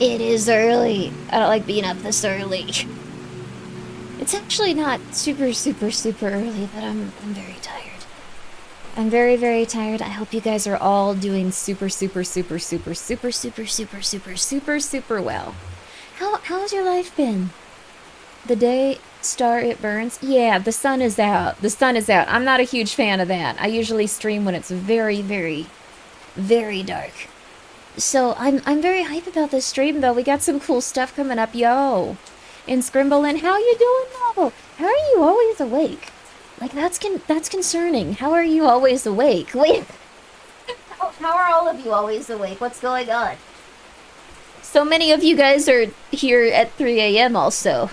It is early. I don't like being up this early. It's actually not super early, but I'm very tired. I'm very tired. I hope you guys are all doing super well. How's your life been? The day star it burns? Yeah, the sun is out. The sun is out. I'm not a huge fan of that. I usually stream when it's very dark. So I'm very hyped about this stream though. We got some cool stuff coming up, yo. In Scrimble, how you doing, Novel? How are you always awake? Like that's concerning. How are you always awake? Wait, how are all of you always awake? What's going on? So many of you guys are here at 3 a.m. also.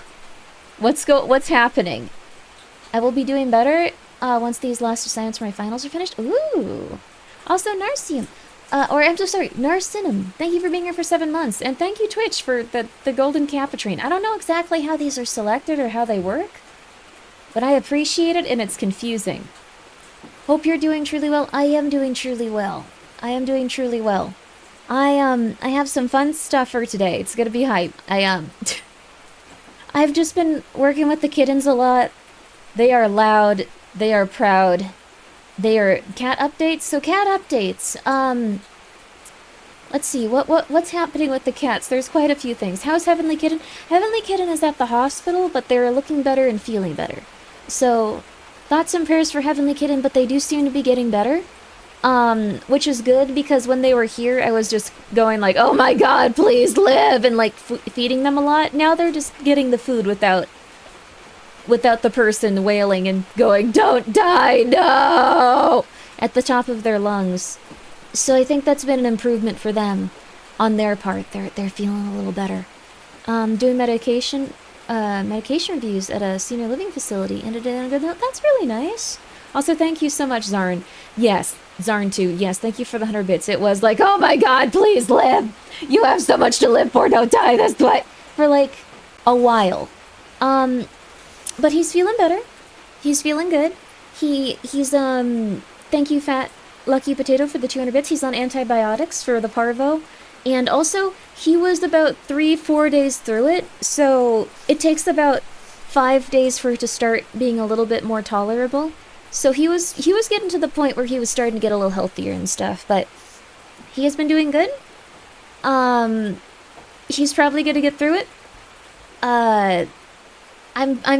What's happening? I will be doing better once these last assignments for my finals are finished. Ooh. Also, Narcium. I'm so sorry, Narcinum. Thank you for being here for 7 months. And thank you, Twitch, for the golden Caputrine. I don't know exactly how these are selected or how they work, but I appreciate it, and it's confusing. Hope you're doing truly well. I am doing truly well. I have some fun stuff for today. It's gonna be hype. I've just been working with the kittens a lot. They are loud. They are proud. They are cat updates. So cat updates. Let's see. What's happening with the cats? There's quite a few things. How's Heavenly Kitten? Heavenly Kitten is at the hospital, but they're looking better and feeling better. So thoughts and prayers for Heavenly Kitten, but they do seem to be getting better. Which is good because when they were here, I was just going like, oh my god, please live, and like feeding them a lot. Now they're just getting the food without the person wailing and going, don't die, no, at the top of their lungs. So I think that's been an improvement for them on their part. They're feeling a little better. Doing medication reviews at a senior living facility, and that's really nice. Also, thank you so much, Zarn. Yes, Zarn too. Yes, thank you for the 100 bits. It was like, oh my god, please live. You have so much to live for. Don't die. That's what. For like a while. But he's feeling better. He's feeling good. He's thank you, Fat Lucky Potato, for the 200 bits. He's on antibiotics for the parvo. And also, he was about 3-4 days through it. So it takes about 5 days for it to start being a little bit more tolerable. So he was getting to the point where he was starting to get a little healthier and stuff, but he has been doing good. He's probably gonna get through it. I'm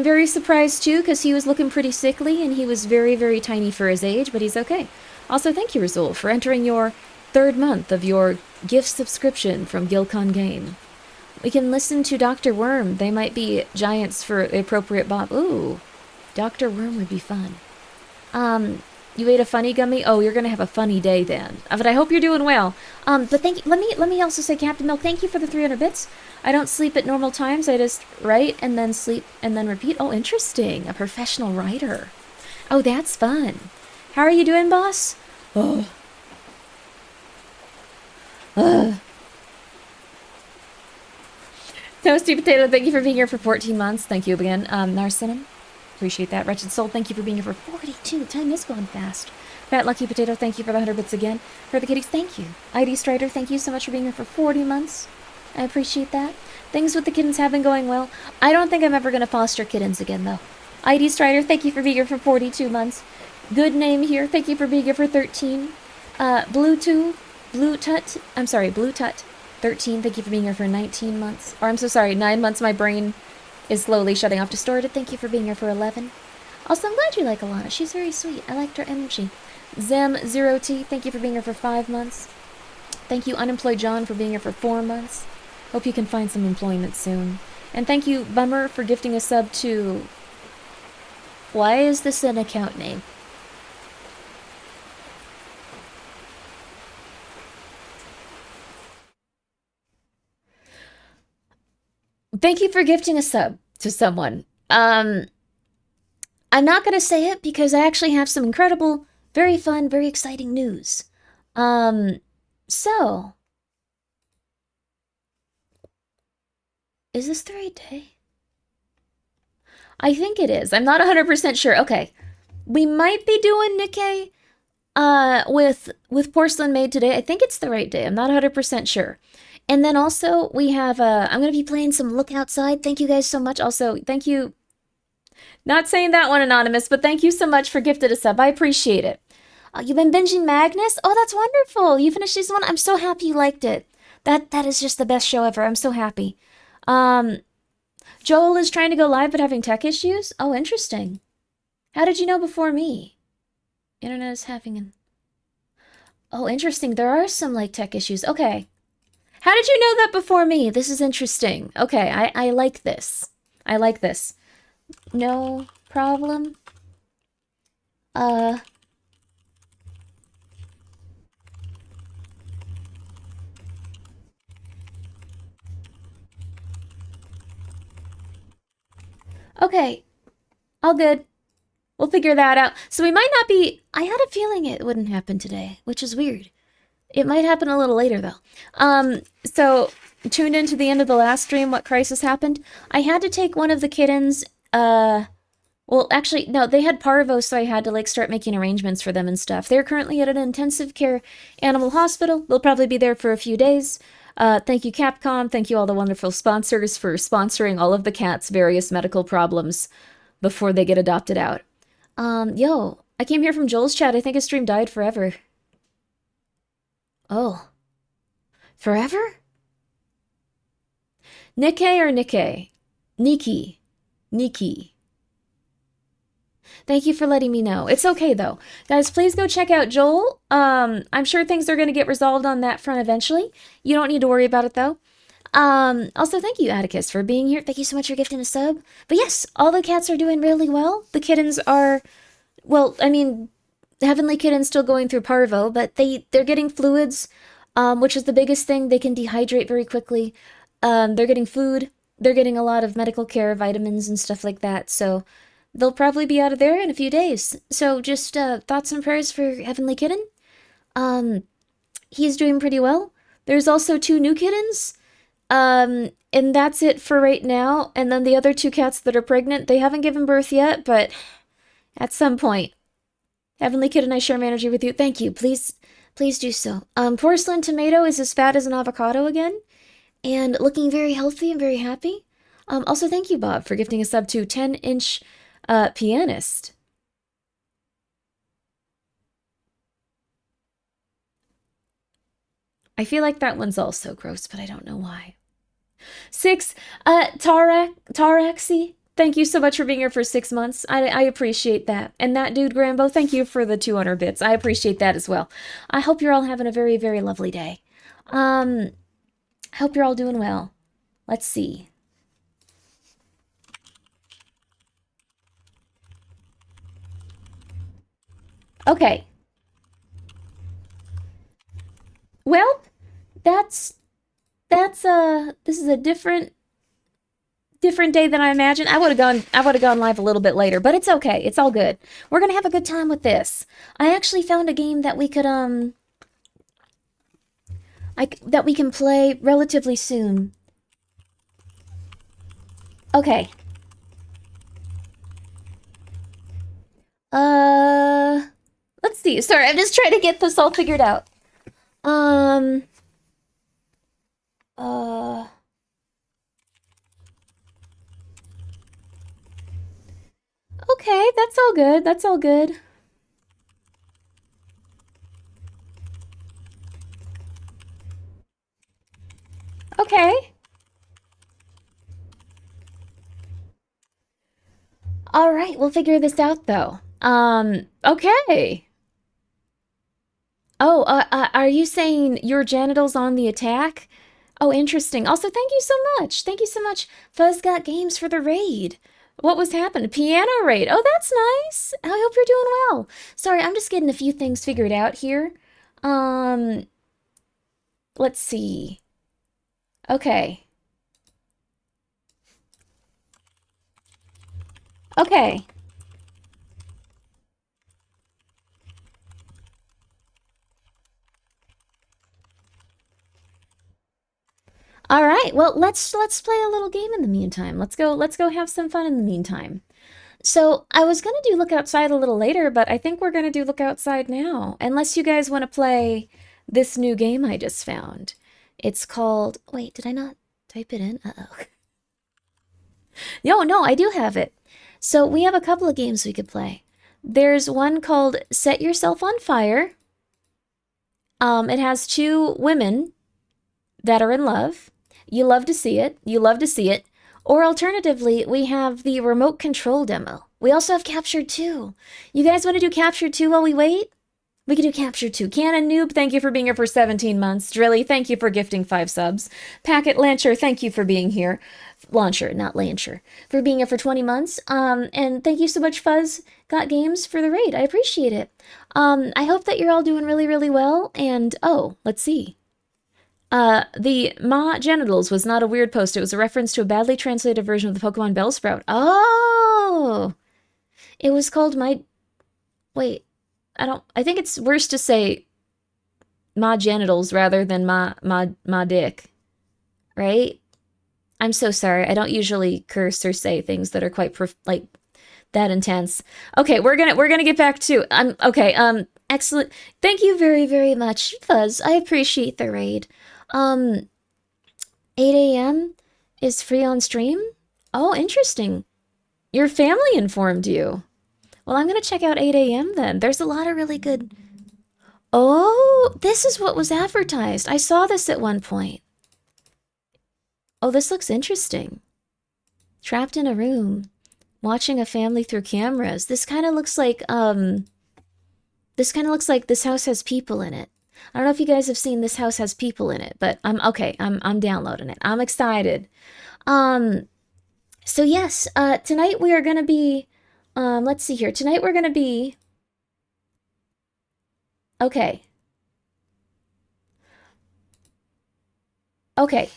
very surprised too, because he was looking pretty sickly and he was very tiny for his age, but he's okay. Also, thank you, Razul, for entering your 3rd month of your gift subscription from Gilcon Game. We can listen to Dr. Worm. They might be giants for the appropriate bob. Ooh, Dr. Worm would be fun. You ate a funny gummy? Oh, you're gonna have a funny day then. But I hope you're doing well. But thank you. Let me also say, Captain Milk, thank you for the 300 bits. I don't sleep at normal times. I just write and then sleep and then repeat. Oh, interesting. A professional writer. Oh, that's fun. How are you doing, boss? Oh. Toasty Potato, thank you for being here for 14 months. Thank you again. Narcinum. Appreciate that. Wretched Soul, thank you for being here for 42. Time is going fast. Fat Lucky Potato, thank you for the 100 bits again. For the kitties, thank you. ID Strider, thank you so much for being here for 40 months. I appreciate that. Things with the kittens have been going well. I don't think I'm ever going to foster kittens again, though. ID Strider, thank you for being here for 42 months. Good name here, thank you for being here for 13. Blue Tut, 13, thank you for being here for 19 months. Or I'm so sorry, 9 months. My brain is slowly shutting off distorted. Thank you for being here for 11. Also, I'm glad you like Alana. She's very sweet. I liked her energy. Zem0T, thank you for being here for 5 months. Thank you, Unemployed John, for being here for 4 months. Hope you can find some employment soon. And thank you, Bummer, for gifting a sub to... Why is this an account name? Thank you for gifting a sub to someone. I'm not going to say it because I actually have some incredible, very fun, very exciting news. So, is this the right day? I think it is. I'm not 100% sure. Okay. We might be doing Nikkei with Porcelain Maid today. I think it's the right day. I'm not 100% sure. And then also we have I'm gonna be playing some Look Outside. Thank you guys so much. Also, thank you. Not saying that one anonymous, but thank you so much for gifted a sub. I appreciate it. You've been binging Magnus? Oh, that's wonderful. You finished season one. I'm so happy you liked it. That is just the best show ever. I'm so happy. Um, Joel is trying to go live but having tech issues. Oh, interesting. How did you know before me? Internet is having an. Oh, interesting. There are some like tech issues. Okay. How did you know that before me? This is interesting. Okay, I like this. I like this. No problem. Uh. Okay. All good. We'll figure that out. So we might not be. I had a feeling it wouldn't happen today, which is weird. It might happen a little later though. So tuned into the end of the last stream, what crisis happened? I had to take one of the kittens. Well, actually, no, they had parvo, so I had to like start making arrangements for them and stuff. They're currently at an intensive care animal hospital. They'll probably be there for a few days. Thank you, Capcom. Thank you, all the wonderful sponsors, for sponsoring all of the cats' various medical problems before they get adopted out. Yo, I came here from Joel's chat. I think his stream died forever. Oh. Forever? Nikkei or Nikkei? Nikki. Nikki. Thank you for letting me know. It's okay, though. Guys, please go check out Joel. I'm sure things are going to get resolved on that front eventually. You don't need to worry about it, though. Also, thank you, Atticus, for being here. Thank you so much for gifting a sub. But yes, all the cats are doing really well. The kittens are, well, I mean, Heavenly Kitten's still going through parvo, but they're getting fluids, which is the biggest thing. They can dehydrate very quickly. They're getting food. They're getting a lot of medical care, vitamins and stuff like that. So they'll probably be out of there in a few days. So just thoughts and prayers for Heavenly Kitten. He's doing pretty well. There's also 2 new kittens. And that's it for right now. And then the other 2 cats that are pregnant, they haven't given birth yet, but at some point. Heavenly Kitten, I share my energy with you. Thank you. Please do so. Porcelain Tomato is as fat as an avocado again, and looking very healthy and very happy. Also, thank you, Bob, for gifting a sub to 10-inch pianist. I feel like that one's also gross, but I don't know why. 6, Taraxi. Thank you so much for being here for 6 months. I appreciate that. And that dude, Grambo, thank you for the 200 bits. I appreciate that as well. I hope you're all having a very, very lovely day. I hope you're all doing well. Let's see. Okay. Well, this is a different day than I imagined. I would have gone live a little bit later, but it's okay. It's all good. We're gonna have a good time with this. I actually found a game that we could that we can play relatively soon. Okay. Let's see. Sorry, I'm just trying to get this all figured out. Okay, that's all good. That's all good. Okay. All right, we'll figure this out though. Okay. Oh, are you saying your genitals on the attack? Oh, interesting. Also, thank you so much. Thank you so much. Fuzz got games for the raid. What was happening? Piano raid. Oh, that's nice. I hope you're doing well. Sorry, I'm just getting a few things figured out here. Let's see. Okay. Okay. All right. Well, let's play a little game in the meantime. Let's go have some fun in the meantime. So, I was going to do Look Outside a little later, but I think we're going to do Look Outside now. Unless you guys want to play this new game I just found. It's called... Wait, did I not type it in? Uh-oh. No, I do have it. So we have a couple of games we could play. There's one called Set Yourself on Fire. It has two women that are in love. You love to see it. You love to see it. Or alternatively, we have the remote control demo. We also have Captured 2. You guys want to do Captured 2 while we wait? We can do Captured 2. Canon Noob, thank you for being here for 17 months. Drilly, thank you for gifting 5 subs. Packet Lancher, thank you for being here. Launcher, not Lancher. For being here for 20 months. And thank you so much, Fuzz Got Games, for the raid. I appreciate it. I hope that you're all doing really, really well. And, oh, let's see. The Ma Genitals was not a weird post. It was a reference to a badly translated version of the Pokemon Bellsprout. Oh! It was called my... Wait. I think it's worse to say Ma Genitals rather than Ma Dick. Right? I'm so sorry. I don't usually curse or say things that are quite, like, that intense. Okay, we're gonna get back to... okay, excellent. Thank you very, very much, Fuzz. I appreciate the raid. 8 a.m. is free on stream? Oh, interesting. Your family informed you. Well, I'm gonna check out 8 a.m. then. There's a lot of really good... Oh, this is what was advertised. I saw this at one point. Oh, this looks interesting. Trapped in a room, watching a family through cameras. This kind of looks like, This House Has People in It. I don't know if you guys have seen This House Has People in It, but I'm downloading it. I'm excited. So yes, tonight we are gonna be, let's see here. Tonight we're gonna be, okay. Okay.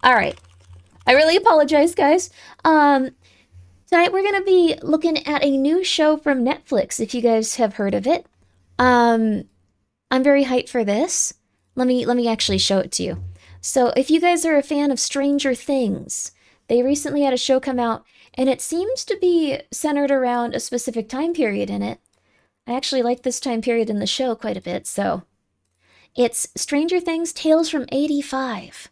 All right. I really apologize, guys. Tonight we're gonna be looking at a new show from Netflix, if you guys have heard of it. I'm very hyped for this. Let me actually show it to you. So if you guys are a fan of Stranger Things, they recently had a show come out, and it seems to be centered around a specific time period in it. I actually like this time period in the show quite a bit, so... It's Stranger Things Tales from 85.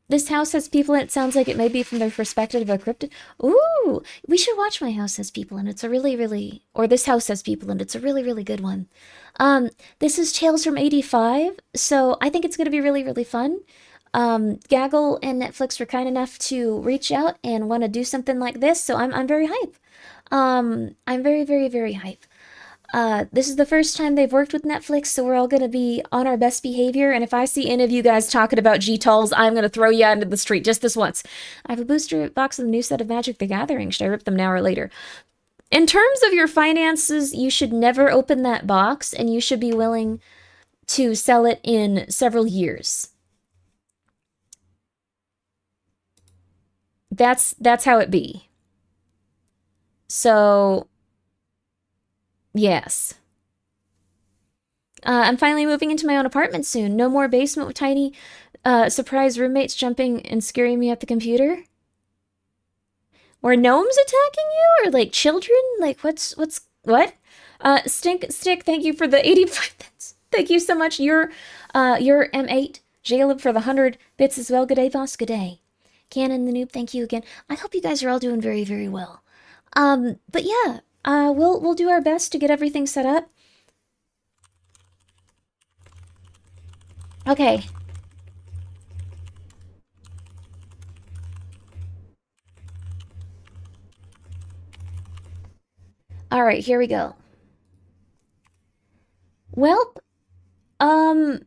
This house has people in it. Sounds like it may be from the perspective of a cryptid. Ooh, we should watch My House Has People in it. It's a really, or This House Has People in it. It's a really good one. This is Tales from 85, so I think it's going to be really fun. Gaggle and Netflix were kind enough to reach out and want to do something like this, so I'm very hype. I'm very hype. This is the first time they've worked with Netflix, so we're all going to be on our best behavior, and if I see any of you guys talking about G-Talls, I'm going to throw you out into the street just this once. I have a booster box of the new set of Magic the Gathering. Should I rip them now or later? In terms of your finances, you should never open that box, and you should be willing to sell it in several years. That's how it be. So... yes. I'm finally moving into my own apartment soon. No more basement with tiny surprise roommates jumping and scaring me at the computer. Or gnomes attacking you? Or like children? Like what? Stick, thank you for the 85 bits. Thank you so much. You're M8. Jaleb for the 100 bits as well. Good day, boss. Good day. Canon the Noob, thank you again. I hope you guys are all doing very well. But yeah. We'll do our best to get everything set up. Okay. All right, here we go. Well, I'm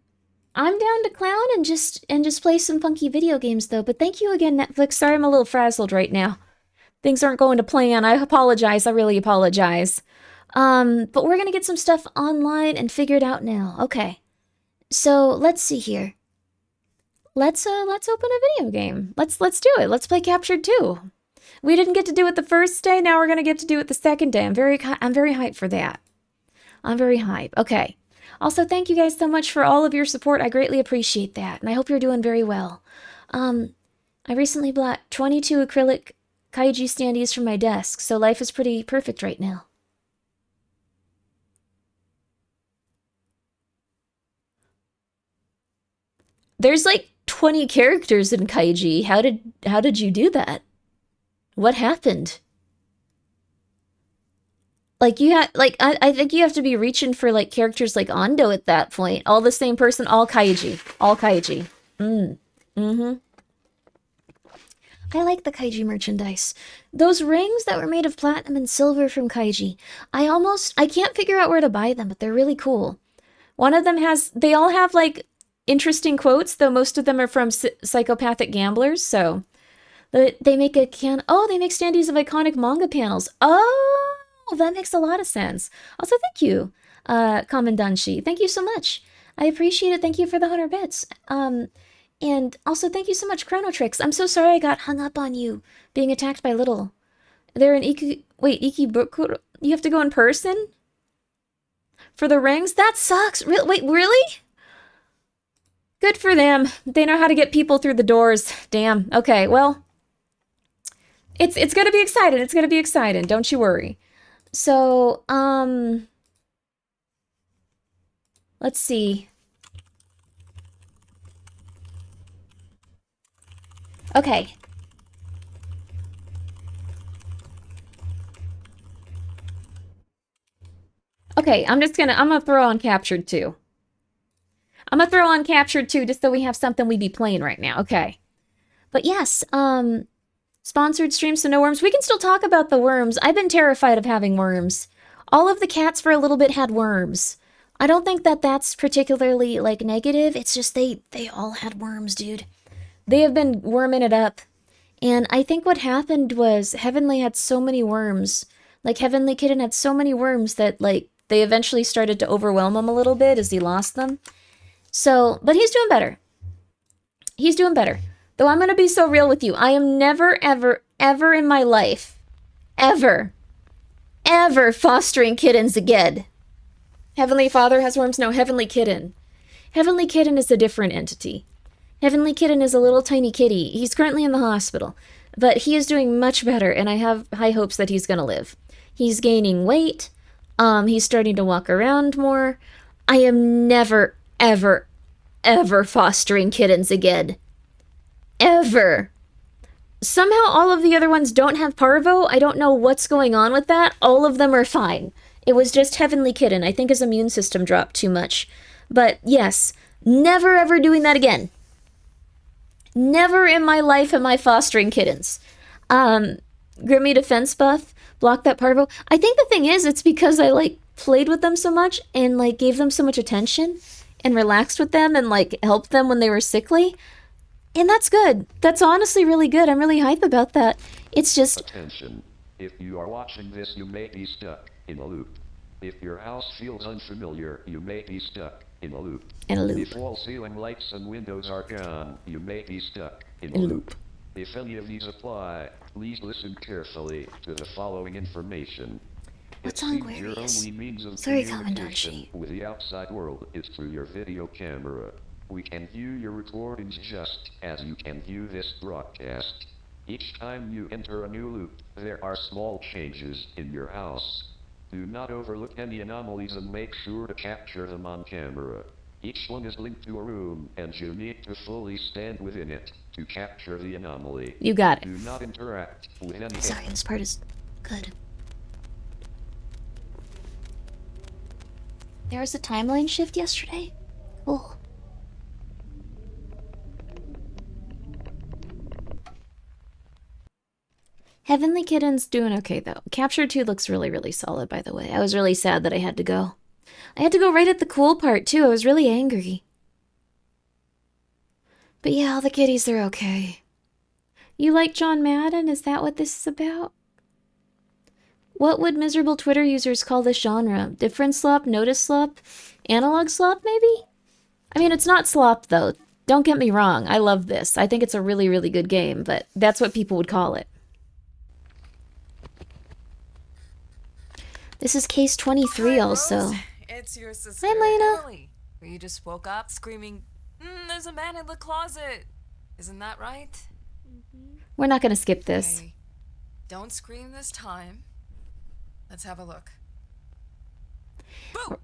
down to clown and just play some funky video games though. But thank you again, Netflix. Sorry, I'm a little frazzled right now. Things aren't going to plan. I apologize. I really apologize. But we're gonna get some stuff online and figured out now. Okay. So let's see here. Let's open a video game. Let's do it. Let's play Captured 2. We didn't get to do it the first day. Now we're gonna get to do it the second day. I'm very hyped for that. I'm very hyped. Okay. Also, thank you guys so much for all of your support. I greatly appreciate that, and I hope you're doing very well. I recently bought 22 acrylic kaiju standees from my desk, so life is pretty perfect right now. There's like 20 characters in Kaiji. How did you do that? What happened? Like you had like I think you have to be reaching for like characters like Ando at that point. All the same person, all Kaiji. All Kaiji. Mm-hmm. I like the Kaiji merchandise. Those rings that were made of platinum and silver from Kaiji. I can't figure out where to buy them, but they're really cool. One of them they all have like interesting quotes, though most of them are from psychopathic gamblers, so they make they make standees of iconic manga panels. Oh, that makes a lot of sense. Also, thank you, Komandanshi. Thank you so much. I appreciate it. Thank you for the 100 bits. And also thank you so much, Chronotrix. I'm so sorry I got hung up on you being attacked by Little. They're in Ikebukuro. You have to go in person for the rings? That sucks. Wait, really? Good for them. They know how to get people through the doors. Damn. Okay, well, it's gonna be exciting. It's gonna be exciting. Don't you worry. So, let's see. Okay. Okay, I'm gonna throw on Captured too. I'm gonna throw on Captured too, just so we have something we be playing right now. Okay. But yes, sponsored streams, so no worms. We can still talk about the worms. I've been terrified of having worms. All of the cats for a little bit had worms. I don't think that that's particularly, like, negative. It's just they all had worms, dude. They have been worming it up. And I think what happened was Heavenly had so many worms. Like, Heavenly Kitten had so many worms that, like, they eventually started to overwhelm him a little bit as he lost them. So, but he's doing better. He's doing better. Though I'm going to be so real with you. I am never, ever, ever in my life, ever fostering kittens again. Heavenly Father has worms? No, Heavenly Kitten. Heavenly Kitten is a different entity. Heavenly Kitten is a little tiny kitty. He's currently in the hospital, but he is doing much better, and I have high hopes that he's going to live. He's gaining weight. He's starting to walk around more. I am never, ever, ever fostering kittens again. Ever. Somehow all of the other ones don't have parvo. I don't know what's going on with that. All of them are fine. It was just Heavenly Kitten. I think his immune system dropped too much. But yes, never ever doing that again. Never in my life am I fostering kittens. Grimmi Defense Buff, block that parvo. I think the thing is, it's because I, like, played with them so much and, like, gave them so much attention and relaxed with them and, like, helped them when they were sickly. And that's good. That's honestly really good. I'm really hype about that. It's just... Attention. If you are watching this, you may be stuck in a loop. If your house feels unfamiliar, you may be stuck in a loop. If all ceiling lights and windows are gone, you may be stuck in a loop. If any of these apply, please listen carefully to the following information. What's on Aquarius? Your only means of communication with the outside world is through your video camera. We can view your recordings just as you can view this broadcast. Each time you enter a new loop, there are small changes in your house. Do not overlook any anomalies and make sure to capture them on camera. Each one is linked to a room, and you need to fully stand within it to capture the anomaly. You got it. Do not interact with any... Sorry, this part is good. There was a timeline shift yesterday? Cool. Heavenly Kitten's doing okay, though. Capture 2 looks really, really solid, by the way. I was really sad that I had to go. I had to go right at the cool part, too. I was really angry. But yeah, all the kitties are okay. You like John Madden? Is that what this is about? What would miserable Twitter users call this genre? Different slop? Notice slop? Analog slop, maybe? I mean, it's not slop, though. Don't get me wrong. I love this. I think it's a really, really good game, but that's what people would call it. This is case 23 also. It's your sister, Hi, Lena. Emily. You just woke up screaming, there's a man in the closet. Isn't that right? We're not going to skip this. Okay. Don't scream this time. Let's have a look. Boo!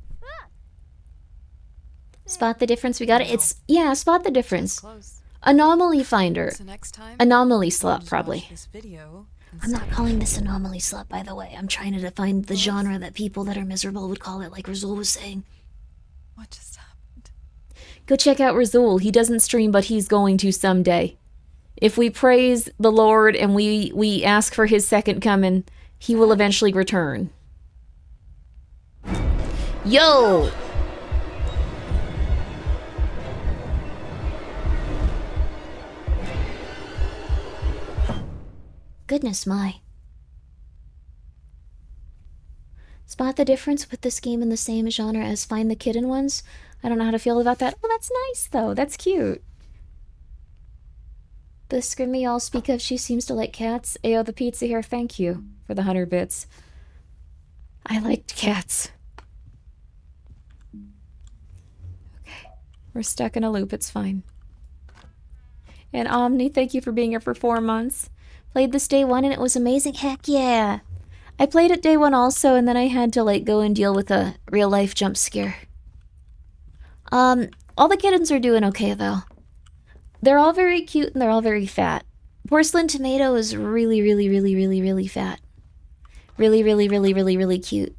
Spot the difference. We got it. No. It's, yeah, spot the It's difference. close. Anomaly finder. So next time, Anomaly we'll slot, just probably. watch this video I'm not instead. calling this anomaly slut, by the way. I'm trying to define the genre that people that are miserable would call it, like Razul was saying. What just happened? Go check out Razul. He doesn't stream, but he's going to someday. If we praise the Lord and we ask for his second coming, he will eventually return. Yo! Goodness my. Spot the difference with this game in the same genre as Find the Kitten ones? I don't know how to feel about that. Oh, that's nice, though. That's cute. The Grimmi all speak of, she seems to like cats. Ayo, the pizza here, thank you for the 100 bits. I liked cats. Okay, we're stuck in a loop, it's fine. And Omni, thank you for being here for 4 months. Played this day 1 and it was amazing. Heck yeah! I played it day 1 also, and then I had to like go and deal with a real life jump scare. All the kittens are doing okay though. They're all very cute and they're all very fat. Porcelain Tomato is really, really, really, really, really fat. Really, really, really, really, really cute.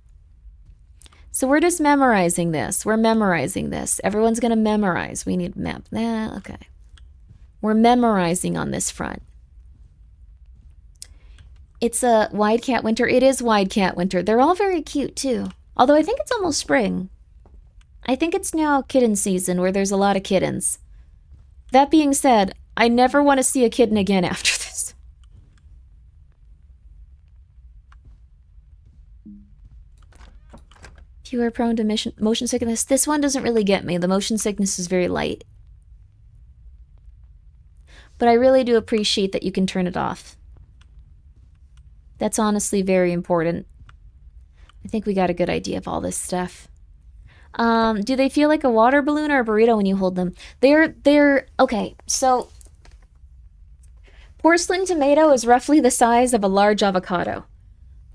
So we're just memorizing this. We're memorizing this. Everyone's gonna memorize. We need map. Okay. We're memorizing on this front. It's a wide cat winter. It is wide cat winter. They're all very cute too. Although I think it's almost spring. I think it's now kitten season where there's a lot of kittens. That being said, I never want to see a kitten again after this. If you are prone to motion sickness, this one doesn't really get me. The motion sickness is very light. But I really do appreciate that you can turn it off. That's honestly very important. I think we got a good idea of all this stuff. Do they feel like a water balloon or a burrito when you hold them? They're okay, so Porcelain Tomato is roughly the size of a large avocado.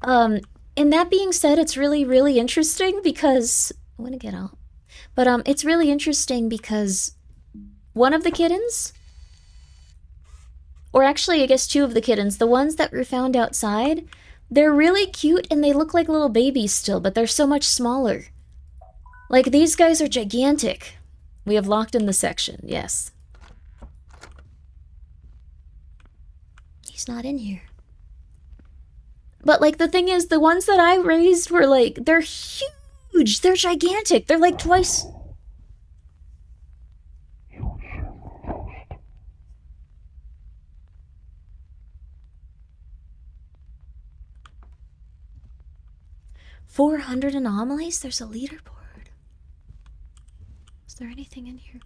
And that being said, it's really, really interesting because I want to get out. But it's really interesting because one of the kittens, or actually I guess 2 of the kittens, the ones that were found outside, they're really cute and they look like little babies still, but they're so much smaller. Like, these guys are gigantic. We have locked in the section, yes. He's not in here. But, like, the thing is, the ones that I raised were, like, they're huge. They're gigantic. They're, like, twice... $400 anomalies? There's a leaderboard. Is there anything in here?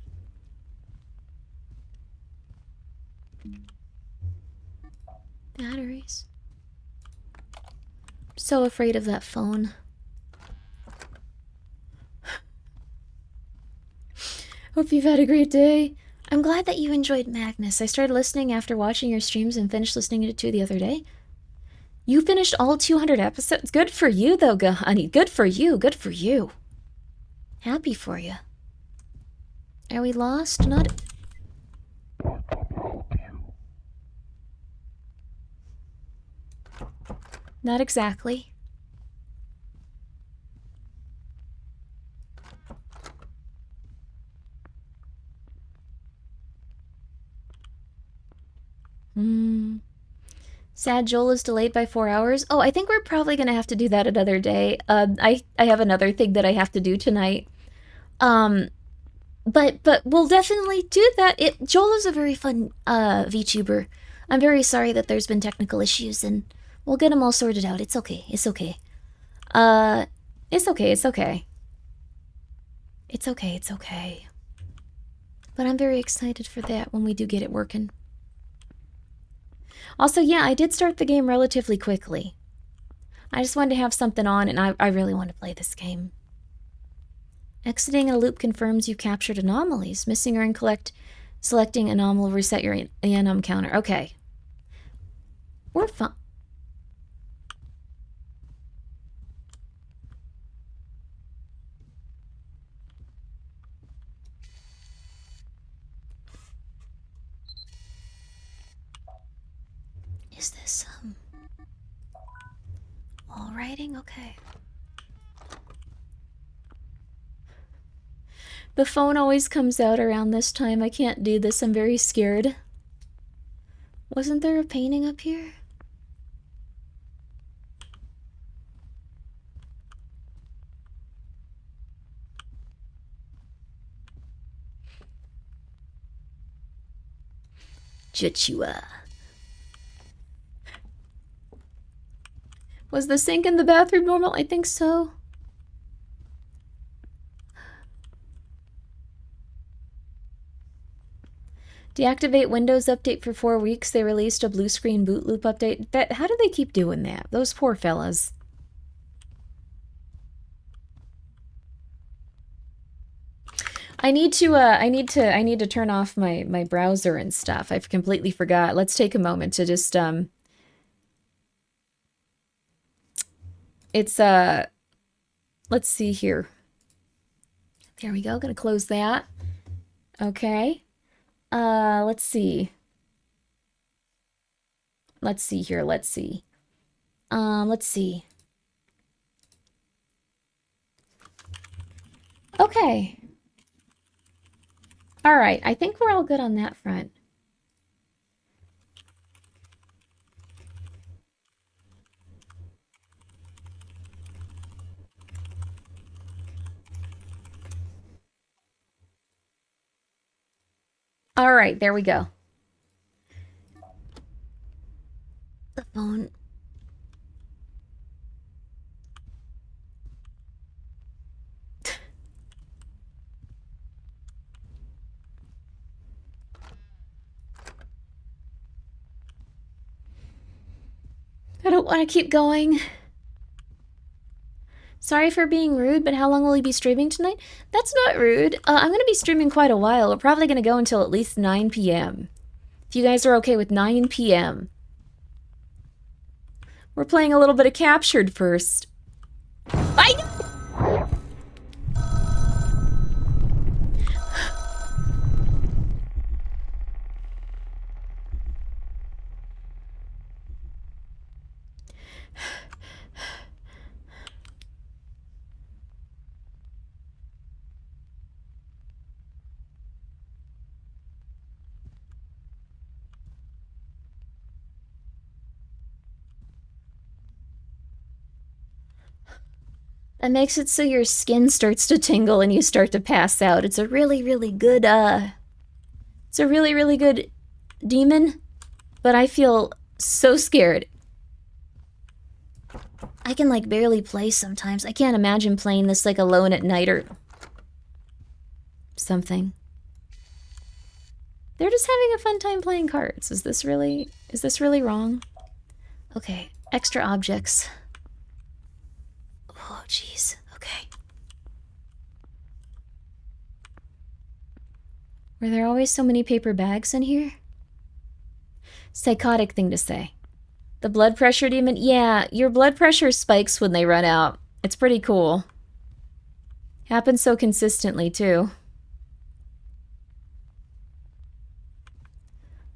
Batteries. I'm so afraid of that phone. Hope you've had a great day. I'm glad that you enjoyed Magnus. I started listening after watching your streams and finished listening to it too the other day. You finished all 200 episodes? Good for you, though, honey. Good for you. Good for you. Happy for you. Are we lost? Not... Not exactly. Sad Joel is delayed by 4 hours. Oh, I think we're probably gonna have to do that another day. I have another thing that I have to do tonight. But we'll definitely do that. Joel is a very fun VTuber. I'm very sorry that there's been technical issues, and we'll get them all sorted out. It's okay. It's okay. It's okay. It's okay. It's okay. It's okay. But I'm very excited for that when we do get it working. Also, yeah, I did start the game relatively quickly. I just wanted to have something on, and I really want to play this game. Exiting a loop confirms you captured anomalies. Missing or incorrect selecting anomaly will reset your anom counter. Okay. We're fine. Is this, wall writing? Okay. The phone always comes out around this time. I can't do this. I'm very scared. Wasn't there a painting up here? Joshua. Was the sink in the bathroom normal? I think so. Deactivate Windows Update for 4 weeks. They released a blue screen boot loop update. How do they keep doing that? Those poor fellas. I need to turn off my browser and stuff. I've completely forgot. Let's take a moment to just let's see here. There we go. Gonna close that. Okay. Let's see. Let's see here. Let's see. Let's see. Okay. All right. I think we're all good on that front. All right, there we go. The phone. I don't want to keep going. Sorry for being rude, but how long will you be streaming tonight? That's not rude. I'm going to be streaming quite a while. We're probably going to go until at least 9 p.m. If you guys are okay with 9 p.m. We're playing a little bit of Captured first. I know! That makes it so your skin starts to tingle and you start to pass out. It's a really, really good, it's a really, really good demon, but I feel so scared. I can, like, barely play sometimes. I can't imagine playing this, like, alone at night or something. They're just having a fun time playing cards. Is this really wrong? Okay, extra objects. Oh, jeez. Okay. Were there always so many paper bags in here? Psychotic thing to say. The blood pressure demon? Yeah, your blood pressure spikes when they run out. It's pretty cool. Happens so consistently, too.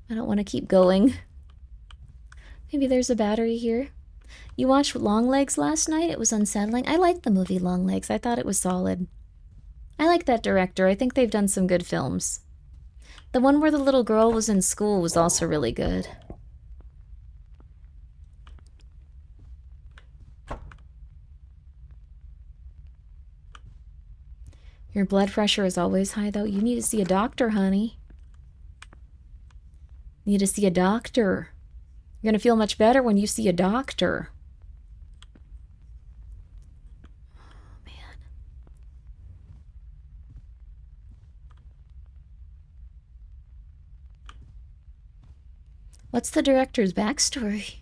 I don't want to keep going. Maybe there's a battery here. You watched Longlegs last night? It was unsettling. I liked the movie Longlegs. I thought it was solid. I like that director. I think they've done some good films. The one where the little girl was in school was also really good. Your blood pressure is always high, though. You need to see a doctor, honey. You need to see a doctor. You're going to feel much better when you see a doctor. What's the director's backstory?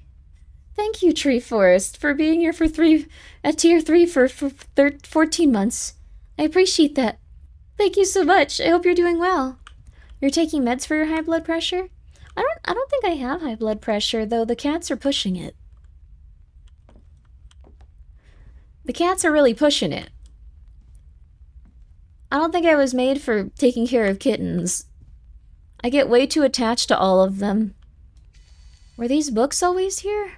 Thank you, Tree Forest, for being here for tier 3 for 14 months. I appreciate that. Thank you so much. I hope you're doing well. You're taking meds for your high blood pressure? I don't think I have high blood pressure, though the cats are pushing it. The cats are really pushing it. I don't think I was made for taking care of kittens. I get way too attached to all of them. Were these books always here?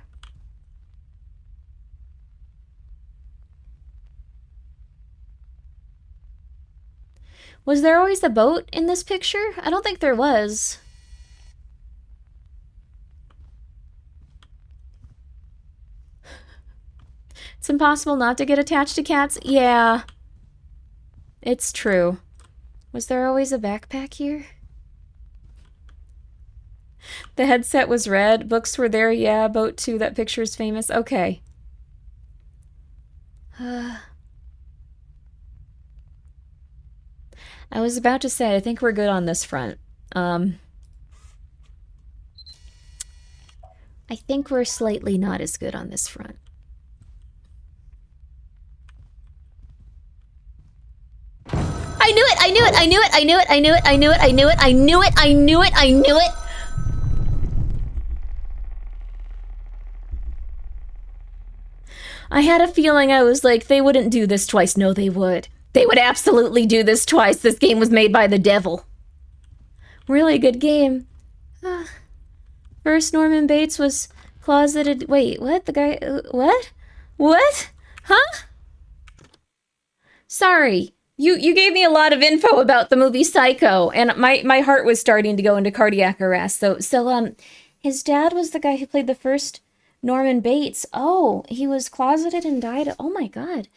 Was there always a boat in this picture? I don't think there was. It's impossible not to get attached to cats. Yeah. It's true. Was there always a backpack here? The headset was red. Books were there. Yeah, boat too. That picture is famous. Okay. I was about to say, I think we're good on this front. I think we're slightly not as good on this front. I knew it! I knew it! I knew it! I knew it! I knew it! I knew it! I knew it! I knew it! I knew it! I knew it! I had a feeling. I was like, they wouldn't do this twice. No, they would. They would absolutely do this twice. This game was made by the devil. Really good game. First Norman Bates was closeted. Wait, what? The guy. What? What? Huh? Sorry. You gave me a lot of info about the movie Psycho, and my heart was starting to go into cardiac arrest. So his dad was the guy who played the first Norman Bates. Oh, he was closeted and died. Oh my god.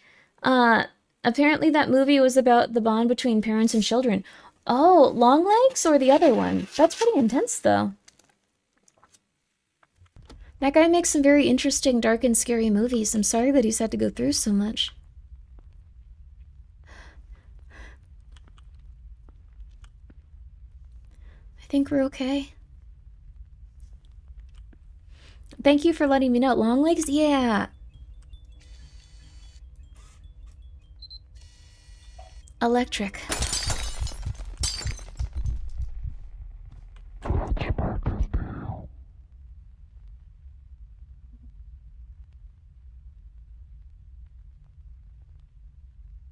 Apparently that movie was about the bond between parents and children. Oh, Longlegs or the other one? That's pretty intense though. That guy makes some very interesting, dark and scary movies. I'm sorry that he's had to go through so much. I think we're okay. Thank you for letting me know. Longlegs? Yeah. Electric.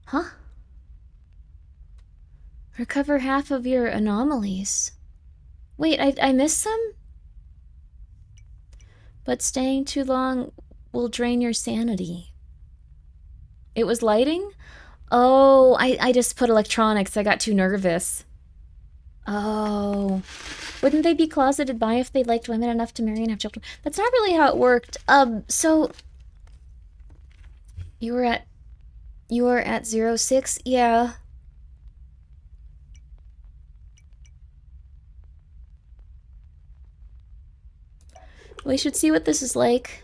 Huh? Recover half of your anomalies. Wait, I missed some? But staying too long will drain your sanity. It was lighting? Oh, I just put electronics. I got too nervous. Oh. Wouldn't they be closeted bi if they liked women enough to marry and have children? That's not really how it worked. So you were at 06? Yeah. We should see what this is like.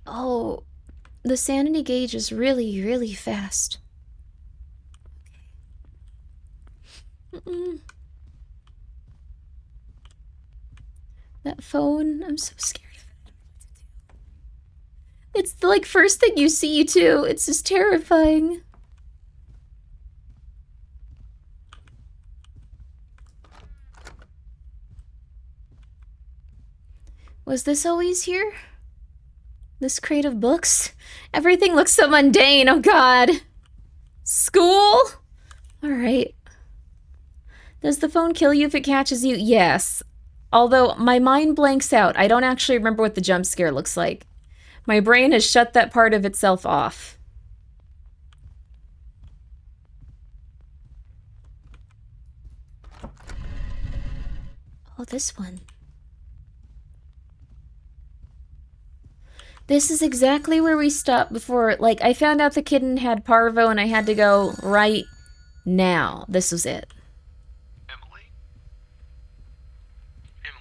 Oh, the sanity gauge is really, really fast. That phone, I'm so scared of it. It's the like first thing you see too. It's just terrifying. Was this always here? This crate of books? Everything looks so mundane, oh god. School? Alright. Does the phone kill you if it catches you? Yes. Although my mind blanks out. I don't actually remember what the jump scare looks like. My brain has shut that part of itself off. Oh, this one. This is exactly where we stopped before. Like, I found out the kitten had parvo and I had to go right now. This was it. Emily,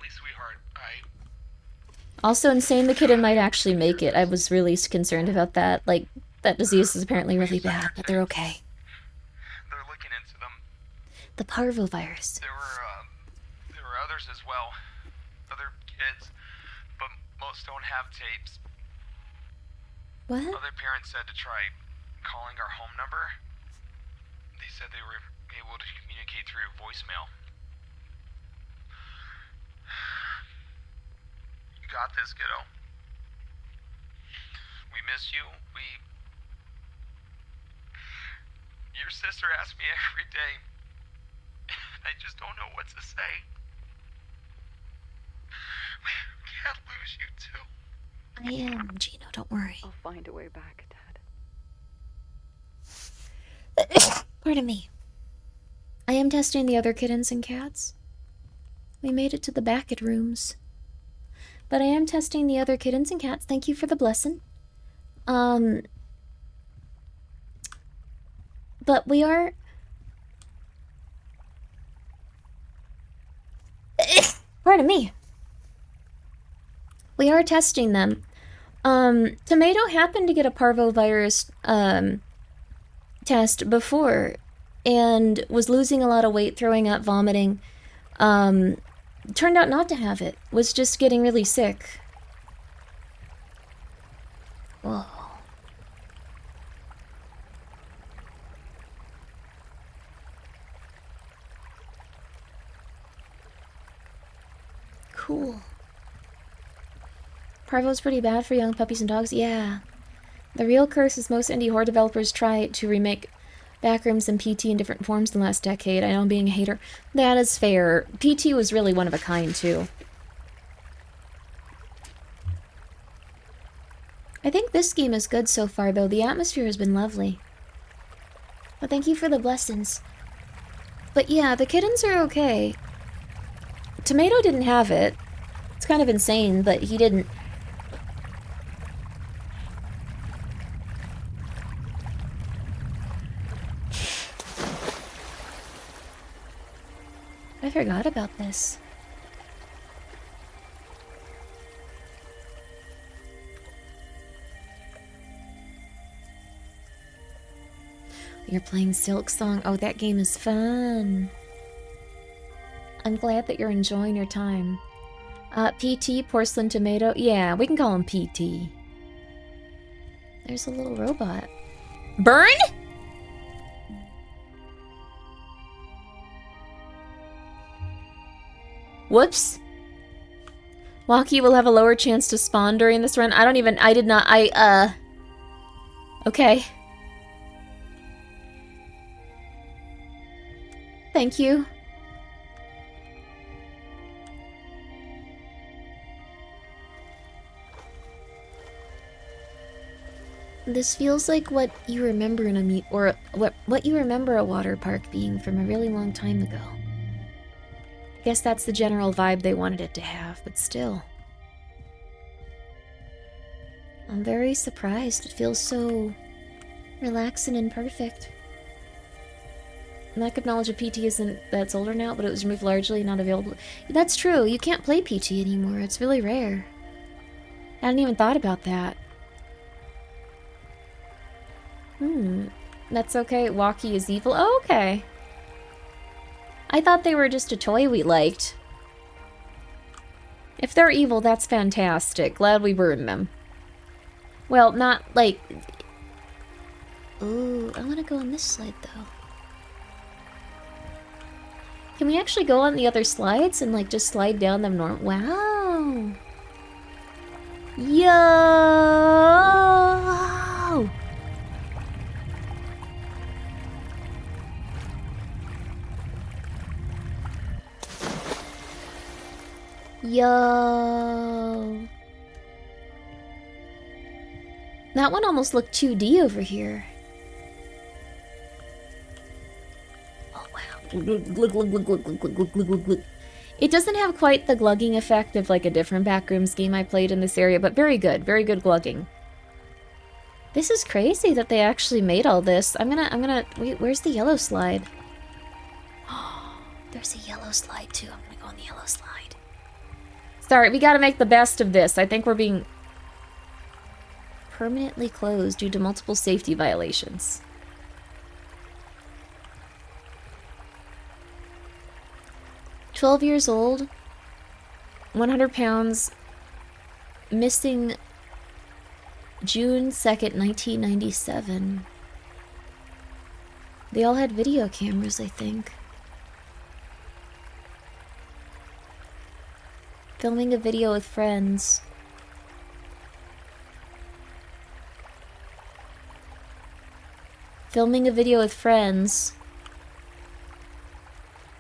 sweetheart, Also insane the kitten might actually make it. I was really concerned about that. Like, that disease is apparently really bad, but they're okay. They're looking into them. The parvovirus. There were others as well. Other kids. But most don't have tapes. What? Other parents said to try calling our home number. They said they were able to communicate through voicemail. You got this, kiddo. We miss you. Your sister asks me every day. I just don't know what to say. We can't lose you too. I am, Gino, don't worry. I'll find a way back, Dad. Pardon me. I am testing the other kittens and cats. We made it to the Backett rooms. But I am testing the other kittens and cats. Thank you for the blessing. But we are... Pardon me. We are testing them. Tomato happened to get a parvovirus, test before and was losing a lot of weight, throwing up, vomiting. Turned out not to have it. Was just getting really sick. Whoa. Cool. Parvo's pretty bad for young puppies and dogs. Yeah. The real curse is most indie horror developers try to remake Backrooms and PT in different forms in the last decade. I know I'm being a hater. That is fair. PT was really one of a kind, too. I think this game is good so far, though. The atmosphere has been lovely. But thank you for the blessings. But yeah, the kittens are okay. Tomato didn't have it. It's kind of insane, but he didn't. I forgot about this. You're playing Silk Song. Oh, that game is fun. I'm glad that you're enjoying your time. PT, Porcelain Tomato. Yeah, we can call him PT. There's a little robot. Burn? Whoops. Walkie will have a lower chance to spawn during this run. Okay. Thank you. This feels like what you remember in a what you remember a water park being from a really long time ago. I guess that's the general vibe they wanted it to have, but still. I'm very surprised. It feels so relaxing and perfect. Lack of knowledge of PT isn't that's older now, but it was removed largely, not available. That's true. You can't play PT anymore. It's really rare. I hadn't even thought about that. That's okay. Walkie is evil. Oh, okay. I thought they were just a toy we liked. If they're evil, that's fantastic. Glad we burned them. Well, not like... Ooh, I want to go on this slide, though. Can we actually go on the other slides and, like, just slide down them normal? Wow! Yo! Yo! That one almost looked 2D over here. Oh wow. It doesn't have quite the glugging effect of like a different Backrooms game I played in this area, but very good glugging. This is crazy that they actually made all this. I'm gonna wait, where's the yellow slide? Oh, there's a yellow slide too. I'm gonna go on the yellow slide. Sorry, we gotta make the best of this. I think we're being permanently closed due to multiple safety violations. "12 years old, 100 pounds, missing June 2nd, 1997. They all had video cameras, I think. Filming a video with friends. Filming a video with friends.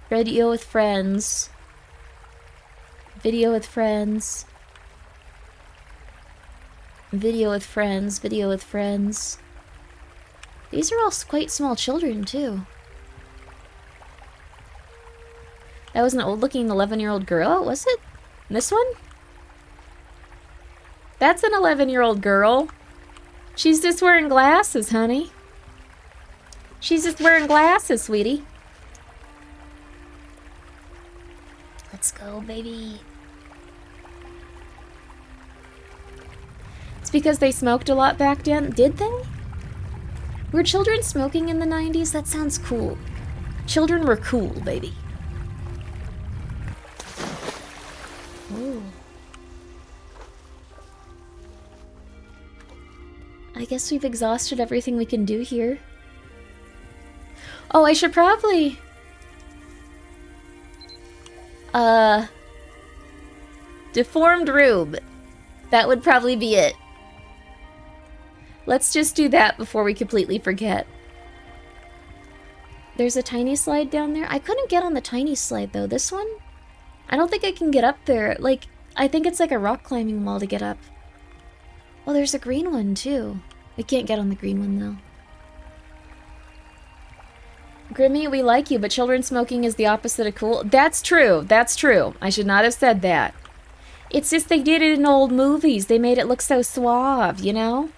Video with friends. Video with friends. Video with friends. Video with friends. These are all quite small children, too. That was an old-looking 11-year-old girl, was it? This one? That's an 11-year-old girl. She's just wearing glasses, honey. She's just wearing glasses, sweetie. Let's go, baby. It's because they smoked a lot back then. Did they? Were children smoking in the 90s? That sounds cool. Children were cool, baby. Ooh. I guess we've exhausted everything we can do here. Oh, I should probably... Deformed room. That would probably be it. Let's just do that before we completely forget. There's a tiny slide down there. I couldn't get on the tiny slide, though. This one? I don't think I can get up there. Like, I think it's like a rock climbing wall to get up. Oh, there's a green one, too. We can't get on the green one, though. Grimmi, we like you, but children smoking is the opposite of cool. That's true. That's true. I should not have said that. It's just they did it in old movies. They made it look so suave, you know?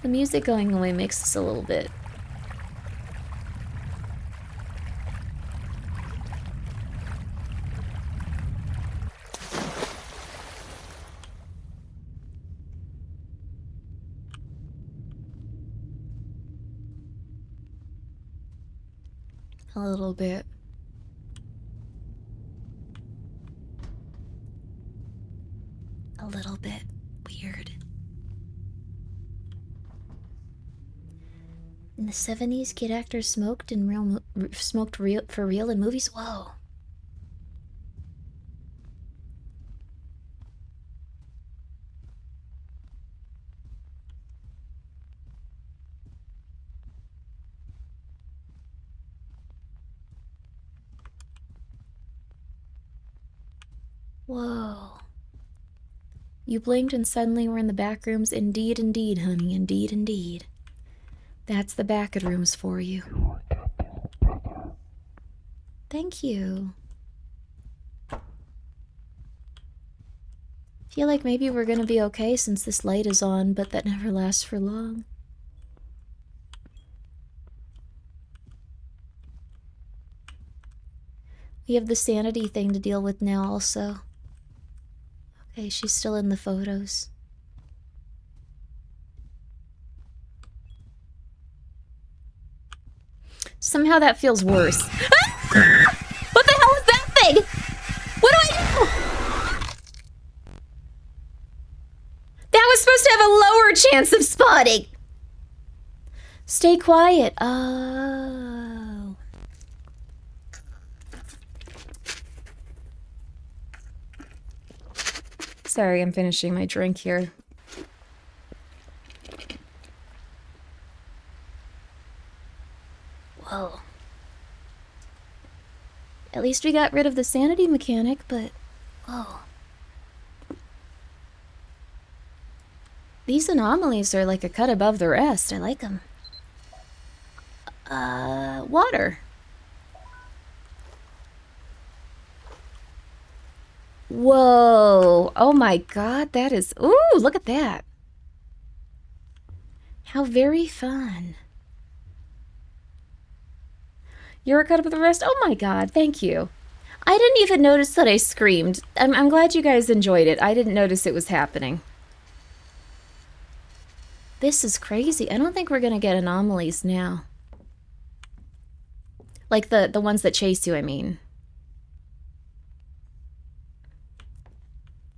The music going away makes us a little bit. A little bit. A little bit weird. In the 70s, kid actors smoked in for real in movies. Whoa. Whoa. You blinked and suddenly we're in the back rooms. Indeed, indeed, honey. Indeed, indeed. That's the back of rooms for you. Thank you. Feel like maybe we're gonna be okay since this light is on, but that never lasts for long. We have the sanity thing to deal with now also. Okay, she's still in the photos. Somehow that feels worse. What the hell is that thing? What do I do? That was supposed to have a lower chance of spotting. Stay quiet. Oh. Sorry, I'm finishing my drink here. Whoa. At least we got rid of the sanity mechanic, but... Whoa. These anomalies are like a cut above the rest. I like them. Water. Whoa. Oh my god, that is... Ooh, look at that. How very fun. You're a cut above the rest? Oh my god, thank you. I didn't even notice that I screamed. I'm glad you guys enjoyed it. I didn't notice it was happening. This is crazy. I don't think we're gonna get anomalies now. Like the ones that chase you, I mean.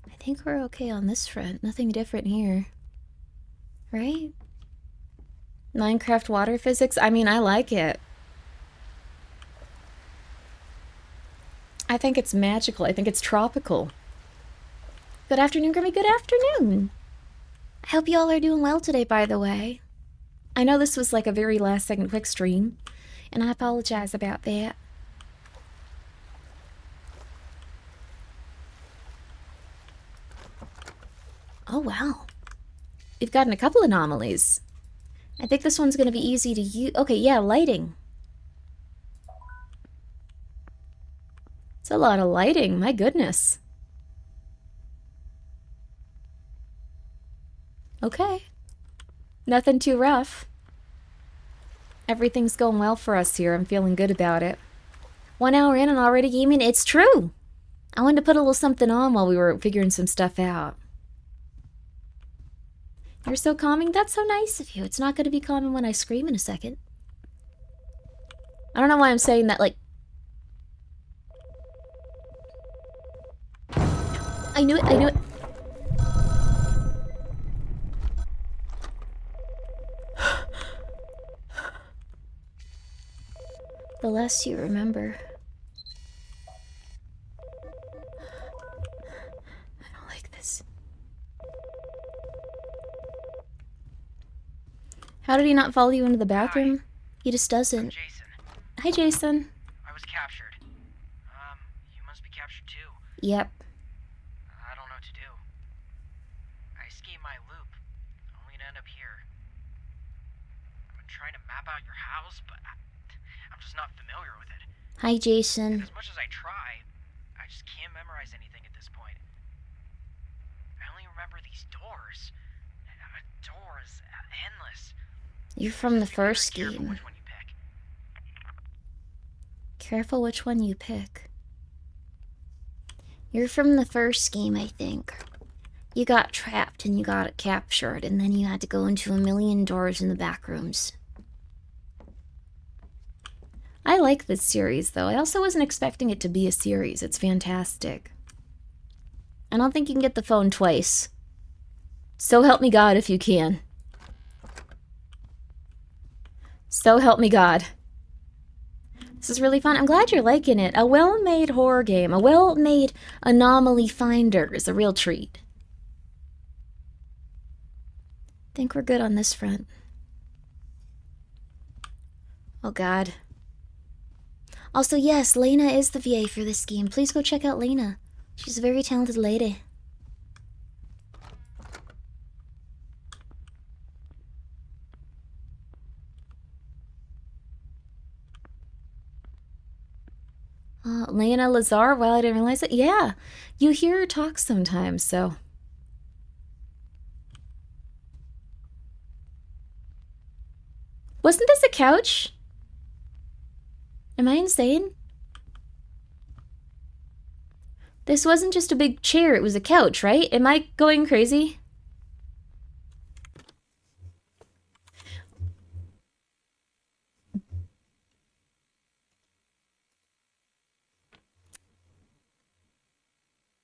I think we're okay on this front. Nothing different here. Right? Minecraft water physics? I mean, I like it. I think it's magical. I think it's tropical. Good afternoon, Grimmi. Good afternoon. I hope you all are doing well today, by the way. I know this was like a very last second quick stream, and I apologize about that. Oh, wow. We've gotten a couple anomalies. I think this one's going to be easy to use. Okay, yeah, lighting. It's a lot of lighting, my goodness. Okay. Nothing too rough. Everything's going well for us here. I'm feeling good about it. 1 hour in and already gaming. It's true. I wanted to put a little something on while we were figuring some stuff out. You're so calming. That's so nice of you. It's not going to be calming when I scream in a second. I don't know why I'm saying that, like... I knew it, I knew it. The less you remember. I don't like this. How did he not follow you into the bathroom? He just doesn't. Jason. Hi, Jason. I was captured. You must be captured too. Yep. I don't know what to do. I escaped my loop, only to end up here. I've been trying to map out your house, but I'm just not familiar with it. Hi, Jason. As much as I try, I just can't memorize anything at this point. I only remember these doors. Doors, endless. You're from the Just be very first careful game. which one you pick. Careful which one you pick. You're from the first game, I think. You got trapped and you got captured, and then you had to go into a million doors in the back rooms. I like this series, though. I also wasn't expecting it to be a series. It's fantastic. I don't think you can get the phone twice. So help me God if you can. So help me God. This is really fun. I'm glad you're liking it. A well-made horror game, a well-made anomaly finder is a real treat. Think we're good on this front. Oh God. Also, yes, Lena is the VA for this game. Please go check out Lena. She's a very talented lady. Lena Lazar? Well, I didn't realize it. Yeah, you hear her talk sometimes, so... Wasn't this a couch? Am I insane? This wasn't just a big chair, it was a couch, right? Am I going crazy?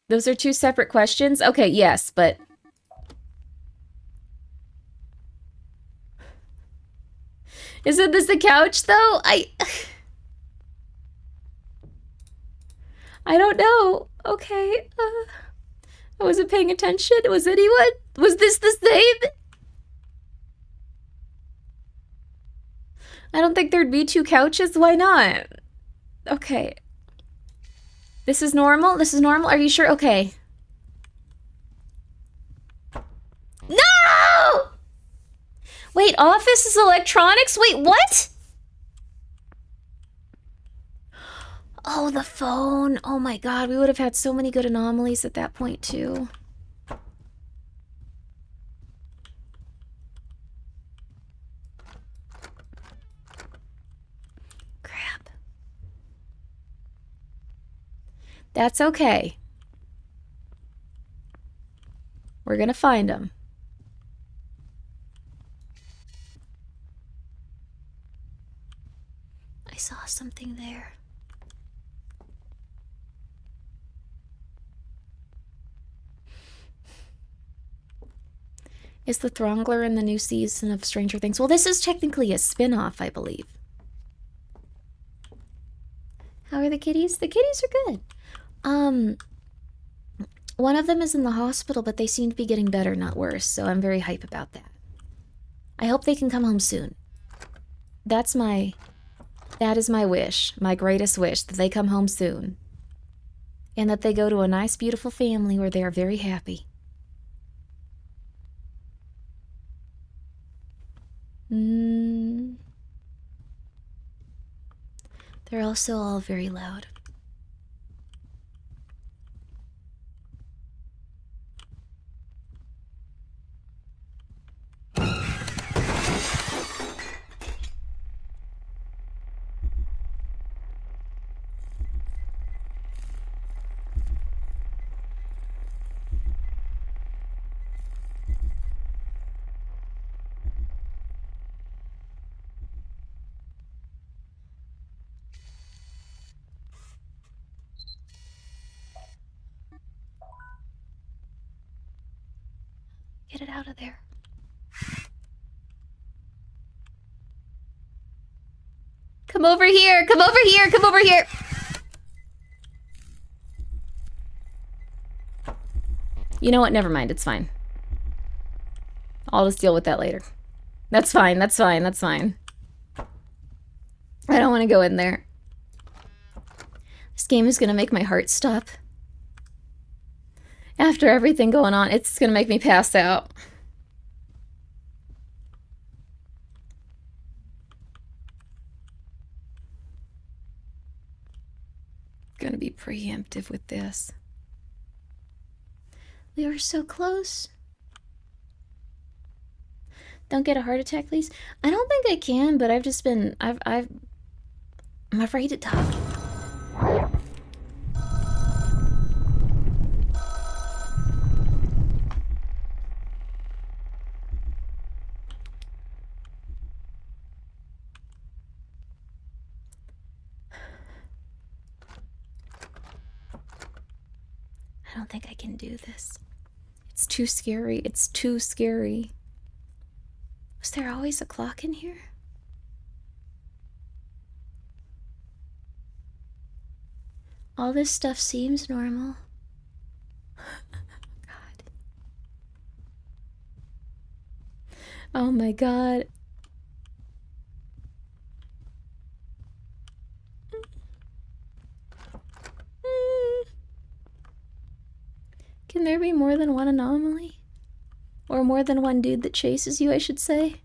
Those are two separate questions? Okay, yes, but... Isn't this a couch, though? I don't know. Okay. I wasn't paying attention. Was anyone? Was this the same? I don't think there'd be two couches. Why not? Okay. This is normal? This is normal? Are you sure? Okay. No! Wait, office is electronics? Wait, what? Oh, the phone. Oh my God, we would have had so many good anomalies at that point, too. Crap. That's okay. We're gonna find him. I saw something there. Is the Throngler in the new season of Stranger Things? Well, this is technically a spin-off, I believe. How are the kitties? The kitties are good. One of them is in the hospital, but they seem to be getting better, not worse, so I'm very hype about that. I hope they can come home soon. That is my wish, my greatest wish, that they come home soon. And that they go to a nice, beautiful family where they are very happy. They're also all very loud. Get it out of there. Come over here! Come over here! Come over here! You know what? Never mind. It's fine. I'll just deal with that later. That's fine. That's fine. That's fine. I don't want to go in there. This game is going to make my heart stop. After everything going on, it's going to make me pass out. Going to be preemptive with this. We were so close. Don't get a heart attack, please. I don't think I can, but I've just been... I'm afraid to talk. I don't think I can do this. It's too scary. It's too scary. Was there always a clock in here? All this stuff seems normal. God. Oh my God. Can there be more than one anomaly? Or more than one dude that chases you, I should say?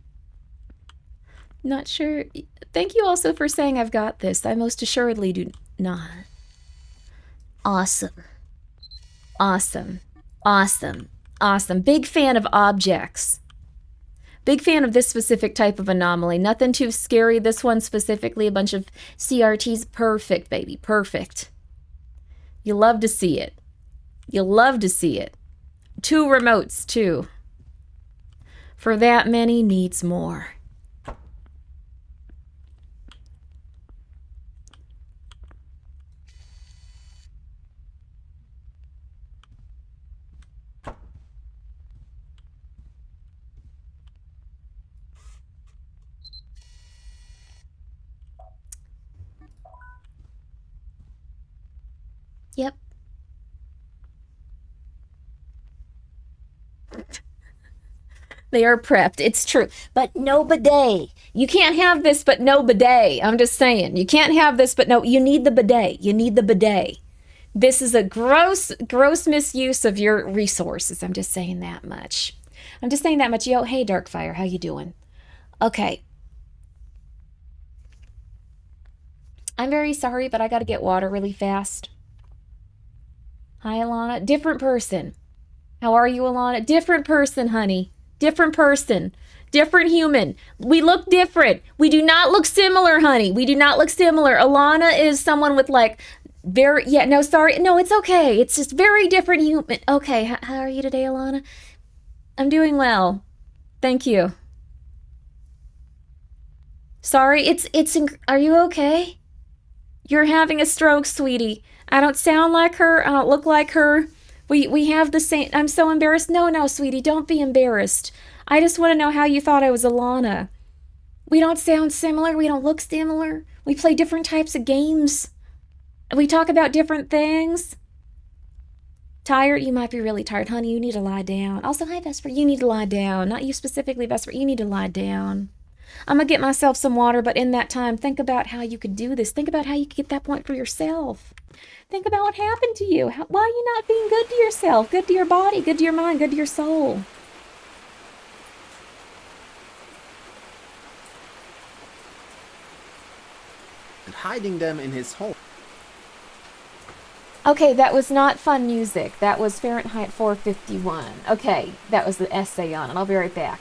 Not sure. Thank you also for saying I've got this. I most assuredly do not. Awesome. Awesome. Awesome. Awesome. Big fan of objects. Big fan of this specific type of anomaly. Nothing too scary. This one specifically, a bunch of CRTs. Perfect, baby. Perfect. You love to see it. You love to see it. 2 remotes, too. For that many needs more. Yep. They are prepped. It's true. But no bidet. You can't have this, but no bidet. I'm just saying. You can't have this, but no. You need the bidet. You need the bidet. This is a gross misuse of your resources. I'm just saying that much. I'm just saying that much. Yo, hey, Darkfire. How you doing? Okay. I'm very sorry, but I got to get water really fast. Hi, Alana. Different person. How are you, Alana? Different person, honey. Different person. Different human. We look different. We do not look similar, honey. We do not look similar. Alana is someone with like very... Yeah, no, sorry. No, it's okay. It's just very different human. Okay, how are you today, Alana? I'm doing well. Thank you. Sorry, are you okay? You're having a stroke, sweetie. I don't sound like her. I don't look like her. We have the same... I'm so embarrassed. No, sweetie, don't be embarrassed. I just want to know how you thought I was Alana. We don't sound similar. We don't look similar. We play different types of games. We talk about different things. Tired? You might be really tired. Honey, you need to lie down. Also, hi, Vesper. You need to lie down. Not you specifically, Vesper. You need to lie down. I'm going to get myself some water, but in that time, think about how you could do this. Think about how you could get that point for yourself. Think about what happened to you. Why are you not being good to yourself? Good to your body, good to your mind, good to your soul. And hiding them in his home. Okay, that was not fun music. That was Fahrenheit 451. Okay, that was the essay on it. I'll be right back.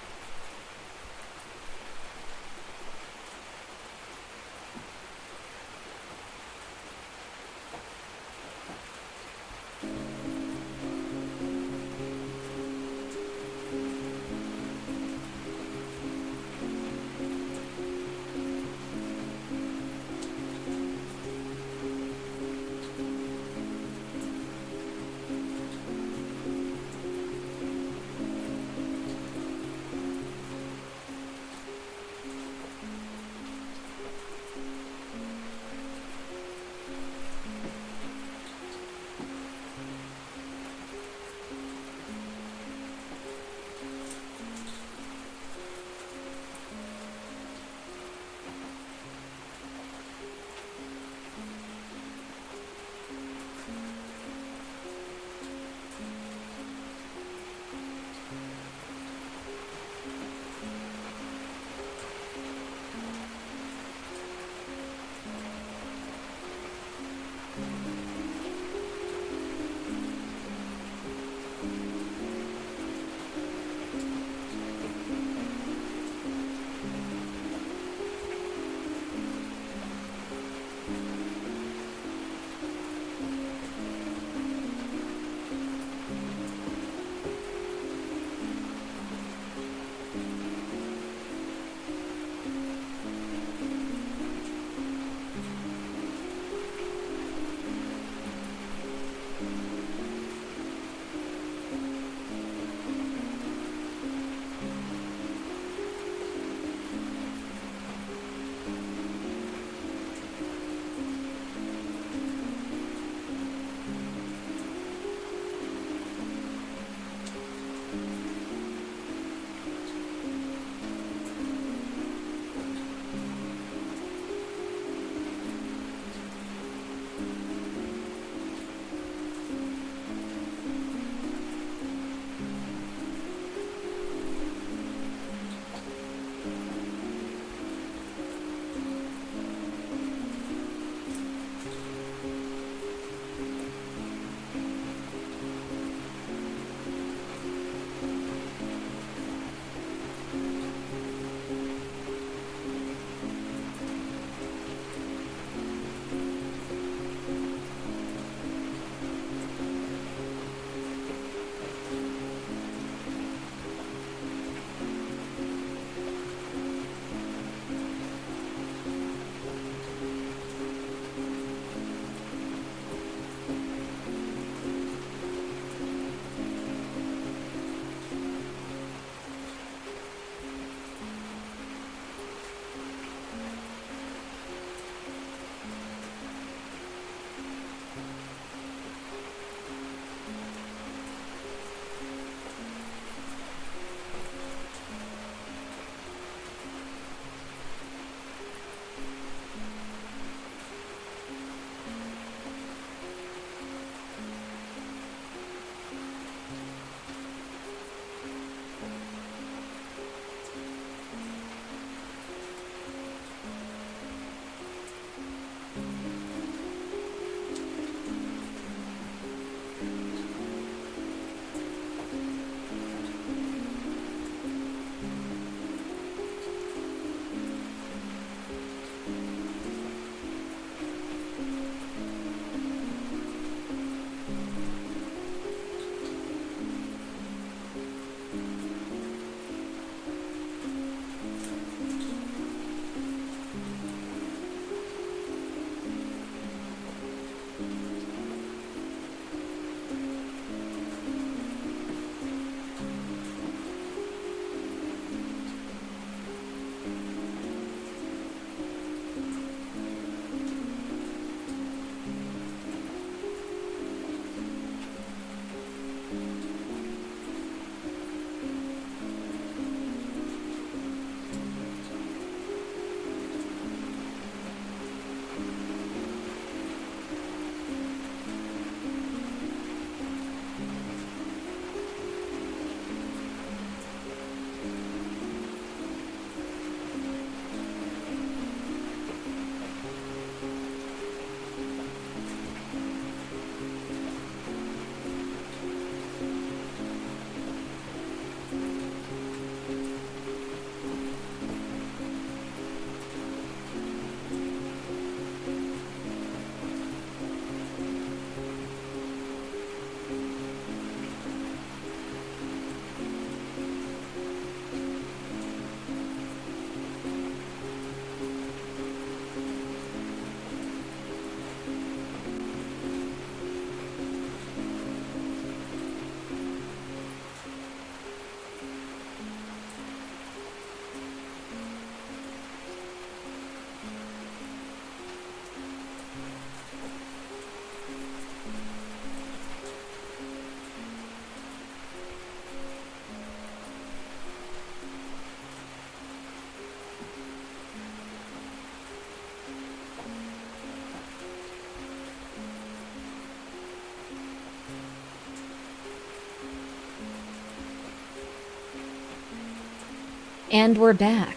And we're back.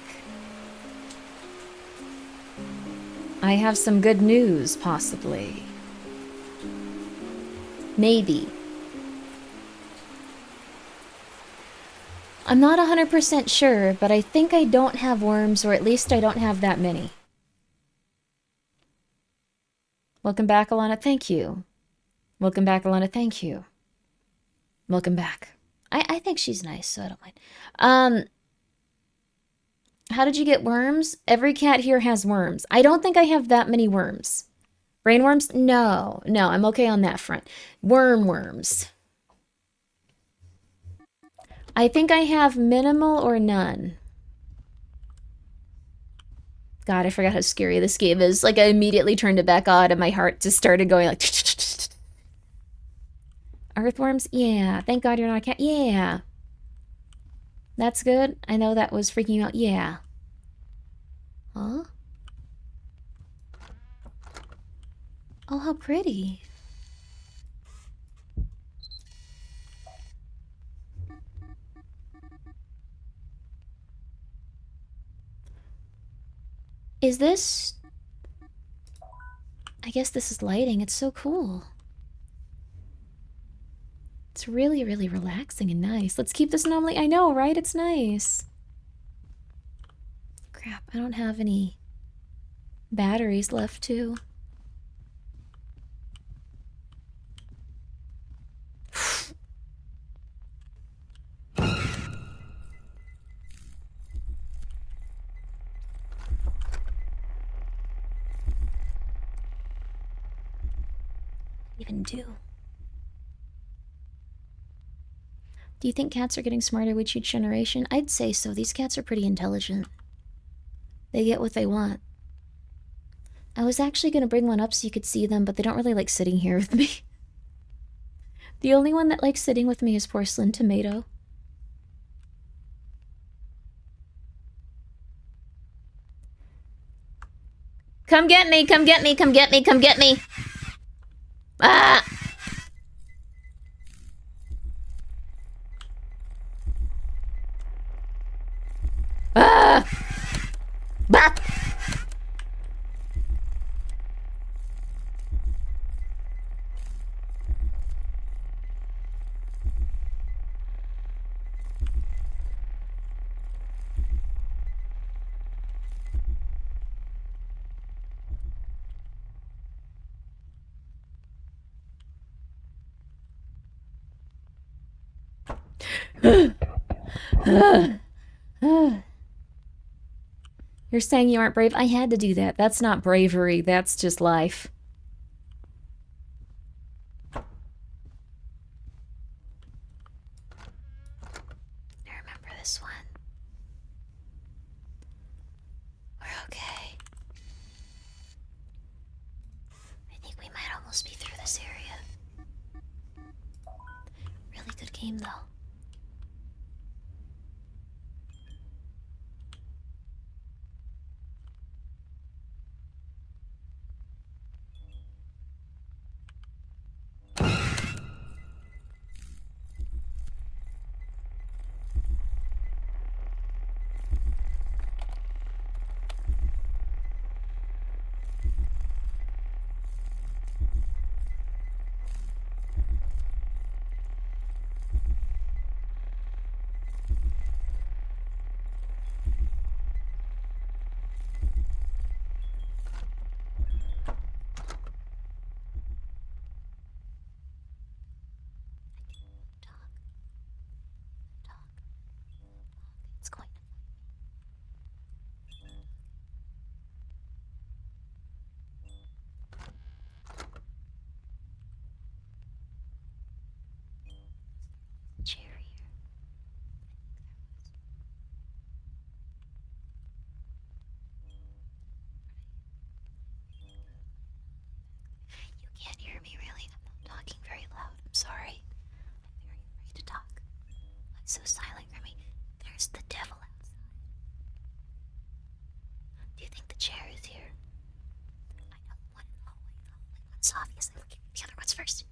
I have some good news, possibly. Maybe. I'm not 100% sure, but I think I don't have worms, or at least I don't have that many. Welcome back, Alana. Thank you. Welcome back, Alana. Thank you. Welcome back. I think she's nice, so I don't mind. How did you get worms? Every cat here has worms. I don't think I have that many worms. Brainworms? No. No, I'm okay on that front. Worms. I think I have minimal or none. God, I forgot how scary this game is. Like, I immediately turned it back on and my heart just started going like... Earthworms? Yeah. Thank God you're not a cat. Yeah. That's good. I know that was freaking you out. Yeah. Huh? Oh, how pretty. Is this... I guess this is lighting. It's so cool. It's really, really relaxing and nice. Let's keep this anomaly. I know, right? It's nice. Crap, I don't have any batteries left, too. Even do. Do you think cats are getting smarter with each generation? I'd say so. These cats are pretty intelligent. They get what they want. I was actually going to bring one up so you could see them, but they don't really like sitting here with me. The only one that likes sitting with me is Porcelain Tomato. Come get me, come get me, come get me, come get me! Ah! Ah! Bah! You're saying you aren't brave? I had to do that. That's not bravery. That's just life. I remember this one. We're okay. I think we might almost be through this area. Really good game, though. It's going. Chair here. You can't hear me, really. I'm not talking very loud. I'm sorry. I'm very afraid to talk. I'm so silent, Grimmi. There's the devil outside. Do you think the chair is here? I know one in the hallway. The hallway one's obviously looking at the other ones first.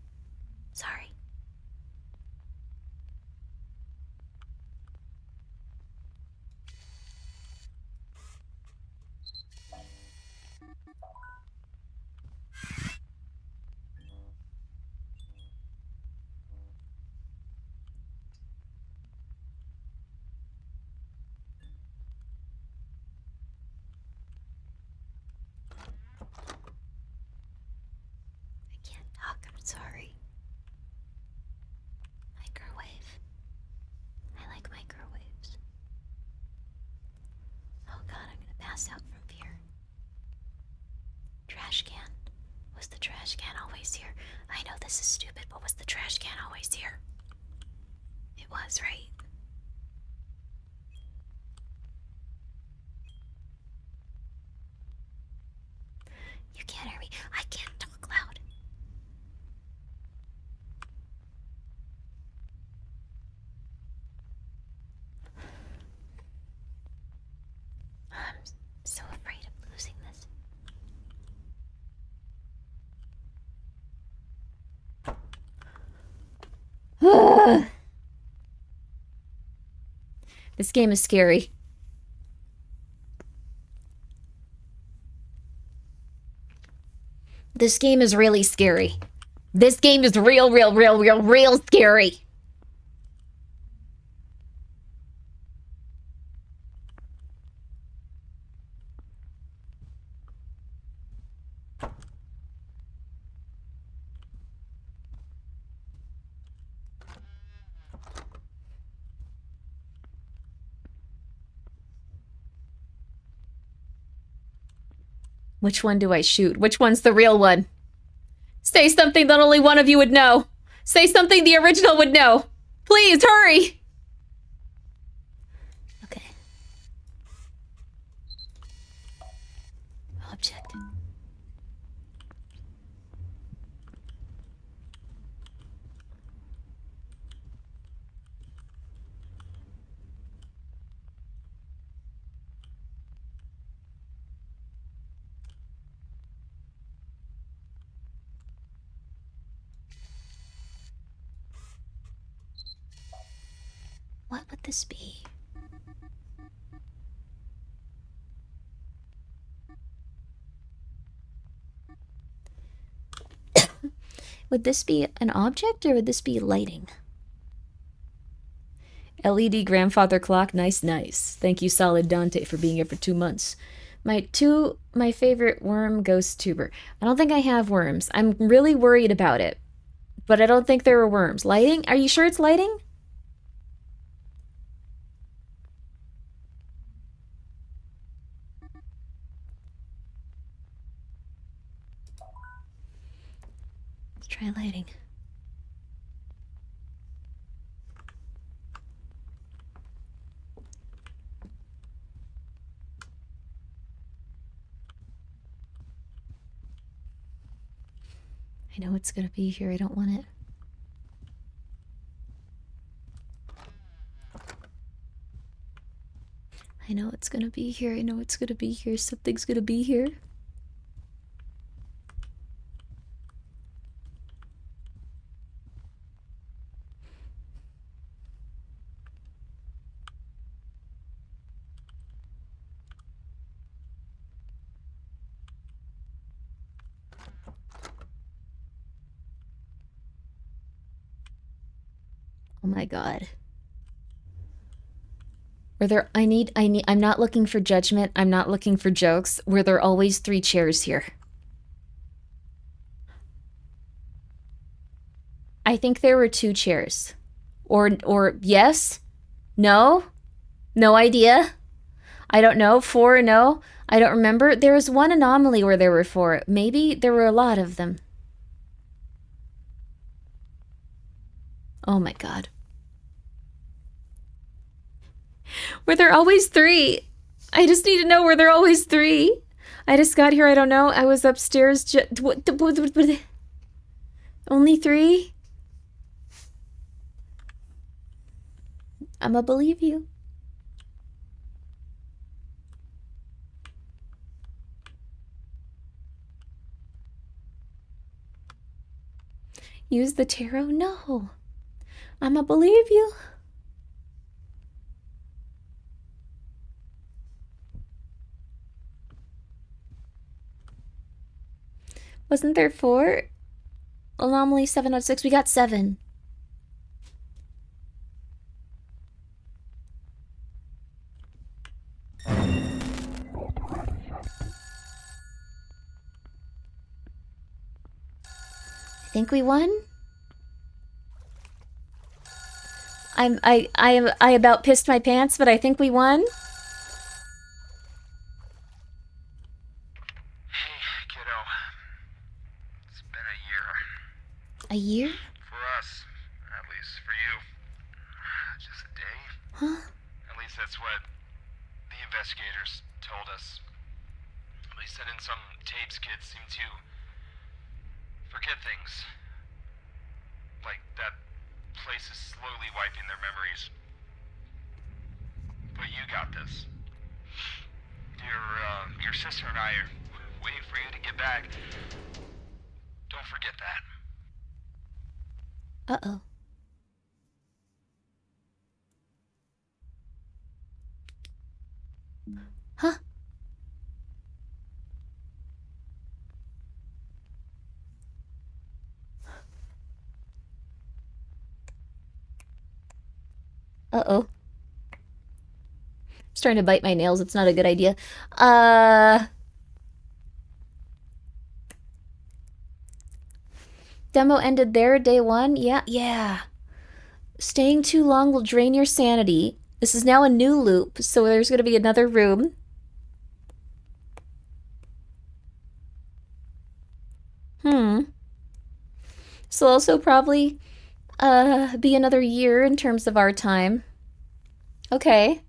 Sorry. Sorry. Microwave. I like microwaves. Oh god, I'm gonna pass out from fear. Trash can. Was the trash can always here? I know this is stupid, but was the trash can always here? It was, right? You can't hear me. I can't talk loud. I'm so afraid of losing this. This game is scary. This game is really scary. This game is real scary. Which one do I shoot? Which one's the real one? Say something that only one of you would know. Say something the original would know. Please, hurry! Okay. Object. What would this be? Would this be an object or would this be lighting? LED grandfather clock, nice. Thank you, Solid Dante, for being here for 2 months. My favorite worm, ghost tuber. I don't think I have worms. I'm really worried about it, but I don't think there were worms. Lighting? Are you sure it's lighting? Let's try lighting. I know it's gonna be here. I don't want it. I know it's gonna be here. I know it's gonna be here. Something's gonna be here. Oh my god. Were there, I'm not looking for judgment. I'm not looking for jokes. Were there always 3 chairs here? I think there were 2 chairs. Or yes? No? No idea? I don't know. 4, no? I don't remember. There was one anomaly where there were 4. Maybe there were a lot of them. Oh my god. Were there always 3? I just need to know, were there always 3? I just got here, I don't know. I was upstairs. Only 3? I'ma believe you. Use the tarot? No. I'ma believe you. Wasn't there 4? Anomaly 7 out of 6. We got 7. think we won. I about pissed my pants, but I think we won. Hey, kiddo. It's been a year. A year? For us. At least for you. Just a day. Huh? At least that's what the investigators told us. They said in some tapes kids seem to forget things. Like that place is slowly wiping their memories. But you got this. Your sister and I are waiting for you to get back. Don't forget that. Uh-oh. Huh? Uh-oh. I'm starting to bite my nails. It's not a good idea. Demo ended there, day one? Yeah. Staying too long will drain your sanity. This is now a new loop, so there's going to be another room. So also probably be another year in terms of our time. Okay.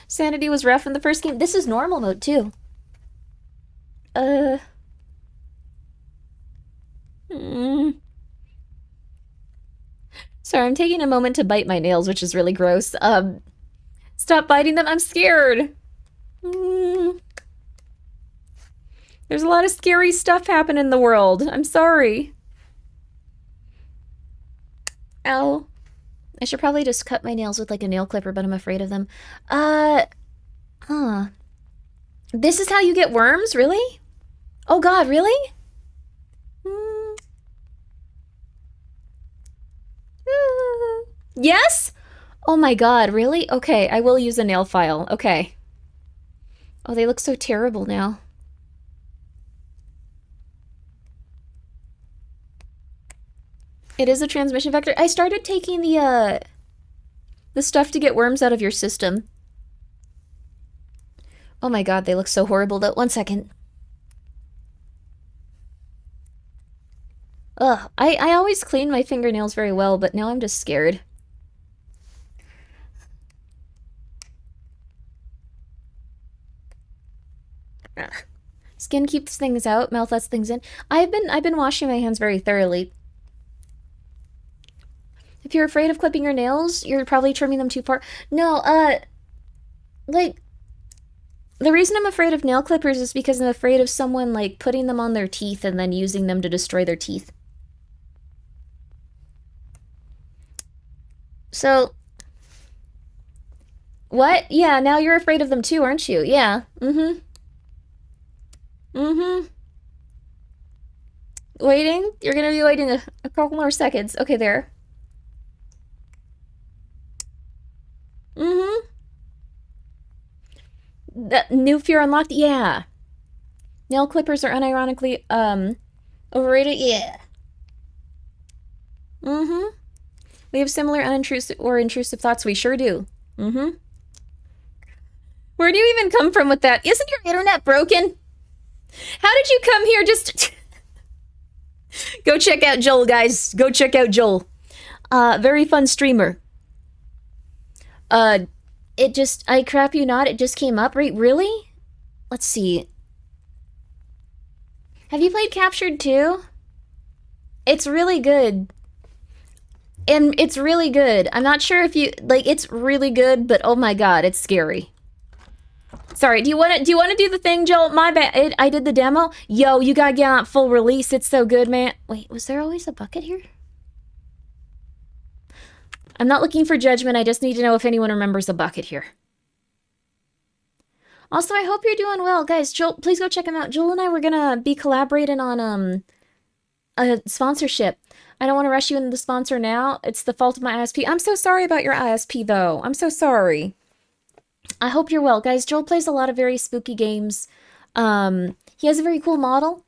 Sanity was rough in the first game. This is normal mode too. Sorry, I'm taking a moment to bite my nails, which is really gross. Stop biting them. I'm scared. There's a lot of scary stuff happening in the world. I'm sorry. Ow. I should probably just cut my nails with like a nail clipper, but I'm afraid of them. This is how you get worms? Really? Oh god, really? Yes? Oh my god, really? Okay, I will use a nail file. Okay. Oh, they look so terrible now. It is a transmission vector. I started taking the stuff to get worms out of your system. Oh my god, they look so horrible though. 1 second. Ugh, I always clean my fingernails very well, but now I'm just scared. Ugh. Skin keeps things out, mouth lets things in. I've been washing my hands very thoroughly. If you're afraid of clipping your nails, you're probably trimming them too far. No, like, the reason I'm afraid of nail clippers is because I'm afraid of someone, like, putting them on their teeth and then using them to destroy their teeth. So, what? Yeah, now you're afraid of them too, aren't you? Yeah. Waiting? You're gonna be waiting a couple more seconds. Okay, there. That new fear unlocked? Yeah. Nail clippers are unironically, overrated? Yeah. We have similar unintrusive or intrusive thoughts. We sure do. Where do you even come from with that? Isn't your internet broken? How did you come here just... Go check out Joel, guys. Go check out Joel. Very fun streamer. It just... I crap you not, it just came up. Right, really? Let's see. Have you played Captured too? It's really good. And it's really good. I'm not sure if you... Like, it's really good, but oh my god, it's scary. Sorry, do you want to do the thing, Joel? My bad. I did the demo. Yo, you gotta get on full release. It's so good, man. Wait, was there always a bucket here? I'm not looking for judgment. I just need to know if anyone remembers a bucket here. Also, I hope you're doing well. Guys, Joel, please go check him out. Joel and I were gonna be collaborating on a sponsorship. I don't want to rush you into the sponsor now. It's the fault of my ISP. I'm so sorry about your ISP, though. I'm so sorry. I hope you're well. Guys, Joel plays a lot of very spooky games. He has a very cool model.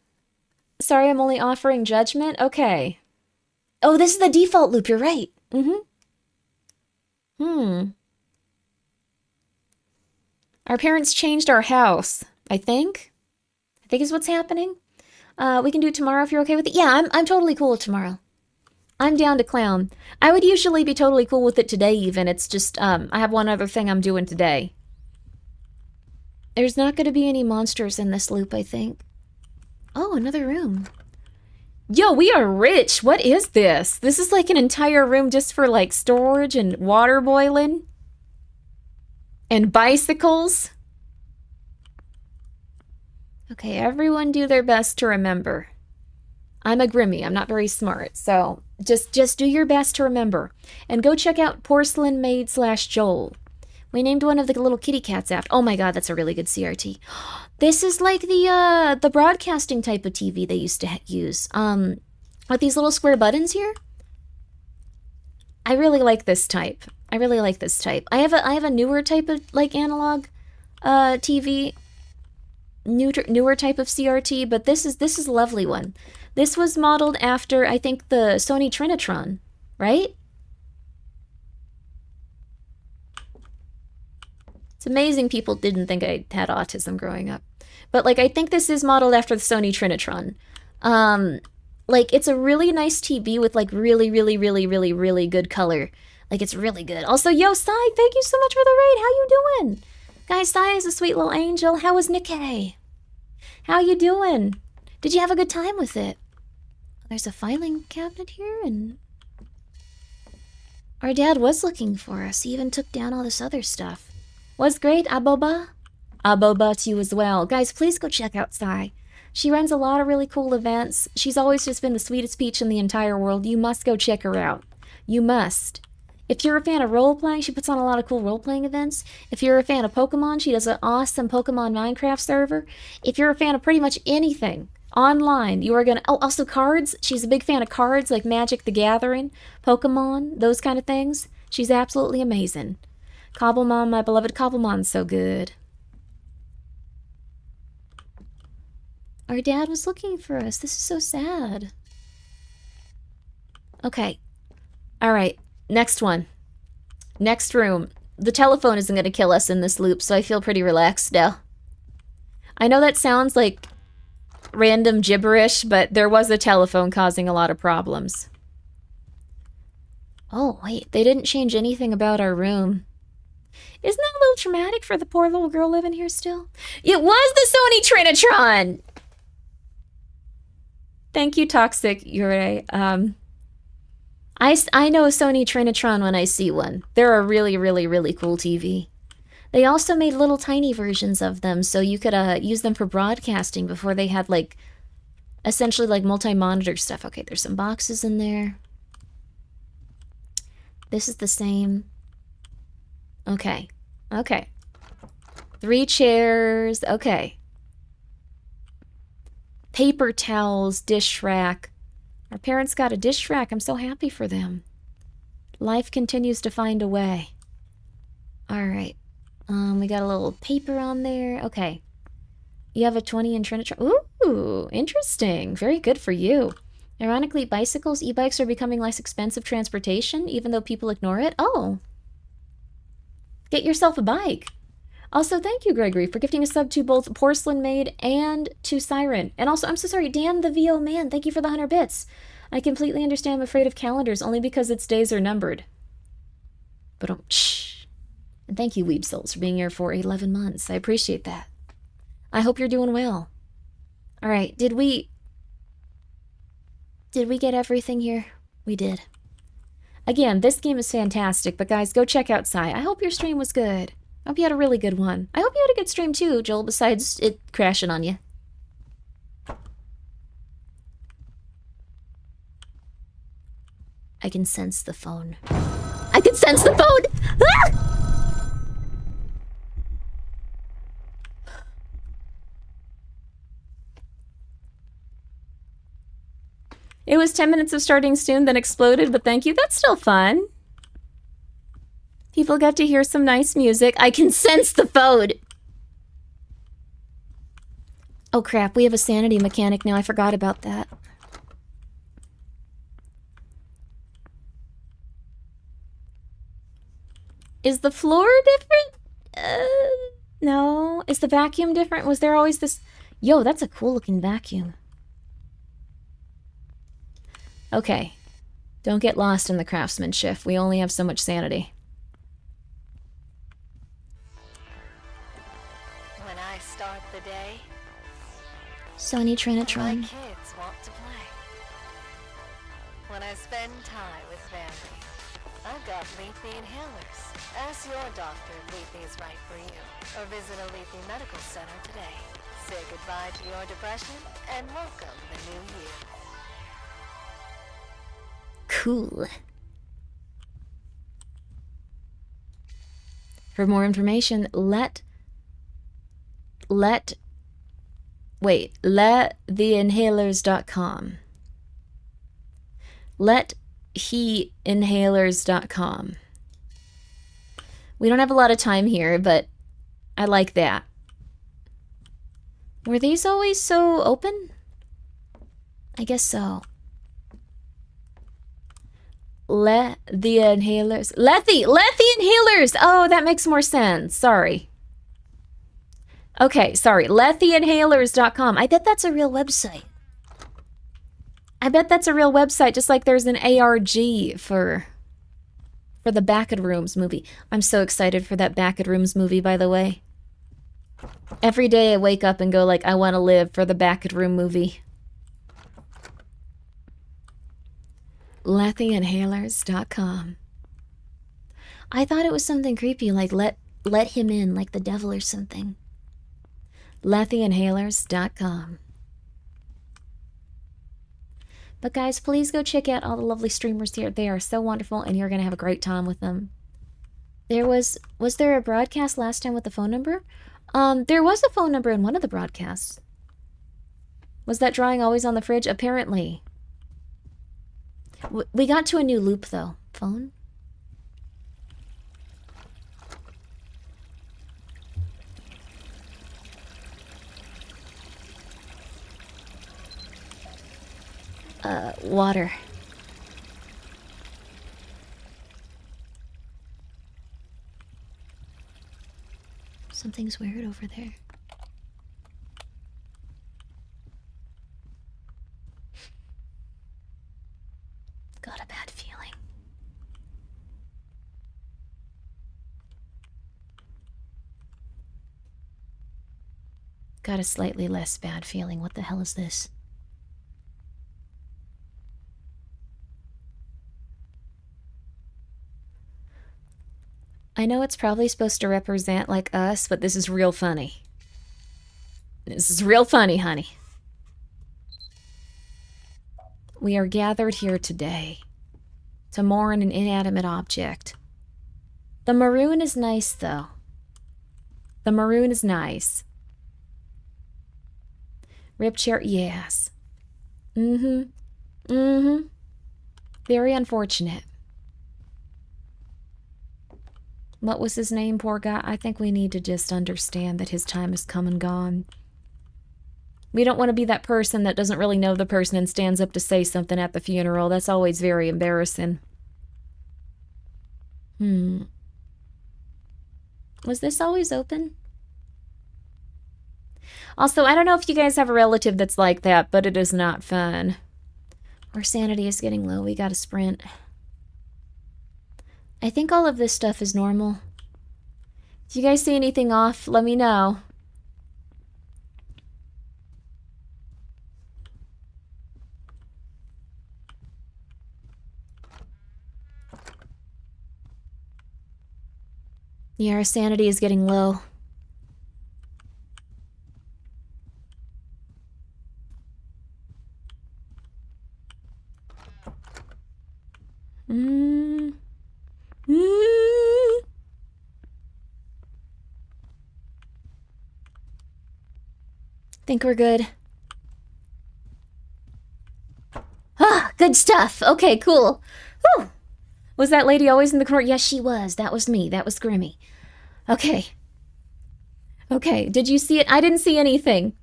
Sorry, I'm only offering judgment. Okay. Oh, this is the default loop. You're right. Our parents changed our house, I think. I think is what's happening. We can do it tomorrow if you're okay with it. Yeah, I'm totally cool with tomorrow. I'm down to clown. I would usually be totally cool with it today even. It's just, I have one other thing I'm doing today. There's not going to be any monsters in this loop, I think. Oh, another room. Yo, we are rich. What is this? This is like an entire room just for like storage and water boiling. And bicycles. Okay, everyone do their best to remember. I'm a Grimmi. I'm not very smart, so just do your best to remember. And go check out Porcelain Maid / Joel. We named one of the little kitty cats after. Oh my god, that's a really good CRT. This is like the broadcasting type of TV they used to use. With these little square buttons here. I really like this type. I have a newer type of like analog TV. Newer type of CRT, but this is a lovely one. This was modeled after, I think, the Sony Trinitron, right? It's amazing people didn't think I had autism growing up. But, like, I think this is modeled after the Sony Trinitron. Like, it's a really nice TV with, like, really, really, really, really, really good color. Like, it's really good. Also, yo, Sai, thank you so much for the raid. How you doing? Guys, Sai is a sweet little angel. How was Nikkei? How you doing? Did you have a good time with it? There's a filing cabinet here, and our dad was looking for us. He even took down all this other stuff. Was great, Aboba? Aboba to you as well. Guys, please go check out Sai. She runs a lot of really cool events. She's always just been the sweetest peach in the entire world. You must go check her out. You must. If you're a fan of role-playing, she puts on a lot of cool role-playing events. If you're a fan of Pokemon, she does an awesome Pokemon Minecraft server. If you're a fan of pretty much anything online, you are gonna... Oh, also cards. She's a big fan of cards, like Magic the Gathering, Pokemon, those kind of things. She's absolutely amazing. Cobblemon, my beloved Cobblemon's so good. Our dad was looking for us. This is so sad. Okay. Alright. Next one. Next room. The telephone isn't going to kill us in this loop, so I feel pretty relaxed now. I know that sounds like random gibberish, but there was a telephone causing a lot of problems. Oh, wait. They didn't change anything about our room. Isn't that a little traumatic for the poor little girl living here still? It was the Sony Trinitron! Thank you, Toxic Yurei. I know a Sony Trinitron when I see one. They're a really, really, really cool TV. They also made little tiny versions of them, so you could use them for broadcasting before they had, like, essentially, like, multi-monitor stuff. Okay, there's some boxes in there. This is the same. Okay. Okay. 3 chairs. Okay. Paper towels, dish rack. Our parents got a dish rack. I'm so happy for them. Life continues to find a way. Alright. We got a little paper on there. Okay. You have a 20-inch Trinitron. Ooh, interesting. Very good for you. Ironically, bicycles, e-bikes are becoming less expensive transportation, even though people ignore it. Oh. Get yourself a bike. Also, thank you, Gregory, for gifting a sub to both Porcelain Maid and to Siren. And also, I'm so sorry, Dan the VO Man, thank you for the 100 bits. I completely understand I'm afraid of calendars only because its days are numbered. But shh. And thank you, Weeb Souls, for being here for 11 months. I appreciate that. I hope you're doing well. Alright, did we get everything here? We did. Again, this game is fantastic, but guys, go check out Sai. I hope your stream was good. I hope you had a really good one. I hope you had a good stream too, Joel, besides it crashing on you. I can sense the phone. I can sense the phone! Ah! It was 10 minutes of starting soon, then exploded, but thank you. That's still fun. People got to hear some nice music. I can sense the phone. Oh crap, we have a sanity mechanic now. I forgot about that. Is the floor different? No. Is the vacuum different? Was there always this... Yo, that's a cool looking vacuum. Okay. Don't get lost in the craftsmanship. We only have so much sanity. When I start the day, Sony my Trinitron. kids want to play. When I spend time with family, I've got Lethe inhalers. Ask your doctor if Lethe is right for you, or visit a Lethe medical center today. Say goodbye to your depression and welcome the new year. Cool. For more information, lettheinhalers.com. Lettheinhalers.com. We don't have a lot of time here, but I like that. Were these always so open? I guess so. Lethe inhalers. Lethe inhalers! Oh, that makes more sense. Sorry. Okay, sorry. Lettheinhalers.com. I bet that's a real website. I bet that's a real website, just like there's an ARG for the Back at Rooms movie. I'm so excited for that Back at Rooms movie, by the way. Every day I wake up and go like, I want to live for the Back at Room movie. Lettheinhalers.com. I thought it was something creepy, like let him in, like the devil or something. Lettheinhalers.com. But guys, please go check out all the lovely streamers here. They are so wonderful, and you're going to have a great time with them. Was there a broadcast last time with the phone number? There was a phone number in one of the broadcasts. Was that drawing always on the fridge? Apparently. We got to a new loop, though. Phone? Water. Something's weird over there. Got a bad feeling. Got a slightly less bad feeling. What the hell is this? I know it's probably supposed to represent like us, but this is real funny. This is real funny, honey. We are gathered here today to mourn an inanimate object. The maroon is nice, though. The maroon is nice. Rip chair, yes. Very unfortunate. What was his name, poor guy? I think we need to just understand that his time has come and gone. We don't want to be that person that doesn't really know the person and stands up to say something at the funeral. That's always very embarrassing. Was this always open? Also, I don't know if you guys have a relative that's like that, but it is not fun. Our sanity is getting low. We gotta sprint. I think all of this stuff is normal. If you guys see anything off, let me know. Yeah, our sanity is getting low. Think we're good. Ah, good stuff. Okay, cool. Whew. Was that lady always in the corner? Yes, she was. That was me. That was Grimmi. Okay. Okay, did you see it? I didn't see anything.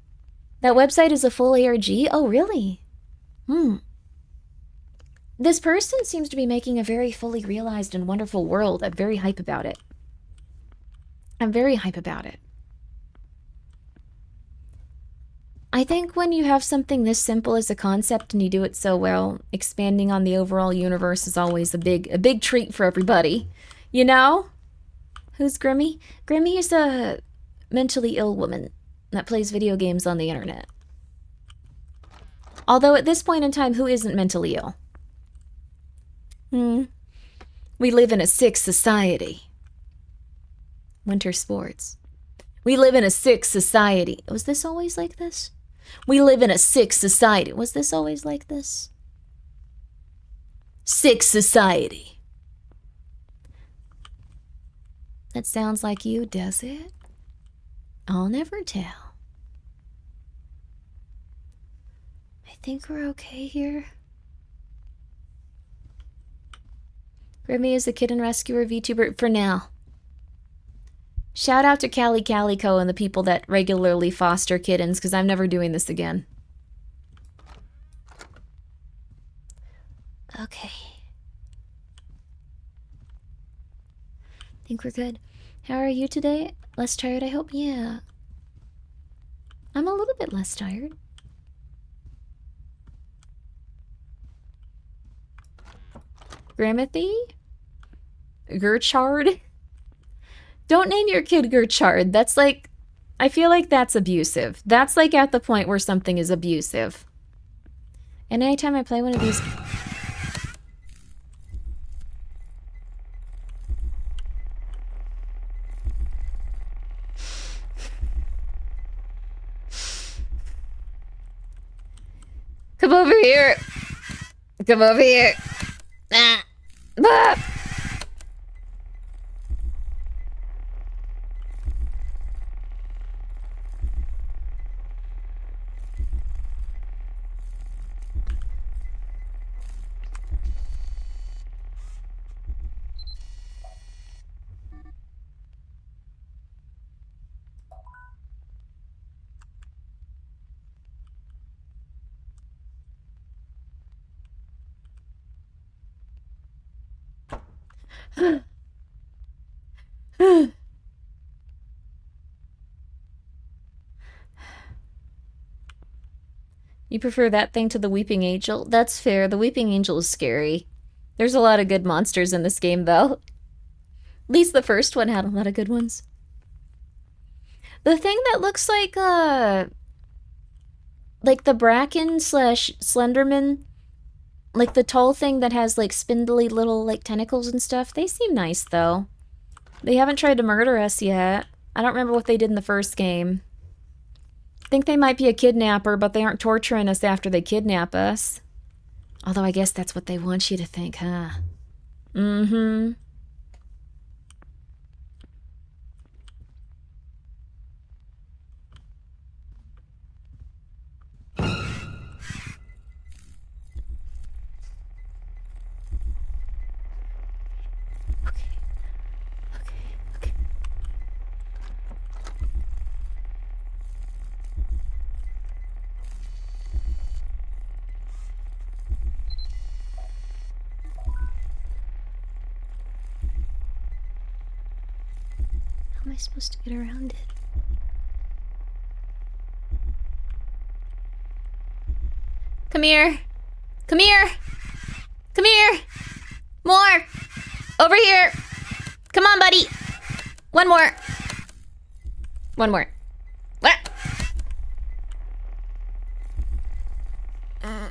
That website is a full ARG? Oh, really? This person seems to be making a very fully realized and wonderful world. I'm very hype about it. I'm very hype about it. I think when you have something this simple as a concept and you do it so well, expanding on the overall universe is always a big treat for everybody. You know? Who's Grimmi? Grimmi is a mentally ill woman that plays video games on the internet. Although at this point in time, who isn't mentally ill? We live in a sick society. Winter sports. We live in a sick society. Was this always like this? We live in a sick society. Was this always like this? Sick society. That sounds like you, does it? I'll never tell. I think we're okay here. Grimmi is a kitten rescuer VTuber for now. Shout out to Callie Calico and the people that regularly foster kittens, because I'm never doing this again. Okay. Think we're good. How are you today? Less tired, I hope? Yeah. I'm a little bit less tired. Grammathy? Gerchard? Don't name your kid Gerchard. That's like... I feel like that's abusive. That's like at the point where something is abusive. And anytime I play one of these... Come over here! Come over here! Ah! Ah! You prefer that thing to the Weeping Angel? That's fair. The Weeping Angel is scary. There's a lot of good monsters in this game, though. At least the first one had a lot of good ones. The thing that looks like the Bracken slash Slenderman, like the tall thing that has like spindly little like tentacles and stuff, they seem nice though. They haven't tried to murder us yet. I don't remember what they did in the first game. I think they might be a kidnapper, but they aren't torturing us after they kidnap us. Although I guess that's what they want you to think, huh? Mm-hmm. How am I supposed to get around it? Come here. Come here. Come here. More. Over here. Come on, buddy. One more. One more. Ah.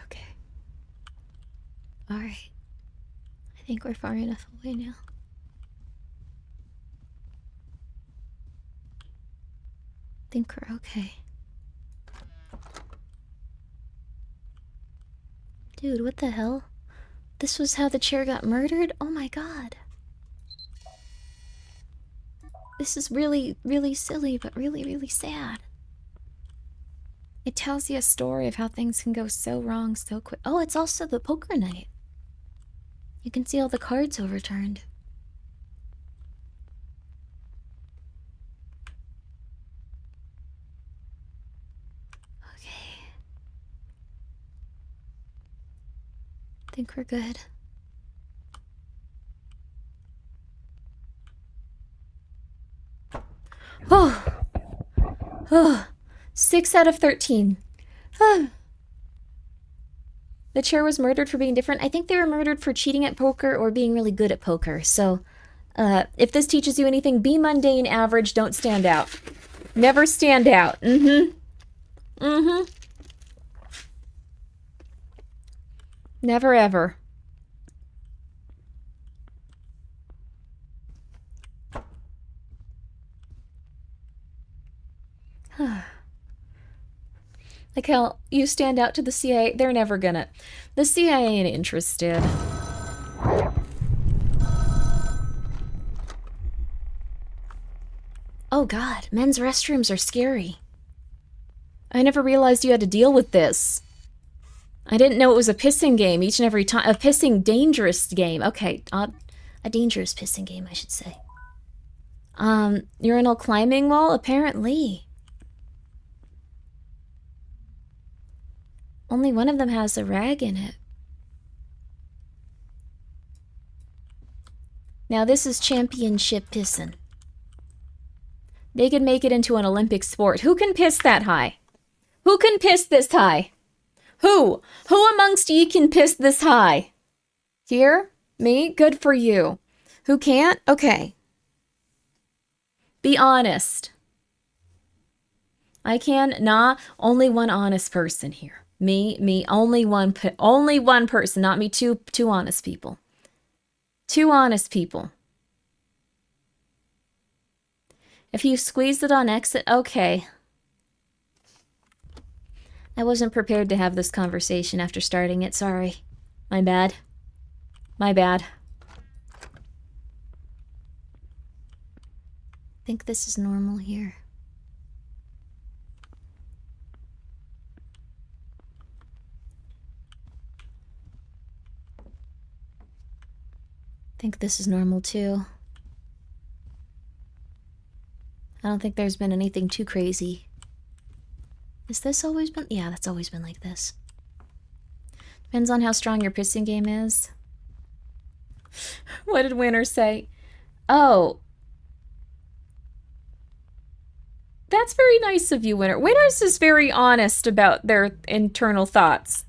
Okay. All right. I think we're far enough away now. I think we're okay. Dude, what the hell? This was how the chair got murdered? Oh my god. This is really, really silly, but really, really sad. It tells you a story of how things can go so wrong so quick. Oh, it's also the poker night. You can see all the cards overturned. Okay. I think we're good. Oh. Oh. 6 out of 13. Ah. The chair was murdered for being different. I think they were murdered for cheating at poker or being really good at poker. So, if this teaches you anything, be mundane, average, don't stand out. Never stand out. Never ever. Like how you stand out to the CIA. They're never gonna. The CIA ain't interested. Oh god, men's restrooms are scary. I never realized you had to deal with this. I didn't know it was a pissing game each and every time. A pissing dangerous game. Okay, a dangerous pissing game, I should say. Urinal climbing wall? Apparently. Only one of them has a rag in it. Now this is championship pissing. They could make it into an Olympic sport. Who can piss that high? Who can piss this high? Who? Who amongst ye can piss this high? Here? Me? Good for you. Who can't? Okay. Be honest. I can? Nah. Only one honest person here. Me, only one person, not me, two honest people. Two honest people. If you squeezed it on exit, okay. I wasn't prepared to have this conversation after starting it, sorry. My bad. My bad. I think this is normal here. I think this is normal too. I don't think there's been anything too crazy. Has this always been? Yeah, that's always been like this. Depends on how strong your pissing game is. What did Winner say? Oh. That's very nice of you, Winner. Winner's is very honest about their internal thoughts.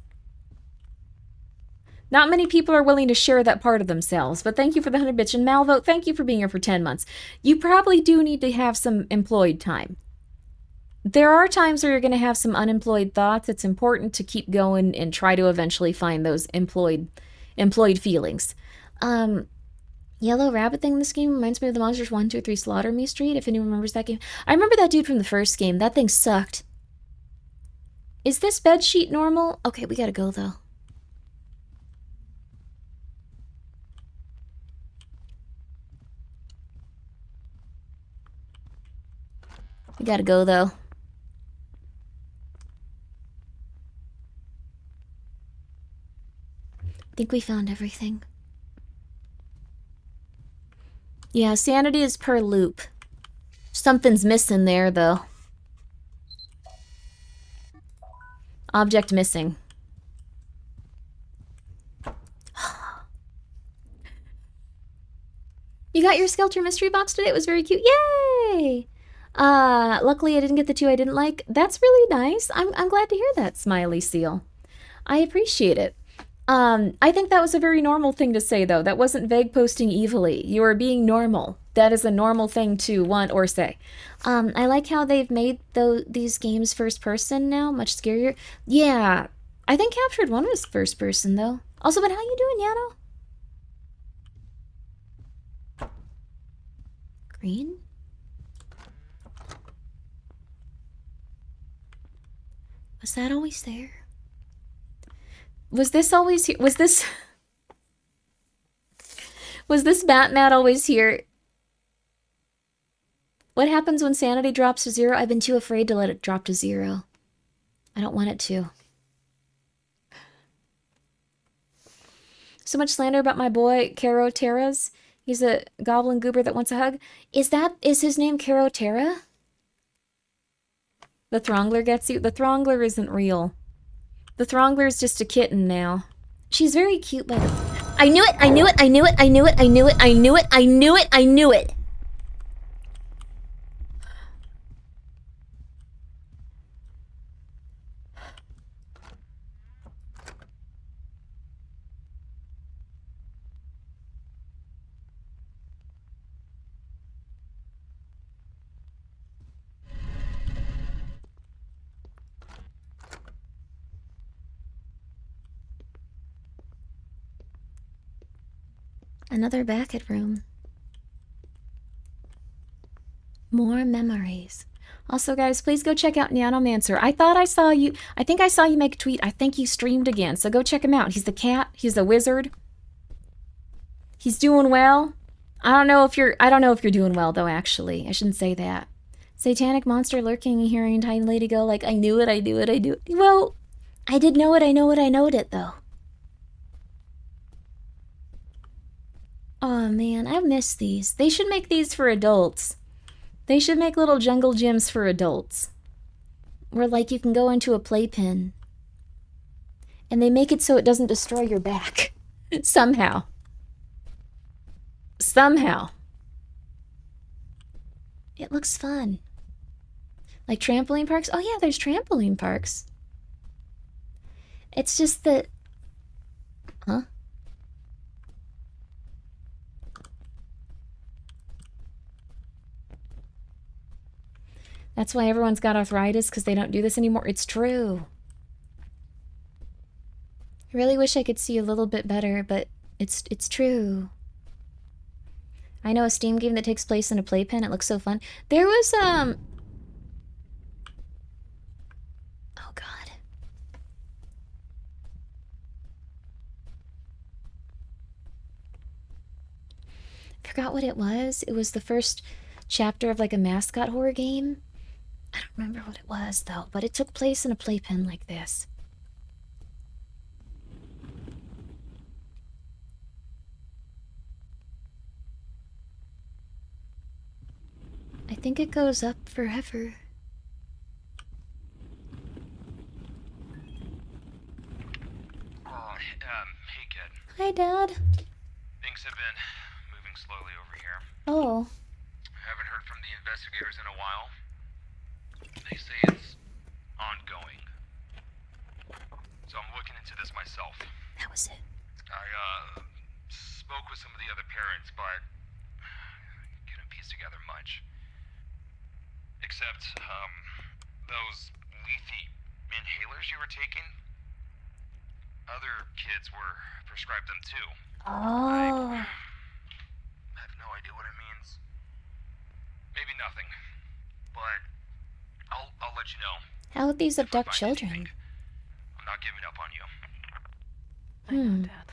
Not many people are willing to share that part of themselves, but thank you for the 100 bits. And Malvo, thank you for being here for 10 months. You probably do need to have some employed time. There are times where you're going to have some unemployed thoughts. It's important to keep going and try to eventually find those employed feelings. Yellow Rabbit thing in this game reminds me of the Monsters 1, 2, 3 Slaughter Me Street, if anyone remembers that game. I remember that dude from the first game. That thing sucked. Is this bedsheet normal? Okay, we gotta go, though. We gotta go, though. I think we found everything. Yeah, sanity is per loop. Something's missing there, though. Object missing. You got your Skelter mystery box today? It was very cute. Yay! Luckily I didn't get the 2 I didn't like. That's really nice. I'm glad to hear that, Smiley Seal. I appreciate it. I think that was a very normal thing to say, though. That wasn't vague posting evilly. You are being normal. That is a normal thing to want or say. I like how they've made these games first person now, much scarier. Yeah, I think Captured 1 was first person, though. Also, but how you doing, Yano? Green? Was that always there? Was this always here? Was this Batmat always here? What happens when sanity drops to 0? I've been too afraid to let it drop to 0. I don't want it to. So much slander about my boy, Caro Terras. He's a goblin goober that wants a hug. Is his name Caro Terra? The Throngler gets you? The Throngler isn't real. The Throngler is just a kitten now. She's very cute, by the way. I knew it! I knew it! I knew it! I knew it! I knew it! I knew it! I knew it! I knew it! Another Beckett room. More memories. Also, guys, please go check out Nanomancer. I think I saw you make a tweet. I think you streamed again, so go check him out. He's the cat. He's the wizard. He's doing well. I don't know if you're doing well, though, actually. I shouldn't say that. Satanic monster lurking, hearing Tiny Lady go like, I knew it, I knew it, I knew it. Well, I did know it, I know it, I knowed it, though. Oh man, I miss these. They should make these for adults. They should make little jungle gyms for adults. Where like you can go into a playpen. And they make it so it doesn't destroy your back. Somehow. Somehow. It looks fun. Like trampoline parks? Oh yeah, there's trampoline parks. It's just that... Huh? That's why everyone's got arthritis, because they don't do this anymore. It's true. I really wish I could see a little bit better, but it's true. I know a Steam game that takes place in a playpen. It looks so fun. There was, oh God. Forgot what it was. It was the first chapter of like a mascot horror game. I don't remember what it was though, but it took place in a playpen like this. I think it goes up forever. Hey kid. Hi, Dad. Things have been moving slowly over here. Oh. I haven't heard from the investigators in a while. They say it's ongoing. So I'm looking into this myself. That was it. I spoke with some of the other parents, but couldn't piece together much. Except, those lethy inhalers you were taking, other kids were prescribed them too. Oh. I have no idea what it means. Maybe nothing. But I'll let you know. How would these if I abduct find children? anything. I'm not giving up on you. I know, Dad.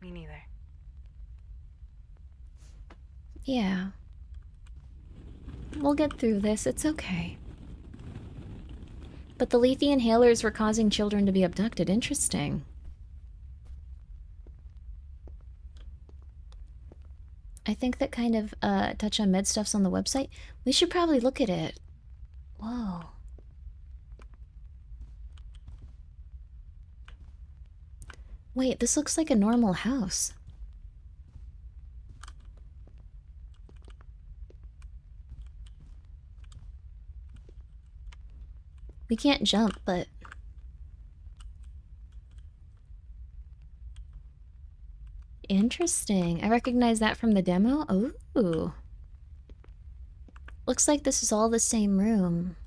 Me neither. Yeah. We'll get through this. It's okay. But the lethy inhalers were causing children to be abducted. Interesting. I think that kind of touch on med stuff's on the website. We should probably look at it. Whoa. Wait, this looks like a normal house. We can't jump, but... Interesting. I recognize that from the demo. Ooh. Looks like this is all the same room.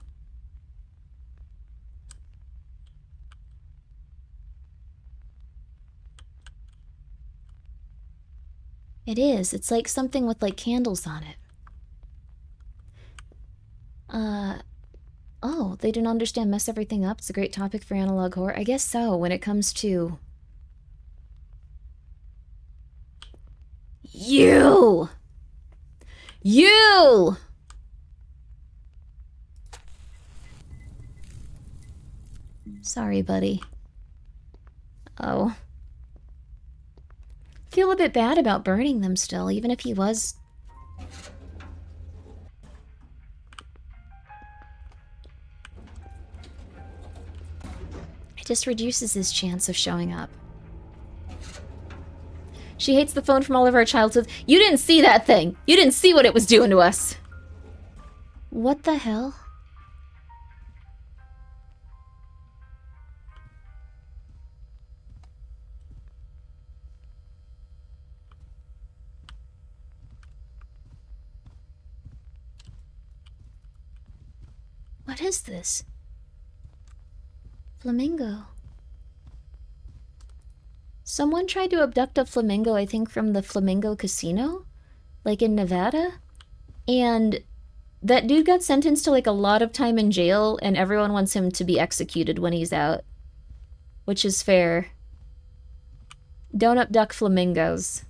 It is. It's like something with like candles on it. Oh, they didn't understand mess everything up. It's a great topic for analog horror. I guess so, when it comes to... You! Sorry, buddy. Oh. Feel a bit bad about burning them still, even if he was... It just reduces his chance of showing up. She hates the phone from all of our childhood. You didn't see that thing! You didn't see what it was doing to us! What the hell? What is this? Flamingo. Someone tried to abduct a flamingo, I think, from the Flamingo Casino? Like in Nevada? And that dude got sentenced to like a lot of time in jail, and everyone wants him to be executed when he's out. Which is fair. Don't abduct flamingos.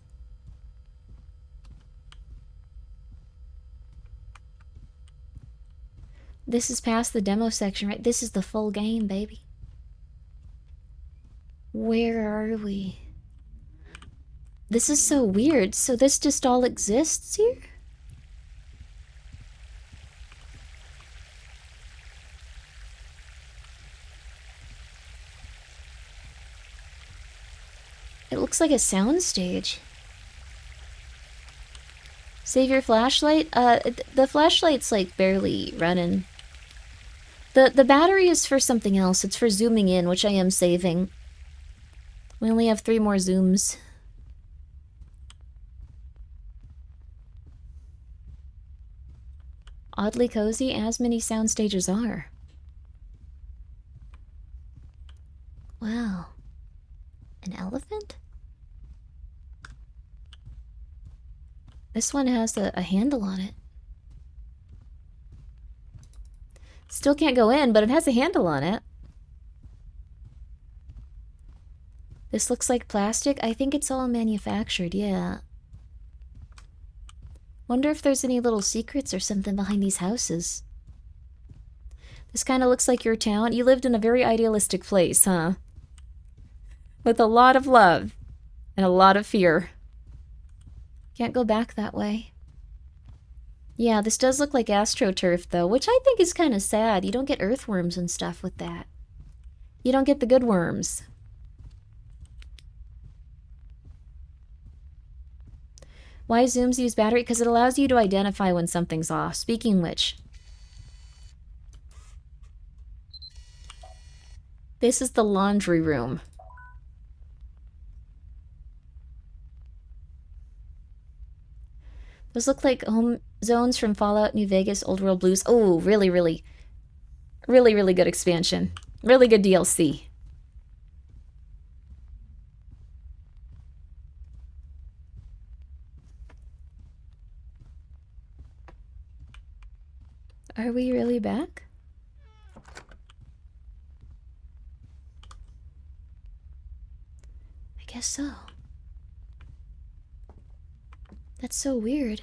This is past the demo section, right? This is the full game, baby. Where are we? This is so weird. So this just all exists here? It looks like a soundstage. Save your flashlight? The flashlight's like barely running. The battery is for something else. It's for zooming in, which I am saving. We only have 3 more zooms. Oddly cozy, as many sound stages are. Wow. An elephant? This one has a handle on it. Still can't go in, but it has a handle on it. This looks like plastic. I think it's all manufactured, yeah. Wonder if there's any little secrets or something behind these houses. This kind of looks like your town. You lived in a very idealistic place, huh? With a lot of love and a lot of fear. Can't go back that way. Yeah, this does look like AstroTurf, though, which I think is kind of sad. You don't get earthworms and stuff with that. You don't get the good worms. Why zooms use battery? Because it allows you to identify when something's off. Speaking which, this is the laundry room. Those look like home zones from Fallout New Vegas, Old World Blues. Oh, really good expansion. Really good DLC. Are we really back? I guess so. That's so weird.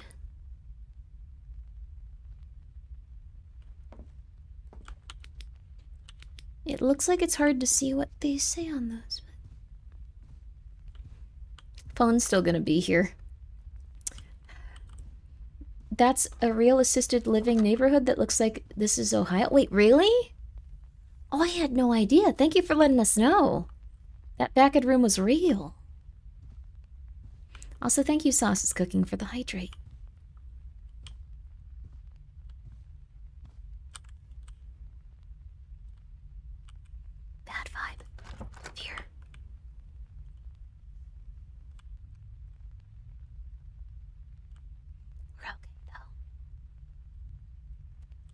It looks like it's hard to see what they say on those. Phone's still gonna be here. That's a real assisted living neighborhood that looks like this is Ohio. Wait, really? Oh, I had no idea. Thank you for letting us know. That back room was real. Also, thank you, Sauces Cooking, for the hydrate. Bad vibe. Fear. We're okay, though.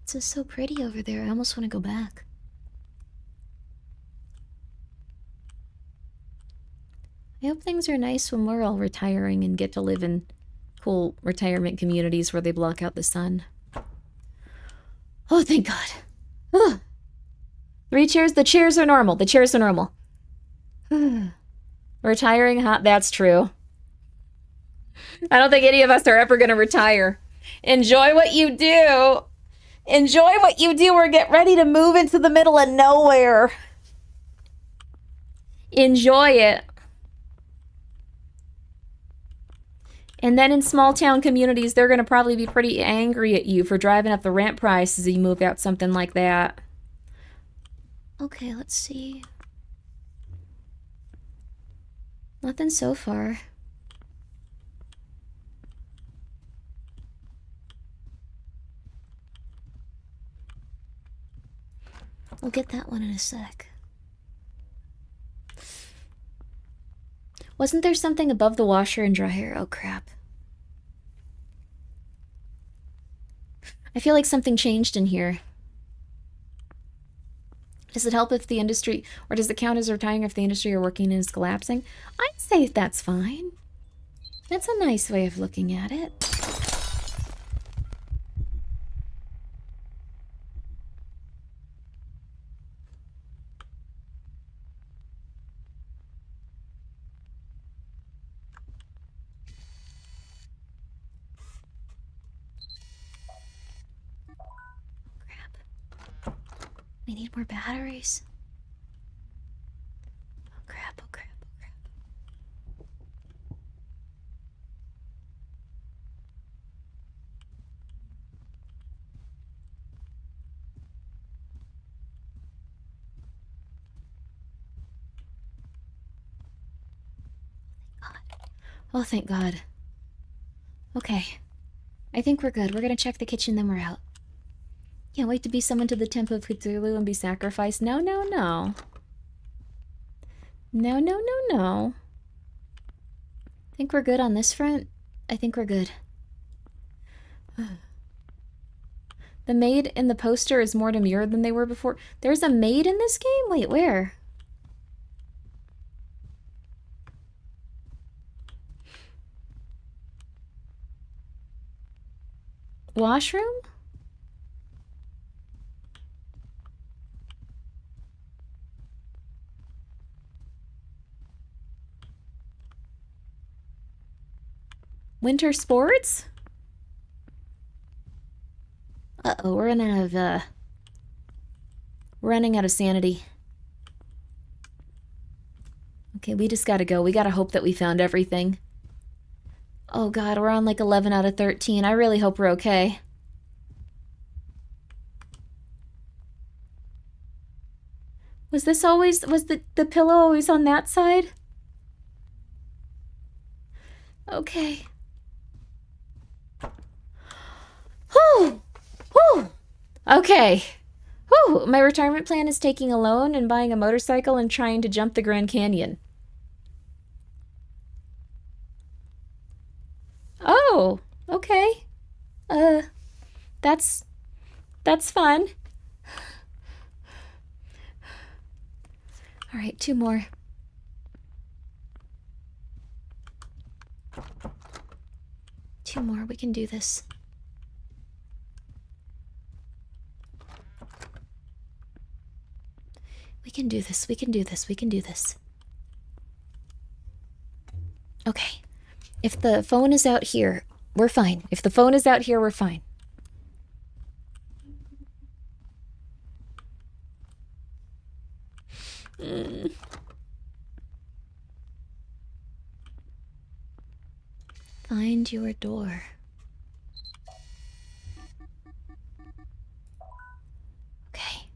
It's just so pretty over there. I almost want to go back. I hope things are nice when we're all retiring and get to live in cool retirement communities where they block out the sun. Oh, thank God. Ugh. 3 chairs? The chairs are normal. The chairs are normal. Retiring, huh? That's true. I don't think any of us are ever going to retire. Enjoy what you do. Enjoy what you do or get ready to move into the middle of nowhere. Enjoy it. And then in small town communities, they're going to probably be pretty angry at you for driving up the rent prices as you move out something like that. Okay, let's see. Nothing so far. We'll get that one in a sec. Wasn't there something above the washer and dryer? Oh, crap. I feel like something changed in here. Does it help if the industry, or does it count as retiring if the industry you're working in is collapsing? I'd say that's fine. That's a nice way of looking at it. We need more batteries. Oh crap, oh crap, oh crap. Oh, thank God. Okay. I think we're good. We're gonna check the kitchen, then we're out. Can't wait to be summoned to the Temple of Cthulhu and be sacrificed. No, no, no. No, no, no, no. Think we're good on this front? I think we're good. The maid in the poster is more demure than they were before. There's a maid in this game? Wait, where? Washroom? Winter sports? Uh-oh, we're running out of sanity. Okay, we just gotta go. We gotta hope that we found everything. Oh God, we're on like 11 out of 13. I really hope we're okay. Was the pillow always on that side? Okay. Whew! Whew! Okay. Whew! My retirement plan is taking a loan and buying a motorcycle and trying to jump the Grand Canyon. Oh, okay. That's fun. All right, 2 more. Two more, we can do this. We can do this, we can do this, we can do this. Okay. If the phone is out here, we're fine. If the phone is out here, we're fine. Find your door. Okay.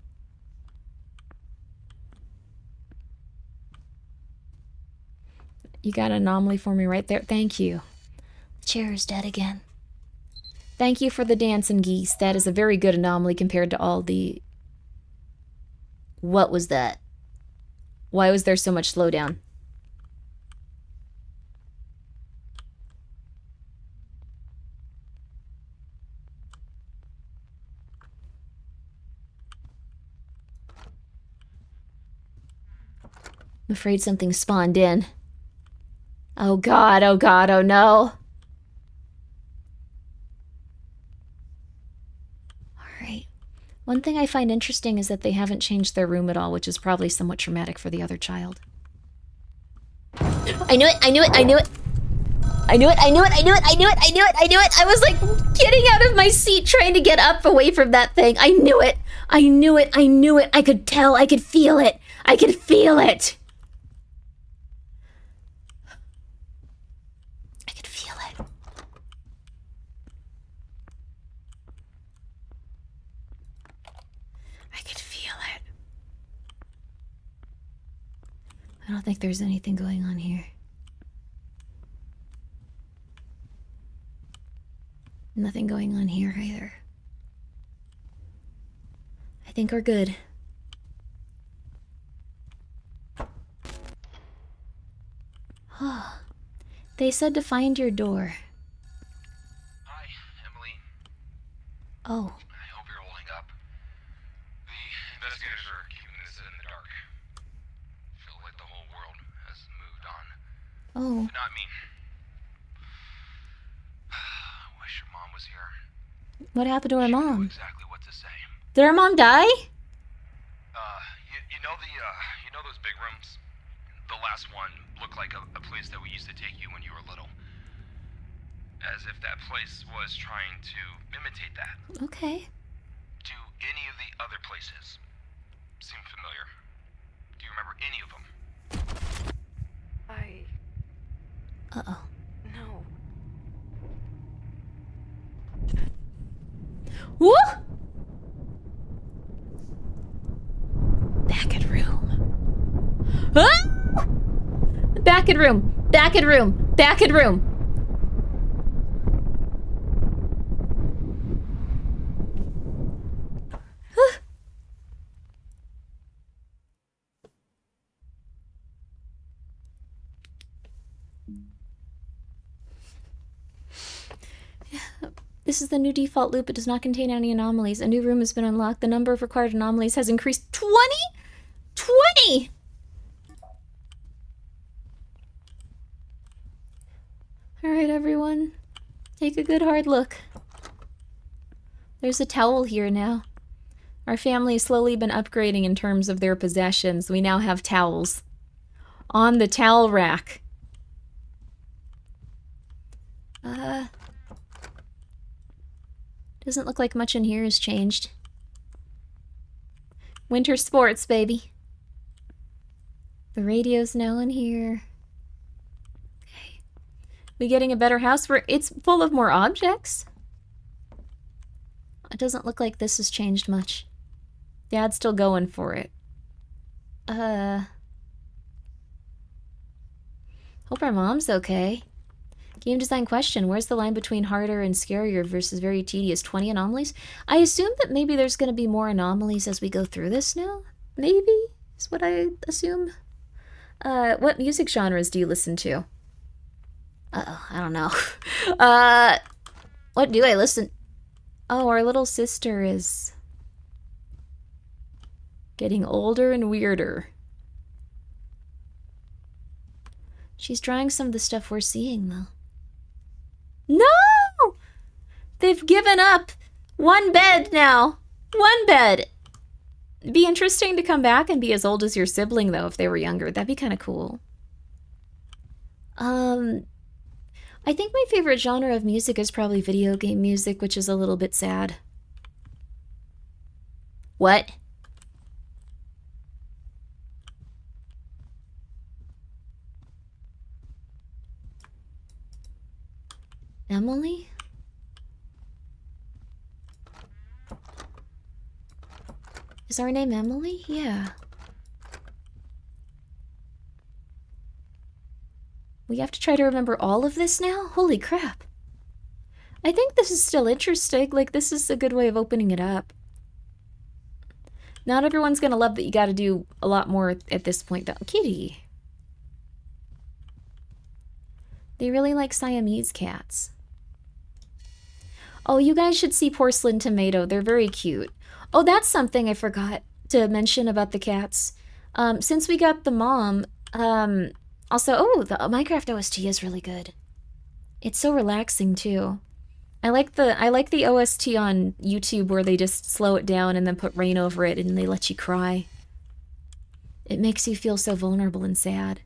You got an anomaly for me right there. Thank you. The chair is dead again. Thank you for the dancing geese. That is a very good anomaly compared to all the... What was that? Why was there so much slowdown? I'm afraid something spawned in. Oh God, oh God, oh no. Alright. One thing I find interesting is that they haven't changed their room at all, which is probably somewhat traumatic for the other child. I knew it, I knew it, I knew it! I knew it, I knew it, I knew it, I knew it, I knew it, I knew it! I was like getting out of my seat trying to get up away from that thing. I knew it! I knew it, I knew it! I could tell, I could feel it! I could feel it! I don't think there's anything going on here. Nothing going on here either. I think we're good. They said to find your door. Hi, Emily. Oh. I hope you're holding up. The investigators are keeping this in the dark. Feel like the whole world has moved on. Oh. But not me. Wish your mom was here. What happened to her She knew mom? exactly what to say. Did her mom die? You know those big rooms? The last one looked like a place that we used to take you when you were little. As if that place was trying to imitate that. Okay. Do any of the other places seem familiar? Do you remember any of them? Uh-oh. No. Woo! Back in room. Ah! Back in room. Back in room. Back in room. Ah. This is the new default loop. It does not contain any anomalies. A new room has been unlocked. The number of required anomalies has increased 20? 20! Alright, everyone. Take a good hard look. There's a towel here now. Our family has slowly been upgrading in terms of their possessions. We now have towels. On the towel rack. Doesn't look like much in here has changed. Winter sports, baby. The radio's now in here. Okay. We getting a better house where it's full of more objects? It doesn't look like this has changed much. Dad's still going for it. Hope our mom's okay. Game design question. Where's the line between harder and scarier versus very tedious? 20 anomalies? I assume that maybe there's going to be more anomalies as we go through this now. Maybe is what I assume. What music genres do you listen to? Uh-oh, I don't know. What do I listen? Oh, our little sister is getting older and weirder. She's drawing some of the stuff we're seeing, though. No! They've given up. One bed now. One bed. It'd be interesting to come back and be as old as your sibling, though, if they were younger. That'd be kind of cool. I think my favorite genre of music is probably video game music, which is a little bit sad. What? Emily? Is our name Emily? Yeah. We have to try to remember all of this now? Holy crap. I think this is still interesting. Like, this is a good way of opening it up. Not everyone's gonna love that you gotta do a lot more at this point, though. Kitty. They really like Siamese cats. Oh, you guys should see Porcelain Tomato. They're very cute. Oh, that's something I forgot to mention about the cats. Since we got the mom, also, oh, the Minecraft OST is really good. It's so relaxing too. I like the OST on YouTube where they just slow it down and then put rain over it and they let you cry. It makes you feel so vulnerable and sad.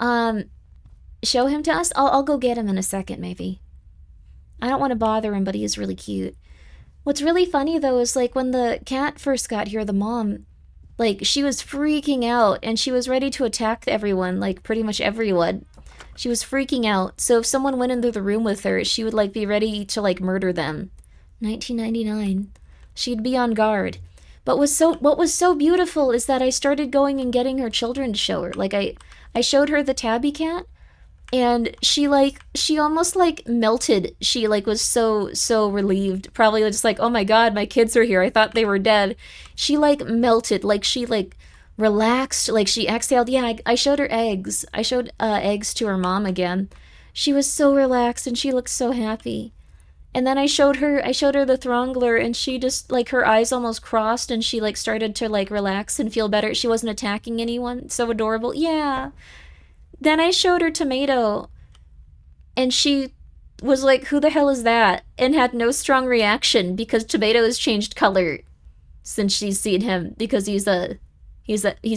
Show him to us? I'll go get him in a second, maybe. I don't want to bother him, but he is really cute. What's really funny, though, is, like, when the cat first got here, the mom, like, she was freaking out, and she was ready to attack everyone, like, pretty much everyone. She was freaking out, so if someone went into the room with her, she would, like, be ready to, like, murder them. 1999. She'd be on guard. But what was so beautiful is that I started going and getting her children to show her. Like I showed her the tabby cat, and she almost like melted. She like was so relieved, probably just like, oh my god, my kids are here, I thought they were dead. She like melted, like she like relaxed, like she exhaled. Yeah, I showed her eggs. I showed eggs to her mom again. She was so relaxed and she looked so happy. And then I showed her the throngler, and she just like her eyes almost crossed, and she like started to like relax and feel better. She wasn't attacking anyone. So adorable. Yeah. Then I showed her Tomato, and she was like, who the hell is that? And had no strong reaction because Tomato has changed color since she's seen him, because he's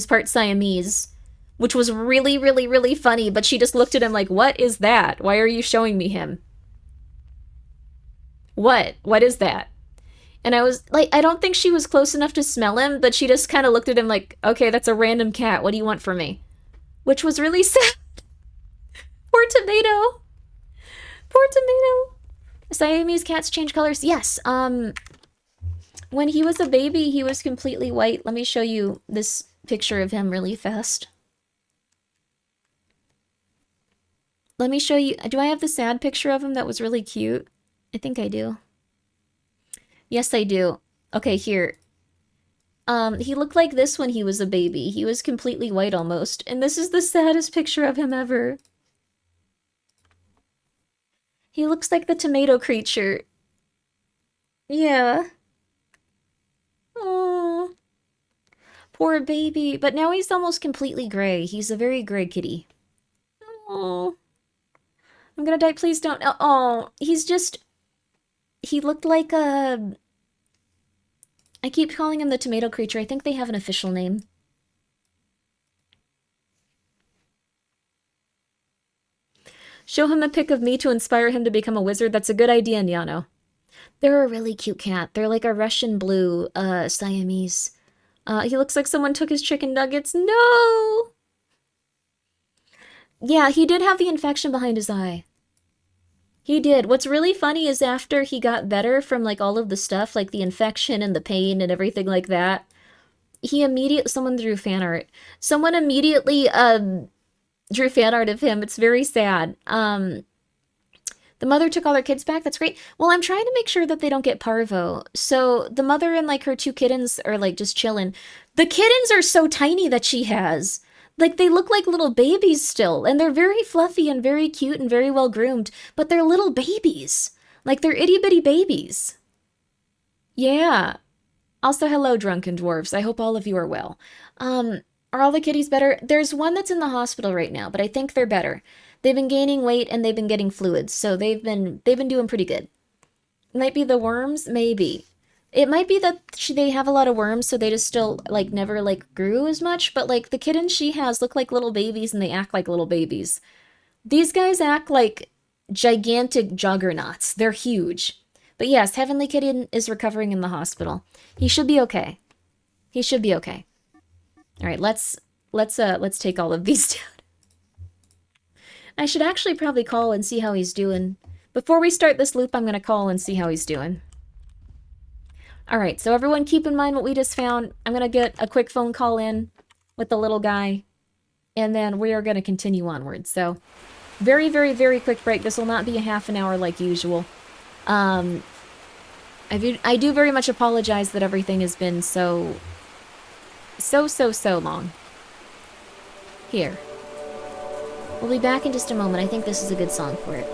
part Siamese, which was really, really, really funny. But she just looked at him like, what is that? Why are you showing me him? What is that? And I was like, I don't think she was close enough to smell him, but she just kind of looked at him like, okay, that's a random cat. What do you want from me? Which was really sad. Poor Tomato. Poor Tomato. Siamese cats change colors. Yes. When he was a baby, he was completely white. Let me show you this picture of him really fast. Let me show you. Do I have the sad picture of him that was really cute? I think I do. Yes, I do. Okay, here. He looked like this when he was a baby. He was completely white almost. And this is the saddest picture of him ever. He looks like the tomato creature. Yeah. Oh. Poor baby. But now he's almost completely gray. He's a very gray kitty. Oh. I'm gonna die. Please don't. Oh, he's just... He looked like a... I keep calling him the tomato creature. I think they have an official name. Show him a pic of me to inspire him to become a wizard. That's a good idea, Nyano. They're a really cute cat. They're like a Russian blue, Siamese. He looks like someone took his chicken nuggets. No! Yeah, he did have the infection behind his eye. He did. What's really funny is after he got better from like all of the stuff, like the infection and the pain and everything like that, someone drew fan art. Someone immediately drew fan art of him. It's very sad. The mother took all her kids back. That's great. Well, I'm trying to make sure that they don't get parvo. So the mother and like her two kittens are like just chilling. The kittens are so tiny that she has. Like, they look like little babies still, and they're very fluffy and very cute and very well groomed, but they're little babies. Like, they're itty-bitty babies. Yeah. Also, hello, drunken dwarves. I hope all of you are well. Are all the kitties better? There's one that's in the hospital right now, but I think they're better. They've been gaining weight and they've been getting fluids, so they've been doing pretty good. Might be the worms, maybe. It might be that they have a lot of worms, so they just still, like, never, like, grew as much, but, like, the kittens she has look like little babies, and they act like little babies. These guys act like gigantic juggernauts. They're huge. But yes, Heavenly Kitten is recovering in the hospital. He should be okay. He should be okay. Alright, let's take all of these down. I should actually probably call and see how he's doing. Before we start this loop, I'm gonna call and see how he's doing. Alright, so everyone keep in mind what we just found. I'm gonna get a quick phone call in with the little guy, and then we are gonna continue onward. So, very, very, very quick break. This will not be a half an hour like usual. I do very much apologize that everything has been so long. Here. We'll be back in just a moment. I think this is a good song for it.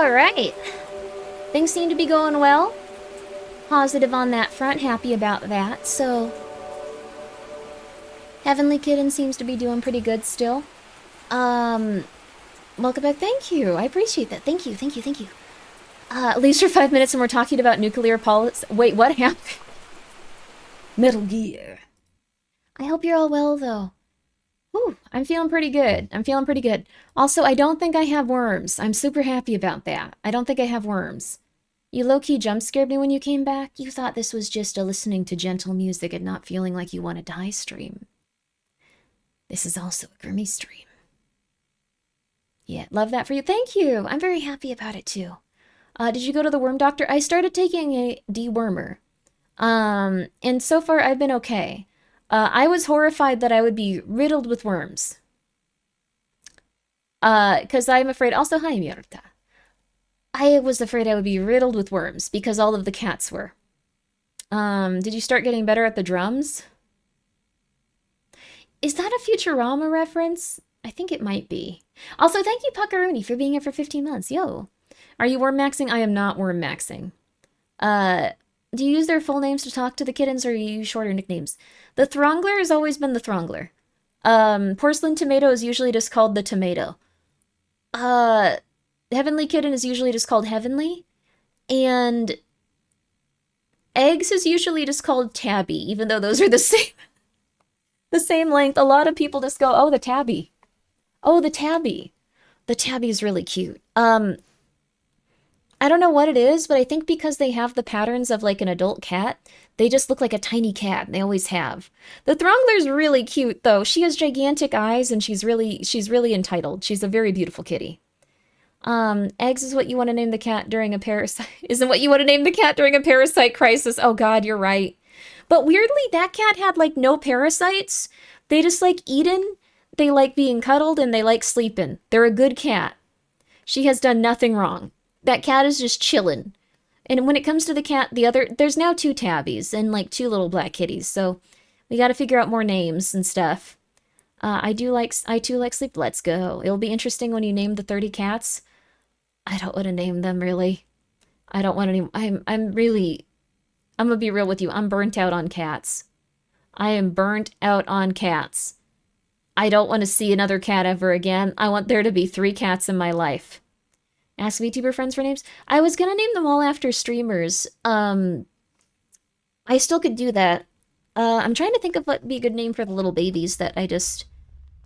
Alright. Things seem to be going well. Positive on that front, happy about that. So, Heavenly Kitten seems to be doing pretty good still. Welcome back. Thank you. I appreciate that. Thank you, thank you, thank you. At least for 5 minutes and we're talking about nuclear policy. Wait, what happened? Metal Gear. I hope you're all well, though. Whew, I'm feeling pretty good. I'm feeling pretty good. Also, I don't think I have worms. I'm super happy about that. I don't think I have worms. You low-key jump-scared me when you came back. You thought this was just a listening to gentle music and not feeling like you want to die stream. This is also a Grimmi stream. Yeah, love that for you. Thank you. I'm very happy about it, too. Did you go to the worm doctor? I started taking a dewormer. And so far I've been okay. I was horrified that I would be riddled with worms. Because I'm afraid... Also, hi, Mierta. I was afraid I would be riddled with worms because all of the cats were. Did you start getting better at the drums? Is that a Futurama reference? I think it might be. Also, thank you, Puckaroony, for being here for 15 months. Yo. Are you worm maxing? I am not worm maxing. Do you use their full names to talk to the kittens, or you use shorter nicknames? The Throngler has always been the Throngler. Porcelain Tomato is usually just called the Tomato. Heavenly Kitten is usually just called Heavenly. And Eggs is usually just called Tabby, even though those are the same length. A lot of people just go, oh, the Tabby. Oh, the Tabby. The Tabby is really cute. I don't know what it is, but I think because they have the patterns of like an adult cat, they just look like a tiny cat. They always have. The Throngler's really cute though. She has gigantic eyes and she's really entitled. She's a very beautiful kitty. Eggs is what you want to name the cat during a parasite. Isn't what you want to name the cat during a parasite crisis. Oh God, you're right. But weirdly, that cat had like no parasites. They just like eating. They like being cuddled and they like sleeping. They're a good cat. She has done nothing wrong. That cat is just chilling. And when it comes to the cat, there's now 2 tabbies and like 2 little black kitties. So we got to figure out more names and stuff. I too like sleep. Let's go. It'll be interesting when you name the 30 cats. I don't want to name them really. I don't want any. I'm gonna be real with you. I'm burnt out on cats. I am burnt out on cats. I don't want to see another cat ever again. I want there to be 3 cats in my life. Ask VTuber friends for names. I was gonna name them all after streamers. I still could do that. I'm trying to think of what would be a good name for the little babies that I just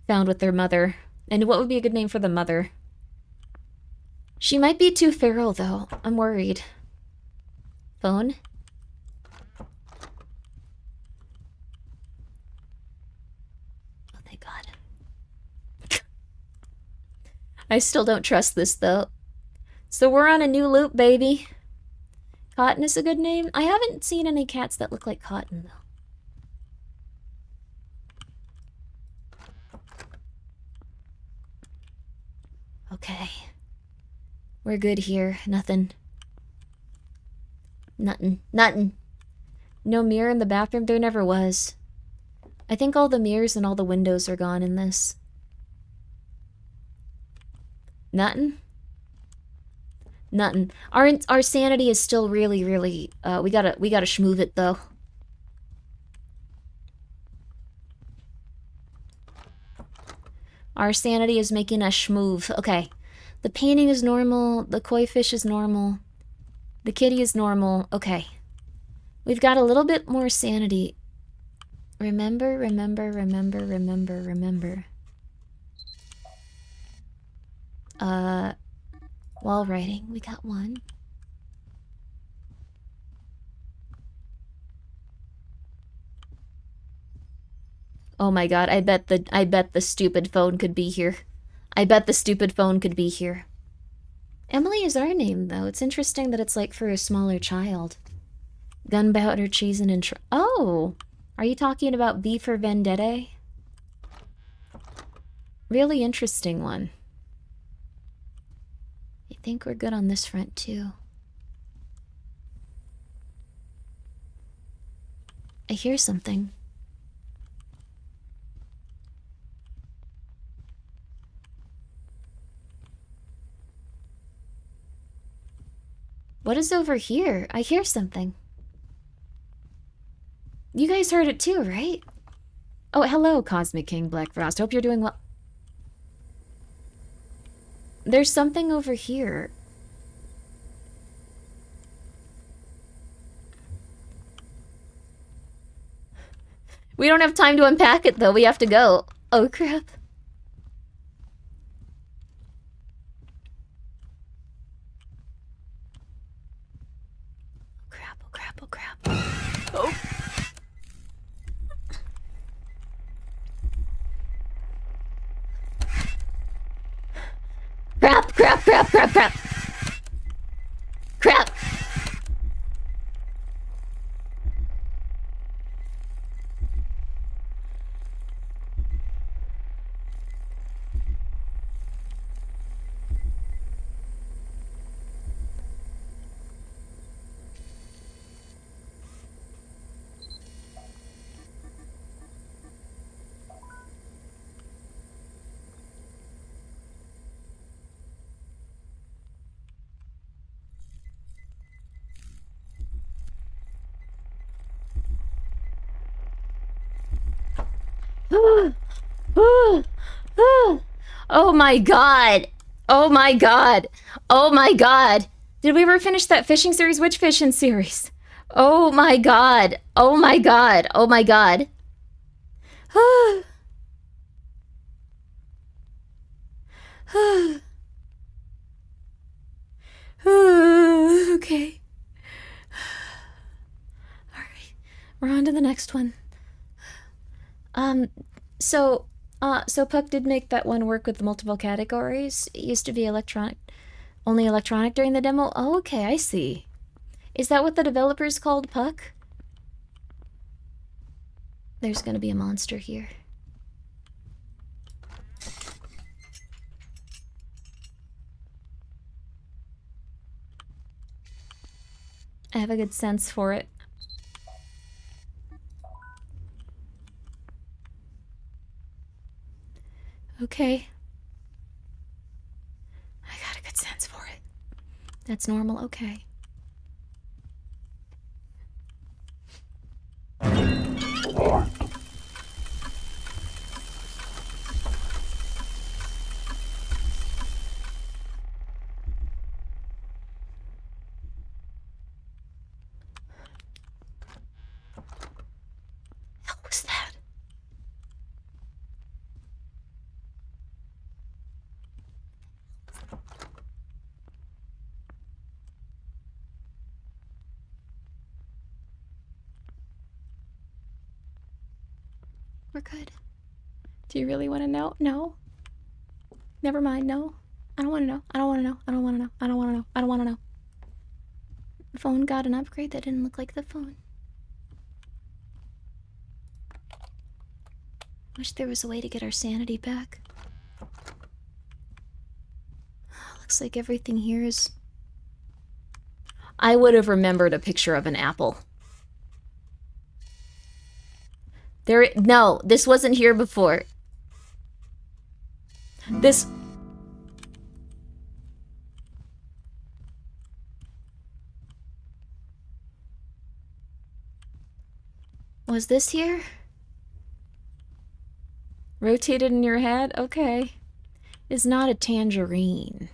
found with their mother. And what would be a good name for the mother? She might be too feral, though. I'm worried. Phone? Oh, thank God. I still don't trust this, though. So we're on a new loop, baby. Cotton is a good name. I haven't seen any cats that look like Cotton, though. Okay. We're good here. Nothing. Nothing. No mirror in the bathroom? There never was. I think all the mirrors and all the windows are gone in this. Nothing? Nothing. Our sanity is still really, we gotta schmoove it, though. Our sanity is making us schmoove. Okay. The painting is normal. The koi fish is normal. The kitty is normal. Okay. We've got a little bit more sanity. Remember. While writing, we got 1. Oh my God, I bet the stupid phone could be here. I bet the stupid phone could be here. Emily is our name, though. It's interesting that it's like for a smaller child. Gunpowder, cheese, and oh! Are you talking about V for Vendetta? Really interesting one. I think we're good on this front, too. I hear something. What is over here? I hear something. You guys heard it too, right? Oh, hello, Cosmic King Black Frost. Hope you're doing well. There's something over here. We don't have time to unpack it, though. We have to go. Oh, crap. Oh, crap, oh, crap, oh, crap. Oh. Crap, crap, crap, crap, crap. Crap. Oh my god! Oh my god! Oh my god! Did we ever finish that fishing series? Which fishing series? Oh my god! Oh my god! Oh my god! Okay. Alright. We're on to the next one. So Puck did make that one work with the multiple categories. It used to be only electronic during the demo. Oh, okay, I see. Is that what the developers called Puck? There's gonna be a monster here. I have a good sense for it. Okay. I got a good sense for it. That's normal, okay. What was that? We're good. Do you really want to know? No. Never mind, no. I don't want to know. I don't want to know. I don't want to know. I don't want to know. I don't want to know. The phone got an upgrade that didn't look like the phone. Wish there was a way to get our sanity back. Looks like everything here is... I would have remembered a picture of an apple. No, this wasn't here before. This... Was this here? Rotated in your head? Okay. Is not a tangerine.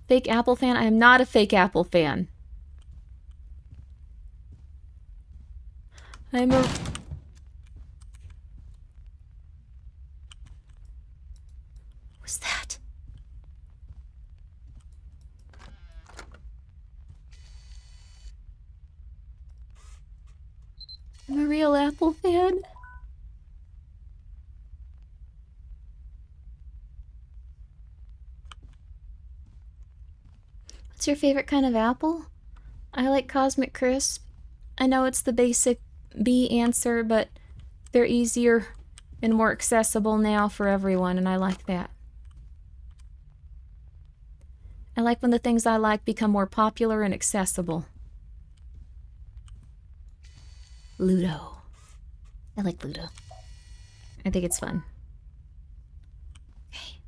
Fake apple fan? I am not a fake apple fan. I'm a... What's that? I'm a real apple fan. What's your favorite kind of apple? I like Cosmic Crisp. I know it's the basic B answer, but they're easier and more accessible now for everyone, and I like that. I like when the things I like become more popular and accessible. Ludo. I like Ludo. I think it's fun. Okay.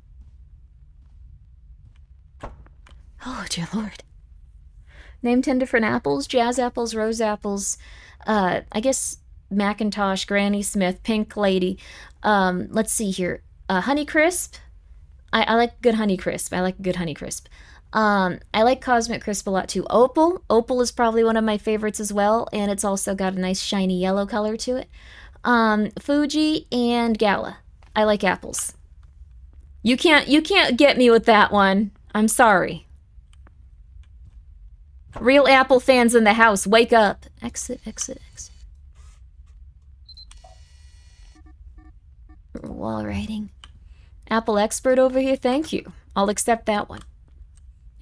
Oh, dear Lord. Name 10 different apples. Jazz apples, rose apples, I guess Macintosh, Granny Smith, Pink Lady. Let's see here. Honeycrisp. I like good Honeycrisp. I like good Honeycrisp. I like Cosmic Crisp a lot too. Opal. Opal is probably one of my favorites as well, and it's also got a nice shiny yellow color to it. Fuji and Gala. I like apples. You can't get me with that one. I'm sorry. Real Apple fans in the house, wake up. Exit, exit, exit. Wall writing. Apple expert over here, thank you. I'll accept that one.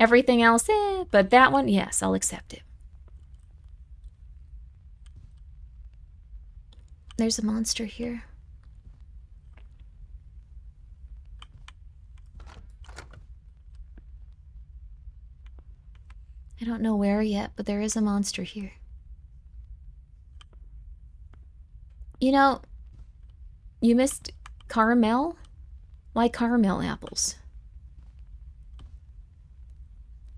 Everything else, but that one, yes, I'll accept it. There's a monster here. I don't know where yet, but there is a monster here. You know, you missed caramel? Why caramel apples?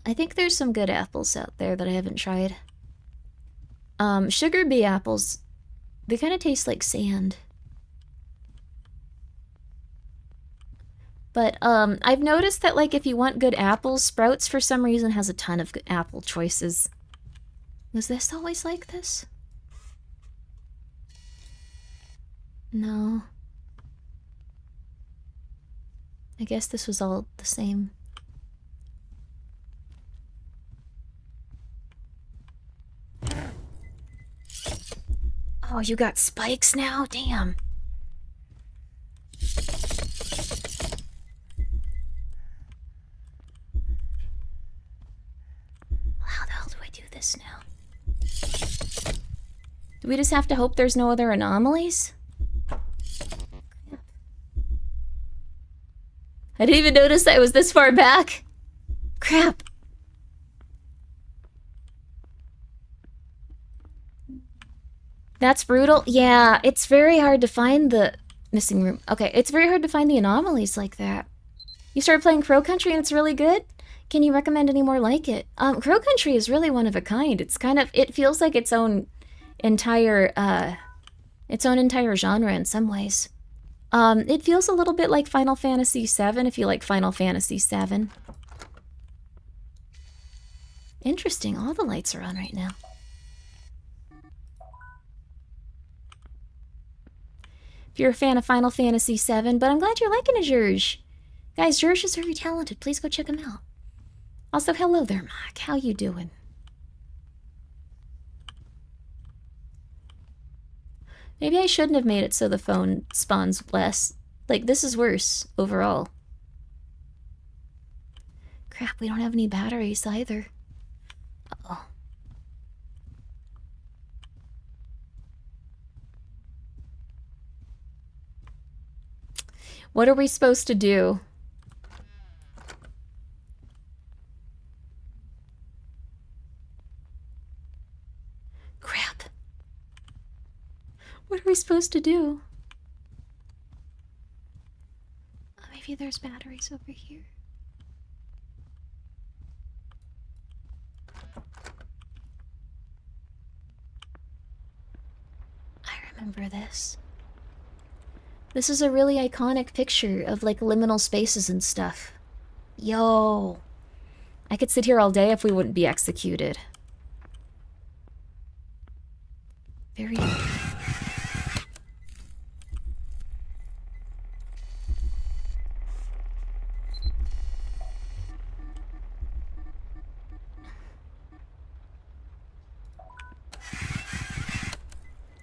I think there's some good apples out there that I haven't tried. Sugar bee apples, they kind of taste like sand. But I've noticed that, like, if you want good apples, Sprouts for some reason has a ton of good apple choices. Was this always like this? No. I guess this was all the same. Oh, you got spikes now? Damn. How the hell do I do this now? Do we just have to hope there's no other anomalies? I didn't even notice that it was this far back. Crap. That's brutal. Yeah, it's very hard to find the missing room. Okay, it's very hard to find the anomalies like that. You started playing Crow Country and it's really good? Can you recommend any more like it? Crow Country is really one of a kind. It's kind of, it feels like its own entire genre in some ways. It feels a little bit like Final Fantasy VII, if you like Final Fantasy VII. Interesting, all the lights are on right now. If you're a fan of Final Fantasy VII, but I'm glad you're liking it, George. Guys, George is very talented. Please go check him out. Also, hello there, Mike. How you doing? Maybe I shouldn't have made it so the phone spawns less. Like, this is worse overall. Crap, we don't have any batteries either. Uh-oh. What are we supposed to do? Crap. What are we supposed to do? Oh, maybe there's batteries over here. I remember this. This is a really iconic picture of, like, liminal spaces and stuff. Yo. I could sit here all day if we wouldn't be executed. Very...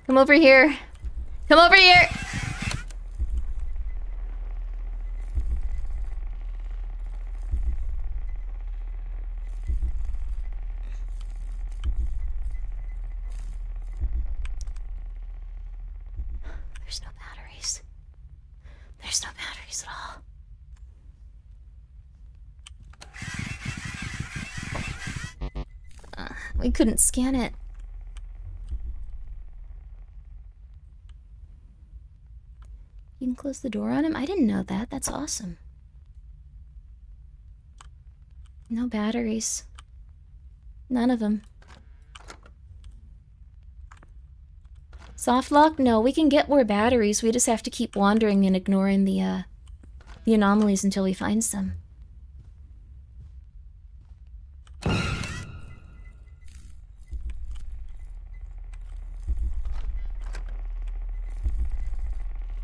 Come over here. Come over here! There's no batteries. There's no batteries at all. We couldn't scan it. You can close the door on him? I didn't know that. That's awesome. No batteries. None of them. Soft lock? No, we can get more batteries. We just have to keep wandering and ignoring the anomalies until we find some.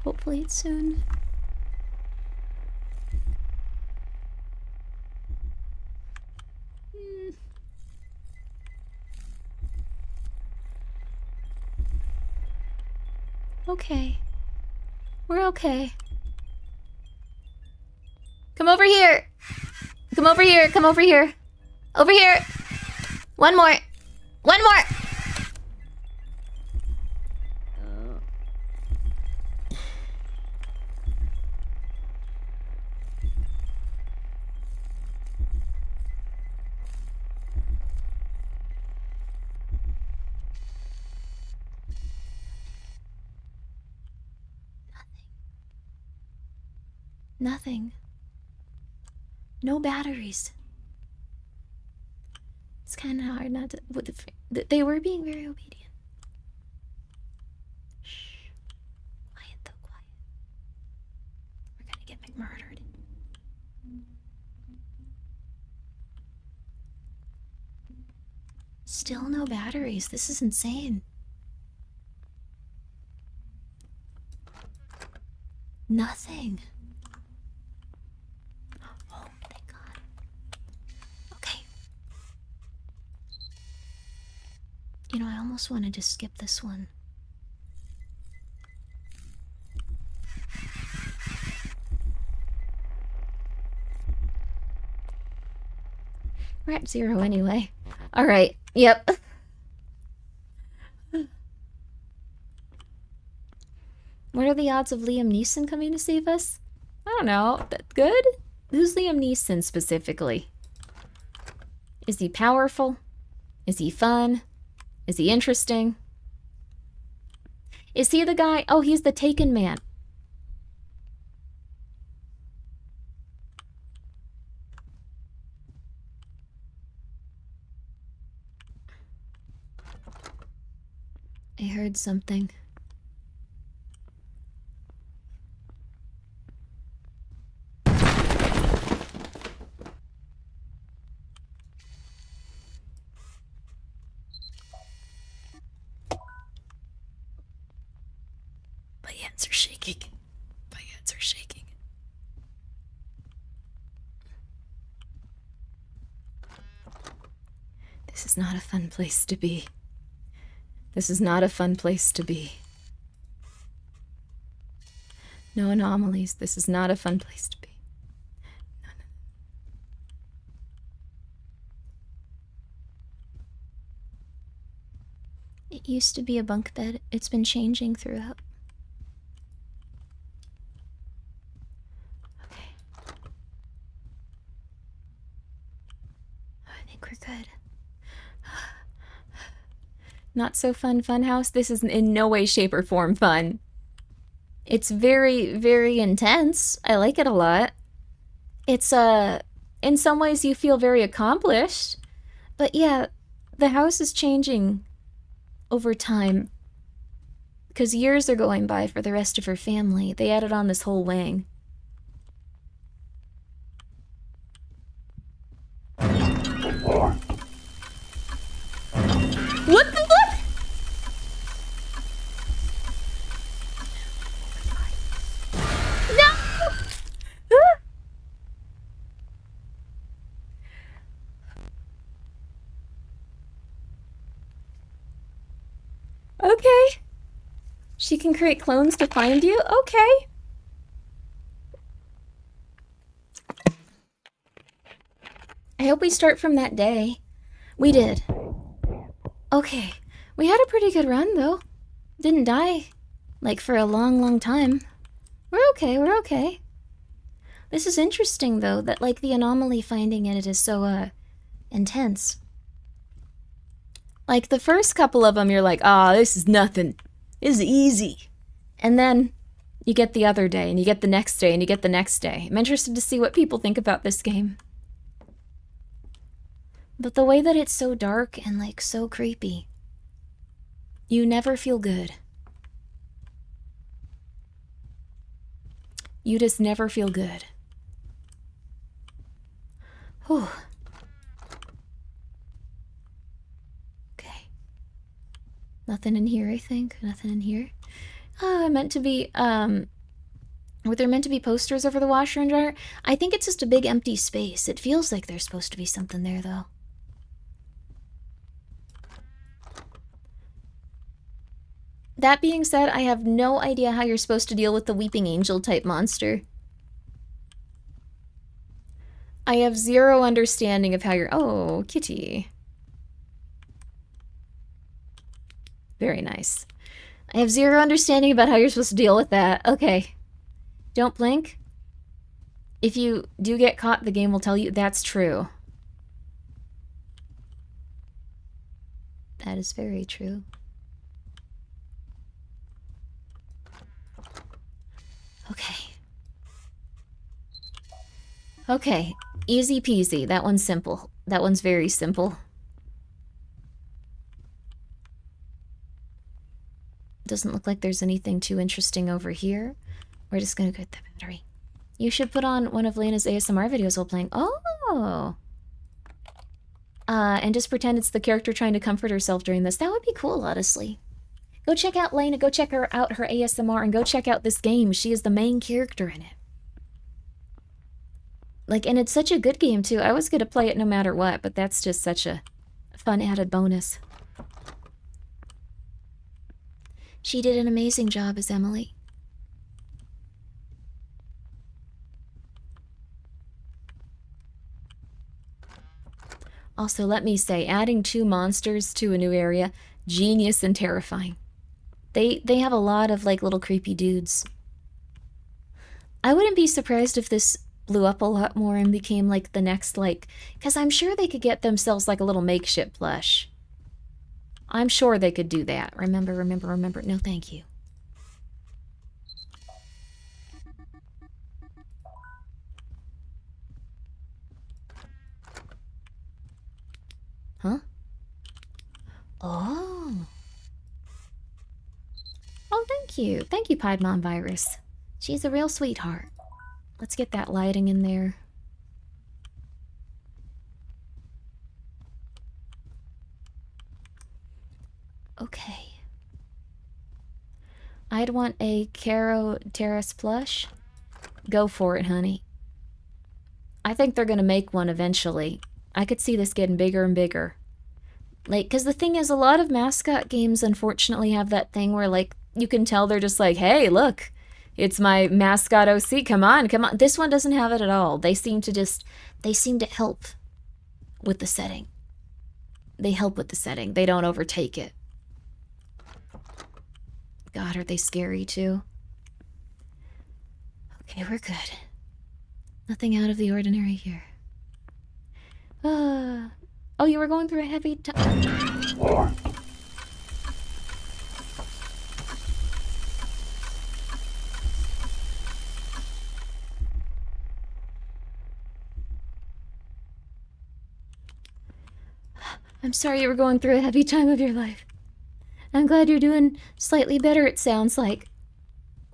Hopefully it's soon. Okay. We're okay. Come over here! Come over here! Come over here! Over here! One more! One more! Nothing. No batteries. It's kind of hard not to. They were being very obedient. Shh. Quiet though, quiet. We're gonna get McMurdered. Still no batteries. This is insane. Nothing. Oh, thank God. Okay. You know, I almost wanted to skip this one. We're at 0 anyway. Alright, yep. What are the odds of Liam Neeson coming to save us? I don't know. That good? Who's Liam Neeson specifically? Is he powerful? Is he fun? Is he interesting? Is he the guy? Oh, he's the Taken Man. I heard something. My hands are shaking. My hands are shaking. This is not a fun place to be. This is not a fun place to be. No anomalies. This is not a fun place to be. No, no. It used to be a bunk bed. It's been changing throughout. Okay. I think we're good. Not so fun funhouse. This is in no way, shape, or form fun. It's very, very intense. I like it a lot. It's, in some ways you feel very accomplished. But yeah, the house is changing over time. Because years are going by for the rest of her family. They added on this whole wing. What the fuck? No! Okay. She can create clones to find you? Okay. I hope we start from that day. We did. Okay. We had a pretty good run, though. Didn't die. Like, for a long, long time. We're okay, we're okay. This is interesting, though, that, like, the anomaly finding it is so, intense. Like, the first couple of them, you're like, ah, this is nothing. This is easy. And then you get the other day, and you get the next day, and you get the next day. I'm interested to see what people think about this game. But the way that it's so dark and like so creepy, you never feel good. You just never feel good. Whew. Okay. Nothing in here, I think. Nothing in here. Oh, I meant to be, were there meant to be posters over the washer and dryer? I think it's just a big empty space. It feels like there's supposed to be something there, though. That being said, I have no idea how you're supposed to deal with the weeping angel type monster. I have zero understanding of how you're... Oh, kitty. Very nice. I have zero understanding about how you're supposed to deal with that. Okay. Don't blink. If you do get caught, the game will tell you that's true. That is very true. Okay. Okay. Easy peasy. That one's simple. That one's very simple. Doesn't look like there's anything too interesting over here. We're just gonna get the battery. You should put on one of Lena's ASMR videos while playing. Oh! And just pretend it's the character trying to comfort herself during this. That would be cool, honestly. Go check out Lena, go check out her ASMR, and go check out this game. She is the main character in it. Like, and it's such a good game, too. I was gonna play it no matter what, but that's just such a fun added bonus. She did an amazing job as Emily. Also, let me say, adding 2 monsters to a new area, genius and terrifying. They have a lot of, like, little creepy dudes. I wouldn't be surprised if this blew up a lot more and became, like, the next, like... Because I'm sure they could get themselves, like, a little makeshift plush. I'm sure they could do that. Remember. No, thank you. Huh? Oh. Oh, thank you. Thank you, Piedmont Virus. She's a real sweetheart. Let's get that lighting in there. Okay. I'd want a Caro Terrace plush. Go for it, honey. I think they're gonna make one eventually. I could see this getting bigger and bigger. Like, because the thing is, a lot of mascot games unfortunately have that thing where, like, you can tell they're just like, hey, look, it's my mascot OC, come on. This one doesn't have it at all. They seem to help with the setting. They help with the setting. They don't overtake it. God, are they scary too? Okay, we're good. Nothing out of the ordinary here. Oh, you were going through a heavy time. I'm sorry you were going through a heavy time of your life. I'm glad you're doing slightly better, it sounds like.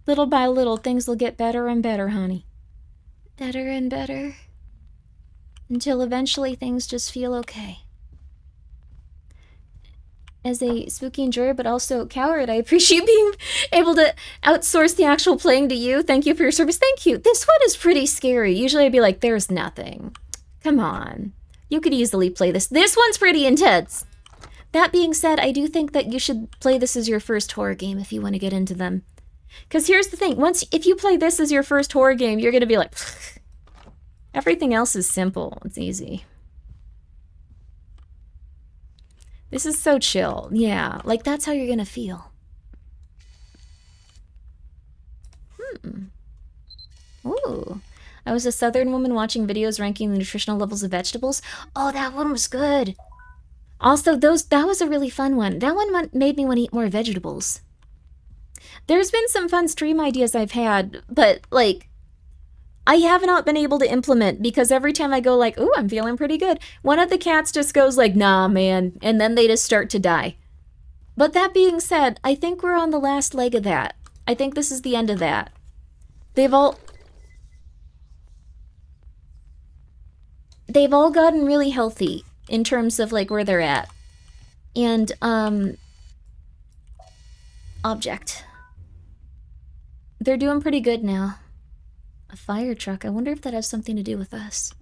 Little by little, things will get better and better, honey. Better and better. Until eventually things just feel okay. As a spooky enjoyer, but also coward, I appreciate being able to outsource the actual playing to you. Thank you for your service. Thank you. This one is pretty scary. Usually I'd be like, there's nothing. Come on. You could easily play this. This one's pretty intense. That being said, I do think that you should play this as your first horror game if you want to get into them. Because here's the thing. If you play this as your first horror game, you're going to be like, everything else is simple. It's easy. This is so chill. Yeah, like that's how you're going to feel. Ooh. I was a southern woman watching videos ranking the nutritional levels of vegetables. Oh, that one was good. Also, that was a really fun one. That one made me want to eat more vegetables. There's been some fun stream ideas I've had, but, like, I have not been able to implement because every time I go like, ooh, I'm feeling pretty good, one of the cats just goes like, nah, man, and then they just start to die. But that being said, I think we're on the last leg of that. I think this is the end of that. They've all gotten really healthy in terms of like where they're at. And object. They're doing pretty good now. A fire truck. I wonder if that has something to do with us.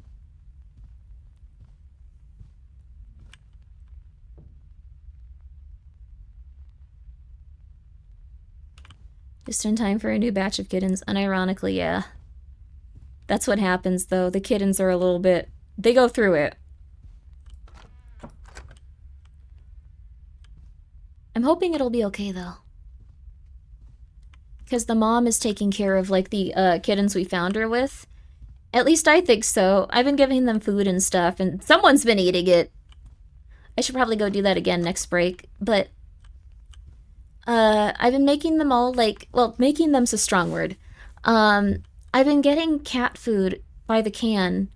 Just in time for a new batch of kittens. Unironically, yeah. That's what happens, though. The kittens are a little bit... They go through it. I'm hoping it'll be okay, though. Because the mom is taking care of, like, the kittens we found her with. At least I think so. I've been giving them food and stuff, and someone's been eating it. I should probably go do that again next break, but... I've been making them all, like... Well, making them's a strong word. I've been getting cat food by the can,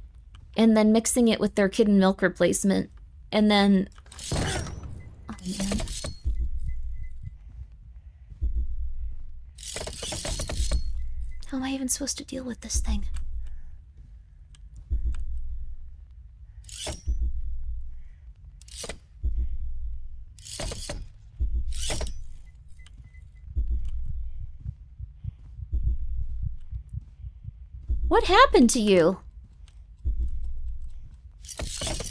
and then mixing it with their kitten milk replacement, and then... Oh, man. How am I even supposed to deal with this thing? What happened to you?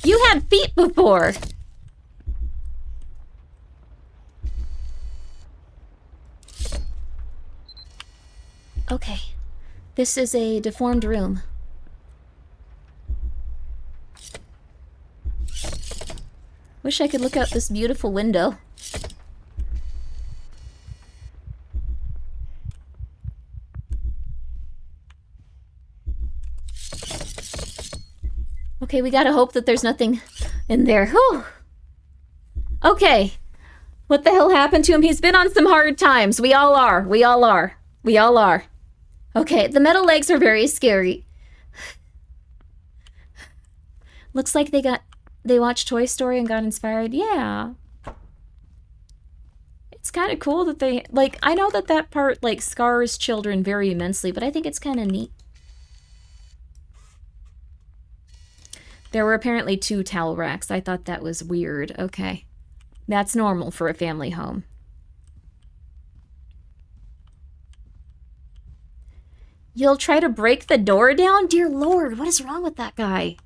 You had feet before! Okay. This is a deformed room. Wish I could look out this beautiful window. Okay, we gotta hope that there's nothing in there. Whew. Okay. What the hell happened to him? He's been on some hard times. We all are. We all are. We all are. Okay, the metal legs are very scary. Looks like they watched Toy Story and got inspired. Yeah. It's kind of cool that they, like, I know that part, like, scars children very immensely, but I think it's kind of neat. There were apparently 2 towel racks. I thought that was weird. Okay. That's normal for a family home. You'll try to break the door down? Dear Lord, what is wrong with that guy?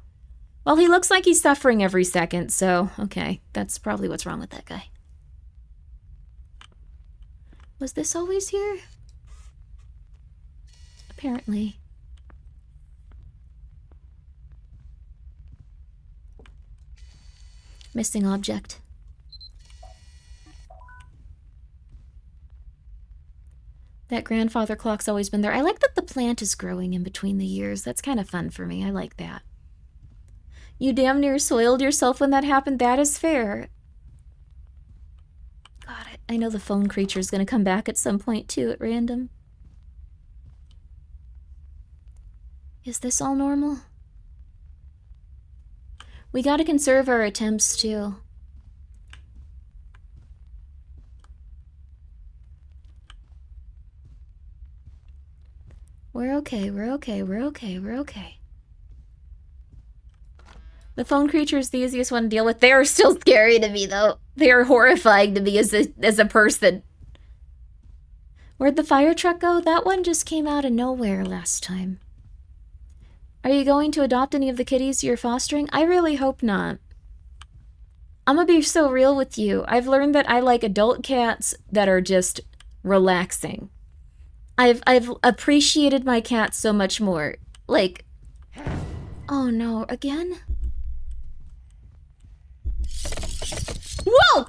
Well, he looks like he's suffering every second, so, okay. That's probably what's wrong with that guy. Was this always here? Apparently. Missing object. That grandfather clock's always been there. I like that the plant is growing in between the years. That's kind of fun for me. I like that. You damn near soiled yourself when that happened. That is fair. God, I know the phone creature's gonna come back at some point, too, at random. Is this all normal? We gotta conserve our attempts, too. We're okay, we're okay, we're okay, we're okay. The phone creature is the easiest one to deal with. They are still scary to me, though. They are horrifying to me as a person. Where'd the fire truck go? That one just came out of nowhere last time. Are you going to adopt any of the kitties you're fostering? I really hope not. I'm gonna be so real with you. I've learned that I like adult cats that are just relaxing. I've appreciated my cats so much more. Like, oh no, again? Whoa!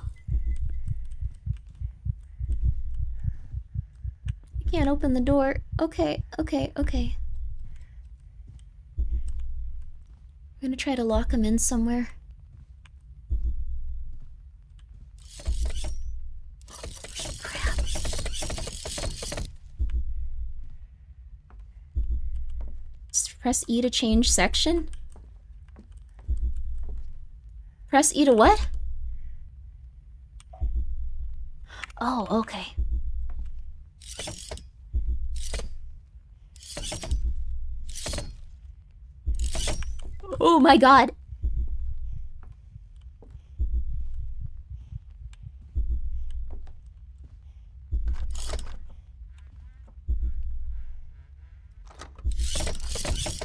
I can't open the door. Okay, okay, okay. I'm gonna try to lock him in somewhere. Press E to change section? Press E to what? Oh, okay. Oh my god.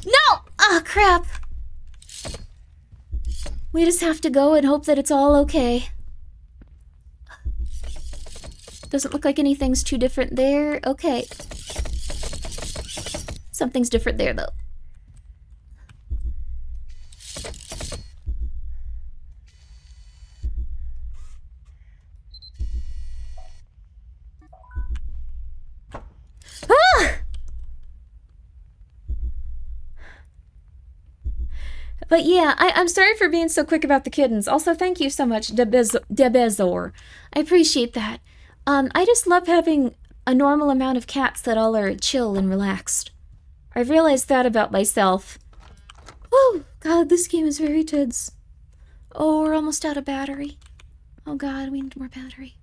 No! Ah, crap. We just have to go and hope that it's all okay. Doesn't look like anything's too different there. Okay. Something's different there, though. Ah! But yeah, I'm sorry for being so quick about the kittens. Also, thank you so much, Debezor. I appreciate that. I just love having a normal amount of cats that all are chill and relaxed. I've realized that about myself. Oh, God, this game is very tense. Oh, we're almost out of battery. Oh, God, we need more battery.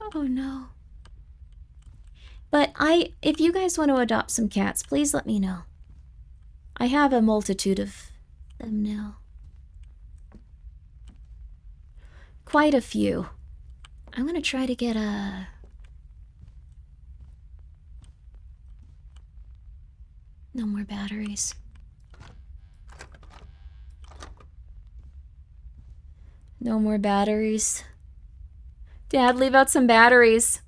Oh, no. But if you guys want to adopt some cats, please let me know. I have a multitude of them now. Quite a few. I'm gonna try to get a... No more batteries. No more batteries. Dad, leave out some batteries.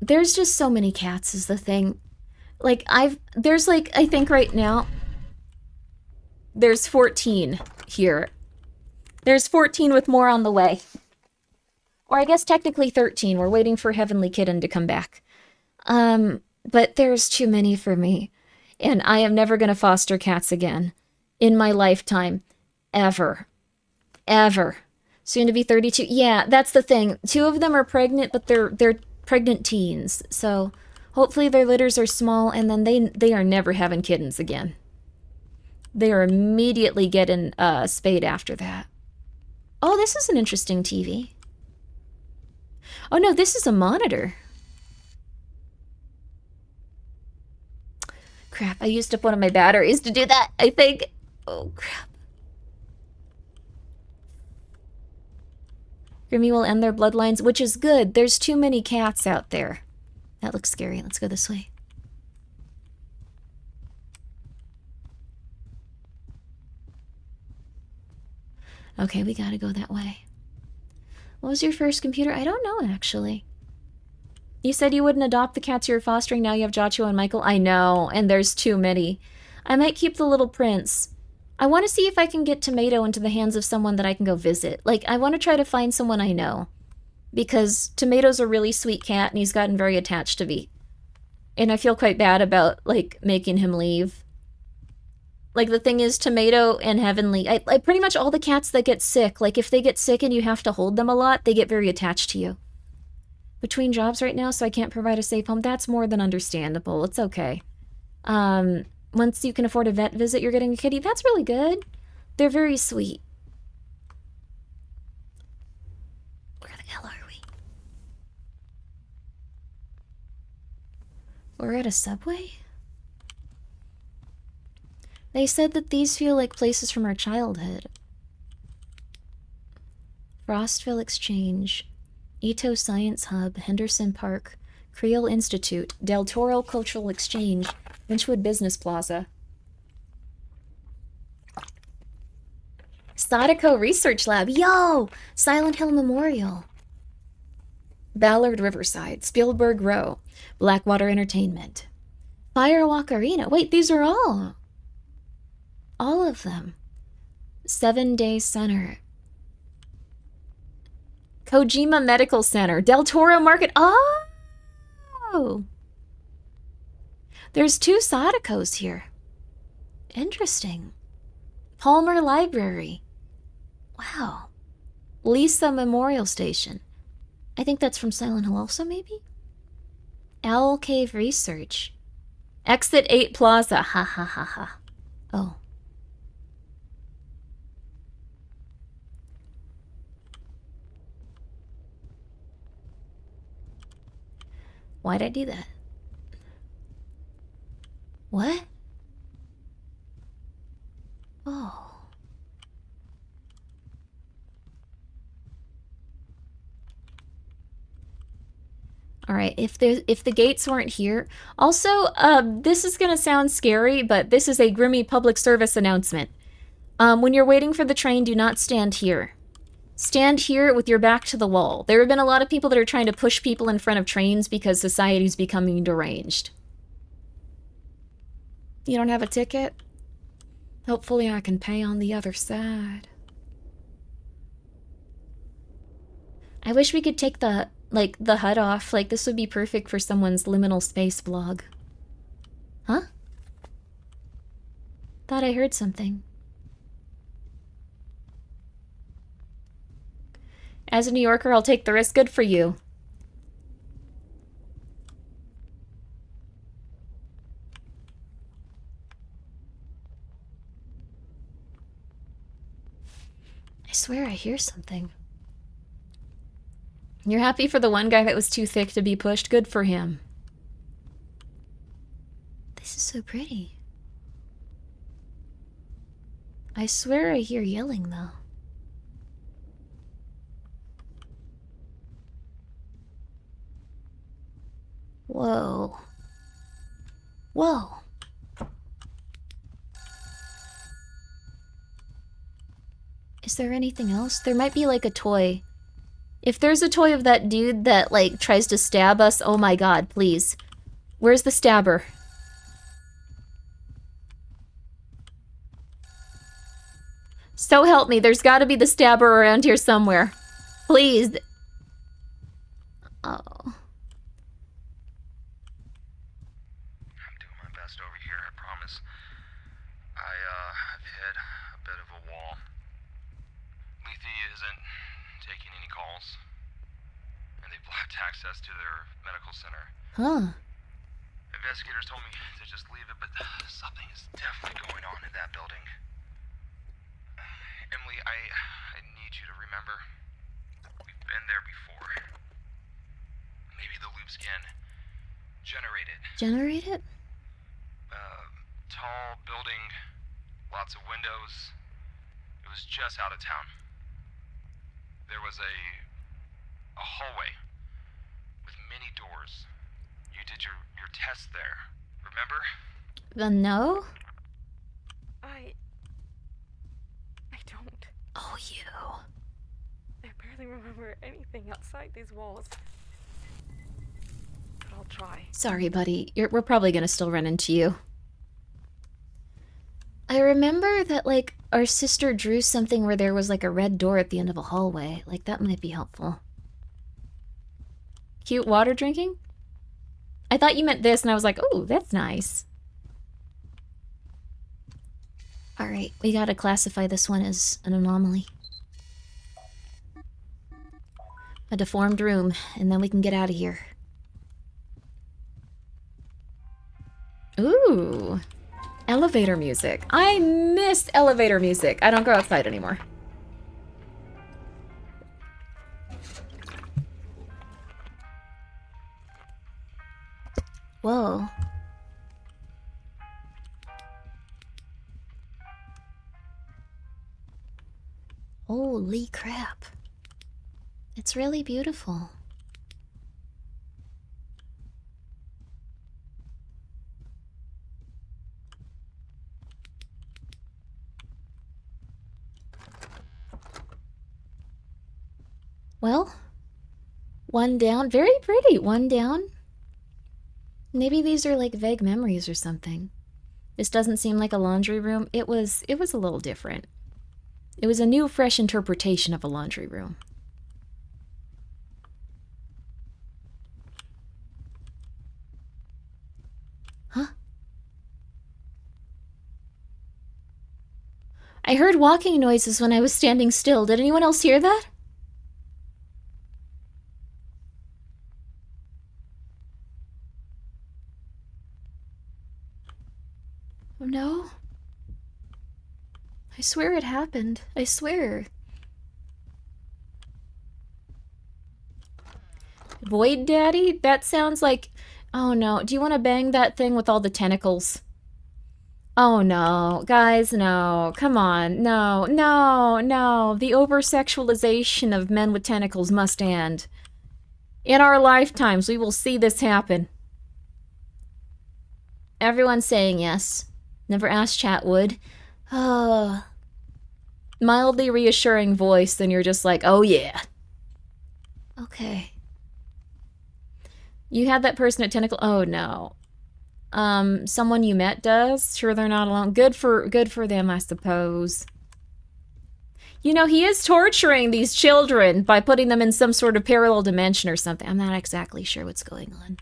There's just so many cats is the thing. Like, there's like, I think right now, there's 14 here. There's 14 with more on the way. Or I guess technically 13. We're waiting for Heavenly Kitten to come back. But there's too many for me. And I am never going to foster cats again. In my lifetime. Ever. Ever. Soon to be 32. Yeah, that's the thing. 2 of them are pregnant, but they're pregnant teens. So hopefully their litters are small, and then they are never having kittens again. They are immediately getting spayed after that. Oh, this is an interesting TV. Oh no, this is a monitor. Crap, I used up one of my batteries to do that, I think. Oh, crap. Grimmi will end their bloodlines, which is good. There's too many cats out there. That looks scary. Let's go this way. Okay, we gotta go that way. What was your first computer? I don't know, actually. You said you wouldn't adopt the cats you were fostering. Now you have Joshua and Michael. I know, and there's too many. I might keep the little prince. I want to see if I can get Tomato into the hands of someone that I can go visit. Like, I want to try to find someone I know. Because Tomato's a really sweet cat, and he's gotten very attached to me. And I feel quite bad about, like, making him leave. Like, the thing is, Tomato and Heavenly... I pretty much all the cats that get sick, like, if they get sick and you have to hold them a lot, they get very attached to you. Between jobs right now, so I can't provide a safe home. That's more than understandable. It's okay. Once you can afford a vet visit, you're getting a kitty. That's really good. They're very sweet. Where the hell are we? We're at a subway? They said that these feel like places from our childhood. Frostville Exchange, Ito Science Hub, Henderson Park, Creole Institute, Del Toro Cultural Exchange, Inchwood Business Plaza. Sadako Research Lab. Yo! Silent Hill Memorial. Ballard Riverside, Spielberg Row, Blackwater Entertainment. Firewalk Arena. Wait, these are all of them. 7 Day Center. Kojima Medical Center. Del Toro Market. Oh! There's 2 Sadakos here. Interesting. Palmer Library. Wow. Lisa Memorial Station. I think that's from Silent Hill also, maybe? Owl Cave Research. Exit 8 Plaza. Ha ha ha ha. Oh. Why'd I do that? What? Oh. Alright, if the gates weren't here. Also, this is gonna sound scary, but this is a Grimmi public service announcement. When you're waiting for the train, do not stand here. Stand here with your back to the wall. There have been a lot of people that are trying to push people in front of trains because society's becoming deranged. You don't have a ticket? Hopefully I can pay on the other side. I wish we could take the HUD off. Like, this would be perfect for someone's liminal space blog. Huh? Thought I heard something. As a New Yorker, I'll take the risk. Good for you. I swear I hear something. You're happy for the one guy that was too thick to be pushed? Good for him. This is so pretty. I swear I hear yelling, though. Whoa. Whoa. Is there anything else? There might be like a toy. If there's a toy of that dude that like tries to stab us, oh my god, please. Where's the stabber? So help me, there's gotta be the stabber around here somewhere. Please. Oh. I'm doing my best over here, I promise. I've hit a bit of a wall. Lethe isn't taking any calls. And they blocked access to their medical center. Huh. Investigators told me to just leave it, but something is definitely going on in that building. Emily, I need you to remember, we've been there before. Maybe the loops can generate it. Generate it? Tall building, lots of windows. It was just out of town. There was a hallway with many doors. You did your test there, remember? No? I don't. Oh, you. I barely remember anything outside these walls. But I'll try. Sorry, buddy. We're probably gonna still run into you. I remember that, like, our sister drew something where there was, like, a red door at the end of a hallway. Like, that might be helpful. Cute water drinking? I thought you meant this, and I was like, oh, that's nice. Alright, we gotta classify this one as an anomaly. A deformed room, and then we can get out of here. Ooh. Elevator music. I missed elevator music. I don't go outside anymore. Whoa. Holy crap. It's really beautiful. Well, one down. Very pretty. One down. Maybe these are like vague memories or something. This doesn't seem like a laundry room. It was a little different. It was a new, fresh interpretation of a laundry room. Huh? I heard walking noises when I was standing still. Did anyone else hear that? Oh no. I swear it happened. I swear. Void Daddy? That sounds like... Oh no. Do you want to bang that thing with all the tentacles? Oh no. Guys, no. Come on. No. No. No. The over-sexualization of men with tentacles must end. In our lifetimes, we will see this happen. Everyone's saying yes. Never asked chat would. Oh. Mildly reassuring voice, then you're just like, oh yeah. Okay. You had that person at Tentacle. Oh no. Someone you met does. Sure, they're not alone. Good for them, I suppose. You know, he is torturing these children by putting them in some sort of parallel dimension or something. I'm not exactly sure what's going on.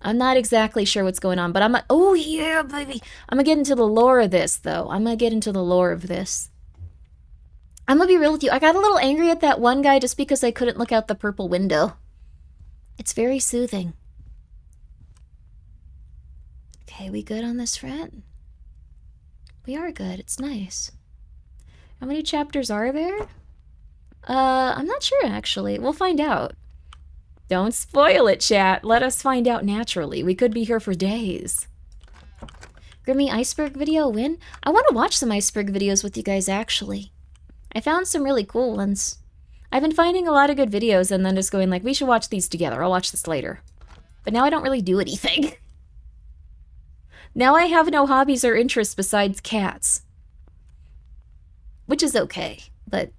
I'm not exactly sure what's going on, but I'm like, oh yeah, baby. I'm gonna get into the lore of this, though. I'm gonna get into the lore of this. I'm gonna be real with you. I got a little angry at that one guy just because I couldn't look out the purple window. It's very soothing. Okay, we good on this front? We are good. It's nice. How many chapters are there? I'm not sure, actually. We'll find out. Don't spoil it, chat. Let us find out naturally. We could be here for days. Grimmi iceberg video win? I want to watch some iceberg videos with you guys, actually. I found some really cool ones. I've been finding a lot of good videos and then just going like, we should watch these together. I'll watch this later. But now I don't really do anything. Now I have no hobbies or interests besides cats. Which is okay, but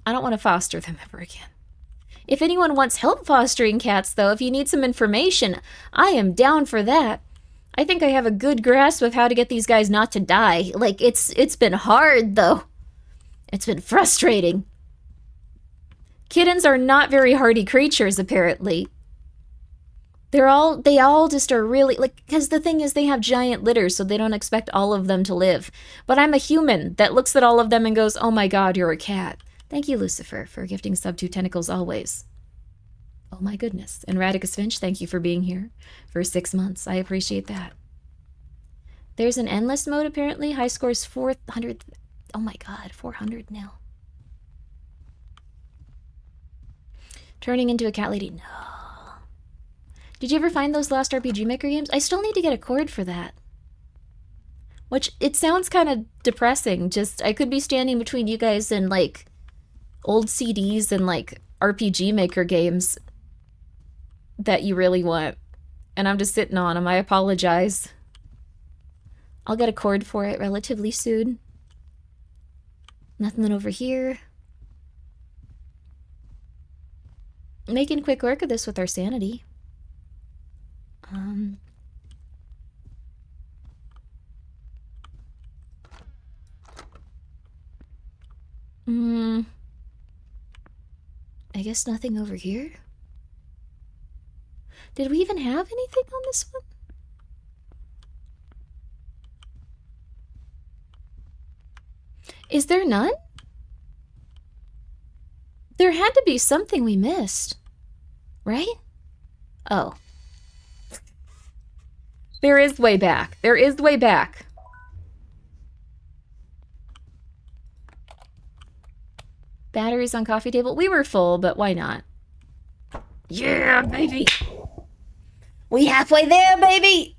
I don't want to foster them ever again. If anyone wants help fostering cats, though, if you need some information, I am down for that. I think I have a good grasp of how to get these guys not to die. Like, it's been hard, though. It's been frustrating. Kittens are not very hardy creatures, apparently. They all just are really, like, because the thing is they have giant litters, so they don't expect all of them to live. But I'm a human that looks at all of them and goes, oh my god, you're a cat. Thank you, Lucifer, for gifting sub 2 tentacles always. Oh my goodness. And Radicus Finch, thank you for being here for 6 months. I appreciate that. There's an endless mode, apparently. High score's 400. Oh my god, 400 now. Turning into a cat lady. No. Did you ever find those Lost RPG Maker games? I still need to get a cord for that. Which, it sounds kind of depressing. Just, I could be standing between you guys and, like, old CDs and, like, RPG Maker games that you really want. And I'm just sitting on them. I apologize. I'll get a cord for it relatively soon. Nothing over here. Making quick work of this with our sanity. I guess nothing over here. Did we even have anything on this one? Is there none? There had to be something we missed, right? Oh. There is way back. There is way back. Batteries on coffee table. We were full, but why not? Yeah, baby. We halfway there, baby.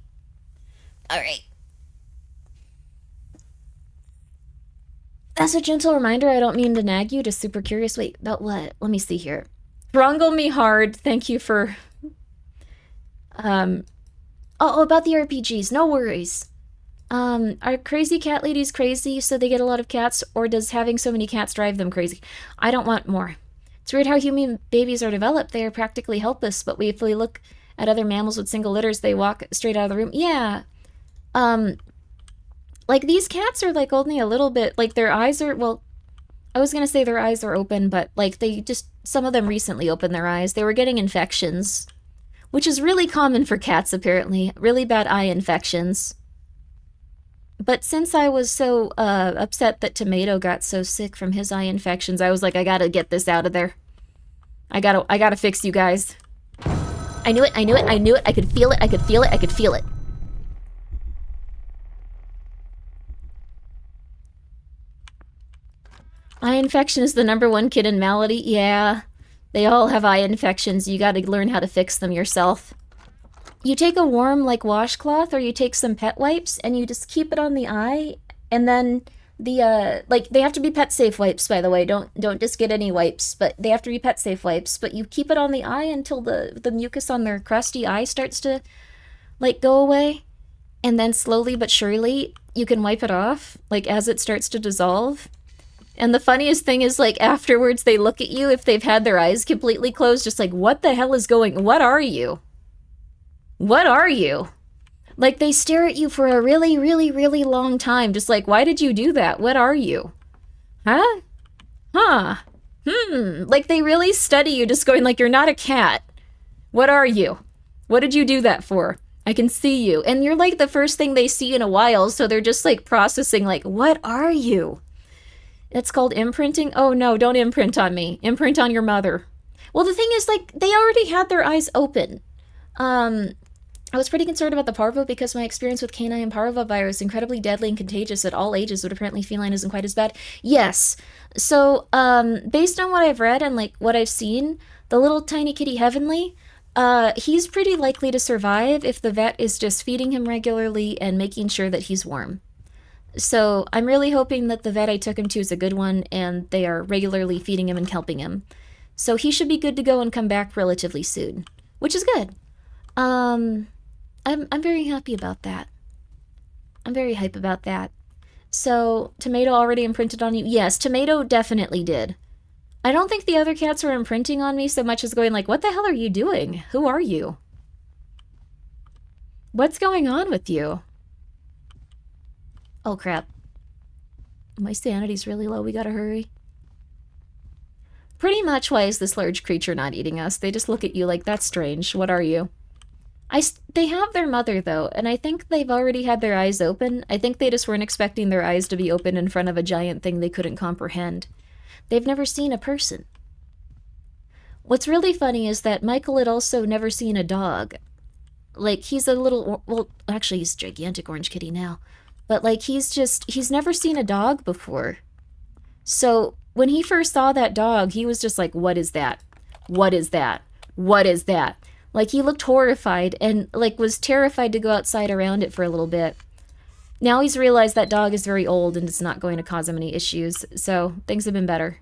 All right. As a gentle reminder, I don't mean to nag you, just super curious. Wait, about what? Let me see here. Brungle me hard. Thank you for... Oh, about the RPGs. No worries. Are crazy cat ladies crazy so they get a lot of cats, or does having so many cats drive them crazy? I don't want more. It's weird how human babies are developed. They are practically helpless, but if we look at other mammals with single litters, they walk straight out of the room. Yeah. Like, these cats are, like, only a little bit, like, their eyes are, well, I was gonna say their eyes are open, but, like, they just, some of them recently opened their eyes. They were getting infections, which is really common for cats, apparently. Really bad eye infections. But since I was so upset that Tomato got so sick from his eye infections, I was like, I gotta get this out of there. I gotta fix you guys. I knew it, I knew it, I knew it. I could feel it, I could feel it, I could feel it. Eye infection is the #1 kitten malady. Yeah, they all have eye infections. You gotta learn how to fix them yourself. You take a warm, like, washcloth, or you take some pet wipes, and you just keep it on the eye, and then like, they have to be pet-safe wipes, by the way. Don't just get any wipes, but they have to be pet-safe wipes. But you keep it on the eye until the mucus on their crusty eye starts to, like, go away. And then slowly but surely, you can wipe it off, like, as it starts to dissolve. And the funniest thing is, like, afterwards they look at you if they've had their eyes completely closed, just like, what the hell is what are you? What are you? Like, they stare at you for a really, really, really long time, just like, why did you do that? What are you? Huh? Huh? Like, they really study you, just going like, you're not a cat. What are you? What did you do that for? I can see you. And you're like the first thing they see in a while, so they're just like processing, like, what are you? It's called imprinting? Oh no, don't imprint on me. Imprint on your mother. Well, the thing is, like, they already had their eyes open. I was pretty concerned about the parvo because my experience with canine parvovirus, incredibly deadly and contagious at all ages, but apparently feline isn't quite as bad. Yes. So, based on what I've read and, like, what I've seen, the little tiny kitty Heavenly, he's pretty likely to survive if the vet is just feeding him regularly and making sure that he's warm. So I'm really hoping that the vet I took him to is a good one and they are regularly feeding him and helping him. So he should be good to go and come back relatively soon, which is good. I'm very happy about that. I'm very hype about that. So, Tomato already imprinted on you? Yes, Tomato definitely did. I don't think the other cats were imprinting on me so much as going like, what the hell are you doing? Who are you? What's going on with you? Oh crap. My sanity's really low, we gotta hurry. Pretty much, why is this large creature not eating us? They just look at you like, that's strange, what are you? They have their mother, though, and I think they've already had their eyes open. I think they just weren't expecting their eyes to be open in front of a giant thing they couldn't comprehend. They've never seen a person. What's really funny is that Michael had also never seen a dog. Like, he's a little, well, actually he's a gigantic orange kitty now. But, like, he's never seen a dog before. So, when he first saw that dog, he was just like, what is that? What is that? What is that? Like, he looked horrified and, like, was terrified to go outside around it for a little bit. Now he's realized that dog is very old and it's not going to cause him any issues, so things have been better.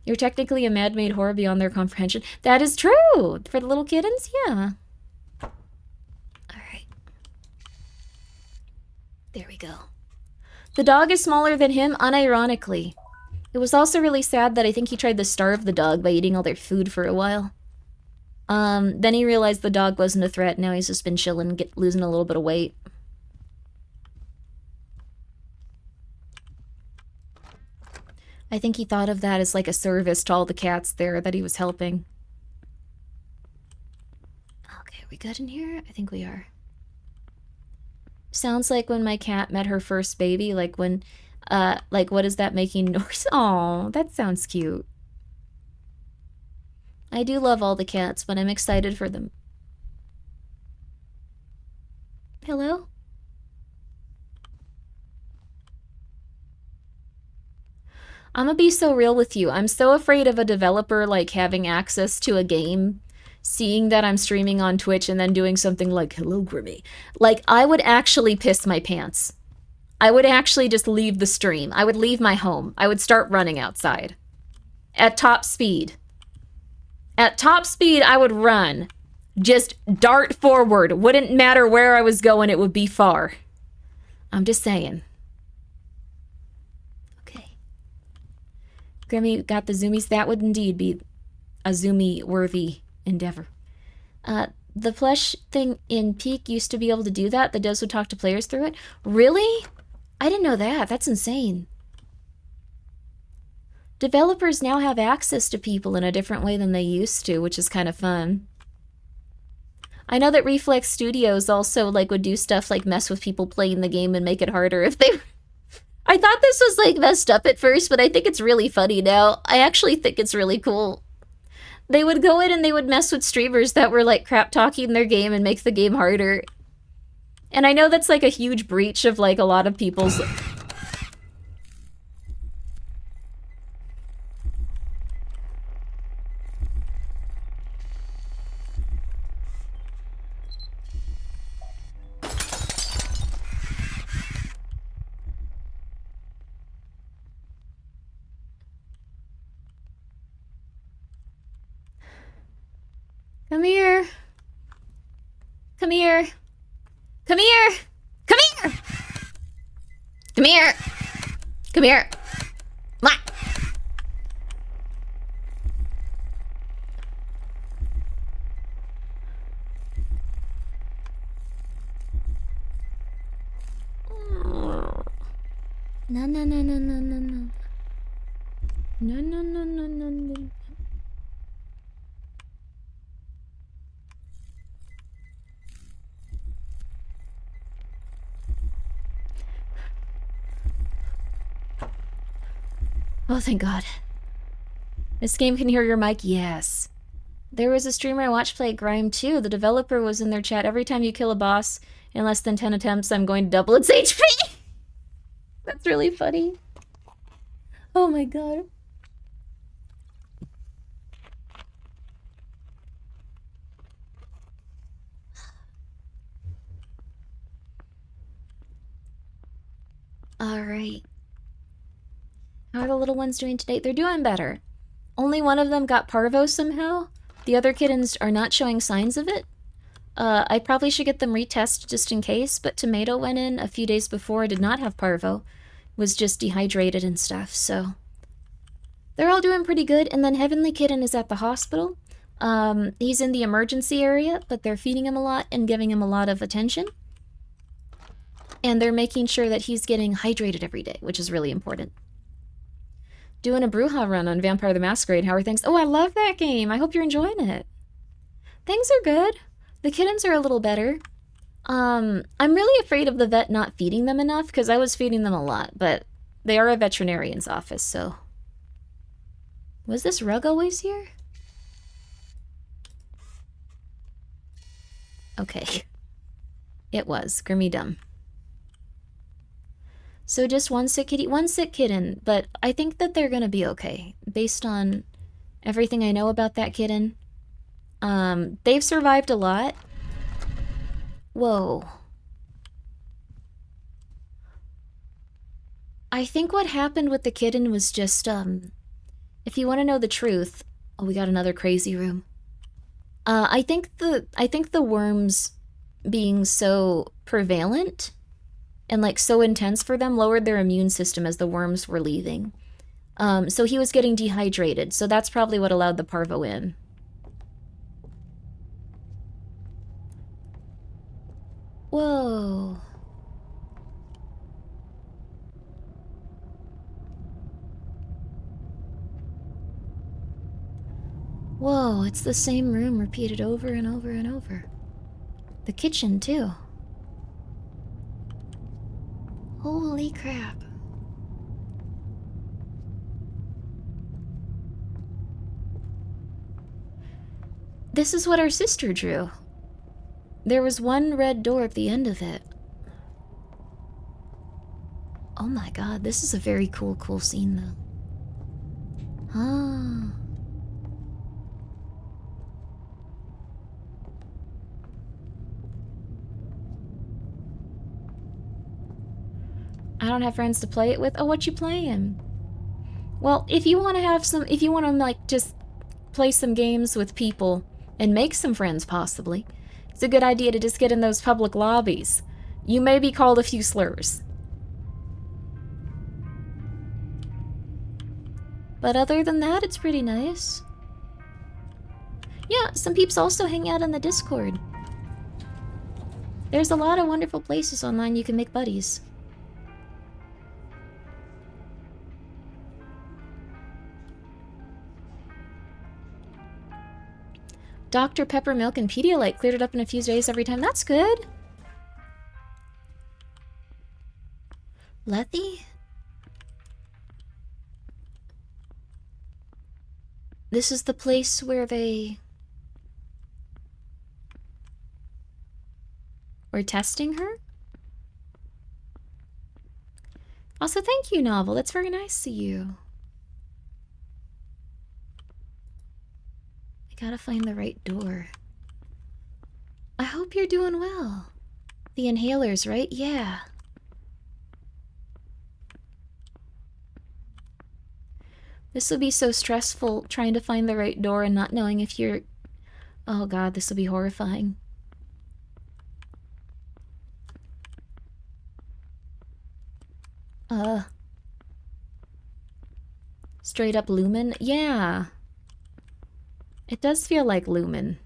You're technically a man-made horror beyond their comprehension. That is true! For the little kittens, yeah. Alright. There we go. The dog is smaller than him, unironically. It was also really sad that I think he tried to starve the dog by eating all their food for a while. Then he realized the dog wasn't a threat. Now he's just been chilling, losing a little bit of weight. I think he thought of that as like a service to all the cats there that he was helping. Okay, are we good in here? I think we are. Sounds like when my cat met her first baby, like when, like, what is that making noise? Aw, that sounds cute. I do love all the cats, but I'm excited for them. Hello? I'm gonna be so real with you. I'm so afraid of a developer, like, having access to a game, seeing that I'm streaming on Twitch and then doing something like, hello, Grimmi. Like, I would actually piss my pants. I would actually just leave the stream. I would leave my home. I would start running outside. At top speed. At top speed, I would run. Just dart forward. Wouldn't matter where I was going, it would be far. I'm just saying. Okay. Grimmi got the zoomies. That would indeed be a zoomie-worthy endeavor. The plush thing in Peak used to be able to do that. The devs would talk to players through it. Really? I didn't know that. That's insane. Developers now have access to people in a different way than they used to, which is kind of fun. I know that Reflex Studios also, like, would do stuff like mess with people playing the game and make it harder if they... I thought this was, like, messed up at first, but I think it's really funny now. I actually think it's really cool. They would go in and they would mess with streamers that were, like, crap-talking their game and make the game harder. And I know that's, like, a huge breach of, like, a lot of people's... Come here. Come here. Come here. Come here. Come here. Come here. What? No, no, no, no, no, no, no. No, no, no, no, no, no. Oh, thank God. This game can hear your mic? Yes. There was a streamer I watched play Grime too. The developer was in their chat. Every time you kill a boss in less than 10 attempts, I'm going to double its HP. That's really funny. Oh my God. Alright. How are the little ones doing today? They're doing better. Only one of them got parvo somehow. The other kittens are not showing signs of it. I probably should get them retested just in case, but Tomato went in a few days before, did not have parvo. Was just dehydrated and stuff, so... They're all doing pretty good, and then Heavenly Kitten is at the hospital. He's in the emergency area, but they're feeding him a lot and giving him a lot of attention. And they're making sure that he's getting hydrated every day, which is really important. Doing a Bruja run on Vampire the Masquerade. How are things? Oh, I love that game. I hope you're enjoying it. Things are good. The kittens are a little better. I'm really afraid of the vet not feeding them enough, because I was feeding them a lot, but they are a veterinarian's office, so... Was this rug always here? Okay. It was. Grimmy dumb. So just one sick kitty, one sick kitten, but I think that they're gonna be okay, based on everything I know about that kitten. They've survived a lot. Whoa. I think what happened with the kitten was just, if you want to know the truth... Oh, we got another crazy room. I think the worms being so prevalent and like so intense for them lowered their immune system as the worms were leaving. So he was getting dehydrated, so that's probably what allowed the parvo in. Whoa. Whoa, it's the same room repeated over and over and over. The kitchen, too. Holy crap. This is what our sister drew. There was one red door at the end of it. Oh my God, this is a very cool scene, though. Huh. I don't have friends to play it with. Oh, what you playing? Well, if you want to have some, if you want to like just play some games with people and make some friends possibly, it's a good idea to just get in those public lobbies. You may be called a few slurs. But other than that, it's pretty nice. Yeah, some peeps also hang out in the Discord. There's a lot of wonderful places online you can make buddies. Dr. Peppermilk and Pedialyte cleared it up in a few days every time. That's good. Letty? This is the place where they... were testing her? Also, thank you, Novel. That's very nice of you. I gotta find the right door. I hope you're doing well. The inhalers, right? Yeah. This will be so stressful trying to find the right door and not knowing if you're Oh god, this will be horrifying. Straight up Lumen? Yeah. It does feel like Lumen.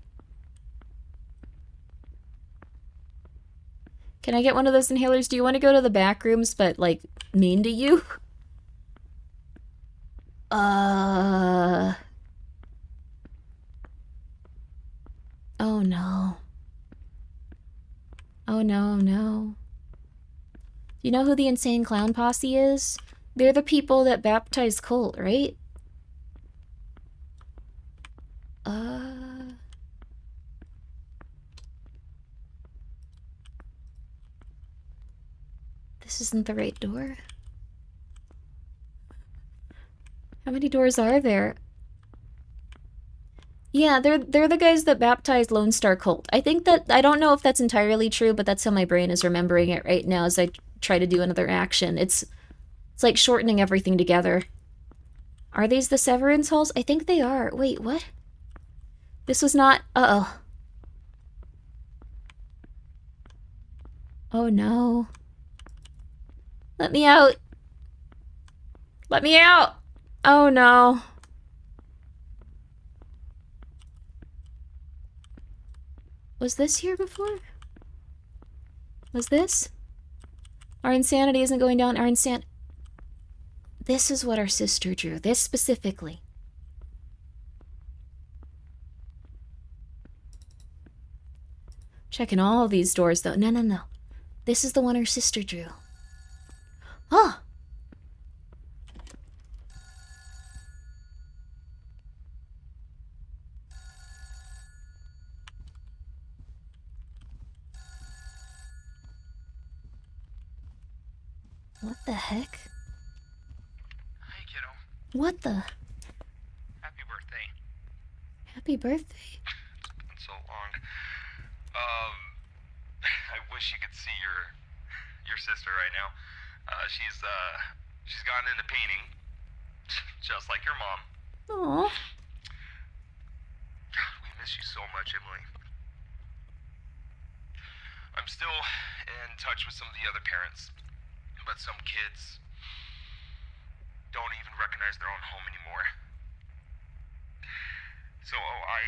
Can I get one of those inhalers? Do you want to go to the back rooms, but, like, mean to you? Oh no. Oh no, no. You know who the Insane Clown Posse is? They're the people that baptized Colt, right? This isn't the right door. How many doors are there? Yeah, they're the guys that baptized Lone Star Colt. I think that, I don't know if that's entirely true, but that's how my brain is remembering it right now as I try to do another action. It's like shortening everything together. Are these the Severance Halls? I think they are. Wait, what? This was not... Uh-oh. Oh no. Let me out. Let me out. Oh no. Was this here before? Was this? Our insanity isn't going down. Our This is what our sister drew. This specifically. Checking all of these doors, though. No, no, no. This is the one her sister drew. Oh! What the heck? Hey, kiddo. What the? Happy birthday. Happy birthday. It's been so long. I wish you could see your sister right now. She's gotten into painting, just like your mom. Aww. God, we miss you so much, Emily. I'm still in touch with some of the other parents, but some kids don't even recognize their own home anymore. So I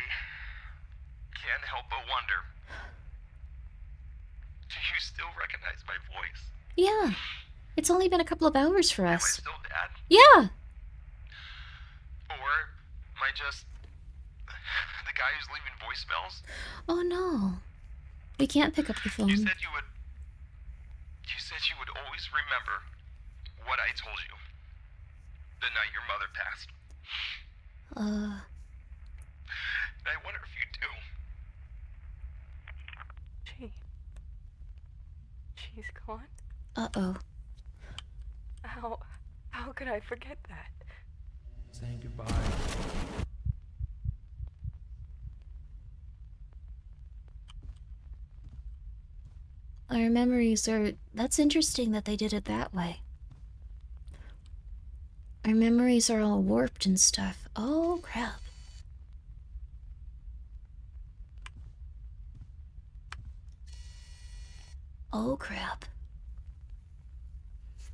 can't help but wonder, do you still recognize my voice? Yeah. It's only been a couple of hours for Am I us. still Dad? Yeah. Or am I just the guy who's leaving voicemails? Oh no. We can't pick up the phone. You said you would always remember what I told you the night your mother passed. And I wonder if you do. She's gone? Uh-oh. How could I forget that? Saying goodbye. Our memories are... That's interesting that they did it that way. Our memories are all warped and stuff. Oh, crap. Oh, crap.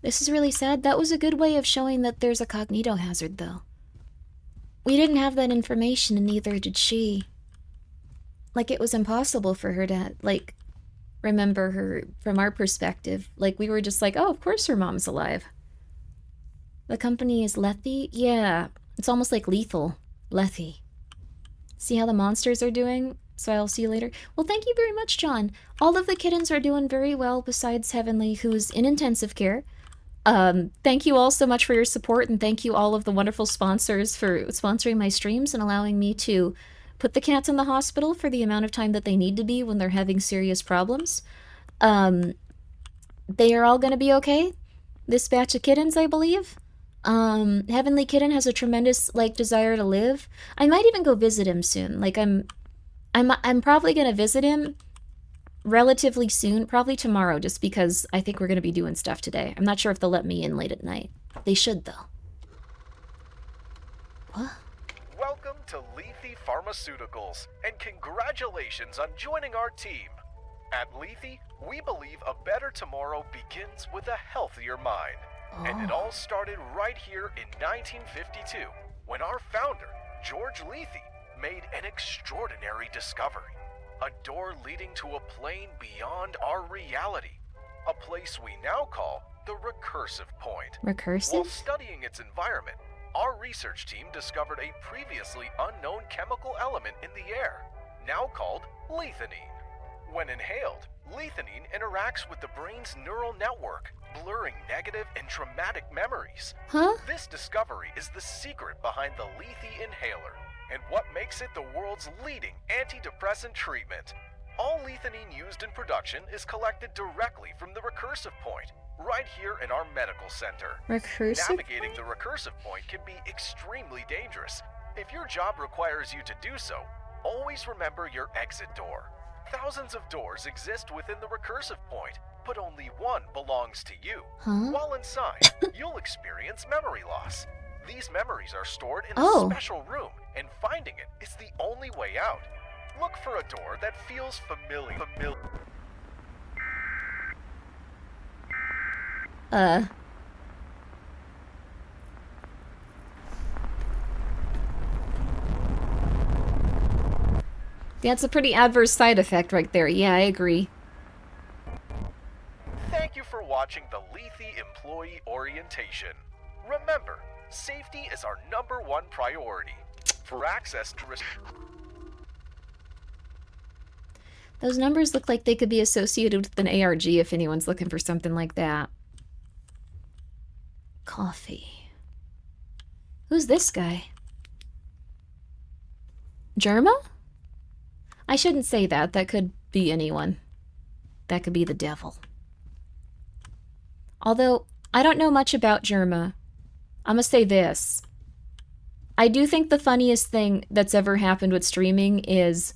This is really sad. That was a good way of showing that there's a cognito hazard, though. We didn't have that information, and neither did she. Like, it was impossible for her to, like, remember her from our perspective. Like, we were just like, oh, of course her mom's alive. The company is Lethe? Yeah. It's almost like lethal. Lethe. See how the monsters are doing? So I'll see you later. Well, thank you very much, John. All of the kittens are doing very well besides Heavenly, who's in intensive care. Thank you all so much for your support, and thank you all of the wonderful sponsors for sponsoring my streams and allowing me to put the cats in the hospital for the amount of time that they need to be when they're having serious problems. They are all going to be okay. This batch of kittens, I believe. Heavenly Kitten has a tremendous, like, desire to live. I might even go visit him soon. Like, I'm probably going to visit him relatively soon, probably tomorrow, just because I think we're going to be doing stuff today. I'm not sure if they'll let me in late at night. They should, though. What? Welcome Welcome to Lethe Pharmaceuticals, and congratulations on joining our team. At Lethe, we believe a better tomorrow begins with a healthier mind. And it all started right here in 1952, when our founder, George Lethe, made an extraordinary discovery. A door leading to a plane beyond our reality. A place we now call the recursive point. Recursive? While studying its environment, our research team discovered a previously unknown chemical element in the air, now called lethanine. When inhaled, lethanine interacts with the brain's neural network, blurring negative and traumatic memories. Huh? This discovery is the secret behind the Lethe inhaler, and what makes it the world's leading antidepressant treatment. All lethanine used in production is collected directly from the recursive point, right here in our medical center. Recursive Navigating the recursive point can be extremely dangerous. If your job requires you to do so, always remember your exit door. Thousands of doors exist within the recursive point, but only one belongs to you. Huh? While inside, you'll experience memory loss. These memories are stored in a Oh. special room, and finding it is the only way out. Look for a door that feels familiar. That's a pretty adverse side effect right there. Yeah, I agree. Thank you for watching the Lethe Employee Orientation. Remember, safety is our #1 priority. For access to Those numbers look like they could be associated with an ARG if anyone's looking for something like that. Coffee. Who's this guy? Germa? I shouldn't say that. That could be anyone. That could be the devil. Although, I don't know much about Germa. I'm gonna say this. I do think the funniest thing that's ever happened with streaming is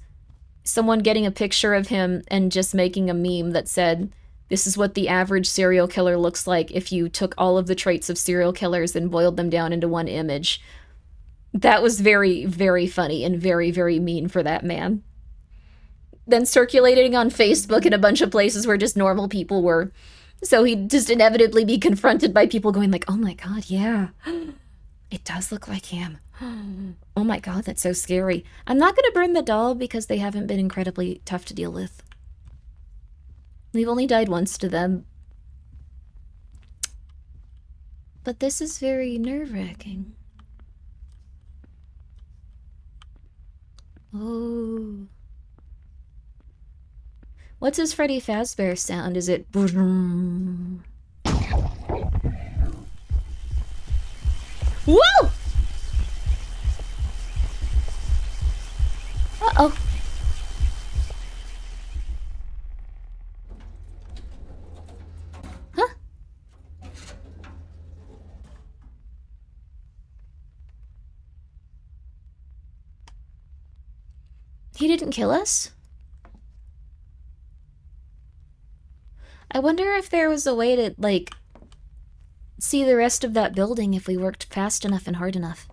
someone getting a picture of him and just making a meme that said, this is what the average serial killer looks like if you took all of the traits of serial killers and boiled them down into one image. That was very, very funny and very, very mean for that man. Then circulating on Facebook in a bunch of places where just normal people were. So he'd just inevitably be confronted by people going like, oh my god, yeah. It does look like him. Oh my god, that's so scary. I'm not going to burn the doll because they haven't been incredibly tough to deal with. We've only died once to them. But this is very nerve-wracking. Oh. What's his Freddy Fazbear sound? Is it... Whoa! Uh-oh. Huh? He didn't kill us? I wonder if there was a way to, like, see the rest of that building if we worked fast enough and hard enough.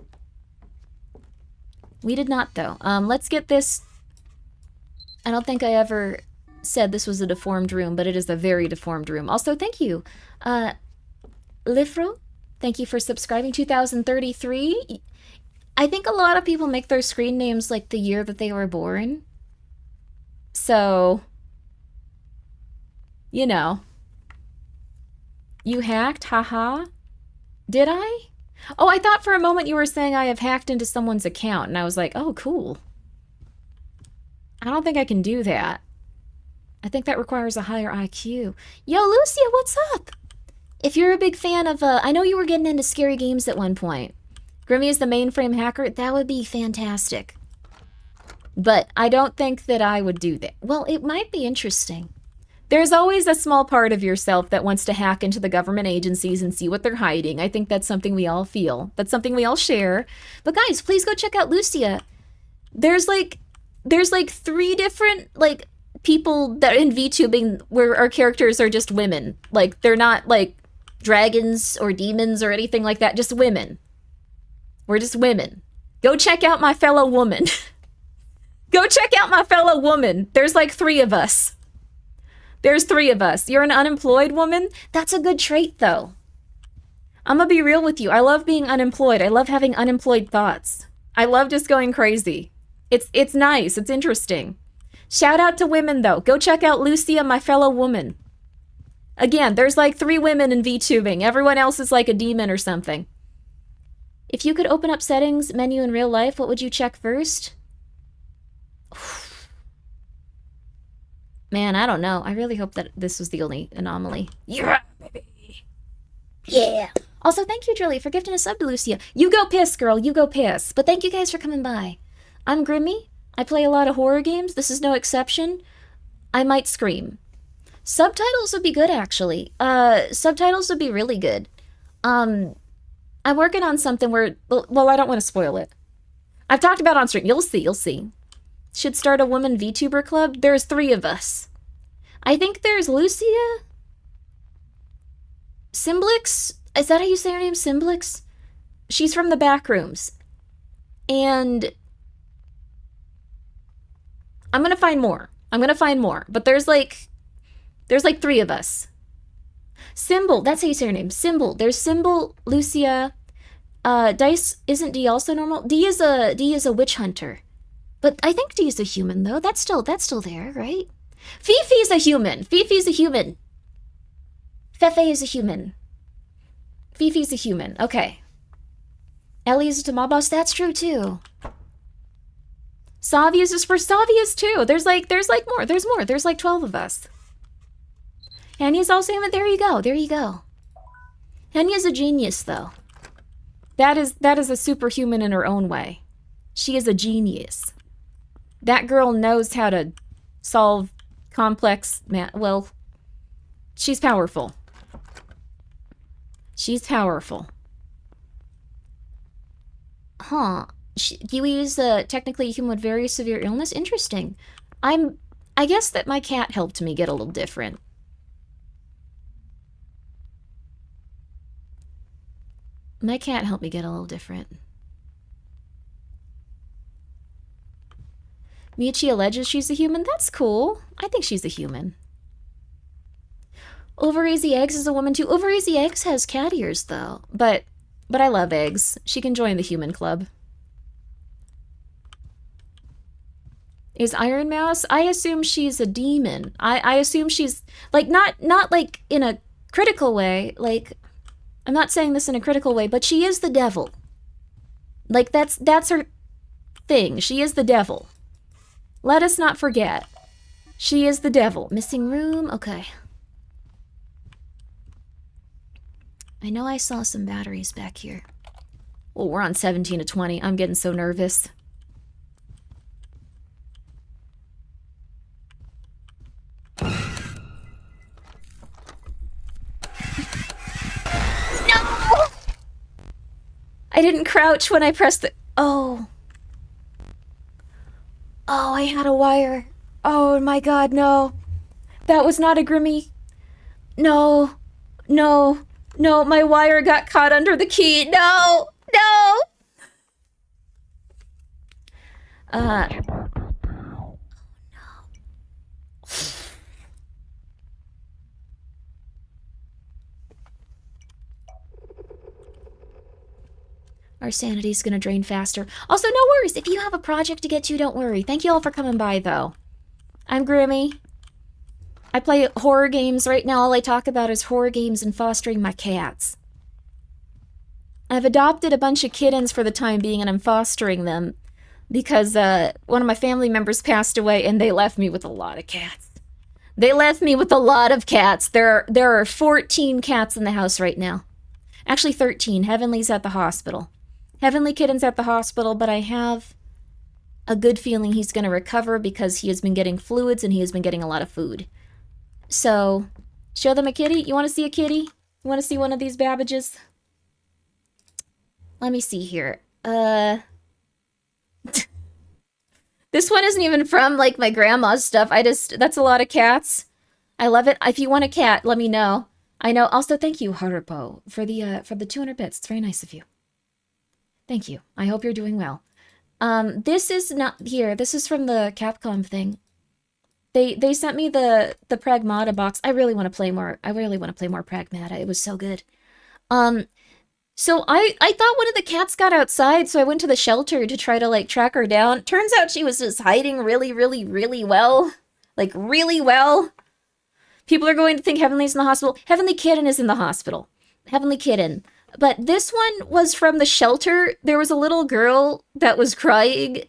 We did not, though. Let's get this... I don't think I ever said this was a deformed room, but it is a very deformed room. Also, thank you. Lifro, thank you for subscribing. 2033. I think a lot of people make their screen names like the year that they were born. So... You know. You hacked? Haha. Did I? Oh, I thought for a moment you were saying I have hacked into someone's account, and I was like, oh, cool. I don't think I can do that. I think that requires a higher IQ. Yo, Lucia, what's up? If you're a big fan of, I know you were getting into scary games at one point. Grimmi is the mainframe hacker. That would be fantastic. But I don't think that I would do that. Well, it might be interesting. There's always a small part of yourself that wants to hack into the government agencies and see what they're hiding. I think that's something we all feel. That's something we all share. But guys, please go check out Lucia. There's like 3 different, like, people that in VTubing where our characters are just women. Like, they're not, like, dragons or demons or anything like that. Just women. We're just women. Go check out my fellow woman. Go check out my fellow woman. There's like 3 of us. There's 3 of us. You're an unemployed woman? That's a good trait, though. I'm gonna be real with you. I love being unemployed. I love having unemployed thoughts. I love just going crazy. It's nice. It's interesting. Shout out to women, though. Go check out Lucia, my fellow woman. Again, there's like 3 women in VTubing. Everyone else is like a demon or something. If you could open up settings menu in real life, what would you check first? Man, I don't know. I really hope that this was the only anomaly. Yeah, baby. Yeah. Also, thank you, Drilly, for gifting a sub to Lucia. You go piss, girl. You go piss. But thank you guys for coming by. I'm Grimmi. I play a lot of horror games. This is no exception. I might scream. Subtitles would be good, actually. Subtitles would be really good. I'm working on something where... Well, I don't want to spoil it. I've talked about on stream. You'll see, you'll see. Should start a woman VTuber club. There's 3 of us. I think there's Lucia... Simblix? Is that how you say her name? Simblix? She's from the back rooms. And... I'm gonna find more. But there's like 3 of us. Symbol, that's how you say her name. Symbol. There's Symbol, Lucia. Dice, isn't D also normal? D is a witch hunter. But I think D is a human though. That's still there, right? Fifi's a human. Fefe is a human. Fifi's a human. Okay. Ellie's a Tamabos, that's true too. Savia's is for Savia's too. There's like more. There's like 12 of us. Henya's also human. There you go. Henya's a genius though. That is a superhuman in her own way. She is a genius. That girl knows how to solve complex well, she's powerful. Huh. Yui is technically a human with very severe illness. Interesting. I guess that my cat helped me get a little different. My cat helped me get a little different. Michi alleges she's a human. That's cool. I think she's a human. Over Easy Eggs is a woman too. Over Easy Eggs has cat ears though. But I love Eggs. She can join the human club. Is Iron Mouse? I assume she's a demon. I assume she's like not like in a critical way. Like I'm not saying this in a critical way, but she is the devil. Like that's her thing. She is the devil. Let us not forget. She is the devil. Missing room? Okay. I know I saw some batteries back here. Oh, we're on 17 to 20. I'm getting so nervous. No! I didn't crouch when I pressed the... Oh. Oh, I had a wire. Oh my god, no. That was not a Grimmi. No. No. No, my wire got caught under the key. No! No! No. Our sanity's gonna drain faster. Also, no worries. If you have a project to get to, don't worry. Thank you all for coming by, though. I'm Grimmi. I play horror games. Right now, all I talk about is horror games and fostering my cats. I've adopted a bunch of kittens for the time being, and I'm fostering them because one of my family members passed away, and they left me with a lot of cats. There are 14 cats in the house right now. Actually, 13. Heavenly's at the hospital. Heavenly Kitten's at the hospital, but I have a good feeling he's going to recover because he has been getting fluids and he has been getting a lot of food. So, show them a kitty. You want to see a kitty? You want to see one of these Babbages? Let me see here. This one isn't even from, like, my grandma's stuff. That's a lot of cats. I love it. If you want a cat, let me know. I know. Also, thank you, Harupo, for the 200 bits. It's very nice of you. Thank you. I hope you're doing well. This is not here. This is from the Capcom thing. They sent me the Pragmata box. I really want to play more. I really want to play more Pragmata. It was so good. So I thought one of the cats got outside, so I went to the shelter to try to like track her down. Turns out she was just hiding really, really, really well. Like really well. People are going to think Heavenly's in the hospital. Heavenly Kitten is in the hospital. Heavenly Kitten. But this one was from the shelter. There was a little girl that was crying.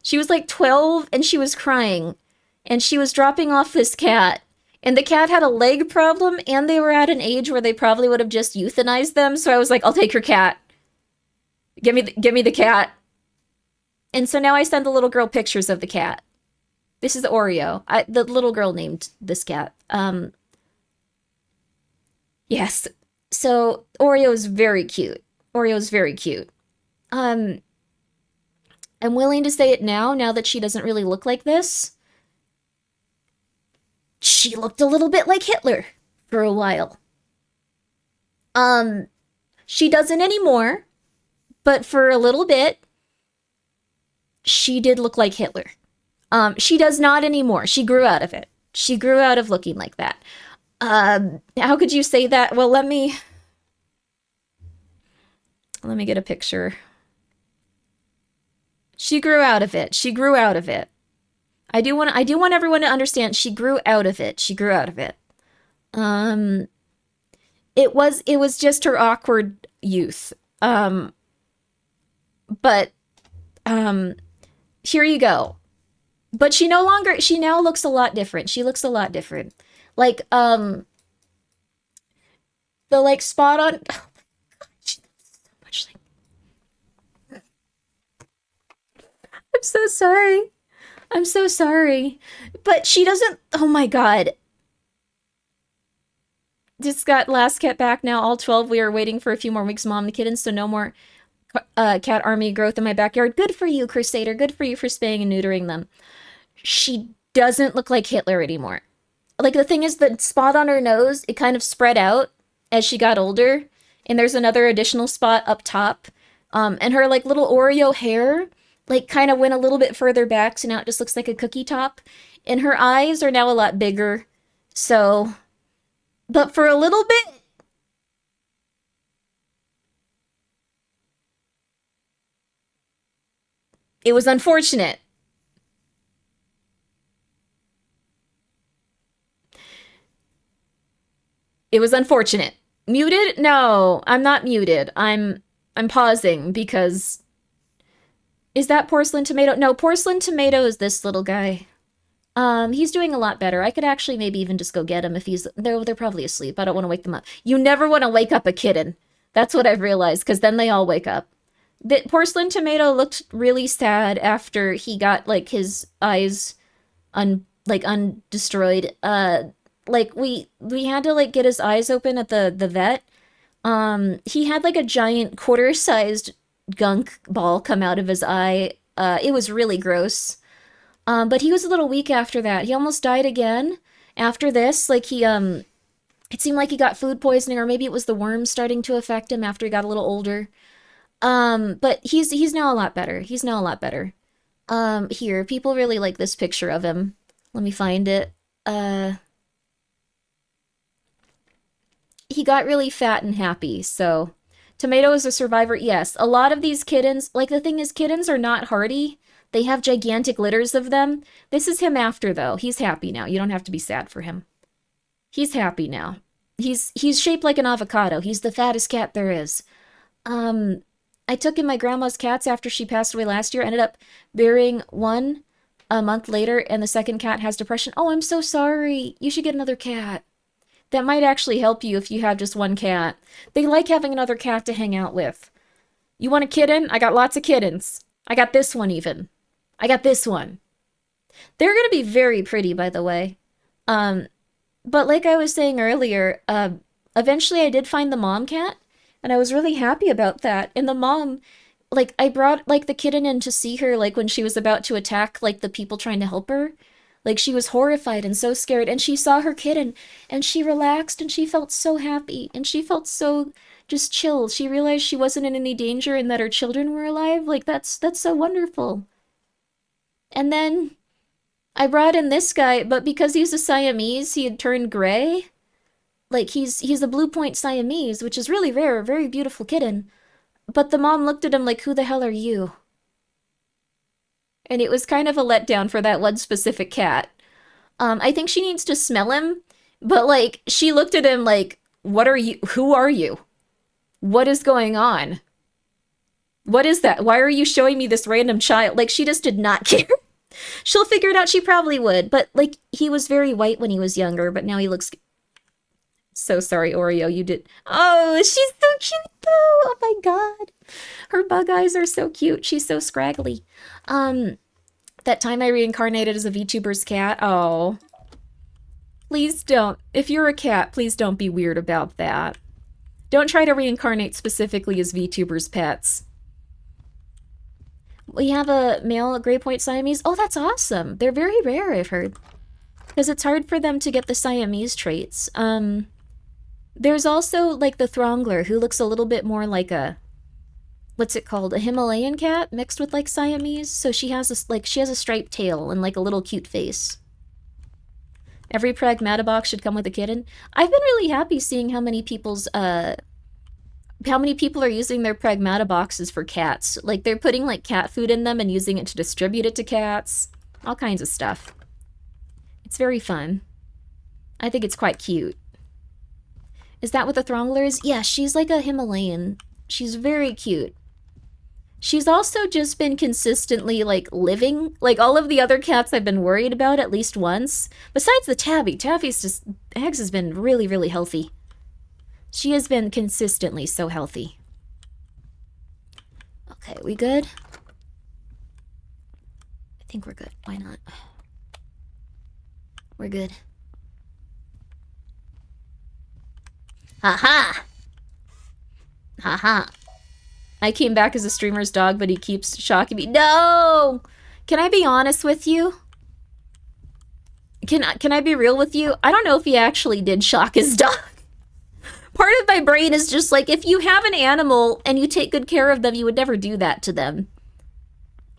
She was like 12 and she was crying. And she was dropping off this cat. And the cat had a leg problem and they were at an age where they probably would have just euthanized them. So I was like, I'll take your cat. Give me the cat. And so now I send the little girl pictures of the cat. This is Oreo. The little girl named this cat. Yes. So Oreo is very cute. Oreo is very cute. I'm willing to say it now that she doesn't really look like this. She looked a little bit like Hitler for a while. She doesn't anymore, but for a little bit, she did look like Hitler. She does not anymore. She grew out of it. She grew out of looking like that. How could you say that? Well, let me get a picture. She grew out of it. She grew out of it. I do want everyone to understand she grew out of it. She grew out of it. It was just her awkward youth. But here you go. But she now looks a lot different. She looks a lot different. Like, the like spot on, oh my God, she looks so much like, I'm so sorry. I'm so sorry. But she doesn't, oh my God. Just got last cat back now, all 12. We are waiting for a few more weeks, Mom the kittens, so no more cat army growth in my backyard. Good for you, Crusader. Good for you for spaying and neutering them. She doesn't look like Hitler anymore. Like, the thing is, the spot on her nose, it kind of spread out as she got older. And there's another additional spot up top. And her, like, little Oreo hair, like, kind of went a little bit further back, so now it just looks like a cookie top. And her eyes are now a lot bigger. So, but for a little bit, it was unfortunate. It was unfortunate. Muted? No, I'm not muted. I'm pausing because... Is that Porcelain Tomato? No, Porcelain Tomato is this little guy. He's doing a lot better. I could actually maybe even just go get him if he's... They're probably asleep. I don't want to wake them up. You never want to wake up a kitten. That's what I've realized, because then they all wake up. The Porcelain Tomato looked really sad after he got, like, his eyes undestroyed. Like, we had to, like, get his eyes open at the vet. He had, like, a giant quarter-sized gunk ball come out of his eye. It was really gross. But he was a little weak after that. He almost died again after this. Like, he, it seemed like he got food poisoning, or maybe it was the worms starting to affect him after he got a little older. But he's now a lot better. He's now a lot better. Here, people really like this picture of him. Let me find it. He got really fat and happy, so... Tomato is a survivor, yes. A lot of these kittens, like, the thing is, kittens are not hardy. They have gigantic litters of them. This is him after, though. He's happy now. You don't have to be sad for him. He's happy now. He's shaped like an avocado. He's the fattest cat there is. I took in my grandma's cats after she passed away last year. Ended up burying one a month later, and the second cat has depression. Oh, I'm so sorry. You should get another cat. That might actually help you if you have just one cat. They like having another cat to hang out with. You want a kitten? I got lots of kittens. I got this one even. I got this one. They're gonna be very pretty, by the way. But like I was saying earlier, eventually I did find the mom cat, and I was really happy about that. And the mom, like, I brought, like, the kitten in to see her, like, when she was about to attack, like, the people trying to help her. Like, she was horrified and so scared, and she saw her kitten, and she relaxed, and she felt so happy, and she felt so just chill. She realized she wasn't in any danger and that her children were alive. Like, that's so wonderful. And then I brought in this guy, but because he's a Siamese, he had turned gray. Like, he's a blue point Siamese, which is really rare, a very beautiful kitten. But the mom looked at him like, who the hell are you? And it was kind of a letdown for that one specific cat. I think she needs to smell him, but, like, she looked at him like, what are you? Who are you? What is going on? What is that? Why are you showing me this random child? Like, she just did not care. She'll figure it out. She probably would. But, like, he was very white when he was younger, but now he looks... So sorry, Oreo, you did... Oh, she's so cute, though! Oh, my God. Her bug eyes are so cute. She's so scraggly. That time I reincarnated as a VTuber's cat. Oh. Please don't. If you're a cat, please don't be weird about that. Don't try to reincarnate specifically as VTubers' pets. We have a male Gray Point Siamese. Oh, that's awesome. They're very rare, I've heard. Because it's hard for them to get the Siamese traits. There's also, like, the Throngler, who looks a little bit more like a... What's it called? A Himalayan cat mixed with, like, Siamese. So she has a striped tail and, like, a little cute face. Every Pragmata box should come with a kitten. I've been really happy seeing how many people are using their Pragmata boxes for cats. Like, they're putting, like, cat food in them and using it to distribute it to cats. All kinds of stuff. It's very fun. I think it's quite cute. Is that what the Throngler is? Yeah, she's like a Himalayan. She's very cute. She's also just been consistently, like, living. Like, all of the other cats I've been worried about at least once. Besides the Tabby. Tabby's just... Eggs has been really, really healthy. She has been consistently so healthy. Okay, we good? I think we're good. Why not? We're good. Haha! Haha. I came back as a streamer's dog, but he keeps shocking me. No! Can I be honest with you? Can I be real with you? I don't know if he actually did shock his dog. Part of my brain is just like, if you have an animal and you take good care of them, you would never do that to them.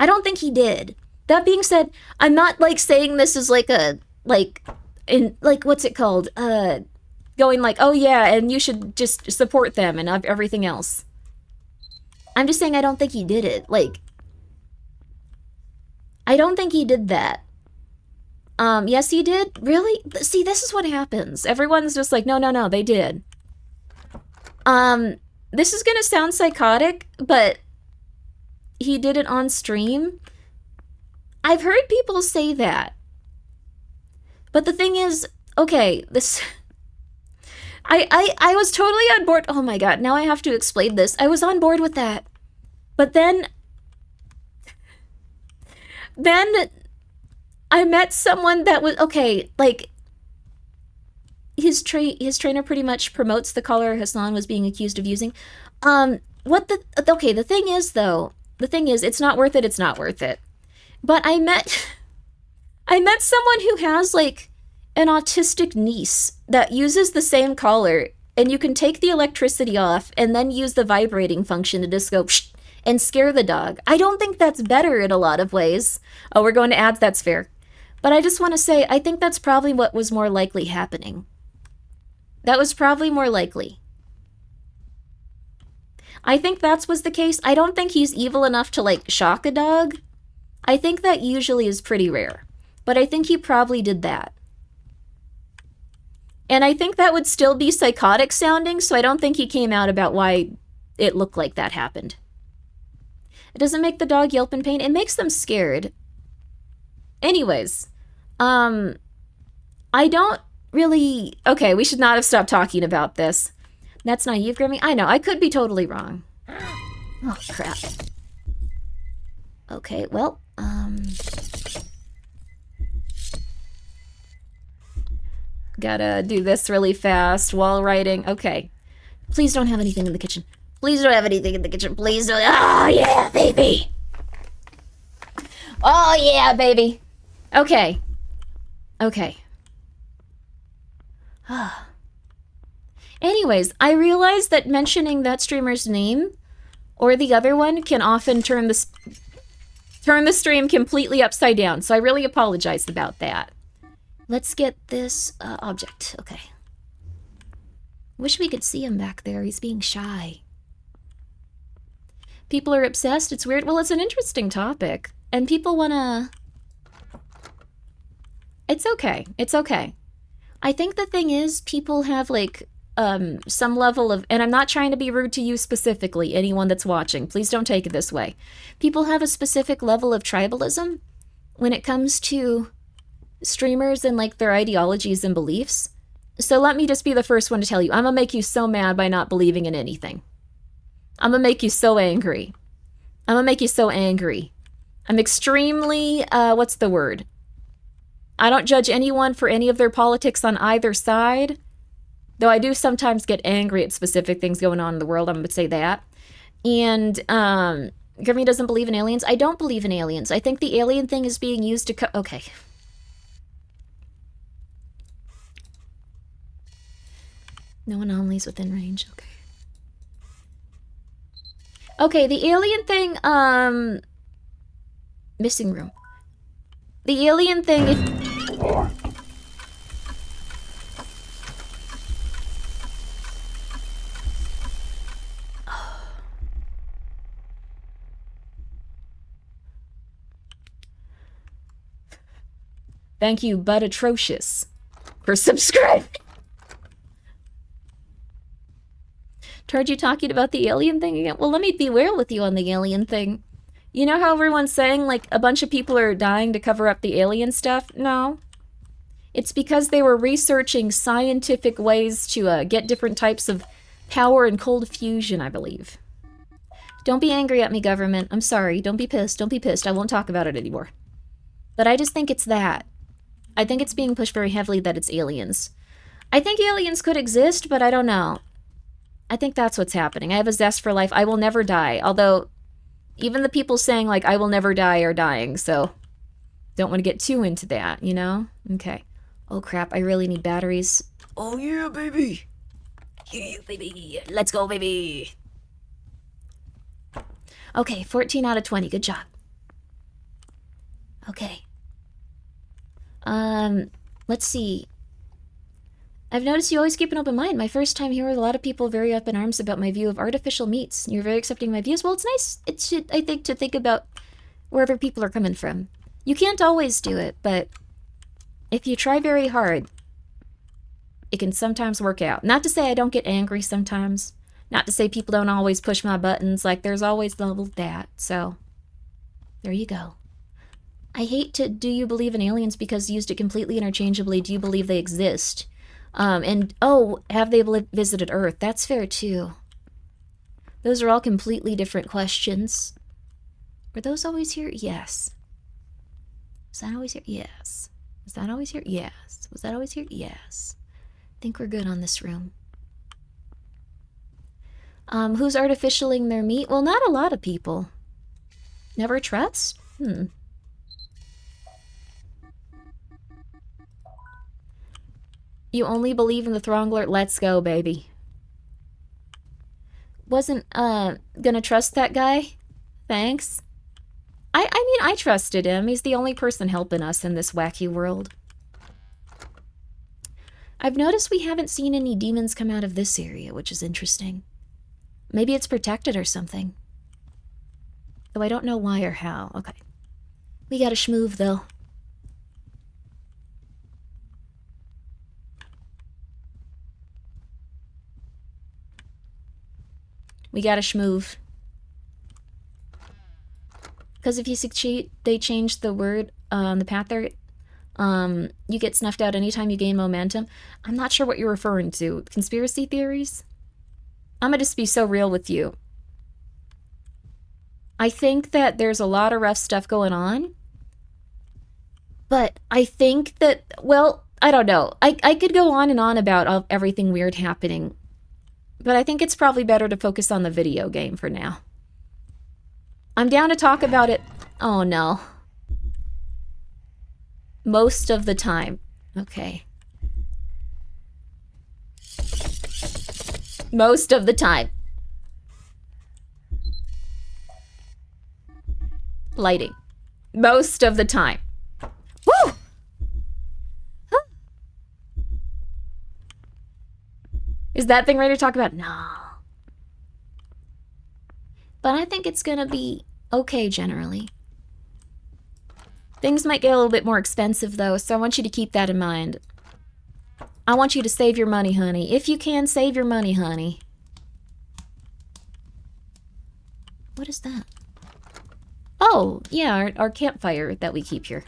I don't think he did. That being said, I'm not, like, saying this is like a, like, what's it called? Going like, oh yeah, and you should just support them and everything else. I'm just saying I don't think he did it. Like, I don't think he did that. Yes, he did? Really? See, this is what happens. Everyone's just like, no, they did. This is gonna sound psychotic, but he did it on stream. I've heard people say that. But the thing is, okay, this... I was totally on board. Oh my god, now I have to explain this. I was on board with that. But then I met someone that was, okay, like, his trainer pretty much promotes the collar Hassan was being accused of using. Okay, the thing is, it's not worth it. But I met someone who has, like, an autistic niece that uses the same collar, and you can take the electricity off and then use the vibrating function to just go psh, and scare the dog. I don't think that's better in a lot of ways. Oh, we're going to ads, that's fair. But I just want to say, I think that's probably what was more likely happening. That was probably more likely. I think that was the case. I don't think he's evil enough to, like, shock a dog. I think that usually is pretty rare. But I think he probably did that. And I think that would still be psychotic sounding, so I don't think he came out about why it looked like that happened. It doesn't make the dog yelp in pain. It makes them scared. Anyways, I don't really... Okay, we should not have stopped talking about this. That's naive, Grimmi. I know, I could be totally wrong. Oh, crap. Okay, well, gotta do this really fast while writing. Okay. Please don't have anything in the kitchen. Please don't have anything in the kitchen. Please don't. Oh, yeah, baby. Oh, yeah, baby. Okay. Okay. Anyways, I realized that mentioning that streamer's name or the other one can often turn the stream completely upside down, so I really apologized about that. Let's get this object. Okay. Wish we could see him back there. He's being shy. People are obsessed. It's weird. Well, it's an interesting topic. And people want to... It's okay. It's okay. I think the thing is, people have, like, some level of... And I'm not trying to be rude to you specifically, anyone that's watching. Please don't take it this way. People have a specific level of tribalism when it comes to streamers and, like, their ideologies and beliefs. So let me just be the first one to tell you, I'm gonna make you so mad by not believing in anything. I'm gonna make you so angry. I'm gonna make you so angry. I'm extremely, what's the word? I don't judge anyone for any of their politics on either side, though I do sometimes get angry at specific things going on in the world, I'm gonna say that. And, Grimmi doesn't believe in aliens. I don't believe in aliens. I think the alien thing is being used to okay. No anomalies within range, okay. Okay, the alien thing, missing room. The alien thing, Thank you, Bud Atrocious, for subscribing. Heard you talking about the alien thing again? Well, let me be real with you on the alien thing. You know how everyone's saying, like, a bunch of people are dying to cover up the alien stuff? No. It's because they were researching scientific ways to get different types of power and cold fusion, I believe. Don't be angry at me, government. I'm sorry. Don't be pissed. Don't be pissed. I won't talk about it anymore. But I just think it's that. I think it's being pushed very heavily that it's aliens. I think aliens could exist, but I don't know. I think that's what's happening. I have a zest for life. I will never die. Although, even the people saying, like, I will never die are dying, so don't want to get too into that, you know? Okay. Oh, crap. I really need batteries. Oh, yeah, baby. Yeah, baby. Let's go, baby. Okay, 14 out of 20. Good job. Okay. Let's see. I've noticed you always keep an open mind. My first time here with a lot of people very up in arms about my view of artificial meats. You're very accepting of my views. Well, it's nice. It should, I think, to think about wherever people are coming from. You can't always do it, but if you try very hard, it can sometimes work out. Not to say I don't get angry sometimes. Not to say people don't always push my buttons. Like, there's always level that. So, there you go. I hate to do you believe in aliens because used it completely interchangeably. Do you believe they exist? And, oh, have they visited Earth? That's fair, too. Those are all completely different questions. Were those always here? Yes. Was that always here? Yes. Was that always here? Yes. Was that always here? Yes. I think we're good on this room. Who's artificialing their meat? Well, not a lot of people. Never trust? You only believe in the Throngler? Let's go, baby. Wasn't, gonna trust that guy? Thanks. I mean, I trusted him. He's the only person helping us in this wacky world. I've noticed we haven't seen any demons come out of this area, which is interesting. Maybe it's protected or something. Though I don't know why or how. Okay. We gotta schmoove, though. We gotta schmoove. Because if you succeed, they changed the word on the path there. You get snuffed out anytime you gain momentum. I'm not sure what you're referring to. Conspiracy theories? I'm gonna just be so real with you. I think that there's a lot of rough stuff going on. But I think that, well, I don't know. I could go on and on about everything weird happening. But I think it's probably better to focus on the video game for now. I'm down to talk about it. Oh, no. Most of the time. Okay. Most of the time. Lighting. Most of the time. Woo! Huh. Is that thing ready to talk about? No. But I think it's gonna be okay generally. Things might get a little bit more expensive though, so I want you to keep that in mind. I want you to save your money, honey. If you can, save your money, honey. What is that? Oh, yeah, our campfire that we keep here.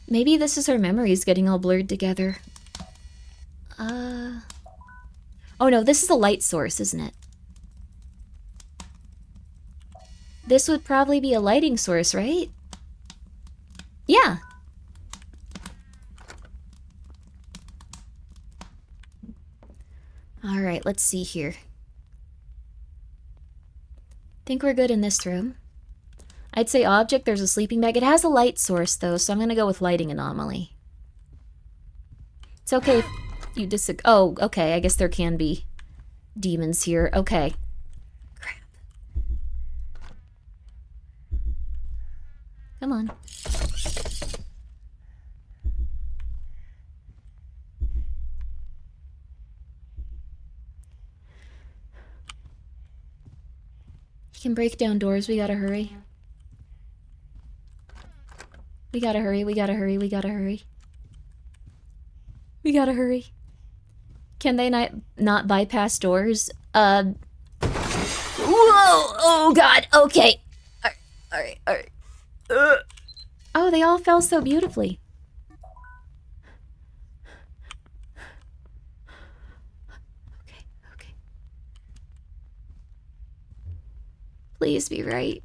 Maybe this is our memories getting all blurred together. Oh no, this is a light source, isn't it? This would probably be a lighting source, right? Yeah. Alright, let's see here. Think we're good in this room. I'd say object, there's a sleeping bag. It has a light source though, so I'm gonna go with lighting anomaly. It's okay if you disagree. Oh, okay, I guess there can be demons here. Okay. Crap. Come on. You can break down doors. We gotta hurry. We gotta hurry. We gotta hurry. We gotta hurry. We gotta hurry. Can they not bypass doors? Whoa! Oh god. Okay. Alright. Oh, they all fell so beautifully. Okay. Please be right.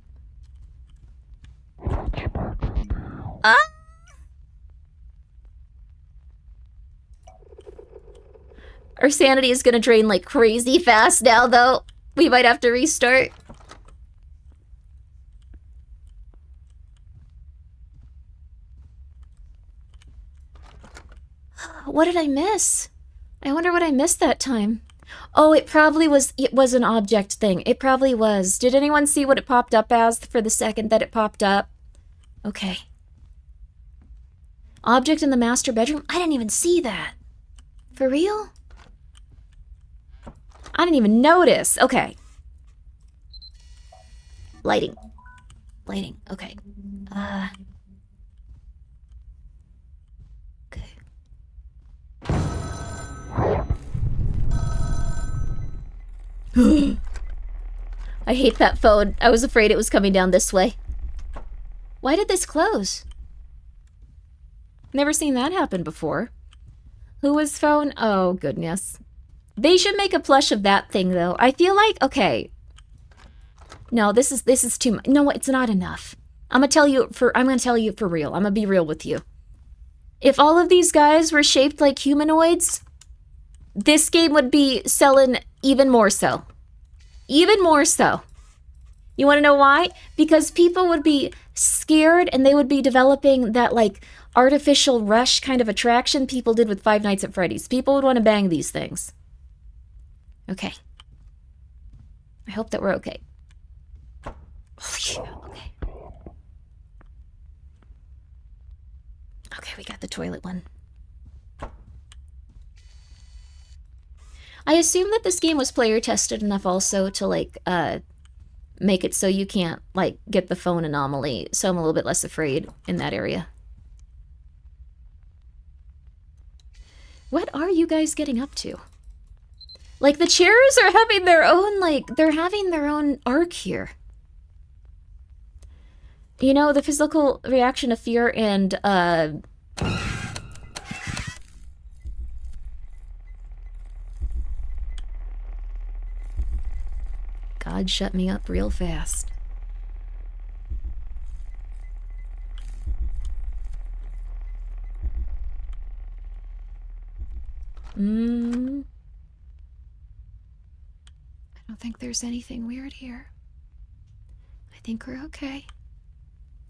Ah! Our sanity is gonna drain like crazy fast now, though. We might have to restart. What did I miss? I wonder what I missed that time. Oh, it was an object thing. It probably was. Did anyone see what it popped up as for the second that it popped up? Okay. Object in the master bedroom? I didn't even see that. For real? I didn't even notice. Okay. Lighting. Okay. Okay. I hate that phone. I was afraid it was coming down this way. Why did this close? Never seen that happen before. Who was phone? Oh, goodness. They should make a plush of that thing, though. I feel like, okay. No, this is too much. No, it's not enough. I'm gonna tell you for real. I'm gonna be real with you. If all of these guys were shaped like humanoids, this game would be selling even more so. Even more so. You want to know why? Because people would be scared and they would be developing that like artificial rush kind of attraction people did with Five Nights at Freddy's. People would want to bang these things. Okay. I hope that we're okay. Okay. Okay, we got the toilet one. I assume that this game was player tested enough also to like make it so you can't like get the phone anomaly, so I'm a little bit less afraid in that area. What are you guys getting up to? Like the chairs are having their own they're having their own arc here. You know, the physical reaction of fear and God shut me up real fast. I don't think there's anything weird here. I think we're okay.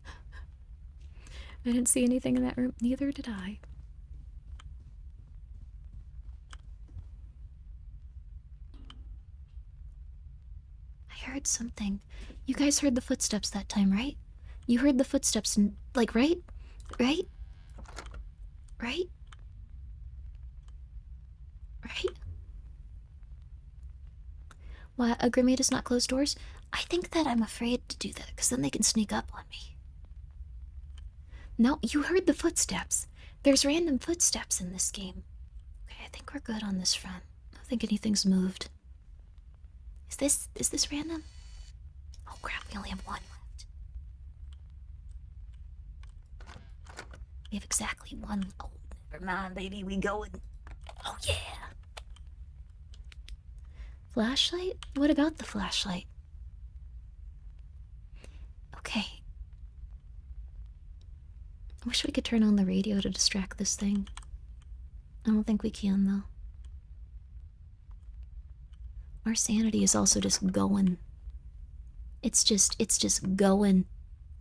I didn't see anything in that room. Neither did I. heard something. You guys heard the footsteps that time, right? You heard the footsteps and like, right? Right? Right? Right? Why, Grimmi does not close doors? I think that I'm afraid to do that, because then they can sneak up on me. No, you heard the footsteps. There's random footsteps in this game. Okay, I think we're good on this front. I don't think anything's moved. Is this random? Oh crap, we only have one left. We have exactly one. Oh, never mind, baby, we going. Oh yeah! Flashlight? What about the flashlight? Okay. I wish we could turn on the radio to distract this thing. I don't think we can, though. Our sanity is also just going. It's just going.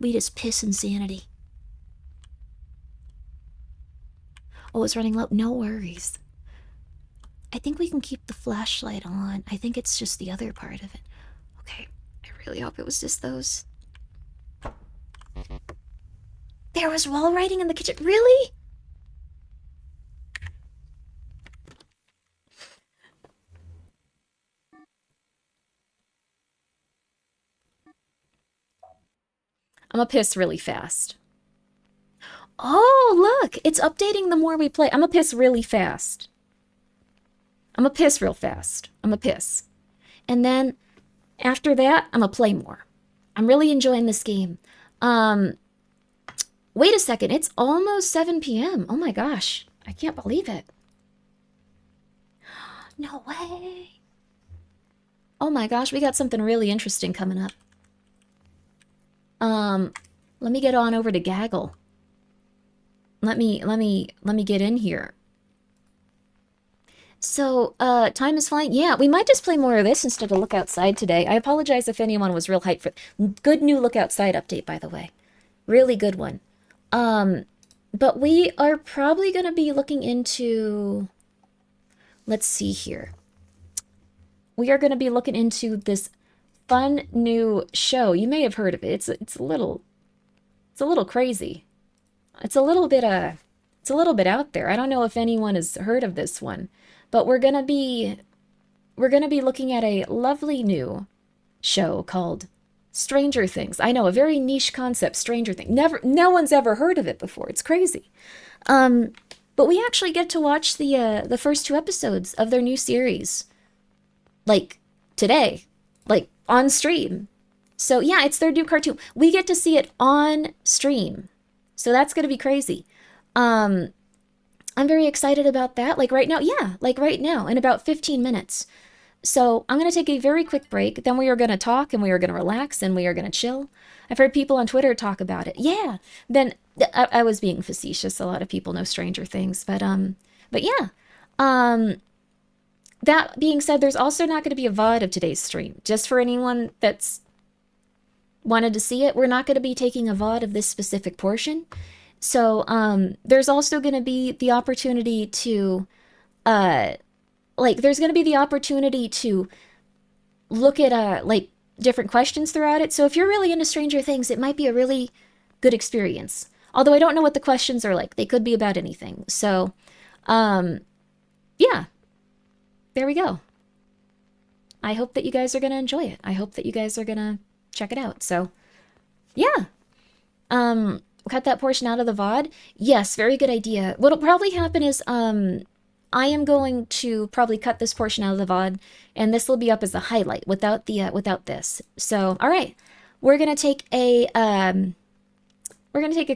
We just piss insanity. Oh, it's running low. No worries. I think we can keep the flashlight on. I think it's just the other part of it. Okay, I really hope it was just those. There was wall writing in the kitchen. Really? I'm gonna piss really fast. Oh, look! It's updating the more we play. I'm gonna piss really fast. I'm gonna piss real fast. I'm gonna piss. And then, after that, I'm gonna play more. I'm really enjoying this game. Wait a second. It's almost 7 p.m. Oh my gosh. I can't believe it. No way. Oh my gosh, we got something really interesting coming up. Let me get on over to Gaggle. Let me get in here. So, time is flying. Yeah, we might just play more of this instead of Look Outside today. I apologize if anyone was real hyped for... Good new Look Outside update, by the way. Really good one. But we are probably going to be looking into... Let's see here. We are going to be looking into this fun new show. You may have heard of it. It's a little crazy. It's a little bit out there. I don't know if anyone has heard of this one, but we're going to be looking at a lovely new show called Stranger Things. I know, a very niche concept, Stranger Things. No one's ever heard of it before. It's crazy. But we actually get to watch the first 2 episodes of their new series, like today, like on stream. So yeah, it's their new cartoon. We get to see it on stream. So that's going to be crazy. I'm very excited about that. Like right now, yeah, like right now, in about 15 minutes. So I'm going to take a very quick break. Then we are going to talk and we are going to relax and we are going to chill. I've heard people on Twitter talk about it. Yeah. Then I was being facetious. A lot of people know Stranger Things, but yeah. That being said, there's also not going to be a VOD of today's stream. Just for anyone that's wanted to see it, we're not going to be taking a VOD of this specific portion. So there's also going to be the opportunity to there's going to be the opportunity to look at different questions throughout it. So if you're really into Stranger Things, it might be a really good experience. Although I don't know what the questions are like. They could be about anything. So yeah. There we go. I hope that you guys are going to enjoy it. I hope that you guys are going to check it out. So yeah. Cut that portion out of the VOD. Yes, very good idea. What'll probably happen is I am going to probably cut this portion out of the VOD, and this will be up as a highlight without this. So, all right, we're gonna take a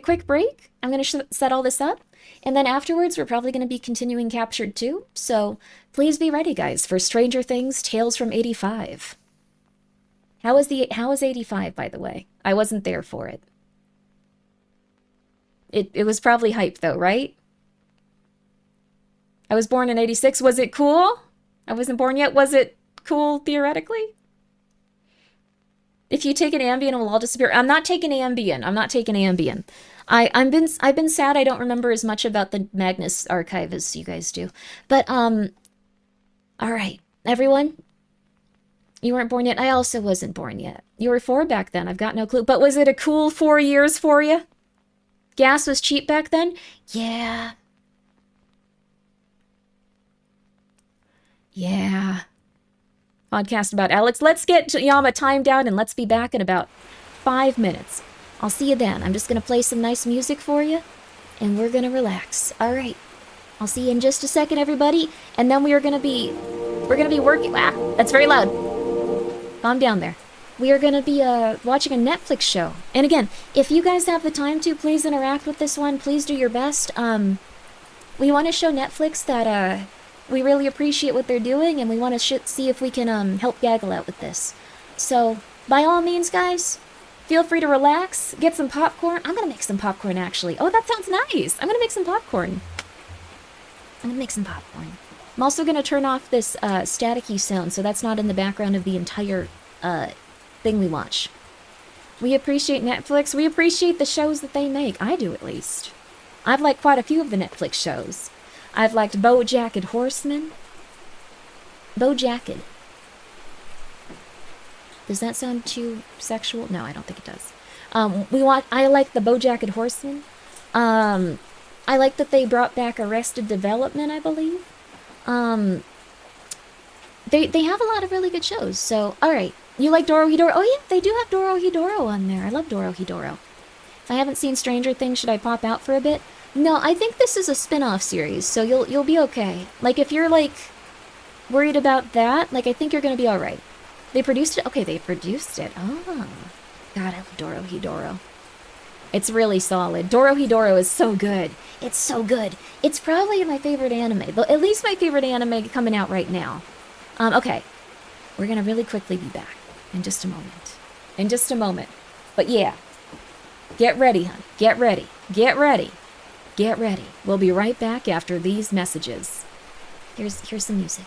quick break. I'm gonna set all this up, and then afterwards we're probably gonna be continuing Captured 2. So please be ready, guys, for Stranger Things: Tales from 85. How is 85, by the way? I wasn't there for it. It was probably hype though, right? I was born in 86. Was it cool? I wasn't born yet. Was it cool theoretically? If you take an Ambien, it will all disappear. I'm not taking Ambien. I'm not taking Ambien. I've been sad I don't remember as much about the Magnus archive as you guys do. But all right, everyone. You weren't born yet? I also wasn't born yet. You were 4 back then. I've got no clue. But was it a cool 4 years for you? Gas was cheap back then? Yeah. Yeah. Podcast about Alex. Let's get Yama timed out and let's be back in about 5 minutes. I'll see you then. I'm just going to play some nice music for you and we're going to relax. All right. I'll see you in just a second, everybody. And then we're going to be working. Ah, that's very loud. Calm down there. We are going to be watching a Netflix show. And again, if you guys have the time to, please interact with this one. Please do your best. We want to show Netflix that we really appreciate what they're doing, and we want to see if we can help Gaggle out with this. So, by all means, guys, feel free to relax, get some popcorn. I'm going to make some popcorn, actually. Oh, that sounds nice. I'm going to make some popcorn. I'm also going to turn off this staticky sound, so that's not in the background of the entire thing we watch. We appreciate Netflix. We appreciate the shows that they make. I do, at least. I've liked quite a few of the Netflix shows. I've liked BoJack Horseman. BoJack. Does that sound too sexual? No, I don't think it does. I like the BoJack Horseman. I like that they brought back Arrested Development, I believe. They have a lot of really good shows. So, all right. You like Dorohedoro? Oh yeah, they do have Dorohedoro on there. I love Dorohedoro. If I haven't seen Stranger Things, should I pop out for a bit? No, I think this is a spin-off series, so you'll be okay. Like, if you're, like, worried about that, like, I think you're gonna be alright. They produced it? Okay, they produced it. Oh. God, I love Dorohedoro. It's really solid. Dorohedoro is so good. It's so good. It's probably my favorite anime. At least my favorite anime coming out right now. Okay. We're gonna really quickly be back. In just a moment. In just a moment. But yeah. Get ready, hon. Get ready. Get ready. Get ready. We'll be right back after these messages. Here's some music.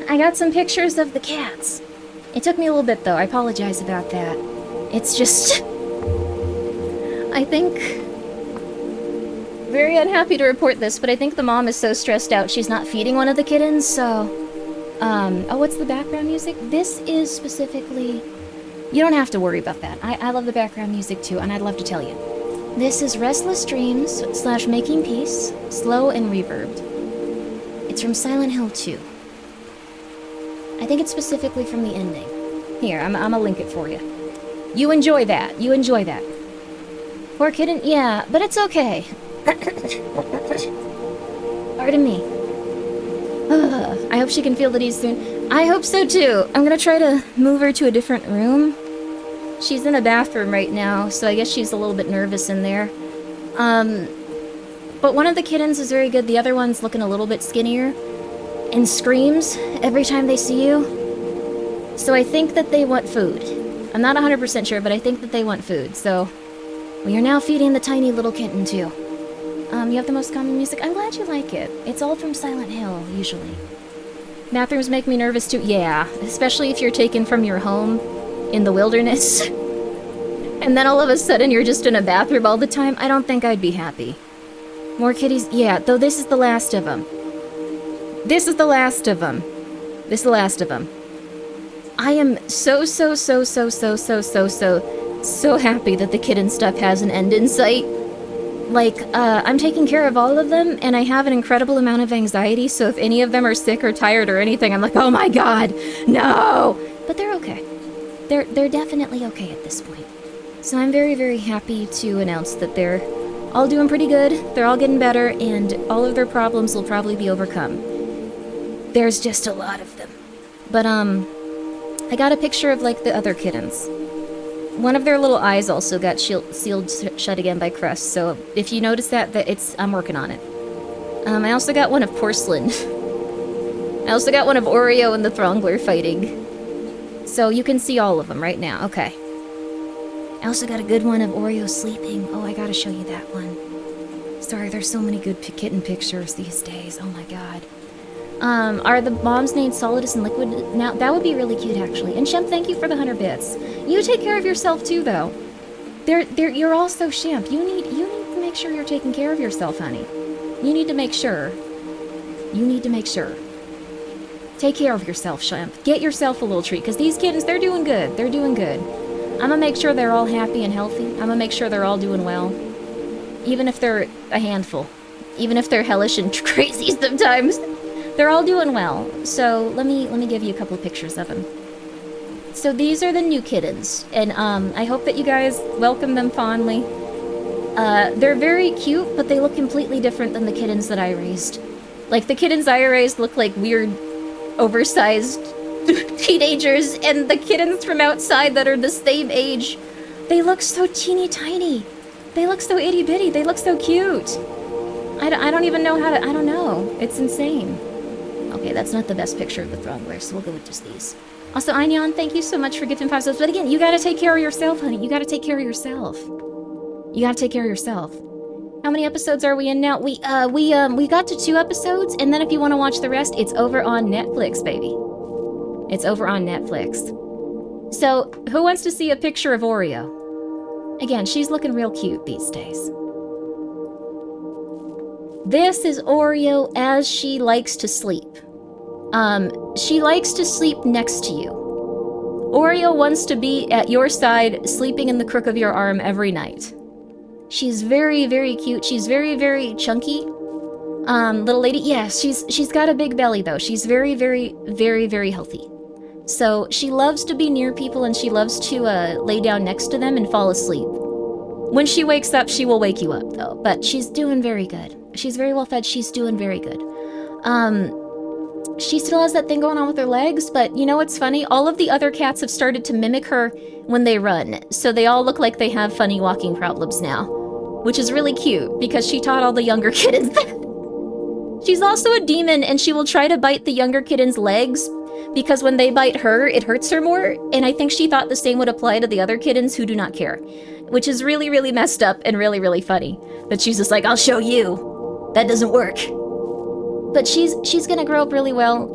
I got some pictures of the cats. It took me a little bit, though. I apologize about that. It's just... I think... Very unhappy to report this, but I think the mom is so stressed out she's not feeding one of the kittens, so... oh, what's the background music? This is specifically... You don't have to worry about that. I love the background music, too, and I'd love to tell you. This is Restless Dreams / Making Peace, slow and reverbed. It's from Silent Hill 2. I think it's specifically from the ending. Here, I'm gonna link it for you. You enjoy that. You enjoy that. Poor kitten? Yeah, but it's okay. Pardon me. I hope she can feel at ease soon. I hope so too. I'm gonna try to move her to a different room. She's in a bathroom right now, so I guess she's a little bit nervous in there. But one of the kittens is very good. The other one's looking a little bit skinnier and screams every time they see you. So I think that they want food. I'm not 100% sure, but I think that they want food. So we are now feeding the tiny little kitten too. You have the most common music. I'm glad you like it. It's all from Silent Hill, usually. Bathrooms make me nervous too. Yeah, especially if you're taken from your home in the wilderness. And then all of a sudden you're just in a bathroom all the time. I don't think I'd be happy. More kitties? Yeah, though this is the last of them. This is the last of them. This is the last of them. I am so happy that the kitten stuff has an end in sight. Like, I'm taking care of all of them, and I have an incredible amount of anxiety, so if any of them are sick or tired or anything, I'm like, oh my god, no! But they're okay. They're definitely okay at this point. So I'm very happy to announce that they're all doing pretty good, they're all getting better, and all of their problems will probably be overcome. There's just a lot of them. But, I got a picture of, like, the other kittens. One of their little eyes also got sealed shut again by crust, so if you notice that, I'm working on it. I also got one of Porcelain. I also got one of Oreo and the Throngler fighting. So you can see all of them right now. Okay. I also got a good one of Oreo sleeping. Oh, I gotta show you that one. Sorry, there's so many good kitten pictures these days. Oh my god. Are the moms named Solidus and Liquid now? That would be really cute, actually. And Shemp, thank you for the 100 bits. You take care of yourself too, though. You're also Shemp. You need to make sure you're taking care of yourself, honey. You need to make sure. You need to make sure. Take care of yourself, Shemp. Get yourself a little treat, because these kittens, they're doing good. They're doing good. I'm gonna make sure they're all happy and healthy. I'm gonna make sure they're all doing well. Even if they're a handful. Even if they're hellish and crazy sometimes. They're all doing well. So let me give you a couple of pictures of them. So these are the new kittens, and I hope that you guys welcome them fondly. They're very cute, but they look completely different than the kittens that I raised. Like, the kittens I raised look like weird, oversized teenagers, and the kittens from outside that are the same age, they look so teeny tiny. They look so itty bitty. They look so cute. I don't even know how to, I don't know. It's insane. Okay, that's not the best picture of the Throngler, so we'll go with just these. Also, Ainyan, thank you so much for gifting 5 subs. But again, you gotta take care of yourself, honey. You gotta take care of yourself. You gotta take care of yourself. How many episodes are we in now? We got to 2 episodes, and then if you want to watch the rest, it's over on Netflix, baby. It's over on Netflix. So, who wants to see a picture of Oreo? Again, she's looking real cute these days. This is Oreo as she likes to sleep. She likes to sleep next to you. Oreo wants to be at your side, sleeping in the crook of your arm every night. She's very cute. She's very chunky. Little lady. Yeah, she's got a big belly though. She's very healthy. So she loves to be near people, and she loves to lay down next to them and fall asleep. When she wakes up, she will wake you up though, but she's doing very good. She's very well fed. She's doing very good. She still has that thing going on with her legs, but you know what's funny? All of the other cats have started to mimic her when they run, so they all look like they have funny walking problems now, which is really cute because she taught all the younger kittens that. She's also a demon, and she will try to bite the younger kittens' legs because when they bite her, it hurts her more, and I think she thought the same would apply to the other kittens who do not care, which is really messed up and really funny. But she's just like, I'll show you. That doesn't work. But she's gonna grow up really well.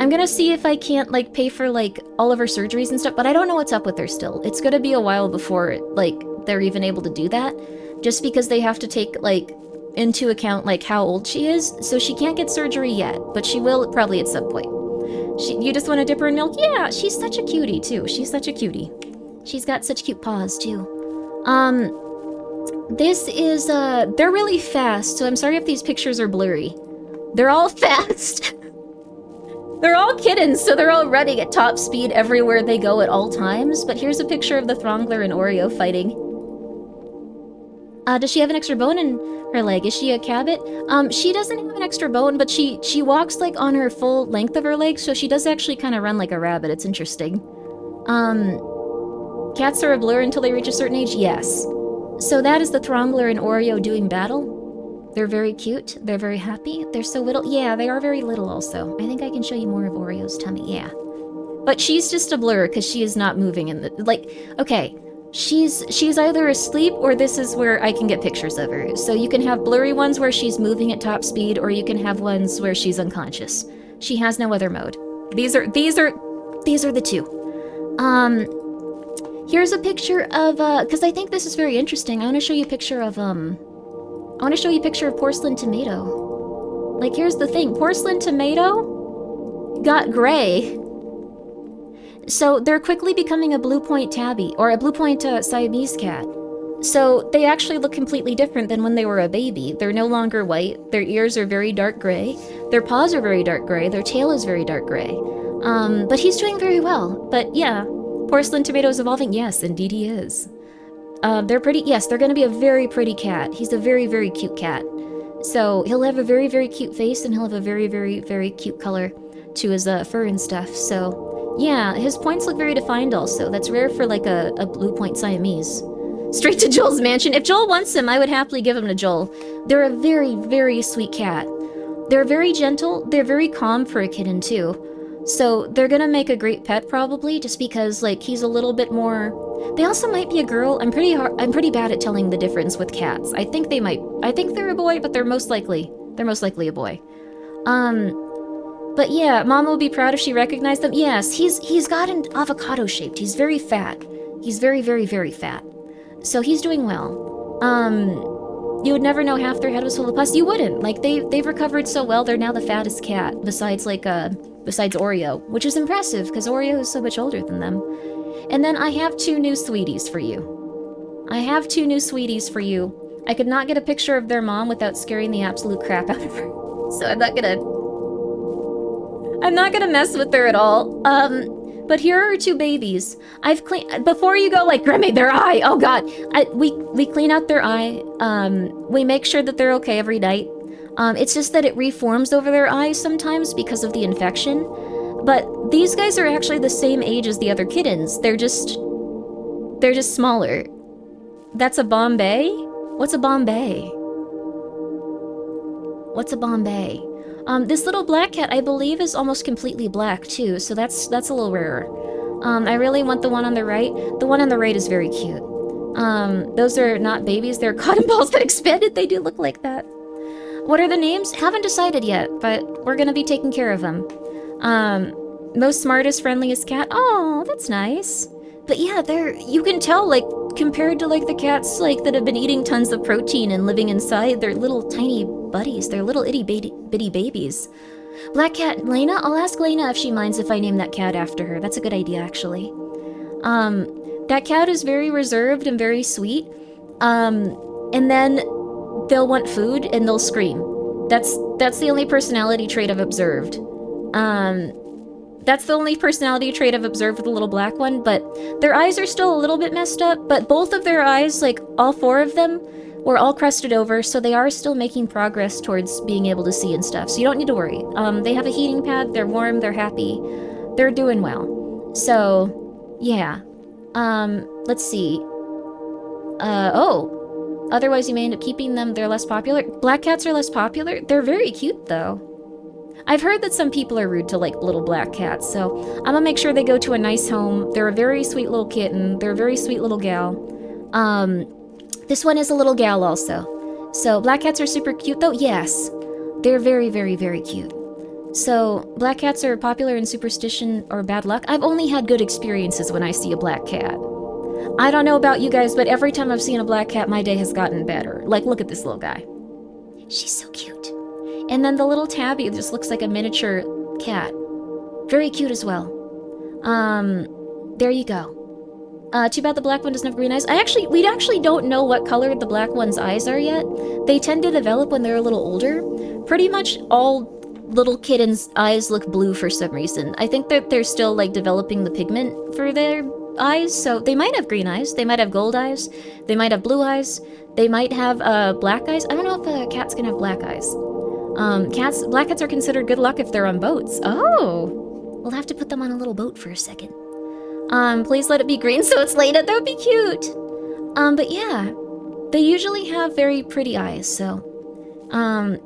I'm gonna see if I can't, like, pay for, like, all of her surgeries and stuff, but I don't know what's up with her still. It's gonna be a while before, like, they're even able to do that, just because they have to take, like, into account, like, how old she is, so she can't get surgery yet, but she will probably at some point. You just want to dip her in milk? Yeah, she's such a cutie, too. She's such a cutie. She's got such cute paws, too. This is, they're really fast, so I'm sorry if these pictures are blurry. They're all fast. They're all kittens, so they're all running at top speed everywhere they go at all times, but here's a picture of the Throngler and Oreo fighting. Does she have an extra bone in her leg? Is she a cabbit? She doesn't have an extra bone, but she walks, like, on her full length of her leg, so she does actually kind of run like a rabbit. It's interesting. Cats are a blur until they reach a certain age? Yes. So that is the Throngler and Oreo doing battle. They're very cute. They're very happy. They're so little. Yeah, they are very little also. I think I can show you more of Oreo's tummy. Yeah. But she's just a blur because she is not moving in the... Like, okay. She's either asleep or this is where I can get pictures of her. So you can have blurry ones where she's moving at top speed, or you can have ones where she's unconscious. She has no other mode. These are the two. Here's a picture of, because I think this is very interesting. I want to show you a picture of, Porcelain Tomato. Like, here's the thing. Porcelain Tomato got gray. So they're quickly becoming a blue point tabby, or a blue point Siamese cat. So they actually look completely different than when they were a baby. They're no longer white. Their ears are very dark gray. Their paws are very dark gray. Their tail is very dark gray. But he's doing very well. But yeah, Porcelain Tomato is evolving. Yes, indeed he is. They're pretty. Yes, they're going to be a very pretty cat. He's a very, very cute cat. So he'll have a very, very cute face, and he'll have a very, very, very cute color to his fur and stuff. So yeah, his points look very defined also. That's rare for like a blue point Siamese. Straight to Joel's mansion. If Joel wants him, I would happily give him to Joel. They're a very, very sweet cat. They're very gentle. They're very calm for a kitten too. So they're gonna make a great pet probably, just because like he's a little bit more... They also might be a girl. I'm pretty bad at telling the difference with cats. I think they're a boy, but they're most likely a boy. But yeah, Mom will be proud if she recognized them. Yes, he's got an avocado shaped. He's very fat. He's very, very, very fat. So he's doing well. You would never know half their head was full of pus. You wouldn't. Like they've recovered so well. They're now the fattest cat besides Oreo, which is impressive because Oreo is so much older than them. And then I have two new sweeties for you. I could not get a picture of their mom without scaring the absolute crap out of her. So I'm not gonna mess with her at all. But here are two babies. I've cleaned... Before you go like, Grimmi, their eye! Oh god! We clean out their eye. We make sure that they're okay every night. It's just that it reforms over their eyes sometimes because of the infection. But these guys are actually the same age as the other kittens. They're just smaller. That's a Bombay? What's a Bombay? This little black cat, I believe, is almost completely black, too, so that's a little rarer. I really want the one on the right. The one on the right is very cute. Those are not babies, they're cotton balls that expanded. They do look like that. What are the names? Haven't decided yet, but we're gonna be taking care of them. Most smartest, friendliest cat. Oh, that's nice. But yeah, you can tell, like, compared to, like, the cats, like, that have been eating tons of protein and living inside, they're little tiny buddies. They're little bitty babies. Black cat, Lena? I'll ask Lena if she minds if I name that cat after her. That's a good idea, actually. That cat is very reserved and very sweet. And then they'll want food and they'll scream. That's the only personality trait I've observed. That's the only personality trait I've observed with the little black one, but their eyes are still a little bit messed up, but both of their eyes, like all four of them, were all crusted over, so they are still making progress towards being able to see and stuff, so you don't need to worry. They have a heating pad, they're warm, they're happy, they're doing well. So, yeah. Let's see. Otherwise you may end up keeping them, they're less popular. Black cats are less popular? They're very cute, though. I've heard that some people are rude to, like, little black cats, so I'm gonna make sure they go to a nice home. They're a very sweet little kitten. They're a very sweet little gal. This one is a little gal also. So, black cats are super cute, though? Yes. They're very, very, very cute. So, black cats are popular in superstition or bad luck. I've only had good experiences when I see a black cat. I don't know about you guys, but every time I've seen a black cat, my day has gotten better. Like, look at this little guy. She's so cute. And then the little tabby just looks like a miniature cat. Very cute as well. There you go. Too bad the black one doesn't have green eyes. We actually don't know what color the black one's eyes are yet. They tend to develop when they're a little older. Pretty much all little kittens' eyes look blue for some reason. I think that they're still, like, developing the pigment for their eyes, so they might have green eyes, they might have gold eyes, they might have blue eyes, they might have, black eyes. I don't know if cats can have black eyes. Black cats are considered good luck if they're on boats. Oh! We'll have to put them on a little boat for a second. Please let it be green so it's Leda, that would be cute! But yeah, they usually have very pretty eyes, so...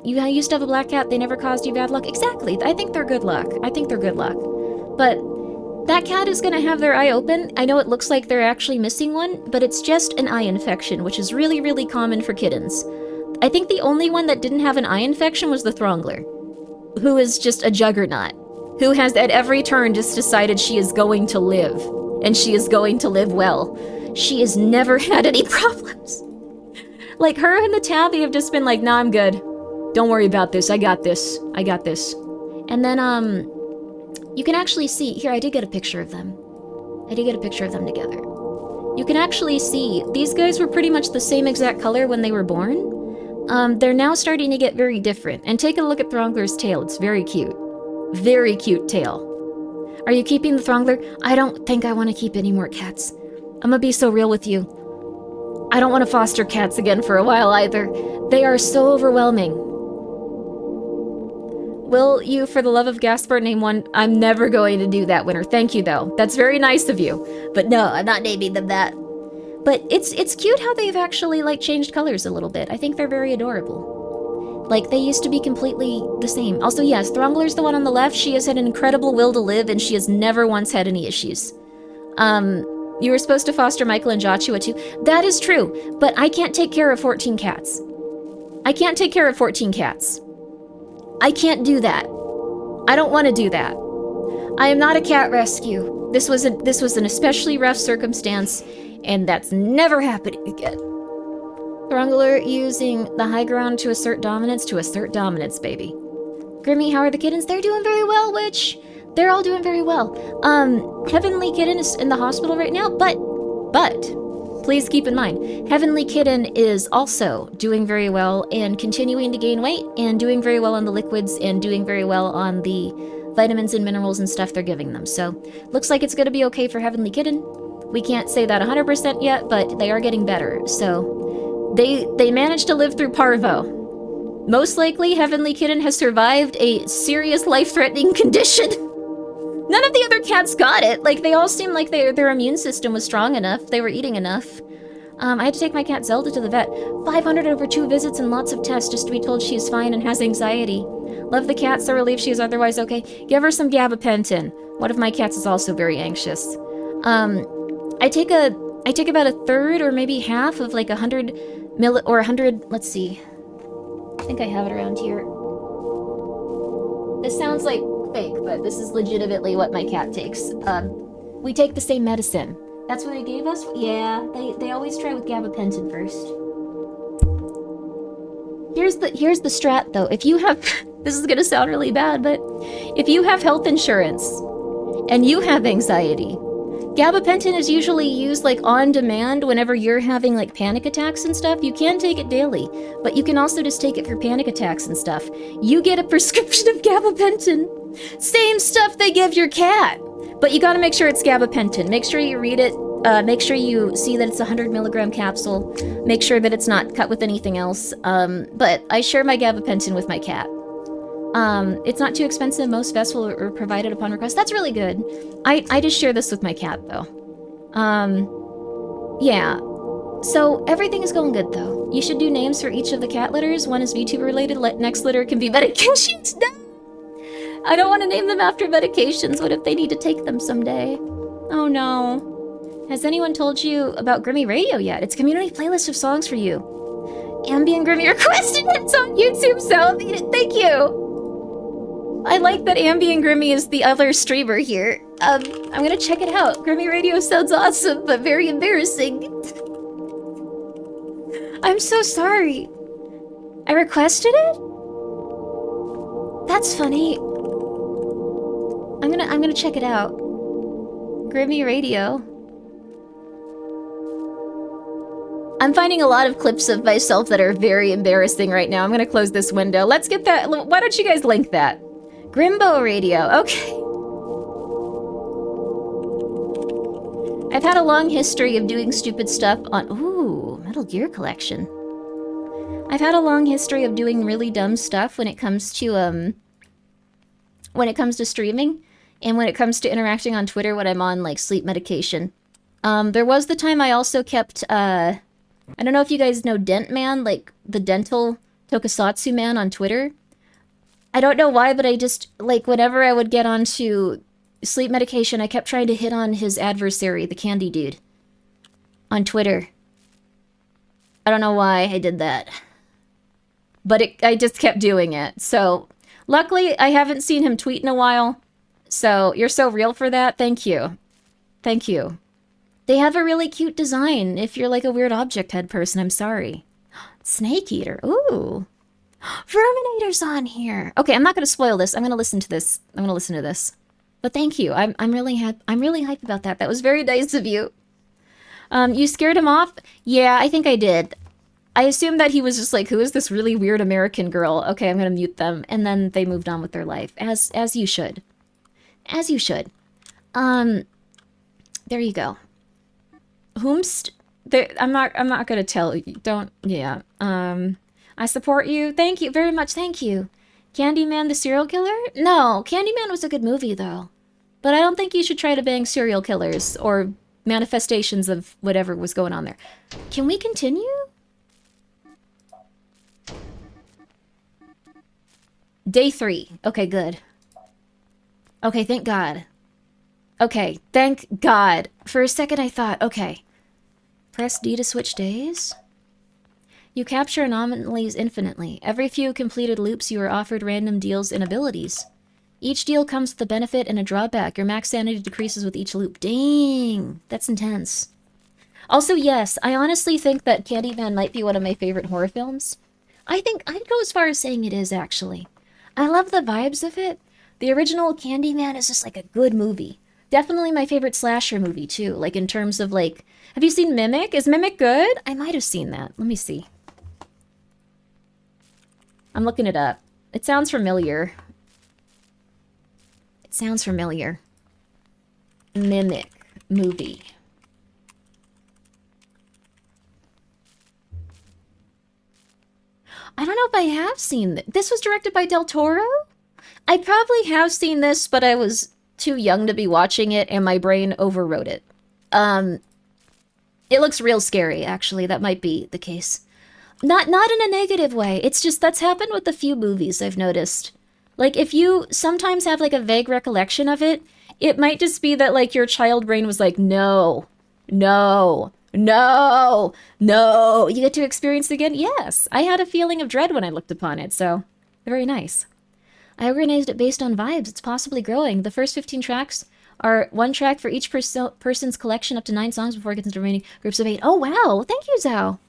you used to have a black cat, they never caused you bad luck? Exactly, I think they're good luck. I think they're good luck. But that cat is gonna have their eye open. I know it looks like they're actually missing one, but it's just an eye infection, which is really, really common for kittens. I think the only one that didn't have an eye infection was the Throngler, who is just a juggernaut, who has at every turn just decided she is going to live, and she is going to live well. She has never had any problems. Like, her and the tabby have just been like, nah, I'm good. Don't worry about this. I got this. I got this. And then, you can actually see... Here, I did get a picture of them. I did get a picture of them together. You can actually see... These guys were pretty much the same exact color when they were born. They're now starting to get very different. And take a look at Throngler's tail. It's very cute. Very cute tail. Are you keeping the Throngler? I don't think I want to keep any more cats. I'm gonna be so real with you. I don't want to foster cats again for a while either. They are so overwhelming. Will you, for the love of Gaspar, name one? I'm never going to do that, Winter. Thank you, though. That's very nice of you. But no, I'm not naming them that. But it's cute how they've actually, like, changed colors a little bit. I think they're very adorable. Like, they used to be completely the same. Also, yes, Throngler's the one on the left. She has had an incredible will to live, and she has never once had any issues. You were supposed to foster Michael and Joshua too. That is true, but I can't take care of 14 cats. I can't take care of 14 cats. I can't do that. I don't want to do that. I am not a cat rescue. This was an especially rough circumstance, and that's never happening again. Throngler using the high ground to assert dominance, baby. Grimmi, how are the kittens? They're doing very well, Witch. They're all doing very well. Heavenly Kitten is in the hospital right now, but, please keep in mind, Heavenly Kitten is also doing very well and continuing to gain weight and doing very well on the liquids and doing very well on the vitamins and minerals and stuff they're giving them. So, looks like it's gonna be okay for Heavenly Kitten. We can't say that 100% yet, but they are getting better. So, they managed to live through parvo. Most likely, Heavenly Kitten has survived a serious life-threatening condition. None of the other cats got it. Like, they all seemed like their immune system was strong enough. They were eating enough. I had to take my cat Zelda to the vet. 500 over 2 visits and lots of tests just to be told she is fine and has anxiety. Love the cat, so relieved she is otherwise okay. Give her some gabapentin. One of my cats is also very anxious. I take about a third or maybe half of like 100, let's see. I think I have it around here. This sounds like fake, but this is legitimately what my cat takes. We take the same medicine. That's what they gave us? Yeah, they always try with gabapentin first. Here's the strat though. If you have, this is gonna sound really bad, but if you have health insurance and you have anxiety, gabapentin is usually used like on demand whenever you're having like panic attacks and stuff. You can take it daily, but you can also just take it for panic attacks and stuff. You get a prescription of gabapentin. Same stuff they give your cat. But you gotta make sure it's gabapentin. Make sure you read it. Make sure you see that it's a 100 milligram capsule. Make sure that it's not cut with anything else. But I share my gabapentin with my cat. It's not too expensive. Most vests are provided upon request. That's really good. I just share this with my cat, though. Yeah. So, everything is going good, though. You should do names for each of the cat litters. One is VTuber-related. Next litter can be medications. No! I don't want to name them after medications. What if they need to take them someday? Oh, no. Has anyone told you about Grimmi Radio yet? It's a community playlist of songs for you. Ambient Grimmi requested it. It's on YouTube, so thank you. I like that Ambi and Grimmi is the other streamer here. I'm gonna check it out. Grimmi Radio sounds awesome, but very embarrassing. I'm so sorry. I requested it? That's funny. I'm gonna check it out. Grimmi Radio. I'm finding a lot of clips of myself that are very embarrassing right now. I'm gonna close this window. Let's get that. Why don't you guys link that? Grimbo Radio. Okay. I've had a long history of doing stupid stuff on... Ooh, Metal Gear Collection. I've had a long history of doing really dumb stuff when it comes to, streaming. And when it comes to interacting on Twitter when I'm on, like, sleep medication. There was the time I also kept, I don't know if you guys know Dent Man, like, the dental tokusatsu man on Twitter. I don't know why, but I just, like, whenever I would get onto sleep medication, I kept trying to hit on his adversary, the candy dude, on Twitter. I don't know why I did that. But I just kept doing it. So, luckily, I haven't seen him tweet in a while. So, you're so real for that. Thank you. Thank you. They have a really cute design. If you're like a weird object head person, I'm sorry. Snake Eater. Ooh. Verminator's on here. Okay, I'm not gonna spoil this. I'm gonna listen to this. But thank you. I'm really hyped about that. That was very nice of you. You scared him off? Yeah, I think I did. I assumed that he was just like, who is this really weird American girl? Okay, I'm gonna mute them. And then they moved on with their life. As you should. As you should. There you go. Whomst? I'm not gonna tell you. Don't, yeah. I support you. Thank you very much. Thank you. Candyman the serial killer? No, Candyman was a good movie though. But I don't think you should try to bang serial killers or manifestations of whatever was going on there. Can we continue? Day 3. Okay, good. Okay, thank God. Okay, thank God. For a second I thought, okay. Press D to switch days. You capture anomalies infinitely. Every few completed loops you are offered random deals and abilities. Each deal comes with a benefit and a drawback. Your max sanity decreases with each loop. Dang, that's intense. Also, yes, I honestly think that Candyman might be one of my favorite horror films. I think I'd go as far as saying it is, actually. I love the vibes of it. The original Candyman is just like a good movie. Definitely my favorite slasher movie, too. Like, in terms of, like... Have you seen Mimic? Is Mimic good? I might have seen that. Let me see. I'm looking it up. It sounds familiar. It sounds familiar. Mimic movie. I don't know if I have seen this. This was directed by Del Toro? I probably have seen this, but I was too young to be watching it, and my brain overrode it. It looks real scary, actually. That might be the case. Not in a negative way. It's just that's happened with a few movies I've noticed. Like, if you sometimes have, like, a vague recollection of it, it might just be that, like, your child brain was like, no, no, no, no. You get to experience it again? Yes. I had a feeling of dread when I looked upon it, so very nice. I organized it based on vibes. It's possibly growing. The first 15 tracks are one track for each person's collection, up to 9 songs before it gets into remaining groups of 8. Oh, wow. Thank you, Zhao.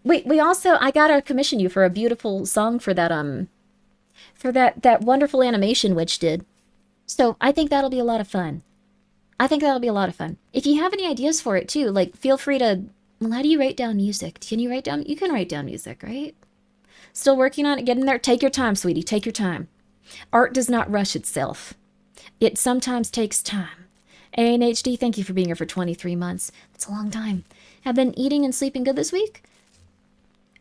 Wait, I gotta commission you for a beautiful song for that, that wonderful animation Witch did. So, I think that'll be a lot of fun. If you have any ideas for it, too, like, feel free to... Well, how do you write down music? Can you write down... You can write down music, right? Still working on it? Get in there. Take your time, sweetie. Take your time. Art does not rush itself. It sometimes takes time. ANHD, thank you for being here for 23 months. That's a long time. Have been eating and sleeping good this week?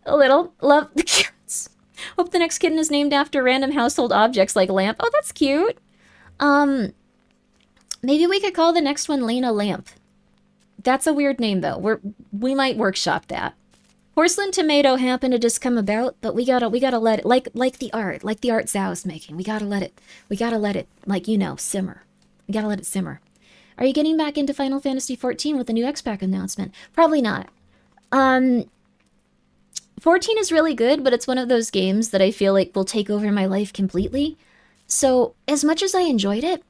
A little. Love the cats. Hope the next kitten is named after random household objects like lamp. Oh, that's cute. Maybe we could call the next one Lena Lamp. That's a weird name, though. We might workshop that. Porcelain Tomato happened to just come about, but we gotta let it, like the art Zhao's making. We gotta let it, like, you know, simmer. We gotta let it simmer. Are you getting back into Final Fantasy XIV with the new X-Pack announcement? Probably not. 14 is really good, but it's one of those games that I feel like will take over my life completely. So, as much as I enjoyed it,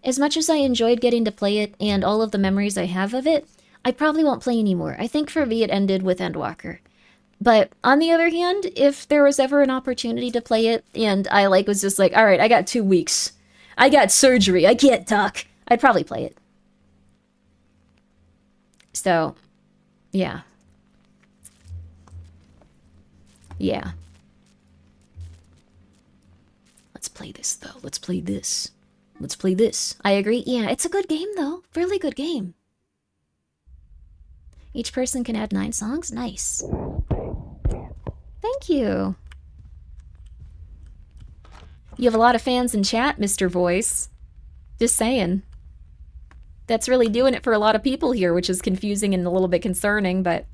as much as I enjoyed getting to play it and all of the memories I have of it, I probably won't play anymore. I think for me it ended with Endwalker. But on the other hand, if there was ever an opportunity to play it and I was just like, all right, I got 2 weeks. I got surgery. I can't talk. I'd probably play it. So, yeah. Yeah. Let's play this, though. Let's play this. Let's play this. I agree. Yeah, it's a good game, though. Really good game. Each person can add 9 songs? Nice. Thank you. You have a lot of fans in chat, Mr. Voice. Just saying. That's really doing it for a lot of people here, which is confusing and a little bit concerning, but...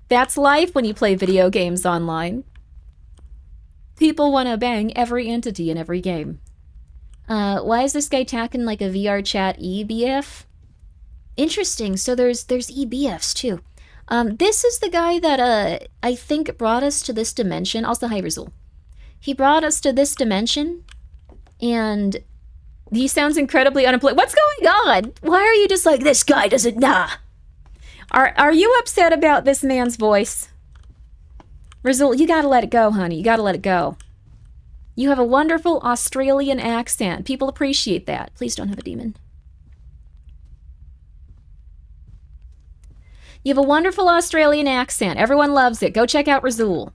that's life when you play video games online. People want to bang every entity in every game. Why is this guy tacking like a VR chat EBF? Interesting, so there's EBFs too. This is the guy that, I think brought us to this dimension. Also, hi, Rizul. He brought us to this dimension, and he sounds incredibly unemployed. What's going on? Why are you just like, this guy doesn't, nah? Are you upset about this man's voice? Rizul, you gotta let it go, honey. You gotta let it go. You have a wonderful Australian accent. People appreciate that. Please don't have a demon. You have a wonderful Australian accent. Everyone loves it. Go check out Rizul.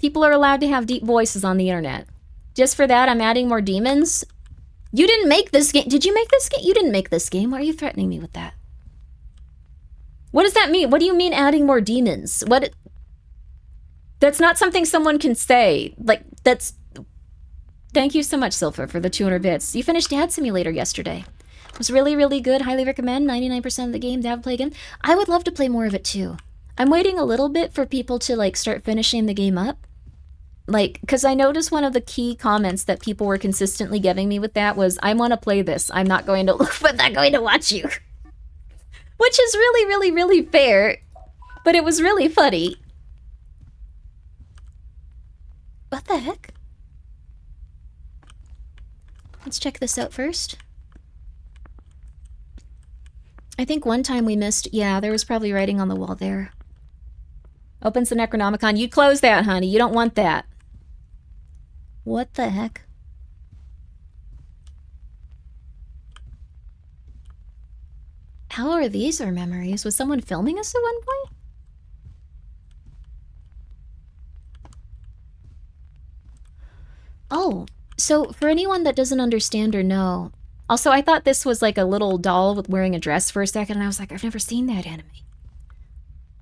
People are allowed to have deep voices on the internet. Just for that, I'm adding more demons. You didn't make this game. Did you make this game? You didn't make this game. Why are you threatening me with that? What does that mean? What do you mean adding more demons? What? That's not something someone can say. Like, that's... Thank you so much, Silpha, for the 200 bits. You finished Dad Simulator yesterday. It was really, really good. Highly recommend. 99% of the game to have play again. I would love to play more of it, too. I'm waiting a little bit for people to, start finishing the game up. Because I noticed one of the key comments that people were consistently giving me with that was, I want to play this. I'm not going to look, but not going to watch you. Which is really, really, really fair. But it was really funny. What the heck? Let's check this out first. I think one time we missed... Yeah, there was probably writing on the wall there. Opens the Necronomicon. You close that, honey. You don't want that. What the heck? How are these our memories? Was someone filming us at one point? Oh, so for anyone that doesn't understand or know... Also, I thought this was like a little doll with wearing a dress for a second, and I was like, I've never seen that anime.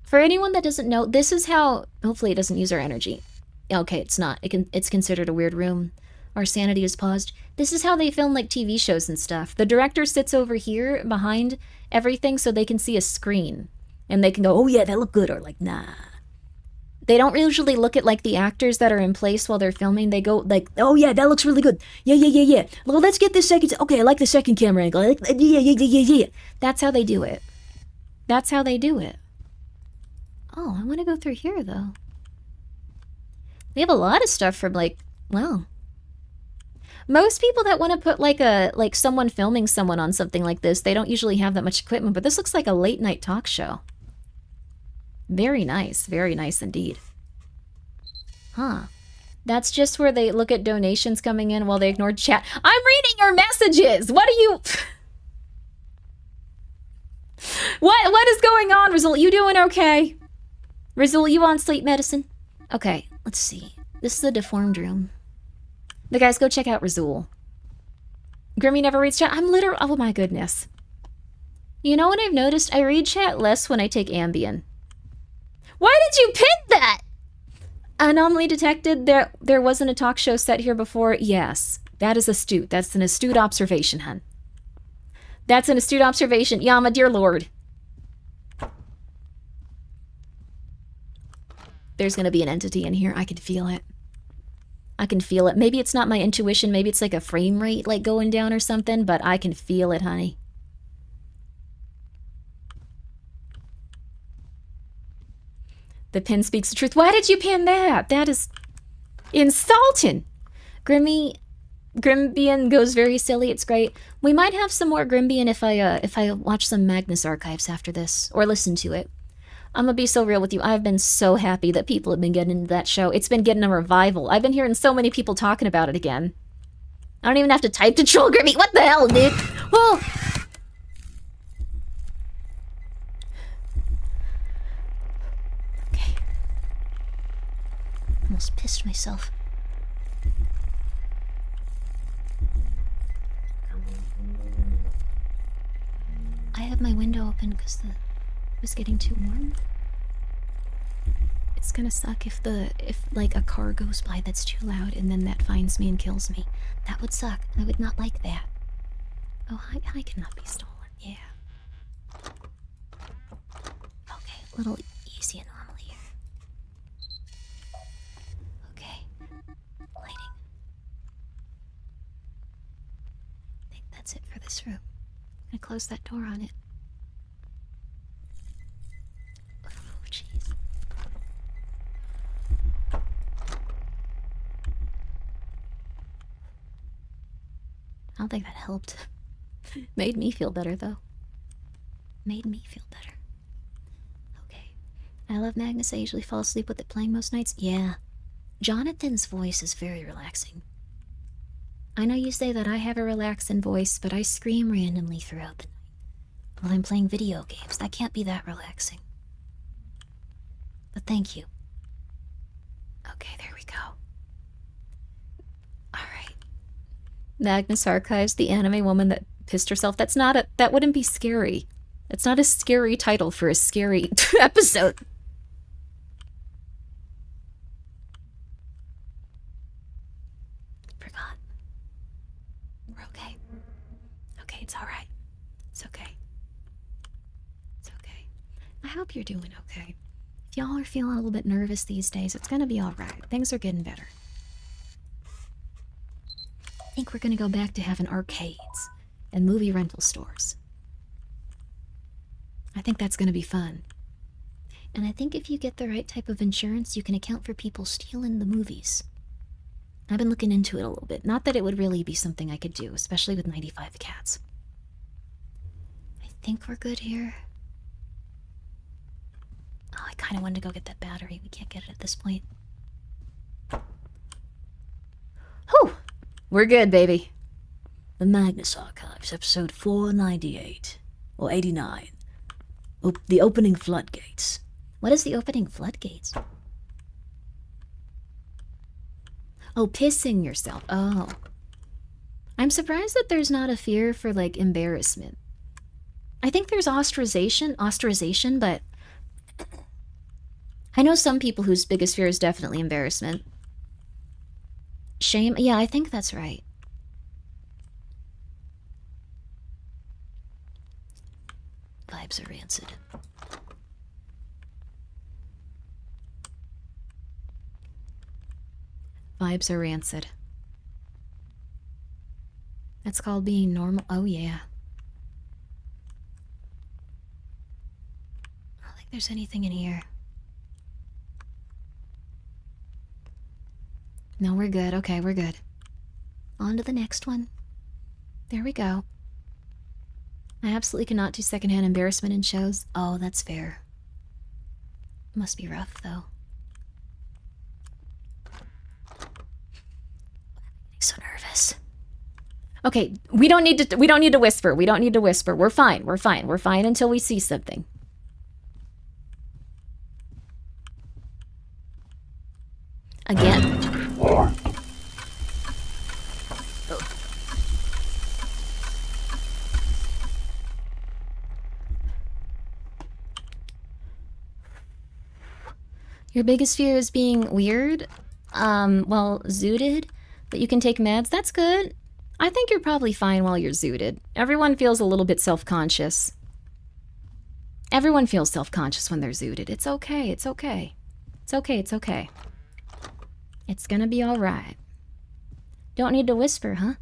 For anyone that doesn't know, this is how... Hopefully it doesn't use our energy. Okay, it's not. It's considered a weird room. Our sanity is paused. This is how they film, TV shows and stuff. The director sits over here behind everything so they can see a screen. And they can go, oh yeah, that looked good, or nah. They don't usually look at, the actors that are in place while they're filming. They go, oh yeah, that looks really good. Yeah. Well, let's get this second... Okay, I like the second camera angle. Yeah. That's how they do it. That's how they do it. Oh, I want to go through here, though. They have a lot of stuff from, well... Most people that want to put, someone filming someone on something like this, they don't usually have that much equipment, but this looks like a late-night talk show. Very nice indeed. Huh. That's just where they look at donations coming in while they ignore chat. I'm reading your messages! What are you... What is going on, Rizul? You doing okay? Rizul, you on sleep medicine? Okay, let's see. This is the deformed room. The guys, go check out Rizul. Grimmi never reads chat. I'm literally... Oh my goodness. You know what I've noticed? I read chat less when I take Ambien. Why did you pin that? Anomaly detected. There wasn't a talk show set here before. Yes, that is astute. That's an astute observation, hun. That's an astute observation. Yama, dear lord. There's gonna be an entity in here. I can feel it. I can feel it. Maybe it's not my intuition. Maybe it's like a frame rate going down or something, but I can feel it, honey. The pin speaks the truth. Why did you pin that? That is insulting. Grimmi, Grimbian goes very silly. It's great. We might have some more Grimbian if I watch some Magnus archives after this or listen to it. I'm gonna be so real with you. I've been so happy that people have been getting into that show. It's been getting a revival. I've been hearing so many people talking about it again. I don't even have to type to troll Grimmy. What the hell, dude? Whoa! Okay. Almost pissed myself. I have my window open because it was getting too warm. It's gonna suck if like a car goes by that's too loud and then that finds me and kills me. That would suck. I would not like that. Oh, I cannot be stolen. Yeah. Okay, a little easy and normal here. Okay. Lighting. I think that's it for this room. I'm gonna close that door on it. Oh, jeez. I don't think that helped. Made me feel better, though. Made me feel better. Okay. I love Magnus. I usually fall asleep with it playing most nights. Yeah. Jonathan's voice is very relaxing. I know you say that I have a relaxing voice, but I scream randomly throughout the night while I'm playing video games. That can't be that relaxing. But thank you. Okay, there we go. Alright. Magnus Archives, the anime woman that pissed herself. That wouldn't be scary. It's not a scary title for a scary episode. Forgot. We're okay. Okay, it's alright. It's okay. It's okay. I hope you're doing okay. If y'all are feeling a little bit nervous these days, it's gonna be alright. Things are getting better. I think we're gonna go back to having arcades and movie rental stores. I think that's gonna be fun. And I think if you get the right type of insurance, you can account for people stealing the movies. I've been looking into it a little bit. Not that it would really be something I could do, especially with 95 cats. I think we're good here. Oh, I kind of wanted to go get that battery. We can't get it at this point. Whew! We're good, baby. The Magnus Archives, episode 498. Or 89. The opening floodgates. What is the opening floodgates? Oh, pissing yourself. Oh. I'm surprised that there's not a fear for, like, embarrassment. I think there's ostracization, but I know some people whose biggest fear is definitely embarrassment. Shame? Yeah, I think that's right. Vibes are rancid. Vibes are rancid. That's called being normal. Oh, yeah. I don't think there's anything in here. No, we're good. Okay, we're good. On to the next one. There we go. I absolutely cannot do secondhand embarrassment in shows. Oh, that's fair. Must be rough, though. I'm so nervous. Okay, we don't need to whisper. We don't need to whisper. We're fine. We're fine. We're fine until we see something. Again. Oh. Your biggest fear is being weird? Well, zooted? But you can take meds? That's good. I think you're probably fine while you're zooted. Everyone feels a little bit self-conscious. Everyone feels self-conscious when they're zooted. It's okay, it's okay. It's okay, it's okay. It's gonna be alright. Don't need to whisper, huh?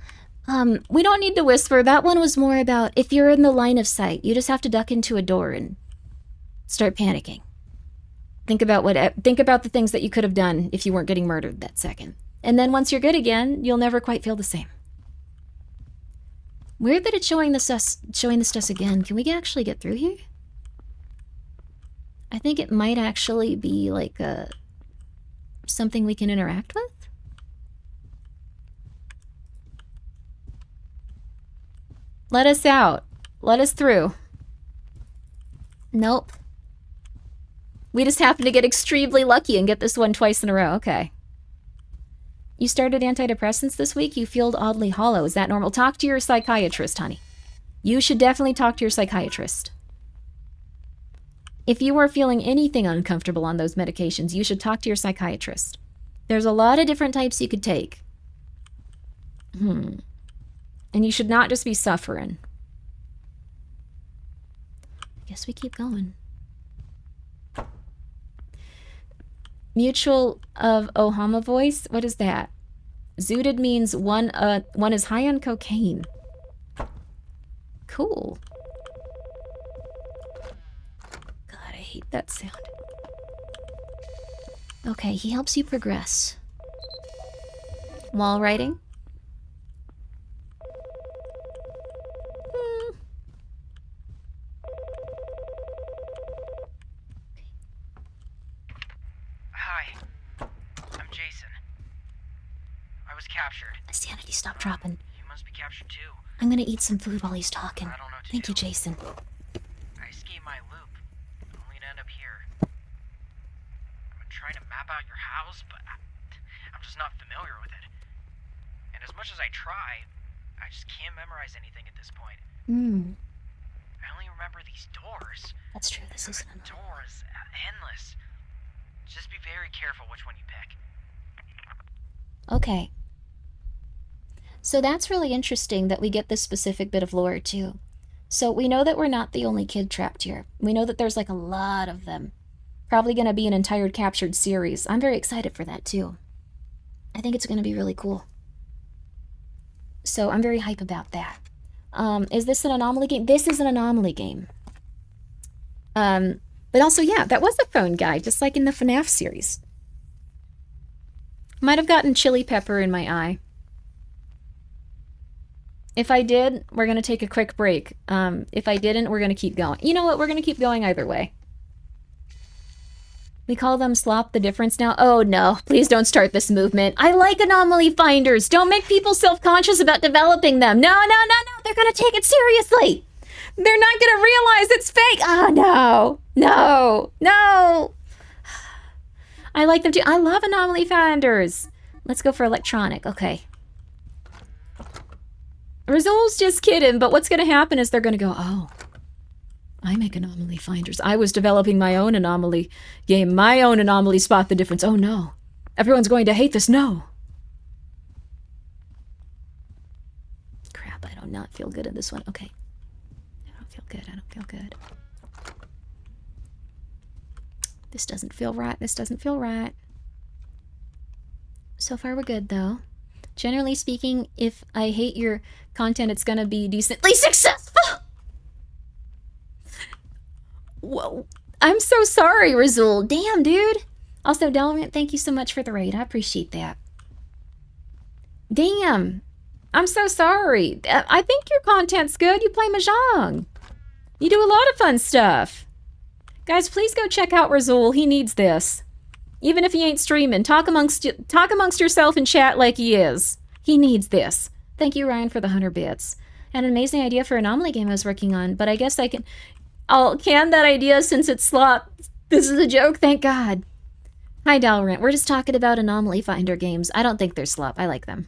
We don't need to whisper. That one was more about if you're in the line of sight, you just have to duck into a door and start panicking. Think about the things that you could have done if you weren't getting murdered that second. And then once you're good again, you'll never quite feel the same. Weird that it's showing this to us again. Can we actually get through here? I think it might actually be like something we can interact with. Let us out. Let us through. Nope. We just happened to get extremely lucky and get this one twice in a row. Okay. You started antidepressants this week? You feel oddly hollow. Is that normal? Talk to your psychiatrist, honey. You should definitely talk to your psychiatrist. If you are feeling anything uncomfortable on those medications, you should talk to your psychiatrist. There's a lot of different types you could take. And you should not just be suffering. I guess we keep going. Mutual of Ohama voice? What is that? Zooted means one is high on cocaine. Cool. God, I hate that sound. Okay, he helps you progress. Wall writing? Hi, I'm Jason. I was captured. Sanity, stop dropping. You must be captured too. I'm gonna eat some food while he's talking. I don't know what to Thank do. you, Jason. I escaped my loop, only to end up here. I've been trying to map out your house, but I'm just not familiar with it. And as much as I try, I just can't memorize anything at this point. I only remember these doors. That's true, this isn't enough. Doors, endless. Just be very careful which one you pick. Okay. So that's really interesting that we get this specific bit of lore, too. So we know that we're not the only kid trapped here. We know that there's like a lot of them. Probably going to be an entire captured series. I'm very excited for that, too. I think it's going to be really cool. So I'm very hype about that. Is this an anomaly game? This is an anomaly game. But also, yeah, that was a phone guy, just like in the FNAF series. Might have gotten chili pepper in my eye. If I did, we're going to take a quick break. If I didn't, we're going to keep going. You know what? We're going to keep going either way. We call them slop the difference now. Oh no, please don't start this movement. I like anomaly finders. Don't make people self-conscious about developing them. No. They're going to take it seriously. They're not going to realize it's fake. Oh, no. I like them too. I love anomaly finders. Let's go for electronic. Okay. Rizul's just kidding, but what's going to happen is they're going to go, oh, I make anomaly finders. I was developing my own anomaly game, my own anomaly spot the difference. Oh no. Everyone's going to hate this. No. Crap, I do not feel good in this one. Okay. I don't feel good. This doesn't feel right. So far we're good though. Generally speaking, if I hate your content, it's gonna be decently successful. Whoa. I'm so sorry, Rizul. Damn, dude. Also, Delrant, thank you so much for the raid. I appreciate that. Damn. I'm so sorry. I think your content's good. You play Mahjong. You do a lot of fun stuff. Guys, please go check out Rizul. He needs this. Even if he ain't streaming, talk amongst yourself in chat like he is. He needs this. Thank you, Ryan, for the 100 bits. Had an amazing idea for an anomaly game I was working on, but I guess I'll can that idea since it's slop. This is a joke, thank God. Hi, Dalrant. We're just talking about anomaly finder games. I don't think they're slop. I like them.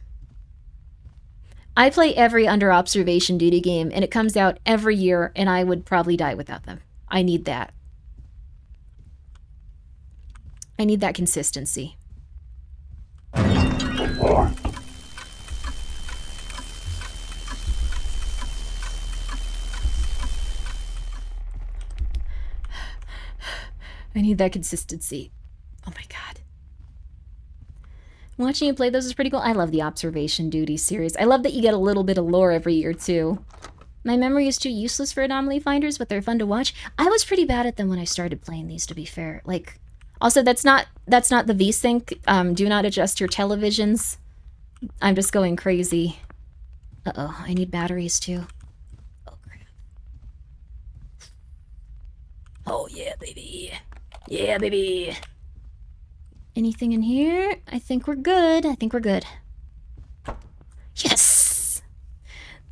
I play every under observation duty game, and it comes out every year, and I would probably die without them. I need that. I need that consistency. I need that consistency. Oh my God. Watching you play those is pretty cool. I love the Observation Duty series. I love that you get a little bit of lore every year too. My memory is too useless for anomaly finders, but they're fun to watch. I was pretty bad at them when I started playing these, to be fair. Like, also, that's not the VSync. Do not adjust your televisions. I'm just going crazy. Uh-oh, I need batteries too. Oh, crap. Oh, yeah, baby. Yeah, baby. Anything in here? I think we're good. I think we're good. Yes!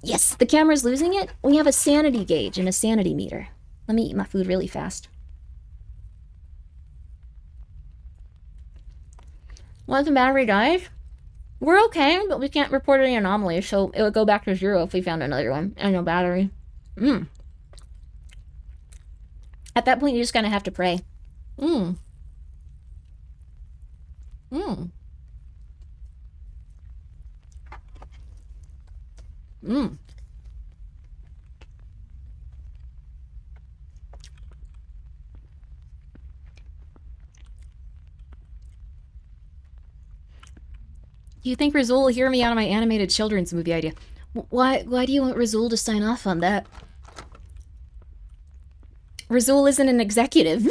Yes, the camera's losing it. We have a sanity gauge and a sanity meter. Let me eat my food really fast. Once the battery dies, we're okay, but we can't report any anomalies, so it would go back to 0 if we found another one and no battery. At that point, you just kind of have to pray. Do you think Razul will hear me out of my animated children's movie idea? Why do you want Razul to sign off on that? Razul isn't an executive.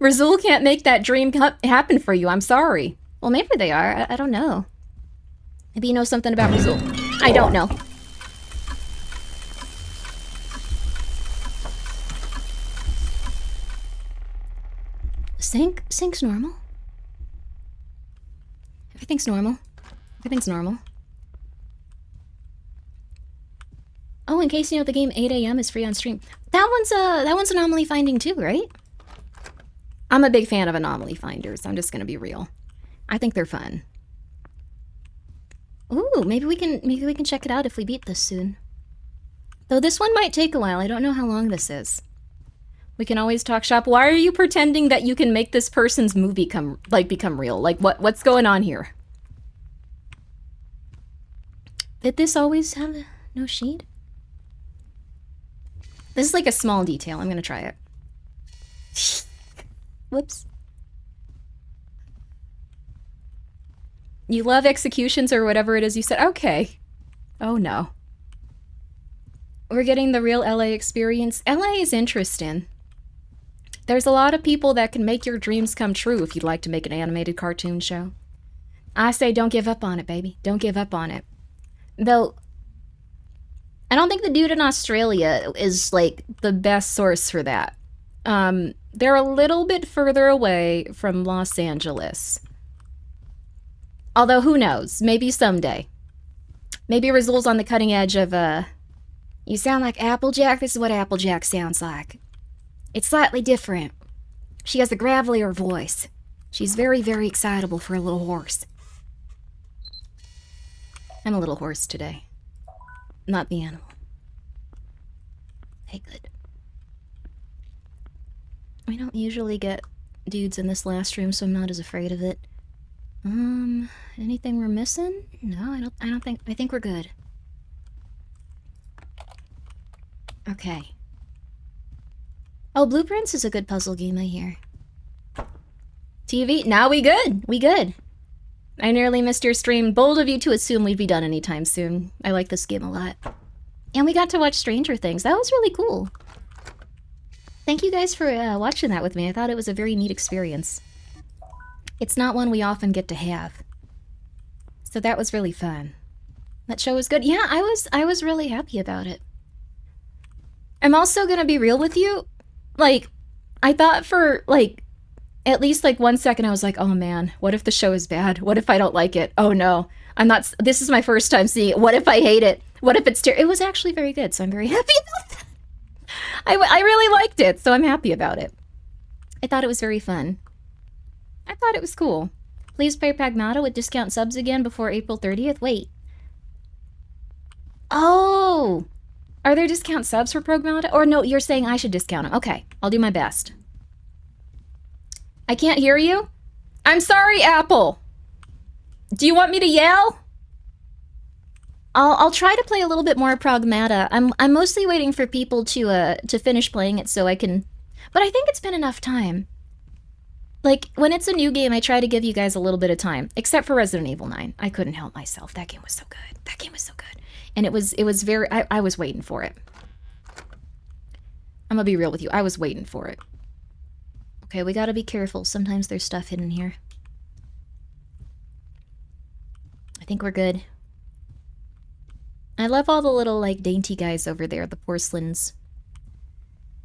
Razul can't make that dream happen for you. I'm sorry. Well, maybe they are. I don't know. Maybe you know something about Razul. I don't know. Sync's normal. Everything's normal. Everything's normal. Oh, in case you know, the game 8 AM is free on stream. That one's anomaly finding too, right? I'm a big fan of anomaly finders. I'm just gonna be real. I think they're fun. Ooh, maybe we can check it out if we beat this soon. Though this one might take a while. I don't know how long this is. We can always talk shop. Why are you pretending that you can make this person's movie become real? Like what's going on here? Did this always have no sheet? This is like a small detail. I'm gonna try it. Whoops. You love executions or whatever it is you said. Okay. Oh no. We're getting the real LA experience. LA is interesting. There's a lot of people that can make your dreams come true if you'd like to make an animated cartoon show. I say don't give up on it, baby. Don't give up on it. Though, I don't think the dude in Australia is, like, the best source for that. They're a little bit further away from Los Angeles. Although, who knows? Maybe someday. Maybe Razul's on the cutting edge of, you sound like Applejack? This is what Applejack sounds like. It's slightly different. She has a gravelier voice. She's very, very excitable for a little horse. I'm a little horse today. Not the animal. Hey, good. We don't usually get dudes in this last room, so I'm not as afraid of it. Anything we're missing? No, I think we're good. Okay. Oh, Blueprints is a good puzzle game, I hear. TV, now we good. We good. I nearly missed your stream. Bold of you to assume we'd be done anytime soon. I like this game a lot. And we got to watch Stranger Things. That was really cool. Thank you guys for watching that with me. I thought it was a very neat experience. It's not one we often get to have. So that was really fun. That show was good. Yeah, I was really happy about it. I'm also gonna be real with you. Like, I thought for, like, at least, like, 1 second I was like, oh man, what if the show is bad? What if I don't like it? Oh no, this is my first time seeing it. What if I hate it? What if it's terrible? It was actually very good, so I'm very happy about that. I really liked it, so I'm happy about it. I thought it was very fun. I thought it was cool. Please play Pragmata with discount subs again before April 30th. Wait. Oh! Are there discount subs for Pragmata? Or no, you're saying I should discount them. Okay, I'll do my best. I can't hear you? I'm sorry, Apple! Do you want me to yell? I'll try to play a little bit more Pragmata. I'm mostly waiting for people to finish playing it so I can... But I think it's been enough time. Like, when it's a new game, I try to give you guys a little bit of time. Except for Resident Evil 9. I couldn't help myself. That game was so good. That game was so good. And it was very... I was waiting for it. I'm gonna be real with you. I was waiting for it. Okay, we gotta be careful. Sometimes there's stuff hidden here. I think we're good. I love all the little, like, dainty guys over there, the porcelains.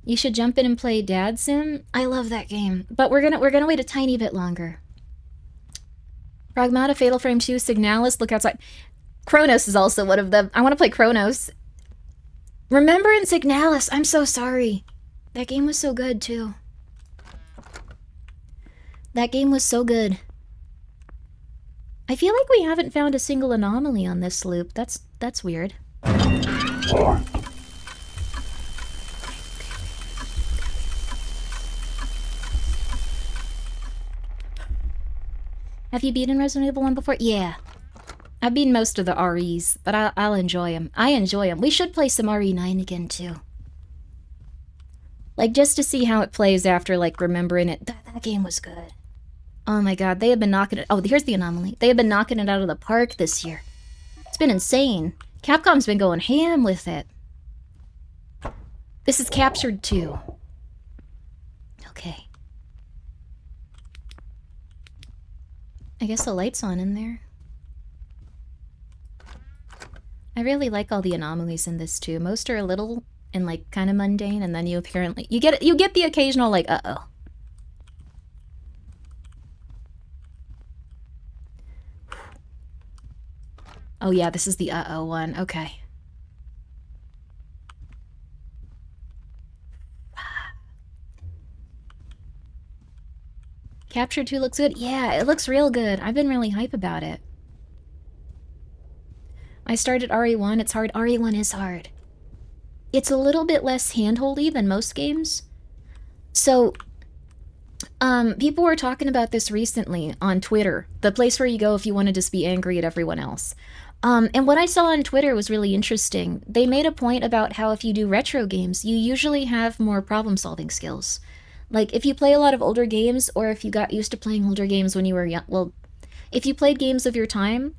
You should jump in and play Dad Sim. I love that game, but we're gonna wait a tiny bit longer. Pragmata, Fatal Frame 2, Signalis, look outside. Kronos is also one of them. I want to play Kronos. Remember in Signalis, I'm so sorry. That game was so good, too. That game was so good. I feel like we haven't found a single anomaly on this loop. That's weird. Have you beaten Resident Evil 1 before? Yeah. I've beaten most of the REs, but I'll enjoy them. I enjoy them. We should play some RE9 again, too. Like, just to see how it plays after, like, remembering it. That game was good. Oh my god, they have been knocking it... Oh, here's the anomaly. They have been knocking it out of the park this year. It's been insane. Capcom's been going ham with it. This is Captured 2. Okay. I guess the light's on in there. I really like all the anomalies in this too. Most are a little and like kind of mundane, and then you apparently you get the occasional like uh-oh. Oh yeah, this is the uh-oh one. Okay. Capture 2 looks good? Yeah, it looks real good. I've been really hype about it. I started RE1. It's hard. RE1 is hard. It's a little bit less hand-holdy than most games. So, people were talking about this recently on Twitter, the place where you go if you want to just be angry at everyone else. And what I saw on Twitter was really interesting. They made a point about how if you do retro games, you usually have more problem-solving skills. Like, if you play a lot of older games, or if you got used to playing older games when you were young, well, if you played games of your time,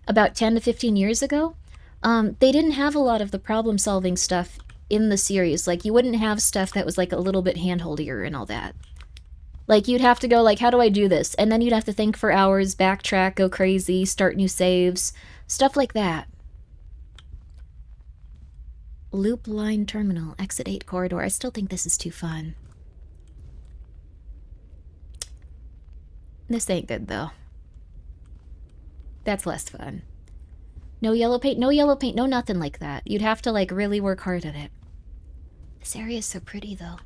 about 10 to 15 years ago, they didn't have a lot of the problem-solving stuff in the series. Like, you wouldn't have stuff that was, like, a little bit handholdier and all that. Like, you'd have to go, like, how do I do this? And then you'd have to think for hours, backtrack, go crazy, start new saves, stuff like that. Loop line terminal, exit 8 corridor. I still think this is too fun. This ain't good, though. That's less fun. No yellow paint, no nothing like that. You'd have to, like, really work hard at it. This area is so pretty, though.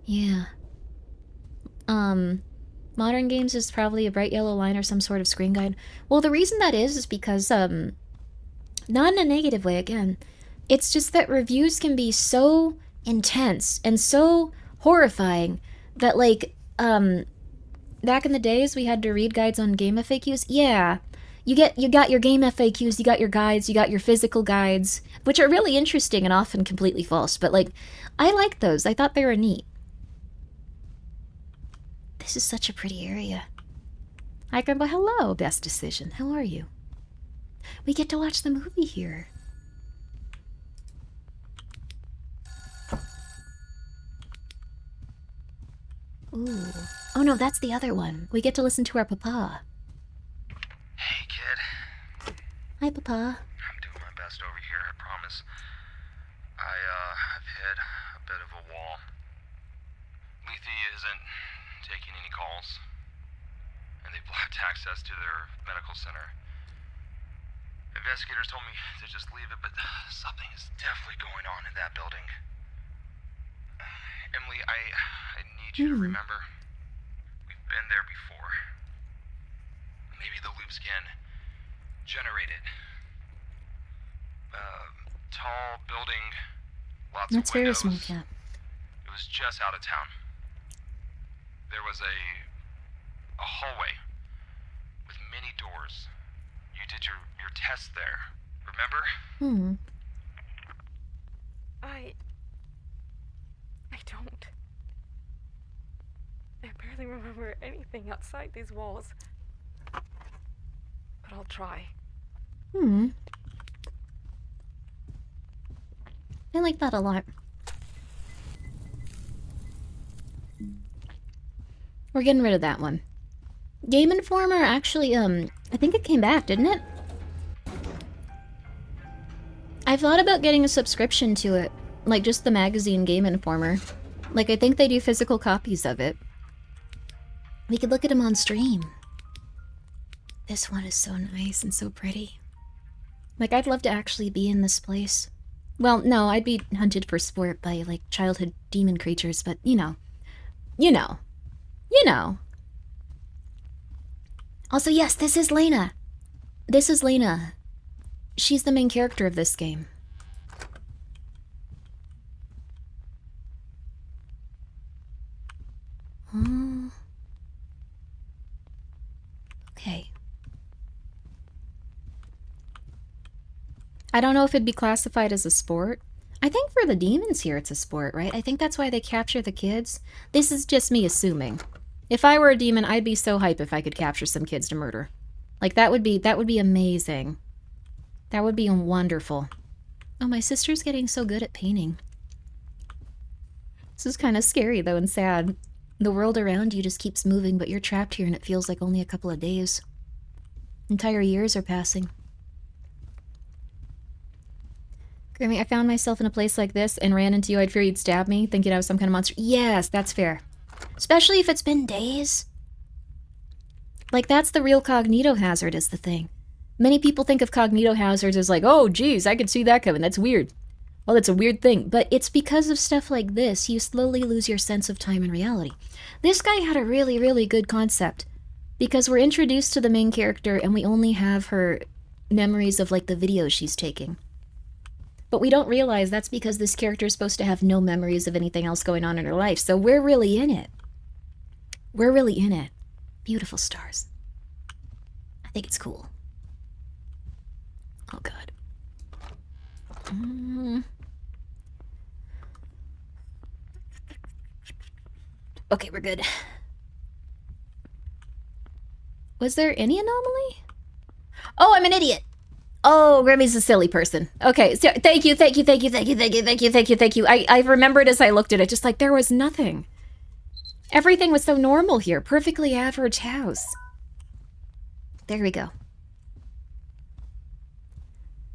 Yeah. Modern games is probably a bright yellow line or some sort of screen guide. Well, the reason that is because, not in a negative way, again. It's just that reviews can be so intense and so horrifying that, like, back in the days, we had to read guides on game FAQs. Yeah, you got your game FAQs, you got your guides, you got your physical guides, which are really interesting and often completely false. But, like, I like those. I thought they were neat. This is such a pretty area. Hi, Grandpa. Hello, Best Decision. How are you? We get to watch the movie here. Ooh. Oh no, that's the other one. We get to listen to our papa. Hey, kid. Hi, papa. I'm doing my best over here, I promise. I've hit a bit of a wall. Lethe isn't taking any calls, and they blocked access to their medical center. Investigators told me to just leave it, but something is definitely going on in that building. Emily, I need you to remember, we've been there before. Maybe the loops can generate it. Tall building, lots That's of windows. very small cat. It was just out of town. There was a hallway with many doors. You did your test there, remember? I don't. I barely remember anything outside these walls. But I'll try. I like that a lot. We're getting rid of that one. Game Informer actually, I think it came back, didn't it? I've thought about getting a subscription to it. Like, just the magazine Game Informer. Like, I think they do physical copies of it. We could look at them on stream. This one is so nice and so pretty. Like, I'd love to actually be in this place. Well, no, I'd be hunted for sport by, like, childhood demon creatures, but, you know. You know. You know. Also, yes, this is Lena. This is Lena. She's the main character of this game. Okay. I don't know if it'd be classified as a sport. I think for the demons here it's a sport, right? I think that's why they capture the kids. This is just me assuming. If I were a demon, I'd be so hype if I could capture some kids to murder. Like, that would be amazing. That would be wonderful. Oh, my sister's getting so good at painting. This is kind of scary, though, and sad. The world around you just keeps moving, but you're trapped here and it feels like only a couple of days. Entire years are passing. Grimmi, I found myself in a place like this and ran into you. I'd fear you'd stab me, thinking I was some kind of monster. Yes, that's fair. Especially if it's been days. Like, that's the real cognito hazard is the thing. Many people think of cognito hazards as like, oh, geez, I could see that coming. That's weird. Well, that's a weird thing. But it's because of stuff like this, you slowly lose your sense of time and reality. This guy had a really, really good concept. Because we're introduced to the main character and we only have her memories of, like, the videos she's taking. But we don't realize that's because this character is supposed to have no memories of anything else going on in her life. So we're really in it. We're really in it. Beautiful stars. I think it's cool. Oh, God. Okay, we're good. Was there any anomaly? Oh, I'm an idiot. Oh, Grimmi's a silly person. Okay, so thank you. I remembered as I looked at it, just like there was nothing. Everything was so normal here. Perfectly average house. There we go.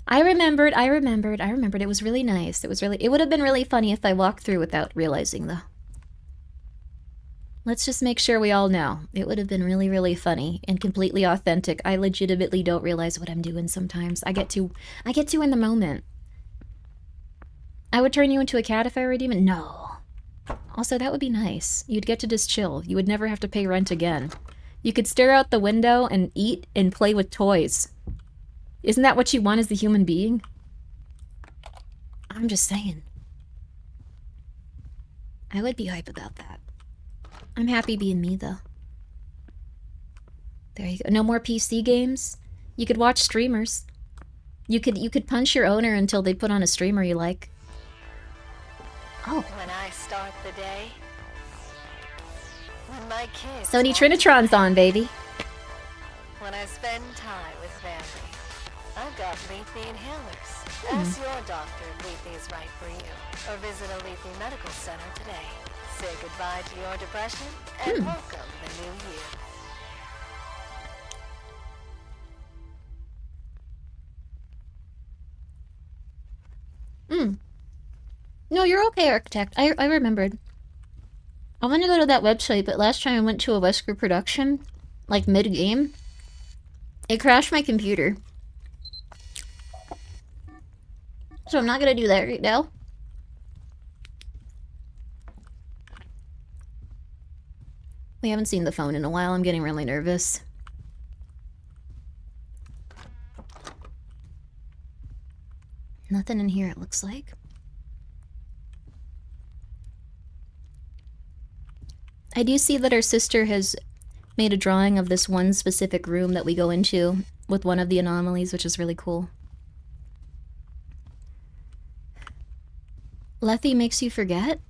I remembered. It was really nice. It would have been really funny if I walked through without realizing, though. Let's just make sure we all know. It would have been really, really funny and completely authentic. I legitimately don't realize what I'm doing sometimes. I get too in the moment. I would turn you into a cat if I were a demon? No. Also, that would be nice. You'd get to just chill. You would never have to pay rent again. You could stare out the window and eat and play with toys. Isn't that what you want as a human being? I'm just saying. I would be hype about that. I'm happy being me, though. There you go. No more PC games. You could watch streamers. You could punch your owner until they put on a streamer you like. Oh. When I start the day, when my kids Sony Trinitron's on, baby. When I spend time with family, I've got Lethe inhalers. Ask your doctor if Lethe is right for you, or visit a Lethe medical center today. Say goodbye to your depression and welcome the new year. No, you're okay, Architect. I remembered. I want to go to that website, but last time I went to a Wesker production, like mid-game, it crashed my computer. So I'm not gonna do that right now. We haven't seen the phone in a while. I'm getting really nervous. Nothing in here, it looks like. I do see that our sister has made a drawing of this one specific room that we go into with one of the anomalies, which is really cool. Lethe makes you forget?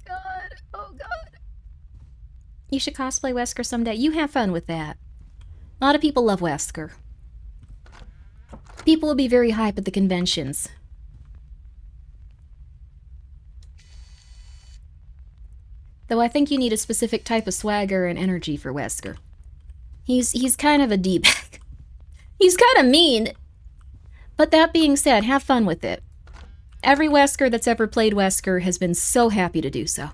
God, oh God. You should cosplay Wesker someday. You have fun with that. A lot of people love Wesker. People will be very hype at the conventions. Though I think you need a specific type of swagger and energy for Wesker. He's kind of a D-bag. He's kind of mean. But that being said, have fun with it. Every Wesker that's ever played Wesker has been so happy to do so.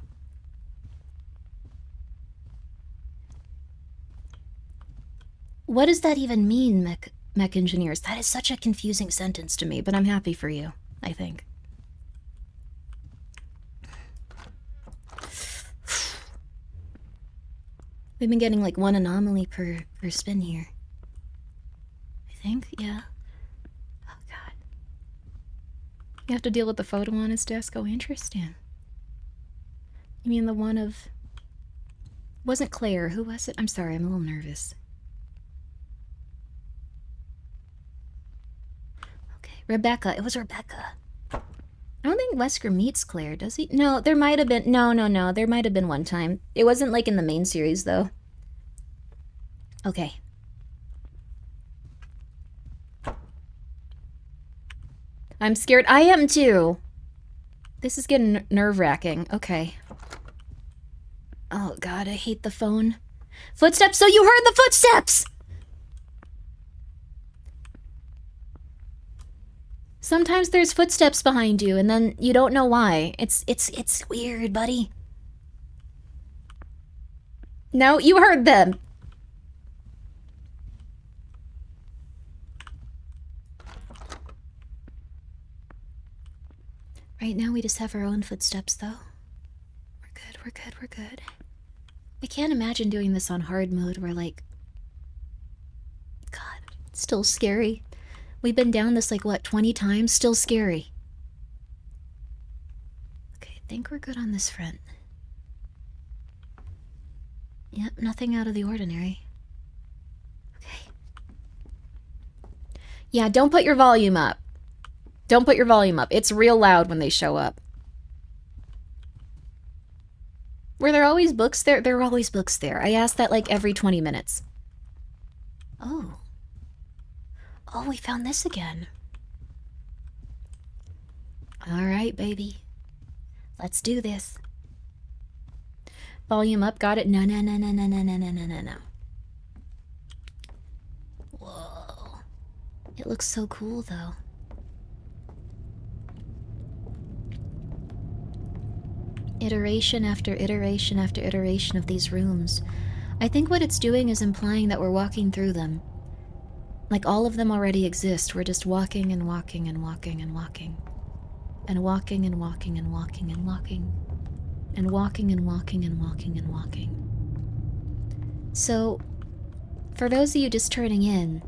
What does that even mean, mech engineers? That is such a confusing sentence to me, but I'm happy for you, I think. We've been getting like one anomaly per spin here. I think, yeah. Oh god. You have to deal with the photo on his desk? Oh, interesting. You mean the one of... Wasn't Claire, who was it? I'm sorry, I'm a little nervous. Okay, Rebecca, it was Rebecca. I don't think Wesker meets Claire, does he? No, there might have been... No, there might have been one time. It wasn't like in the main series, though. Okay. I'm scared. I am too. This is getting nerve-wracking. Okay. Oh god, I hate the phone. Footsteps, so you heard the footsteps! Sometimes there's footsteps behind you, and then you don't know why. It's weird, buddy. No, you heard them. Right now we just have our own footsteps, though. We're good. I can't imagine doing this on hard mode where, like... God, it's still scary. We've been down this, like, what, 20 times? Still scary. Okay, I think we're good on this front. Yep, nothing out of the ordinary. Okay. Yeah, don't put your volume up. Don't put your volume up. It's real loud when they show up. Were there always books there? There were always books there. I asked that like every 20 minutes. Oh. Oh, we found this again. Alright, baby. Let's do this. Volume up, got it? No. Whoa. It looks so cool, though. Iteration after iteration after iteration of these rooms. I think what it's doing is implying that we're walking through them. Like all of them already exist. We're just walking and walking and walking and walking. And walking and walking and walking and walking. And walking and walking and walking and walking. So, for those of you just turning in,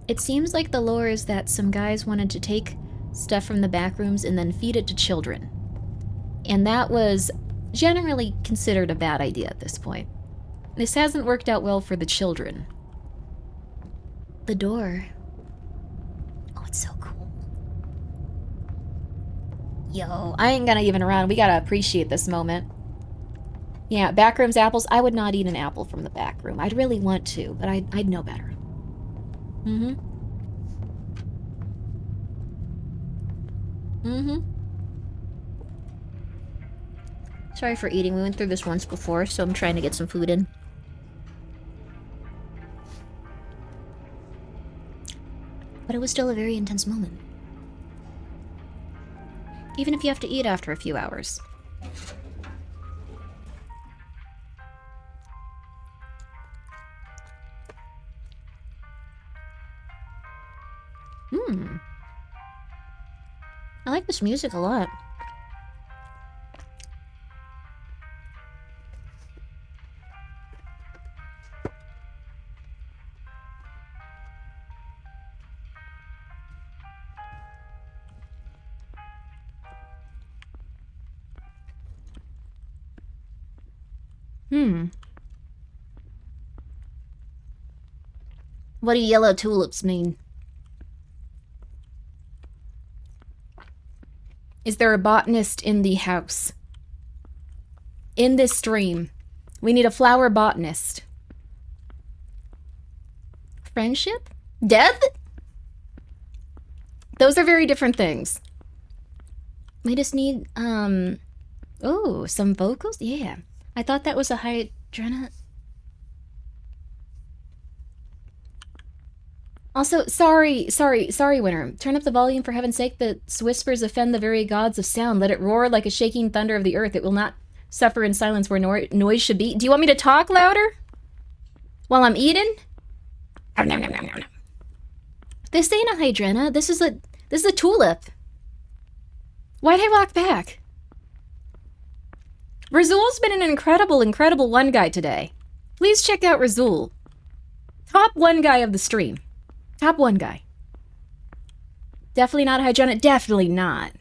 it seems like the lore is that some guys wanted to take stuff from the back rooms and then feed it to children. And that was generally considered a bad idea at this point. This hasn't worked out well for the children. The door. Oh, it's so cool. Yo, I ain't gonna even around. We gotta appreciate this moment. Yeah, backrooms apples. I would not eat an apple from the back room. I'd really want to, but I'd know better. Sorry for eating. We went through this once before, so I'm trying to get some food in. But it was still a very intense moment. Even if you have to eat after a few hours. I like this music a lot. What do yellow tulips mean? Is there a botanist in the house? In this stream. We need a flower botanist. Friendship? Death? Those are very different things. We just need, oh, some vocals? Yeah. I thought that was a hydrona. Also, sorry, Winter. Turn up the volume for heaven's sake. The whispers offend the very gods of sound. Let it roar like a shaking thunder of the earth. It will not suffer in silence where noise should be. Do you want me to talk louder? While I'm eating? This ain't a hydrangea. This is a tulip. Why'd I walk back? Razul's been an incredible one guy today. Please check out Razul. Top one guy of the stream. Top one guy. Definitely not a hydrangea. Definitely not.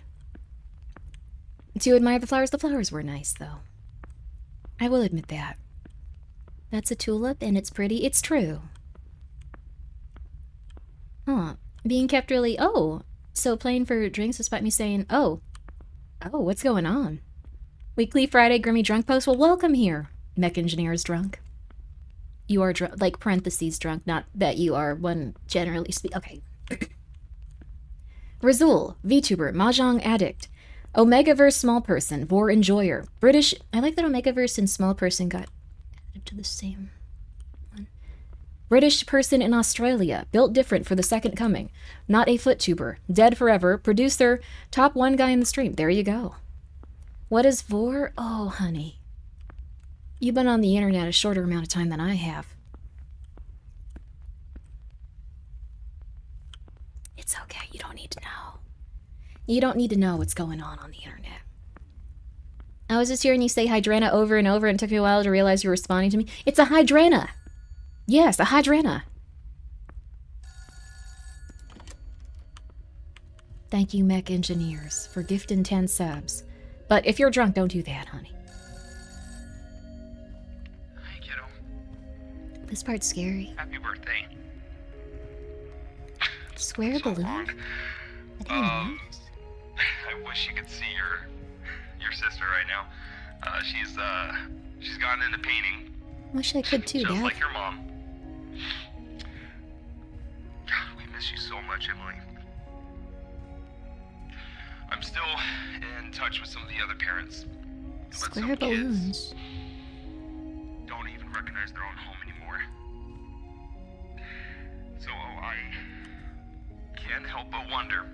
Do you admire the flowers? The flowers were nice, though. I will admit that. That's a tulip, and it's pretty. It's true. Huh. Being kept really... Oh. So playing for drinks despite me saying, oh. Oh, what's going on? Weekly Friday Grimmi drunk post? Well, welcome here. Mech engineers drunk. You are drunk, like parentheses drunk, not that you are one generally speak. Okay. Razul, VTuber, Mahjong addict, Omegaverse small person, Vor enjoyer, British. I like that Omegaverse and small person got added to the same one. British person in Australia, built different for the second coming, not a foottuber, dead forever, producer, top one guy in the stream. There you go. What is Vor? Oh, honey. You've been on the internet a shorter amount of time than I have. It's okay, you don't need to know. You don't need to know what's going on the internet. I was just hearing you say hydrangea over and over and it took me a while to realize you were responding to me. It's a hydrangea! Yes, a hydrangea. Thank you, Mech Engineers, for gifting 10 subs. But if you're drunk, don't do that, honey. Hey, kiddo. This part's scary. Happy birthday. Square So balloon? long. I didn't even notice. I wish you could see your sister right now. She's gotten into painting. Wish I could too, Just Dad. like your mom. God, we miss you so much, Emily. I'm still in touch with some of the other parents. But Square some balloons. kids don't even recognize their own home anymore. So I can't help but wonder,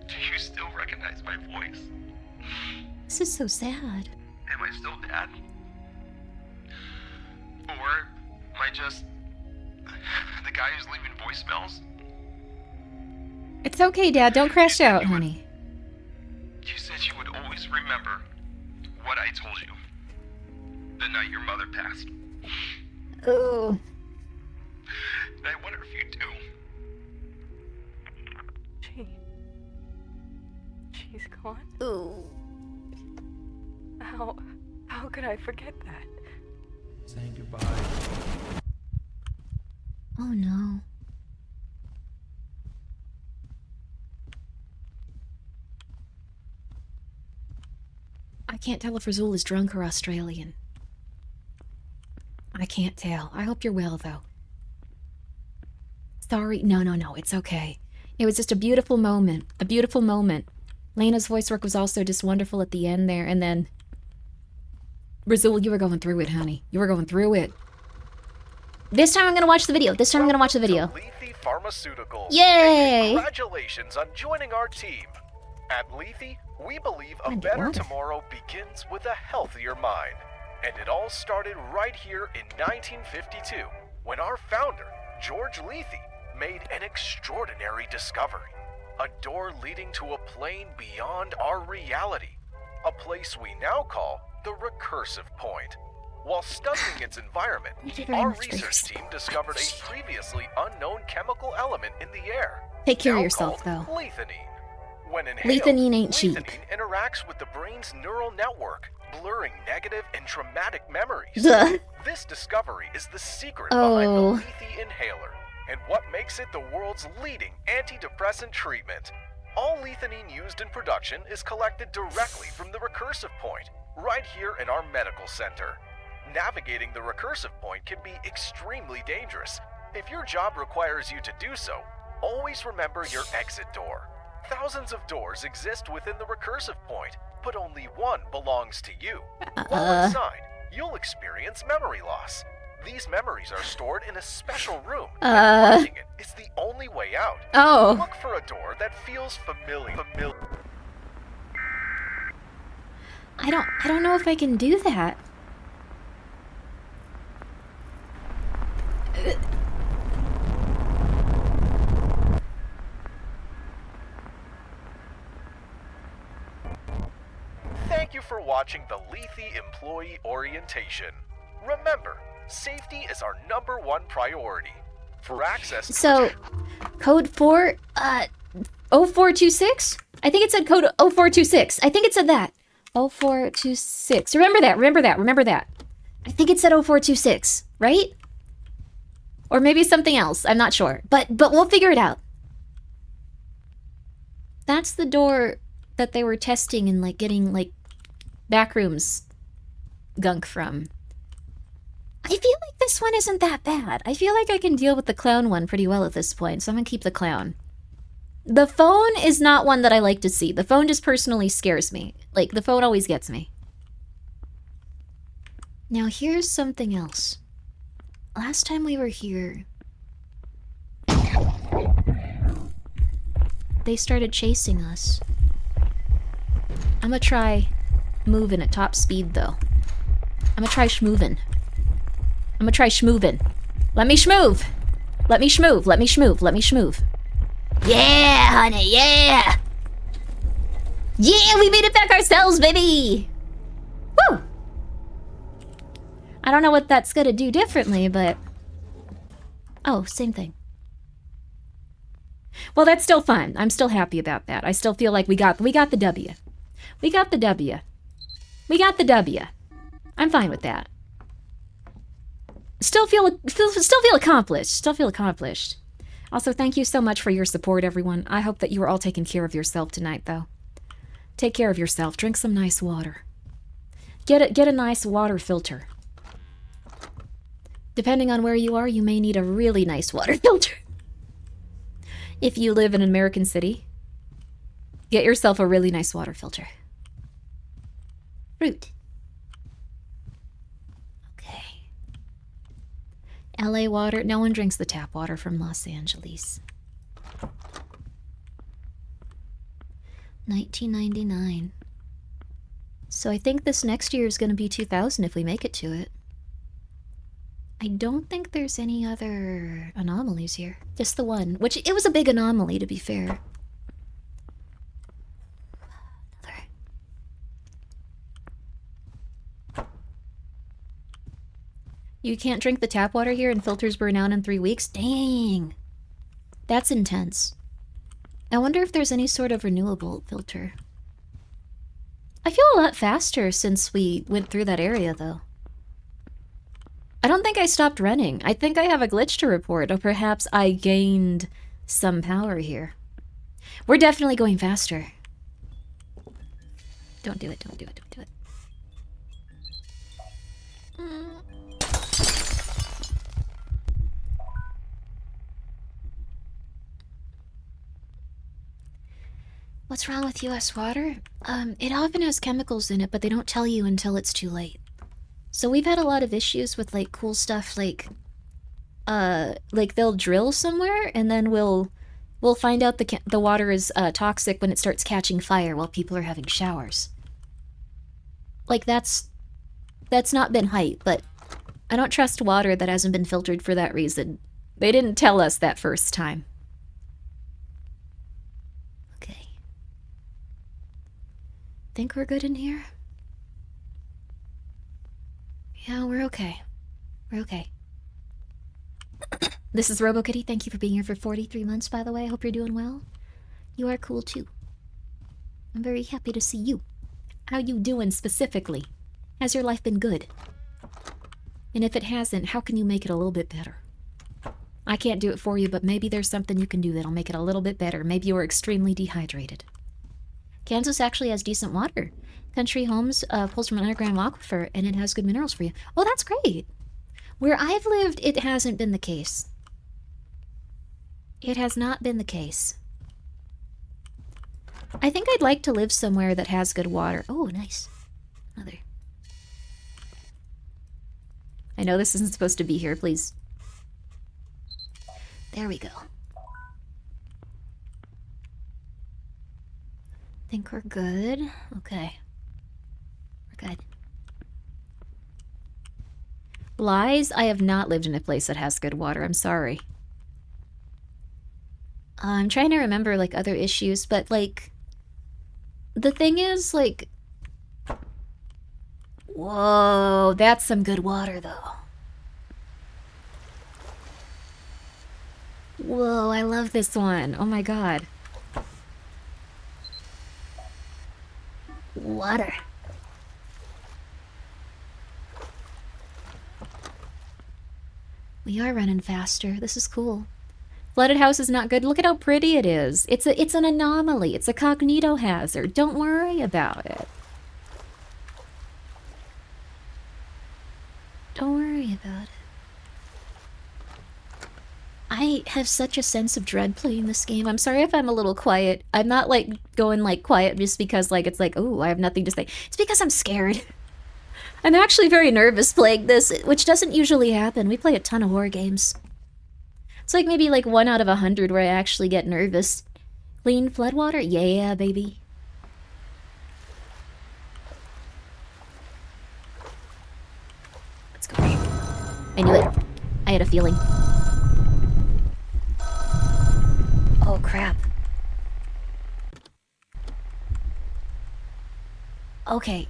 do you still recognize my voice? This is so sad. Am I still Dad? Or am I just the guy who's leaving voicemails? It's okay, Dad. Don't crash out, honey. You said you would always remember what I told you the night your mother passed. Oh. And I wonder if you do. She's gone? Ooh. How could I forget that? Saying goodbye. Oh no. I can't tell if Razul is drunk or Australian. I can't tell. I hope you're well, though. Sorry. No, it's okay. It was just a beautiful moment. A beautiful moment. Lena's voice work was also just wonderful at the end there, and then... Razul, you were going through it, honey. You were going through it. This time I'm gonna watch the video. This time I'm gonna watch the video. Lethe Pharmaceuticals. Yay! And congratulations on joining our team. At Lethe, we believe a better tomorrow begins with a healthier mind. And it all started right here in 1952, when our founder, George Lethe, made an extraordinary discovery. A door leading to a plane beyond our reality. A place we now call the recursive point. While studying its environment, our research team discovered a previously unknown chemical element in the air. Take care of now yourself, called though. lethanine. When inhaled, Lethanine ain't cheap. lethanine interacts with the brain's neural network, blurring negative and traumatic memories. Duh. This discovery is the secret Oh. behind the Lethe inhaler, and what makes it the world's leading antidepressant treatment. All lethanine used in production is collected directly from the recursive point, right here in our medical center. Navigating the recursive point can be extremely dangerous. If your job requires you to do so, always remember your exit door. Thousands of doors exist within the recursive point, but only one belongs to you. While inside, you'll experience memory loss. These memories are stored in a special room. Finding it is the only way out. Oh. Look for a door that feels familiar. I don't know if I can do that. Thank you for watching the Lethe Employee Orientation. Remember, safety is our #1 priority. For access to So, code 0426? I think it said code 0426. I think it said that. 0426. Remember that. I think it said 0426, right? Or maybe something else. I'm not sure. But we'll figure it out. That's the door that they were testing and, like, getting, like, backrooms gunk from. I feel like this one isn't that bad. I feel like I can deal with the clown one pretty well at this point, so I'm gonna keep the clown. The phone is not one that I like to see. The phone just personally scares me. Like, the phone always gets me. Now, here's something else. Last time we were here, they started chasing us. I'm gonna try moving at top speed, though. I'm gonna try schmoovin'. Let me schmoove! Yeah, honey, yeah! Yeah, we made it back ourselves, baby! Woo! I don't know what that's gonna do differently, but... Oh, same thing. Well, that's still fun. I'm still happy about that. I still feel like we got the W. We got the W. I'm fine with that. Still feel accomplished. Also, thank you so much for your support, everyone. I hope that you are all taking care of yourself tonight, though. Take care of yourself. Drink some nice water. Get a nice water filter. Depending on where you are, you may need a really nice water filter. If you live in an American city, get yourself a really nice water filter. Fruit. Okay. LA water. No one drinks the tap water from Los Angeles. 1999. So I think this next year is going to be 2000 if we make it to it. I don't think there's any other anomalies here. Just the one, which it was a big anomaly, to be fair. Another. You can't drink the tap water here and filters burn out in 3 weeks? Dang! That's intense. I wonder if there's any sort of renewable filter. I feel a lot faster since we went through that area, though. I don't think I stopped running. I think I have a glitch to report, or perhaps I gained some power here. We're definitely going faster. Don't do it. What's wrong with US water? It often has chemicals in it, but they don't tell you until it's too late. So we've had a lot of issues with, like, cool stuff, like they'll drill somewhere, and then we'll find out the water is toxic when it starts catching fire while people are having showers. Like, that's not been hype, but I don't trust water that hasn't been filtered for that reason. They didn't tell us that first time. Okay. Think we're good in here? Yeah, we're okay. This is RoboKitty. Thank you for being here for 43 months, by the way. I hope you're doing well. You are cool, too. I'm very happy to see you. How you doing, specifically? Has your life been good? And if it hasn't, how can you make it a little bit better? I can't do it for you, but maybe there's something you can do that'll make it a little bit better. Maybe you are extremely dehydrated. Kansas actually has decent water. Country Homes pulls from an underground aquifer, and it has good minerals for you. Oh, that's great. Where I've lived, it hasn't been the case. It has not been the case. I think I'd like to live somewhere that has good water. Oh, nice. Another. I know this isn't supposed to be here, please. There we go. Think we're good. Okay. We're good. Lies? I have not lived in a place that has good water. I'm sorry. I'm trying to remember, like, other issues, but, like... The thing is, like... Whoa, that's some good water, though. Whoa, I love this one. Oh my god. Water. We are running faster. This is cool. Flooded house is not good. Look at how pretty it is. It's an anomaly. It's a cognito hazard. Don't worry about it. Don't worry about it. I have such a sense of dread playing this game. I'm sorry if I'm a little quiet. I'm not, like, going, like, quiet just because, like, it's like, oh, I have nothing to say. It's because I'm scared. I'm actually very nervous playing this, which doesn't usually happen. We play a ton of horror games. It's like maybe, like, 1 out of 100 where I actually get nervous. Clean floodwater? Yeah, baby. Let's go. I knew it. I had a feeling. Oh, crap. Okay.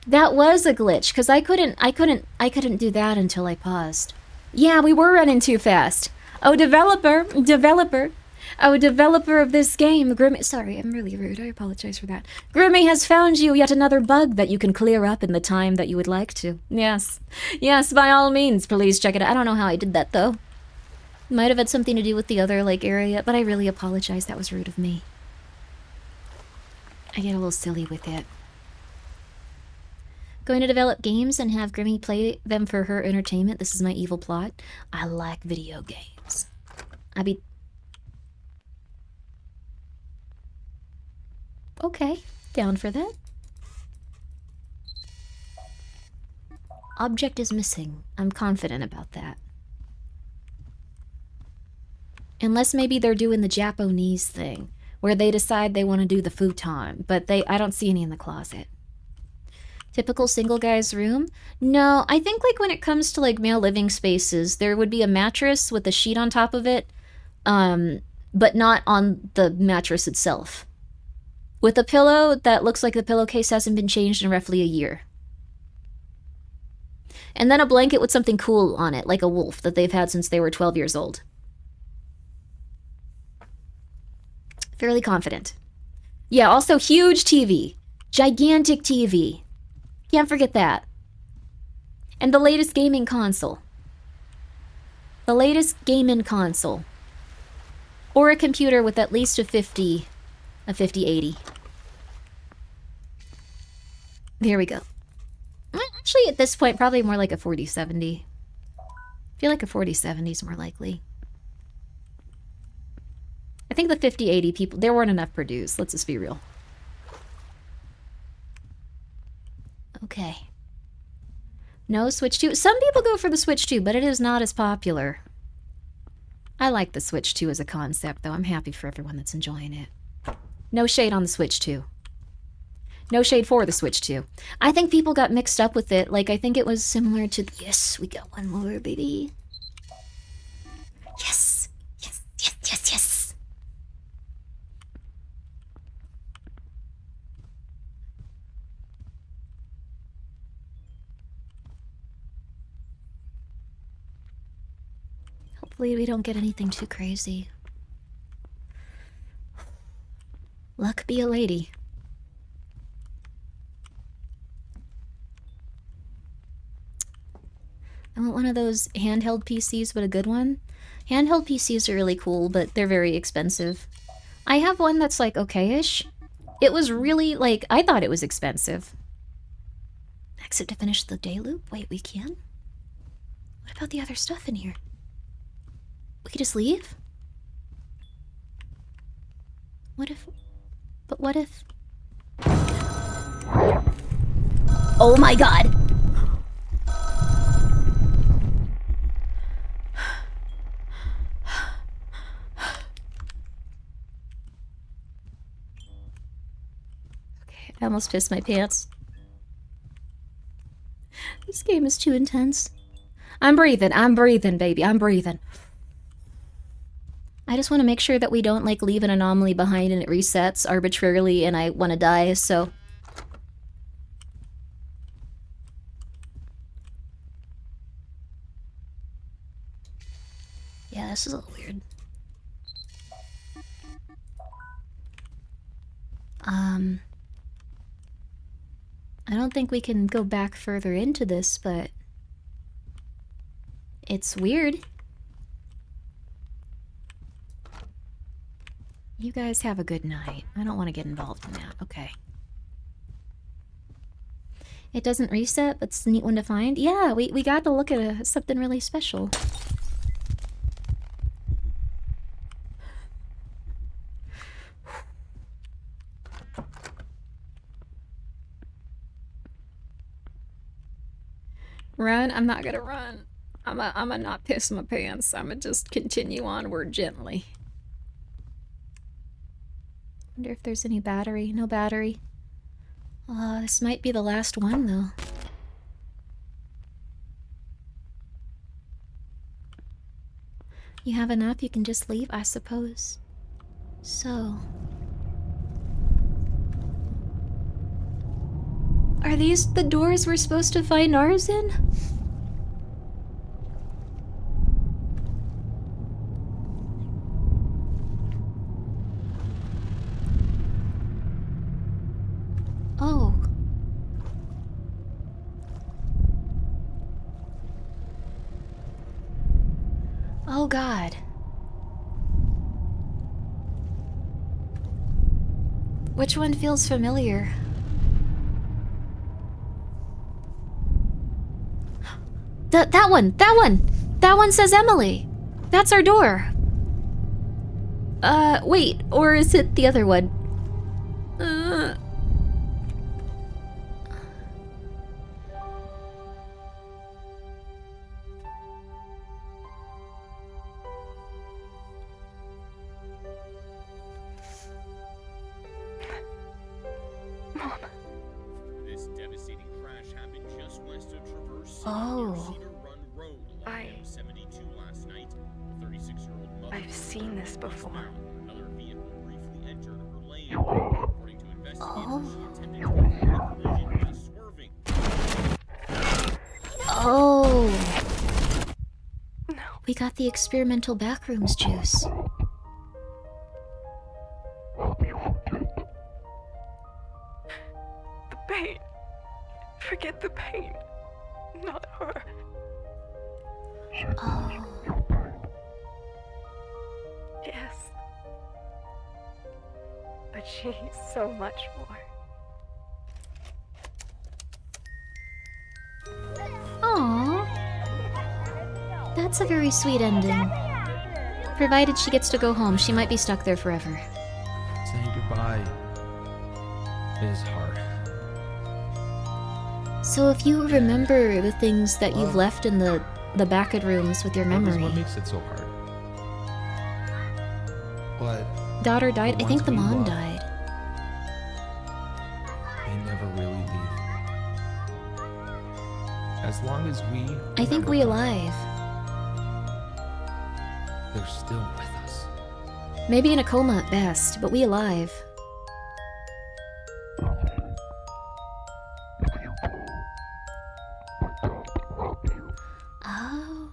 That was a glitch, because I couldn't do that until I paused. Yeah, we were running too fast. Oh, developer. Oh, developer of this game, Grimmi. Sorry, I'm really rude. I apologize for that. Grimmi has found you yet another bug that you can clear up in the time that you would like to. Yes. Yes, by all means, please check it out. I don't know how I did that, though. Might have had something to do with the other, like, area, but I really apologize. That was rude of me. I get a little silly with it. Going to develop games and have Grimmi play them for her entertainment. This is my evil plot. I like video games. Okay, down for that. Object is missing. I'm confident about that. Unless maybe they're doing the Japanese thing, where they decide they want to do the futon, but I don't see any in the closet. Typical single guy's room? No, I think, like, when it comes to, like, male living spaces, there would be a mattress with a sheet on top of it, but not on the mattress itself. With a pillow that looks like the pillowcase hasn't been changed in roughly a year. And then a blanket with something cool on it, like a wolf that they've had since they were 12 years old. Fairly confident. Yeah, also huge TV. Gigantic TV. Can't forget that. And the latest gaming console. The latest gaming console. Or a computer with at least a 5080. There we go. Actually, at this point, probably more like a 4070. I feel like a 4070 is more likely. I think the 5080 people, there weren't enough produced. Let's just be real. Okay. No Switch 2. Some people go for the Switch 2, but it is not as popular. I like the Switch 2 as a concept, though. I'm happy for everyone that's enjoying it. No shade on the Switch 2. No shade for the Switch 2. I think people got mixed up with it. Like, I think it was similar to... Yes, we got one more, baby. Yes! Yes, yes, yes, yes! Hopefully we don't get anything too crazy. Luck be a lady. I want one of those handheld PCs, but a good one. Handheld PCs are really cool, but they're very expensive. I have one that's, like, okay-ish. It was really, like, I thought it was expensive. Exit to finish the day loop? Wait, we can? What about the other stuff in here? We could just leave? What if... But what if... Oh my god! I almost pissed my pants. This game is too intense. I'm breathing, baby, I'm breathing. I just want to make sure that we don't, like, leave an anomaly behind and it resets arbitrarily and I want to die, so... Yeah, this is a little weird. I don't think we can go back further into this, but... It's weird. You guys have a good night. I don't want to get involved in that. Okay. It doesn't reset, but it's a neat one to find. Yeah, we got to look at something really special. Run? I'm not gonna run. I'ma not piss my pants. I'ma just continue onward gently. Wonder if there's any battery. No battery. This might be the last one, though. You have enough? You can just leave, I suppose. So... Are these the doors we're supposed to find ours in? Oh. Oh God. Which one feels familiar? That one! That one! That one says Emily! That's our door! Wait, or is it the other one? Mom. This devastating crash happened just west of Traverse Oh. Cedar Run Road along M72 last night. A 36-year-old mother I've seen this before. Another vehicle briefly entered her lane. According to investigators, she attempted to avoid a collision by swerving. Oh. No. We got the experimental backrooms juice. The pain. Forget the pain. Not her. Oh. Yes. But she's so much more. Aww. That's a very sweet ending. Provided she gets to go home, she might be stuck there forever. Saying goodbye is hard. So if you remember the things that you've left in the back of rooms with your memory. What makes it so hard? But Daughter died. I think the ones we mom love, died. they never really leave. As long as we I think remember we them, alive. they're still with us. Maybe in a coma at best, but we alive. Oh.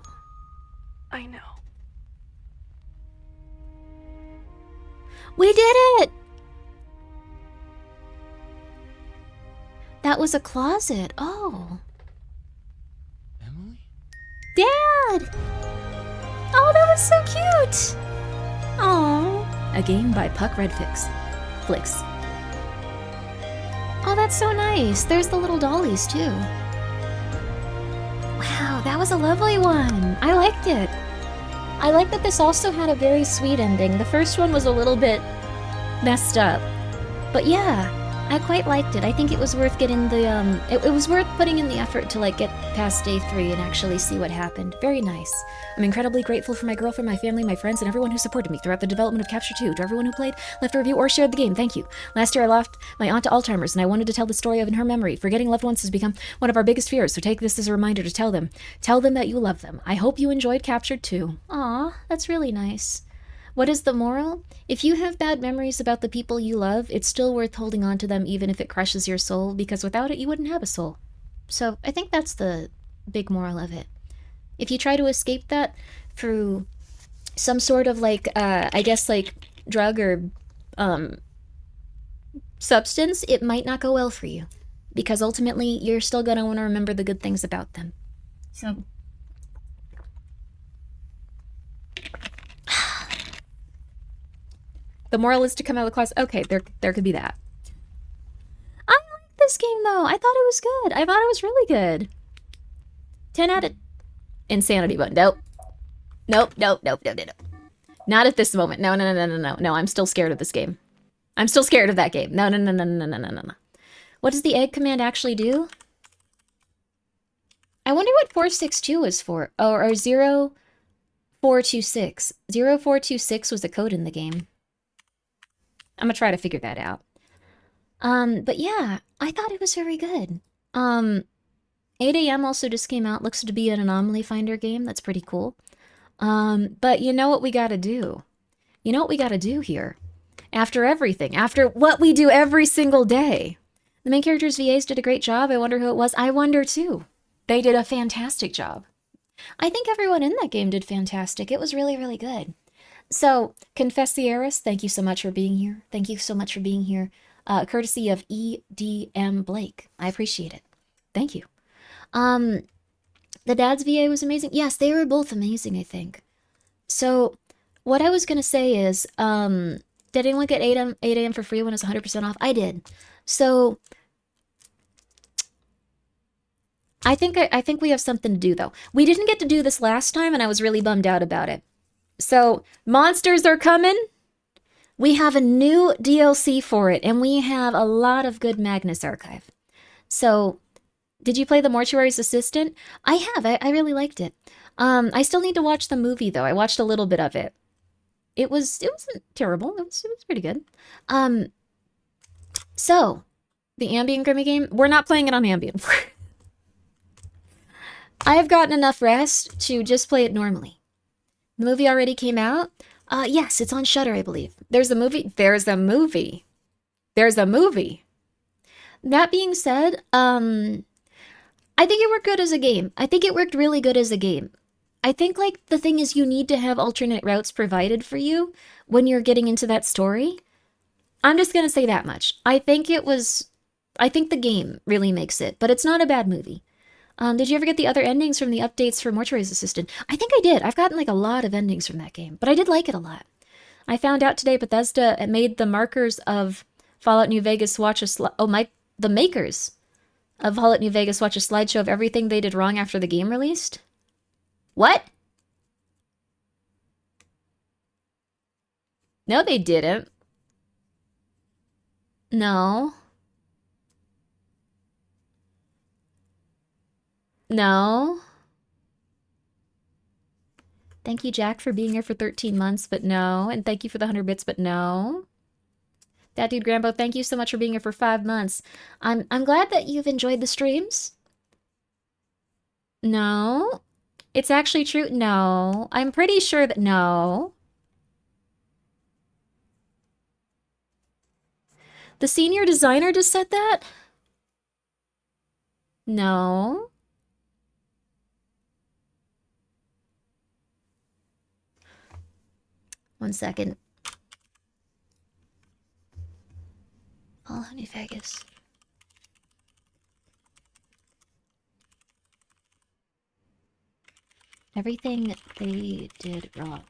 I know. We did it! That was a closet. Oh. Emily? Dad! Oh, that was so cute! Oh. A game by Puck Redfix. Flicks. Oh, that's so nice. There's the little dollies, too. Wow, that was a lovely one. I liked it. I like that this also had a very sweet ending. The first one was a little bit messed up. But yeah, I quite liked it. I think it was worth getting the, it was worth putting in the effort to, like, get past day 3 and actually see what happened. Very nice. I'm incredibly grateful for my girlfriend, my family, my friends, and everyone who supported me throughout the development of Capture 2. To everyone who played, left a review, or shared the game, thank you. Last year I lost my aunt to Alzheimer's, and I wanted to tell the story of in her memory. Forgetting loved ones has become one of our biggest fears, so take this as a reminder to tell them. Tell them that you love them. I hope you enjoyed Capture 2. Aw, that's really nice. What is the moral? If you have bad memories about the people you love, it's still worth holding on to them even if it crushes your soul, because without it you wouldn't have a soul. So I think that's the big moral of it. If you try to escape that through some sort of like, I guess like drug or substance, it might not go well for you. Because ultimately you're still gonna want to remember the good things about them. So... the moral is to come out of the closet. Okay, there could be that. I like this game though. I thought it was good. I thought it was really good. 10 out of... insanity button. Nope. Nope. Not at this moment. No. No, I'm still scared of this game. I'm still scared of that game. No. What does the egg command actually do? I wonder what 462 is for. Oh, or 0426. 0426 was a code in the game. I'm gonna try to figure that out. But yeah, I thought it was very good. 8 AM also just came out. Looks to be an anomaly finder game. That's pretty cool. But you know what we gotta do? You know what we gotta do here? After everything, after what we do every single day. The main character's VAs did a great job. I wonder who it was. I wonder too. They did a fantastic job. I think everyone in that game did fantastic. It was really, really good. So, Confessieris, thank you so much for being here. Thank you so much for being here. Courtesy of EDM Blake. I appreciate it. Thank you. The dad's VA was amazing. Yes, they were both amazing, I think. So, what I was going to say is, did anyone get 8 AM for free when it's 100% off? I did. So, I think we have something to do, though. We didn't get to do this last time, and I was really bummed out about it. So, monsters are coming. We have a new DLC for it, and we have a lot of good Magnus archive. So, did you play The Mortuary's Assistant? I have. I really liked it. I still need to watch the movie, though. I watched a little bit of it. It wasn't terrible. It was pretty good. So, the Ambient Grimmi game, we're not playing it on Ambient. I have gotten enough rest to just play it normally. The movie already came out? Yes, it's on Shudder, I believe. There's a movie. That being said, I think it worked good as a game. I think it worked really good as a game. I think, like, the thing is you need to have alternate routes provided for you when you're getting into that story. I'm just gonna say that much. I think the game really makes it, but it's not a bad movie. Did you ever get the other endings from the updates for Mortuary's Assistant? I think I did. I've gotten, like, a lot of endings from that game, but I did like it a lot. I found out today Bethesda made the markers of Fallout New Vegas watch a the makers of Fallout New Vegas watch a slideshow of everything they did wrong after the game released. What? No, they didn't. No. No. Thank you, Jack, for being here for 13 months, but no. And thank you for the 100 bits, but no. That dude Grambo, thank you so much for being here for 5 months. I'm glad that you've enjoyed the streams. No. It's actually true. No. I'm pretty sure that no. The senior designer just said that? No. One second. Fallout New Vegas. Everything they did wrong.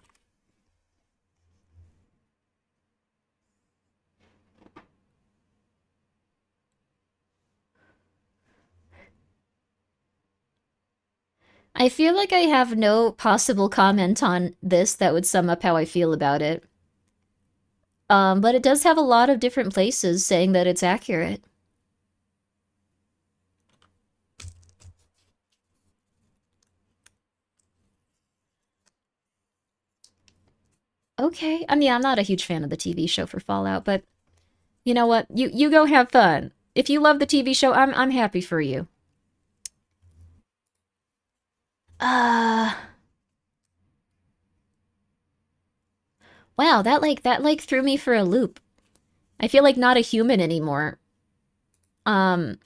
I feel like I have no possible comment on this that would sum up how I feel about it. But it does have a lot of different places saying that it's accurate. Okay. I mean, I'm not a huge fan of the TV show for Fallout, but you know what? You go have fun. If you love the TV show, I'm happy for you. Wow, that threw me for a loop. I feel like not a human anymore. Okay.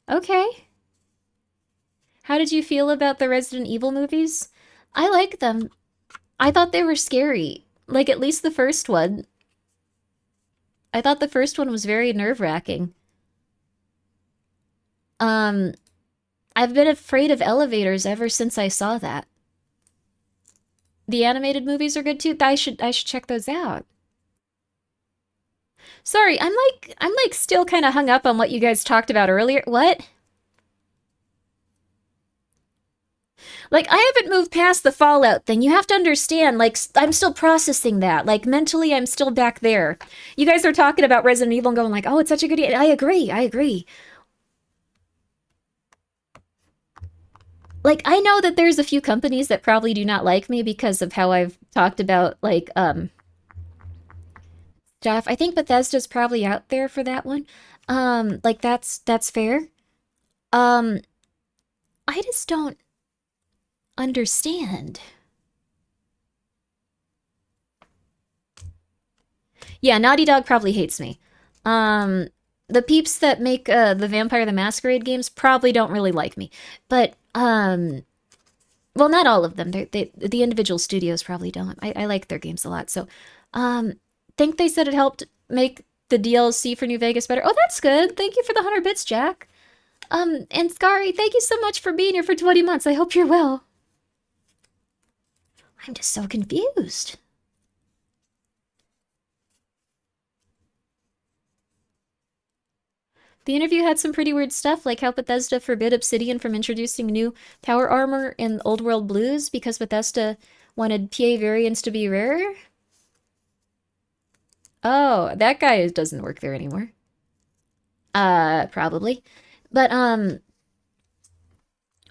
Okay. How did you feel about the Resident Evil movies? I like them. I thought they were scary. Like, at least the first one. I thought the first one was very nerve-wracking. I've been afraid of elevators ever since I saw that. The animated movies are good too. I should check those out. Sorry, I'm like still kind of hung up on what you guys talked about earlier. What? Like, I haven't moved past the Fallout thing. You have to understand, like, I'm still processing that. Like, mentally, I'm still back there. You guys are talking about Resident Evil and going like, oh, it's such a good... I agree. Like, I know that there's a few companies that probably do not like me because of how I've talked about, like, stuff. I think Bethesda's probably out there for that one. Like, that's fair. I just don't understand. Yeah, Naughty Dog probably hates me. The peeps that make the Vampire the Masquerade games probably don't really like me. But, well, not all of them. The individual studios probably don't. I like their games a lot. So, think they said it helped make the DLC for New Vegas better. Oh, that's good. Thank you for the 100 bits, Jack. And Scary, thank you so much for being here for 20 months. I hope you're well. I'm just so confused. The interview had some pretty weird stuff, like how Bethesda forbid Obsidian from introducing new power armor in Old World Blues because Bethesda wanted PA variants to be rarer. Oh, that guy doesn't work there anymore. Probably. But,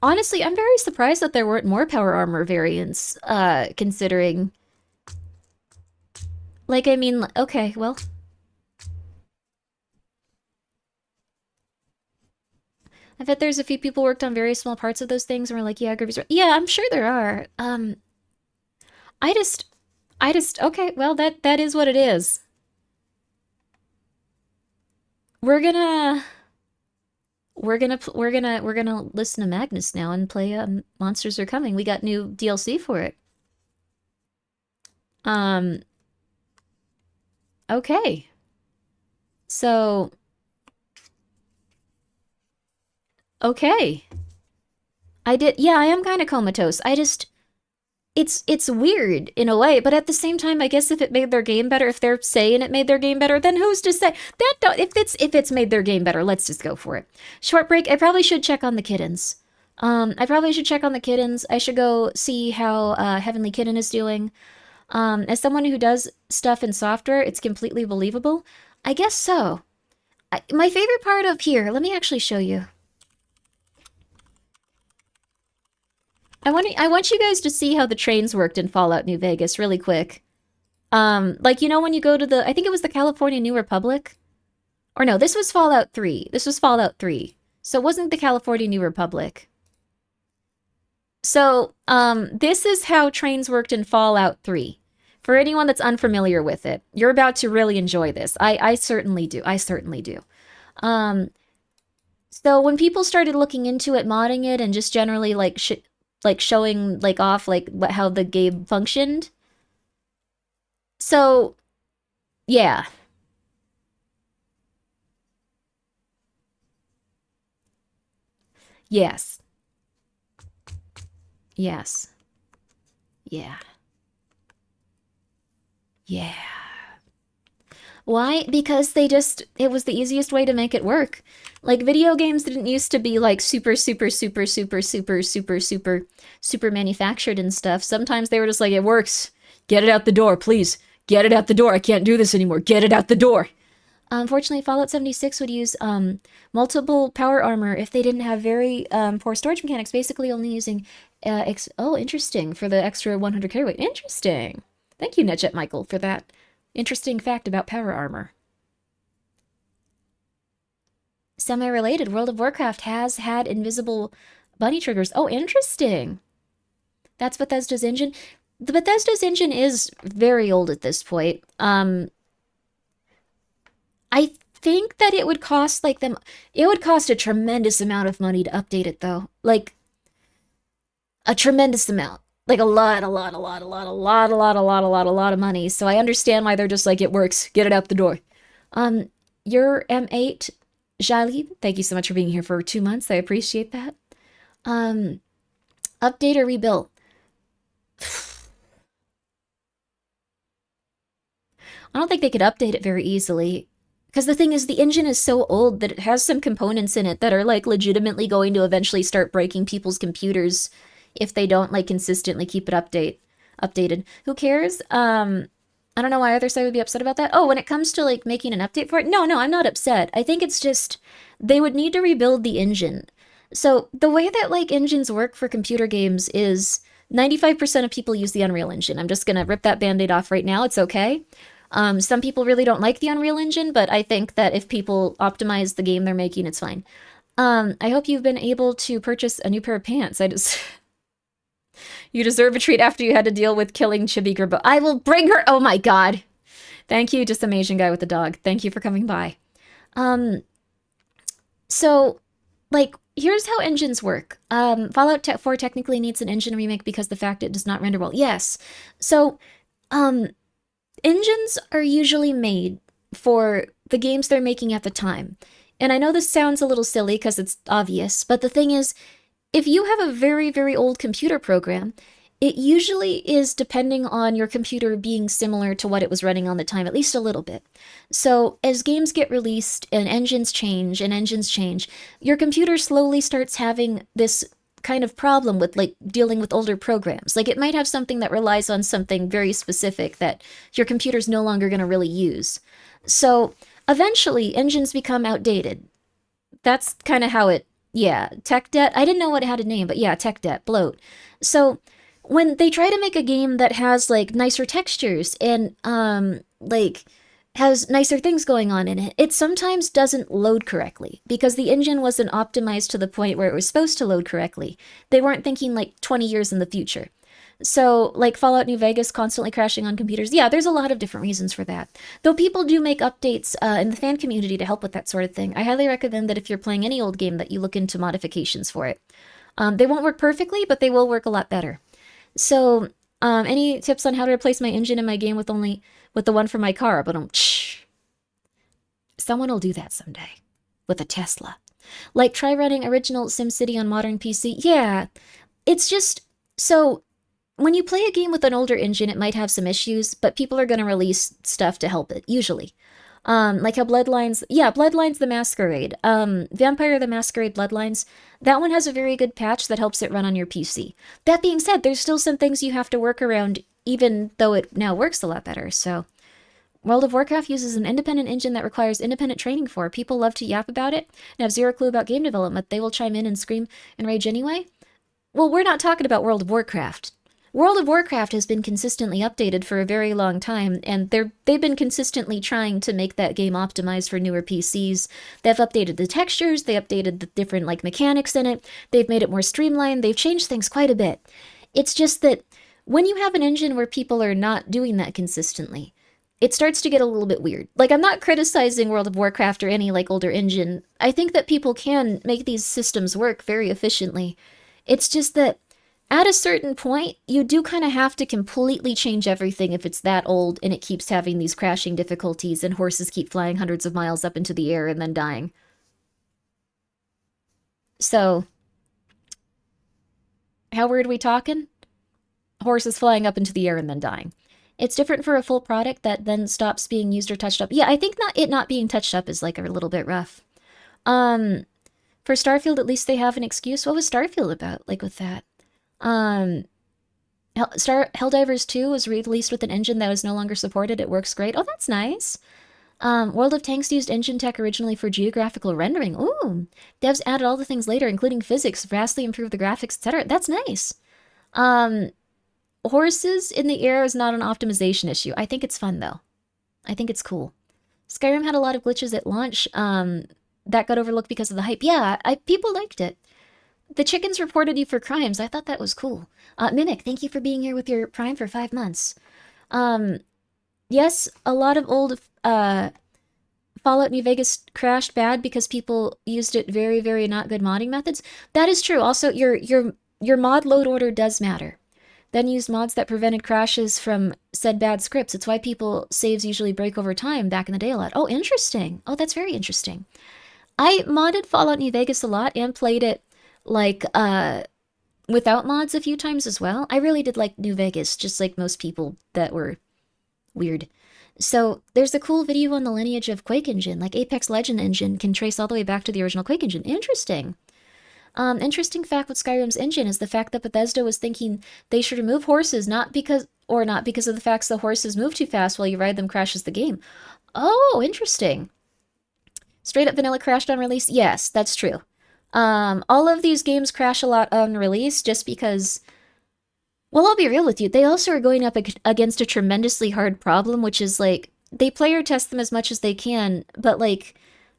honestly, I'm very surprised that there weren't more power armor variants, considering... Like, I mean, okay, well... I bet there's a few people worked on very small parts of those things and were like, yeah, Grimmi's right. Yeah, I'm sure there are. I just, okay, well, that is what it is. We're gonna listen to Magnus now and play, Monsters Are Coming. We got new DLC for it. Okay. So... Okay. Yeah, I am kind of comatose. It's weird in a way, but at the same time, I guess if it made their game better, if they're saying it made their game better, then who's to say that? If it's made their game better, let's just go for it. Short break. I probably should check on the kittens. I probably should check on the kittens. I should go see how Heavenly Kitten is doing. As someone who does stuff in software, it's completely believable. I guess so. My favorite part of here. Let me actually show you. I want you guys to see how the trains worked in Fallout New Vegas really quick. Like, you know when you go to I think it was the California New Republic? Or no, this was Fallout 3. This was Fallout 3. So it wasn't the California New Republic. So, this is how trains worked in Fallout 3. For anyone that's unfamiliar with it, you're about to really enjoy this. I certainly do. I certainly do. So when people started looking into it, modding it, and just generally, like showing off how the game functioned. So, yeah. Yes. Yes. Yeah. Yeah. Why? Because it was the easiest way to make it work. Like, video games didn't used to be, like, super manufactured and stuff. Sometimes they were just like, it works. Get it out the door, please. Get it out the door. I can't do this anymore. Get it out the door. Unfortunately, Fallout 76 would use multiple power armor if they didn't have very poor storage mechanics, basically only using oh, interesting, for the extra 100 carry weight. Interesting. Thank you, Nedjet Michael, for that interesting fact about power armor. Semi-related, World of Warcraft has had invisible bunny triggers. Oh, interesting. That's Bethesda's engine. The Bethesda's engine is very old at this point. I think that it would cost it would cost a tremendous amount of money to update it though. Like a tremendous amount. Like a lot of money. So I understand why they're just like, it works. Get it out the door. Your M8 Jali, thank you so much for being here for 2 months. I appreciate that. Update or rebuild? I don't think they could update it very easily. Because the thing is, the engine is so old that it has some components in it that are, like, legitimately going to eventually start breaking people's computers if they don't, like, consistently keep it updated. Who cares? I don't know why either side would be upset about that. Oh, when it comes to, like, making an update for it? No, I'm not upset. I think it's just, they would need to rebuild the engine. So, the way that, like, engines work for computer games is 95% of people use the Unreal Engine. I'm just gonna rip that Band-Aid off right now. It's okay. Some people really don't like the Unreal Engine, but I think that if people optimize the game they're making, it's fine. I hope you've been able to purchase a new pair of pants. You deserve a treat after you had to deal with killing Chibi Gribbo. I will bring her. Oh my god. Thank you, just some Asian guy with a dog. Thank you for coming by. So, like, here's how engines work. Fallout 4 technically needs an engine remake because the fact it does not render well. Yes. So, engines are usually made for the games they're making at the time. And I know this sounds a little silly because it's obvious, but the thing is, if you have a very, very old computer program, it usually is depending on your computer being similar to what it was running on the time, at least a little bit. So as games get released and engines change, your computer slowly starts having this kind of problem with, like, dealing with older programs. Like, it might have something that relies on something very specific that your computer's no longer going to really use. So eventually engines become outdated. That's kind of how tech debt. I didn't know what it had a name, but yeah, tech debt, bloat. So when they try to make a game that has, like, nicer textures and like has nicer things going on in it, it sometimes doesn't load correctly because the engine wasn't optimized to the point where it was supposed to load correctly. They weren't thinking, like, 20 years in the future. So, like, Fallout New Vegas constantly crashing on computers. Yeah, there's a lot of different reasons for that. Though people do make updates in the fan community to help with that sort of thing. I highly recommend that if you're playing any old game that you look into modifications for it. They won't work perfectly, but they will work a lot better. So, any tips on how to replace my engine in my game with the one for my car? But someone will do that someday. With a Tesla. Like, try running original SimCity on modern PC. Yeah, it's just, so when you play a game with an older engine, it might have some issues, but people are going to release stuff to help it, usually. Like how Bloodlines the Masquerade. Vampire the Masquerade Bloodlines, that one has a very good patch that helps it run on your PC. That being said, there's still some things you have to work around, even though it now works a lot better, so. World of Warcraft uses an independent engine that requires independent training for. People love to yap about it and have zero clue about game development. They will chime in and scream and rage anyway. Well, we're not talking about World of Warcraft. World of Warcraft has been consistently updated for a very long time, and they've been consistently trying to make that game optimized for newer PCs. They've updated the textures, they updated the different, like, mechanics in it, they've made it more streamlined, they've changed things quite a bit. It's just that when you have an engine where people are not doing that consistently, it starts to get a little bit weird. Like, I'm not criticizing World of Warcraft or any, like, older engine. I think that people can make these systems work very efficiently. It's just that at a certain point, you do kind of have to completely change everything if it's that old and it keeps having these crashing difficulties and horses keep flying hundreds of miles up into the air and then dying. So, how weird are we talking? Horses flying up into the air and then dying. It's different for a full product that then stops being used or touched up. Yeah, I think it not being touched up is, like, a little bit rough. For Starfield, at least they have an excuse. What was Starfield about, like, with that? Helldivers 2 was released with an engine that was no longer supported. It works great. Oh, that's nice. World of Tanks used engine tech originally for geographical rendering. Ooh. Devs added all the things later, including physics, vastly improved the graphics, etc. That's nice. Horses in the air is not an optimization issue. I think it's fun, though. I think it's cool. Skyrim had a lot of glitches at launch. That got overlooked because of the hype. Yeah, people liked it. The chickens reported you for crimes. I thought that was cool. Mimic, thank you for being here with your Prime for 5 months. Yes, a lot of old Fallout New Vegas crashed bad because people used it very, very not good modding methods. That is true. Also, your mod load order does matter. Then used mods that prevented crashes from said bad scripts. It's why people saves usually break over time back in the day a lot. Oh, interesting. Oh, that's very interesting. I modded Fallout New Vegas a lot and played it like without mods a few times as well. I really did like New Vegas, just like most people that were weird. So there's a cool video on the lineage of Quake Engine, like Apex Legend Engine can trace all the way back to the original Quake Engine. Interesting. Interesting fact with Skyrim's engine is the fact that Bethesda was thinking they should remove horses, not because of the fact the horses move too fast while you ride them crashes the game. Oh, interesting. Straight up vanilla crashed on release? Yes, that's true. All of these games crash a lot on release just because, well, I'll be real with you, they also are going up against a tremendously hard problem, which is like, they player test them as much as they can, but like,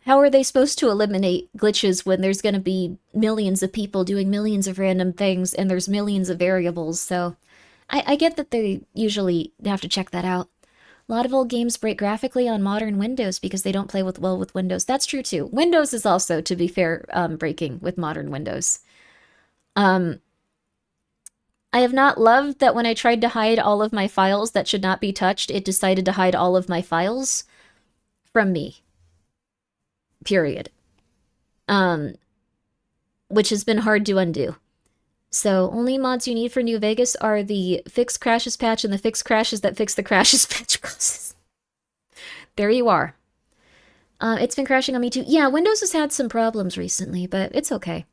how are they supposed to eliminate glitches when there's going to be millions of people doing millions of random things and there's millions of variables? So I get that they usually have to check that out. A lot of old games break graphically on modern Windows because they don't play well with Windows. That's true too. Windows is also, to be fair, breaking with modern Windows. I have not loved that when I tried to hide all of my files that should not be touched, it decided to hide all of my files from me. Period. Which has been hard to undo. So, only mods you need for New Vegas are the Fix Crashes patch and the Fix Crashes that fix the crashes patch process. There you are. It's been crashing on me too. Yeah, Windows has had some problems recently, but it's okay.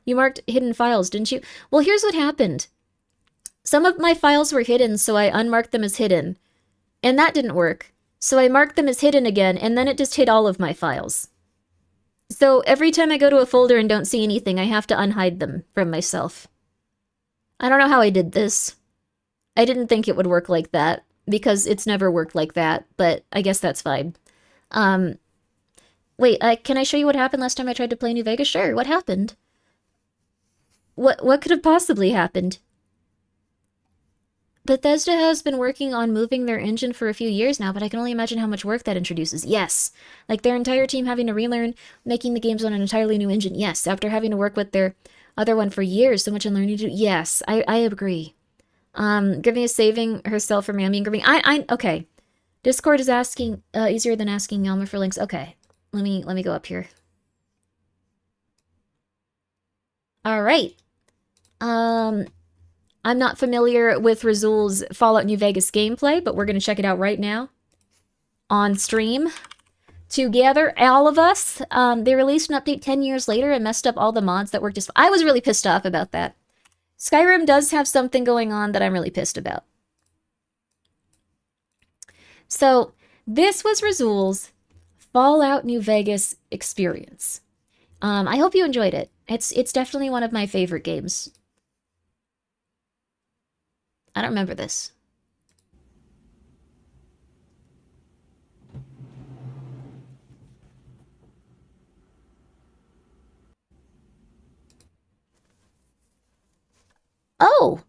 You marked hidden files, didn't you? Well, here's what happened. Some of my files were hidden, so I unmarked them as hidden. And that didn't work. So I marked them as hidden again, and then it just hid all of my files. So every time I go to a folder and don't see anything, I have to unhide them from myself. I don't know how I did this. I didn't think it would work like that, because it's never worked like that, but I guess that's fine. Wait, can I show you what happened last time I tried to play New Vegas? Sure, what happened? What could have possibly happened? Bethesda has been working on moving their engine for a few years now, but I can only imagine how much work that introduces. Yes. Like their entire team having to relearn making the games on an entirely new engine. Yes. After having to work with their other one for years, so much unlearning to do. Yes, I agree. Grimmi is saving herself from Yami and Grimmi. Okay. Discord is asking, easier than asking Yama for links. Okay. Let me go up here. All right. I'm not familiar with Razul's Fallout New Vegas gameplay, but we're going to check it out right now on stream together, all of us. They released an update 10 years later and messed up all the mods that worked just fine. I was really pissed off about that. Skyrim does have something going on that I'm really pissed about. So, this was Razul's Fallout New Vegas experience. I hope you enjoyed it. It's definitely one of my favorite games. I don't remember this. Oh!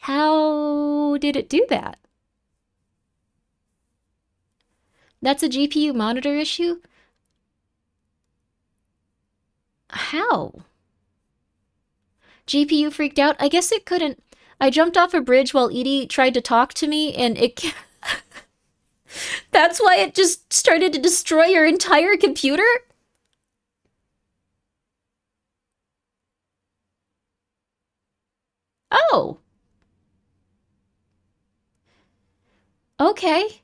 How did it do that? That's a GPU monitor issue? How? GPU freaked out? I guess it couldn't. I jumped off a bridge while Edie tried to talk to me, and it... That's why it just started to destroy your entire computer? Oh. Okay.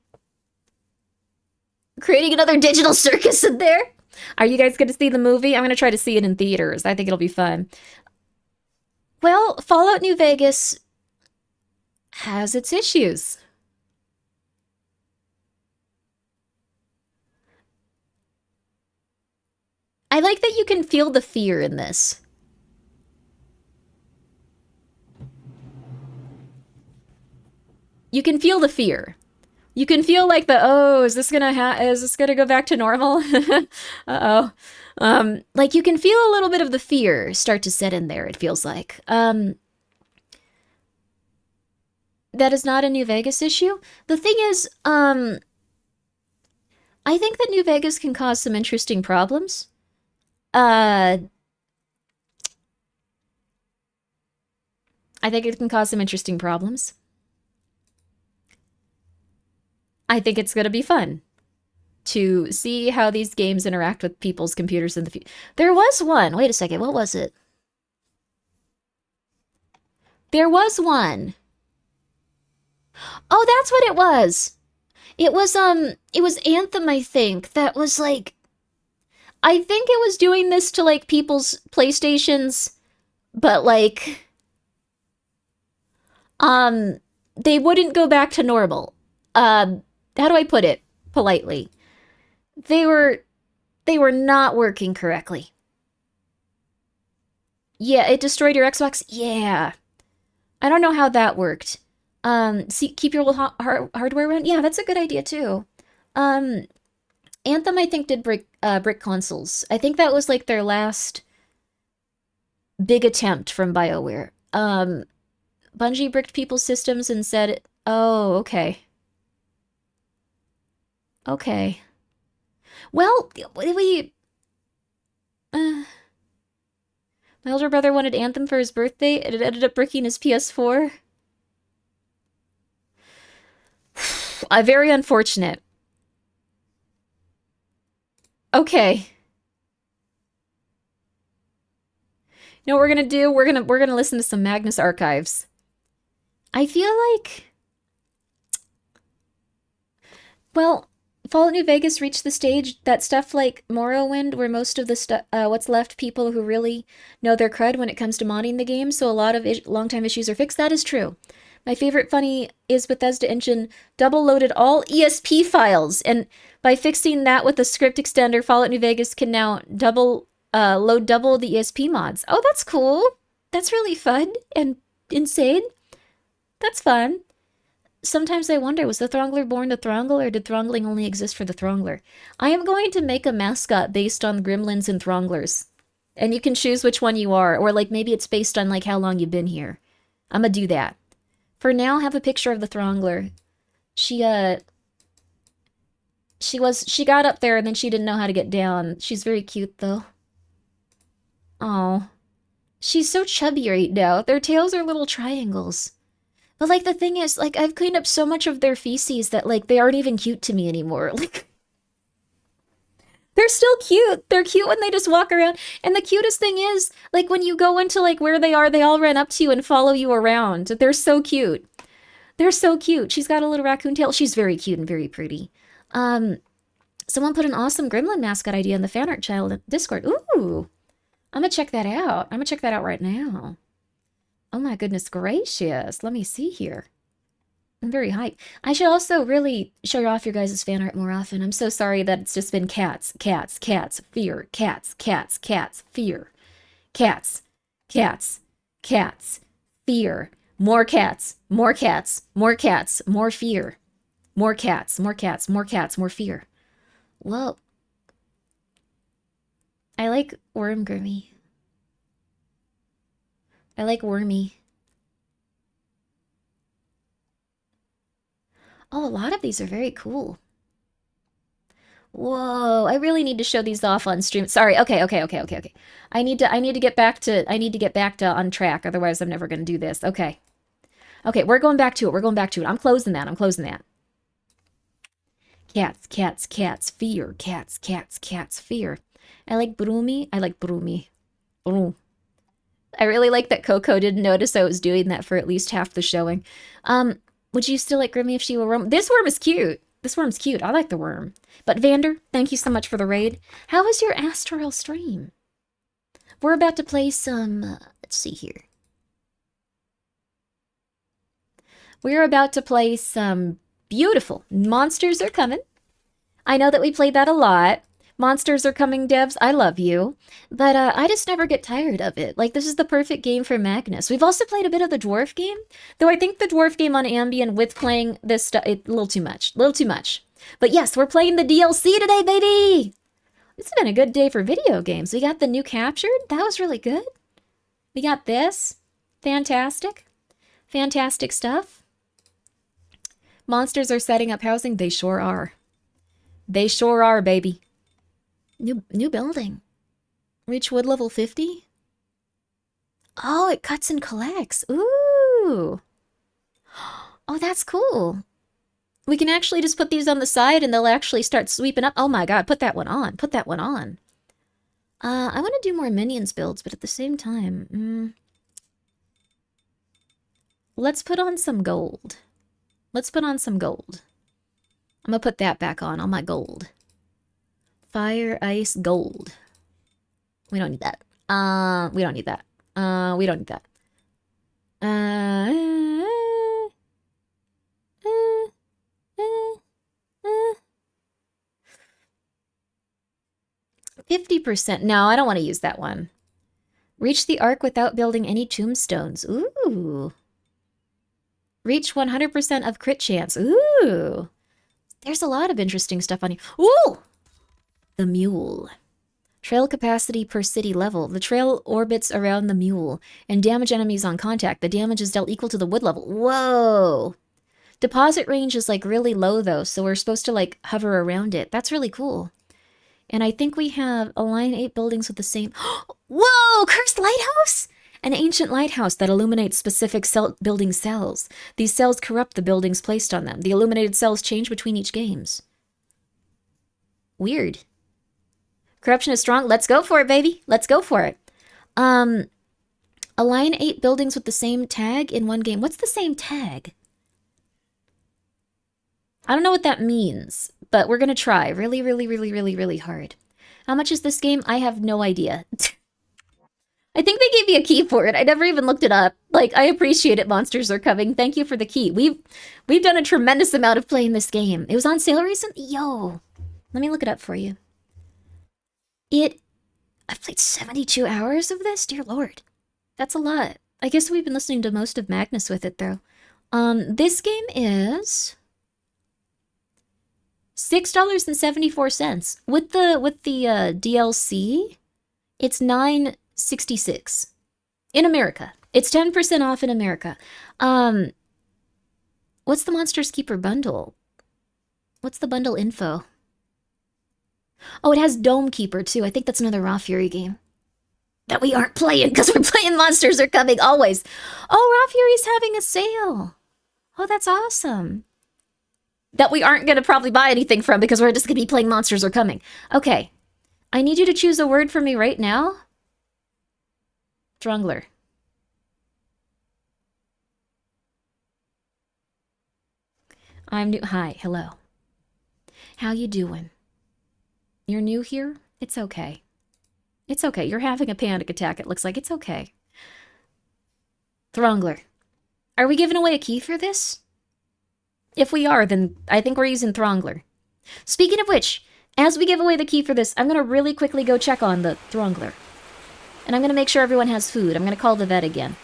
Creating another digital circus in there? Are you guys going to see the movie? I'm going to try to see it in theaters. I think it'll be fun. Well, Fallout New Vegas has its issues. I like that you can feel the fear in this. You can feel the fear. You can feel like the, oh, is this gonna go back to normal? Uh-oh. Like you can feel a little bit of the fear start to set in there, it feels like. That is not a New Vegas issue. The thing is, I think that New Vegas can cause some interesting problems. I think it can cause some interesting problems. I think it's going to be fun to see how these games interact with people's computers in the future. There was one. Wait a second. What was it? There was one. Oh, that's what it was. It was Anthem, I think. That was like, I think it was doing this to like people's PlayStations, but like, they wouldn't go back to normal. How do I put it politely? They were not working correctly. Yeah, it destroyed your Xbox. Yeah. I don't know how that worked. See, keep your little hardware run. Yeah, that's a good idea too. Anthem, I think, did brick consoles. I think that was like their last big attempt from BioWare. Bungie bricked people's systems and said, "Oh, okay." Okay. Well, my older brother wanted Anthem for his birthday, and it ended up bricking his PS4. Very unfortunate. Okay. You know what we're gonna do? We're gonna listen to some Magnus archives. I feel like, well, Fallout New Vegas reached the stage that stuff like Morrowind, where most of the what's left people who really know their crud when it comes to modding the game, so a lot of long-time issues are fixed. That is true. My favorite funny is Bethesda Engine double-loaded all ESP files, and by fixing that with a script extender, Fallout New Vegas can now load double the ESP mods. Oh, that's cool. That's really fun and insane. That's fun. Sometimes I wonder, was the Throngler born to Throngl, or did Throngling only exist for the Throngler? I am going to make a mascot based on gremlins and Thronglers. And you can choose which one you are, or like maybe it's based on like how long you've been here. I'm gonna do that. For now, have a picture of the Throngler. She got up there and then she didn't know how to get down. She's very cute though. Oh. She's so chubby right now. Their tails are little triangles. But, like, the thing is, like, I've cleaned up so much of their feces that, like, they aren't even cute to me anymore. Like, they're still cute. They're cute when they just walk around. And the cutest thing is, like, when you go into, like, where they are, they all run up to you and follow you around. They're so cute. They're so cute. She's got a little raccoon tail. She's very cute and very pretty. Someone put an awesome gremlin mascot idea in the fan art channel Discord. Ooh. I'm gonna check that out. I'm gonna check that out right now. Oh my goodness gracious. Let me see here. I'm very hyped. I should also really show off your guys' fan art more often. I'm so sorry that it's just been cats, cats, cats, fear, cats, cats, cats, fear, cats, cats, cats, fear, more cats, more cats, more cats, more fear, more cats, more cats, more cats, more fear. Whoa. I like Worm Grimmi. I like Wormy. Oh, a lot of these are very cool. Whoa, I really need to show these off on stream. Sorry. Okay. I need to get back to on track. Otherwise, I'm never going to do this. Okay. Okay, we're going back to it. I'm closing that. Cats, cats, cats, fear. Cats, cats, cats, fear. I like Broomy. Broom. I really like that Coco didn't notice I was doing that for at least half the showing. Would you still like Grimmi if she were a worm? This worm is cute. This worm's cute. I like the worm. But Vander, thank you so much for the raid. How was your Astral stream? We're about to play some, let's see here. We're about to play some beautiful Monsters Are Coming. I know that we played that a lot. Monsters Are Coming devs, I love you. But I just never get tired of it. Like, this is the perfect game for Magnus. We've also played a bit of the dwarf game, though I think the dwarf game on Ambien with playing this stuff, a little too much. A little too much. But yes, we're playing the DLC today, baby! It's been a good day for video games. We got the new Captured. That was really good. We got this. Fantastic. Fantastic stuff. Monsters are setting up housing. They sure are. They sure are, baby. New building. Reach wood level 50? Oh, it cuts and collects. Ooh. Oh, that's cool. We can actually just put these on the side and they'll actually start sweeping up. Oh my god, put that one on. Put that one on. I want to do more minions builds, but at the same time... let's put on some gold. Let's put on some gold. I'm gonna put that back on my gold. Fire, ice, gold. We don't need that. We don't need that. We don't need that. 50%. No, I don't want to use that one. Reach the arc without building any tombstones. Ooh. Reach 100% of crit chance. Ooh. There's a lot of interesting stuff on here. Ooh! The mule. Trail capacity per city level. The trail orbits around the mule and damage enemies on contact. The damage is dealt equal to the wood level. Whoa! Deposit range is like really low though, so we're supposed to like hover around it. That's really cool. And I think we have align 8 buildings with the same... Whoa! Cursed lighthouse? An ancient lighthouse that illuminates specific building cells. These cells corrupt the buildings placed on them. The illuminated cells change between each games. Weird. Corruption is strong. Let's go for it, baby. Let's go for it. Align 8 buildings with the same tag in one game. What's the same tag? I don't know what that means, but we're gonna try really, really, really, really, really hard. How much is this game? I have no idea. I think they gave me a key for it. I never even looked it up. Like, I appreciate it, Monsters Are Coming. Thank you for the key. We've done a tremendous amount of playing this game. It was on sale recently? Yo. Let me look it up for you. I've played 72 hours of this? Dear Lord. That's a lot. I guess we've been listening to most of Magnus with it, though. This game is... $6.74. With the DLC, it's $9.66 in America. It's 10% off in America. What's the Monsters Keeper bundle? What's the bundle info? Oh, it has Dome Keeper too. I think that's another Raw Fury game that we aren't playing because we're playing Monsters Are Coming always. Oh, Raw Fury's having a sale. Oh, that's awesome. That we aren't going to probably buy anything from because we're just going to be playing Monsters Are Coming. Okay. I need you to choose a word for me right now. Drungler. I'm new. Hi. Hello. How you doing? You're new here? It's okay. It's okay. You're having a panic attack, it looks like. It's okay. Throngler. Are we giving away a key for this? If we are, then I think we're using Throngler. Speaking of which, as we give away the key for this, I'm going to really quickly go check on the Throngler. And I'm going to make sure everyone has food. I'm going to call the vet again.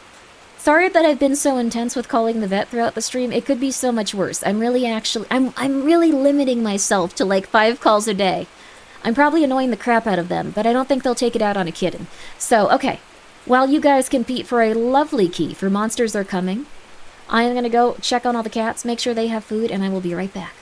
Sorry that I've been so intense with calling the vet throughout the stream. It could be so much worse. I'm really limiting myself to like 5 calls a day. I'm probably annoying the crap out of them, but I don't think they'll take it out on a kitten. So, okay. While you guys compete for a lovely key for Monsters Are Coming, I'm going to go check on all the cats, make sure they have food, and I will be right back.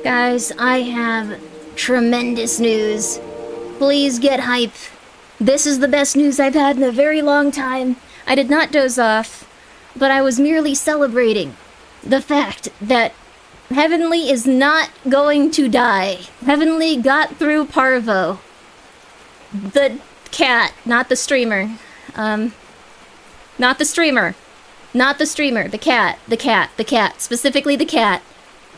Guys, I have tremendous news. Please get hype. This is the best news I've had in a very long time. I did not doze off, but I was merely celebrating the fact that Heavenly is not going to die. Heavenly got through Parvo. The cat, not the streamer. Not the streamer. Not the streamer. The cat. The cat. The cat. Specifically the cat.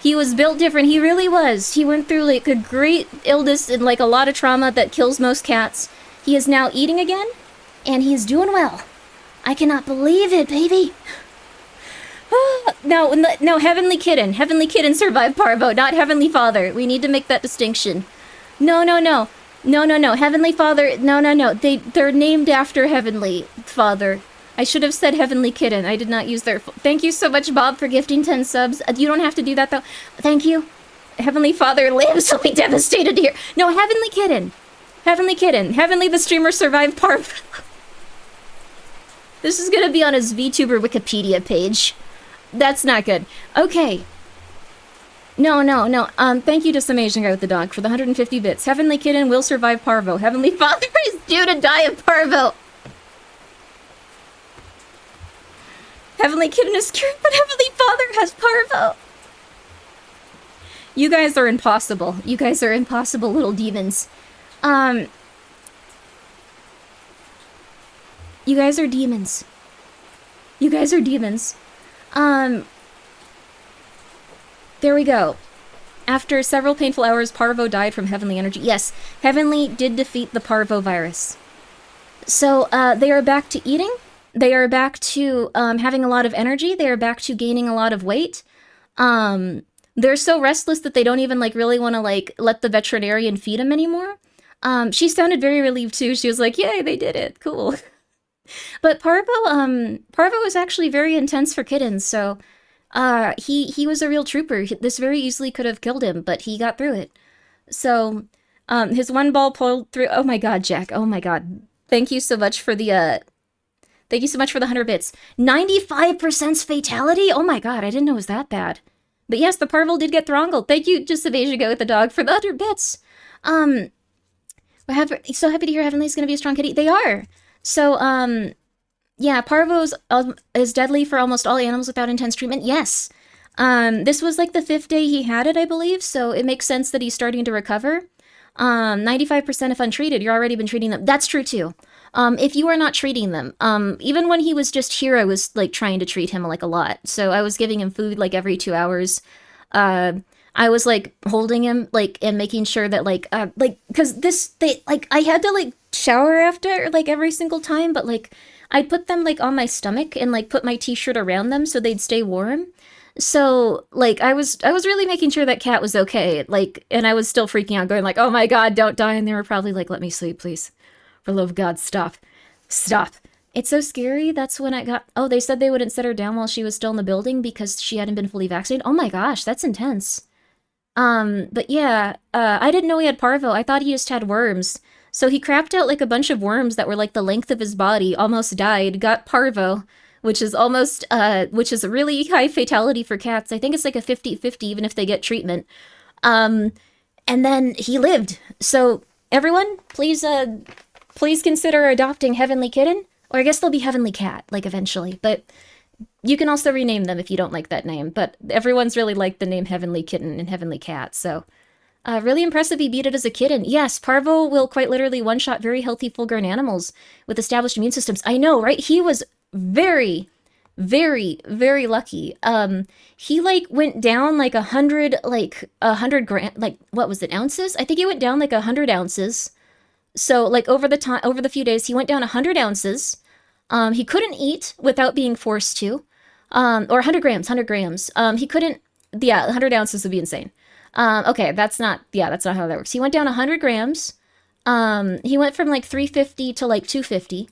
He was built different. He really was. He went through like a great illness and like a lot of trauma that kills most cats. He is now eating again, and he is doing well. I cannot believe it, baby. No, Heavenly Kitten. Heavenly Kitten survived Parvo, not Heavenly Father. We need to make that distinction. No. Heavenly Father, no. They're named after Heavenly Father. I should have said Heavenly Kitten. I did not use their... Thank you so much, Bob, for gifting 10 subs. You don't have to do that, though. Thank you. Heavenly Father lives, will be devastated here. No, Heavenly Kitten. Heavenly Kitten. Heavenly the streamer survived Parvo. This is gonna be on his VTuber Wikipedia page. That's not good. Okay. No. Thank you to some Asian guy with the dog for the 150 bits. Heavenly Kitten will survive Parvo. Heavenly Father is due to die of Parvo. Heavenly Kitten is cured, but Heavenly Father has Parvo. You guys are impossible. You guys are impossible little demons. You guys are demons. You guys are demons. There we go. After several painful hours, Parvo died from Heavenly energy. Yes, Heavenly did defeat the Parvo virus. So, they are back to eating. They are back to, having a lot of energy. They are back to gaining a lot of weight. They're so restless that they don't even, like, really want to, like, let the veterinarian feed them anymore. She sounded very relieved, too. She was like, yay, they did it. Cool. But Parvo is actually very intense for kittens, so, he was a real trooper. This very easily could have killed him, but he got through it. So, his one ball pulled through. Oh my god, Jack. Oh my god. Thank you so much for the, thank you so much for the 100 bits. 95% fatality? Oh my god, I didn't know it was that bad. But yes, the Parvo did get throttled. Thank you, just Asia Go with the dog, for the 100 bits. We're so happy to hear Heavenly's gonna be a strong kitty. They are! So, yeah, Parvo is deadly for almost all animals without intense treatment. Yes. This was like the 5th day he had it, I believe, so it makes sense that he's starting to recover. 95% if untreated, you're already been treating them. That's true, too. If you are not treating them, even when he was just here, I was, like, trying to treat him, like, a lot. So I was giving him food, like, every 2 hours. I was, like, holding him, like, and making sure that, like, because I had to, like, shower after, like, every single time, but, like, I'd put them, like, on my stomach and, like, put my t-shirt around them so they'd stay warm. So, like, I was really making sure that cat was okay, like, and I was still freaking out, going, like, oh my god, don't die, and they were probably like, let me sleep, please. For the love of God, stop. Stop. It's so scary. That's when I got... Oh, they said they wouldn't set her down while she was still in the building because she hadn't been fully vaccinated. Oh my gosh, that's intense. But yeah, I didn't know he had Parvo. I thought he just had worms. So he crapped out like a bunch of worms that were like the length of his body, almost died, got Parvo, which is almost, which is a really high fatality for cats. I think it's like a 50-50 even if they get treatment. And then he lived. So everyone, please consider adopting Heavenly Kitten. Or I guess they'll be Heavenly Cat, like, eventually. But you can also rename them if you don't like that name. But everyone's really liked the name Heavenly Kitten and Heavenly Cat, so... really impressive he beat it as a kitten. Yes, Parvo will quite literally one-shot very healthy full-grown animals with established immune systems. I know, right? He was very, very, very lucky. He, like, went down, like, 100 gram... Like, what was it, ounces? I think he went down, like, 100 ounces. So, like, over the few days, he went down 100 ounces. He couldn't eat without being forced to. Or 100 grams. He couldn't... Yeah, 100 ounces would be insane. Okay, that's not how that works. He went down 100 grams. He went from, like, 350 to, like, 250.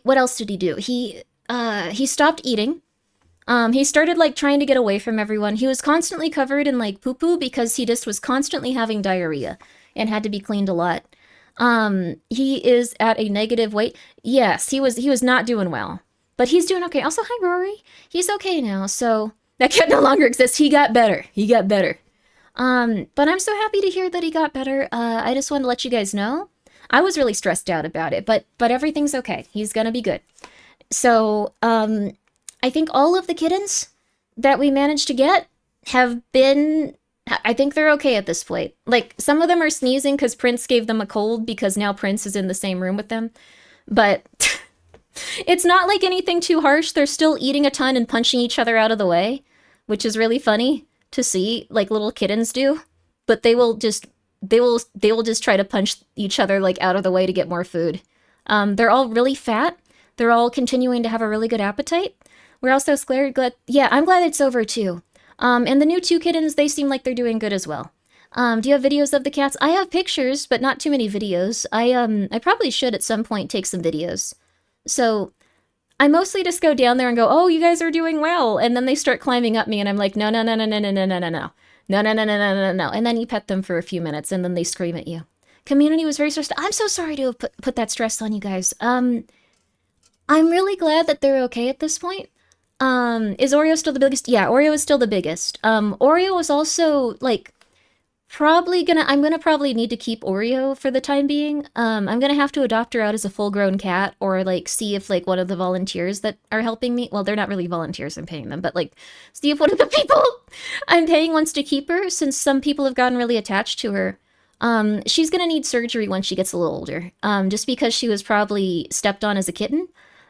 What else did he do? He stopped eating. He started, like, trying to get away from everyone. He was constantly covered in, like, poo-poo because he just was constantly having diarrhea and had to be cleaned a lot. He is at a negative weight. Yes, he was not doing well. But he's doing okay. Also, hi, Rory. He's okay now, so... That cat no longer exists. He got better. He got better. But I'm so happy to hear that he got better. I just wanted to let you guys know. I was really stressed out about it, but everything's okay. He's gonna be good. So, I think all of the kittens that we managed to get have been... I think they're okay at this point. Like, some of them are sneezing because Prince gave them a cold because now Prince is in the same room with them. But it's not like anything too harsh. They're still eating a ton and punching each other out of the way, which is really funny to see, like little kittens do. But they will just try to punch each other like out of the way to get more food. They're all really fat. They're all continuing to have a really good appetite. We're also glad. Yeah, I'm glad it's over too. And the new 2 kittens, they seem like they're doing good as well. Do you have videos of the cats? I have pictures, but not too many videos. I probably should at some point take some videos. So I mostly just go down there and go, oh, you guys are doing well. And then they start climbing up me and I'm like, no, no, no, no, no, no, no, no, no, no. No, no, no, no, no, no, no. And then you pet them for a few minutes and then they scream at you. Community was very stressed. I'm so sorry to have put that stress on you guys. I'm really glad that they're okay at this point. Is Oreo still the biggest? Yeah, Oreo is still the biggest. Oreo is also, like, I'm gonna probably need to keep Oreo for the time being. I'm gonna have to adopt her out as a full-grown cat, or, like, see if, like, one of the volunteers that are helping me, well, they're not really volunteers, I'm paying them, but, like, see if one of the people I'm paying wants to keep her, since some people have gotten really attached to her. She's gonna need surgery when she gets a little older, just because she was probably stepped on as a kitten.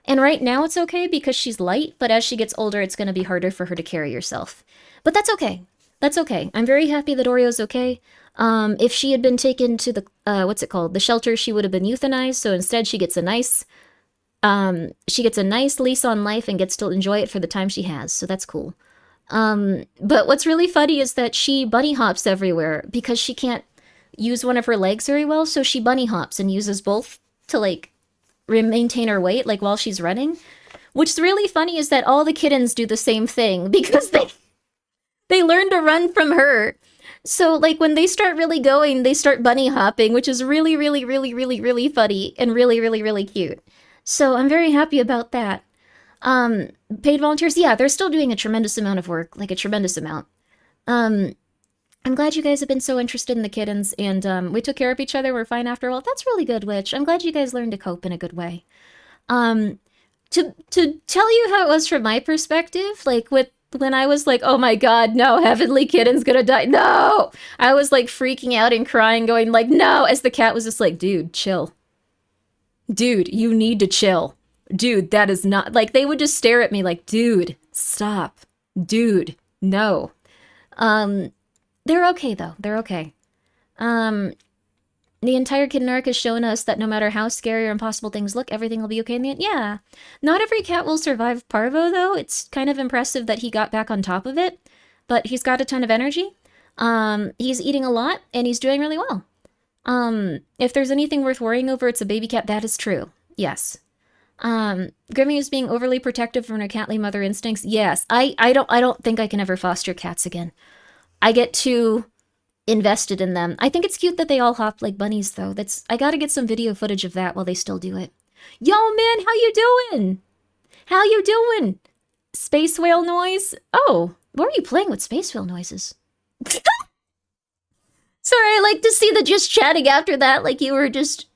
And right now it's okay because she's light, but as she gets older, it's going to be harder for her to carry herself. But that's okay. That's okay. I'm very happy that Oreo's okay. If she had been taken to the, the shelter, she would have been euthanized. So instead she gets a nice lease on life and gets to enjoy it for the time she has. So that's cool. But what's really funny is that she bunny hops everywhere because she can't use one of her legs very well. So she bunny hops and uses both to, like, maintain her weight, like, while she's running. What's really funny is that all the kittens do the same thing because they learn to run from her. So, like, when they start really going, they start bunny hopping, which is really, really, really, really, really funny and really, really, really cute. So I'm very happy about that. Paid volunteers, yeah, they're still doing a tremendous amount of work, like a tremendous amount. I'm glad you guys have been so interested in the kittens, and we took care of each other. We're fine after all. That's really good, Witch. I'm glad you guys learned to cope in a good way. To tell you how it was from my perspective, like, when I was like, oh my god, no, Heavenly Kitten's gonna die, no! I was, like, freaking out and crying, going, like, no, as the cat was just like, dude, chill. Dude, you need to chill. Dude, that is not... Like, they would just stare at me like, dude, stop. Dude, no. They're okay, though. They're okay. The entire kitten arc has shown us that no matter how scary or impossible things look, everything will be okay in the end. Yeah. Not every cat will survive parvo, though. It's kind of impressive that he got back on top of it. But he's got a ton of energy. He's eating a lot, and he's doing really well. If there's anything worth worrying over, it's a baby cat. That is true. Yes. Grimmi is being overly protective from her catly mother instincts. Yes. I don't think I can ever foster cats again. I get too invested in them. I think it's cute that they all hop like bunnies, though. I gotta get some video footage of that while they still do it. Yo, man, how you doing? How you doing? Space whale noise? Oh, what are you playing with space whale noises? Sorry, I like to see the just chatting after that, like you were just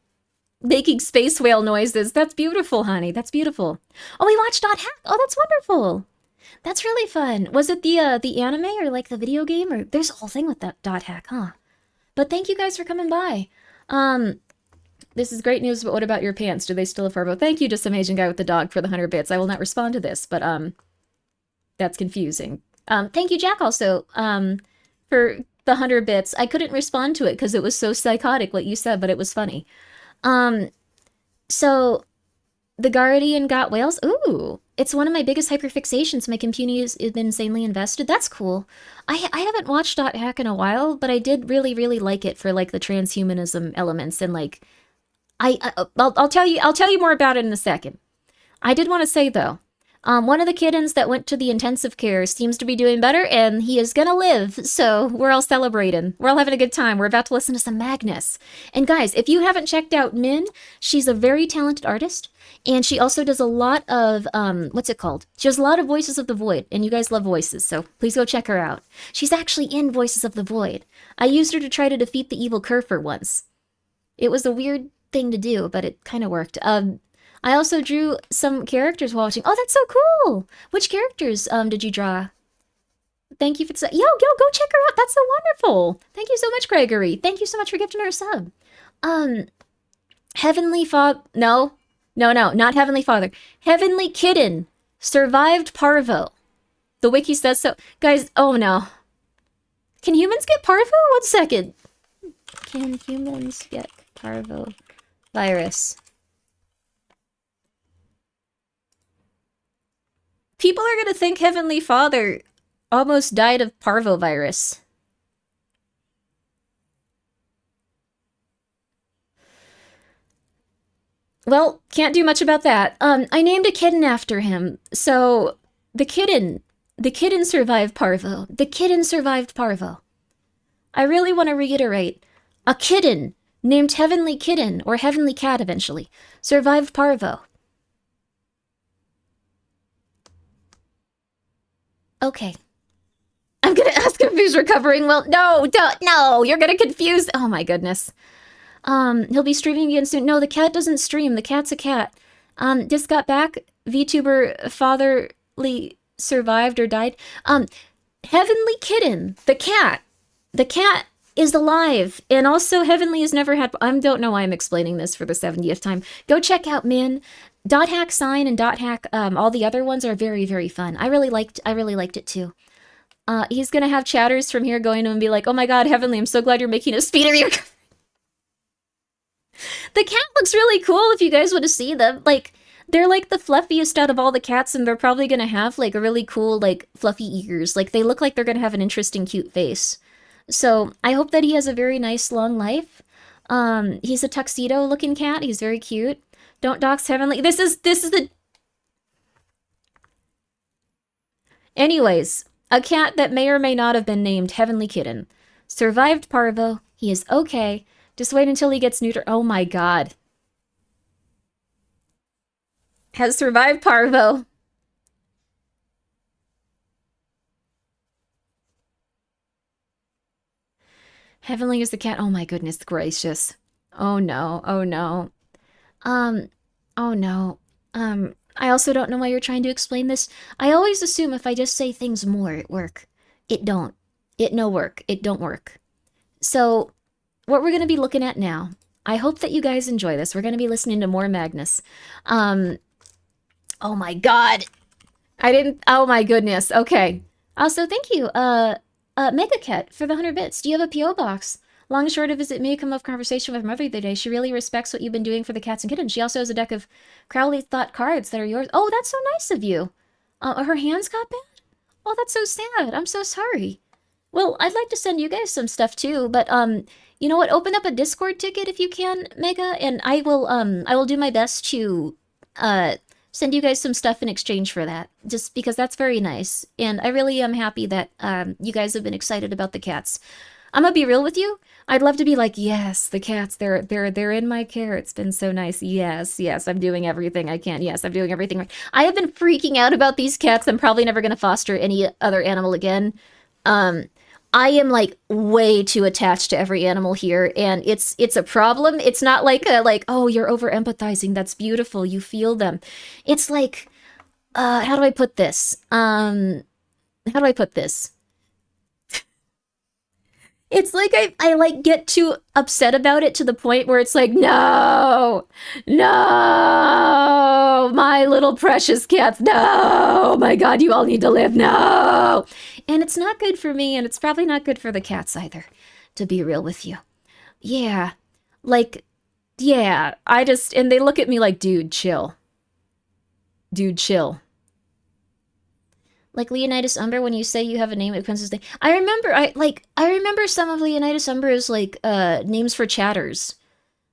making space whale noises. That's beautiful, honey. That's beautiful. Oh, we watched Dot Hack. Oh, that's wonderful. That's really fun. Was it the anime or like the video game? Or there's a whole thing with that Dot Hack, huh? But thank you guys for coming by. This is great news, but what about your pants? Do they still have parvo? Thank you, just some Asian guy with the dog, for the 100 bits. I will not respond to this, but that's confusing. Thank you, Jack, also, for the 100 bits. I couldn't respond to it because it was so psychotic what you said, but it was funny. So the Guardian got whales. Ooh, it's one of my biggest hyperfixations. My computer is insanely invested. That's cool. I haven't watched Dot Hack in a while, but I did really, really like it for like the transhumanism elements, and like I'll tell you more about it in a second. I did want to say though, One of the kittens that went to the intensive care seems to be doing better, and he is gonna live, so we're all celebrating. We're all having a good time. We're about to listen to some Magnus. And guys, if you haven't checked out Min, she's a very talented artist, and she also does a lot of, what's it called? She does a lot of Voices of the Void, and you guys love voices, so please go check her out. She's actually in Voices of the Void. I used her to try to defeat the evil Kerfer once. It was a weird thing to do, but it kind of worked. I also drew some characters while watching. Oh, that's so cool! Which characters did you draw? Thank you for yo, go check her out. That's so wonderful. Thank you so much, Gregory. Thank you so much for gifting her a sub. Heavenly Father. No, not Heavenly Father. Heavenly Kitten survived Parvo. The wiki says so. Guys, oh no. Can humans get Parvo? 1 second. Can humans get Parvo virus? People are gonna think Heavenly Father almost died of parvovirus. Well, can't do much about that. I named a kitten after him, so the kitten survived parvo. The kitten survived parvo. I really want to reiterate, a kitten named Heavenly Kitten, or Heavenly Cat eventually, survived parvo. Okay. I'm gonna ask him if he's recovering well. No, you're gonna confuse. Oh my goodness. He'll be streaming again soon. No, the cat doesn't stream. The cat's a cat. Just got back. VTuber fatherly survived or died. Heavenly Kitten, the cat. The cat is alive. And also Heavenly has never had, I don't know why I'm explaining this for the 70th time. Go check out Min. Dot Hack Sign and Dot Hack, all the other ones are very, very fun. I really liked it too. He's gonna have chatters from here going to him and be like, oh my god, Heavenly, I'm so glad you're making a speeder. The cat looks really cool if you guys want to see them. Like, they're like the fluffiest out of all the cats, and they're probably gonna have like a really cool, like, fluffy ears. Like, they look like they're gonna have an interesting, cute face. So, I hope that he has a very nice, long life. He's a tuxedo-looking cat. He's very cute. Don't dox Heavenly. This is the... Anyways, a cat that may or may not have been named Heavenly Kitten survived parvo. He is okay. Just wait until he gets neutered. Oh my god. Has survived parvo. Heavenly is the cat. Oh my goodness gracious. Oh no. Oh no. Oh no. I also don't know why you're trying to explain this. I always assume if I just say things more, it work. It don't. It no work. It don't work. So, what we're going to be looking at now, I hope that you guys enjoy this. We're going to be listening to more Magnus. Oh my god. Oh my goodness. Okay. Also, thank you, Megacat for the 100 bits. Do you have a P.O. box? Long and short of it may come up conversation with her mother the other day. She really respects what you've been doing for the cats and kittens. She also has a deck of Crowley Thought cards that are yours. Oh, that's so nice of you. Her hands got bad? Oh, that's so sad. I'm so sorry. Well, I'd like to send you guys some stuff too, but, you know what? Open up a Discord ticket if you can, Mega, and I will do my best to, send you guys some stuff in exchange for that, just because that's very nice. And I really am happy that, you guys have been excited about the cats. I'm gonna be real with you. I'd love to be like, yes, the cats, they're in my care. It's been so nice. Yes, I'm doing everything I can. Yes, I'm doing everything right. I have been freaking out about these cats. I'm probably never gonna foster any other animal again. I am like way too attached to every animal here, and it's a problem. It's not like oh, you're over empathizing. That's beautiful. You feel them. It's like, how do I put this? It's like I like get too upset about it to the point where it's like, no, my little precious cats, no, my god, you all need to live, no. And it's not good for me, and it's probably not good for the cats either, to be real with you. Yeah, like, yeah, and they look at me like, dude, chill. Dude, chill. Like Leonidas Umber, when you say you have a name, it becomes his name. I remember some of Leonidas Umber's, like, names for chatters.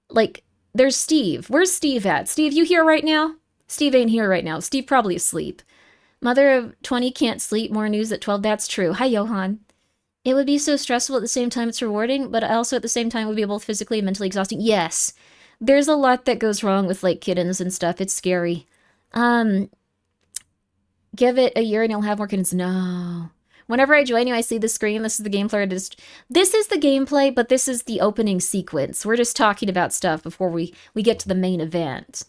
Like, there's Steve. Where's Steve at? Steve, you here right now? Steve ain't here right now. Steve probably asleep. Mother of 20 can't sleep. More news at 12. That's true. Hi, Johan. It would be so stressful at the same time it's rewarding, but also at the same time would be both physically and mentally exhausting. Yes. There's a lot that goes wrong with, like, kittens and stuff. It's scary. Give it a year and you'll have more kittens. No. Whenever I join you, I see the screen. This is the gameplay. This is the gameplay, but this is the opening sequence. We're just talking about stuff before we get to the main event,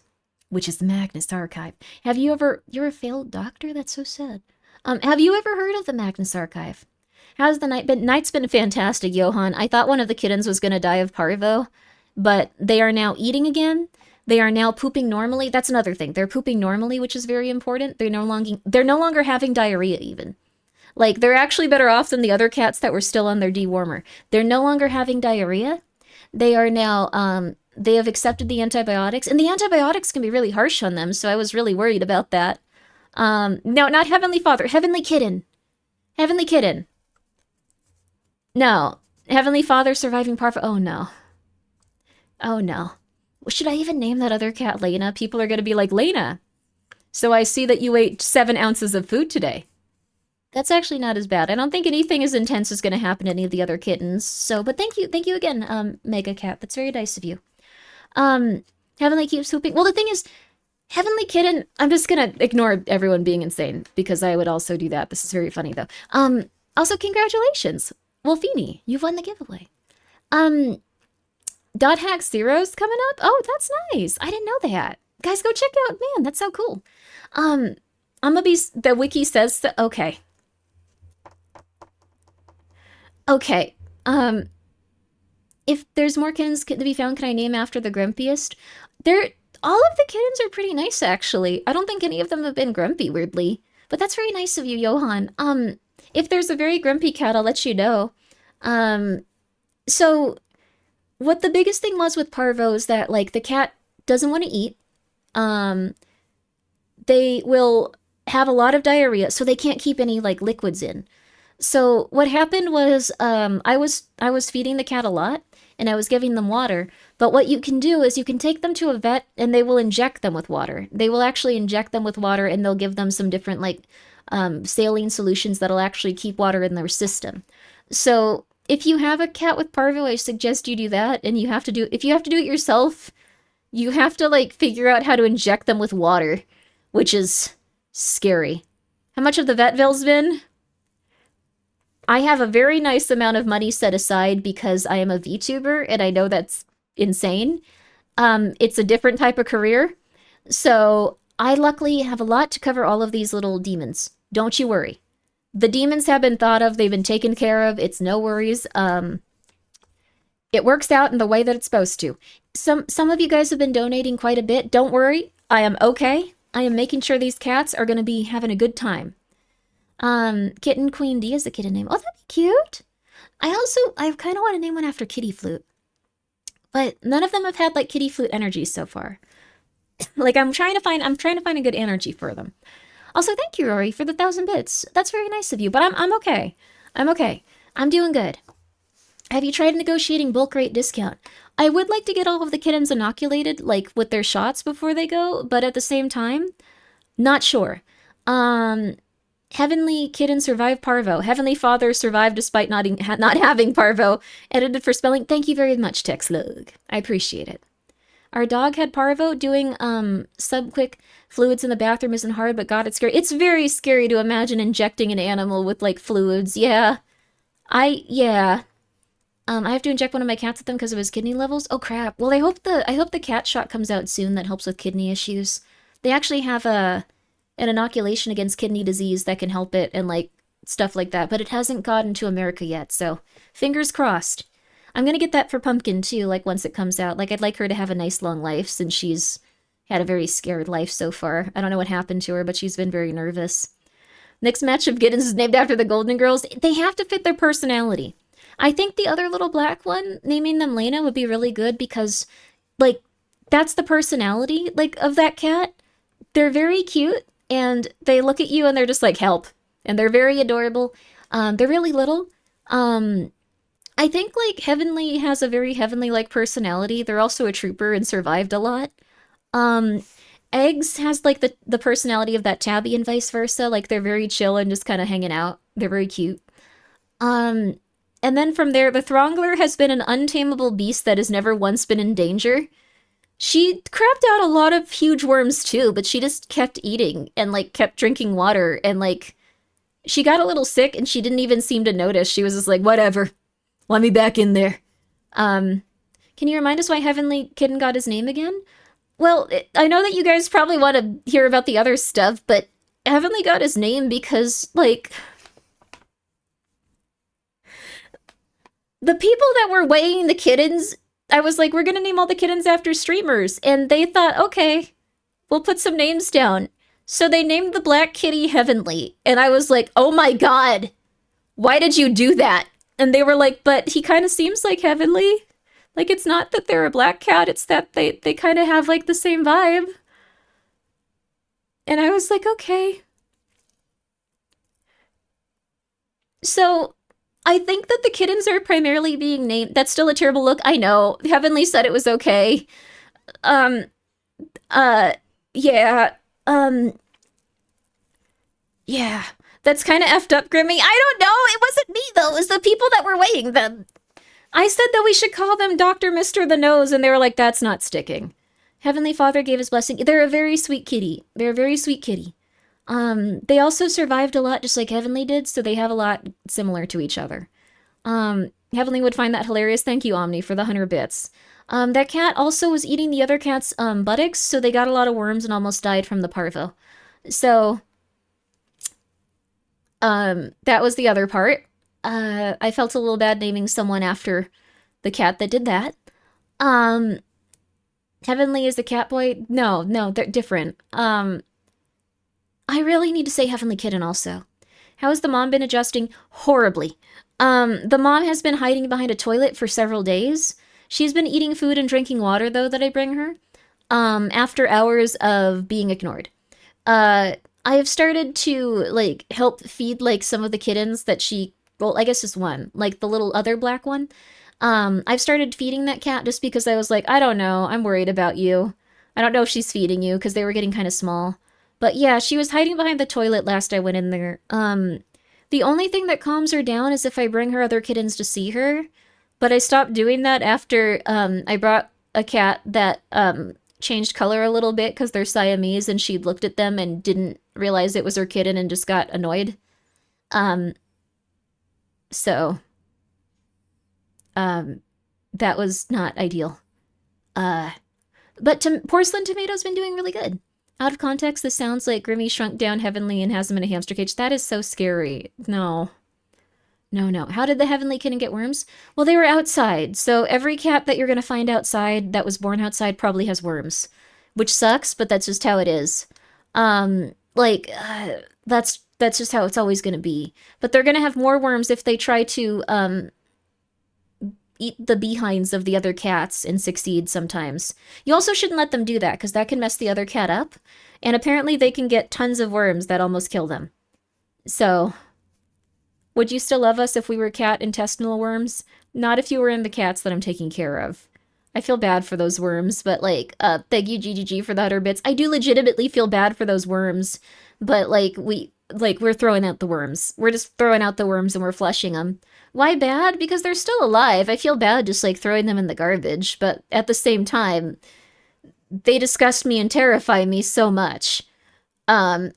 which is the Magnus Archive. You're a failed doctor? That's so sad. Have you ever heard of the Magnus Archive? How's the night been? Night's been fantastic, Johan. I thought one of the kittens was going to die of parvo, but they are now eating again. They are now pooping normally. That's another thing. They're pooping normally, which is very important. They're no longer having diarrhea even. Like, they're actually better off than the other cats that were still on their dewormer. They're no longer having diarrhea. They are now, they have accepted the antibiotics, and the antibiotics can be really harsh on them, so I was really worried about that. No, not Heavenly Father. Heavenly Kitten. Heavenly Kitten. No. Heavenly Father surviving parvo. Oh, no. Oh, no. Should I even name that other cat Lena? People are going to be like, Lena, so I see that you ate 7 ounces of food today. That's actually not as bad. I don't think anything as intense is going to happen to any of the other kittens. So, but thank you again, Mega Cat. That's very nice of you. Heavenly keeps pooping. Well, the thing is, Heavenly Kitten, I'm just going to ignore everyone being insane, because I would also do that. This is very funny, though. Also, congratulations. Wolfini, you've won the giveaway. Dot Hack Zero's coming up? Oh, that's nice. I didn't know that. Guys, go check out. Man, that's so cool. I'm gonna be... The wiki says... Okay. Okay. If there's more kittens to be found, can I name after the grumpiest? All of the kittens are pretty nice, actually. I don't think any of them have been grumpy, weirdly. But that's very nice of you, Johan. If there's a very grumpy cat, I'll let you know. So... What the biggest thing was with parvo is that, like, the cat doesn't want to eat. They will have a lot of diarrhea, so they can't keep any, like, liquids in. So what happened was, I was feeding the cat a lot, and I was giving them water. But what you can do is you can take them to a vet, and they will inject them with water. They will actually inject them with water, and they'll give them some different, like, saline solutions that'll actually keep water in their system. So... If you have a cat with parvo, I suggest you do that, and if you have to do it yourself, you have to, like, figure out how to inject them with water, which is scary. How much have the vet bills been? I have a very nice amount of money set aside because I am a VTuber, and I know that's insane. It's a different type of career, so I luckily have a lot to cover all of these little demons. Don't you worry. The demons have been thought of, they've been taken care of, it's no worries. It works out in the way that it's supposed to. Some of you guys have been donating quite a bit. Don't worry, I am okay. I am making sure these cats are going to be having a good time. Kitten Queen D is a kitten name. Oh, that'd be cute. I kind of want to name one after Kitty Flute. But none of them have had, like, Kitty Flute energy so far. Like, I'm trying to find a good energy for them. Also, thank you, Rory, for the 1,000 bits. That's very nice of you, but I'm okay. I'm okay. I'm doing good. Have you tried negotiating bulk rate discount? I would like to get all of the kittens inoculated, like, with their shots before they go, but at the same time, not sure. Heavenly Kitten survived parvo. Heavenly Father survived despite not having parvo. Edited for spelling. Thank you very much, Texlug. I appreciate it. Our dog had parvo. Doing sub-quick fluids in the bathroom isn't hard, but God, it's scary. It's very scary to imagine injecting an animal with, like, fluids. Yeah. I have to inject one of my cats with them because of his kidney levels. Oh crap. Well, I hope the cat shot comes out soon that helps with kidney issues. They actually have an inoculation against kidney disease that can help it and, like, stuff like that, but it hasn't gotten to America yet, so fingers crossed. I'm gonna get that for Pumpkin, too, like, once it comes out. Like, I'd like her to have a nice long life, since she's had a very scared life so far. I don't know what happened to her, but she's been very nervous. Next match of Giddens is named after the Golden Girls. They have to fit their personality. I think the other little black one, naming them Lena, would be really good, because, like, that's the personality, like, of that cat. They're very cute, and they look at you, and they're just like, help. And they're very adorable. They're really little. I think, like, Heavenly has a very Heavenly-like personality. They're also a trooper and survived a lot. Eggs has like the personality of that tabby and vice versa. Like they're very chill and just kind of hanging out. They're very cute. And then from there, the Throngler has been an untamable beast that has never once been in danger. She crapped out a lot of huge worms too, but she just kept eating and like kept drinking water and like she got a little sick and she didn't even seem to notice. She was just like, whatever, let me back in there. Can you remind us why Heavenly Kitten got his name again? Well, I know that you guys probably want to hear about the other stuff, but Heavenly got his name because, like, the people that were weighing the kittens, I was like, we're gonna name all the kittens after streamers, and they thought, okay, we'll put some names down. So they named the black kitty Heavenly, and I was like, oh my god, why did you do that? And they were like, but he kind of seems like Heavenly. Like, it's not that they're a black cat, it's that they kind of have, like, the same vibe. And I was like, okay. So, I think that the kittens are primarily being named... That's still a terrible look, I know. Heavenly said it was okay. Yeah. Yeah. That's kind of effed up, Grimmi. I don't know, it wasn't me, though. It was the people that were weighing them. I said that we should call them Dr. Mr. the Nose, and they were like, that's not sticking. Heavenly Father gave his blessing. They're a very sweet kitty. They're a very sweet kitty. They also survived a lot just like Heavenly did, so they have a lot similar to each other. Heavenly would find that hilarious. Thank you, Omni, for the 100 bits. That cat also was eating the other cat's buttocks, so they got a lot of worms and almost died from the parvo. So, that was the other part. I felt a little bad naming someone after the cat that did that. Heavenly is the cat boy? No, they're different. I really need to say Heavenly Kitten also. How has the mom been adjusting? Horribly. The mom has been hiding behind a toilet for several days. She's been eating food and drinking water, though, that I bring her, after hours of being ignored. I have started to, like, help feed, like, some of the kittens that she... Well, I guess just one. Like, the little other black one. I've started feeding that cat just because I was like, I don't know, I'm worried about you. I don't know if she's feeding you, because they were getting kind of small. But yeah, she was hiding behind the toilet last I went in there. The only thing that calms her down is if I bring her other kittens to see her. But I stopped doing that after I brought a cat that changed color a little bit because they're Siamese, and she looked at them and didn't realize it was her kitten and just got annoyed. So, that was not ideal. But Porcelain Tomato's been doing really good. Out of context, this sounds like Grimmi shrunk down Heavenly and has him in a hamster cage. That is so scary. No. No. How did the Heavenly Kitten get worms? Well, they were outside, so every cat that you're gonna find outside that was born outside probably has worms. Which sucks, but that's just how it is. That's just how it's always gonna be. But they're gonna have more worms if they try to, eat the behinds of the other cats and succeed sometimes. You also shouldn't let them do that, because that can mess the other cat up. And apparently they can get tons of worms that almost kill them. So, would you still love us if we were cat intestinal worms? Not if you were in the cats that I'm taking care of. I feel bad for those worms, but like, thank you GGG for the 100 bits. I do legitimately feel bad for those worms, but like, we're throwing out the worms. We're just throwing out the worms and we're flushing them. Why bad? Because they're still alive. I feel bad just like throwing them in the garbage, but at the same time, they disgust me and terrify me so much. I'm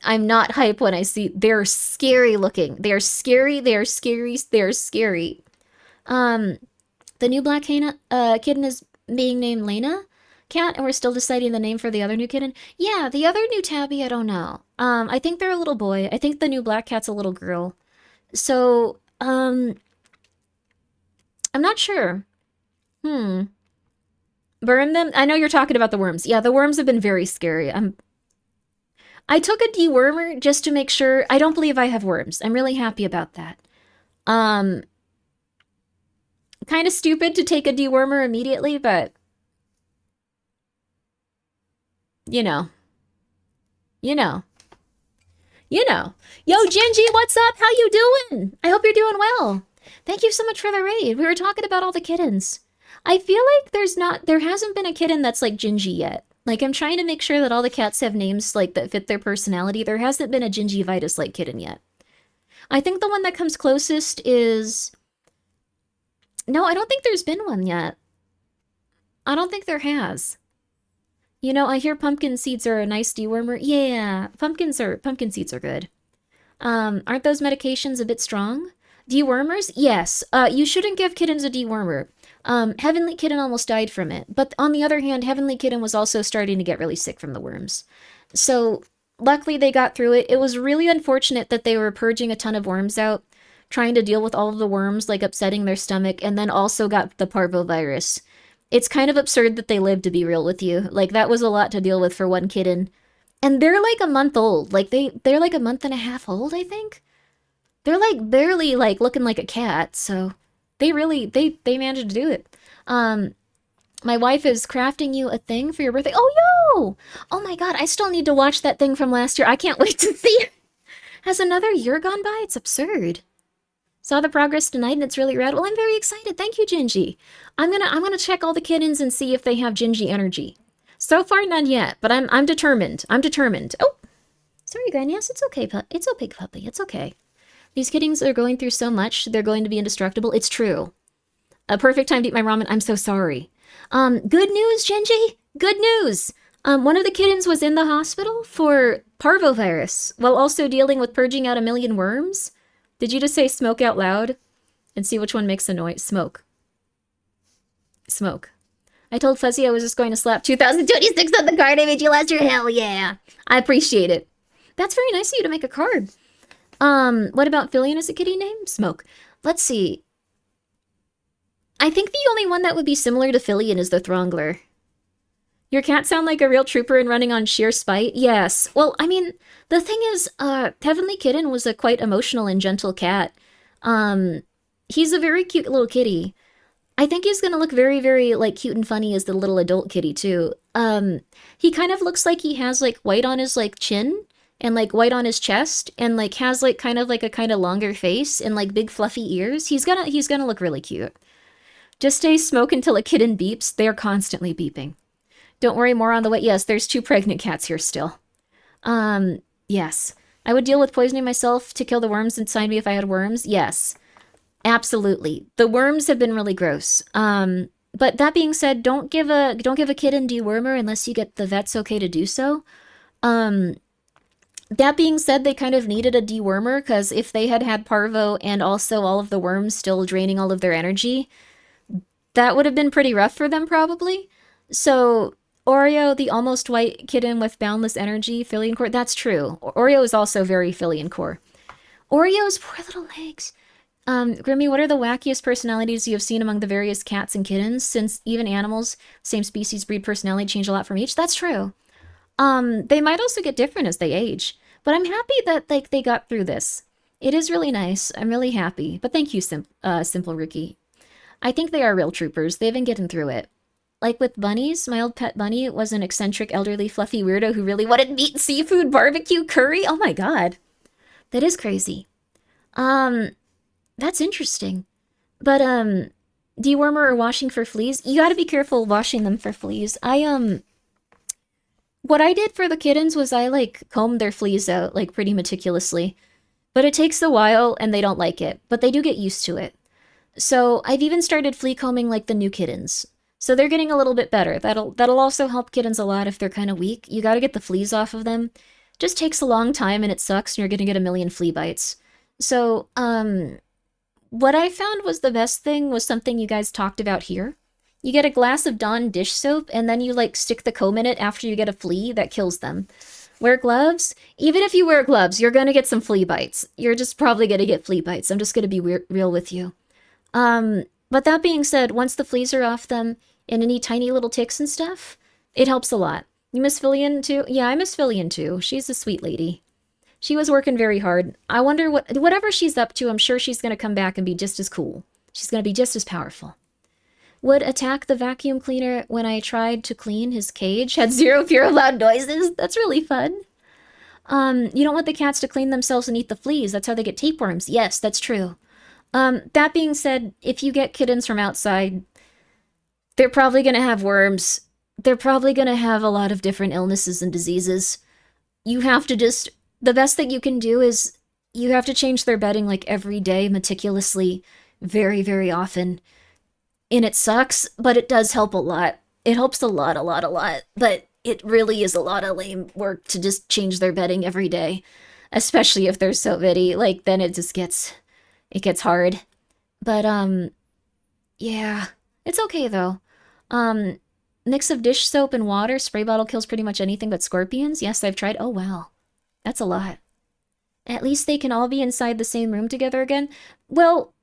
not hype when I see... They're scary looking. They're scary, they're scary, they're scary. The new black kitten is being named Lena Cat, and we're still deciding the name for the other new kitten. Yeah, the other new tabby, I don't know. I think they're a little boy. I think the new black cat's a little girl. So, I'm not sure. Burn them? I know you're talking about the worms. Yeah, the worms have been very scary. I took a dewormer just to make sure. I don't believe I have worms. I'm really happy about that. Kind of stupid to take a dewormer immediately, but... You know. Yo, Gingy, what's up? How you doing? I hope you're doing well. Thank you so much for the raid. We were talking about all the kittens. I feel like there hasn't been a kitten that's like Gingy yet. Like, I'm trying to make sure that all the cats have names, like, that fit their personality. There hasn't been a gingivitis-like kitten yet. I think the one that comes closest is... No, I don't think there's been one yet. I don't think there has. You know, I hear pumpkin seeds are a nice dewormer. Yeah, pumpkin seeds are good. Aren't those medications a bit strong? Dewormers? Yes. You shouldn't give kittens a dewormer. Heavenly Kitten almost died from it. But on the other hand, Heavenly Kitten was also starting to get really sick from the worms. So, luckily they got through it. It was really unfortunate that they were purging a ton of worms out, trying to deal with all of the worms, like upsetting their stomach, and then also got the parvovirus. It's kind of absurd that they lived, to be real with you. Like, that was a lot to deal with for one kitten. And they're like a month old. Like, they're like a month and a half old, I think? They're like barely like looking like a cat, so they managed to do it. My wife is crafting you a thing for your birthday. Oh, yo! Oh my god, I still need to watch that thing from last year. I can't wait to see it. Has another year gone by? It's absurd. Saw the progress tonight and it's really rad. Well, I'm very excited. Thank you, Gingy. I'm gonna check all the kittens and see if they have Gingy energy. So far, none yet, but I'm determined. I'm determined. Oh, sorry, Granny. Yes, it's okay, it's okay, puppy. It's okay. These kittens are going through so much, they're going to be indestructible. It's true. A perfect time to eat my ramen. I'm so sorry. Good news, Genji. Good news. One of the kittens was in the hospital for parvovirus while also dealing with purging out a million worms. Did you just say smoke out loud? And see which one makes a noise. Smoke. Smoke. I told Fuzzy I was just going to slap 2026 on the card I made you last year. Hell yeah. I appreciate it. That's very nice of you to make a card. What about Fillion as a kitty name? Smoke. Let's see. I think the only one that would be similar to Fillion is the Throngler. Your cat sound like a real trooper and running on sheer spite? Yes. Well, I mean, the thing is, Heavenly Kitten was a quite emotional and gentle cat. He's a very cute little kitty. I think he's gonna look very, very, like, cute and funny as the little adult kitty, too. He kind of looks like he has, like, white on his, like, chin, and, like, white on his chest, and, like, has, like, kind of longer face, and, like, big fluffy ears. He's gonna look really cute. Just stay smoke until a kitten beeps. They are constantly beeping. Don't worry, more on the way. Yes, there's 2 pregnant cats here still. Yes. I would deal with poisoning myself to kill the worms inside me if I had worms. Yes. Absolutely. The worms have been really gross. But that being said, don't give a kitten dewormer unless you get the vet's okay to do so. That being said, they kind of needed a dewormer, because if they had had parvo and also all of the worms still draining all of their energy, that would have been pretty rough for them, probably. So, Oreo, the almost white kitten with boundless energy, Fillion core, that's true. Oreo is also very Fillion core. Oreo's poor little legs. Grimmi, what are the wackiest personalities you have seen among the various cats and kittens? Since even animals, same species, breed, personality change a lot from each. That's true. They might also get different as they age. But I'm happy that, like, they got through this. It is really nice. I'm really happy. But thank you, Simple Rookie. I think they are real troopers. They've been getting through it. Like with bunnies, my old pet bunny was an eccentric, elderly, fluffy weirdo who really wanted meat, seafood, barbecue, curry. Oh my god. That is crazy. That's interesting. But, dewormer or washing for fleas? You gotta be careful washing them for fleas. What I did for the kittens was I, like, combed their fleas out, like, pretty meticulously. But it takes a while, and they don't like it. But they do get used to it. So, I've even started flea combing, like, the new kittens. So they're getting a little bit better. That'll also help kittens a lot if they're kind of weak. You gotta get the fleas off of them. Just takes a long time, and it sucks, and you're gonna get a million flea bites. So, what I found was the best thing was something you guys talked about here. You get a glass of Dawn dish soap, and then you, like, stick the comb in it after you get a flea that kills them. Wear gloves? Even if you wear gloves, you're gonna get some flea bites. You're just probably gonna get flea bites. I'm just gonna be real with you. But that being said, once the fleas are off them, and any tiny little ticks and stuff, it helps a lot. You miss Fillion too? Yeah, I miss Fillion too. She's a sweet lady. She was working very hard. I wonder whatever she's up to, I'm sure she's gonna come back and be just as cool. She's gonna be just as powerful. Would attack the vacuum cleaner when I tried to clean his cage. Had 0 fear of loud noises. That's really fun. You don't want the cats to clean themselves and eat the fleas. That's how they get tapeworms. Yes, that's true. That being said, if you get kittens from outside, they're probably gonna have worms. they're probably gonna have a lot of different illnesses and diseases. You have to just, the best thing you can do is you have to change their bedding like every day meticulously, very, very often. And it sucks, but it does help a lot. It helps a lot, a lot, a lot. But it really is a lot of lame work to just change their bedding every day. Especially if they're so bitty. Like, then it just gets, it gets hard. But, yeah. It's okay, though. Mix of dish soap and water. Spray bottle kills pretty much anything but scorpions. Yes, I've tried. Oh, wow. That's a lot. At least they can all be inside the same room together again. Well,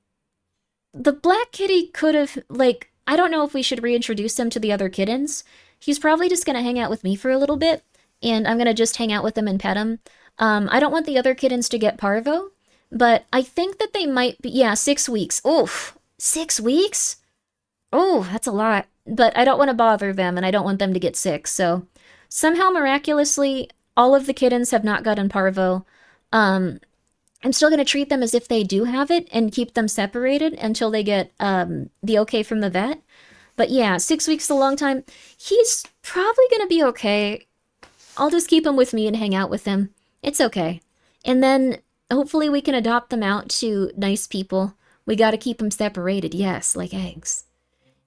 the black kitty could have, like, I don't know if we should reintroduce him to the other kittens. He's probably just gonna hang out with me for a little bit, and I'm gonna just hang out with him and pet him. I don't want the other kittens to get parvo, but I think that they might be, yeah, 6 weeks. Oof, 6 weeks? Oh, that's a lot. But I don't want to bother them, and I don't want them to get sick, so somehow miraculously, all of the kittens have not gotten parvo. I'm still going to treat them as if they do have it and keep them separated until they get the okay from the vet. But yeah, 6 weeks is a long time. He's probably going to be okay. I'll just keep him with me and hang out with him. It's okay. And then hopefully we can adopt them out to nice people. We got to keep them separated, yes, like eggs.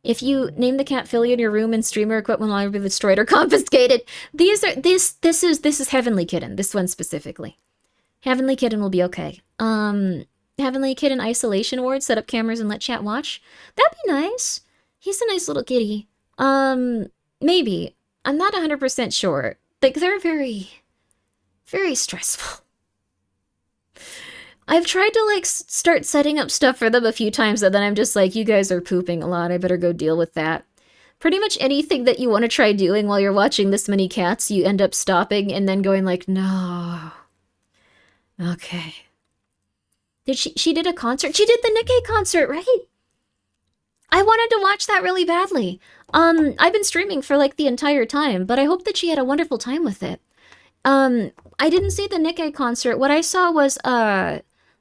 If you name the cat Philly in your room and streamer equipment will either be destroyed or confiscated. This is Heavenly Kitten, this one specifically. Heavenly Kitten will be okay. Heavenly Kitten isolation ward, set up cameras and let chat watch. That'd be nice. He's a nice little kitty. Maybe. I'm not 100% sure. Like, they're very, very stressful. I've tried to, like, start setting up stuff for them a few times, and then I'm just like, you guys are pooping a lot, I better go deal with that. Pretty much anything that you want to try doing while you're watching this many cats, you end up stopping and then going like, no. Okay. She did a concert? She did the Nikkei concert, right? I wanted to watch that really badly. I've been streaming for, like, the entire time, but I hope that she had a wonderful time with it. I didn't see the Nikkei concert. What I saw was,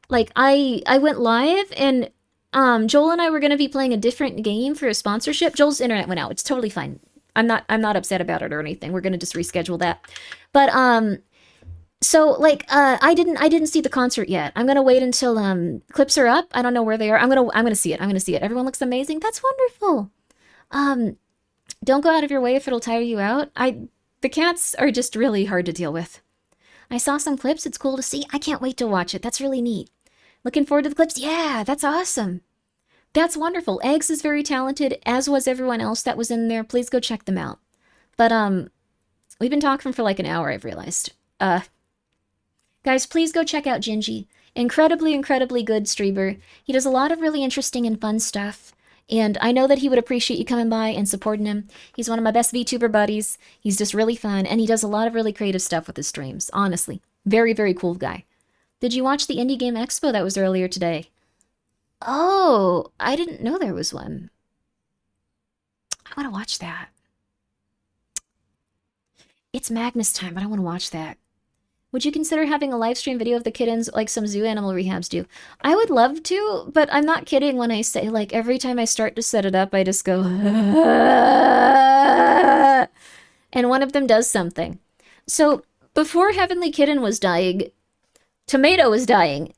like, I went live, and Joel and I were going to be playing a different game for a sponsorship. Joel's internet went out. It's totally fine. I'm not upset about it or anything. We're going to just reschedule that. But so, like, I didn't see the concert yet. I'm going to wait until clips are up. I don't know where they are. I'm going to see it. I'm going to see it. Everyone looks amazing. That's wonderful. Don't go out of your way if it'll tire you out. The cats are just really hard to deal with. I saw some clips. It's cool to see. I can't wait to watch it. That's really neat. Looking forward to the clips? Yeah, that's awesome. That's wonderful. Eggs is very talented, as was everyone else that was in there. Please go check them out. But, we've been talking for like an hour, I've realized. Guys, please go check out Gingy. Incredibly, incredibly good streamer. He does a lot of really interesting and fun stuff. And I know that he would appreciate you coming by and supporting him. He's one of my best VTuber buddies. He's just really fun, and he does a lot of really creative stuff with his streams, honestly. Very, very cool guy. Did you watch the Indie Game Expo that was earlier today? Oh, I didn't know there was one. I want to watch that. It's Magnus time, but I want to watch that. Would you consider having a live stream video of the kittens like some zoo animal rehabs do? I would love to, but I'm not kidding when I say, like, every time I start to set it up, I just go, and one of them does something. So, before Heavenly Kitten was dying, Tomato was dying.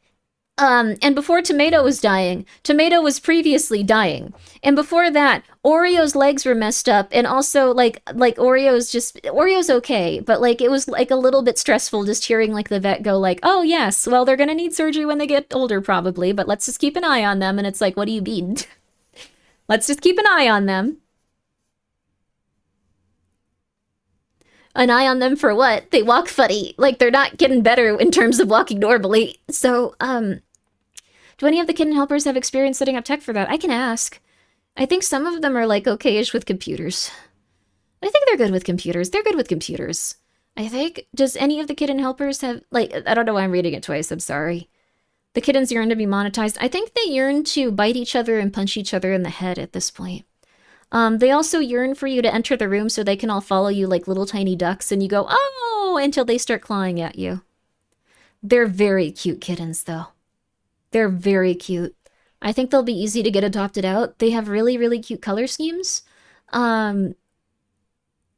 And before Tomato was dying, Tomato was previously dying. And before that, Oreo's legs were messed up, and also, like Oreo's okay, but, like, it was, like, a little bit stressful just hearing, like, the vet go, like, oh, yes, well, they're gonna need surgery when they get older, probably, but let's just keep an eye on them, and it's like, what do you mean? Let's just keep an eye on them. An eye on them for what? They walk funny. Like, they're not getting better in terms of walking normally. So, do any of the kitten helpers have experience setting up tech for that? I can ask. I think some of them are, like, okay-ish with computers. I think they're good with computers. They're good with computers. I think. Does any of the kitten helpers have, like, I don't know why I'm reading it twice. I'm sorry. The kittens yearn to be monetized. I think they yearn to bite each other and punch each other in the head at this point. They also yearn for you to enter the room so they can all follow you like little tiny ducks, and you go, oh, until they start clawing at you. They're very cute kittens, though. They're very cute. I think they'll be easy to get adopted out. They have really, really cute color schemes.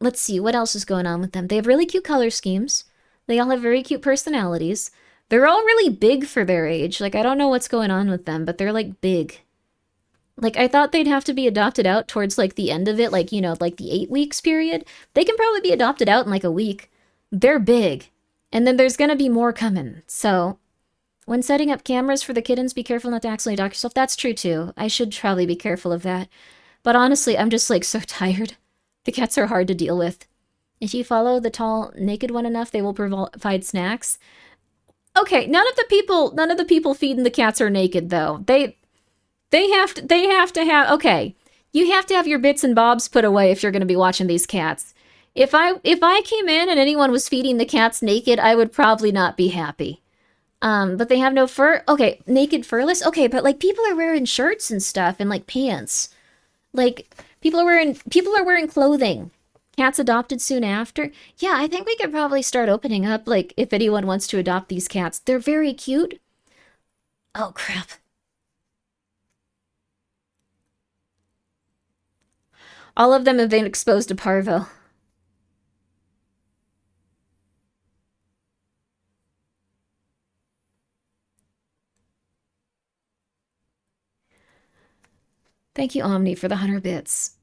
let's see, what else is going on with them? They have really cute color schemes. They all have very cute personalities. They're all really big for their age. Like, I don't know what's going on with them, but they're, like, big. Like, I thought they'd have to be adopted out towards, like, the end of it, like, you know, like the 8 weeks period. They can probably be adopted out in, like, a week. They're big. And then there's gonna be more coming. So, when setting up cameras for the kittens, be careful not to accidentally dock yourself. That's true, too. I should probably be careful of that. But honestly, I'm just, like, so tired. The cats are hard to deal with. If you follow the tall, naked one enough, they will provide snacks. Okay, none of the people feeding the cats are naked, though. They have to have, okay, you have to have your bits and bobs put away if you're going to be watching these cats. If I came in and anyone was feeding the cats naked, I would probably not be happy. But they have no fur. Okay, naked furless. Okay, but like people are wearing shirts and stuff and like pants. Like people are wearing clothing. Cats adopted soon after. Yeah, I think we could probably start opening up like if anyone wants to adopt these cats. They're very cute. Oh crap. All of them have been exposed to parvo. Thank you, Omni, for the 100 bits.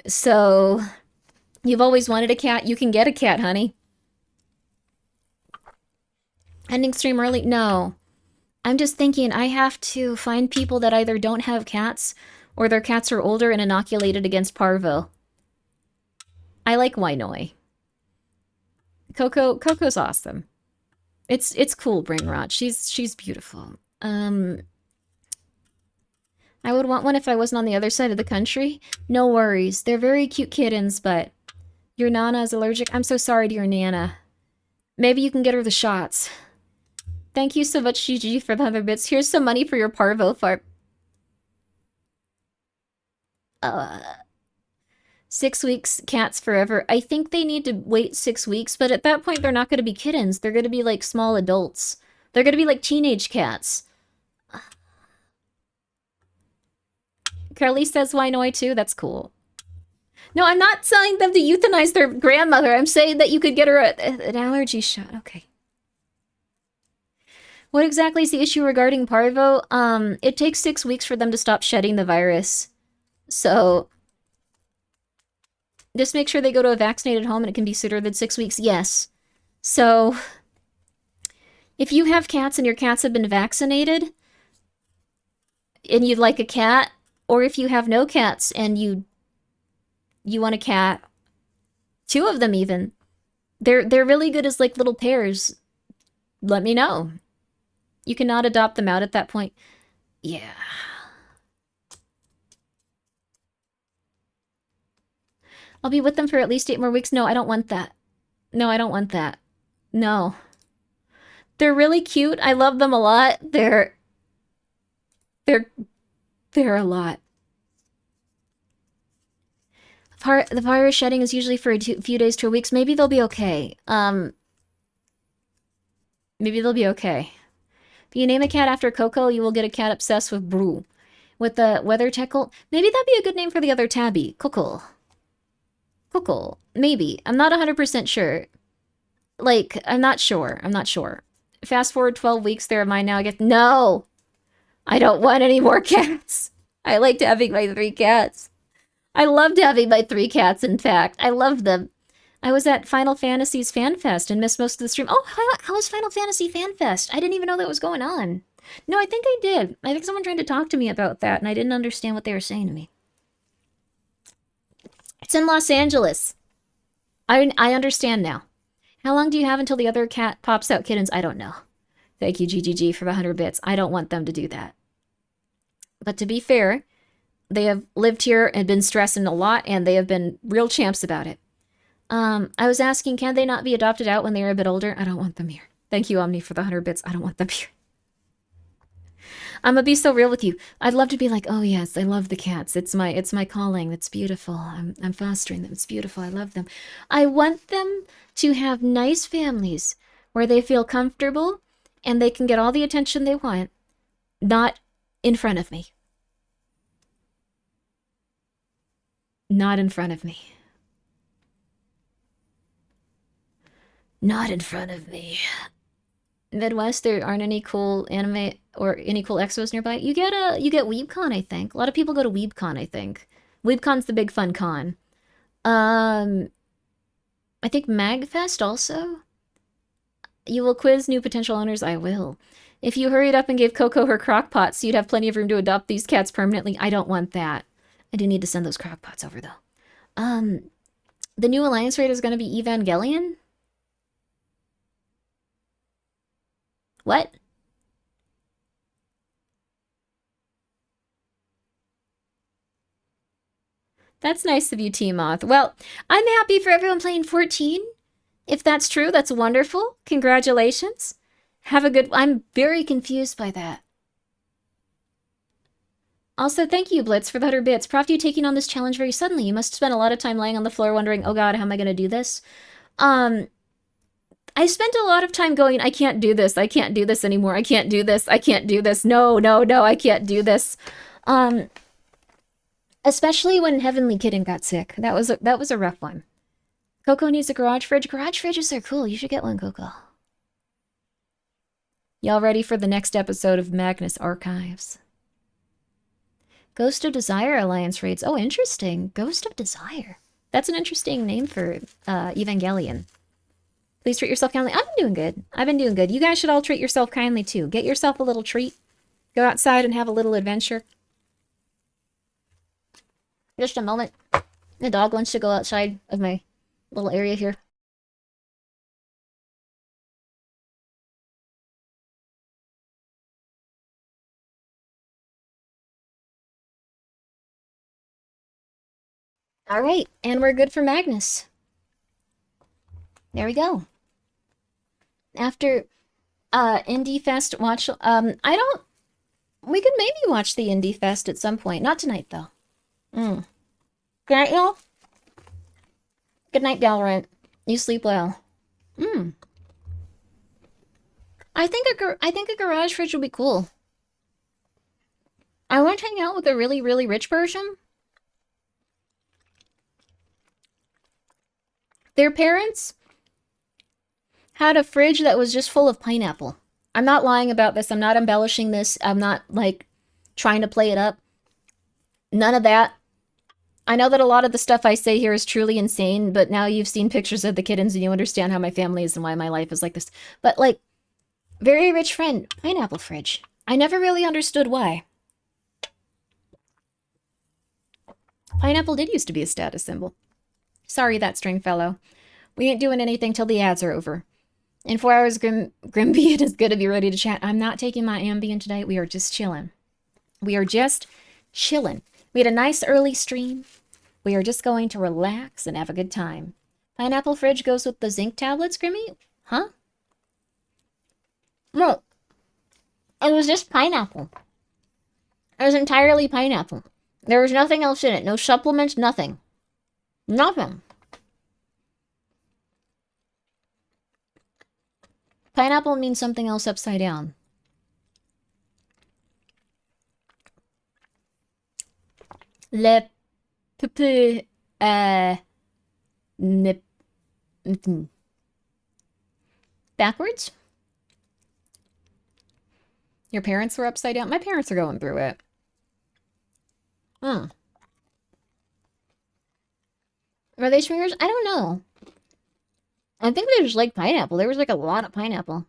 So, you've always wanted a cat? You can get a cat, honey. Ending stream early? No. I'm just thinking I have to find people that either don't have cats or their cats are older and inoculated against parvo. I like Wainoi. Coco's awesome. It's cool, Brainrot. She's beautiful. I would want one if I wasn't on the other side of the country. No worries. They're very cute kittens, but your Nana is allergic. I'm so sorry to your Nana. Maybe you can get her the shots. Thank you so much, GG, for the 100 bits. Here's some money for your parvo fart. 6 weeks, cats forever. I think they need to wait 6 weeks, but at that point, they're not going to be kittens. They're going to be like small adults. They're going to be like teenage cats. Carly says Wainoi too. That's cool. No, I'm not telling them to euthanize their grandmother. I'm saying that you could get her an allergy shot. Okay. What exactly is the issue regarding parvo? It takes 6 weeks for them to stop shedding the virus. So, just make sure they go to a vaccinated home and it can be sooner than 6 weeks. Yes. So, if you have cats and your cats have been vaccinated, and you'd like a cat, or if you have no cats and you want a cat, 2 of them even, they're really good as like little pairs. Let me know. You cannot adopt them out at that point. Yeah. I'll be with them for at least 8 more weeks. No, I don't want that. No, I don't want that. No. They're really cute. I love them a lot. They're a lot. The virus shedding is usually for a few days to weeks. Maybe they'll be okay. Maybe they'll be okay. If you name a cat after Coco, you will get a cat obsessed with Brew. With the weather teckle, maybe that'd be a good name for the other tabby. Coco. Coco. Maybe. I'm not 100% sure. Like, I'm not sure. Fast forward 12 weeks, they're mine now. I get no! I don't want any more cats. I liked having my 3 cats. I loved having my 3 cats, in fact. I loved them. I was at Final Fantasy's Fan Fest and missed most of the stream. Oh, how was Final Fantasy Fan Fest? I didn't even know that was going on. No, I think I did. I think someone tried to talk to me about that, and I didn't understand what they were saying to me. It's in Los Angeles. I understand now. How long do you have until the other cat pops out kittens? I don't know. Thank you, GGG, for the 100 bits. I don't want them to do that. But to be fair, they have lived here and been stressing a lot, and they have been real champs about it. I was asking, can they not be adopted out when they are a bit older? I don't want them here. Thank you, Omni, for the 100 bits. I don't want them here. I'm gonna be so real with you. I'd love to be like, oh yes, I love the cats. It's my calling. It's beautiful. I'm fostering them. It's beautiful. I love them. I want them to have nice families where they feel comfortable and they can get all the attention they want, not in front of me. Not in front of me. Not in front of me. Midwest, there aren't any cool anime or any cool expos nearby. You get WeebCon, I think. A lot of people go to WeebCon, I think. WeebCon's the big fun con. I think MagFest also. You will quiz new potential owners. I will. If you hurried up and gave Coco her crock pots, you'd have plenty of room to adopt these cats permanently. I don't want that. I do need to send those crock pots over, though. The new Alliance raid is going to be Evangelion? What? That's nice of you, T-Moth. Well, I'm happy for everyone playing 14. If that's true, that's wonderful. Congratulations. Have a good... I'm very confused by that. Also, thank you, Blitz, for the 100 bits. Prof, you taking on this challenge very suddenly. You must have spent a lot of time laying on the floor wondering, oh god, how am I going to do this? I spent a lot of time going, I can't do this. I can't do this anymore. I can't do this. I can't do this. No, no, no, I can't do this. Especially when Heavenly Kitten got sick. That was a rough one. Coco needs a garage fridge. Garage fridges are cool. You should get one, Coco. Y'all ready for the next episode of Magnus Archives? Ghost of Desire Alliance raids. Oh, interesting. Ghost of Desire. That's an interesting name for Evangelion. Please treat yourself kindly. I've been doing good. I've been doing good. You guys should all treat yourself kindly, too. Get yourself a little treat. Go outside and have a little adventure. Just a moment. The dog wants to go outside of my little area here. All right, and we're good for Magnus. There we go. After Indie Fest, watch... We could maybe watch the Indie Fest at some point. Not tonight, though. Good night, y'all. Good night, Galrant. You sleep well. I think a garage fridge would be cool. I want to hang out with a really, really rich person. Their parents had a fridge that was just full of pineapple. I'm not lying about this. I'm not embellishing this. I'm not, like, trying to play it up. None of that. I know that a lot of the stuff I say here is truly insane, but now you've seen pictures of the kittens and you understand how my family is and why my life is like this. But, like, very rich friend, pineapple fridge. I never really understood why. Pineapple did used to be a status symbol. Sorry, that string fellow. We ain't doing anything till the ads are over. In 4 hours, Grimmi, it is good to be ready to chat. I'm not taking my Ambien today. We are just chilling. We are just chilling. We had a nice early stream. We are just going to relax and have a good time. Pineapple fridge goes with the zinc tablets, Grimmi? Huh? No. It was just pineapple. It was entirely pineapple. There was nothing else in it. No supplements, nothing. Nothing. Pineapple means something else upside down. Le pepe nip backwards? Your parents were upside down? My parents are going through it. Were they swingers? I don't know. I think they just like pineapple. There was like a lot of pineapple.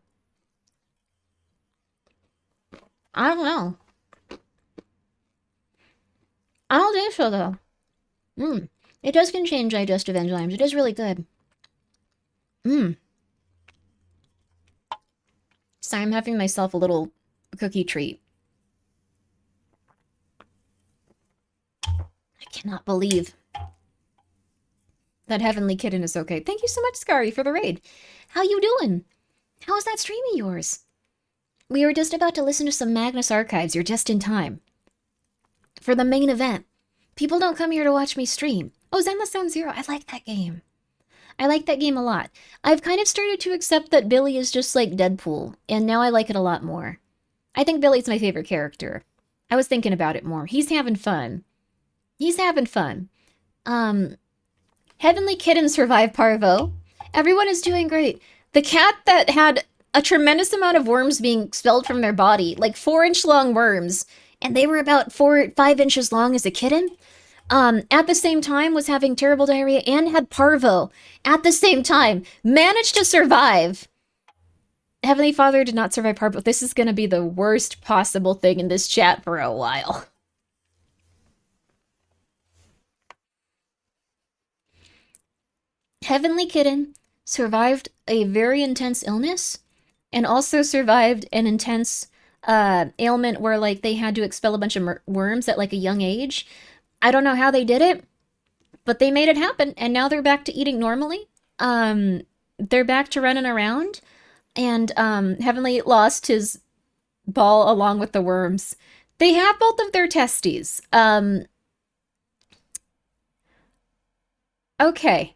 I don't know. I don't think so, though. It does can change digestive enzymes. It is really good. So I'm having myself a little cookie treat. I cannot believe that Heavenly Kitten is okay. Thank you so much, Scary, for the raid. How you doing? How is that stream of yours? We were just about to listen to some Magnus Archives. You're just in time. For the main event. People don't come here to watch me stream. Oh, Zenless Zone Zero. I like that game. I like that game a lot. I've kind of started to accept that Billy is just like Deadpool, and now I like it a lot more. I think Billy's my favorite character. I was thinking about it more. He's having fun. He's having fun. Heavenly Kitten survived Parvo. Everyone is doing great. The cat that had a tremendous amount of worms being expelled from their body, like 4-inch long worms, and they were about 5 inches long as a kitten, at the same time was having terrible diarrhea and had parvo at the same time, managed to survive. Heavenly Father did not survive parvo. This is going to be the worst possible thing in this chat for a while. Heavenly Kitten survived a very intense illness and also survived an intense ailment where like they had to expel a bunch of worms at like a young age. I don't know how they did it, but they made it happen, and now they're back to eating normally. They're back to running around, and Heavenly lost his ball along with the worms. They have both of their testes. Okay.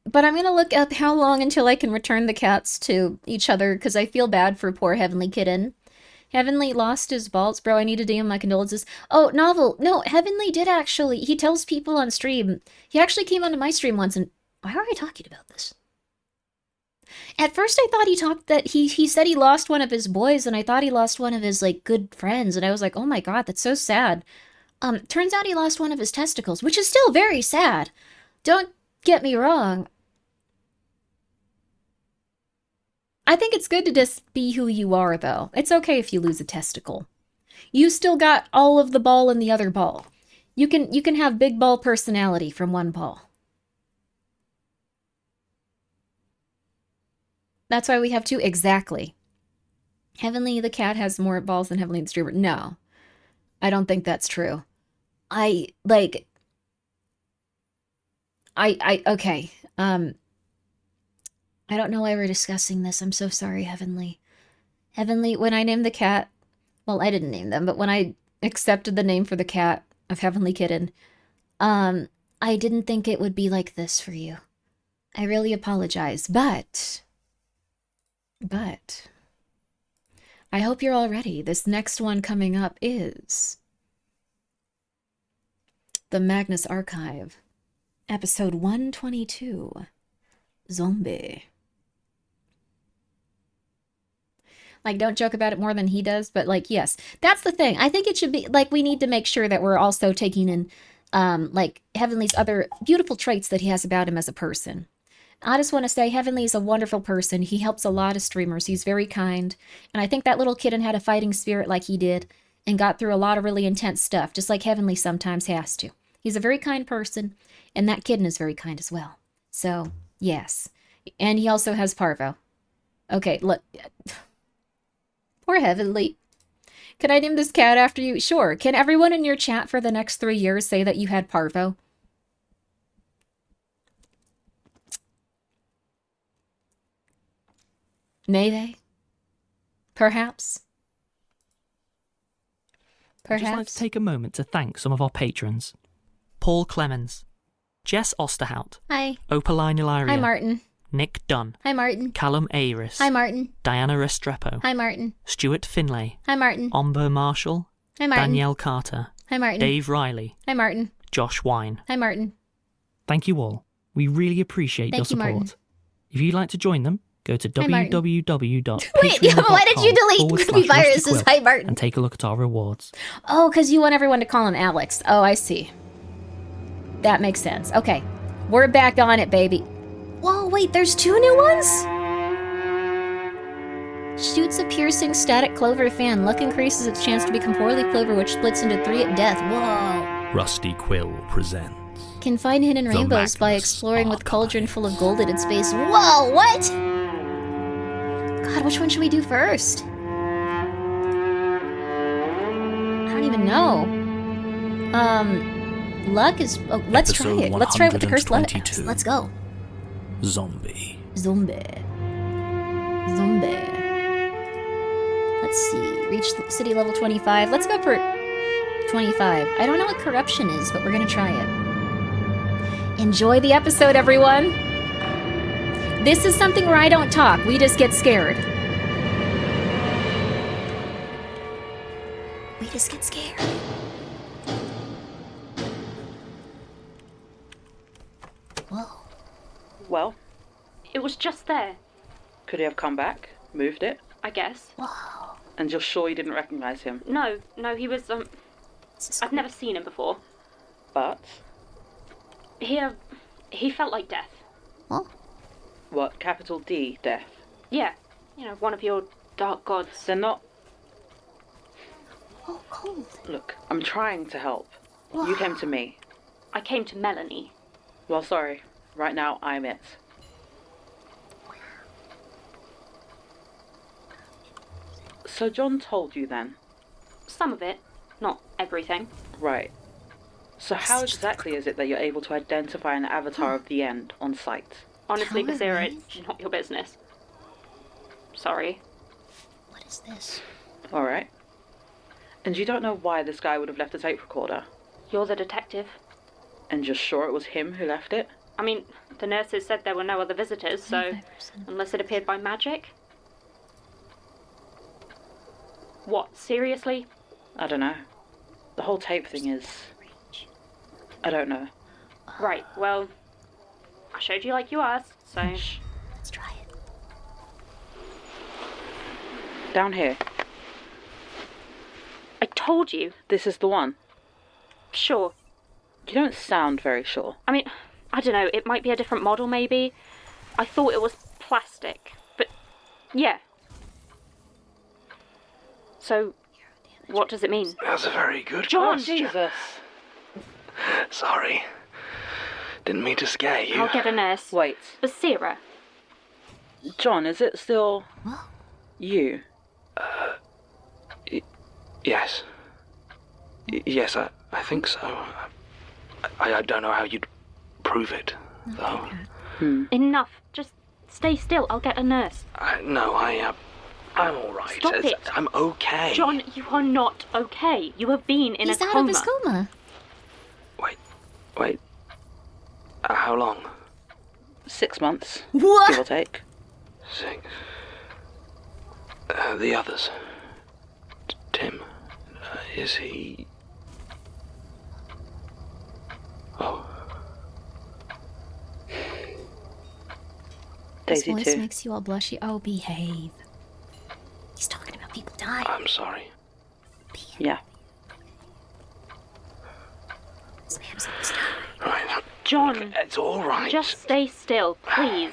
But I'm gonna look up how long until I can return the cats to each other, because I feel bad for poor Heavenly Kitten. Heavenly lost his balls. Bro, I need to DM my condolences. Oh, Novel. No, Heavenly did actually. He tells people on stream. He actually came onto my stream once, and why are I talking about this? At first, I thought he talked that he said he lost one of his boys, and I thought he lost one of his, like, good friends, and I was like, oh my god, that's so sad. Turns out he lost one of his testicles, which is still very sad. Don't get me wrong. I think it's good to just be who you are, though. It's okay if you lose a testicle. You still got all of the ball in the other ball. You can have big ball personality from one ball. That's why we have two. Exactly. Heavenly the cat has more balls than Heavenly the streamer. No. I don't think that's true. Okay. I don't know why we're discussing this. I'm so sorry, Heavenly. Heavenly, when I named the cat, well, I didn't name them, but when I accepted the name for the cat of Heavenly Kitten, I didn't think it would be like this for you. I really apologize, but I hope you're all ready. This next one coming up is the Magnus Archive, episode 122, Zombie. Like, don't joke about it more than he does, but, like, yes. That's the thing. I think it should be, like, we need to make sure that we're also taking in, like, Heavenly's other beautiful traits that he has about him as a person. I just want to say Heavenly is a wonderful person. He helps a lot of streamers. He's very kind. And I think that little kitten had a fighting spirit like he did and got through a lot of really intense stuff, just like Heavenly sometimes has to. He's a very kind person, and that kitten is very kind as well. So, yes. And he also has parvo. Okay, look... Poor Heavenly. Can I name this cat after you? Sure. Can everyone in your chat for the next 3 years say that you had parvo? May they? Perhaps? I'd just like to take a moment to thank some of our patrons. Paul Clemens, Jess Osterhout, Hi. Opaline Ilaria, Hi, Martin. Nick Dunn. Hi, Martin. Callum Ayris. Hi, Martin. Diana Restrepo. Hi, Martin. Stuart Finlay. Hi, Martin. Omber Marshall. Hi, Martin. Danielle Carter. Hi, Martin. Dave Riley. Hi, Martin. Josh Wine. Hi, Martin. Thank you all. We really appreciate your Thank you, support. Martin. If you'd like to join them, go to Hi, Martin. www.patreon.com. Why did you delete Grimmi Viruses? Hi, Martin. And take a look at our rewards. Oh, because you want everyone to call him Alex. Oh, I see. That makes sense. Okay. We're back on it, baby. Whoa, wait, there's 2 new ones? Shoots a piercing static clover fan. Luck increases its chance to become poorly clover, which splits into 3 at death. Whoa. Rusty Quill presents. Can find hidden The rainbows by Magnus exploring with cauldron full of gold in space. Whoa, what? God, which one should we do first? I don't even know. Luck is... Oh, let's try it. Let's try it with the cursed luck. Let's go. Zombie. Zombie. Let's see. Reach city level 25. Let's go for 25. I don't know what corruption is, but we're gonna try it. Enjoy the episode, everyone. This is something where I don't talk. We just get scared. We just get scared. Whoa. Well, It was just there, could he have come back, moved it, I guess. Whoa. and you're sure you didn't recognize him? No, he was, I've never seen him before. But He felt like death. what? Capital D, death. Yeah, one of your dark gods. They're not. Oh, cold. Look, I'm trying to help. You came to me. I came to Melanie. Well, sorry. Right now, I'm it. So John told you then? Some of it, not everything. Right. So how exactly is it that you're able to identify an avatar of the end on sight? Honestly, Basira, it's not your business. Sorry. What is this? Alright. And you don't know why this guy would have left a tape recorder? You're the detective. And you're sure it was him who left it? I mean, the nurses said there were no other visitors, so unless it appeared by magic. What, seriously? I don't know. The whole tape thing is... I don't know. Right, well, I showed you like you asked, so... Let's try it. Down here. I told you. This is the one. Sure. You don't sound very sure. I mean, I don't know, it might be a different model maybe. I thought it was plastic, but yeah. So, what does it mean? That's a very good John, question. Jesus. Sorry. Didn't mean to scare you. I'll get a nurse. Wait. Basira. John, is it still... you? Yes. Yes, I think so. I don't know how you'd prove it, though. Enough. Just stay still. I'll get a nurse. I'm all right. Stop it. I'm okay. John, you are not okay. You have been in He's a out coma. of his coma. Wait. How long? 6 months. What? Give or take. 6. The others. Tim. Is he... Oh. His Daisy voice too. makes you all blushy. Oh, behave. He's talking about people dying. I'm sorry. Yeah. Sam's almost died. Right. John. It's all right. Just stay still, please.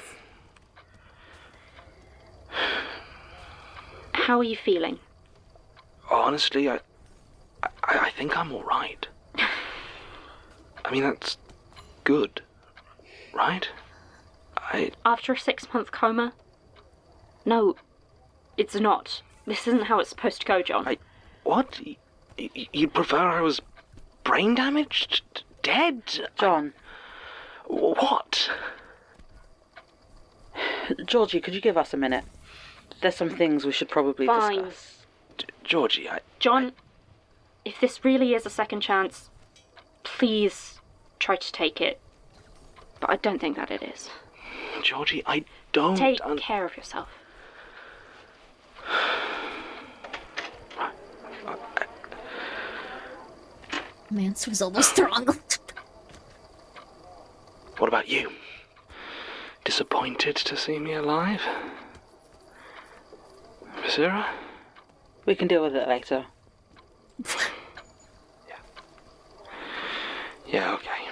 How are you feeling? Honestly, I think I'm all right. I mean, that's good, right? After a 6-month coma? No, it's not. This isn't how it's supposed to go, John. What? You'd prefer I was brain damaged? Dead? John. What? Georgie, could you give us a minute? There's some things we should probably Fine. discuss. Georgie, John, if this really is a second chance, please try to take it. But I don't think that it is. Georgie, I don't... Take care of yourself. Mance was almost strangled. What about you? Disappointed to see me alive? Basira? We can deal with it later. Yeah, okay.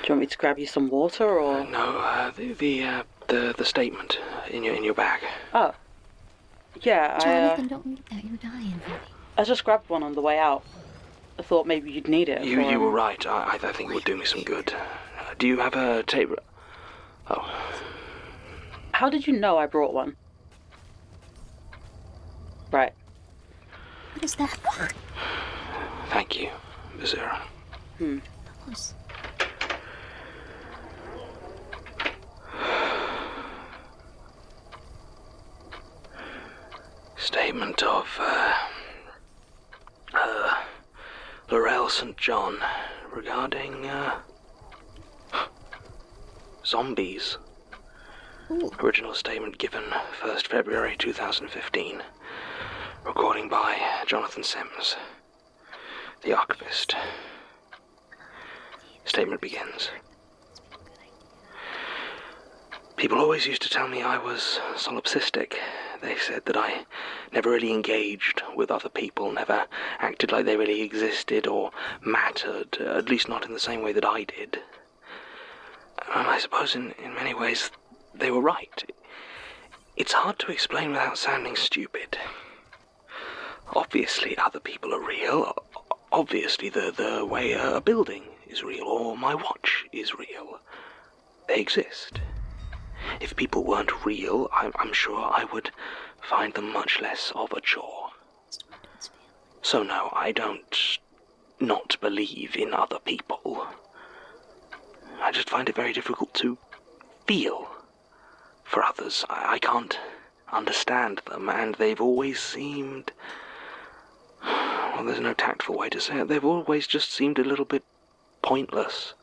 Do you want me to grab you some water or...? No, the statement in your bag. Oh. Yeah, Jonathan, don't need that. You're dying, honey. I just grabbed one on the way out. I thought maybe you'd need it. You were right. I think it would do me some good. Do you have a tape... Oh. How did you know I brought one? Right. What is that? Thank you, Basira. Statement of, Laurel St. John regarding, Zombies. Original statement given 1st February 2015. Recording by Jonathan Sims, the archivist. Statement begins. People always used to tell me I was solipsistic. They said that I never really engaged with other people, never acted like they really existed or mattered, at least not in the same way that I did. And I suppose in many ways they were right. It's hard to explain without sounding stupid. Obviously other people are real. Obviously the way a building is real or my watch is real. They exist. If people weren't real, I'm sure I would find them much less of a chore. So no, I don't not believe in other people. I just find it very difficult to feel for others. I can't understand them, and they've always seemed... Well, there's no tactful way to say it. They've always just seemed a little bit pointless.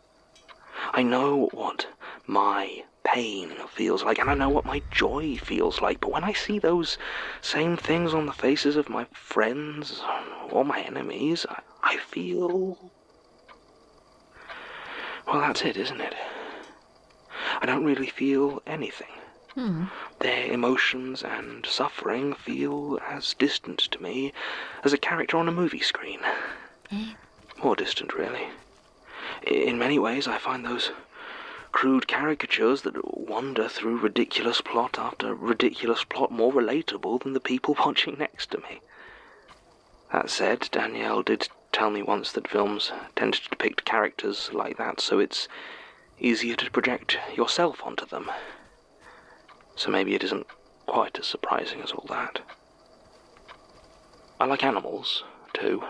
I know what my pain feels like, and I know what my joy feels like, but when I see those same things on the faces of my friends or my enemies, I feel... Well, that's it, isn't it? I don't really feel anything. Their emotions and suffering feel as distant to me as a character on a movie screen. More distant, really. In many ways, I find those crude caricatures that wander through ridiculous plot after ridiculous plot more relatable than the people watching next to me. That said, Danielle did tell me once that films tend to depict characters like that, so it's easier to project yourself onto them. So maybe it isn't quite as surprising as all that. I like animals, too.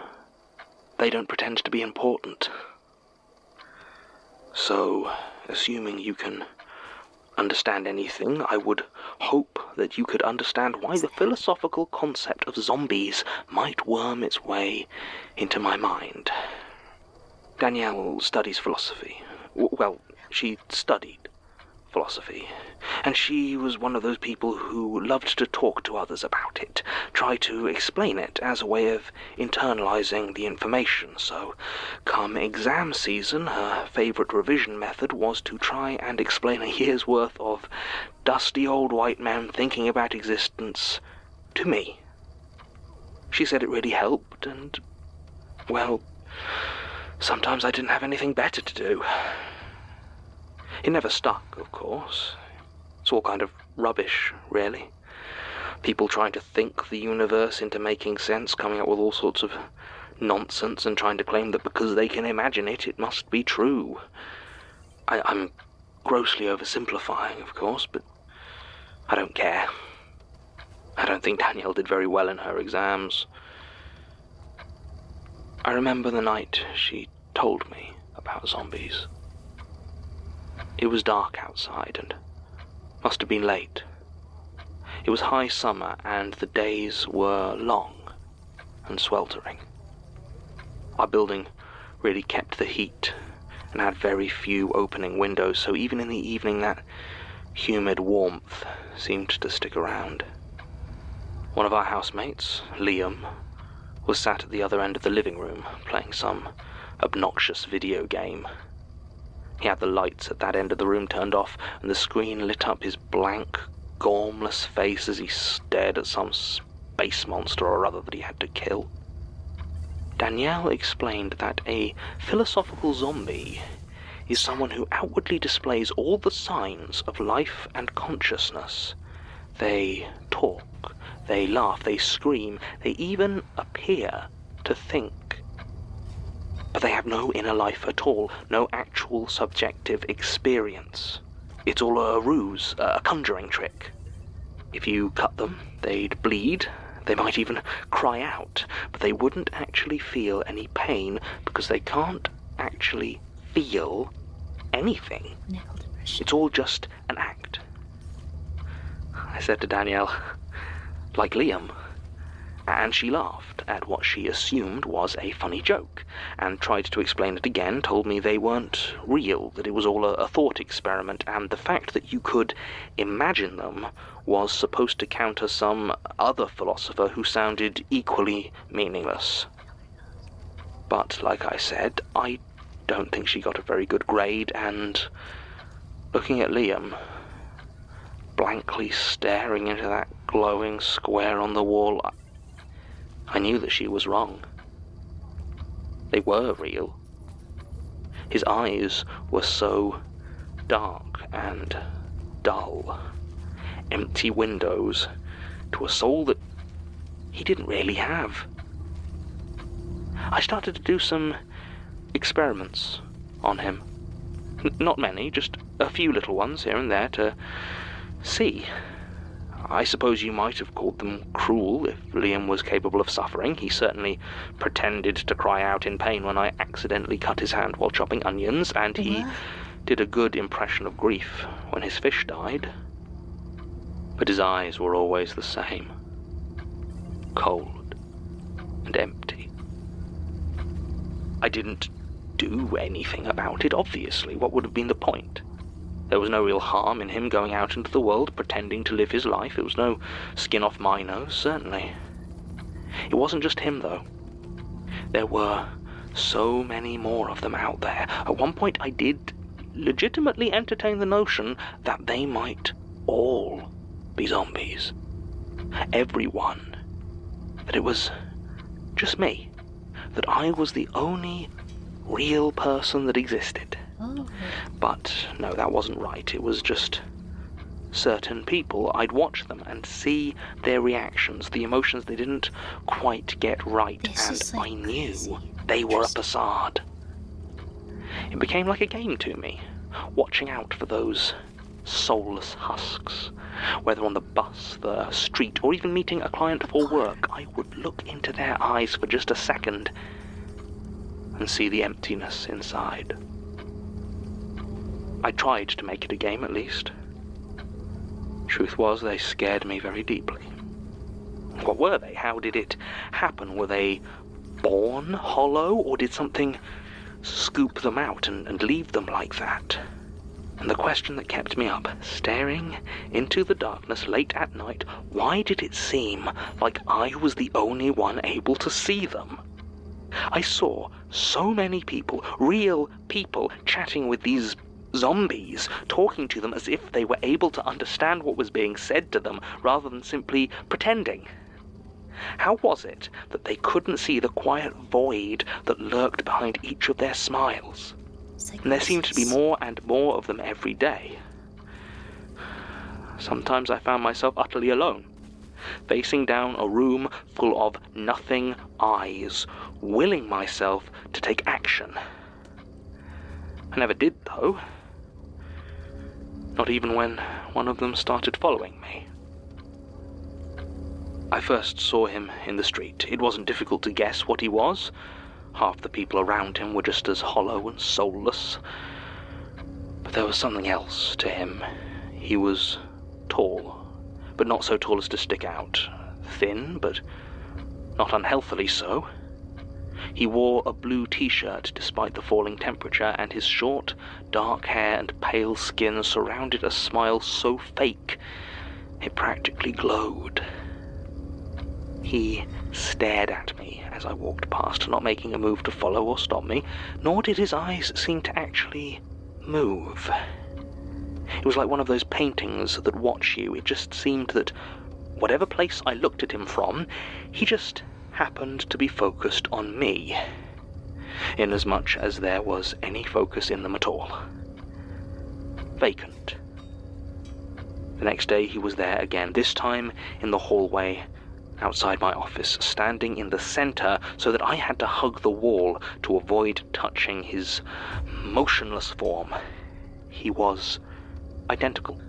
They don't pretend to be important. So, assuming you can understand anything, I would hope that you could understand why the philosophical concept of zombies might worm its way into my mind. Danielle studies philosophy. Well, she studied philosophy, and she was one of those people who loved to talk to others about it, try to explain it as a way of internalizing the information. So, come exam season, her favorite revision method was to try and explain a year's worth of dusty old white men thinking about existence to me. She said it really helped, and, well, sometimes I didn't have anything better to do. It never stuck, of course. It's all kind of rubbish, really. People trying to think the universe into making sense, coming up with all sorts of nonsense and trying to claim that because they can imagine it, it must be true. I'm grossly oversimplifying, of course, but I don't care. I don't think Danielle did very well in her exams. I remember the night she told me about zombies. It was dark outside and must have been late. It was high summer and the days were long and sweltering. Our building really kept the heat and had very few opening windows, so even in the evening that humid warmth seemed to stick around. One of our housemates, Liam, was sat at the other end of the living room playing some obnoxious video game. He had the lights at that end of the room turned off, and the screen lit up his blank, gormless face as he stared at some space monster or other that he had to kill. Danielle explained that a philosophical zombie is someone who outwardly displays all the signs of life and consciousness. They talk, they laugh, they scream, they even appear to think. But they have no inner life at all, no actual subjective experience. It's all a ruse, a conjuring trick. If you cut them, they'd bleed, they might even cry out, but they wouldn't actually feel any pain because they can't actually feel anything. It's all just an act. I said to Danielle, like Liam, and she laughed at what she assumed was a funny joke, and tried to explain it again, told me they weren't real, that it was all a thought experiment, and the fact that you could imagine them was supposed to counter some other philosopher who sounded equally meaningless. But, like I said, I don't think she got a very good grade, and looking at Liam, blankly staring into that glowing square on the wall, I knew that she was wrong. They were real. His eyes were so dark and dull, empty windows to a soul that he didn't really have. I started to do some experiments on him. Not many, just a few little ones here and there to see. I suppose you might have called them cruel if Liam was capable of suffering. He certainly pretended to cry out in pain when I accidentally cut his hand while chopping onions, and he did a good impression of grief when his fish died. But his eyes were always the same. Cold and empty. I didn't do anything about it, obviously. What would have been the point? There was no real harm in him going out into the world pretending to live his life. It was no skin off my nose, certainly. It wasn't just him, though. There were so many more of them out there. At one point I did legitimately entertain the notion that they might all be zombies. Everyone. That it was just me. That I was the only real person that existed. But no, that wasn't right. It was just certain people. I'd watch them and see their reactions, the emotions they didn't quite get right, and I knew they were a facade. It became like a game to me, watching out for those soulless husks. Whether on the bus, the street, or even meeting a client for work, I would look into their eyes for just a second and see the emptiness inside. I tried to make it a game, at least. Truth was, they scared me very deeply. What were they? How did it happen? Were they born hollow, or did something scoop them out and leave them like that? And the question that kept me up, staring into the darkness late at night, why did it seem like I was the only one able to see them? I saw so many people, real people, chatting with these zombies, talking to them as if they were able to understand what was being said to them rather than simply pretending. How was it that they couldn't see the quiet void that lurked behind each of their smiles? And there seemed to be more and more of them every day. Sometimes I found myself utterly alone, facing down a room full of nothing eyes, willing myself to take action. I never did, though. Not even when one of them started following me. I first saw him in the street. It wasn't difficult to guess what he was. Half the people around him were just as hollow and soulless. But there was something else to him. He was tall, but not so tall as to stick out. Thin, but not unhealthily so. He wore a blue t-shirt despite the falling temperature, and his short, dark hair and pale skin surrounded a smile so fake it practically glowed. He stared at me as I walked past, not making a move to follow or stop me, nor did his eyes seem to actually move. It was like one of those paintings that watch you. It just seemed that whatever place I looked at him from, he just happened to be focused on me, inasmuch as there was any focus in them at all. Vacant. The next day he was there again, this time in the hallway outside my office, standing in the center so that I had to hug the wall to avoid touching his motionless form. He was identical,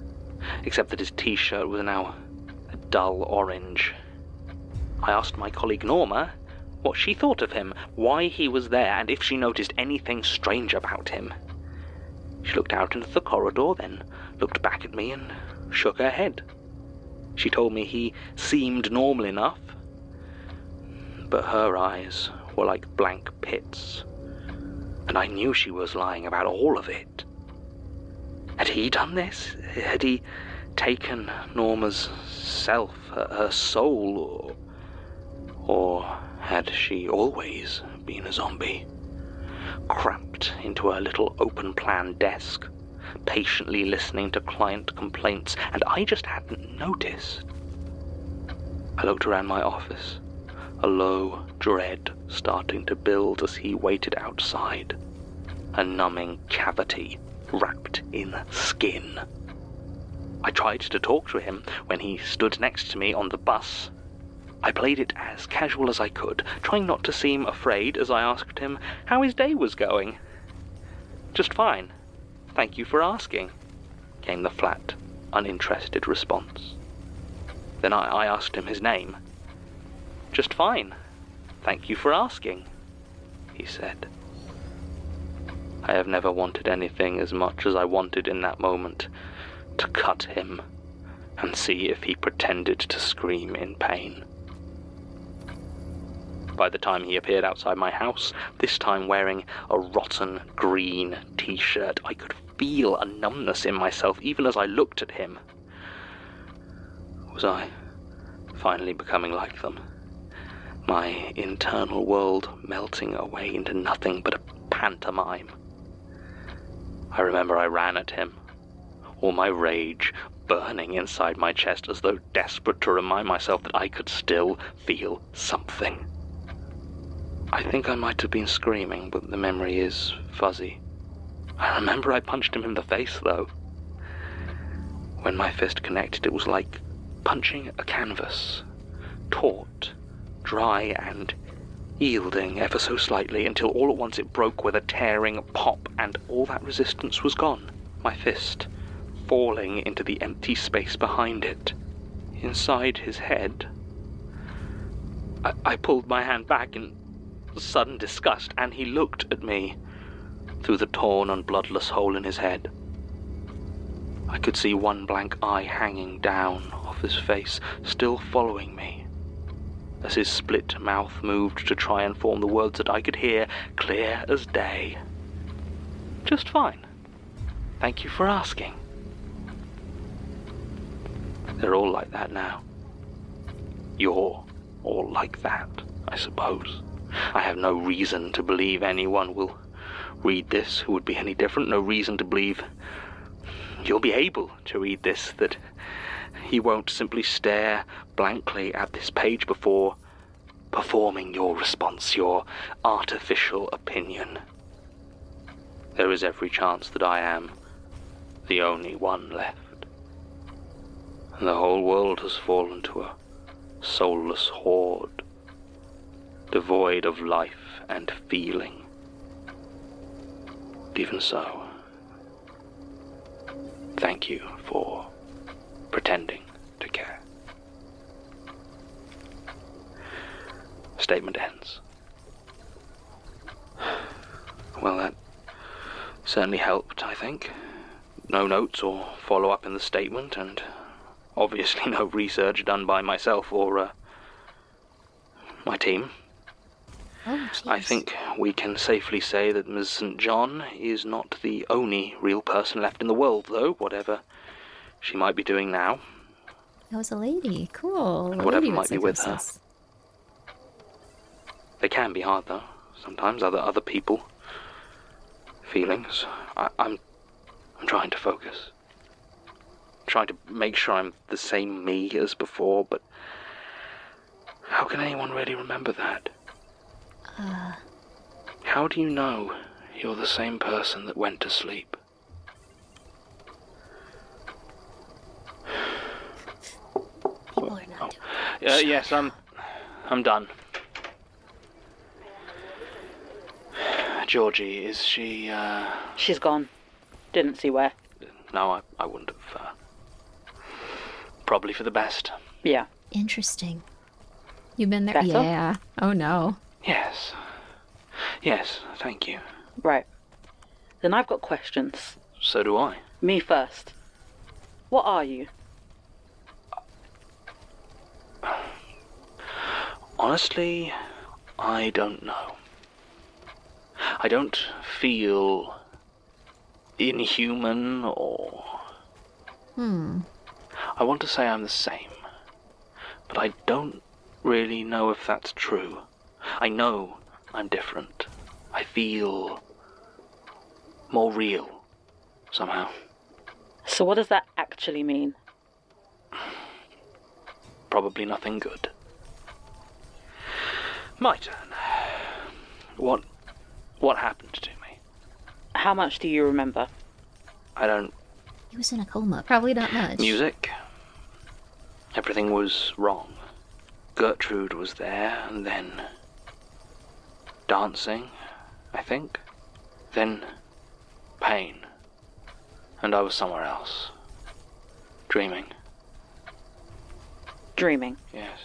except that his t-shirt was now a dull orange. I asked my colleague Norma what she thought of him, why he was there, and if she noticed anything strange about him. She looked out into the corridor, then looked back at me and shook her head. She told me he seemed normal enough, but her eyes were like blank pits. And I knew she was lying about all of it. Had he done this? Had he taken Norma's self, her soul, or had she always been a zombie? Cramped into her little open-plan desk, patiently listening to client complaints, and I just hadn't noticed. I looked around my office, a low dread starting to build as he waited outside, a numbing cavity wrapped in skin. I tried to talk to him when he stood next to me on the bus. I played it as casual as I could, trying not to seem afraid as I asked him how his day was going. "Just fine. Thank you for asking," came the flat, uninterested response. Then I asked him his name. "Just fine. Thank you for asking," he said. I have never wanted anything as much as I wanted in that moment to cut him and see if he pretended to scream in pain. By the time he appeared outside my house, this time wearing a rotten green t-shirt, I could feel a numbness in myself even as I looked at him. Was I finally becoming like them? My internal world melting away into nothing but a pantomime. I remember I ran at him, all my rage burning inside my chest as though desperate to remind myself that I could still feel something. I think I might have been screaming, but the memory is fuzzy. I remember I punched him in the face, though. When my fist connected, it was like punching a canvas, taut, dry, and yielding ever so slightly until all at once it broke with a tearing pop, and all that resistance was gone. My fist falling into the empty space behind it. Inside his head, I pulled my hand back in sudden disgust, and he looked at me through the torn and bloodless hole in his head. I could see one blank eye hanging down off his face, still following me, as his split mouth moved to try and form the words that I could hear clear as day. "Just fine. Thank you for asking." They're all like that now. You're all like that, I suppose. I have no reason to believe anyone will read this who would be any different. No reason to believe you'll be able to read this, that you won't simply stare blankly at this page before performing your response, your artificial opinion. There is every chance that I am the only one left, and the whole world has fallen to a soulless horde, devoid of life and feeling. Even so, thank you for pretending to care. Statement ends. Well, that certainly helped, I think. No notes or follow-up in the statement, and obviously no research done by myself or my team. Oh, I think we can safely say that Ms. St. John is not the only real person left in the world, though, whatever she might be doing now. That was a lady. Cool. A Whatever lady might be with her. psychosis. They can be hard, though. Sometimes other people, feelings. I'm trying to focus. Trying to make sure I'm the same me as before, but how can anyone really remember that? How do you know you're the same person that went to sleep? People are not Yes, I'm done. Georgie, is she, She's gone. Didn't see where. No, I wouldn't have, probably for the best. Yeah. Interesting. You've been there? Better? Yeah. Oh no. Yes, thank you. Right. Then I've got questions. So do I. Me first. What are you? Honestly, I don't know. I don't feel inhuman or... I want to say I'm the same, but I don't really know if that's true. I know I'm different. I feel more real, somehow. So what does that actually mean? Probably nothing good. My turn. What happened to me? How much do you remember? I don't... He was in a coma. Probably not much. Music. Everything was wrong. Gertrude was there, and then... dancing, I think. Then... pain. And I was somewhere else. Dreaming. Dreaming? Yes.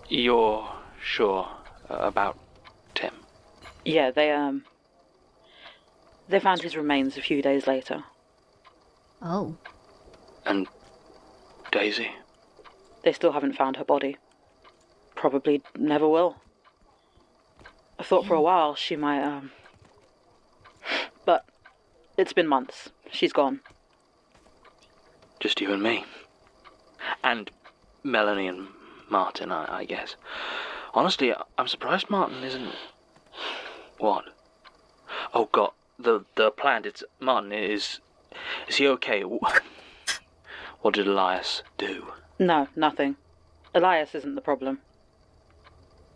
You're sure about Tim? Yeah, they found his remains a few days later. Oh. And Daisy? They still haven't found her body. Probably never will. I thought for a while she might, but it's been months. She's gone. Just you and me. And Melanie and Martin, I guess. Honestly, I'm surprised Martin isn't... What? Oh, God. The plan, it's... Martin, is he okay? What did Elias do? No, nothing. Elias isn't the problem.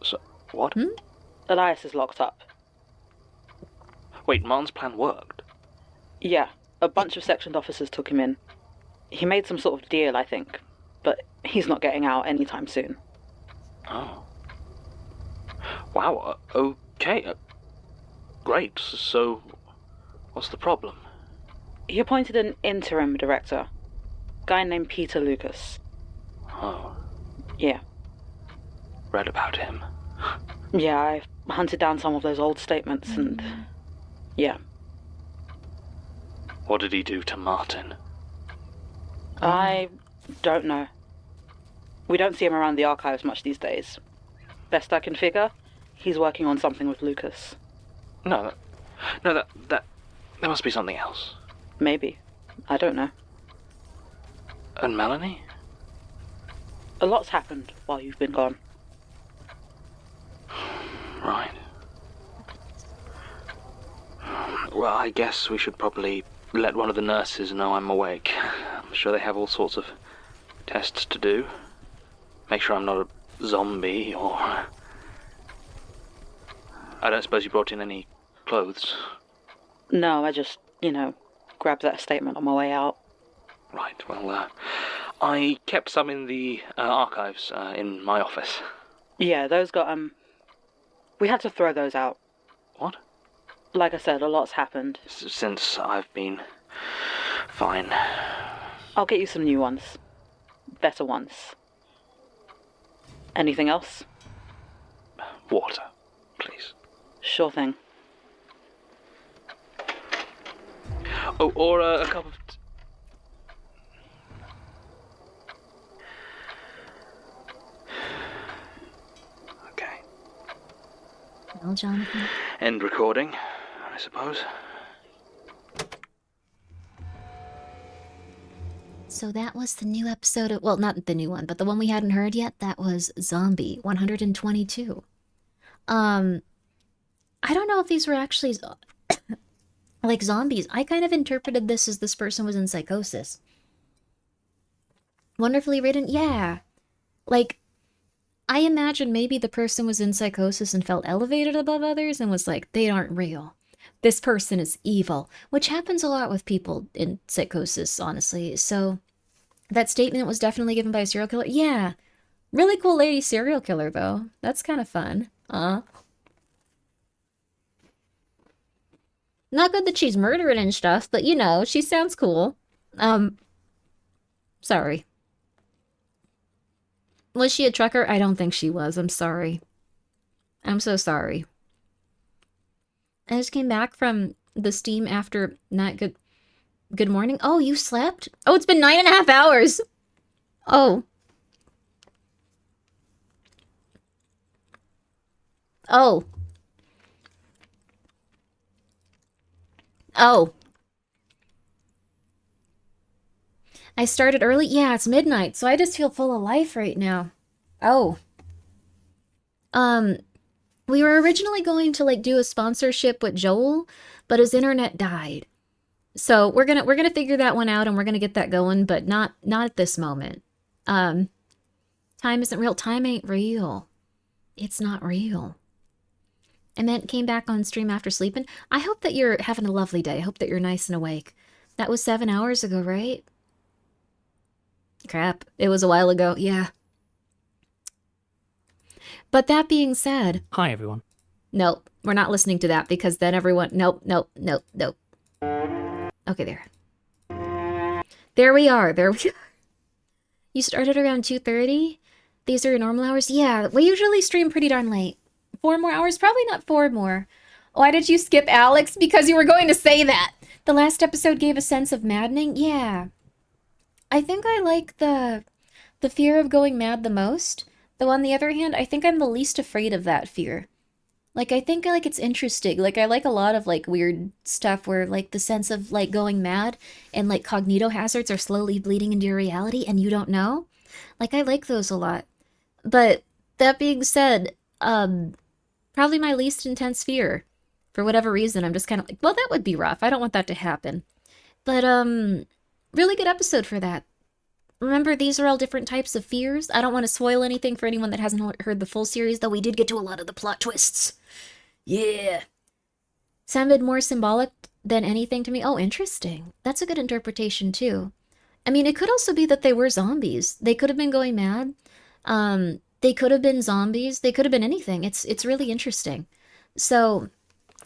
So, what? Elias is locked up. Wait, Martin's plan worked? Yeah, a bunch of sectioned officers took him in. He made some sort of deal, I think, but he's not getting out anytime soon. Oh. Wow, okay. Great, so what's the problem? He appointed an interim director, guy named Peter Lucas. Oh. Yeah. Read about him. Yeah, I hunted down some of those old statements and... yeah. What did he do to Martin? I don't know. We don't see him around the archives much these days. Best I can figure, he's working on something with Lucas. No, that there must be something else. Maybe. I don't know. And Melanie? A lot's happened while you've been gone. Right. Well, I guess we should probably let one of the nurses know I'm awake. I'm sure they have all sorts of tests to do. Make sure I'm not a zombie, or... I don't suppose you brought in any clothes? No, I just, grabbed that statement on my way out. Right, well, I kept some in the archives in my office. Yeah, those got, we had to throw those out. What? Like I said, a lot's happened. Since I've been fine. I'll get you some new ones. Better ones. Anything else? Water, please. Sure thing. Oh, or a cup of... Okay. Well, Jonathan. End recording, I suppose. So that was the new episode of, well, not the new one, but the one we hadn't heard yet. That was Zombie 122. I don't know if these were actually like zombies. I kind of interpreted this as this person was in psychosis. Wonderfully written, yeah. Like, I imagine maybe the person was in psychosis and felt elevated above others and was like, they aren't real. This person is evil, which happens a lot with people in psychosis, honestly. So that statement was definitely given by a serial killer. Yeah. Really cool lady serial killer, though. That's kind of fun. Not good that she's murdering and stuff, but she sounds cool. Sorry. Was she a trucker? I don't think she was. I'm sorry. I'm so sorry. I just came back from the steam after not good... Good morning? Oh, you slept? Oh, it's been 9.5 hours! Oh. Oh. Oh. I started early? Yeah, it's midnight, so I just feel full of life right now. Oh. We were originally going to like do a sponsorship with Joel, but his internet died. So we're gonna figure that one out and we're gonna get that going, but not at this moment. Time isn't real. Time ain't real. It's not real. And then came back on stream after sleeping. I hope that you're having a lovely day. I hope that you're nice and awake. That was 7 hours ago, right? Crap. It was a while ago. Yeah. But that being said... Hi, everyone. Nope. We're not listening to that because then everyone... Nope. Okay, there. There we are. You started around 2:30? These are your normal hours? Yeah, we usually stream pretty darn late. 4 more hours? Probably not 4 more. Why did you skip Alex? Because you were going to say that. The last episode gave a sense of maddening? Yeah. I think I like the fear of going mad the most. Though on the other hand, I think I'm the least afraid of that fear. Like, I think like it's interesting. Like, I like a lot of like weird stuff where like the sense of like going mad and like cognito hazards are slowly bleeding into your reality and you don't know. Like, I like those a lot. But that being said, probably my least intense fear. For whatever reason, I'm just kind of like, well, that would be rough. I don't want that to happen. But, really good episode for that. Remember, these are all different types of fears. I don't want to spoil anything for anyone that hasn't heard the full series, though we did get to a lot of the plot twists. Yeah. Sounded more symbolic than anything to me. Oh, interesting. That's a good interpretation, too. I mean, it could also be that they were zombies. They could have been going mad. They could have been zombies. They could have been anything. It's really interesting. So,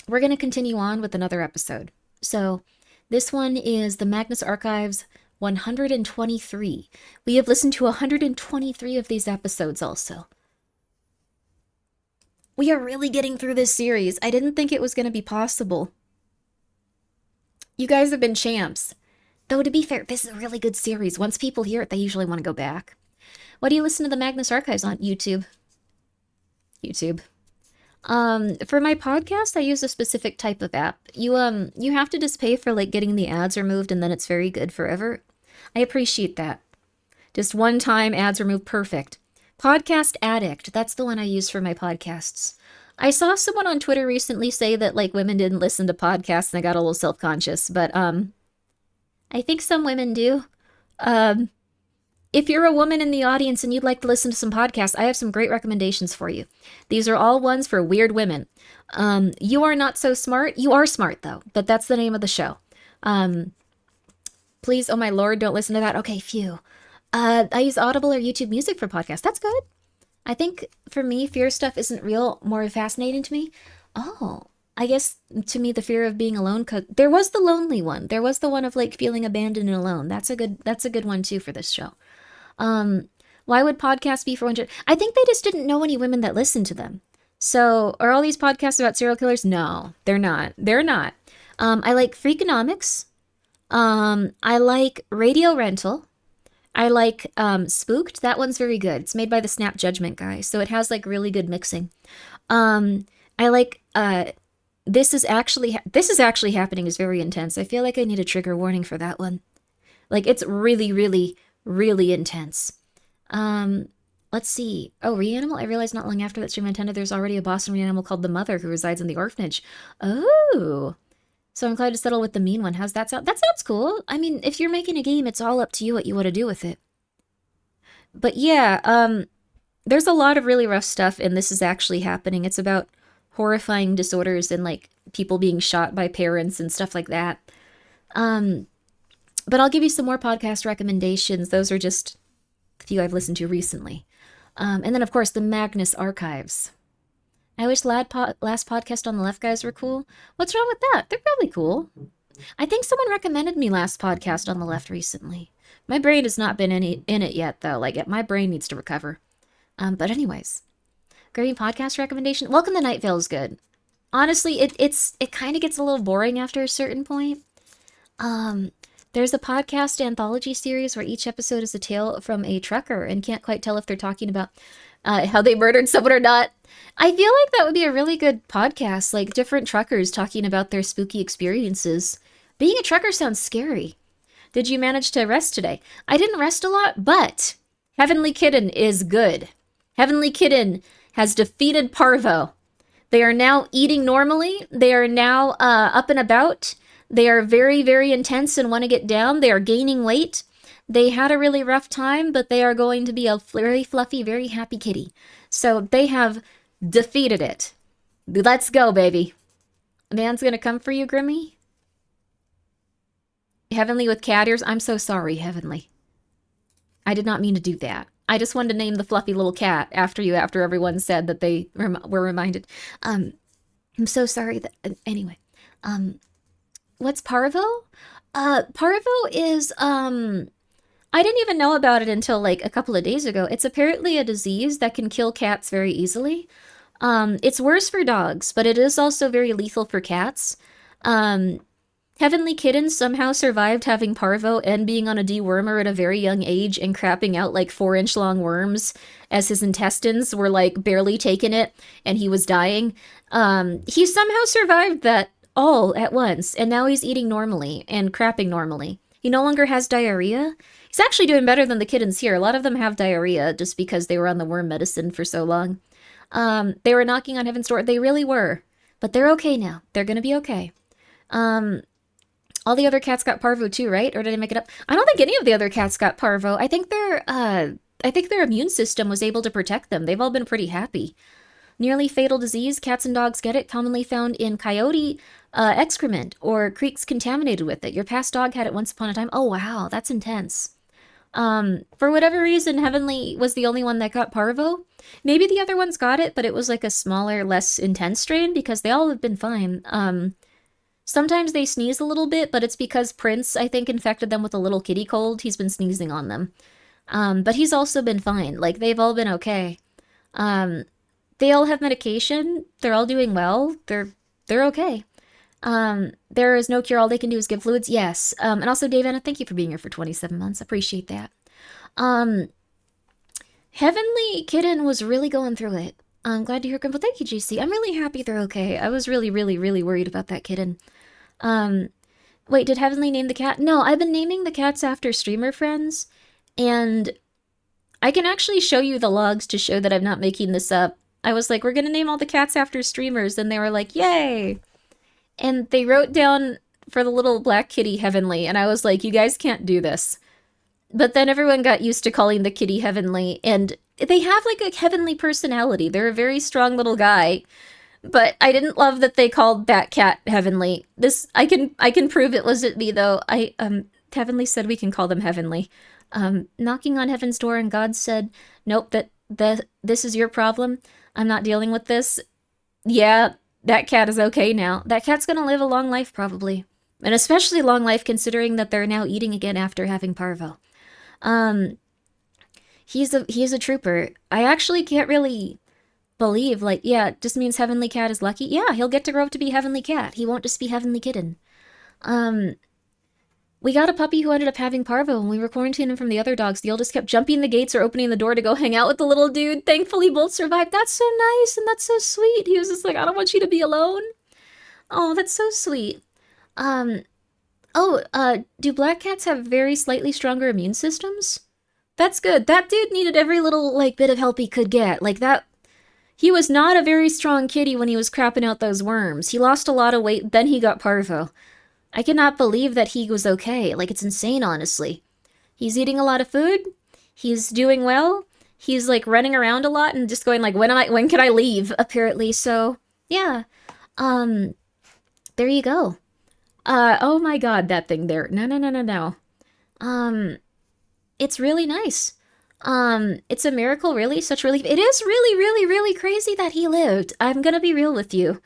we're going to continue on with another episode. So, this one is the Magnus Archives 123. We have listened to 123 of these episodes also. We are really getting through this series. I didn't think it was going to be possible. You guys have been champs. Though, to be fair, this is a really good series. Once people hear it, they usually want to go back. Why do you listen to the Magnus Archives on YouTube? For my podcast, I use a specific type of app. You have to just pay for, like, getting the ads removed, and then it's very good forever. I appreciate that. Just one time, ads removed, perfect. Podcast Addict, that's the one I use for my podcasts. I saw someone on Twitter recently say that, like, women didn't listen to podcasts, and I got a little self-conscious, but, I think some women do. If you're a woman in the audience and you'd like to listen to some podcasts, I have some great recommendations for you. These are all ones for weird women. You are not so smart. You are smart, though, but that's the name of the show. Please, oh my lord, don't listen to that. Okay, phew. I use Audible or YouTube Music for podcasts. That's good. I think, for me, fear stuff isn't real, more fascinating to me. Oh, I guess, to me, the fear of being alone, there was the lonely one. There was the one of, like, feeling abandoned and alone. That's a good one, too, for this show. Why would podcasts be for 100? I think they just didn't know any women that listened to them. So, are all these podcasts about serial killers? No, they're not. They're not. I like Freakonomics. I like Radio Rental. I like, Spooked. That one's very good. It's made by the Snap Judgment guy, so it has, like, really good mixing. I like, This is Actually Happening is very intense. I feel like I need a trigger warning for that one. Like, it's really, really, really intense. Let's see. Oh, Reanimal? I realized not long after that stream intended there's already a boss in Reanimal called the Mother who resides in the orphanage. Oh! So I'm glad to settle with the mean one. How's that sound? That sounds cool. I mean, if you're making a game, it's all up to you what you want to do with it. But yeah, there's a lot of really rough stuff, and This Is Actually Happening. It's about horrifying disorders and, like, people being shot by parents and stuff like that. But I'll give you some more podcast recommendations. Those are just a few I've listened to recently. And then, of course, the Magnus Archives. I wish last podcast on the left guys were cool. What's wrong with that? They're probably cool. I think someone recommended me last podcast on the left recently. My brain has not been in it yet, though. Like, my brain needs to recover. But anyways. Grimmi podcast recommendation. Welcome to Night Vale is good. Honestly, it kind of gets a little boring after a certain point. There's a podcast anthology series where each episode is a tale from a trucker and can't quite tell if they're talking about how they murdered someone or not. I feel like that would be a really good podcast, like different truckers talking about their spooky experiences. Being a trucker sounds scary. Did you manage to rest today? I didn't rest a lot, but Heavenly Kitten is good. Heavenly Kitten has defeated Parvo. They are now eating normally. They are now up and about. They are very, very intense and want to get down. They are gaining weight. They had a really rough time, but they are going to be a very fluffy, very happy kitty. So they have defeated it. Let's go, baby. Man's gonna come for you, Grimmi? Heavenly with cat ears? I'm so sorry, Heavenly. I did not mean to do that. I just wanted to name the fluffy little cat after you, after everyone said that they were reminded. I'm so sorry that... Anyway. What's Parvo? Parvo is, I didn't even know about it until, like, a couple of days ago. It's apparently a disease that can kill cats very easily. It's worse for dogs, but it is also very lethal for cats. Heavenly Kitten somehow survived having Parvo and being on a dewormer at a very young age and crapping out like 4-inch long worms as his intestines were like barely taking it and he was dying. He somehow survived that all at once, and now he's eating normally and crapping normally. He no longer has diarrhea. He's actually doing better than the kittens here. A lot of them have diarrhea just because they were on the worm medicine for so long. They were knocking on heaven's door. They really were. But they're okay now. They're gonna be okay. All the other cats got Parvo too, right? Or did I make it up? I don't think any of the other cats got Parvo. I think their immune system was able to protect them. They've all been pretty happy. Nearly fatal disease, cats and dogs get it, commonly found in coyote excrement or creeks contaminated with it. Your past dog had it once upon a time. Oh, wow, that's intense. For whatever reason, Heavenly was the only one that got Parvo. Maybe the other ones got it, but it was like a smaller, less intense strain because they all have been fine. Sometimes they sneeze a little bit, but it's because Prince, I think, infected them with a little kitty cold. He's been sneezing on them. But he's also been fine. Like, they've all been okay. They all have medication. They're all doing well. They're okay. There is no cure. All they can do is give fluids. Yes. And also, Davana, thank you for being here for 27 months. Appreciate that. Heavenly Kitten was really going through it. I'm glad to hear Grimble. Thank you, JC. I'm really happy they're okay. I was really, really, really worried about that kitten. Wait, did Heavenly name the cat? No, I've been naming the cats after streamer friends, and I can actually show you the logs to show that I'm not making this up. I was like, we're gonna name all the cats after streamers, and they were like, yay! And they wrote down for the little black kitty Heavenly, and I was like, you guys can't do this. But then everyone got used to calling the kitty Heavenly, and they have like a Heavenly personality. They're a very strong little guy. But I didn't love that they called that cat Heavenly. This I can prove it wasn't me though. Heavenly said we can call them Heavenly. Knocking on heaven's door and God said, "Nope, this is your problem. I'm not dealing with this." Yeah, that cat is okay now. That cat's gonna live a long life probably. And especially long life considering that they're now eating again after having Parvo. He's a trooper. I actually can't really believe, like, yeah, it just means Heavenly Cat is lucky. Yeah, he'll get to grow up to be Heavenly Cat. He won't just be Heavenly Kitten. We got a puppy who ended up having Parvo, and we were quarantining him from the other dogs. The oldest kept jumping the gates or opening the door to go hang out with the little dude. Thankfully, both survived. That's so nice, and that's so sweet. He was just like, I don't want you to be alone. Oh, that's so sweet. Do black cats have very slightly stronger immune systems? That's good. That dude needed every little, like, bit of help he could get. Like, that... He was not a very strong kitty when he was crapping out those worms. He lost a lot of weight, then he got Parvo. I cannot believe that he was okay. Like, it's insane, honestly. He's eating a lot of food. He's doing well. He's, like, running around a lot and just going, like, when can I leave, apparently. So, yeah. There you go. Oh my god, that thing there. No. It's really nice. It's a miracle, really, such relief. It is really, really, really crazy that he lived. I'm gonna be real with you.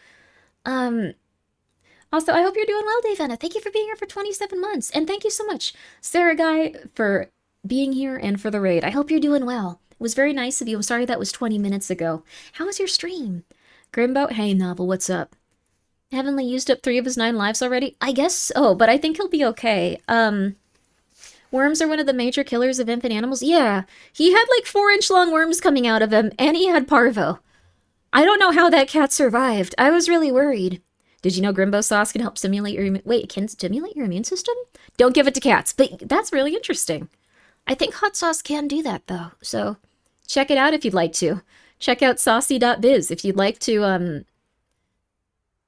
Also, I hope you're doing well, Davana. Thank you for being here for 27 months. And thank you so much, Sarah Guy, for being here and for the raid. I hope you're doing well. It was very nice of you. I'm sorry that was 20 minutes ago. How was your stream? Grimboat, hey, Novel, what's up? Heavenly used up 3 of his 9 lives already? I guess so, but I think he'll be okay. Worms are one of the major killers of infant animals. Yeah, he had like 4-inch long worms coming out of him, and he had parvo. I don't know how that cat survived. I was really worried. Did you know Grimbo sauce can help stimulate your can stimulate your immune system? Don't give it to cats, but that's really interesting. I think hot sauce can do that though, so check it out if you'd like to. Check out saucy.biz if you'd like to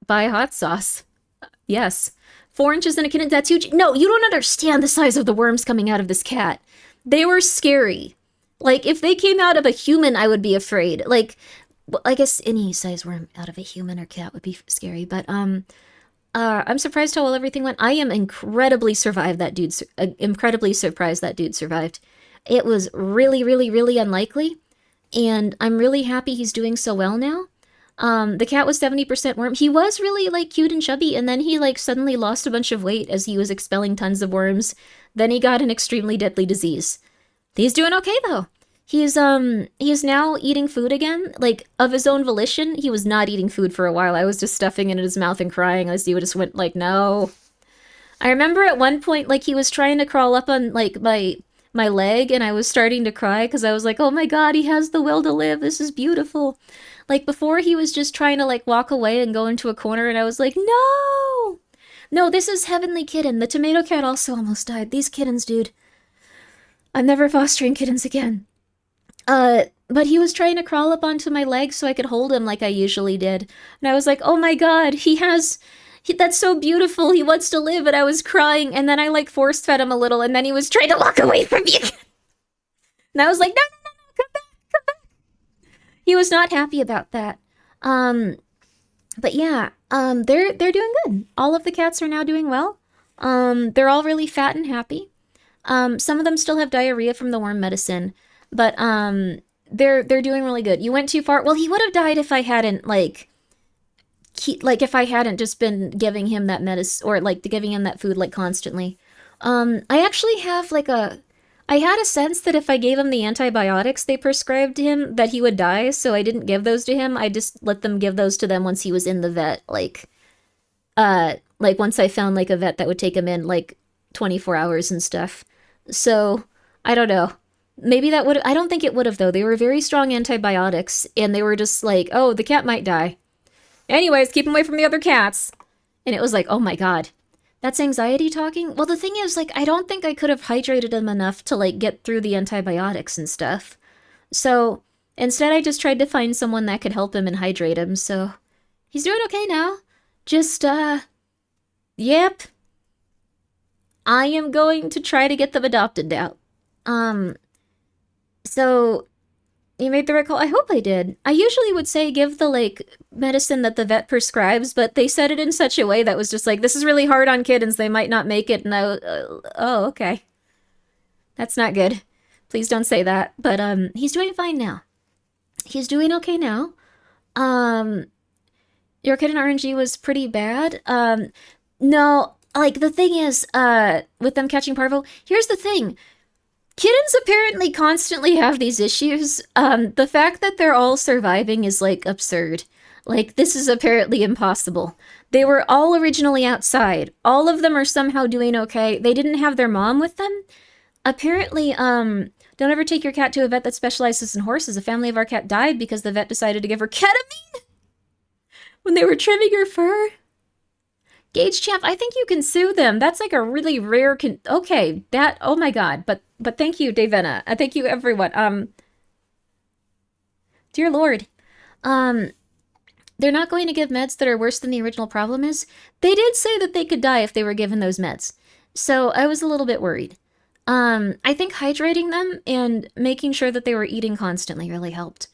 buy hot sauce. Yes. 4 inches in a kitten, that's huge. No, you don't understand the size of the worms coming out of this cat. They were scary. Like, if they came out of a human, I would be afraid. Like, well, I guess any size worm out of a human or cat would be scary, but I'm surprised how well everything went. I am incredibly surprised that dude survived. It was really, really, really unlikely, and I'm really happy he's doing so well now. The cat was 70% worm. He was really, like, cute and chubby, and then he, like, suddenly lost a bunch of weight as he was expelling tons of worms. Then he got an extremely deadly disease. He's doing okay, though. He's now eating food again, like, of his own volition. He was not eating food for a while. I was just stuffing it in his mouth and crying as he just went, like, no. I remember at one point, like, he was trying to crawl up on, like, my leg, and I was starting to cry because I was like, oh my god, he has the will to live. This is beautiful. Like, before he was just trying to, like, walk away and go into a corner, and I was like, no! No, this is Heavenly Kitten. The tomato cat also almost died. These kittens, dude. I'm never fostering kittens again. But he was trying to crawl up onto my leg so I could hold him like I usually did. And I was like, oh my god, that's so beautiful. He wants to live. And I was crying. And then I like force fed him a little. And then he was trying to walk away from me again. And I was like, no, come back, come back. He was not happy about that. But yeah, they're doing good. All of the cats are now doing well. They're all really fat and happy. Some of them still have diarrhea from the worm medicine. But, they're doing really good. You went too far. Well, he would have died if I hadn't, if I hadn't just been giving him that medicine, or, like, giving him that food, like, constantly. I actually have, I had a sense that if I gave him the antibiotics they prescribed him, that he would die, so I didn't give those to him. I just let them give those to them once he was in the vet, once I found, like, a vet that would take him in, 24 hours and stuff. So, I don't know. Maybe that would... I don't think it would have, though. They were very strong antibiotics, and they were just like, oh, the cat might die. Anyways, keep him away from the other cats. And it was like, oh my god. That's anxiety talking? Well, the thing is, I don't think I could have hydrated him enough to, get through the antibiotics and stuff. So, instead I just tried to find someone that could help him and hydrate him, so... He's doing okay now. Just, yep. I am going to try to get them adopted now. So, you made the right call? I hope I did. I usually would say give the, medicine that the vet prescribes, but they said it in such a way that was just like, this is really hard on kittens, they might not make it, and oh, okay. That's not good. Please don't say that. But, he's doing fine now. He's doing okay now. Your kitten RNG was pretty bad. No, the thing is, with them catching parvo, here's the thing. Kittens apparently constantly have these issues. The fact that they're all surviving is, absurd. This is apparently impossible. They were all originally outside. All of them are somehow doing okay. They didn't have their mom with them. Apparently, don't ever take your cat to a vet that specializes in horses. A family of our cat died because the vet decided to give her ketamine when they were trimming her fur. Gage Champ, I think you can sue them. That's a really rare okay, that, oh my god. But thank you, Davena. Thank you, everyone. Dear Lord. They're not going to give meds that are worse than the original problem is. They did say that they could die if they were given those meds. So I was a little bit worried. I think hydrating them and making sure that they were eating constantly really helped.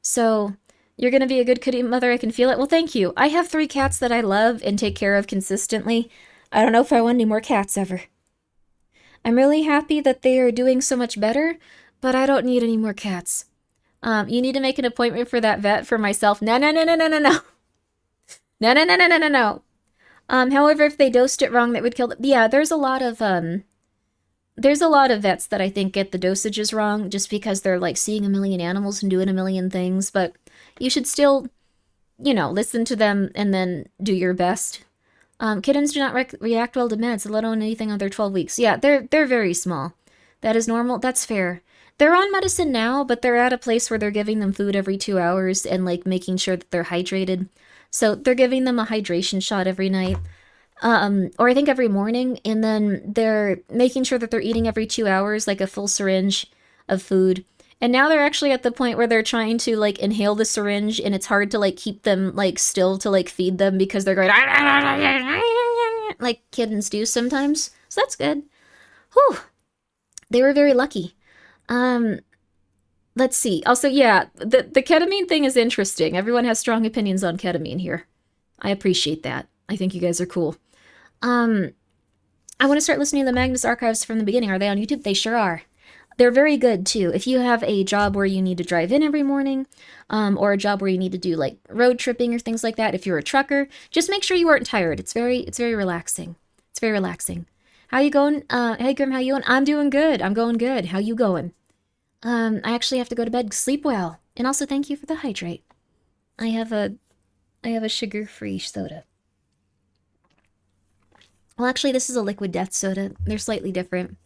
So... You're gonna be a good kitty mother, I can feel it. Well, thank you. I have 3 cats that I love and take care of consistently. I don't know if I want any more cats ever. I'm really happy that they are doing so much better, but I don't need any more cats. You need to make an appointment for that vet for myself. No. No. However, if they dosed it wrong, that would kill them. Yeah, there's a lot of vets that I think get the dosages wrong just because they're, seeing a million animals and doing a million things, but... You should still, listen to them and then do your best. Kittens do not react well to meds, let alone anything under 12 weeks. Yeah, they're very small. That is normal. That's fair. They're on medicine now, but they're at a place where they're giving them food every 2 hours and like making sure that they're hydrated. So they're giving them a hydration shot every night. Or I think every morning, and then they're making sure that they're eating every 2 hours, like a full syringe of food. And now they're actually at the point where they're trying to like inhale the syringe, and it's hard to like keep them like still to like feed them because they're going like kittens do sometimes. So that's good. Whew. They were very lucky. Let's see. Also, yeah, the ketamine thing is interesting. Everyone has strong opinions on ketamine here. I appreciate that. I think you guys are cool. I want to start listening to the Magnus archives from the beginning. Are they on YouTube? They sure are. They're very good too. If you have a job where you need to drive in every morning, or a job where you need to do like road tripping or things like that, if you're a trucker, just make sure you aren't tired. It's very relaxing. It's very relaxing. How you going? Hey Grim, how you going? I'm doing good. I'm going good. How you going? I actually have to go to bed. Sleep well. And also thank you for the hydrate. I have a sugar-free soda. Well, actually, this is a liquid death soda. They're slightly different.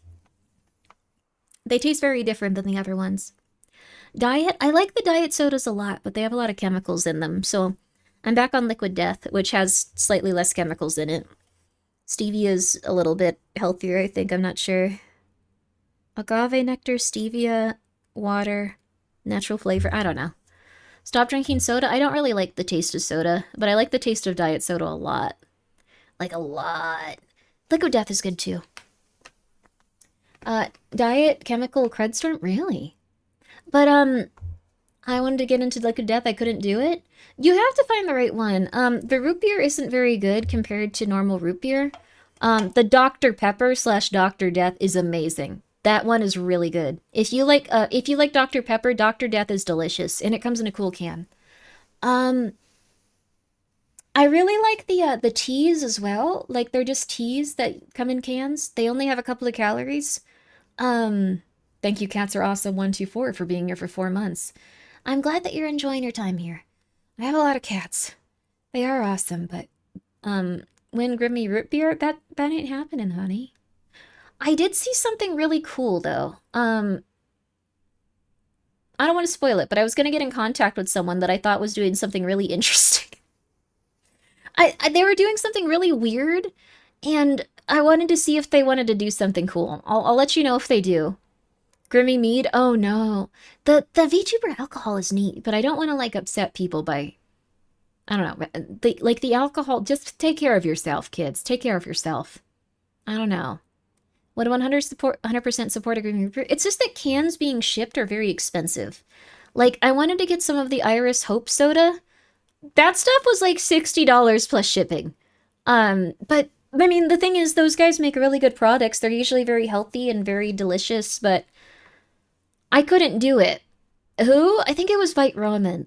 They taste very different than the other ones. Diet? I like the diet sodas a lot, but they have a lot of chemicals in them, so I'm back on liquid death, which has slightly less chemicals in it. Stevia's a little bit healthier, I think. I'm not sure. Agave nectar, stevia, water, natural flavor. I don't know. Stop drinking soda. I don't really like the taste of soda, but I like the taste of diet soda a lot. Like a lot. Liquid death is good too. Diet chemical Credstorm? Really? But, I wanted to get into liquid death. I couldn't do it. You have to find the right one. The root beer isn't very good compared to normal root beer. The Dr. Pepper / Dr. Death is amazing. That one is really good. If you like Dr. Pepper, Dr. Death is delicious, and it comes in a cool can. I really like the teas as well. Like, they're just teas that come in cans. They only have a couple of calories. Thank you, Cats Are Awesome 124 for being here for 4 months. I'm glad that you're enjoying your time here. I have a lot of cats. They are awesome, but, when Grimmi root beer, that ain't happening, honey. I did see something really cool, though. I don't want to spoil it, but I was gonna get in contact with someone that I thought was doing something really interesting. They were doing something really weird, and I wanted to see if they wanted to do something cool. I'll let you know if they do. Grimmi mead? Oh no. The VTuber alcohol is neat, but I don't want to like upset people by, I don't know, the alcohol. Just take care of yourself, kids. Take care of yourself. I don't know. Would 100% support a Grimmi root beer? It's just that cans being shipped are very expensive. Like, I wanted to get some of the Iris Hope soda. That stuff was like $60 plus shipping. But, I mean, the thing is, those guys make really good products. They're usually very healthy and very delicious, but I couldn't do it. Who? I think it was Vite Ramen.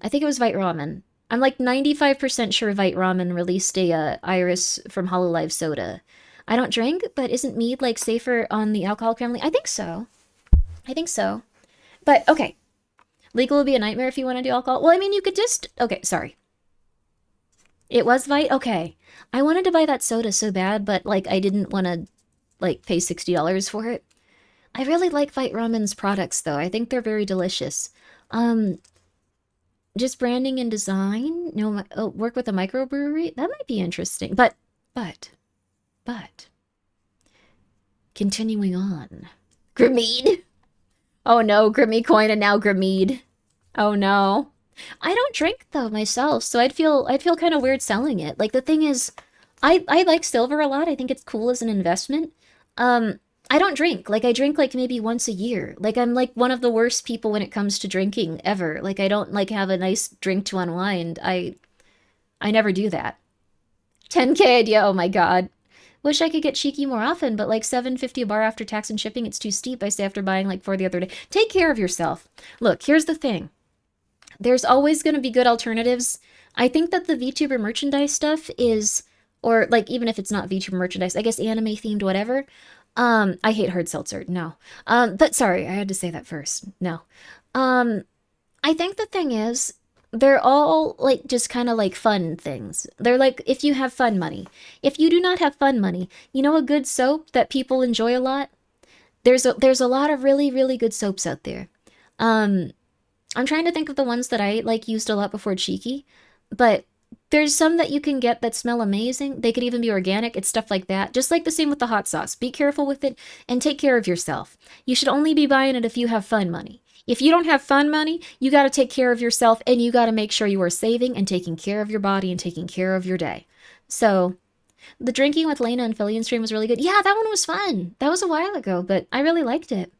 I'm like 95% sure Vite Ramen released a Iris from Hololive soda. I don't drink, but isn't mead like safer on the alcohol family? I think so. But, okay. Legal would be a nightmare if you want to do alcohol. Well, I mean, you could just... Okay, sorry. It was Vite? Okay. I wanted to buy that soda so bad, but, like, I didn't want to, like, pay $60 for it. I really like Vite Ramen's products, though. I think they're very delicious. Just branding and design? No, work with a microbrewery? That might be interesting. But... Continuing on. Grimmead? Oh no, Grimmi coin and now Grimmead. Oh no. I don't drink though myself, so I'd feel kind of weird selling it. Like the thing is, I like silver a lot. I think it's cool as an investment. I don't drink. Like I drink like maybe once a year. Like I'm like one of the worst people when it comes to drinking ever. Like I don't like have a nice drink to unwind. I never do that. 10K idea, oh my god. Wish I could get cheeky more often, but like $7.50 a bar after tax and shipping, it's too steep. I say after buying like 4 the other day. Take care of yourself. Look, here's the thing. There's always going to be good alternatives. I think that the VTuber merchandise stuff is, or like even if it's not VTuber merchandise, I guess anime themed, whatever. I hate hard seltzer. No. But sorry, I had to say that first. No. I think the thing is, they're all like just kind of like fun things. They're like if you have fun money. If you do not have fun money, you know a good soap that people enjoy a lot? There's a lot of really, really good soaps out there. I'm trying to think of the ones that I like used a lot before Cheeky, but there's some that you can get that smell amazing. They could even be organic. It's stuff like that. Just like the same with the hot sauce. Be careful with it and take care of yourself. You should only be buying it if you have fun money. If you don't have fun money, you got to take care of yourself and you got to make sure you are saving and taking care of your body and taking care of your day. So, the drinking with Lena and Fillion stream was really good. Yeah, that one was fun. That was a while ago, but I really liked it.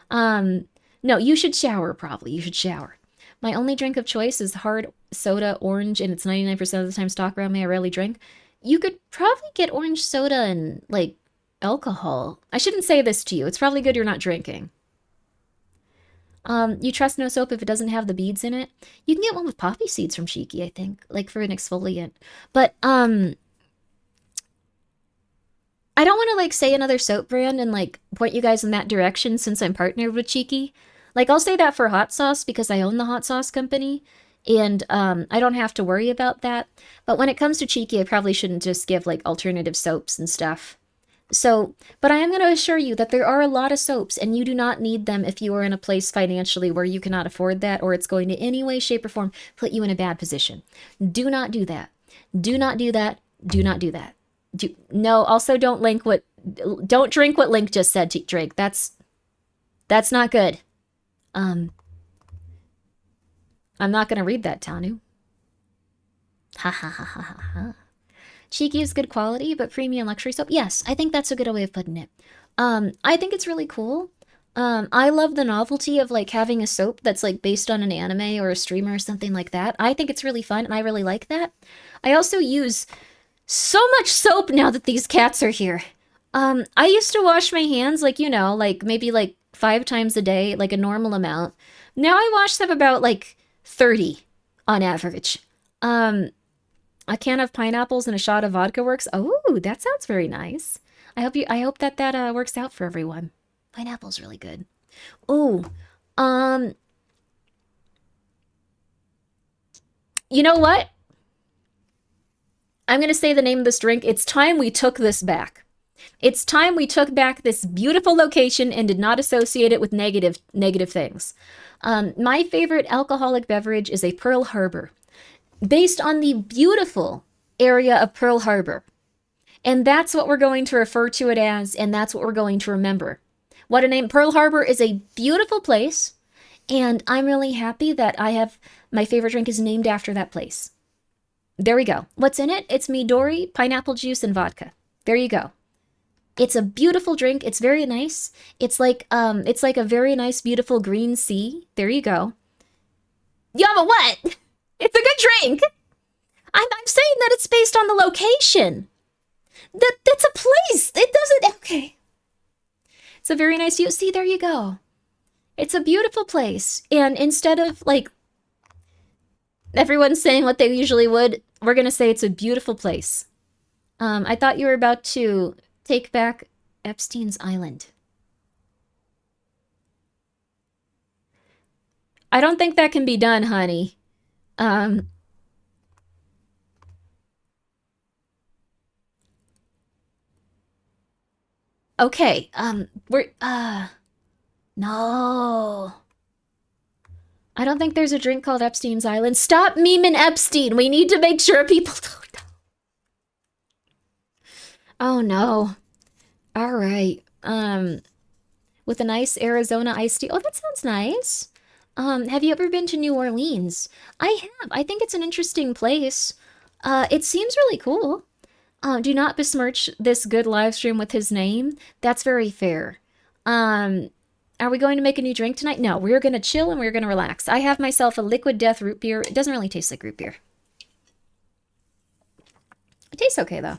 No, you should shower probably. You should shower. My only drink of choice is hard soda orange, and it's 99% of the time stock around me. I rarely drink. You could probably get orange soda and, like, alcohol. I shouldn't say this to you. It's probably good you're not drinking. You trust no soap if it doesn't have the beads in it. You can get one with poppy seeds from Cheeky, I think, like for an exfoliant. But, I don't want to, like, say another soap brand and, like, point you guys in that direction since I'm partnered with Cheeky. Like, I'll say that for hot sauce because I own the hot sauce company, and I don't have to worry about that. But when it comes to Cheeky, I probably shouldn't just give, like, alternative soaps and stuff. So, but I am going to assure you that there are a lot of soaps, and you do not need them if you are in a place financially where you cannot afford that, or it's going to any way, shape, or form put you in a bad position. Do not do that. Do not do that. Do not do that. No, also don't drink what Link just said to drink. That's not good. I'm not gonna read that, Tanu. Ha ha ha ha ha ha. Cheeky is good quality, but premium luxury soap. Yes, I think that's a good way of putting it. I think it's really cool. I love the novelty of like having a soap that's like based on an anime or a streamer or something like that. I think it's really fun and I really like that. I also use so much soap now that these cats are here. I used to wash my hands like, you know, like maybe like 5 times a day, like a normal amount. Now I wash them about like 30 on average. A can of pineapples and a shot of vodka works. Oh, that sounds very nice. I hope that works out for everyone. Pineapple's really good. Oh, you know what? I'm going to say the name of this drink. It's time we took this back. It's time we took back this beautiful location and did not associate it with negative things. My favorite alcoholic beverage is a Pearl Harbor, based on the beautiful area of Pearl Harbor. And that's what we're going to refer to it as, and that's what we're going to remember. What a name. Pearl Harbor is a beautiful place, and I'm really happy that my favorite drink is named after that place. There we go. What's in it? It's Midori, pineapple juice, and vodka. There you go. It's a beautiful drink. It's very nice. It's like a very nice, beautiful green sea. There you go. Yeah, but what? It's a good drink. I'm saying that it's based on the location. That's a place. It doesn't. Okay. It's a very nice view. See, there you go. It's a beautiful place, and instead of like everyone saying what they usually would, we're gonna say it's a beautiful place. I thought you were about to take back Epstein's Island. I don't think that can be done, honey. Okay, no. I don't think there's a drink called Epstein's Island. Stop memeing Epstein. We need to make sure people don't know. Oh no. All right. With a nice Arizona iced tea. Oh, that sounds nice. Have you ever been to New Orleans? I have. I think it's an interesting place. It seems really cool. Do not besmirch this good live stream with his name. That's very fair. Are we going to make a new drink tonight? No, we're going to chill and we're going to relax. I have myself a Liquid Death root beer. It doesn't really taste like root beer. It tastes okay, though.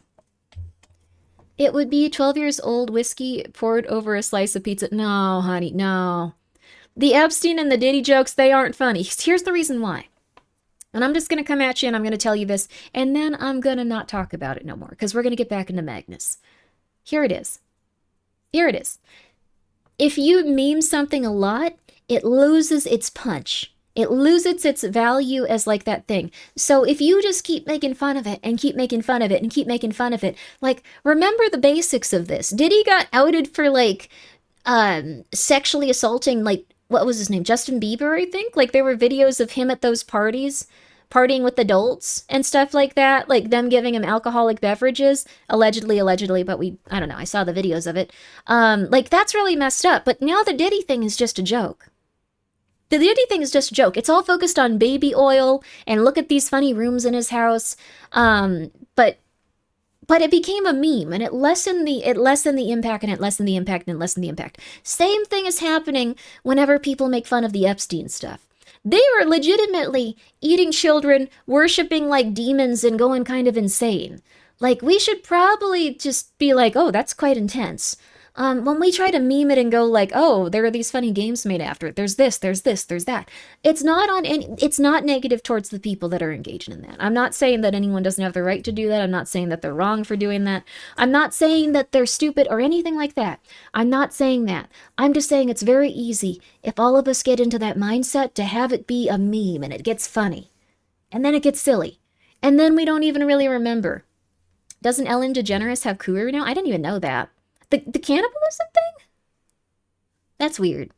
It would be 12 years old whiskey poured over a slice of pizza. No, honey, no. The Epstein and the Diddy jokes, they aren't funny. Here's the reason why. And I'm just going to come at you and I'm going to tell you this, and then I'm going to not talk about it no more, because we're going to get back into Magnus. Here it is. Here it is. If you meme something a lot, it loses its punch. It loses its value as like that thing. So if you just keep making fun of it and keep making fun of it and keep making fun of it, like, remember the basics of this. Diddy got outed for like sexually assaulting, like, what was his name? Justin Bieber, I think. Like, there were videos of him at those parties partying with adults and stuff like that, like them giving him alcoholic beverages, allegedly, but I don't know, I saw the videos of it. Like, that's really messed up. But now the Diddy thing is just a joke. The Diddy thing is just a joke. It's all focused on baby oil and look at these funny rooms in his house. But it became a meme, and it lessened the impact, and it lessened the impact, and it lessened the impact. Same thing is happening whenever people make fun of the Epstein stuff. They were legitimately eating children, worshiping like demons, and going kind of insane. Like, we should probably just be like, oh, that's quite intense. When we try to meme it and go like, oh, there are these funny games made after it. There's this, there's that. It's not negative towards the people that are engaged in that. I'm not saying that anyone doesn't have the right to do that. I'm not saying that they're wrong for doing that. I'm not saying that they're stupid or anything like that. I'm not saying that. I'm just saying it's very easy if all of us get into that mindset to have it be a meme and it gets funny. And then it gets silly. And then we don't even really remember. Doesn't Ellen DeGeneres have Cougar now? I didn't even know that. The cannibalism thing? That's weird.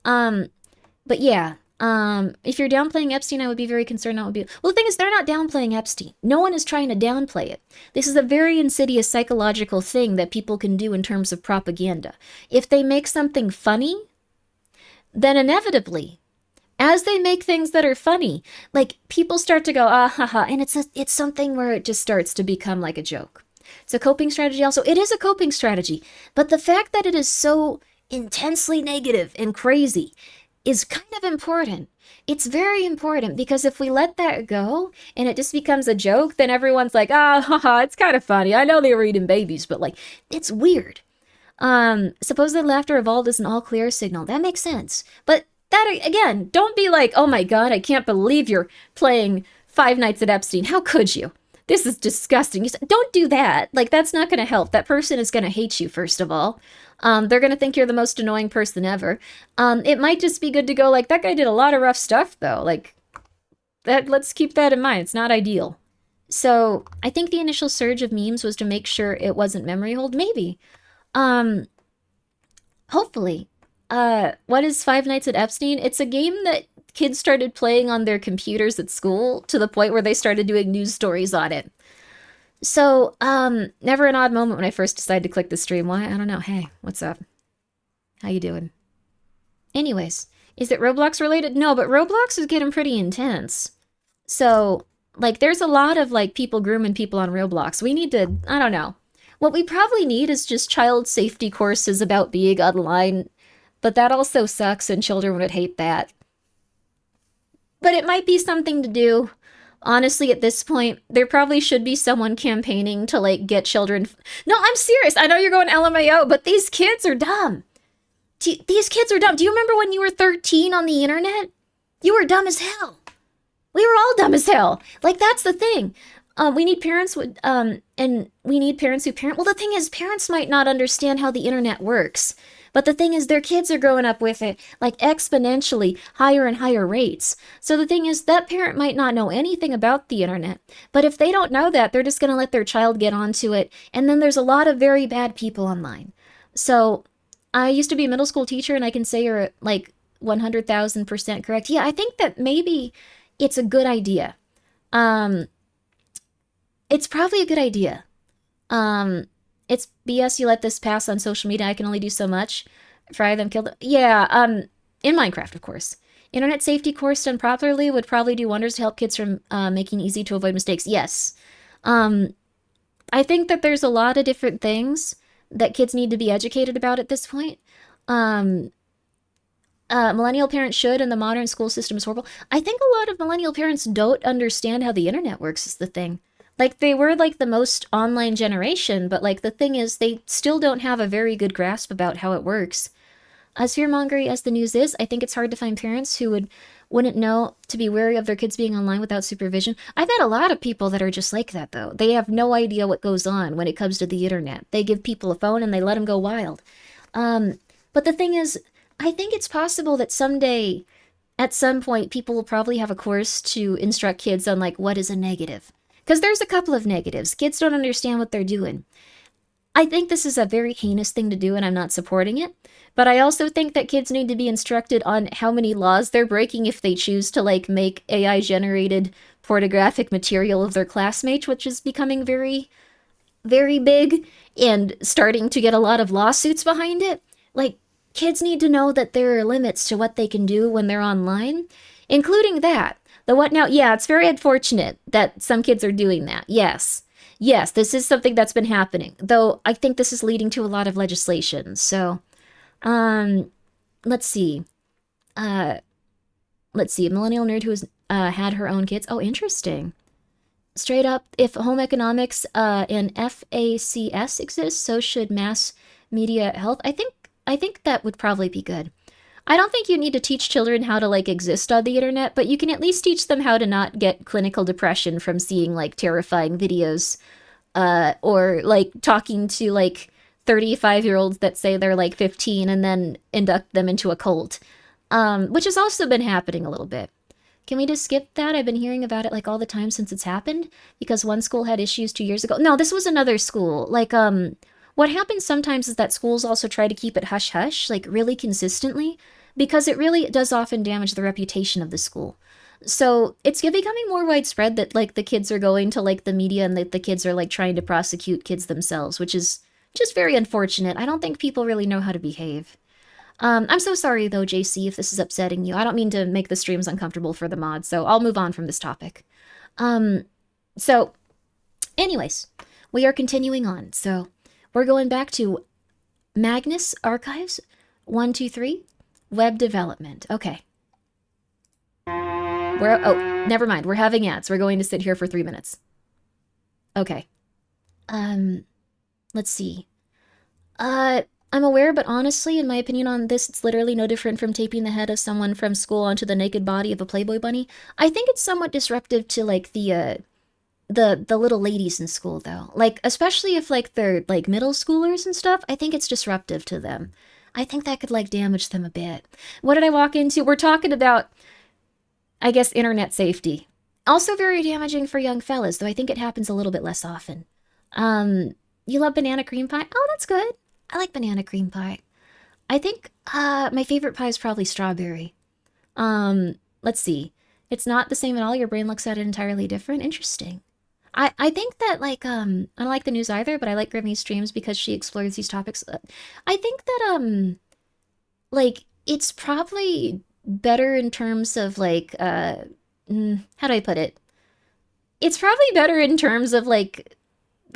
But yeah, if you're downplaying Epstein, I would be very concerned. Well, the thing is, they're not downplaying Epstein. No one is trying to downplay it. This is a very insidious psychological thing that people can do in terms of propaganda. If they make something funny, then inevitably, as they make things that are funny, like, people start to go, ah, haha, and it's something where it just starts to become like a joke. It's a coping strategy also. It is a coping strategy. But the fact that it is so intensely negative and crazy is kind of important. It's very important, because if we let that go and it just becomes a joke, then everyone's like, haha, it's kind of funny. I know they were eating babies, but like, it's weird. Suppose that laughter evolved as an all clear signal. That makes sense. But that, again, don't be like, oh my God, I can't believe you're playing Five Nights at Epstein. How could you? This is disgusting. Don't do that. Like, that's not going to help. That person is going to hate you, first of all. They're going to think you're the most annoying person ever. It might just be good to go like, that guy did a lot of rough stuff, though. Like, let's keep that in mind. It's not ideal. So I think the initial surge of memes was to make sure it wasn't memory hold. Maybe. Hopefully. What is Five Nights at Epstein? It's a game that kids started playing on their computers at school to the point where they started doing news stories on it. So, never an odd moment when I first decided to click the stream. Why? I don't know. Hey, what's up? How you doing? Anyways, is it Roblox related? No, but Roblox is getting pretty intense. So, like, there's a lot of, like, people grooming people on Roblox. We need to, I don't know. What we probably need is just child safety courses about being online. But that also sucks, and children would hate that. But it might be something to do. Honestly, at this point, there probably should be someone campaigning to, like, get children... No, I'm serious. I know you're going LMAO, but these kids are dumb. These kids are dumb. Do you remember when you were 13 on the internet? You were dumb as hell. We were all dumb as hell. Like, that's the thing. We need parents and we need parents who parent... Well, the thing is, parents might not understand how the internet works. But the thing is, their kids are growing up with it, like, exponentially higher and higher rates. So the thing is, that parent might not know anything about the internet. But if they don't know that, they're just going to let their child get onto it. And then there's a lot of very bad people online. So I used to be a middle school teacher, and I can say you're, like, 100,000% correct. Yeah, I think that maybe it's a good idea. It's probably a good idea. It's BS you let this pass on social media. I can only do so much. Fry them, kill them. Yeah, in Minecraft, of course. Internet safety course done properly would probably do wonders to help kids from making easy to avoid mistakes. Yes. I think that there's a lot of different things that kids need to be educated about at this point. Millennial parents should, and the modern school system is horrible. I think a lot of millennial parents don't understand how the internet works is the thing. Like, they were, like, the most online generation, but, like, the thing is, they still don't have a very good grasp about how it works. As fear-mongering as the news is, I think it's hard to find parents who wouldn't know to be wary of their kids being online without supervision. I've had a lot of people that are just like that, though. They have no idea what goes on when it comes to the internet. They give people a phone and they let them go wild. But the thing is, I think it's possible that someday at some point people will probably have a course to instruct kids on like what is a negative. Because there's a couple of negatives. Kids don't understand what they're doing. I think this is a very heinous thing to do and I'm not supporting it. But I also think that kids need to be instructed on how many laws they're breaking if they choose to like make AI generated pornographic material of their classmates, which is becoming very, very big and starting to get a lot of lawsuits behind it. Like, kids need to know that there are limits to what they can do when they're online, including that. The what now? Yeah, it's very unfortunate that some kids are doing that. Yes. Yes, this is something that's been happening. Though I think this is leading to a lot of legislation. So, let's see. Let's see. A millennial nerd who has had her own kids. Oh, interesting. Straight up, if home economics and FACS exists, so should mass media health. I think that would probably be good. I don't think you need to teach children how to like exist on the internet, but you can at least teach them how to not get clinical depression from seeing like terrifying videos, or like talking to like 35-year-olds that say they're like 15 and then induct them into a cult, which has also been happening a little bit. Can we just skip that? I've been hearing about it like all the time since it's happened because one school had issues 2 years ago. No, this was another school. Like, what happens sometimes is that schools also try to keep it hush-hush, like really consistently, because it really does often damage the reputation of the school. So it's becoming more widespread that like the kids are going to like the media and that the kids are like trying to prosecute kids themselves, which is just very unfortunate. I don't think people really know how to behave. I'm so sorry though, JC, if this is upsetting you. I don't mean to make the streams uncomfortable for the mods, so I'll move on from this topic. So, anyways, we are continuing on. So, we're going back to Magnus Archives 123 Web Development. Okay. Oh, never mind. We're having ads. We're going to sit here for 3 minutes. Okay. Let's see. I'm aware, but honestly, in my opinion on this, it's literally no different from taping the head of someone from school onto the naked body of a Playboy bunny. I think it's somewhat disruptive to like the little ladies in school though. Like, especially if like they're like middle schoolers and stuff, I think it's disruptive to them. I think that could like damage them a bit. What did I walk into? We're talking about, I guess, internet safety. Also very damaging for young fellas, though I think it happens a little bit less often. You love banana cream pie? Oh, that's good. I like banana cream pie. I think my favorite pie is probably strawberry. Let's see. It's not the same at all. Your brain looks at it entirely different. Interesting. I think that, like, I don't like the news either, but I like Grimmi's streams because she explores these topics. I think that, like, it's probably better in terms of, like, how do I put it? It's probably better in terms of, like,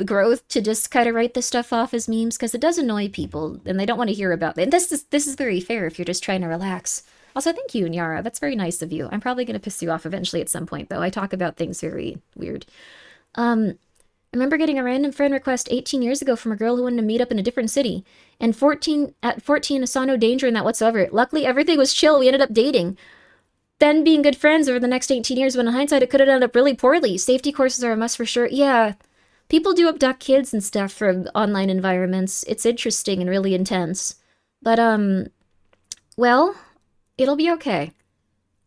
growth to just kind of write this stuff off as memes because it does annoy people and they don't want to hear about it. And this is very fair if you're just trying to relax. Also, thank you, Nyara. That's very nice of you. I'm probably going to piss you off eventually at some point, though. I talk about things very weird. I remember getting a random friend request 18 years ago from a girl who wanted to meet up in a different city. And at 14, I saw no danger in that whatsoever. Luckily, everything was chill. We ended up dating. Then being good friends over the next 18 years, when in hindsight, it could have ended up really poorly. Safety courses are a must for sure. Yeah. People do abduct kids and stuff from online environments. It's interesting and really intense. But, well, it'll be okay.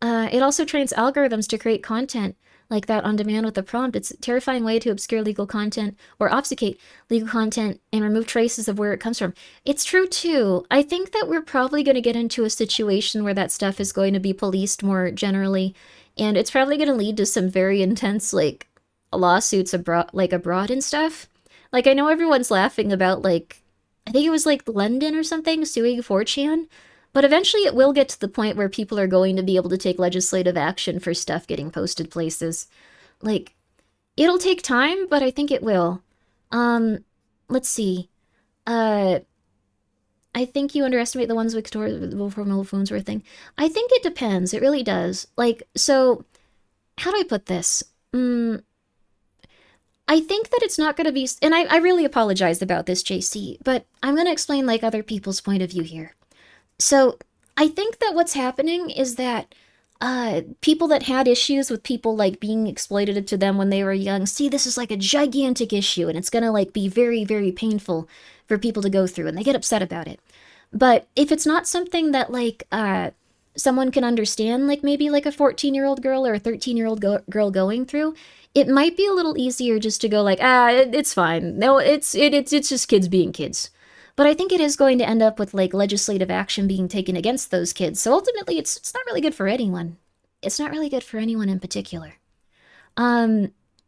It also trains algorithms to create content like that on demand with a prompt. It's a terrifying way to obscure legal content or obfuscate legal content and remove traces of where it comes from. It's true, too. I think that we're probably going to get into a situation where that stuff is going to be policed more generally, and it's probably going to lead to some very intense, like, lawsuits abroad and stuff. Like, I know everyone's laughing about, like, I think it was like London or something suing 4chan, but eventually it will get to the point where people are going to be able to take legislative action for stuff getting posted places. Like, it'll take time, but I think it will. Let's see. I think you underestimate the ones before mobile phones were a thing. I think it depends. It really does. Like, so, how do I put this? I think that it's not going to be, and I really apologize about this, JC, but I'm going to explain, like, other people's point of view here. So, I think that what's happening is that people that had issues with people, like, being exploited to them when they were young, see this as, like, a gigantic issue, and it's going to, like, be very, very painful for people to go through, and they get upset about it. But if it's not something that, like, someone can understand, like maybe like a 14-year-old girl or a 13-year-old girl going through, it might be a little easier just to go like, it's fine. No, it's just kids being kids. But I think it is going to end up with like legislative action being taken against those kids. So ultimately, it's not really good for anyone. It's not really good for anyone in particular.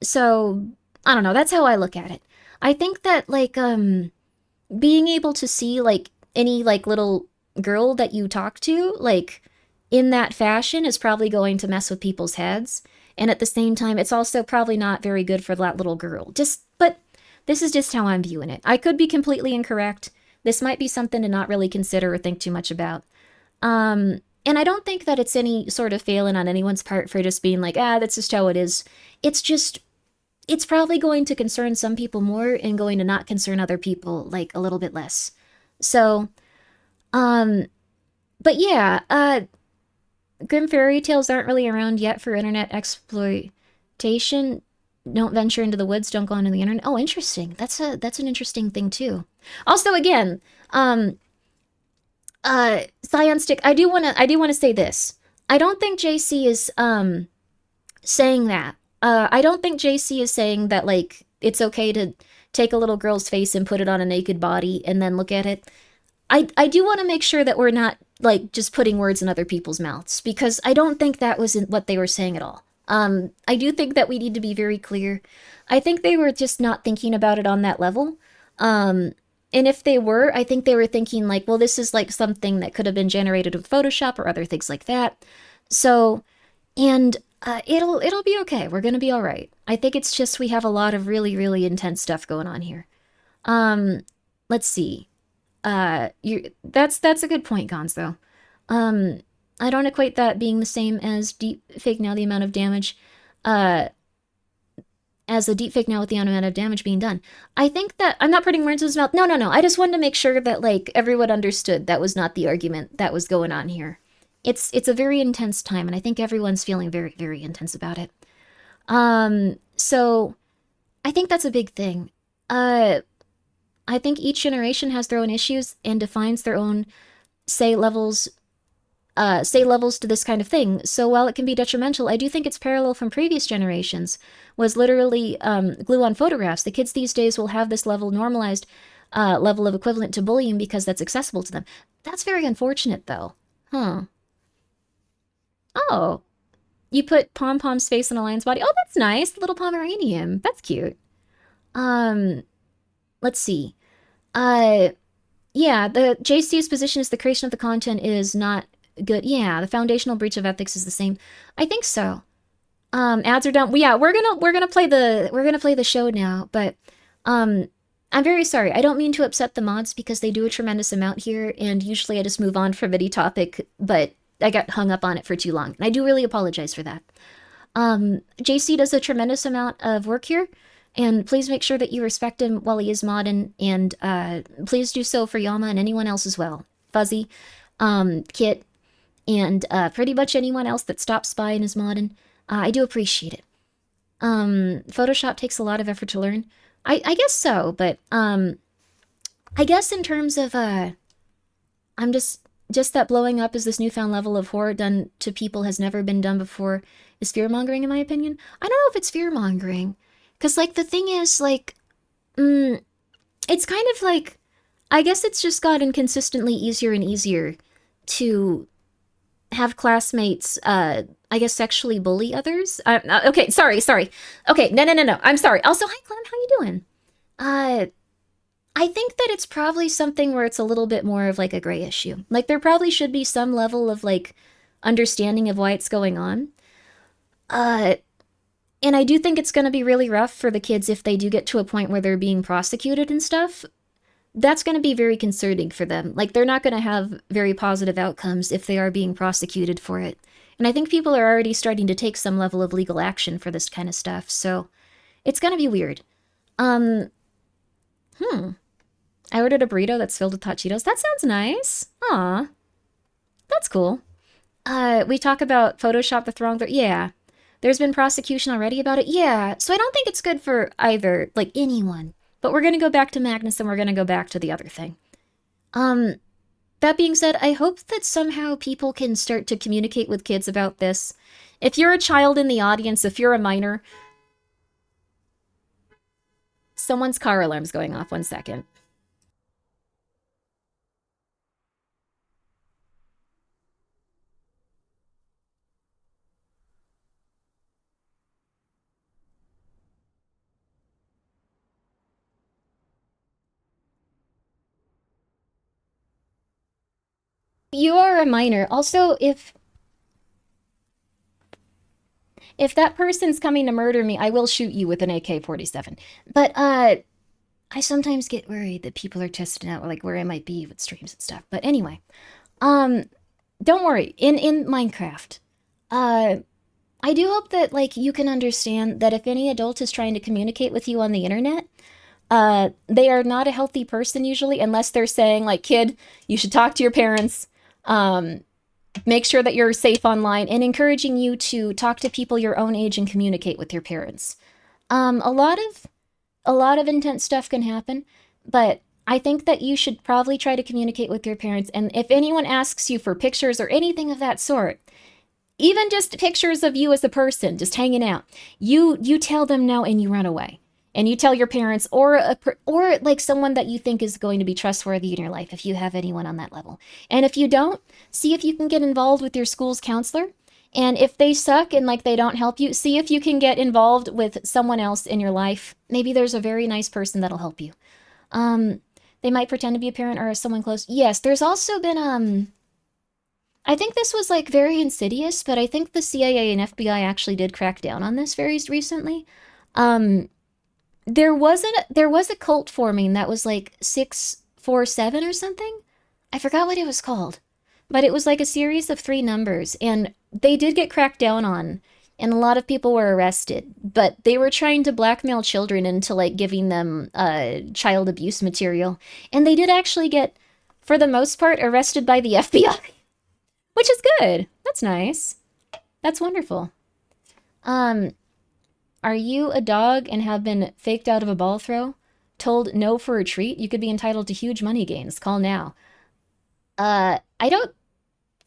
So I don't know. That's how I look at it. I think that like being able to see like any like little girl that you talk to like in that fashion is probably going to mess with people's heads. And at the same time, it's also probably not very good for that little girl. But this is just how I'm viewing it. I could be completely incorrect. This might be something to not really consider or think too much about. And I don't think that it's any sort of failing on anyone's part for just being like, that's just how it is. It's probably going to concern some people more and going to not concern other people like a little bit less. So, but yeah, Grim fairy tales aren't really around yet for internet exploitation. Don't venture into the woods, don't go onto the internet. Oh, interesting. That's an interesting thing too. Also, again, Scion Stick, I do wanna say this. I don't think JC is saying that. I don't think JC is saying that like it's okay to take a little girl's face and put it on a naked body and then look at it. I do want to make sure that we're not like just putting words in other people's mouths, because I don't think that was what they were saying at all. I do think that we need to be very clear. I think they were just not thinking about it on that level. And if they were, I think they were thinking like, well, this is like something that could have been generated with Photoshop or other things like that. So, and it'll be okay. We're gonna be all right. I think it's just we have a lot of really, really intense stuff going on here. Let's see. That's a good point, Gonzo. I don't equate that being the same as deep fake now, the amount of damage, as a deep fake now with the amount of damage being done. I think that I'm not putting words in his mouth. No. I just wanted to make sure that like everyone understood that was not the argument that was going on here. It's a very intense time, and I think everyone's feeling very, very intense about it. So I think that's a big thing. I think each generation has their own issues and defines their own say levels to this kind of thing. So while it can be detrimental, I do think it's parallel from previous generations, was literally glue on photographs. The kids these days will have this level normalized, level of equivalent to bullying because that's accessible to them. That's very unfortunate though. Huh. Oh, you put Pom Pom's face in a lion's body. Oh, that's nice. The little Pomeranian. That's cute. Let's see. Yeah, the JC's position is the creation of the content is not good. Yeah, the foundational breach of ethics is the same. I think so. Ads are done. Well, yeah, we're gonna play the show now, but I'm very sorry. I don't mean to upset the mods because they do a tremendous amount here, and usually I just move on from any topic, but I got hung up on it for too long, and I do really apologize for that. JC does a tremendous amount of work here, and please make sure that you respect him while he is modding, and please do so for Yama and anyone else as well. Fuzzy, Kit, and pretty much anyone else that stops by and is modding. I do appreciate it. Photoshop takes a lot of effort to learn. I guess so, but I guess in terms of I'm just that blowing up is this newfound level of horror done to people has never been done before is fear-mongering in my opinion. I don't know if it's fear-mongering, because like the thing is like it's kind of like, I guess it's just gotten consistently easier and easier to have classmates I guess sexually bully others. Okay, sorry. Okay, no. I'm sorry. Also, hi Clem, how you doing? I think that it's probably something where it's a little bit more of like a gray issue. Like there probably should be some level of like understanding of why it's going on. And I do think it's going to be really rough for the kids if they do get to a point where they're being prosecuted and stuff. That's going to be very concerning for them. Like they're not going to have very positive outcomes if they are being prosecuted for it. And I think people are already starting to take some level of legal action for this kind of stuff. So it's going to be weird. I ordered a burrito that's filled with hot Cheetos. That sounds nice. Aw. That's cool. We talk about Photoshop the wrong. Yeah. There's been prosecution already about it. Yeah. So I don't think it's good for either, like, anyone. But we're going to go back to Magnus and we're going to go back to the other thing. That that being said, I hope that somehow people can start to communicate with kids about this. If you're a child in the audience, if you're a minor... Someone's car alarm's going off. 1 second. You are a minor. Also, if that person's coming to murder me, I will shoot you with an AK-47. But, I sometimes get worried that people are testing out, like, where I might be with streams and stuff. But anyway, don't worry. In Minecraft, I do hope that, like, you can understand that if any adult is trying to communicate with you on the internet, they are not a healthy person usually, unless they're saying, like, kid, you should talk to your parents, make sure that you're safe online, and encouraging you to talk to people your own age and communicate with your parents. A lot of intense stuff can happen, but I think that you should probably try to communicate with your parents, and if anyone asks you for pictures or anything of that sort, even just pictures of you as a person, just hanging out, you tell them no and you run away. And you tell your parents or like someone that you think is going to be trustworthy in your life if you have anyone on that level. And if you don't, see if you can get involved with your school's counselor. And if they suck and like they don't help you, see if you can get involved with someone else in your life. Maybe there's a very nice person that'll help you. They might pretend to be a parent or someone close. Yes, there's also been I think this was like very insidious, but I think the CIA and FBI actually did crack down on this very recently. There was a cult forming that was like 647 or something. I forgot what it was called, but it was like a series of 3 numbers, and they did get cracked down on, and a lot of people were arrested. But they were trying to blackmail children into like giving them child abuse material, and they did actually get, for the most part, arrested by the FBI, which is good. That's nice. That's wonderful. Are you a dog and have been faked out of a ball throw? Told no for a treat? You could be entitled to huge money gains. Call now. I don't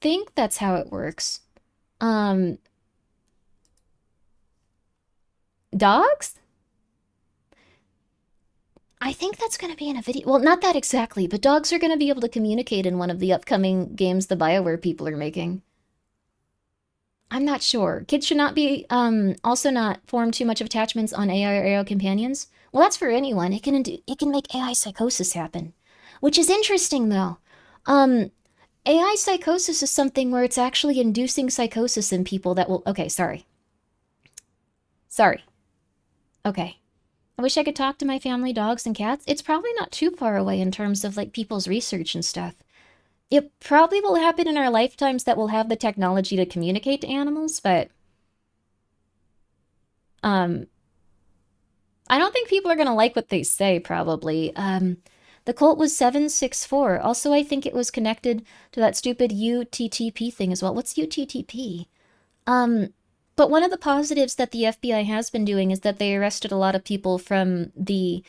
think that's how it works. Dogs? I think that's going to be in a video. Well, not that exactly, but dogs are going to be able to communicate in one of the upcoming games the BioWare people are making. I'm not sure. Kids should not be, also not form too much of attachments on AI or AI companions. Well, that's for anyone. It can make AI psychosis happen. Which is interesting, though. AI psychosis is something where it's actually inducing psychosis in people that will... Okay, sorry. Okay. I wish I could talk to my family, dogs, and cats. It's probably not too far away in terms of, like, people's research and stuff. It probably will happen in our lifetimes that we'll have the technology to communicate to animals, but... I don't think people are going to like what they say, probably. The cult was 764. Also, I think it was connected to that stupid UTTP thing as well. What's UTTP? But one of the positives that the FBI has been doing is that they arrested a lot of people from the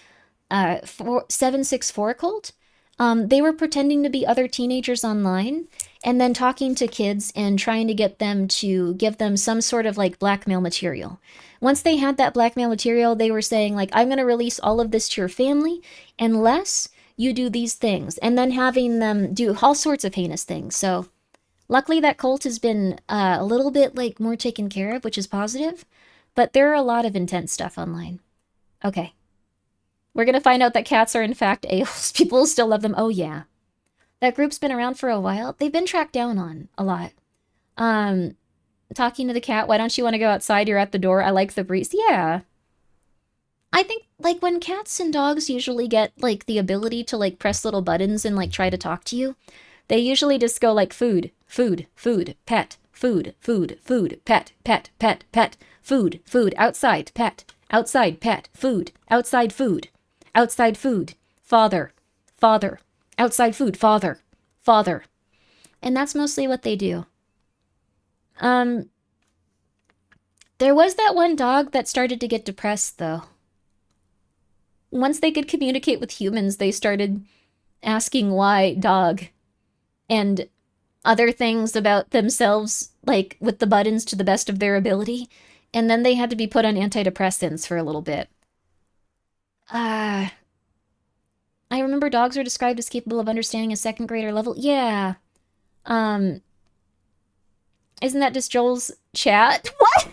764 cult. They were pretending to be other teenagers online and then talking to kids and trying to get them to give them some sort of like blackmail material. Once they had that blackmail material, they were saying like, I'm going to release all of this to your family unless you do these things, and then having them do all sorts of heinous things. So luckily that cult has been a little bit like more taken care of, which is positive, but there are a lot of intense stuff online. Okay. We're going to find out that cats are in fact a-holes. People still love them. Oh, yeah. That group's been around for a while. They've been tracked down on a lot. Talking to the cat, why don't you want to go outside? You're at the door. I like the breeze. Yeah. I think, like, when cats and dogs usually get, like, the ability to, like, press little buttons and, like, try to talk to you, they usually just go, like, food, food, food, pet, food, food, food, pet, pet, pet, pet, food, food, outside, pet, outside, pet, food, outside, food. Outside food, father, father, outside food, father, father. And that's mostly what they do. There was that one dog that started to get depressed, though. Once they could communicate with humans, they started asking why dog. and other things about themselves, like with the buttons to the best of their ability, and then they had to be put on antidepressants for a little bit. I remember dogs are described as capable of understanding a second grader level. Yeah. Isn't that just Joel's chat? What?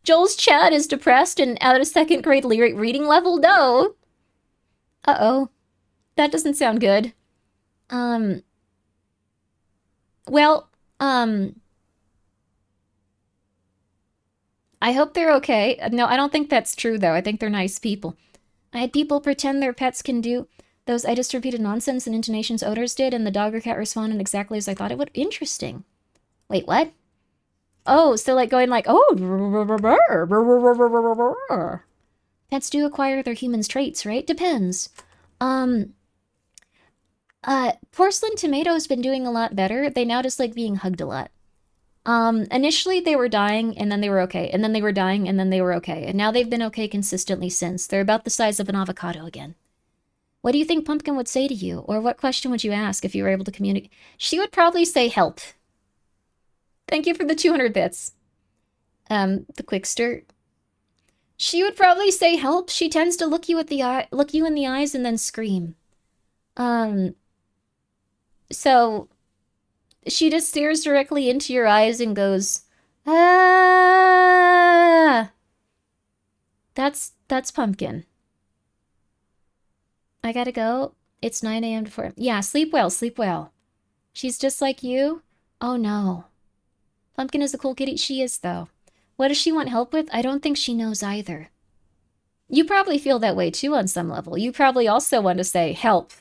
Joel's chat is depressed and at a second grade reading level? No. Uh-oh. That doesn't sound good. Well, I hope they're okay. No, I don't think that's true, though. I think they're nice people. I had people pretend their pets can do those I just repeated nonsense and intonations Otis did, and the dog or cat responded exactly as I thought it would. Interesting. Wait, what? Oh, so like going like, oh. Pets do acquire their humans' traits, right? Depends. Porcelain Tomato's been doing a lot better. They now just like being hugged a lot. Initially they were dying and then they were okay, and then they were dying and then they were okay, and now they've been okay consistently since. They're about the size of an avocado again. What do you think Pumpkin would say to you, or what question would you ask if you were able to communicate? She would probably say help. Thank you for the 200 bits. The Quickster. She would probably say help. She tends to look you in the eyes and then scream. So she just stares directly into your eyes and goes, ah. That's Pumpkin. I gotta go. It's 9 a.m. to 4. Yeah, sleep well, sleep well. She's just like you? Oh no. Pumpkin is a cool kitty. She is, though. What does she want help with? I don't think she knows either. You probably feel that way too on some level. You probably also want to say help.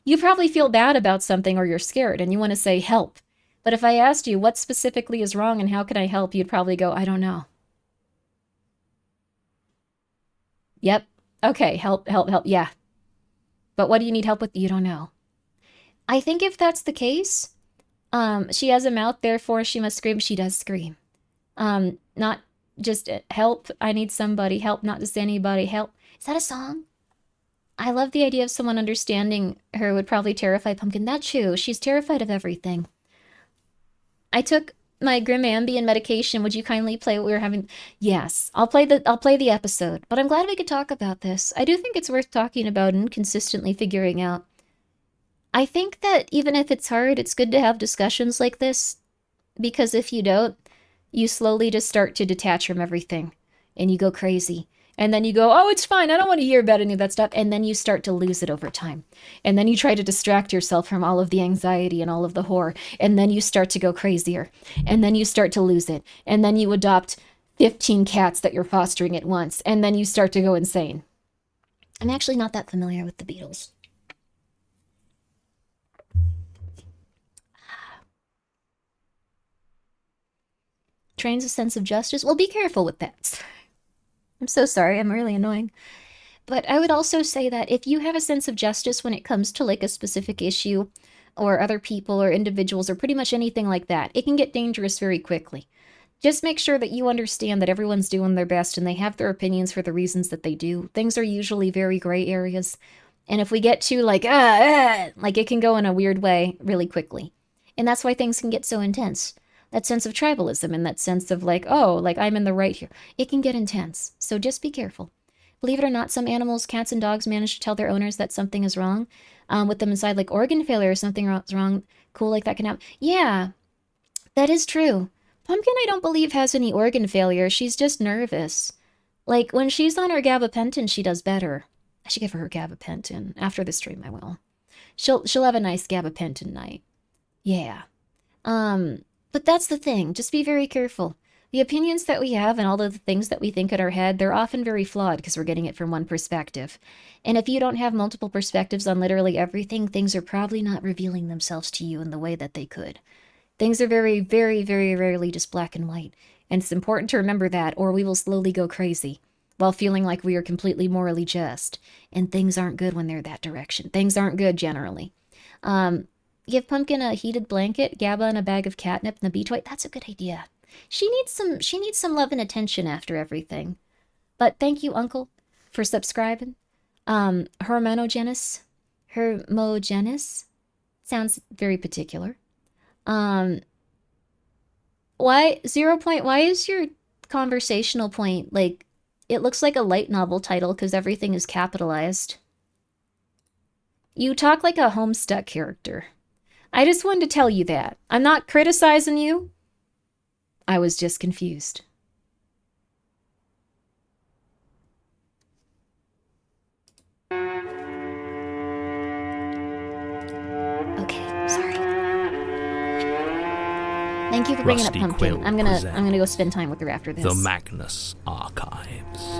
You probably feel bad about something or you're scared and you want to say help. But if I asked you what specifically is wrong and how can I help, you'd probably go, I don't know. Yep. Okay, help, yeah. But what do you need help with? You don't know. I think if that's the case, she has a mouth, therefore she must scream. She does scream. Not just help, I need somebody, help, not just anybody, help. Is that a song? I love the idea of someone understanding her would probably terrify Pumpkin. That's true. She's terrified of everything. I took my Grimmi medication. Would you kindly play what we were having? Yes, I'll play the episode. But I'm glad we could talk about this. I do think it's worth talking about and consistently figuring out. I think that even if it's hard, it's good to have discussions like this, because if you don't, you slowly just start to detach from everything and you go crazy. And then you go, oh, it's fine. I don't want to hear about any of that stuff. And then you start to lose it over time. And then you try to distract yourself from all of the anxiety and all of the horror. And then you start to go crazier. And then you start to lose it. And then you adopt 15 cats that you're fostering at once. And then you start to go insane. I'm actually not that familiar with the Beatles. Trains a sense of justice. Well, be careful with that. I'm so sorry, I'm really annoying. But I would also say that if you have a sense of justice when it comes to like a specific issue or other people or individuals or pretty much anything like that, it can get dangerous very quickly. Just make sure that you understand that everyone's doing their best and they have their opinions for the reasons that they do. Things are usually very gray areas. And if we get too like it can go in a weird way really quickly. And that's why things can get so intense. That sense of tribalism and that sense of like, oh, like I'm in the right here. It can get intense, so just be careful. Believe it or not, some animals, cats and dogs, manage to tell their owners that something is wrong with them inside, like organ failure or something is wrong. Cool, like that can happen. Yeah, that is true. Pumpkin, I don't believe, has any organ failure. She's just nervous. Like, when she's on her gabapentin, she does better. I should give her gabapentin. After the stream, I will. She'll have a nice gabapentin night. Yeah. But that's the thing. Just be very careful. The opinions that we have and all of the things that we think in our head, they're often very flawed because we're getting it from one perspective. And if you don't have multiple perspectives on literally everything, things are probably not revealing themselves to you in the way that they could. Things are very, very, very rarely just black and white. And it's important to remember that, or we will slowly go crazy while feeling like we are completely morally just. And things aren't good when they're that direction. Things aren't good generally. Give Pumpkin a heated blanket, GABA and a bag of catnip and the bee toy. That's a good idea. She needs some love and attention after everything. But thank you, Uncle, for subscribing. Hermogenes. Sounds very particular. Why 0 point? Why is your conversational point like it looks like a light novel title because everything is capitalized? You talk like a Homestuck character. I just wanted to tell you that. I'm not criticizing you. I was just confused. Okay, sorry. Thank you for bringing Rusty up Pumpkin. Quill I'm gonna go spend time with her after this. The Magnus Archives.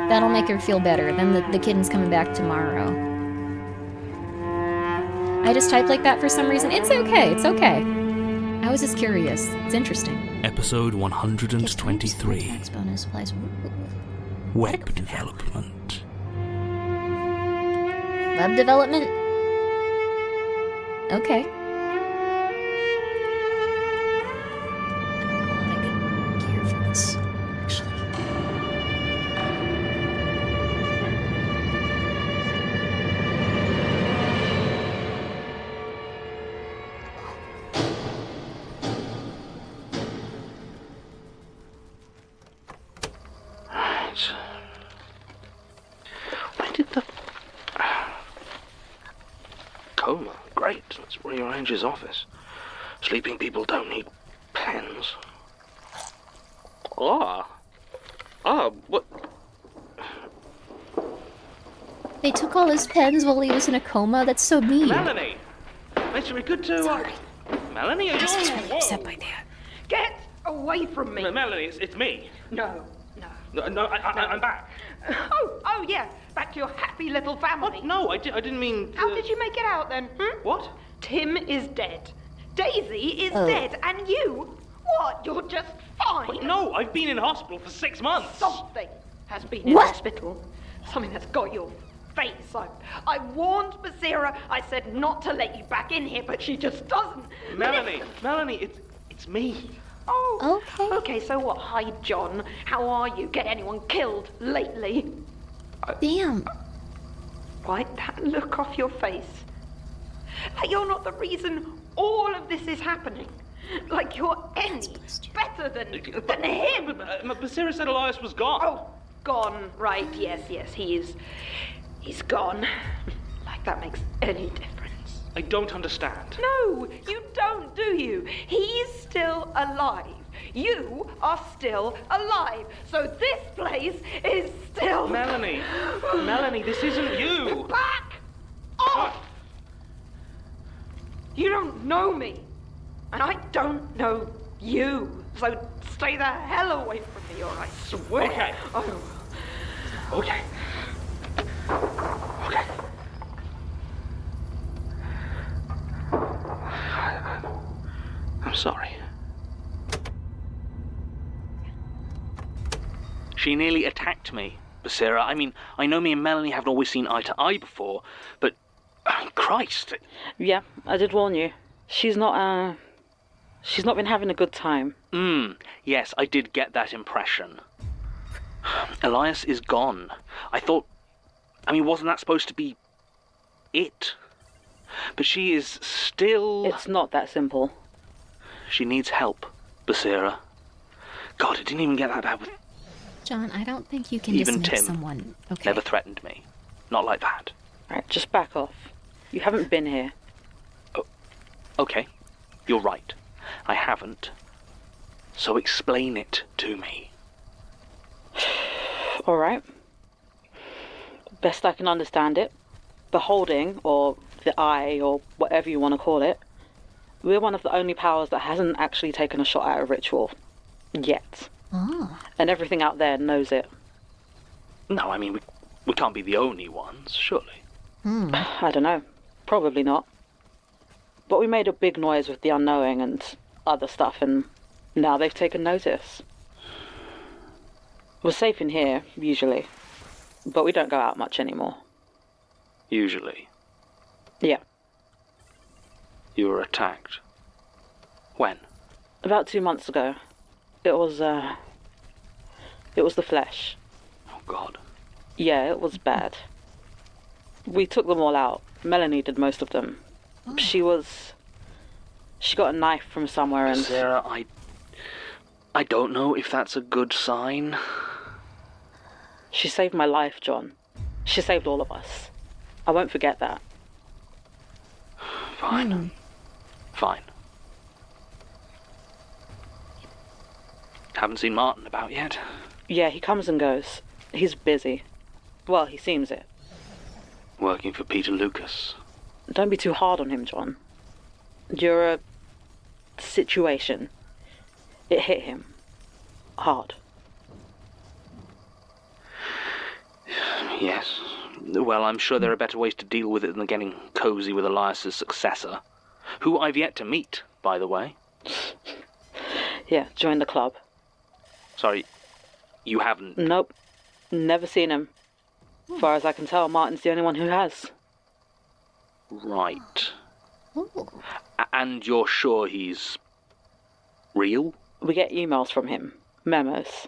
That'll make her feel better. Then the kitten's coming back tomorrow. I just typed like that for some reason. It's okay. It's okay. I was just curious. It's interesting. Episode 123. Tax bonus applies. Web development. Web development? Okay. I don't know a lot of good gear for this, actually. Where did the... Coma? Great. Let's rearrange his office. Sleeping people don't need pens. What? They took all his pens while he was in a coma? That's so mean. Melanie! It's very good to... Sorry. Melanie, are you... I was really upset by that. Get away from me! Melanie, it's me. No. No, I'm back. Oh, yeah. Back to your happy little family. What? No, I didn't mean... How did you make it out, then? What? Tim is dead. Daisy is dead. And you? What? You're just fine. Wait, no, I've been in hospital for 6 months. Something has been in hospital. Something that's got your face. I warned Basira. I said not to let you back in here, but she just doesn't. Melanie, it's me. Oh, okay. So what? Hi, John. How are you? Get anyone killed lately? Damn. Wipe that look off your face. Like you're not the reason all of this is happening. Like you're any better than him. Basira said Elias was gone. Oh, gone. Right. Yes. He's gone. Like that makes any difference. I don't understand. No, you don't, do you? He's still alive. You are still alive. So this place is still... Melanie, this isn't you. Back off! You don't know me. And I don't know you. So stay the hell away from me, or I swear. Okay. Oh. Okay. I'm sorry. She nearly attacked me, Basira. I mean, I know me and Melanie haven't always seen eye to eye before, but... Christ! Yeah, I did warn you. She's not been having a good time. Yes, I did get that impression. Elias is gone. Wasn't that supposed to be... it? But she is still... It's not that simple. She needs help, Basira. God, it didn't even get that bad with... John, I don't think you can Even dismiss Tim someone. Okay. never threatened me. Not like that. Right, just back off. You haven't been here. Oh, okay, you're right. I haven't. So explain it to me. All right. Best I can understand it. Beholding, or the eye, or whatever you want to call it, we're one of the only powers that hasn't actually taken a shot at a ritual. Yet. Oh. And everything out there knows it. No, I mean, we can't be the only ones, surely. I don't know. Probably not. But we made a big noise with the unknowing and other stuff, and now they've taken notice. We're safe in here, usually. But we don't go out much anymore. Usually. Yeah. You were attacked. When? About 2 months ago. It was the flesh. Oh, God. Yeah, it was bad. We took them all out. Melanie did most of them. She got a knife from somewhere and... Sarah, I don't know if that's a good sign. She saved my life, John. She saved all of us. I won't forget that. Fine. Fine. Haven't seen Martin about yet? Yeah, he comes and goes. He's busy. Well, he seems it. Working for Peter Lucas. Don't be too hard on him, John. You're a situation. It hit him. Hard. Yes. Well, I'm sure there are better ways to deal with it than getting cozy with Elias's successor, who I've yet to meet, by the way. Yeah, join the club. Sorry, you haven't? Nope. Never seen him. As far as I can tell, Martin's the only one who has. Right. And you're sure he's real? We get emails from him. Memos.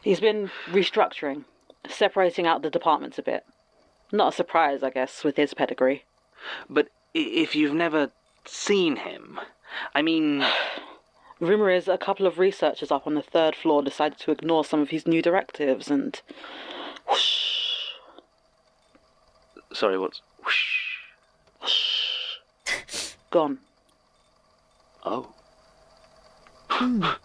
He's been restructuring. Separating out the departments a bit. Not a surprise, I guess, with his pedigree. But if you've never seen him, I mean... Rumour is a couple of researchers up on the 3rd floor decided to ignore some of his new directives and... Whoosh. Sorry, what's... Whoosh? Whoosh. Gone. Oh. The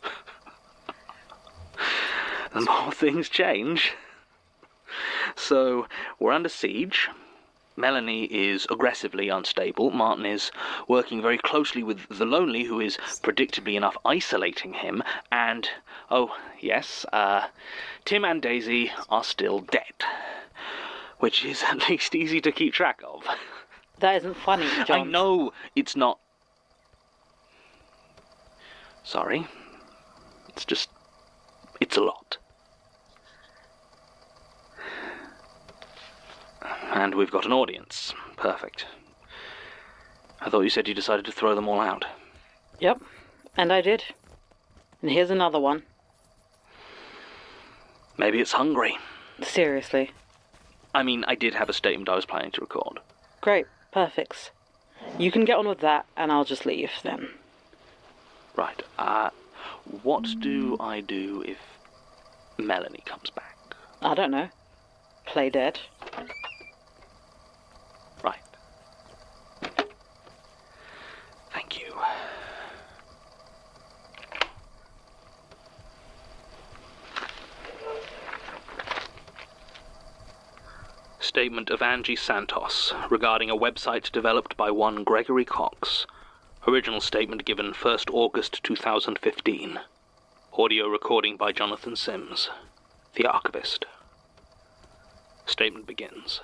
more things change. So, we're under siege. Melanie is aggressively unstable. Martin is working very closely with the Lonely, who is, predictably enough, isolating him. And, oh, yes, Tim and Daisy are still dead. Which is at least easy to keep track of. That isn't funny, John. I know it's not. Sorry. It's a lot. And we've got an audience. Perfect. I thought you said you decided to throw them all out. Yep, and I did. And here's another one. Maybe it's hungry. Seriously. I mean, I did have a statement I was planning to record. Great, perfect. You can get on with that, and I'll just leave then. Right, what do I do if Melanie comes back? I don't know. Play dead. Right. Thank you. Statement of Angie Santos regarding a website developed by one Gregory Cox. Original statement given 1st August 2015. Audio recording by Jonathan Sims, the archivist. Statement begins.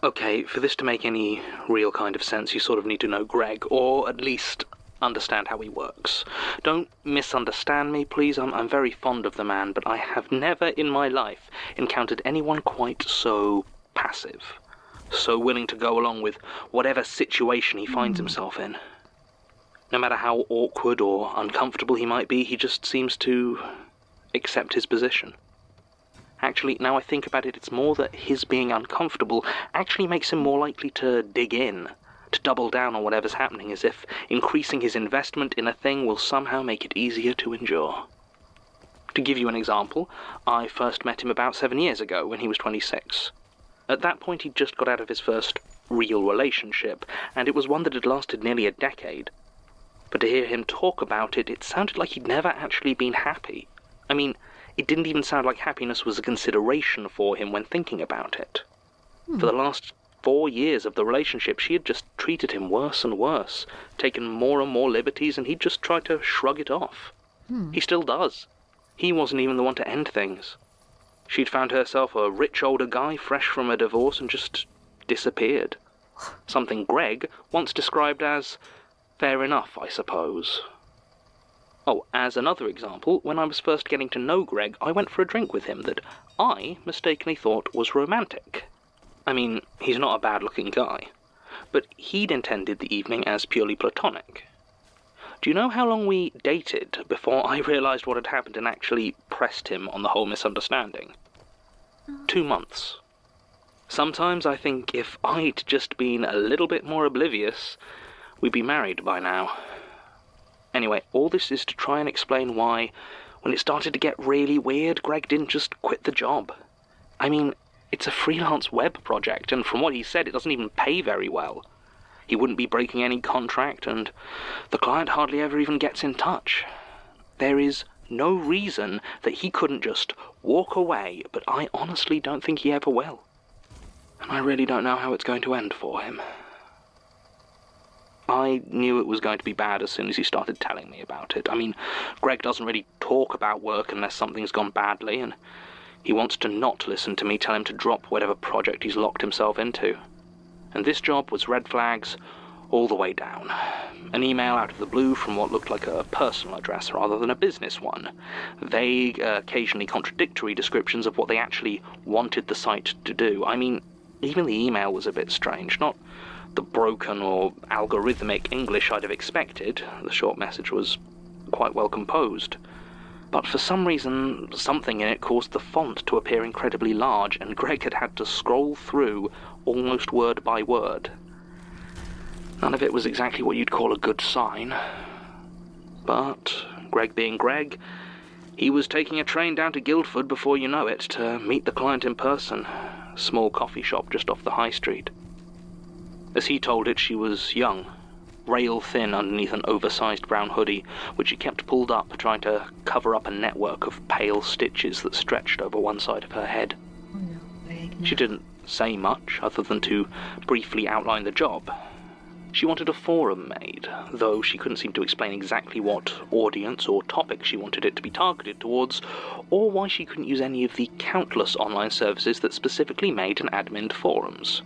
Okay, for this to make any real kind of sense, you sort of need to know Greg, or at least understand how he works. Don't misunderstand me, please. I'm very fond of the man, but I have never in my life encountered anyone quite so passive, so willing to go along with whatever situation he finds himself in. No matter how awkward or uncomfortable he might be, he just seems to accept his position. Actually, now I think about it, it's more that his being uncomfortable actually makes him more likely to dig in, to double down on whatever's happening, as if increasing his investment in a thing will somehow make it easier to endure. To give you an example, I first met him about 7 years ago when he was 26. At that point, he'd just got out of his first real relationship, and it was one that had lasted nearly a decade. But to hear him talk about it, it sounded like he'd never actually been happy. I mean, it didn't even sound like happiness was a consideration for him when thinking about it. For the last 4 years of the relationship, she had just treated him worse and worse, taken more and more liberties, and he'd just tried to shrug it off. He still does. He wasn't even the one to end things. She'd found herself a rich older guy fresh from a divorce and just disappeared. Something Greg once described as fair enough, I suppose. Oh, as another example, when I was first getting to know Greg, I went for a drink with him that I mistakenly thought was romantic. I mean, he's not a bad-looking guy, but he'd intended the evening as purely platonic. Do you know how long we dated before I realised what had happened and actually pressed him on the whole misunderstanding? 2 months. Sometimes I think if I'd just been a little bit more oblivious, we'd be married by now. Anyway, all this is to try and explain why, when it started to get really weird, Greg didn't just quit the job. I mean, it's a freelance web project, and from what he said, it doesn't even pay very well. He wouldn't be breaking any contract, and the client hardly ever even gets in touch. There is no reason that he couldn't just walk away, but I honestly don't think he ever will. And I really don't know how it's going to end for him. I knew it was going to be bad as soon as he started telling me about it. I mean, Greg doesn't really talk about work unless something's gone badly, and he wants to not listen to me tell him to drop whatever project he's locked himself into. And this job was red flags all the way down. An email out of the blue from what looked like a personal address rather than a business one. Vague, occasionally contradictory descriptions of what they actually wanted the site to do. I mean, even the email was a bit strange. Not the broken or algorithmic English I'd have expected. The short message was quite well composed. But for some reason, something in it caused the font to appear incredibly large, and Greg had to scroll through almost word by word. None of it was exactly what you'd call a good sign. But, Greg being Greg, he was taking a train down to Guildford before you know it to meet the client in person. A small coffee shop just off the high street. As he told it, she was young, rail-thin underneath an oversized brown hoodie, which she kept pulled up, trying to cover up a network of pale stitches that stretched over one side of her head. She didn't say much, other than to briefly outline the job. She wanted a forum made, though she couldn't seem to explain exactly what audience or topic she wanted it to be targeted towards, or why she couldn't use any of the countless online services that specifically made and adminned forums.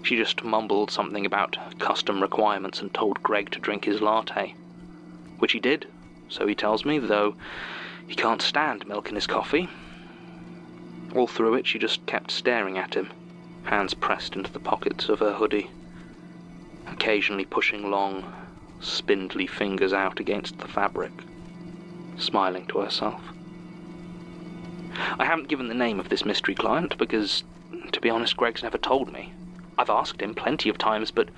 She just mumbled something about custom requirements and told Greg to drink his latte. Which he did, so he tells me, though he can't stand milk in his coffee. All through it, she just kept staring at him, hands pressed into the pockets of her hoodie, occasionally pushing long, spindly fingers out against the fabric, smiling to herself. I haven't given the name of this mystery client because, to be honest, Greg's never told me. I've asked him plenty of times, but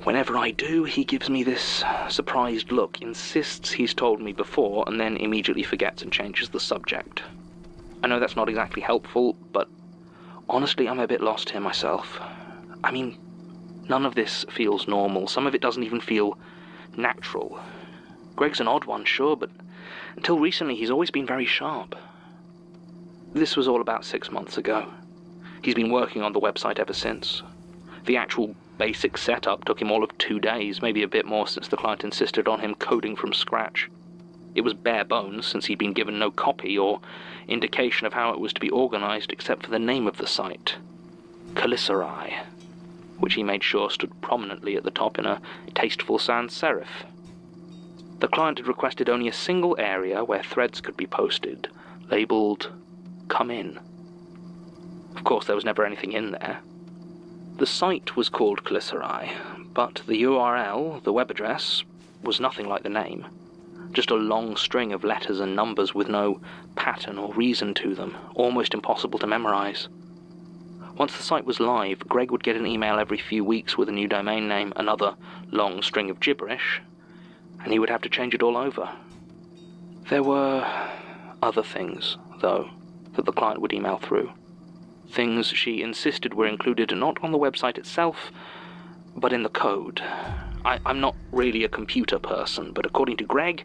whenever I do, he gives me this surprised look, insists he's told me before, and then immediately forgets and changes the subject. I know that's not exactly helpful, but honestly, I'm a bit lost here myself. I mean, none of this feels normal. Some of it doesn't even feel natural. Greg's an odd one, sure, but until recently, he's always been very sharp. This was all about 6 months ago. He's been working on the website ever since. The actual basic setup took him all of 2 days, maybe a bit more since the client insisted on him coding from scratch. It was bare bones since he'd been given no copy or indication of how it was to be organized except for the name of the site, Caliceri, which he made sure stood prominently at the top in a tasteful sans serif. The client had requested only a single area where threads could be posted, labeled "Come In." Of course, there was never anything in there. The site was called Caliceri, but the URL, the web address, was nothing like the name. Just a long string of letters and numbers with no pattern or reason to them, almost impossible to memorize. Once the site was live, Greg would get an email every few weeks with a new domain name, another long string of gibberish, and he would have to change it all over. There were other things, though, that the client would email through. Things she insisted were included not on the website itself, but in the code. I'm not really a computer person, but according to Greg,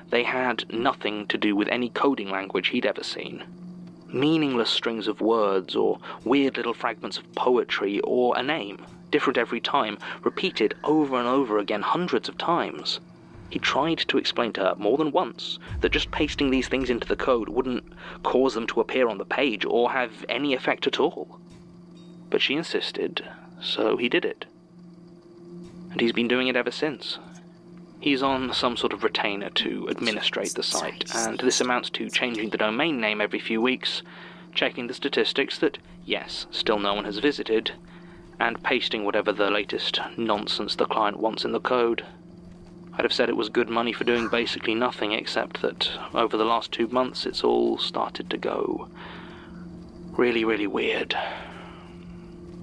they had nothing to do with any coding language he'd ever seen. Meaningless strings of words, or weird little fragments of poetry, or a name, different every time, repeated over and over again hundreds of times. He tried to explain to her more than once that just pasting these things into the code wouldn't cause them to appear on the page or have any effect at all. But she insisted, so he did it. And he's been doing it ever since. He's on some sort of retainer to administrate the site, and this amounts to changing the domain name every few weeks, checking the statistics that, yes, still no one has visited, and pasting whatever the latest nonsense the client wants in the code. I'd have said it was good money for doing basically nothing, except that over the last 2 months it's all started to go really, really weird.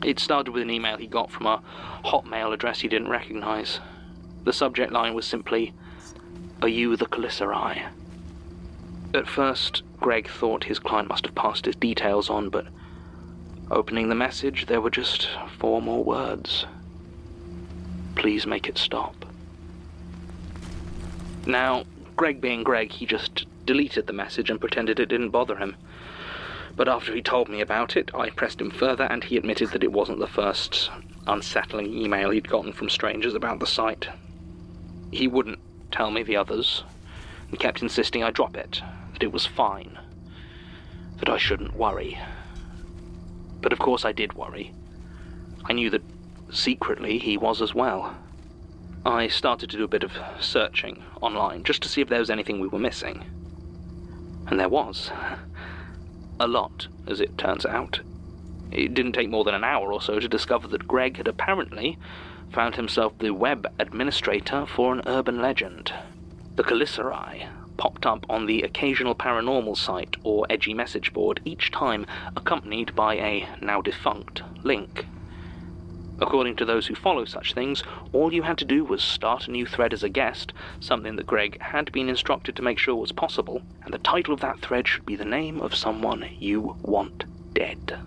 It started with an email he got from a Hotmail address he didn't recognize. The subject line was simply, "Are you the Calicerae?" At first, Greg thought his client must have passed his details on, but opening the message, there were just 4 more words. "Please make it stop." Now, Greg being Greg, he just deleted the message and pretended it didn't bother him. But after he told me about it, I pressed him further, and he admitted that it wasn't the first unsettling email he'd gotten from strangers about the site. He wouldn't tell me the others, and kept insisting I drop it, that it was fine, that I shouldn't worry. But of course I did worry. I knew that secretly he was as well. I started to do a bit of searching online, just to see if there was anything we were missing. And there was. A lot, as it turns out. It didn't take more than an hour or so to discover that Greg had apparently found himself the web administrator for an urban legend. The Calicerae popped up on the occasional paranormal site or edgy message board, each time accompanied by a now-defunct link. According to those who follow such things, all you had to do was start a new thread as a guest, something that Greg had been instructed to make sure was possible, and the title of that thread should be the name of someone you want dead.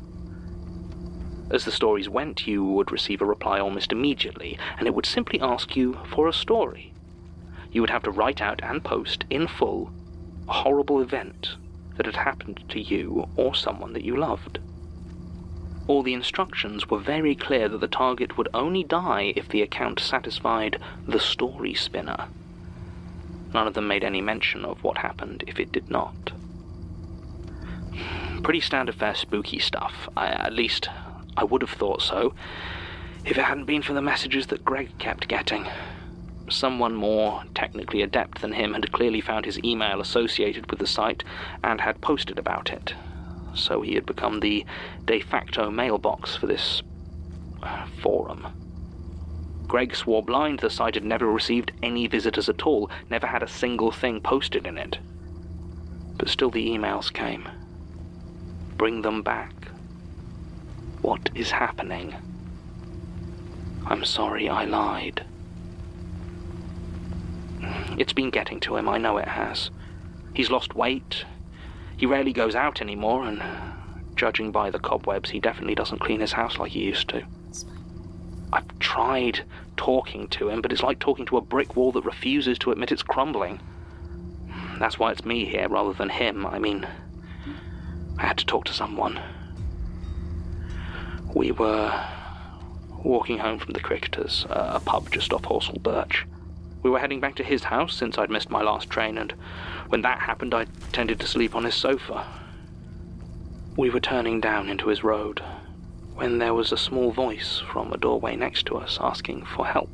As the stories went, you would receive a reply almost immediately, and it would simply ask you for a story. You would have to write out and post, in full, a horrible event that had happened to you or someone that you loved. All the instructions were very clear that the target would only die if the account satisfied the story spinner. None of them made any mention of what happened if it did not. Pretty standard fare spooky stuff. At least, I would have thought so, if it hadn't been for the messages that Greg kept getting. Someone more technically adept than him had clearly found his email associated with the site and had posted about it. So he had become the de facto mailbox for this forum. Greg swore blind the site had never received any visitors at all, never had a single thing posted in it. But still the emails came. Bring them back. What is happening? I'm sorry I lied. It's been getting to him, I know it has. He's lost weight. He rarely goes out anymore, and judging by the cobwebs, he definitely doesn't clean his house like he used to. I've tried talking to him, but it's like talking to a brick wall that refuses to admit it's crumbling. That's why it's me here rather than him. I mean, I had to talk to someone. We were walking home from the Cricketers, a pub just off Horsell Birch. We were heading back to his house since I'd missed my last train, and when that happened, I tended to sleep on his sofa. We were turning down into his road when there was a small voice from a doorway next to us asking for help.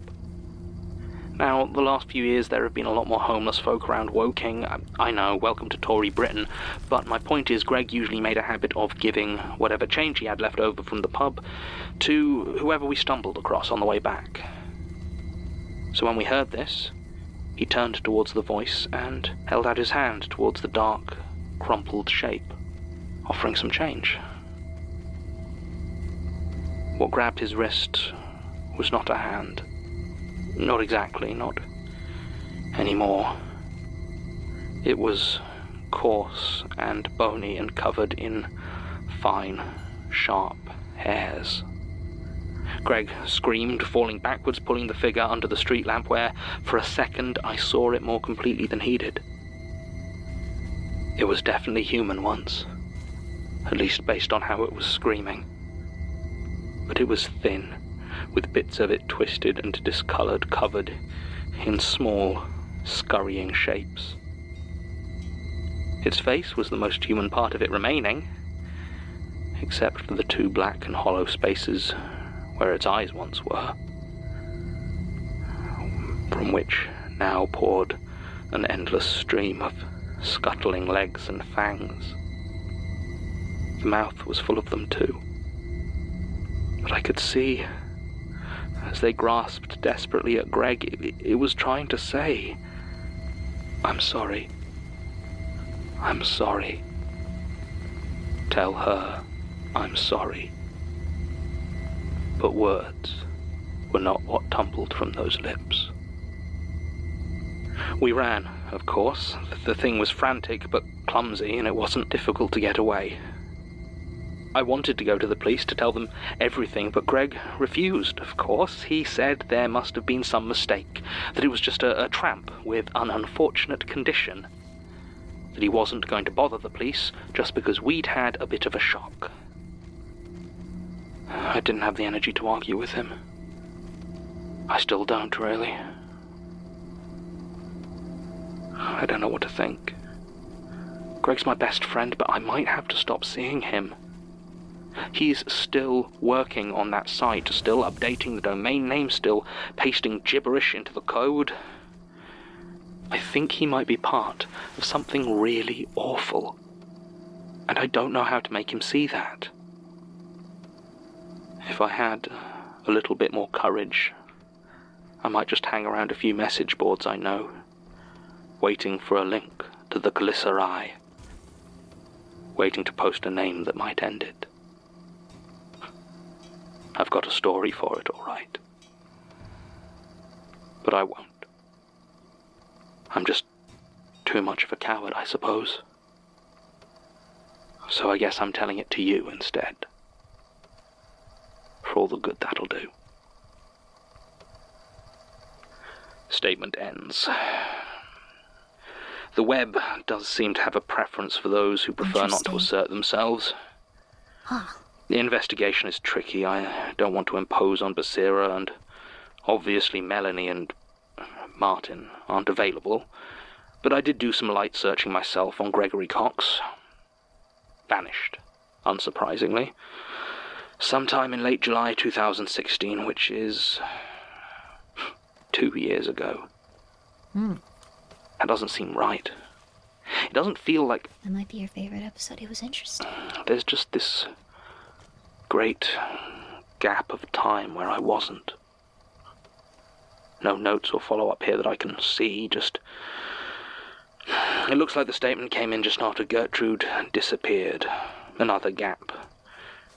Now, the last few years there have been a lot more homeless folk around Woking. I know, welcome to Tory Britain, but my point is Greg usually made a habit of giving whatever change he had left over from the pub to whoever we stumbled across on the way back. So when we heard this, he turned towards the voice and held out his hand towards the dark, crumpled shape, offering some change. What grabbed his wrist was not a hand. Not exactly, not anymore. It was coarse and bony and covered in fine, sharp hairs. Greg screamed, falling backwards, pulling the figure under the street lamp where, for a second, I saw it more completely than he did. It was definitely human once, at least based on how it was screaming. But it was thin, with bits of it twisted and discolored, covered in small, scurrying shapes. Its face was the most human part of it remaining, except for the 2 black and hollow spaces where its eyes once were, from which now poured an endless stream of scuttling legs and fangs. The mouth was full of them too, but I could see, as they grasped desperately at Greg, it was trying to say, I'm sorry. I'm sorry. Tell her I'm sorry. but words were not what tumbled from those lips. We ran, of course. The thing was frantic but clumsy, and it wasn't difficult to get away. I wanted to go to the police to tell them everything, but Greg refused, of course. He said there must have been some mistake, that it was just a tramp with an unfortunate condition, that he wasn't going to bother the police just because we'd had a bit of a shock. I didn't have the energy to argue with him. I still don't, really. I don't know what to think. Greg's my best friend, but I might have to stop seeing him. He's still working on that site, still updating the domain name, still pasting gibberish into the code. I think he might be part of something really awful, and I don't know how to make him see that. If I had a little bit more courage, I might just hang around a few message boards I know, waiting for a link to the Glycerai, waiting to post a name that might end it. I've got a story for it, all right. But I won't. I'm just too much of a coward, I suppose. So I guess I'm telling it to you instead. For all the good that'll do. Statement ends. The web does seem to have a preference for those who prefer not to assert themselves. Huh. The investigation is tricky. I don't want to impose on Basira, and obviously Melanie and Martin aren't available, but I did do some light searching myself on Gregory Cox. Vanished, unsurprisingly, sometime in late July 2016, which is 2 years ago. That doesn't seem right. It doesn't feel like... That might be your favorite episode. It was interesting. There's just this great gap of time where I wasn't. No notes or follow-up here that I can see, just... It looks like the statement came in just after Gertrude disappeared. Another gap.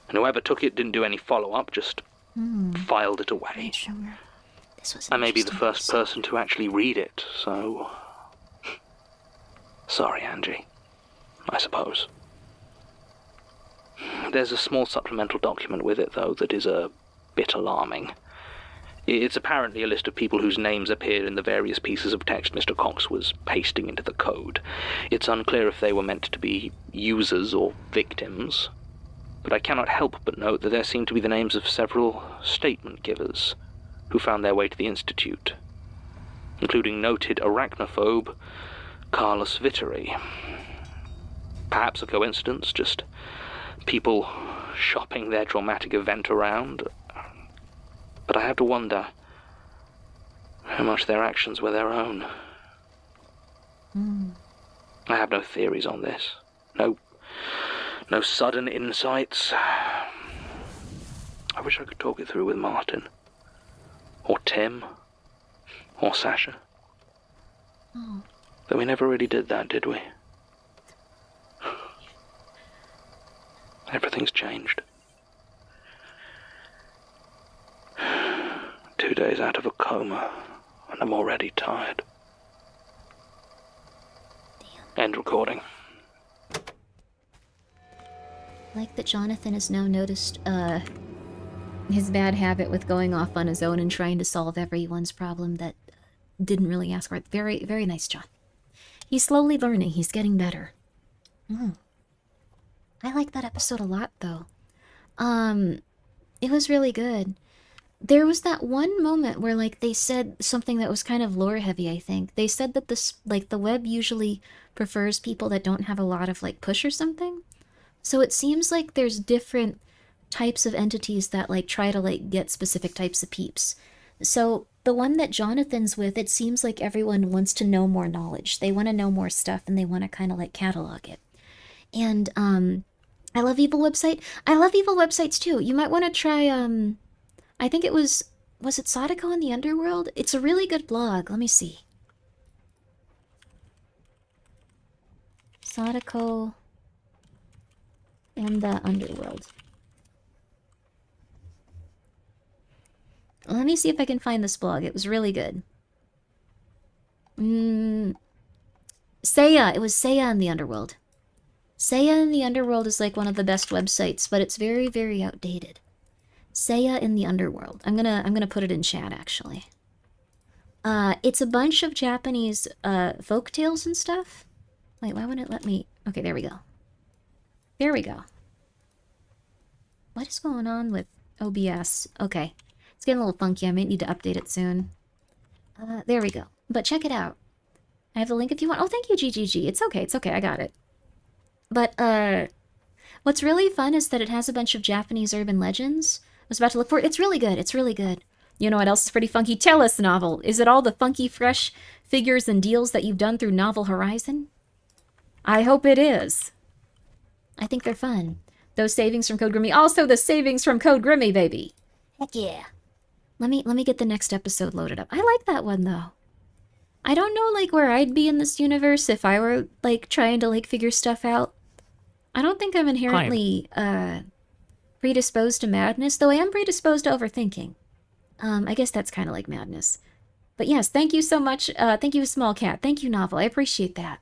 And whoever took it didn't do any follow-up, just filed it away. This was I may be the first person to actually read it, so... Sorry, Angie. I suppose. There's a small supplemental document with it, though, that is a bit alarming. It's apparently a list of people whose names appeared in the various pieces of text Mr. Cox was pasting into the code. It's unclear if they were meant to be users or victims, but I cannot help but note that there seem to be the names of several statement givers who found their way to the Institute, including noted arachnophobe Carlos Vittori. Perhaps a coincidence, just people shopping their dramatic event around. But I have to wonder how much their actions were their own. I have no theories on this. No sudden insights. I wish I could talk it through with Martin. Or Tim. Or Sasha. Oh. Though we never really did that, did we? Everything's changed. 2 days out of a coma, and I'm already tired. End recording. Like that Jonathan has now noticed, his bad habit with going off on his own and trying to solve everyone's problem that didn't really ask for it. Very, very nice, John. He's slowly learning. He's getting better. I like that episode a lot, though. It was really good. There was that one moment where, like, they said something that was kind of lore-heavy, I think. They said that this, like, the web usually prefers people that don't have a lot of, like, push or something. So it seems like there's different types of entities that, like, try to, like, get specific types of peeps. So the one that Jonathan's with, it seems like everyone wants to know more knowledge. They want to know more stuff, and they want to kind of, like, catalog it. And, I love evil website. I love evil websites, too. You might want to try, I think it was it Sadako in the Underworld? It's a really good blog. Let me see. Sadako and the Underworld. Let me see if I can find this blog. It was really good. Seiya. It was Seiya in the Underworld. Seiya in the Underworld is like one of the best websites, but it's very, very outdated. Seiya in the Underworld. I'm gonna put it in chat, actually. It's a bunch of Japanese folk tales and stuff. Wait, why wouldn't it let me? Okay, there we go. There we go. What is going on with OBS? Okay, it's getting a little funky. I might need to update it soon. There we go. But check it out. I have the link if you want. Oh, thank you, GGG. It's okay. It's okay. I got it. But what's really fun is that it has a bunch of Japanese urban legends. I was about to look for it. It's really good. It's really good. You know what else is pretty funky? Tell us, novel. Is it all the funky, fresh figures and deals that you've done through Novel Horizon? I hope it is. I think they're fun. Those savings from Code Grimmi. Also the savings from Code Grimmi, baby. Heck yeah. Let me get the next episode loaded up. I like that one, though. I don't know, like, where I'd be in this universe if I were, like, trying to, like, figure stuff out. I don't think I'm inherently, predisposed to madness, though I am predisposed to overthinking. I guess that's kind of like madness. But yes, thank you so much. Thank you, Small Cat. Thank you, Novel. I appreciate that.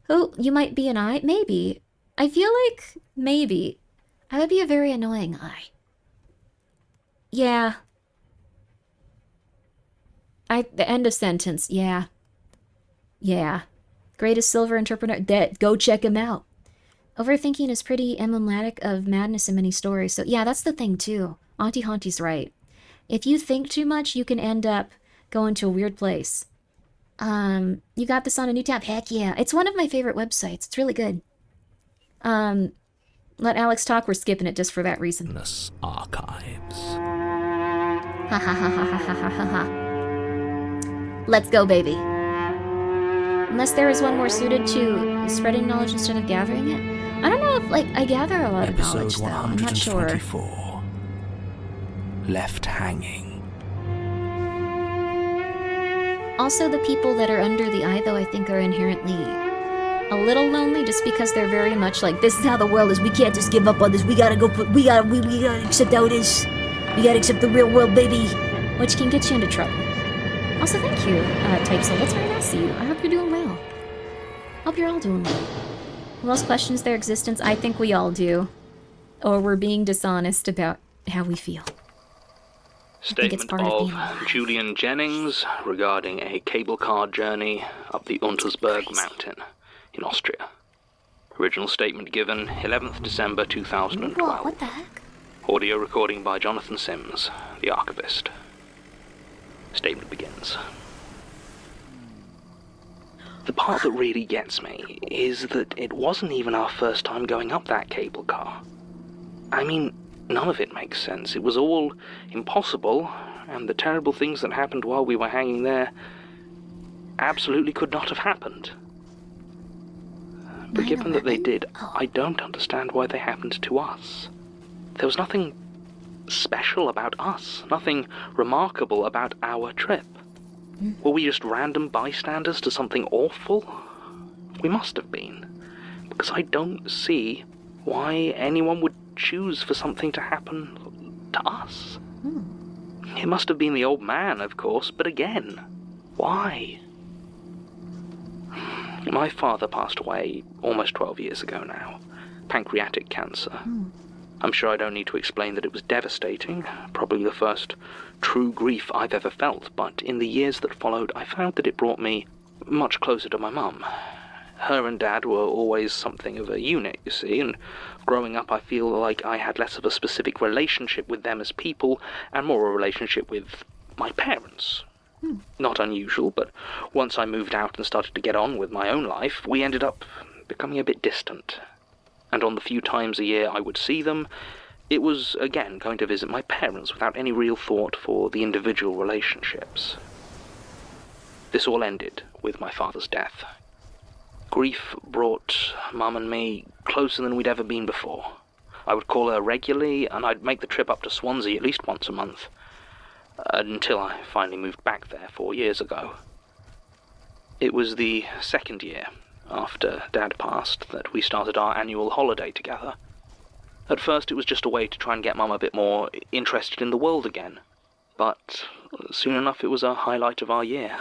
Oh, you might be an eye? Maybe. I feel like, maybe, I would be a very annoying eye. Yeah. The end of sentence. Yeah. Yeah. Greatest silver interpreter. Go check him out. Overthinking is pretty emblematic of madness in many stories. So yeah, that's the thing too. Auntie Haunty's right. If you think too much, you can end up going to a weird place. You got this on a new tab? Heck yeah. It's one of my favorite websites. It's really good. Let Alex talk. We're skipping it just for that reason. Magnus Archives. Ha ha ha ha ha ha ha ha. Let's go, baby. Unless there is one more suited to spreading knowledge instead of gathering it. I don't know if, like, I gather a lot of knowledge, though. I'm not sure. Left hanging. Also, the people that are under the eye, though, I think are inherently a little lonely just because they're very much like, this is how the world is. We can't just give up on this. We gotta go we gotta accept how it is. We gotta accept the real world, baby. Which can get you into trouble. Also, thank you, Typesoul. That's very nice of you. I hope you're doing well. Hope you're all doing well. Who else questions their existence? I think we all do. Or we're being dishonest about how we feel. Statement of Julian Jennings regarding a cable car journey up the Untersberg mountain in Austria. Original statement given 11th December 2012. What the heck? Audio recording by Jonathan Sims, the archivist. Statement begins. The part that really gets me is that it wasn't even our first time going up that cable car. I mean, none of it makes sense. It was all impossible, and the terrible things that happened while we were hanging there absolutely could not have happened. But given that they did, I don't understand why they happened to us. There was nothing special about us, nothing remarkable about our trip. Were we just random bystanders to something awful? We must have been, because I don't see why anyone would choose for something to happen to us. It must have been the old man, of course, but again, why? My father passed away almost 12 years ago now. Pancreatic cancer. I'm sure I don't need to explain that it was devastating, probably the first true grief I've ever felt, but in the years that followed, I found that it brought me much closer to my mum. Her and Dad were always something of a unit, you see, and growing up I feel like I had less of a specific relationship with them as people, and more a relationship with my parents. Not unusual, but once I moved out and started to get on with my own life, we ended up becoming a bit distant. And on the few times a year I would see them, it was, again, going to visit my parents without any real thought for the individual relationships. This all ended with my father's death. Grief brought Mum and me closer than we'd ever been before. I would call her regularly, and I'd make the trip up to Swansea at least once a month, until I finally moved back there 4 years ago. It was the second year after Dad passed that we started our annual holiday together. At first it was just a way to try and get Mum a bit more interested in the world again. But soon enough it was a highlight of our year.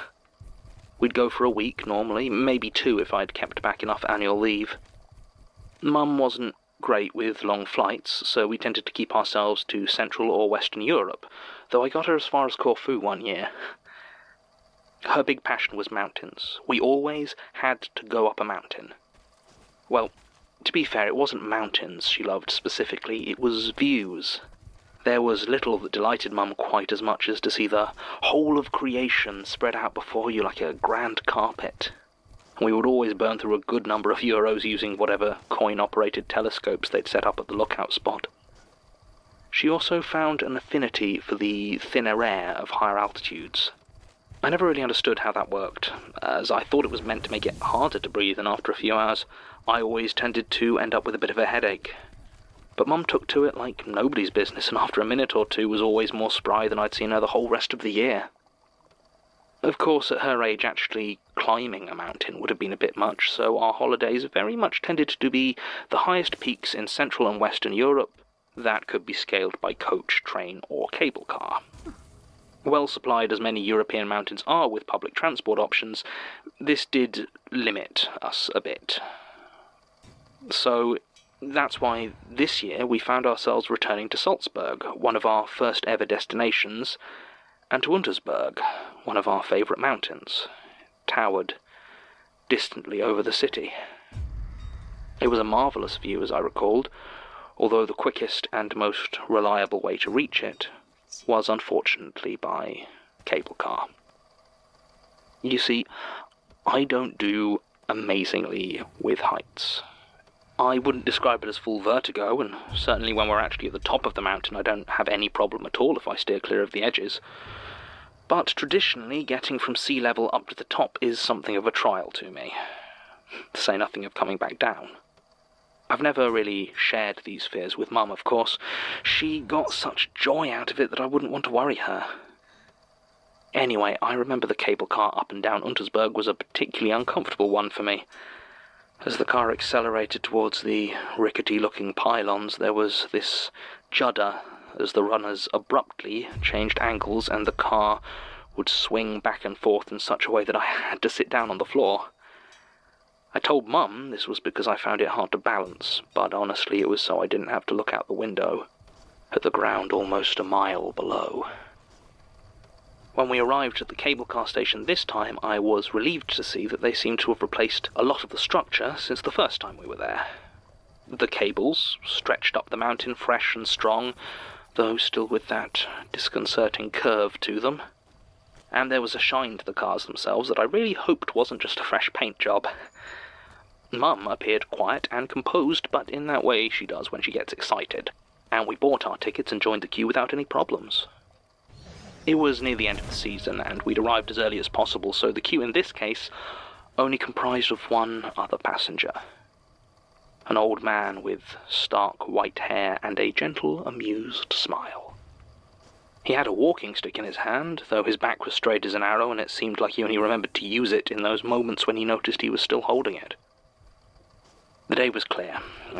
We'd go for a week normally, maybe 2 if I'd kept back enough annual leave. Mum wasn't great with long flights, so we tended to keep ourselves to Central or Western Europe, though I got her as far as Corfu one year. Her big passion was mountains. We always had to go up a mountain. Well, to be fair, it wasn't mountains she loved specifically, it was views. There was little that delighted Mum quite as much as to see the whole of creation spread out before you like a grand carpet. We would always burn through a good number of euros using whatever coin-operated telescopes they'd set up at the lookout spot. She also found an affinity for the thinner air of higher altitudes. I never really understood how that worked, as I thought it was meant to make it harder to breathe, and after a few hours I always tended to end up with a bit of a headache. But Mum took to it like nobody's business, and after a minute or 2 was always more spry than I'd seen her the whole rest of the year. Of course, at her age, actually climbing a mountain would have been a bit much, so our holidays very much tended to be the highest peaks in Central and Western Europe that could be scaled by coach, train, or cable car. Well supplied as many European mountains are with public transport options, this did limit us a bit. So that's why this year we found ourselves returning to Salzburg, one of our first ever destinations, and to Untersberg, one of our favourite mountains, towered distantly over the city. It was a marvellous view, as I recalled, although the quickest and most reliable way to reach it was unfortunately by cable car. You see, I don't do amazingly with heights. I wouldn't describe it as full vertigo, and certainly when we're actually at the top of the mountain I don't have any problem at all if I steer clear of the edges. But traditionally, getting from sea level up to the top is something of a trial to me, to say nothing of coming back down. I've never really shared these fears with Mum, of course. She got such joy out of it that I wouldn't want to worry her. Anyway, I remember the cable car up and down Untersberg was a particularly uncomfortable one for me. As the car accelerated towards the rickety-looking pylons, there was this judder as the runners abruptly changed angles and the car would swing back and forth in such a way that I had to sit down on the floor. I told Mum this was because I found it hard to balance, but honestly it was so I didn't have to look out the window at the ground almost a mile below. When we arrived at the cable car station this time, I was relieved to see that they seemed to have replaced a lot of the structure since the first time we were there. The cables stretched up the mountain fresh and strong, though still with that disconcerting curve to them. And there was a shine to the cars themselves that I really hoped wasn't just a fresh paint job. Mum appeared quiet and composed, but in that way she does when she gets excited, and we bought our tickets and joined the queue without any problems. It was near the end of the season, and we'd arrived as early as possible, so the queue in this case only comprised of one other passenger. An old man with stark white hair and a gentle, amused smile. He had a walking stick in his hand, though his back was straight as an arrow, and it seemed like he only remembered to use it in those moments when he noticed he was still holding it. The day was clear,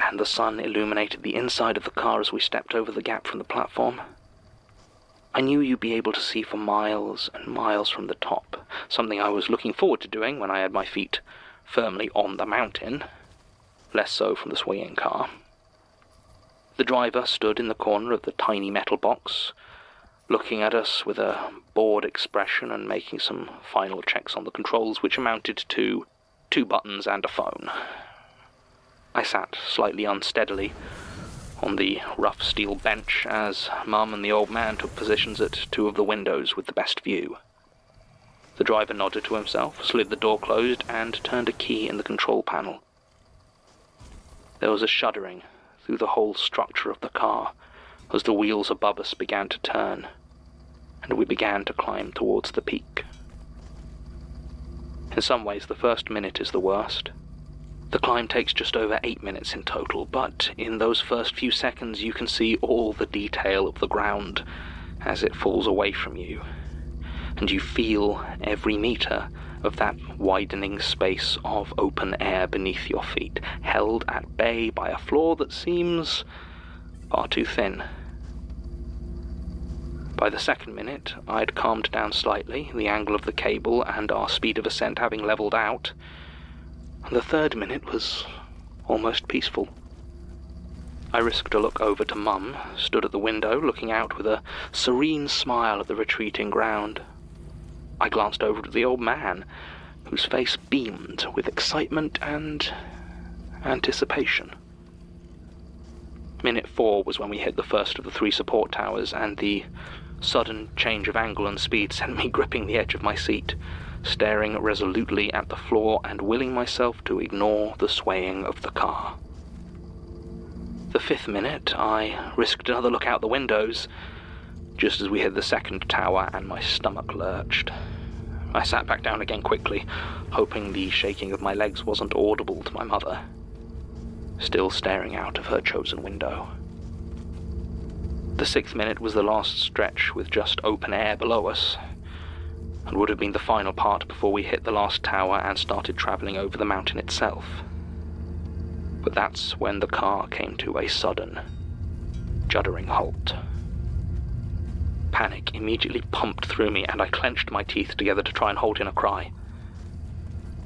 and the sun illuminated the inside of the car as we stepped over the gap from the platform. I knew you'd be able to see for miles and miles from the top, something I was looking forward to doing when I had my feet firmly on the mountain, less so from the swinging car. The driver stood in the corner of the tiny metal box, looking at us with a bored expression and making some final checks on the controls, which amounted to 2 buttons and a phone. I sat slightly unsteadily on the rough steel bench as Mum and the old man took positions at 2 of the windows with the best view. The driver nodded to himself, slid the door closed, and turned a key in the control panel. There was a shuddering through the whole structure of the car as the wheels above us began to turn, and we began to climb towards the peak. In some ways, the first minute is the worst. The climb takes just over 8 minutes in total, but in those first few seconds you can see all the detail of the ground as it falls away from you, and you feel every metre of that widening space of open air beneath your feet, held at bay by a floor that seems far too thin. By the second minute, I'd calmed down slightly, the angle of the cable and our speed of ascent having levelled out. And the third minute was almost peaceful. I risked a look over to Mum, stood at the window, looking out with a serene smile at the retreating ground. I glanced over at the old man, whose face beamed with excitement and anticipation. Minute 4 was when we hit the first of the 3 support towers, and the sudden change of angle and speed sent me gripping the edge of my seat, staring resolutely at the floor and willing myself to ignore the swaying of the car. The 5th minute, I risked another look out the windows, just as we hit the second tower, and my stomach lurched. I sat back down again quickly, hoping the shaking of my legs wasn't audible to my mother, still staring out of her chosen window. The 6th minute was the last stretch with just open air below us, and would have been the final part before we hit the last tower and started travelling over the mountain itself. But that's when the car came to a sudden, juddering halt. Panic immediately pumped through me, and I clenched my teeth together to try and hold in a cry.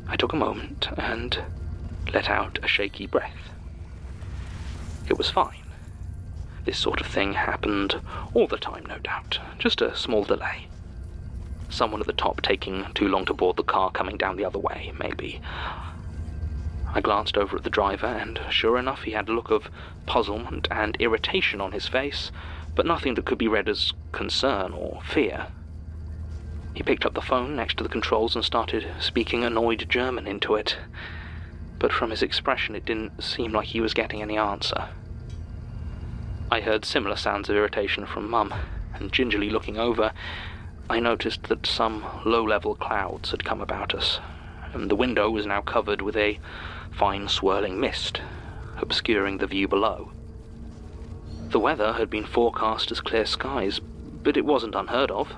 I took a moment and let out a shaky breath. It was fine. This sort of thing happened all the time, no doubt. Just a small delay. Someone at the top taking too long to board the car coming down the other way, maybe. I glanced over at the driver, and sure enough, he had a look of puzzlement and irritation on his face, but nothing that could be read as concern or fear. He picked up the phone next to the controls and started speaking annoyed German into it, but from his expression it didn't seem like he was getting any answer. I heard similar sounds of irritation from Mum, and gingerly looking over, I noticed that some low-level clouds had come about us, and the window was now covered with a fine swirling mist, obscuring the view below. The weather had been forecast as clear skies, but it wasn't unheard of.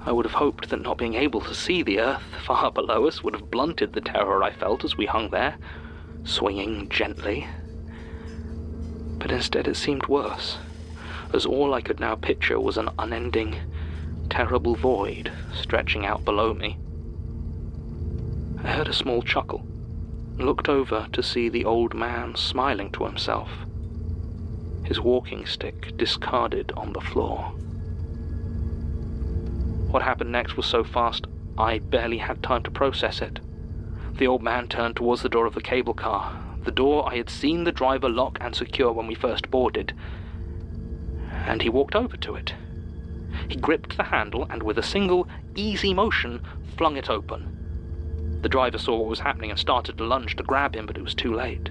I would have hoped that not being able to see the earth far below us would have blunted the terror I felt as we hung there, swinging gently. But instead it seemed worse, as all I could now picture was an unending, terrible void stretching out below me. I heard a small chuckle, and looked over to see the old man smiling to himself, his walking stick discarded on the floor. What happened next was so fast, I barely had time to process it. The old man turned towards the door of the cable car, the door I had seen the driver lock and secure when we first boarded, and he walked over to it. He gripped the handle and with a single, easy motion, flung it open. The driver saw what was happening and started to lunge to grab him, but it was too late.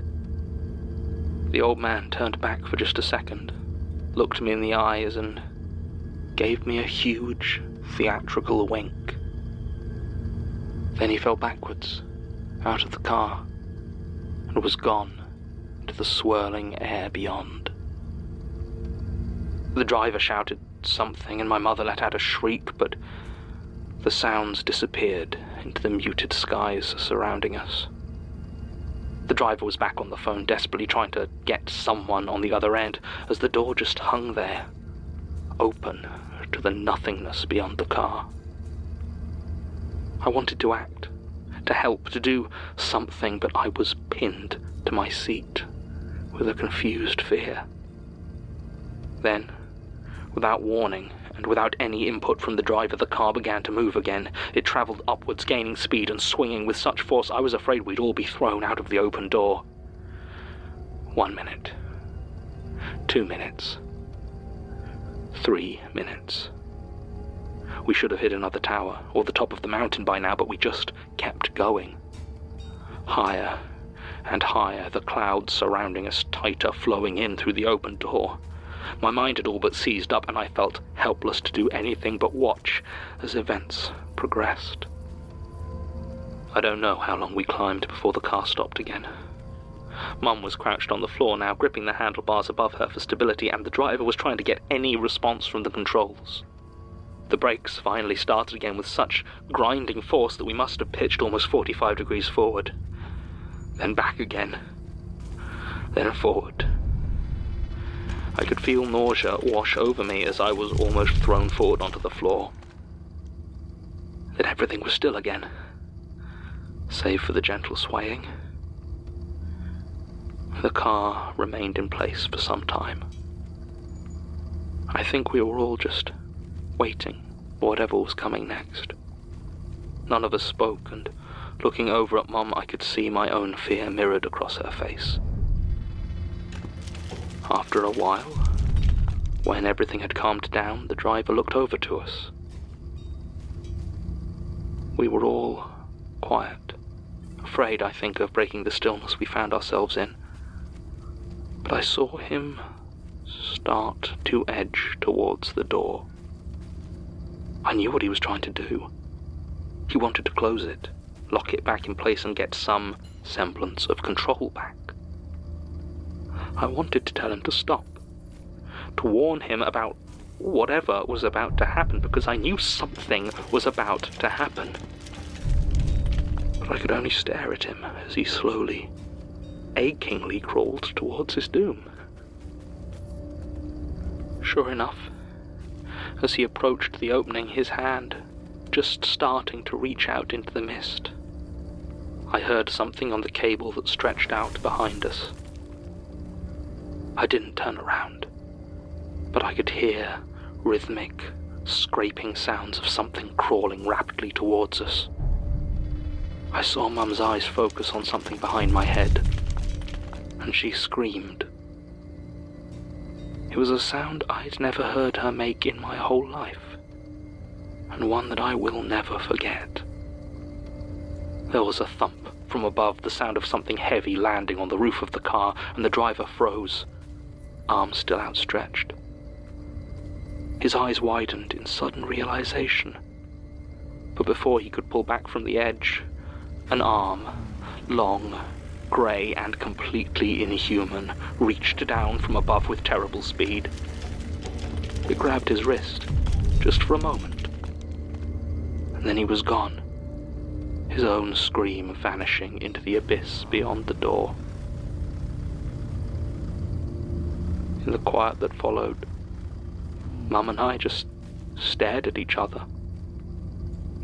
The old man turned back for just a second, looked me in the eyes, and gave me a huge, theatrical wink. Then he fell backwards, out of the car, and was gone into the swirling air beyond. The driver shouted something, and my mother let out a shriek, but the sounds disappeared into the muted skies surrounding us. The driver was back on the phone, desperately trying to get someone on the other end, as the door just hung there, open to the nothingness beyond the car. I wanted to act, to help, to do something, but I was pinned to my seat with a confused fear. Then, without warning, and without any input from the driver, the car began to move again. It travelled upwards, gaining speed and swinging with such force I was afraid we'd all be thrown out of the open door. 1 minute. 2 minutes. 3 minutes. We should have hit another tower, or the top of the mountain by now, but we just kept going. Higher and higher, the clouds surrounding us tighter, flowing in through the open door. My mind had all but seized up, and I felt helpless to do anything but watch as events progressed. I don't know how long we climbed before the car stopped again. Mum was crouched on the floor now, gripping the handlebars above her for stability, and the driver was trying to get any response from the controls. The brakes finally started again with such grinding force that we must have pitched almost 45 degrees forward. Then back again. Then forward. I could feel nausea wash over me as I was almost thrown forward onto the floor. Then everything was still again, save for the gentle swaying. The car remained in place for some time. I think we were all just waiting for whatever was coming next. None of us spoke, and looking over at Mum, I could see my own fear mirrored across her face. After a while, when everything had calmed down, the driver looked over to us. We were all quiet, afraid, I think, of breaking the stillness we found ourselves in. But I saw him start to edge towards the door. I knew what he was trying to do. He wanted to close it, lock it back in place and get some semblance of control back. I wanted to tell him to stop, to warn him about whatever was about to happen, because I knew something was about to happen. But I could only stare at him as he slowly, achingly crawled towards his doom. Sure enough, as he approached the opening, his hand just starting to reach out into the mist, I heard something on the cable that stretched out behind us. I didn't turn around, but I could hear rhythmic, scraping sounds of something crawling rapidly towards us. I saw Mum's eyes focus on something behind my head, and she screamed. It was a sound I'd never heard her make in my whole life, and one that I will never forget. There was a thump from above, the sound of something heavy landing on the roof of the car, and the driver froze, arms still outstretched. His eyes widened in sudden realization, but before he could pull back from the edge, an arm, long, grey and completely inhuman, reached down from above with terrible speed. It grabbed his wrist, just for a moment, and then he was gone, his own scream vanishing into the abyss beyond the door. In the quiet that followed, Mum and I just stared at each other,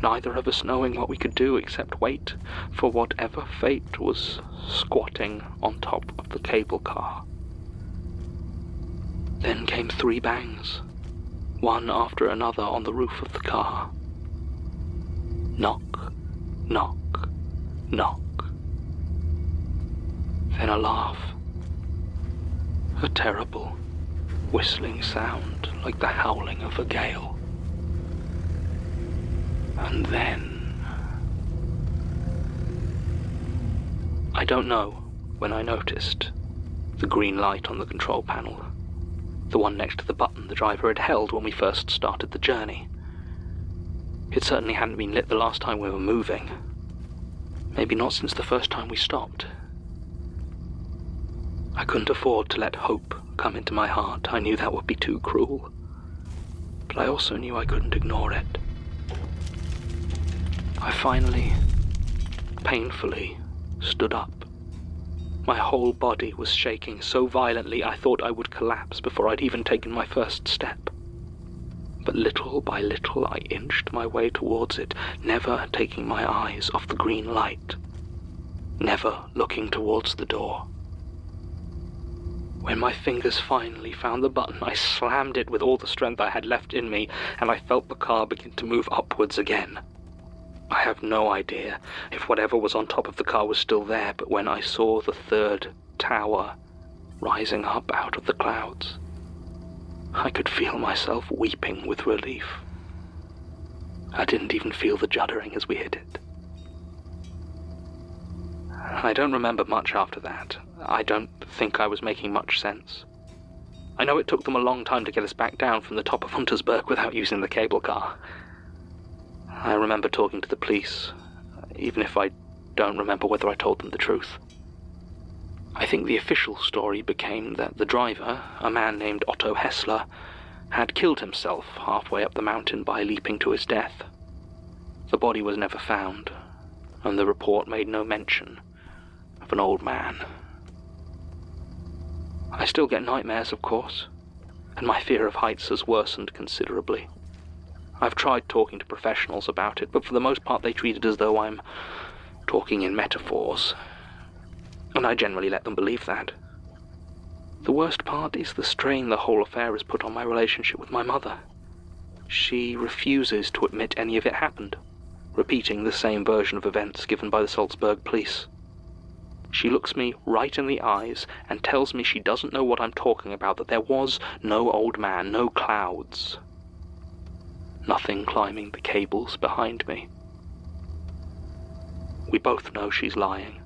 neither of us knowing what we could do except wait for whatever fate was squatting on top of the cable car. Then came 3 bangs, one after another on the roof of the car. Knock, knock, knock. Then a laugh. A terrible, whistling sound like the howling of a gale. And then... I don't know when I noticed the green light on the control panel, the one next to the button the driver had held when we first started the journey. It certainly hadn't been lit the last time we were moving. Maybe not since the first time we stopped. I couldn't afford to let hope come into my heart. I knew that would be too cruel. But I also knew I couldn't ignore it. I finally, painfully, stood up. My whole body was shaking so violently I thought I would collapse before I'd even taken my first step. But little by little I inched my way towards it, never taking my eyes off the green light, never looking towards the door. When my fingers finally found the button, I slammed it with all the strength I had left in me, and I felt the car begin to move upwards again. I have no idea if whatever was on top of the car was still there, but when I saw the 3rd tower rising up out of the clouds, I could feel myself weeping with relief. I didn't even feel the juddering as we hit it. I don't remember much after that. I don't think I was making much sense. I know it took them a long time to get us back down from the top of Huntersburg without using the cable car. I remember talking to the police, even if I don't remember whether I told them the truth. I think the official story became that the driver, a man named Otto Hessler, had killed himself halfway up the mountain by leaping to his death. The body was never found, and the report made no mention of an old man. I still get nightmares, of course, and my fear of heights has worsened considerably. I've tried talking to professionals about it, but for the most part they treat it as though I'm talking in metaphors, and I generally let them believe that. The worst part is the strain the whole affair has put on my relationship with my mother. She refuses to admit any of it happened, repeating the same version of events given by the Salzburg police. She looks me right in the eyes and tells me she doesn't know what I'm talking about, that there was no old man, no clouds. Nothing climbing the cables behind me. We both know she's lying.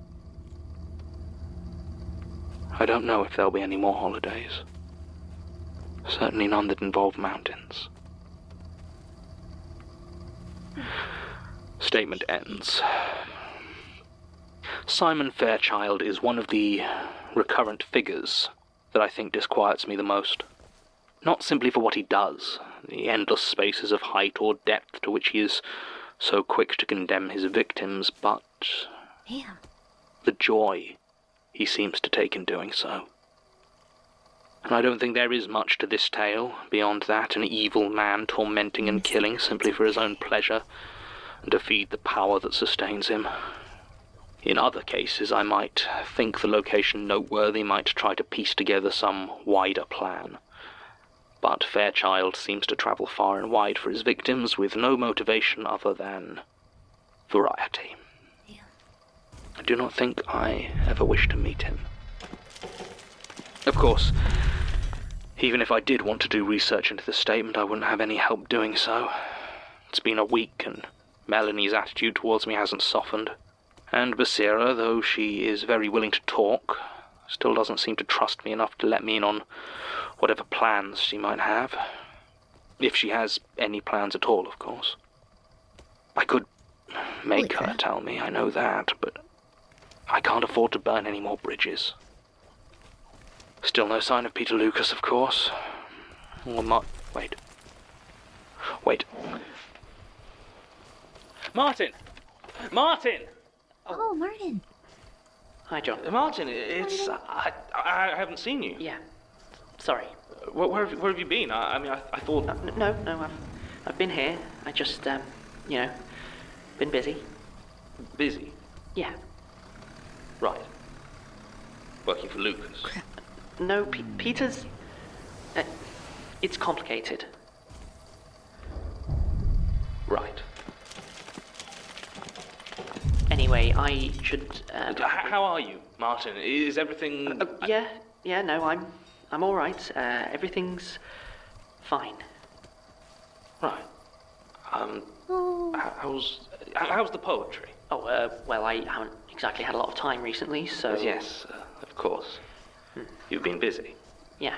I don't know if there'll be any more holidays. Certainly none that involve mountains. Statement ends. Simon Fairchild is one of the recurrent figures that I think disquiets me the most. Not simply for what he does, the endless spaces of height or depth to which he is so quick to condemn his victims, but the joy he seems to take in doing so. And I don't think there is much to this tale beyond that, an evil man tormenting and killing simply for his own pleasure and to feed the power that sustains him. In other cases, I might think the location noteworthy, might try to piece together some wider plan. But Fairchild seems to travel far and wide for his victims with no motivation other than variety. I do not think I ever wish to meet him. Of course, even if I did want to do research into the statement, I wouldn't have any help doing so. It's been a week, and Melanie's attitude towards me hasn't softened. And Basira, though she is very willing to talk, still doesn't seem to trust me enough to let me in on whatever plans she might have. If she has any plans at all, of course. I could make her tell me, I know that, but I can't afford to burn any more bridges. Still no sign of Peter Lucas, of course. Or Wait. Martin! Martin! Oh, Martin. Hi, John. Martin, it's... I haven't seen you. Yeah. Sorry. Where have you been? I thought... No, I've been here. I just, been busy. Busy? Yeah. Right. Working for Lucas? No, Peter's... it's complicated. Right. Anyway, I should... How are you, Martin? Is everything... Yeah, no, I'm all right. Everything's fine. Right. How's the poetry? Oh, well, I haven't exactly had a lot of time recently, so... Yes, of course. You've been busy. Yeah.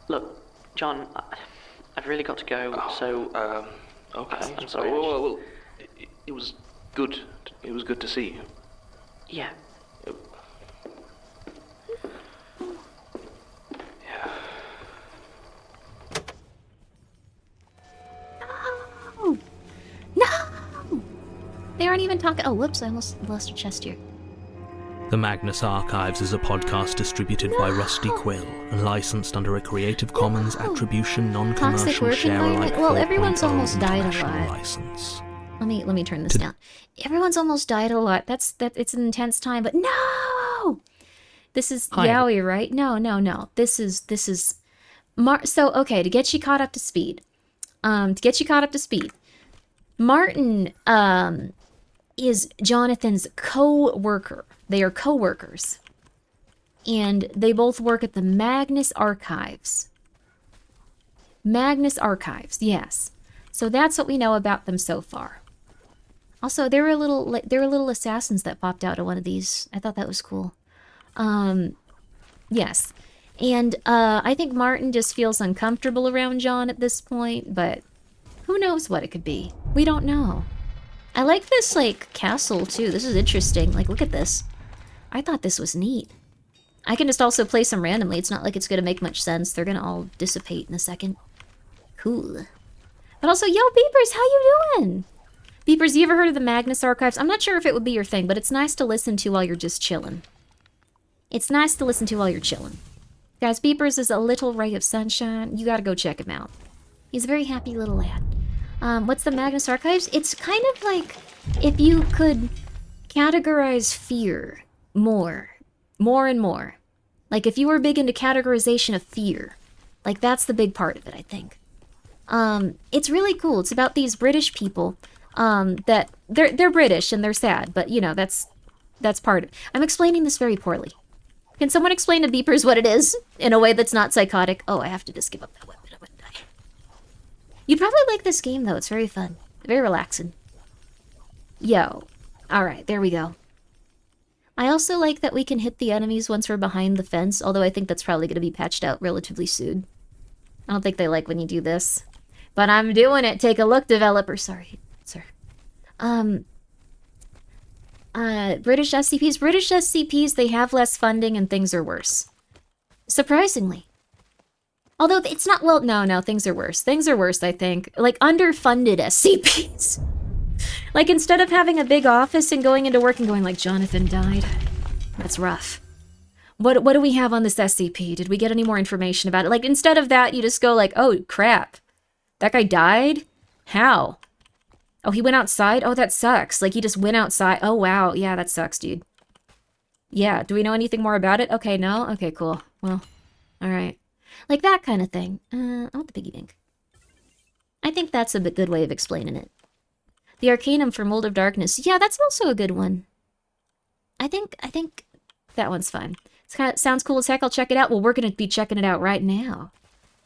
Look, John, I've really got to go, so... Okay. I'm sorry. Well, it was good. It was good to see you. Yeah. No! They aren't even talking. Oh, whoops, I almost lost a chest here. The Magnus Archives is a podcast distributed by Rusty Quill and licensed under a Creative Commons Attribution Non-Commercial Share-alike Well, everyone's 4.0 almost died a international lot. license. Let me turn this down. Everyone's almost died a lot. It's an intense time, but no! This is Yowie, right? No. This is so okay, to get you caught up to speed. Martin is Jonathan's co-worker. They are co-workers. And they both work at the Magnus Archives. Magnus Archives, yes. So that's what we know about them so far. Also, there were little assassins that popped out of one of these. I thought that was cool. Yes. And I think Martin just feels uncomfortable around John at this point, but who knows what it could be? We don't know. I like this, castle, too. This is interesting. Look at this. I thought this was neat. I can just also place them randomly. It's not like it's going to make much sense. They're going to all dissipate in a second. Cool. But also, yo, Beepers, how you doing? Beepers, you ever heard of the Magnus Archives? I'm not sure if it would be your thing, but it's nice to listen to while you're just chilling. It's nice to listen to while you're chilling. Guys, Beepers is a little ray of sunshine. You gotta go check him out. He's a very happy little lad. What's the Magnus Archives? It's kind of like if you could categorize fear more and more. Like if you were big into categorization of fear. Like that's the big part of it, I think. It's really cool. It's about these British people that they're British and they're sad, but you know, that's part of it. I'm explaining this very poorly. Can someone explain to Beepers what it is in a way that's not psychotic? Oh, I have to just give up that weapon. I'm gonna die. You'd probably like this game though. It's very fun. Very relaxing. Yo. Alright, there we go. I also like that we can hit the enemies once we're behind the fence, although I think that's probably going to be patched out relatively soon. I don't think they like when you do this. But I'm doing it. Take a look, developer. Sorry, sir. British SCPs. British SCPs, they have less funding and things are worse. Surprisingly. Although it's not, well, no, things are worse. Things are worse, I think. Like, underfunded SCPs. Like, instead of having a big office and going into work and going like, Jonathan died. That's rough. What do we have on this SCP? Did we get any more information about it? Like, instead of that, you just go like, oh, crap. That guy died? How? Oh, he went outside? Oh, that sucks. Like, he just went outside. Oh, wow. Yeah, that sucks, dude. Yeah, do we know anything more about it? Okay, no? Okay, cool. Well, alright. Like, that kind of thing. I want the piggy bank. I think that's a good way of explaining it. The Arcanum for Mold of Darkness. Yeah, that's also a good one. I think that one's fine. It sounds cool as heck. I'll check it out. Well, we're going to be checking it out right now.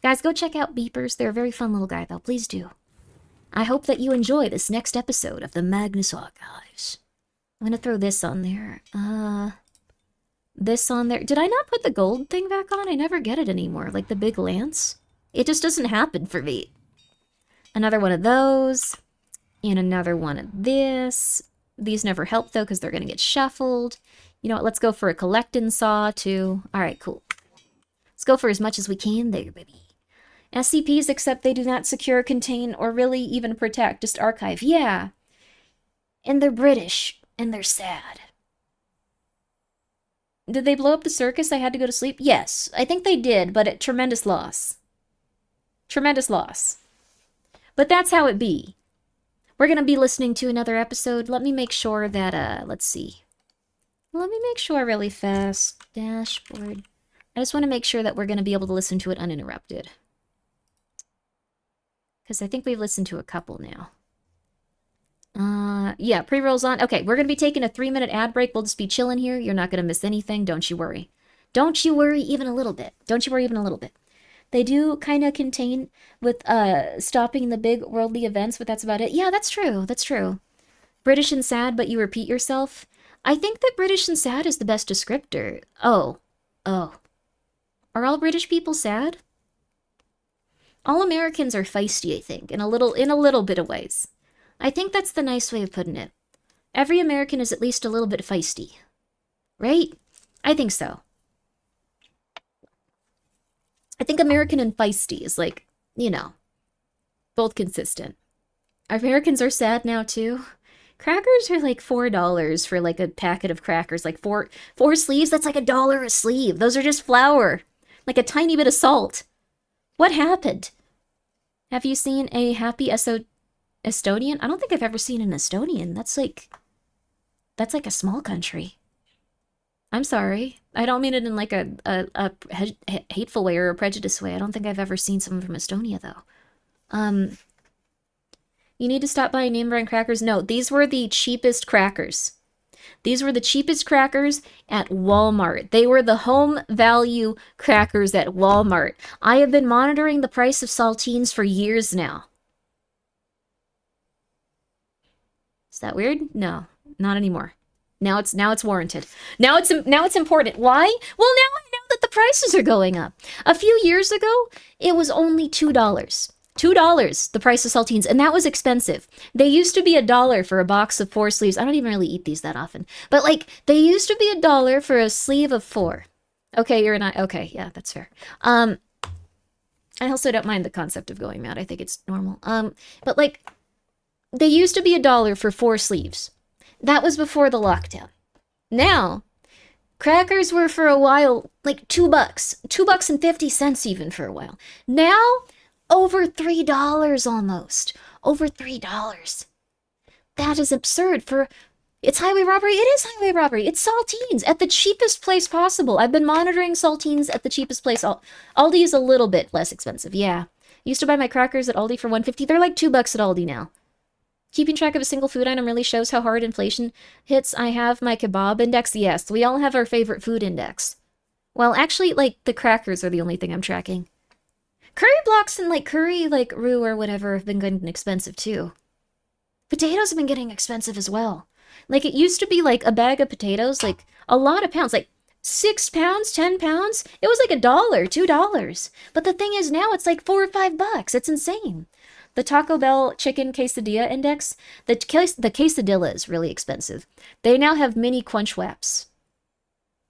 Guys, go check out Beepers. They're a very fun little guy, though. Please do. I hope that you enjoy this next episode of the Magnus Archives. I'm going to throw this on there. This on there. Did I not put the gold thing back on? I never get it anymore. Like the big lance. It just doesn't happen for me. Another one of those. And another one of this. These never help, though, because they're going to get shuffled. You know what? Let's go for a collecting saw, too. Alright, cool. Let's go for as much as we can there, baby. SCPs, except they do not secure, contain, or really even protect. Just archive. Yeah. And they're British. And they're sad. Did they blow up the circus? I had to go to sleep? Yes. I think they did, but at tremendous loss. Tremendous loss. But that's how it be. We're going to be listening to another episode. Let me make sure that, let's see. Let me make sure really fast. Dashboard. I just want to make sure that we're going to be able to listen to it uninterrupted. Because I think we've listened to a couple now. Yeah, pre-rolls on. Okay, we're going to be taking a 3-minute ad break. We'll just be chilling here. You're not going to miss anything. Don't you worry. Don't you worry even a little bit. Don't you worry even a little bit. They do kind of contain with stopping the big worldly events, but that's about it. Yeah, that's true. That's true. British and sad, but you repeat yourself. I think that British and sad is the best descriptor. Oh. Are all British people sad? All Americans are feisty, I think, in a little bit of ways. I think that's the nice way of putting it. Every American is at least a little bit feisty. Right? I think so. I think American and feisty is like, you know, both consistent. Americans are sad now, too. Crackers are like $4 for like a packet of crackers. Like four sleeves, that's like $1 a sleeve. Those are just flour. Like a tiny bit of salt. What happened? Have you seen a happy Estonian? I don't think I've ever seen an Estonian. That's like a small country. I'm sorry. I don't mean it in like a hateful way or a prejudice way. I don't think I've ever seen someone from Estonia, though. You need to stop buying name brand crackers. No, these were the cheapest crackers. These were the cheapest crackers at Walmart. They were the home value crackers at Walmart. I have been monitoring the price of saltines for years now. Is that weird? No, not anymore. Now it's warranted. Now it's important. Why? Well, now I know that the prices are going up. A few years ago, it was only $2. $2, the price of saltines, and that was expensive. They used to be $1 for a box of 4 sleeves. I don't even really eat these that often. But like, they used to be $1 for a sleeve of 4. Okay, you're not okay, yeah, that's fair. I also don't mind the concept of going mad. I think it's normal. But like, they used to be $1 for 4 sleeves. That was before the lockdown. Now, Crackers were for a while like $2. $2.50 even for a while. Now, over $3 almost. Over $3. That is absurd for... It's highway robbery. It is highway robbery. It's saltines at the cheapest place possible. I've been monitoring saltines at the cheapest place. Aldi is a little bit less expensive, yeah. Used to buy my crackers at Aldi for $1.50. They're like $2 at Aldi now. Keeping track of a single food item really shows how hard inflation hits. I have my kebab index. Yes, we all have our favorite food index. Well, actually, like, the crackers are the only thing I'm tracking. Curry blocks and, like, curry, like, roux or whatever have been getting expensive, too. Potatoes have been getting expensive as well. Like, it used to be, like, a bag of potatoes, like, a lot of pounds, like, 6 pounds, 10 pounds. It was like $1, $2. But the thing is now it's like $4 or $5. It's insane. The Taco Bell chicken quesadilla index, the quesadilla is really expensive. They now have mini crunch wraps.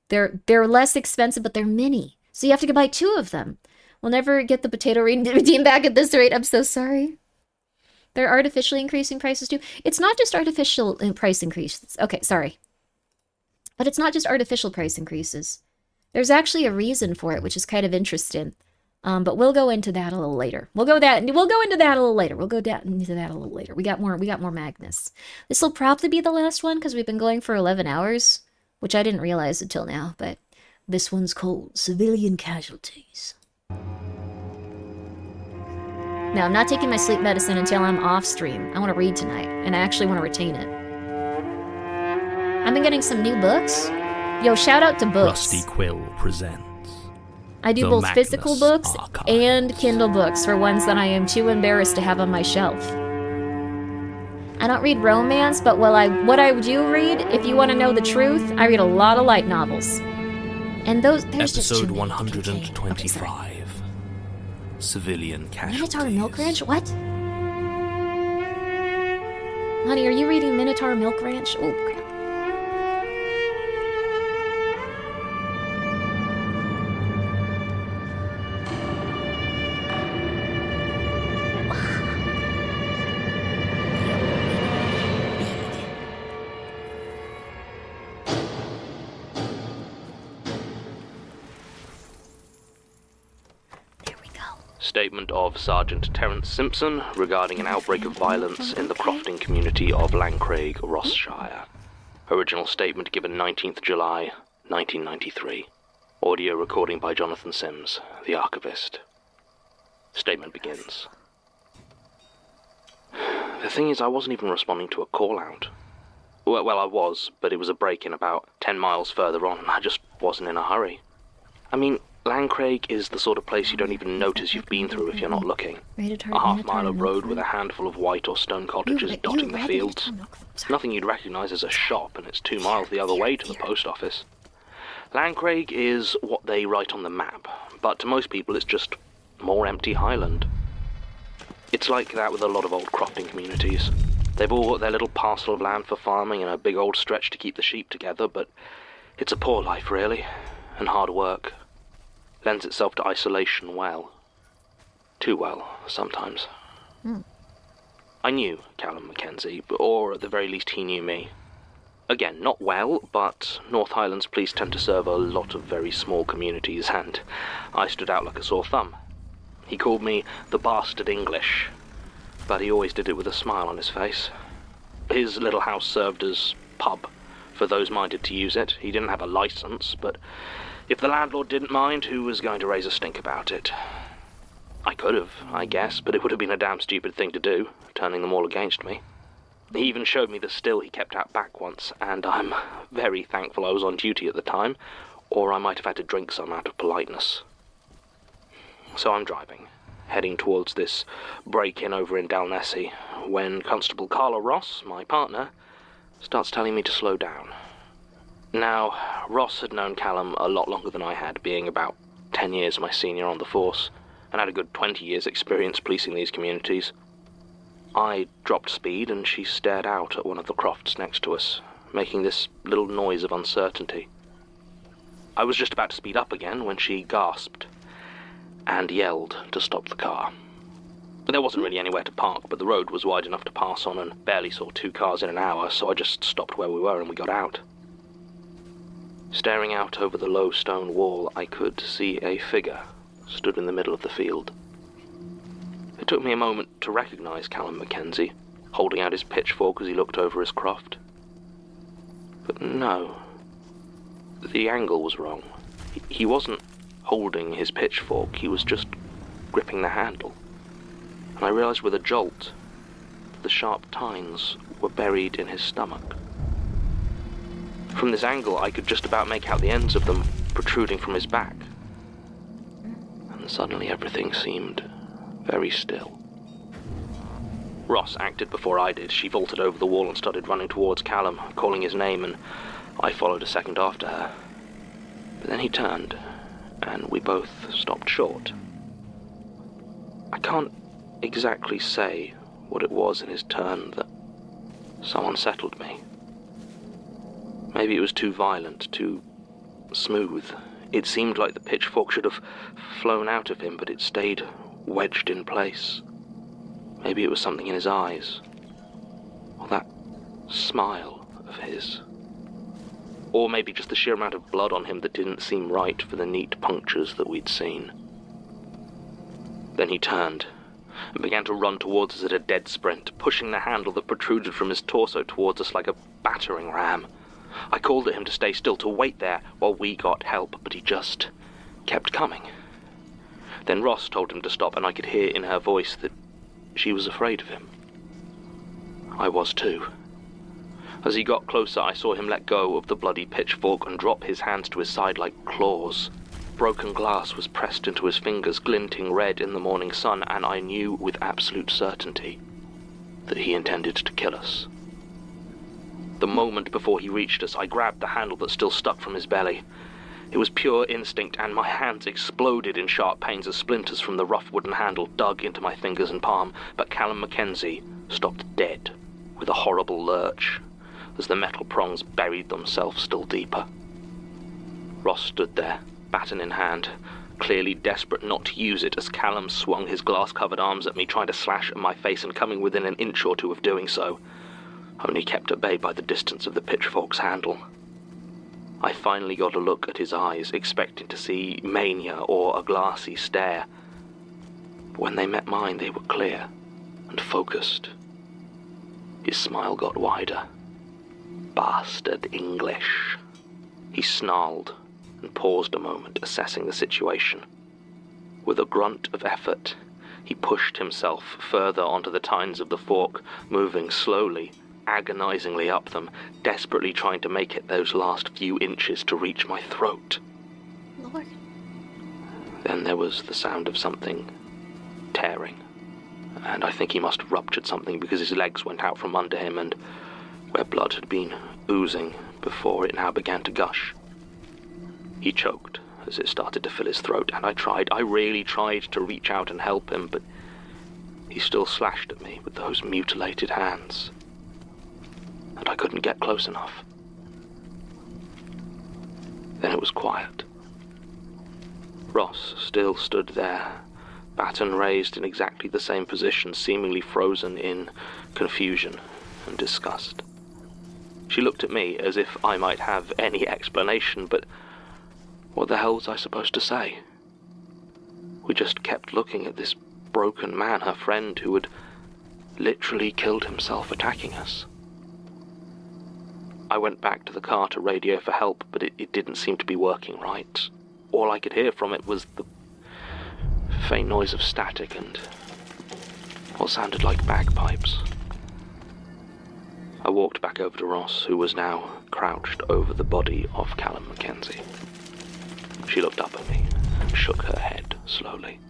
They're less expensive, but they're mini. So you have to buy 2 of them. We'll never get the potato redeem back at this rate. I'm so sorry. They're artificially increasing prices too. It's not just artificial price increases. Okay, sorry. But it's not just artificial price increases. There's actually a reason for it, which is kind of interesting. But we'll go into that a little later. We'll go into that a little later. We got more Magnus. This will probably be the last one because we've been going for 11 hours, which I didn't realize until now, but this one's called Civilian Casualties. Now, I'm not taking my sleep medicine until I'm off stream. I want to read tonight, and I actually want to retain it. I've been getting some new books. Yo, shout out to books. Rusty Quill presents. I do The both Magnus physical books Archive. and Kindle books for ones that I am too embarrassed to have on my shelf. I don't read romance, but what I do read, if you want to know the truth, I read a lot of light novels. And there's just too Episode many. 125. Civilian Casualties. Minotaur Milk Ranch? What? Honey, are you reading Minotaur Milk Ranch? Oh, crap. Statement of Sergeant Terence Simpson regarding an outbreak of violence in the crofting community of Lancraig, Rossshire. Original statement given 19th July, 1993. Audio recording by Jonathan Sims, the archivist. Statement begins. The thing is, I wasn't even responding to a call-out. Well, I was, but it was a break-in about 10 miles further on, and I just wasn't in a hurry. I mean, Lancraig is the sort of place you don't even notice you've been through if you're not looking. A half-mile of road with a handful of white or stone cottages dotting the fields. Nothing you'd recognise as a shop, and it's 2 miles the other way to the post office. Lancraig is what they write on the map, but to most people it's just more empty highland. It's like that with a lot of old crofting communities. They've all got their little parcel of land for farming and a big old stretch to keep the sheep together, but it's a poor life, really, and hard work. Lends itself to isolation well. Too well, sometimes. I knew Callum Mackenzie, or at the very least he knew me. Again, not well, but North Highlands police tend to serve a lot of very small communities, and I stood out like a sore thumb. He called me the bastard English, but he always did it with a smile on his face. His little house served as pub for those minded to use it. He didn't have a license, but if the landlord didn't mind, who was going to raise a stink about it? I could have, I guess, but it would have been a damn stupid thing to do, turning them all against me. He even showed me the still he kept out back once, and I'm very thankful I was on duty at the time, or I might have had to drink some out of politeness. So I'm driving, heading towards this break-in over in Dalnessie, when Constable Carla Ross, my partner, starts telling me to slow down. Now, Ross had known Callum a lot longer than I had, being about 10 years my senior on the force, and had a good 20 years experience policing these communities. I dropped speed and she stared out at one of the crofts next to us, making this little noise of uncertainty. I was just about to speed up again when she gasped and yelled to stop the car. There wasn't really anywhere to park, but the road was wide enough to pass on and barely saw 2 cars in an hour, so I just stopped where we were and we got out. Staring out over the low stone wall, I could see a figure stood in the middle of the field. It took me a moment to recognize Callum Mackenzie, holding out his pitchfork as he looked over his croft. But no, the angle was wrong. He wasn't holding his pitchfork, he was just gripping the handle. And I realized with a jolt that the sharp tines were buried in his stomach. From this angle, I could just about make out the ends of them protruding from his back. And suddenly everything seemed very still. Ross acted before I did. She vaulted over the wall and started running towards Callum, calling his name, and I followed a second after her. But then he turned, and we both stopped short. I can't exactly say what it was in his turn that so unsettled me. Maybe it was too violent, too smooth. It seemed like the pitchfork should have flown out of him, but it stayed wedged in place. Maybe it was something in his eyes, or that smile of his. Or maybe just the sheer amount of blood on him that didn't seem right for the neat punctures that we'd seen. Then he turned and began to run towards us at a dead sprint, pushing the handle that protruded from his torso towards us like a battering ram. I called at him to stay still, to wait there while we got help, but he just kept coming. Then Ross told him to stop, and I could hear in her voice that she was afraid of him. I was too. As he got closer, I saw him let go of the bloody pitchfork and drop his hands to his side like claws. Broken glass was pressed into his fingers, glinting red in the morning sun, and I knew with absolute certainty that he intended to kill us. The moment before he reached us, I grabbed the handle that still stuck from his belly. It was pure instinct, and my hands exploded in sharp pains as splinters from the rough wooden handle dug into my fingers and palm, but Callum Mackenzie stopped dead with a horrible lurch as the metal prongs buried themselves still deeper. Ross stood there, baton in hand, clearly desperate not to use it as Callum swung his glass-covered arms at me, trying to slash at my face and coming within an inch or two of doing so, only kept at bay by the distance of the pitchfork's handle. I finally got a look at his eyes, expecting to see mania or a glassy stare. But when they met mine, they were clear and focused. His smile got wider. Bastard English. He snarled and paused a moment, assessing the situation. With a grunt of effort, he pushed himself further onto the tines of the fork, moving slowly, agonizingly up them, desperately trying to make it those last few inches to reach my throat. Lord. Then there was the sound of something tearing, and I think he must have ruptured something because his legs went out from under him, and where blood had been oozing before, it now began to gush. He choked as it started to fill his throat, and I really tried to reach out and help him, but he still slashed at me with those mutilated hands. And I couldn't get close enough. Then it was quiet. Ross still stood there, baton raised in exactly the same position, seemingly frozen in confusion and disgust. She looked at me as if I might have any explanation, but what the hell was I supposed to say? We just kept looking at this broken man, her friend, who had literally killed himself attacking us. I went back to the car to radio for help, but it didn't seem to be working right. All I could hear from it was the faint noise of static and what sounded like bagpipes. I walked back over to Ross, who was now crouched over the body of Callum Mackenzie. She looked up at me and shook her head slowly.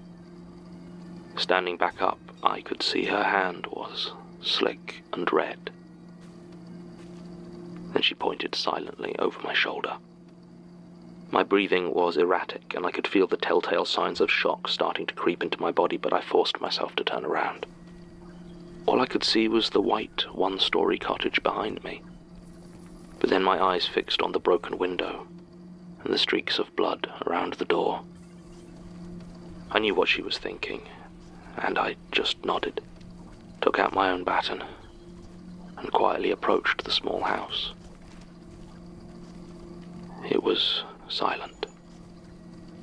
Standing back up, I could see her hand was slick and red. Then she pointed silently over my shoulder. My breathing was erratic, and I could feel the telltale signs of shock starting to creep into my body, but I forced myself to turn around. All I could see was the white, one-story cottage behind me. But then my eyes fixed on the broken window and the streaks of blood around the door. I knew what she was thinking, and I just nodded, took out my own baton, and quietly approached the small house. It was silent.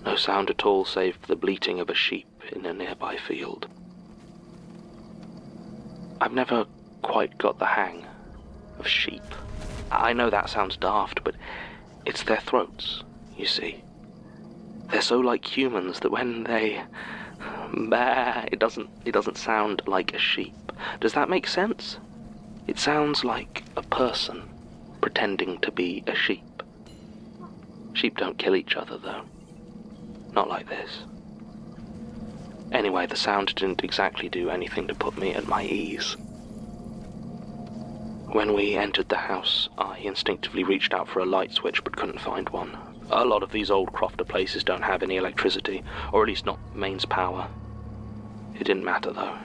No sound at all save for the bleating of a sheep in a nearby field. I've never quite got the hang of sheep. I know that sounds daft, but it's their throats, you see. They're so like humans that when they bah, it doesn't sound like a sheep. Does that make sense? It sounds like a person pretending to be a sheep. Sheep don't kill each other, though. Not like this. Anyway, the sound didn't exactly do anything to put me at my ease. When we entered the house, I instinctively reached out for a light switch but couldn't find one. A lot of these old crofter places don't have any electricity, or at least not mains power. It didn't matter, though.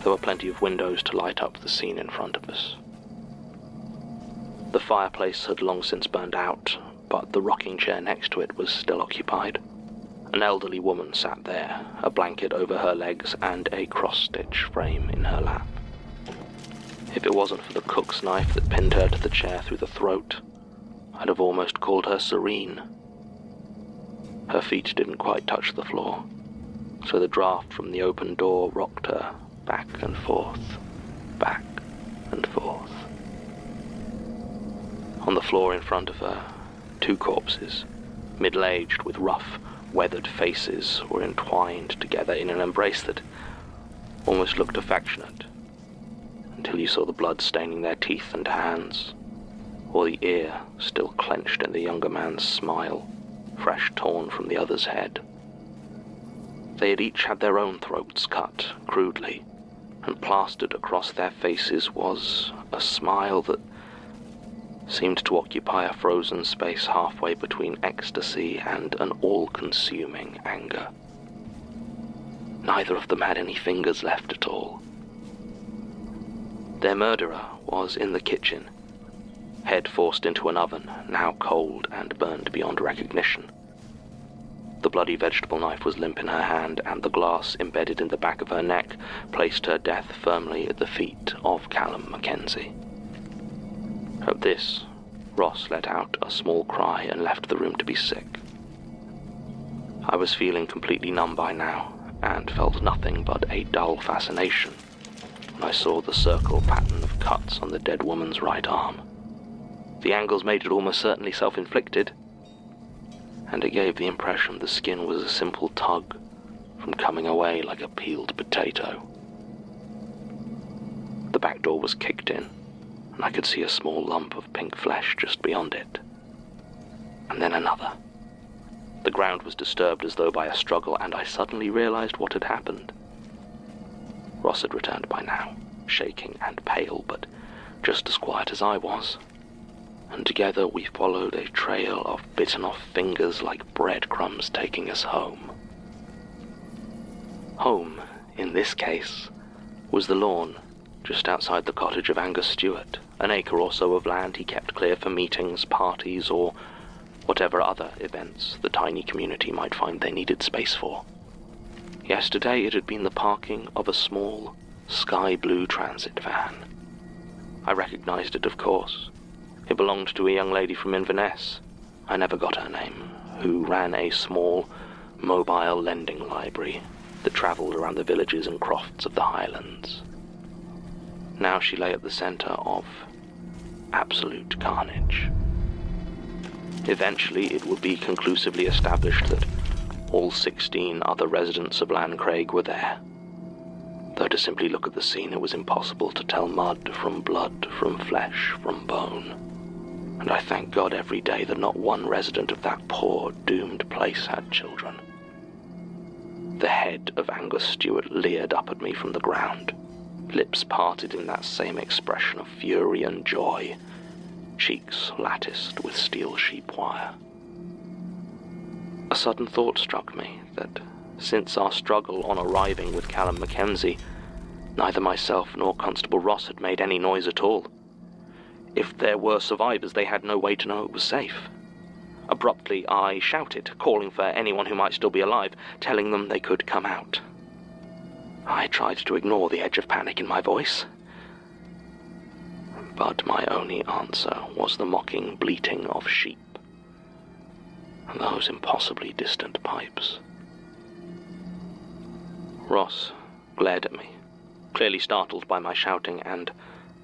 There were plenty of windows to light up the scene in front of us. The fireplace had long since burned out, but the rocking chair next to it was still occupied. An elderly woman sat there, a blanket over her legs and a cross-stitch frame in her lap. If it wasn't for the cook's knife that pinned her to the chair through the throat, I'd have almost called her serene. Her feet didn't quite touch the floor, so the draft from the open door rocked her back and forth, back and forth. On the floor in front of her, 2 corpses, middle-aged with rough, weathered faces, were entwined together in an embrace that almost looked affectionate, until you saw the blood staining their teeth and hands, or the ear still clenched in the younger man's smile, fresh torn from the other's head. They had each had their own throats cut crudely, and plastered across their faces was a smile that seemed to occupy a frozen space halfway between ecstasy and an all-consuming anger. Neither of them had any fingers left at all. Their murderer was in the kitchen, head forced into an oven, now cold and burned beyond recognition. The bloody vegetable knife was limp in her hand, and the glass embedded in the back of her neck placed her death firmly at the feet of Callum Mackenzie. At this, Ross let out a small cry and left the room to be sick. I was feeling completely numb by now, and felt nothing but a dull fascination when I saw the circle pattern of cuts on the dead woman's right arm. The angles made it almost certainly self-inflicted, and it gave the impression the skin was a simple tug from coming away like a peeled potato. The back door was kicked in, and I could see a small lump of pink flesh just beyond it. And then another. The ground was disturbed as though by a struggle, and I suddenly realized what had happened. Ross had returned by now, shaking and pale, but just as quiet as I was. And together we followed a trail of bitten-off fingers like breadcrumbs taking us home. Home, in this case, was the lawn just outside the cottage of Angus Stewart, an acre or so of land he kept clear for meetings, parties, or whatever other events the tiny community might find they needed space for. Yesterday it had been the parking of a small, sky-blue transit van. I recognized it, of course. It belonged to a young lady from Inverness, I never got her name, who ran a small, mobile lending library that travelled around the villages and crofts of the Highlands. Now she lay at the centre of absolute carnage. Eventually it would be conclusively established that all 16 other residents of Lancraig were there, though to simply look at the scene it was impossible to tell mud from blood, from flesh, from bone. And I thank God every day that not one resident of that poor, doomed place had children. The head of Angus Stewart leered up at me from the ground, lips parted in that same expression of fury and joy, cheeks latticed with steel sheep wire. A sudden thought struck me that since our struggle on arriving with Callum Mackenzie, neither myself nor Constable Ross had made any noise at all. If there were survivors, they had no way to know it was safe. Abruptly, I shouted, calling for anyone who might still be alive, telling them they could come out. I tried to ignore the edge of panic in my voice, but my only answer was the mocking bleating of sheep, and those impossibly distant pipes. Ross glared at me, clearly startled by my shouting, and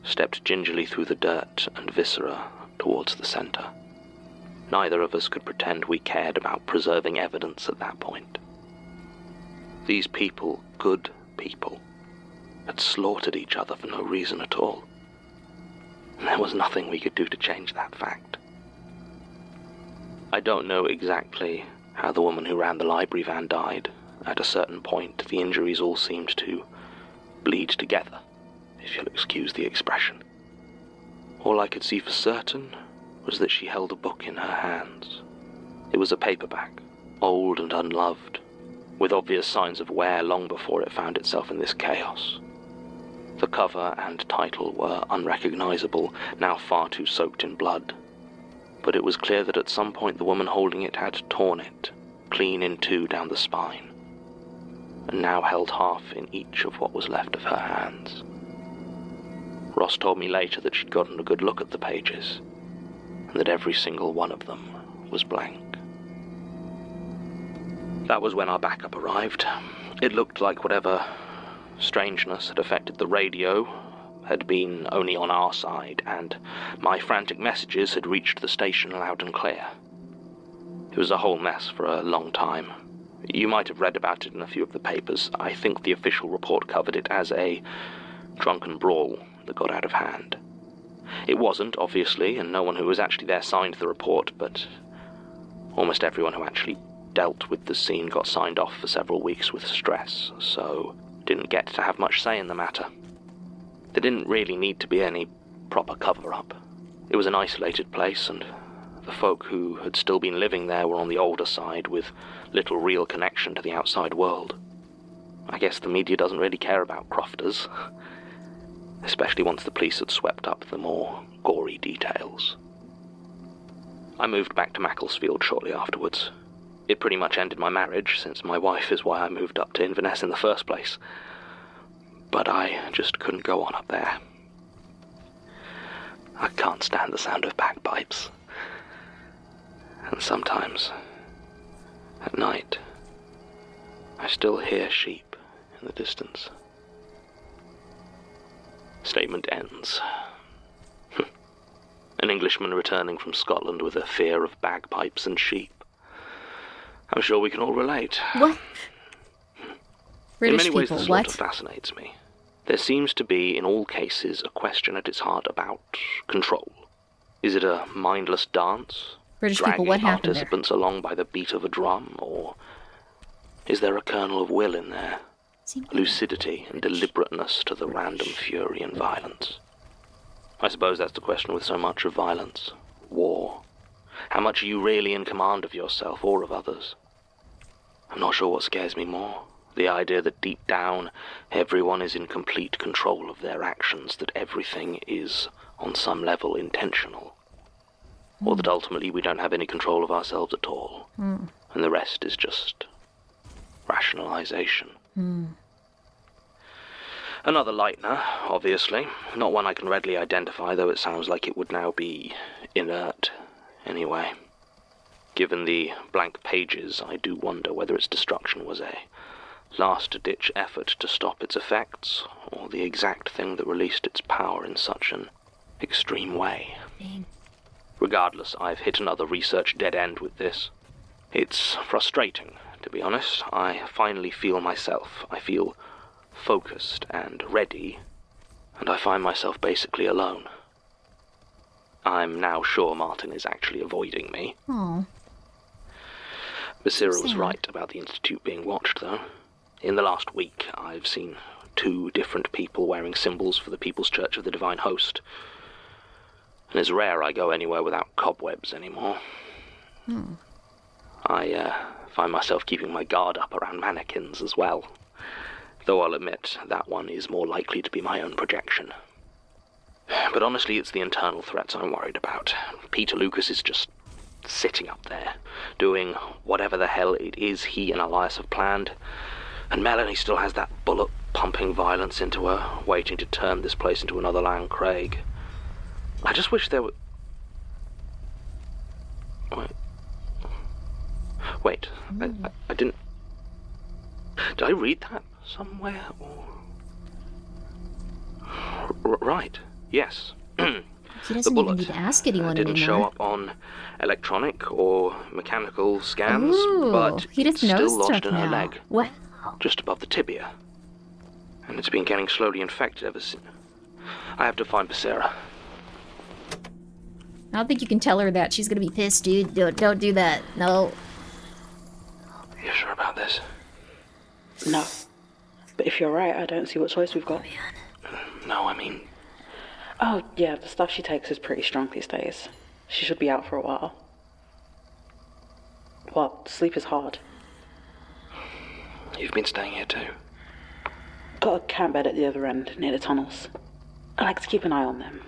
stepped gingerly through the dirt and viscera towards the center. Neither of us could pretend we cared about preserving evidence at that point. These people, good people, had slaughtered each other for no reason at all. And there was nothing we could do to change that fact. I don't know exactly how the woman who ran the library van died. At a certain point, the injuries all seemed to bleed together, if you'll excuse the expression. All I could see for certain was that she held a book in her hands. It was a paperback, old and unloved, with obvious signs of wear long before it found itself in this chaos. The cover and title were unrecognizable, now far too soaked in blood. But it was clear that at some point the woman holding it had torn it, clean in two down the spine, and now held half in each of what was left of her hands. Ross told me later that she'd gotten a good look at the pages, and that every single one of them was blank. That was when our backup arrived. It looked like whatever strangeness had affected the radio had been only on our side, and my frantic messages had reached the station loud and clear. It was a whole mess for a long time. You might have read about it in a few of the papers. I think the official report covered it as a drunken brawl that got out of hand. It wasn't, obviously, and no one who was actually there signed the report, but almost everyone who actually dealt with the scene got signed off for several weeks with stress, so didn't get to have much say in the matter. There didn't really need to be any proper cover-up. It was an isolated place, and the folk who had still been living there were on the older side with little real connection to the outside world. I guess the media doesn't really care about crofters, especially once the police had swept up the more gory details. I moved back to Macclesfield shortly afterwards. It pretty much ended my marriage, since my wife is why I moved up to Inverness in the first place. But I just couldn't go on up there. I can't stand the sound of bagpipes. And sometimes, at night, I still hear sheep in the distance. Statement ends. An Englishman returning from Scotland with a fear of bagpipes and sheep. I'm sure we can all relate. What? British in many ways, people, this what? sort of fascinates me. There seems to be, in all cases, a question at its heart about control. Is it a mindless dance? British people, dragging what happened there? participants along by the beat of a drum, or is there a kernel of will in there? Lucidity and deliberateness to the random fury and violence? I suppose that's the question with so much of violence. War. How much are you really in command of yourself or of others? I'm not sure what scares me more. The idea that deep down, everyone is in complete control of their actions, that everything is, on some level, intentional. Or that ultimately we don't have any control of ourselves at all, and the rest is just rationalization. Another lightener, obviously. Not one I can readily identify, though it sounds like it would now be inert anyway. Given the blank pages, I do wonder whether its destruction was a last-ditch effort to stop its effects, or the exact thing that released its power in such an extreme way. Regardless, I've hit another research dead end with this. It's frustrating, to be honest. I finally feel myself. I feel focused and ready, and I find myself basically alone. I'm now sure Martin is actually avoiding me. Oh. Basira was right about the Institute being watched, though. In the last week, I've seen 2 different people wearing symbols for the People's Church of the Divine Host. And it's rare I go anywhere without cobwebs anymore. I find myself keeping my guard up around mannequins as well. Though I'll admit, that one is more likely to be my own projection. But honestly, it's the internal threats I'm worried about. Peter Lucas is just sitting up there, doing whatever the hell it is he and Elias have planned, and Melanie still has that bullet-pumping violence into her, waiting to turn this place into another Lan Craig. I just wish there were... Wait. Wait, I didn't... Did I read that somewhere? Or... right, yes. He doesn't even need to ask anyone didn't anymore. show up on electronic or mechanical scans, Ooh, but he just it's knows still lodged stuff in her now. leg. Wow. Just above the tibia. And it's been getting slowly infected ever since. I have to find Becerra. I don't think you can tell her that. She's gonna be pissed, dude. Don't do that. No. You sure about this? No. But if you're right, I don't see what choice we've got. No, I mean... Oh, yeah, the stuff she takes is pretty strong these days. She should be out for a while. What? Sleep is hard. You've been staying here too? Got a camp bed at the other end, near the tunnels. I like to keep an eye on them.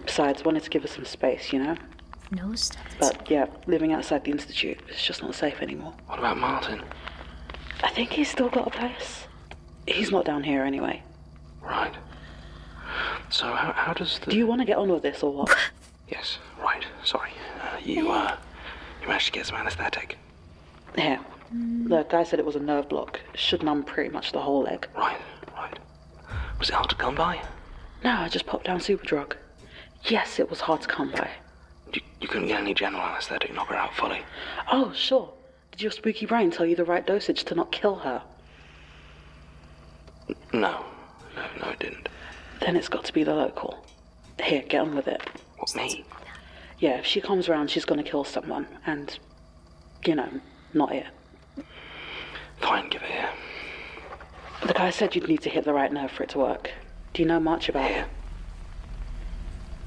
Besides, wanted to give her some space, you know? No stuff. But yeah, living outside the Institute is just not safe anymore. What about Martin? I think he's still got a place. He's not down here anyway. Right. So how does the... Do you want to get on with this or what? Yes, right. Sorry. You managed to get some anesthetic. Here. The guy said it was a nerve block. Should numb pretty much the whole leg. Right. Was it hard to come by? No, I just popped down Superdrug. Yes, it was hard to come by. You couldn't get any general anesthetic, knock her out fully? Oh, sure. Did your spooky brain tell you the right dosage to not kill her? No, it didn't. Then it's got to be the local. Here, get on with it. What, me? Yeah, if she comes around, she's gonna kill someone. And, you know, not here. Fine, give it here. The guy said you'd need to hit the right nerve for it to work. Do you know much about it?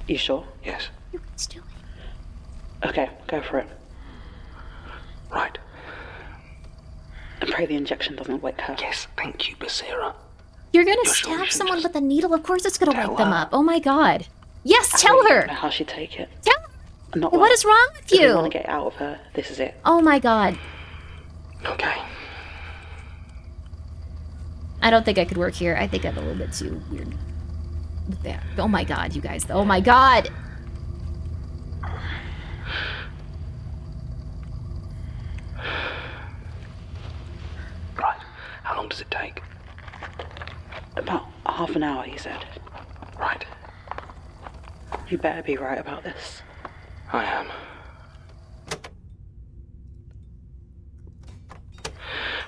You sure? Yes. Let's do it. Okay, go for it. Right. And pray the injection doesn't wake her. Yes, thank you, Becerra. You're gonna stab someone with a needle? Of course it's gonna wake them up. Oh my god. Yes, tell her! I don't know how she'd take it. Tell her! Not What well. is wrong with If you you? want to get out of her, this is it. Oh my god. Okay. I don't think I could work here. I think I'm a little bit too weird with that. Oh my god, you guys. Oh my god! Right. How long does it take? About half an hour, he said. Right. You better be right about this. I am.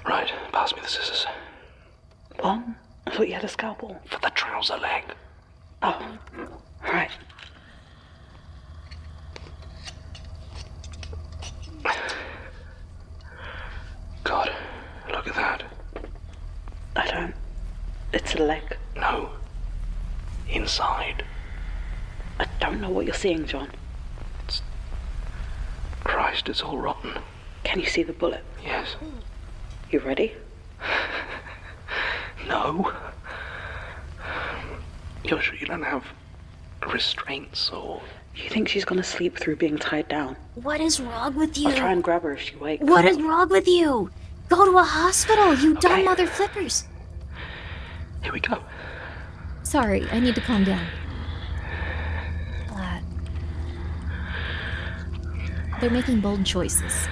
Right, pass me the scissors. What? I thought you had a scalpel. For the trouser leg. Oh, right. God, look at that. I don't. It's a leg. No. Inside. I don't know what you're seeing, John. Christ, it's all rotten. Can you see the bullet? Yes. You ready? No. You're sure you don't have restraints or... You think she's gonna sleep through being tied down? What is wrong with you? I'll try and grab her if she wakes. What is wrong with you? Go to a hospital, you dumb mother flippers. Here we go. Sorry, I need to calm down. They're making bold choices.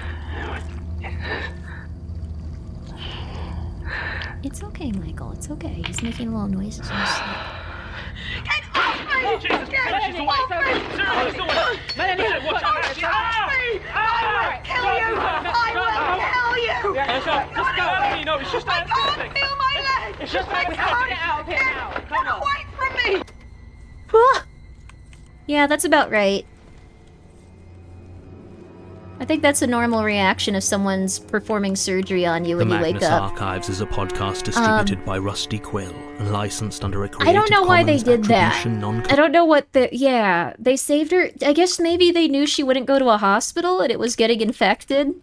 It's okay, Michael. It's okay. He's making little noises in his sleep. Get off me! Jesus Get Christ, she's away. off me! Sarah, she's away. Melanie, Watch out. don't touch me! I will kill you! I will kill you! Let's go. No, it's just I can't feel my leg! It's just I we have to get can't. out of here now. Come Get on. away from me! Yeah, that's about right. I think that's a normal reaction if someone's performing surgery on you The when you wake Magnus up. Archives is a podcast distributed by Rusty Quill and licensed under a Creative I don't know why they Commons did that. Attribution Non- I don't know what the... Yeah, they saved her. I guess maybe they knew she wouldn't go to a hospital and it was getting infected.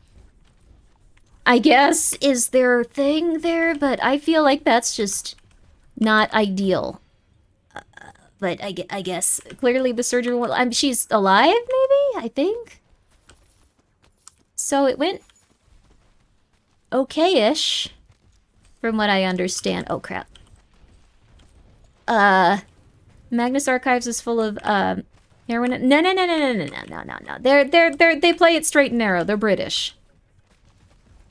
I guess is their thing there, but I feel like that's just not ideal. But I guess clearly the surgery... she's alive, maybe? I think? So it went okay-ish, from what I understand. Oh, crap. Magnus Archives is full of, heroin... No. They play it straight and narrow. They're British.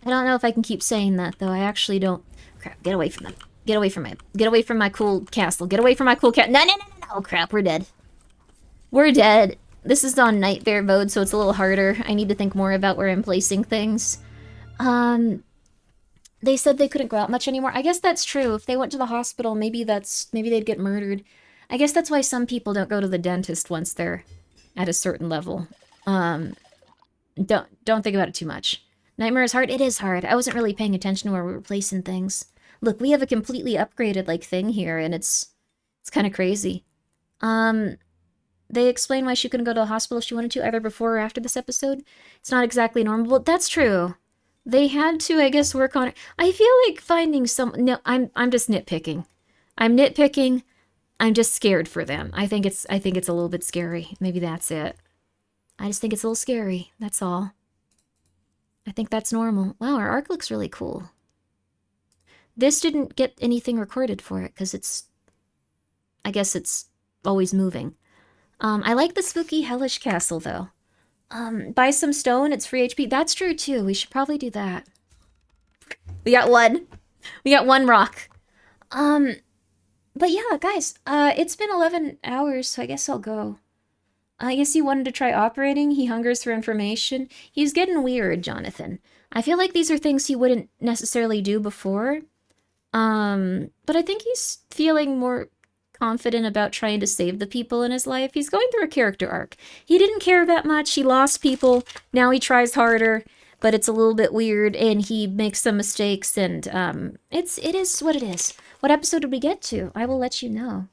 I don't know if I can keep saying that, though. I actually don't... Crap, get away from them. Get away from my cool castle. Get away from my cool cat. No, no, no, no, no! Oh, crap, we're dead. We're dead. This is on nightmare mode, so it's a little harder. I need to think more about where I'm placing things. They said they couldn't go out much anymore. I guess that's true. If they went to the hospital, maybe they'd get murdered. I guess that's why some people don't go to the dentist once they're at a certain level. Don't think about it too much. Nightmare is hard? It is hard. I wasn't really paying attention to where we were placing things. Look, we have a completely upgraded, thing here, and it's kind of crazy. They explained why she couldn't go to the hospital if she wanted to, either before or after this episode. It's not exactly normal, but that's true. They had to, I guess, work on it. I feel like finding some... No, I'm just nitpicking. I'm nitpicking. I'm just scared for them. I think it's a little bit scary. Maybe that's it. I just think it's a little scary. That's all. I think that's normal. Wow, our arc looks really cool. This didn't get anything recorded for it, because I guess it's always moving. I like the spooky hellish castle, though. Buy some stone, it's free HP. That's true, too. We should probably do that. We got one. We got one rock. But yeah, guys, it's been 11 hours, so I guess I'll go. I guess he wanted to try operating. He hungers for information. He's getting weird, Jonathan. I feel like these are things he wouldn't necessarily do before. But I think he's feeling more confident about trying to save the people in his life. He's going through a character arc. He didn't care that much. He lost people. Now he tries harder, but it's a little bit weird, and he makes some mistakes, and it is what it is. What episode did we get to? I will let you know.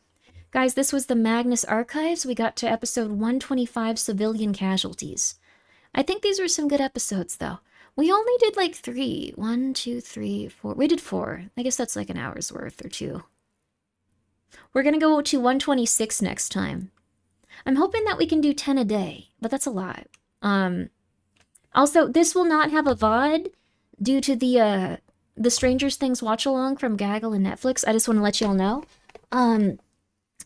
Guys, this was the Magnus Archives. We got to episode 125, Civilian Casualties. I think these were some good episodes, though. We only did 3. 1, 2, 3, 4. We did 4. I guess that's an hour's worth or 2. We're going to go to 126 next time. I'm hoping that we can do 10 a day, but that's a lot. Also, this will not have a VOD due to the Stranger Things watch-along from Gaggle and Netflix. I just want to let you all know.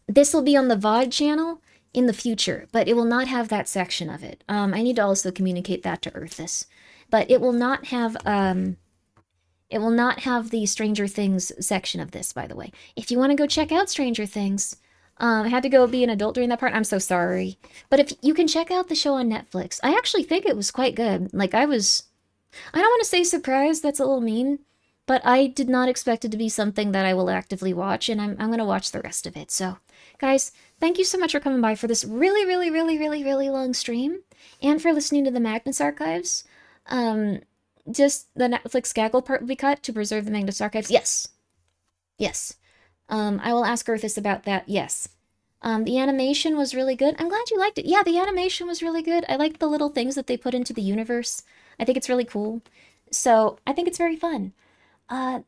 This will be on the VOD channel in the future, but it will not have that section of it. I need to also communicate that to Earthus. But it will not have the Stranger Things section of this, by the way. If you want to go check out Stranger Things, I had to go be an adult during that part. I'm so sorry. But if you can check out the show on Netflix, I actually think it was quite good. I don't want to say surprised, that's a little mean, but I did not expect it to be something that I will actively watch, and I'm going to watch the rest of it. So, guys, thank you so much for coming by for this really, really, really, really, really long stream, and for listening to the Magnus Archives. Just the Netflix gaggle part will be cut to preserve the Magnus Archives. Yes. Yes. I will ask Earthus about that. Yes. The animation was really good. I'm glad you liked it. Yeah, the animation was really good. I like the little things that they put into the universe. I think it's really cool. So, I think it's very fun.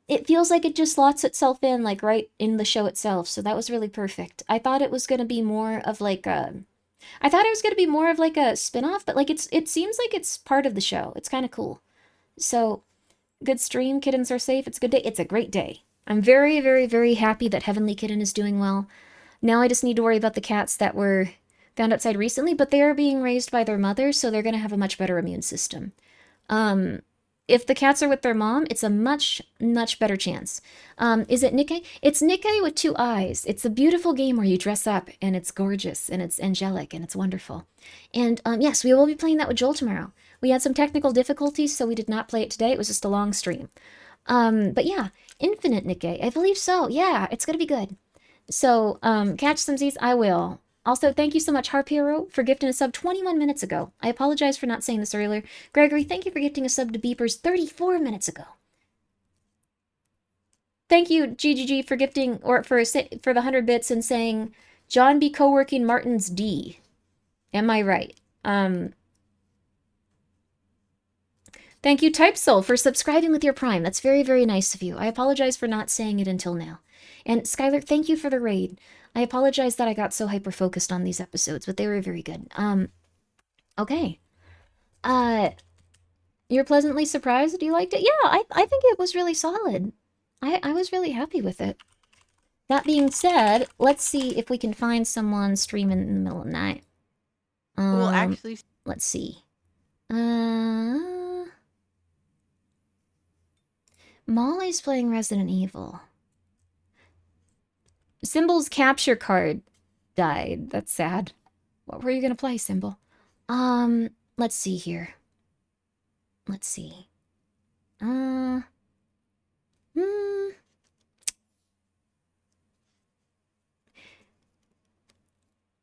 It feels like it just slots itself in, right in the show itself. So that was really perfect. I thought it was going to be more of a spin-off, but it seems like it's part of the show. It's kind of cool. So, good stream. Kittens are safe. It's a good day. It's a great day. I'm very, very, very happy that Heavenly Kitten is doing well. Now I just need to worry about the cats that were found outside recently, but they are being raised by their mothers, so they're going to have a much better immune system. If the cats are with their mom, it's a much, much better chance. Is it Nikkei? It's Nikkei with 2 eyes. It's a beautiful game where you dress up, and it's gorgeous, and it's angelic, and it's wonderful. And yes, we will be playing that with Joel tomorrow. We had some technical difficulties, so we did not play it today. It was just a long stream. But yeah, Infinite Nikkei. I believe so. Yeah, it's going to be good. So, catch some Z's. I will. Also, thank you so much, Harp Hero, for gifting a sub 21 minutes ago. I apologize for not saying this earlier. Gregory, thank you for gifting a sub to Beepers 34 minutes ago. Thank you, GGG, for gifting, or for the 100 bits and saying, John be co-working Martin's D. Am I right? Thank you, TypeSoul, for subscribing with your Prime. That's very, very nice of you. I apologize for not saying it until now. And Skylar, thank you for the raid. I apologize that I got so hyper-focused on these episodes, but they were very good. Okay. You're pleasantly surprised? You liked it? Yeah, I think it was really solid. I was really happy with it. That being said, let's see if we can find someone streaming in the middle of the night. Well, actually... Let's see. Molly's playing Resident Evil. Symbol's capture card died. That's sad. What were you gonna play, Symbol? Let's see here. Let's see.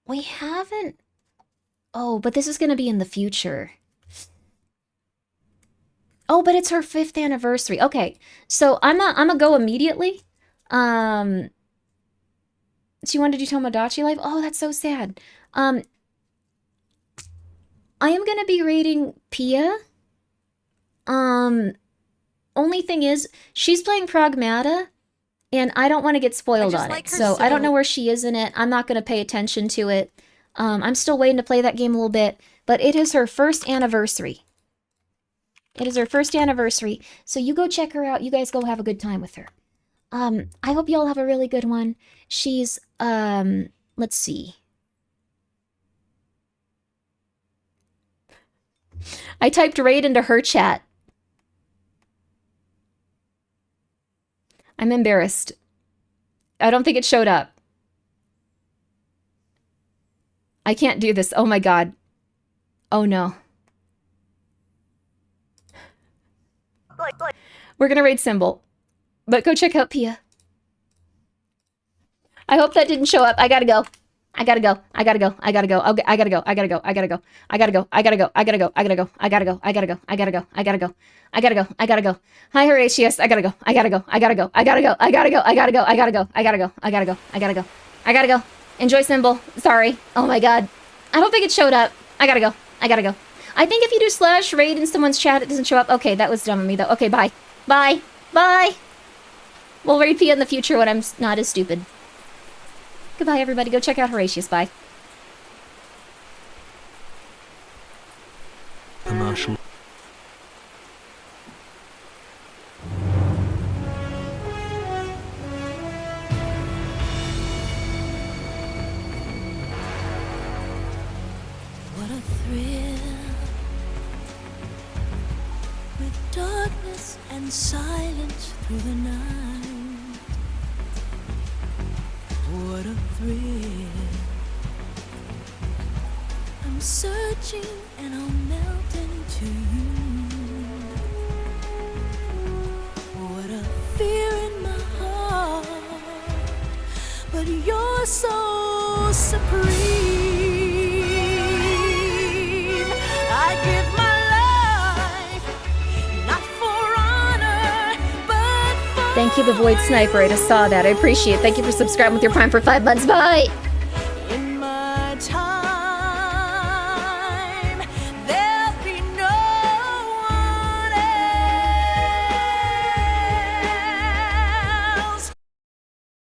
We haven't... Oh, but this is gonna be in the future. Oh, but it's her 5th anniversary. Okay, so I'm a go immediately. She wanted to do Tomodachi Life? Oh, that's so sad. I am gonna be rating Pia. Only thing is, she's playing Pragmata, and I don't want to get spoiled on it. So I don't know where she is in it. I'm not gonna pay attention to it. I'm still waiting to play that game a little bit, but it is her 1st anniversary. It is her 1st anniversary, so you go check her out. You guys go have a good time with her. I hope you all have a really good one. She's, let's see. I typed raid into her chat. I'm embarrassed. I don't think it showed up. I can't do this. Oh my god. Oh no. We're gonna raid Symbol. But go check out Pia. I hope that didn't show up. I gotta go. I gotta go. I gotta go. I gotta go. Okay, I gotta go. I gotta go. I gotta go. I gotta go. I gotta go. I gotta go. I gotta go. I gotta go. I gotta go. I gotta go. I gotta go. I gotta go. I gotta go. Hi Horatius. I gotta go. I gotta go. I gotta go. I gotta go. I gotta go. I gotta go. I gotta go. I gotta go. I gotta go. I gotta go. I gotta go. Enjoy Symbol. Sorry. Oh my god. I don't think it showed up. I gotta go. I gotta go. I think if you do slash raid in someone's chat, it doesn't show up. Okay, that was dumb of me though. Okay, bye. Bye. Bye. We'll raid Pia in the future when I'm not as stupid. Goodbye, everybody. Go check out Horatius. Bye. Commercial. What a thrill, with darkness and silence through the night. What a thrill. I'm searching and I'll melt into you. What a fear in my heart, but you're so supreme. I give my life, not for honor, but for... Thank you, the Void Sniper. I just saw that. I appreciate it. Thank you for subscribing with your Prime for 5 months. Bye!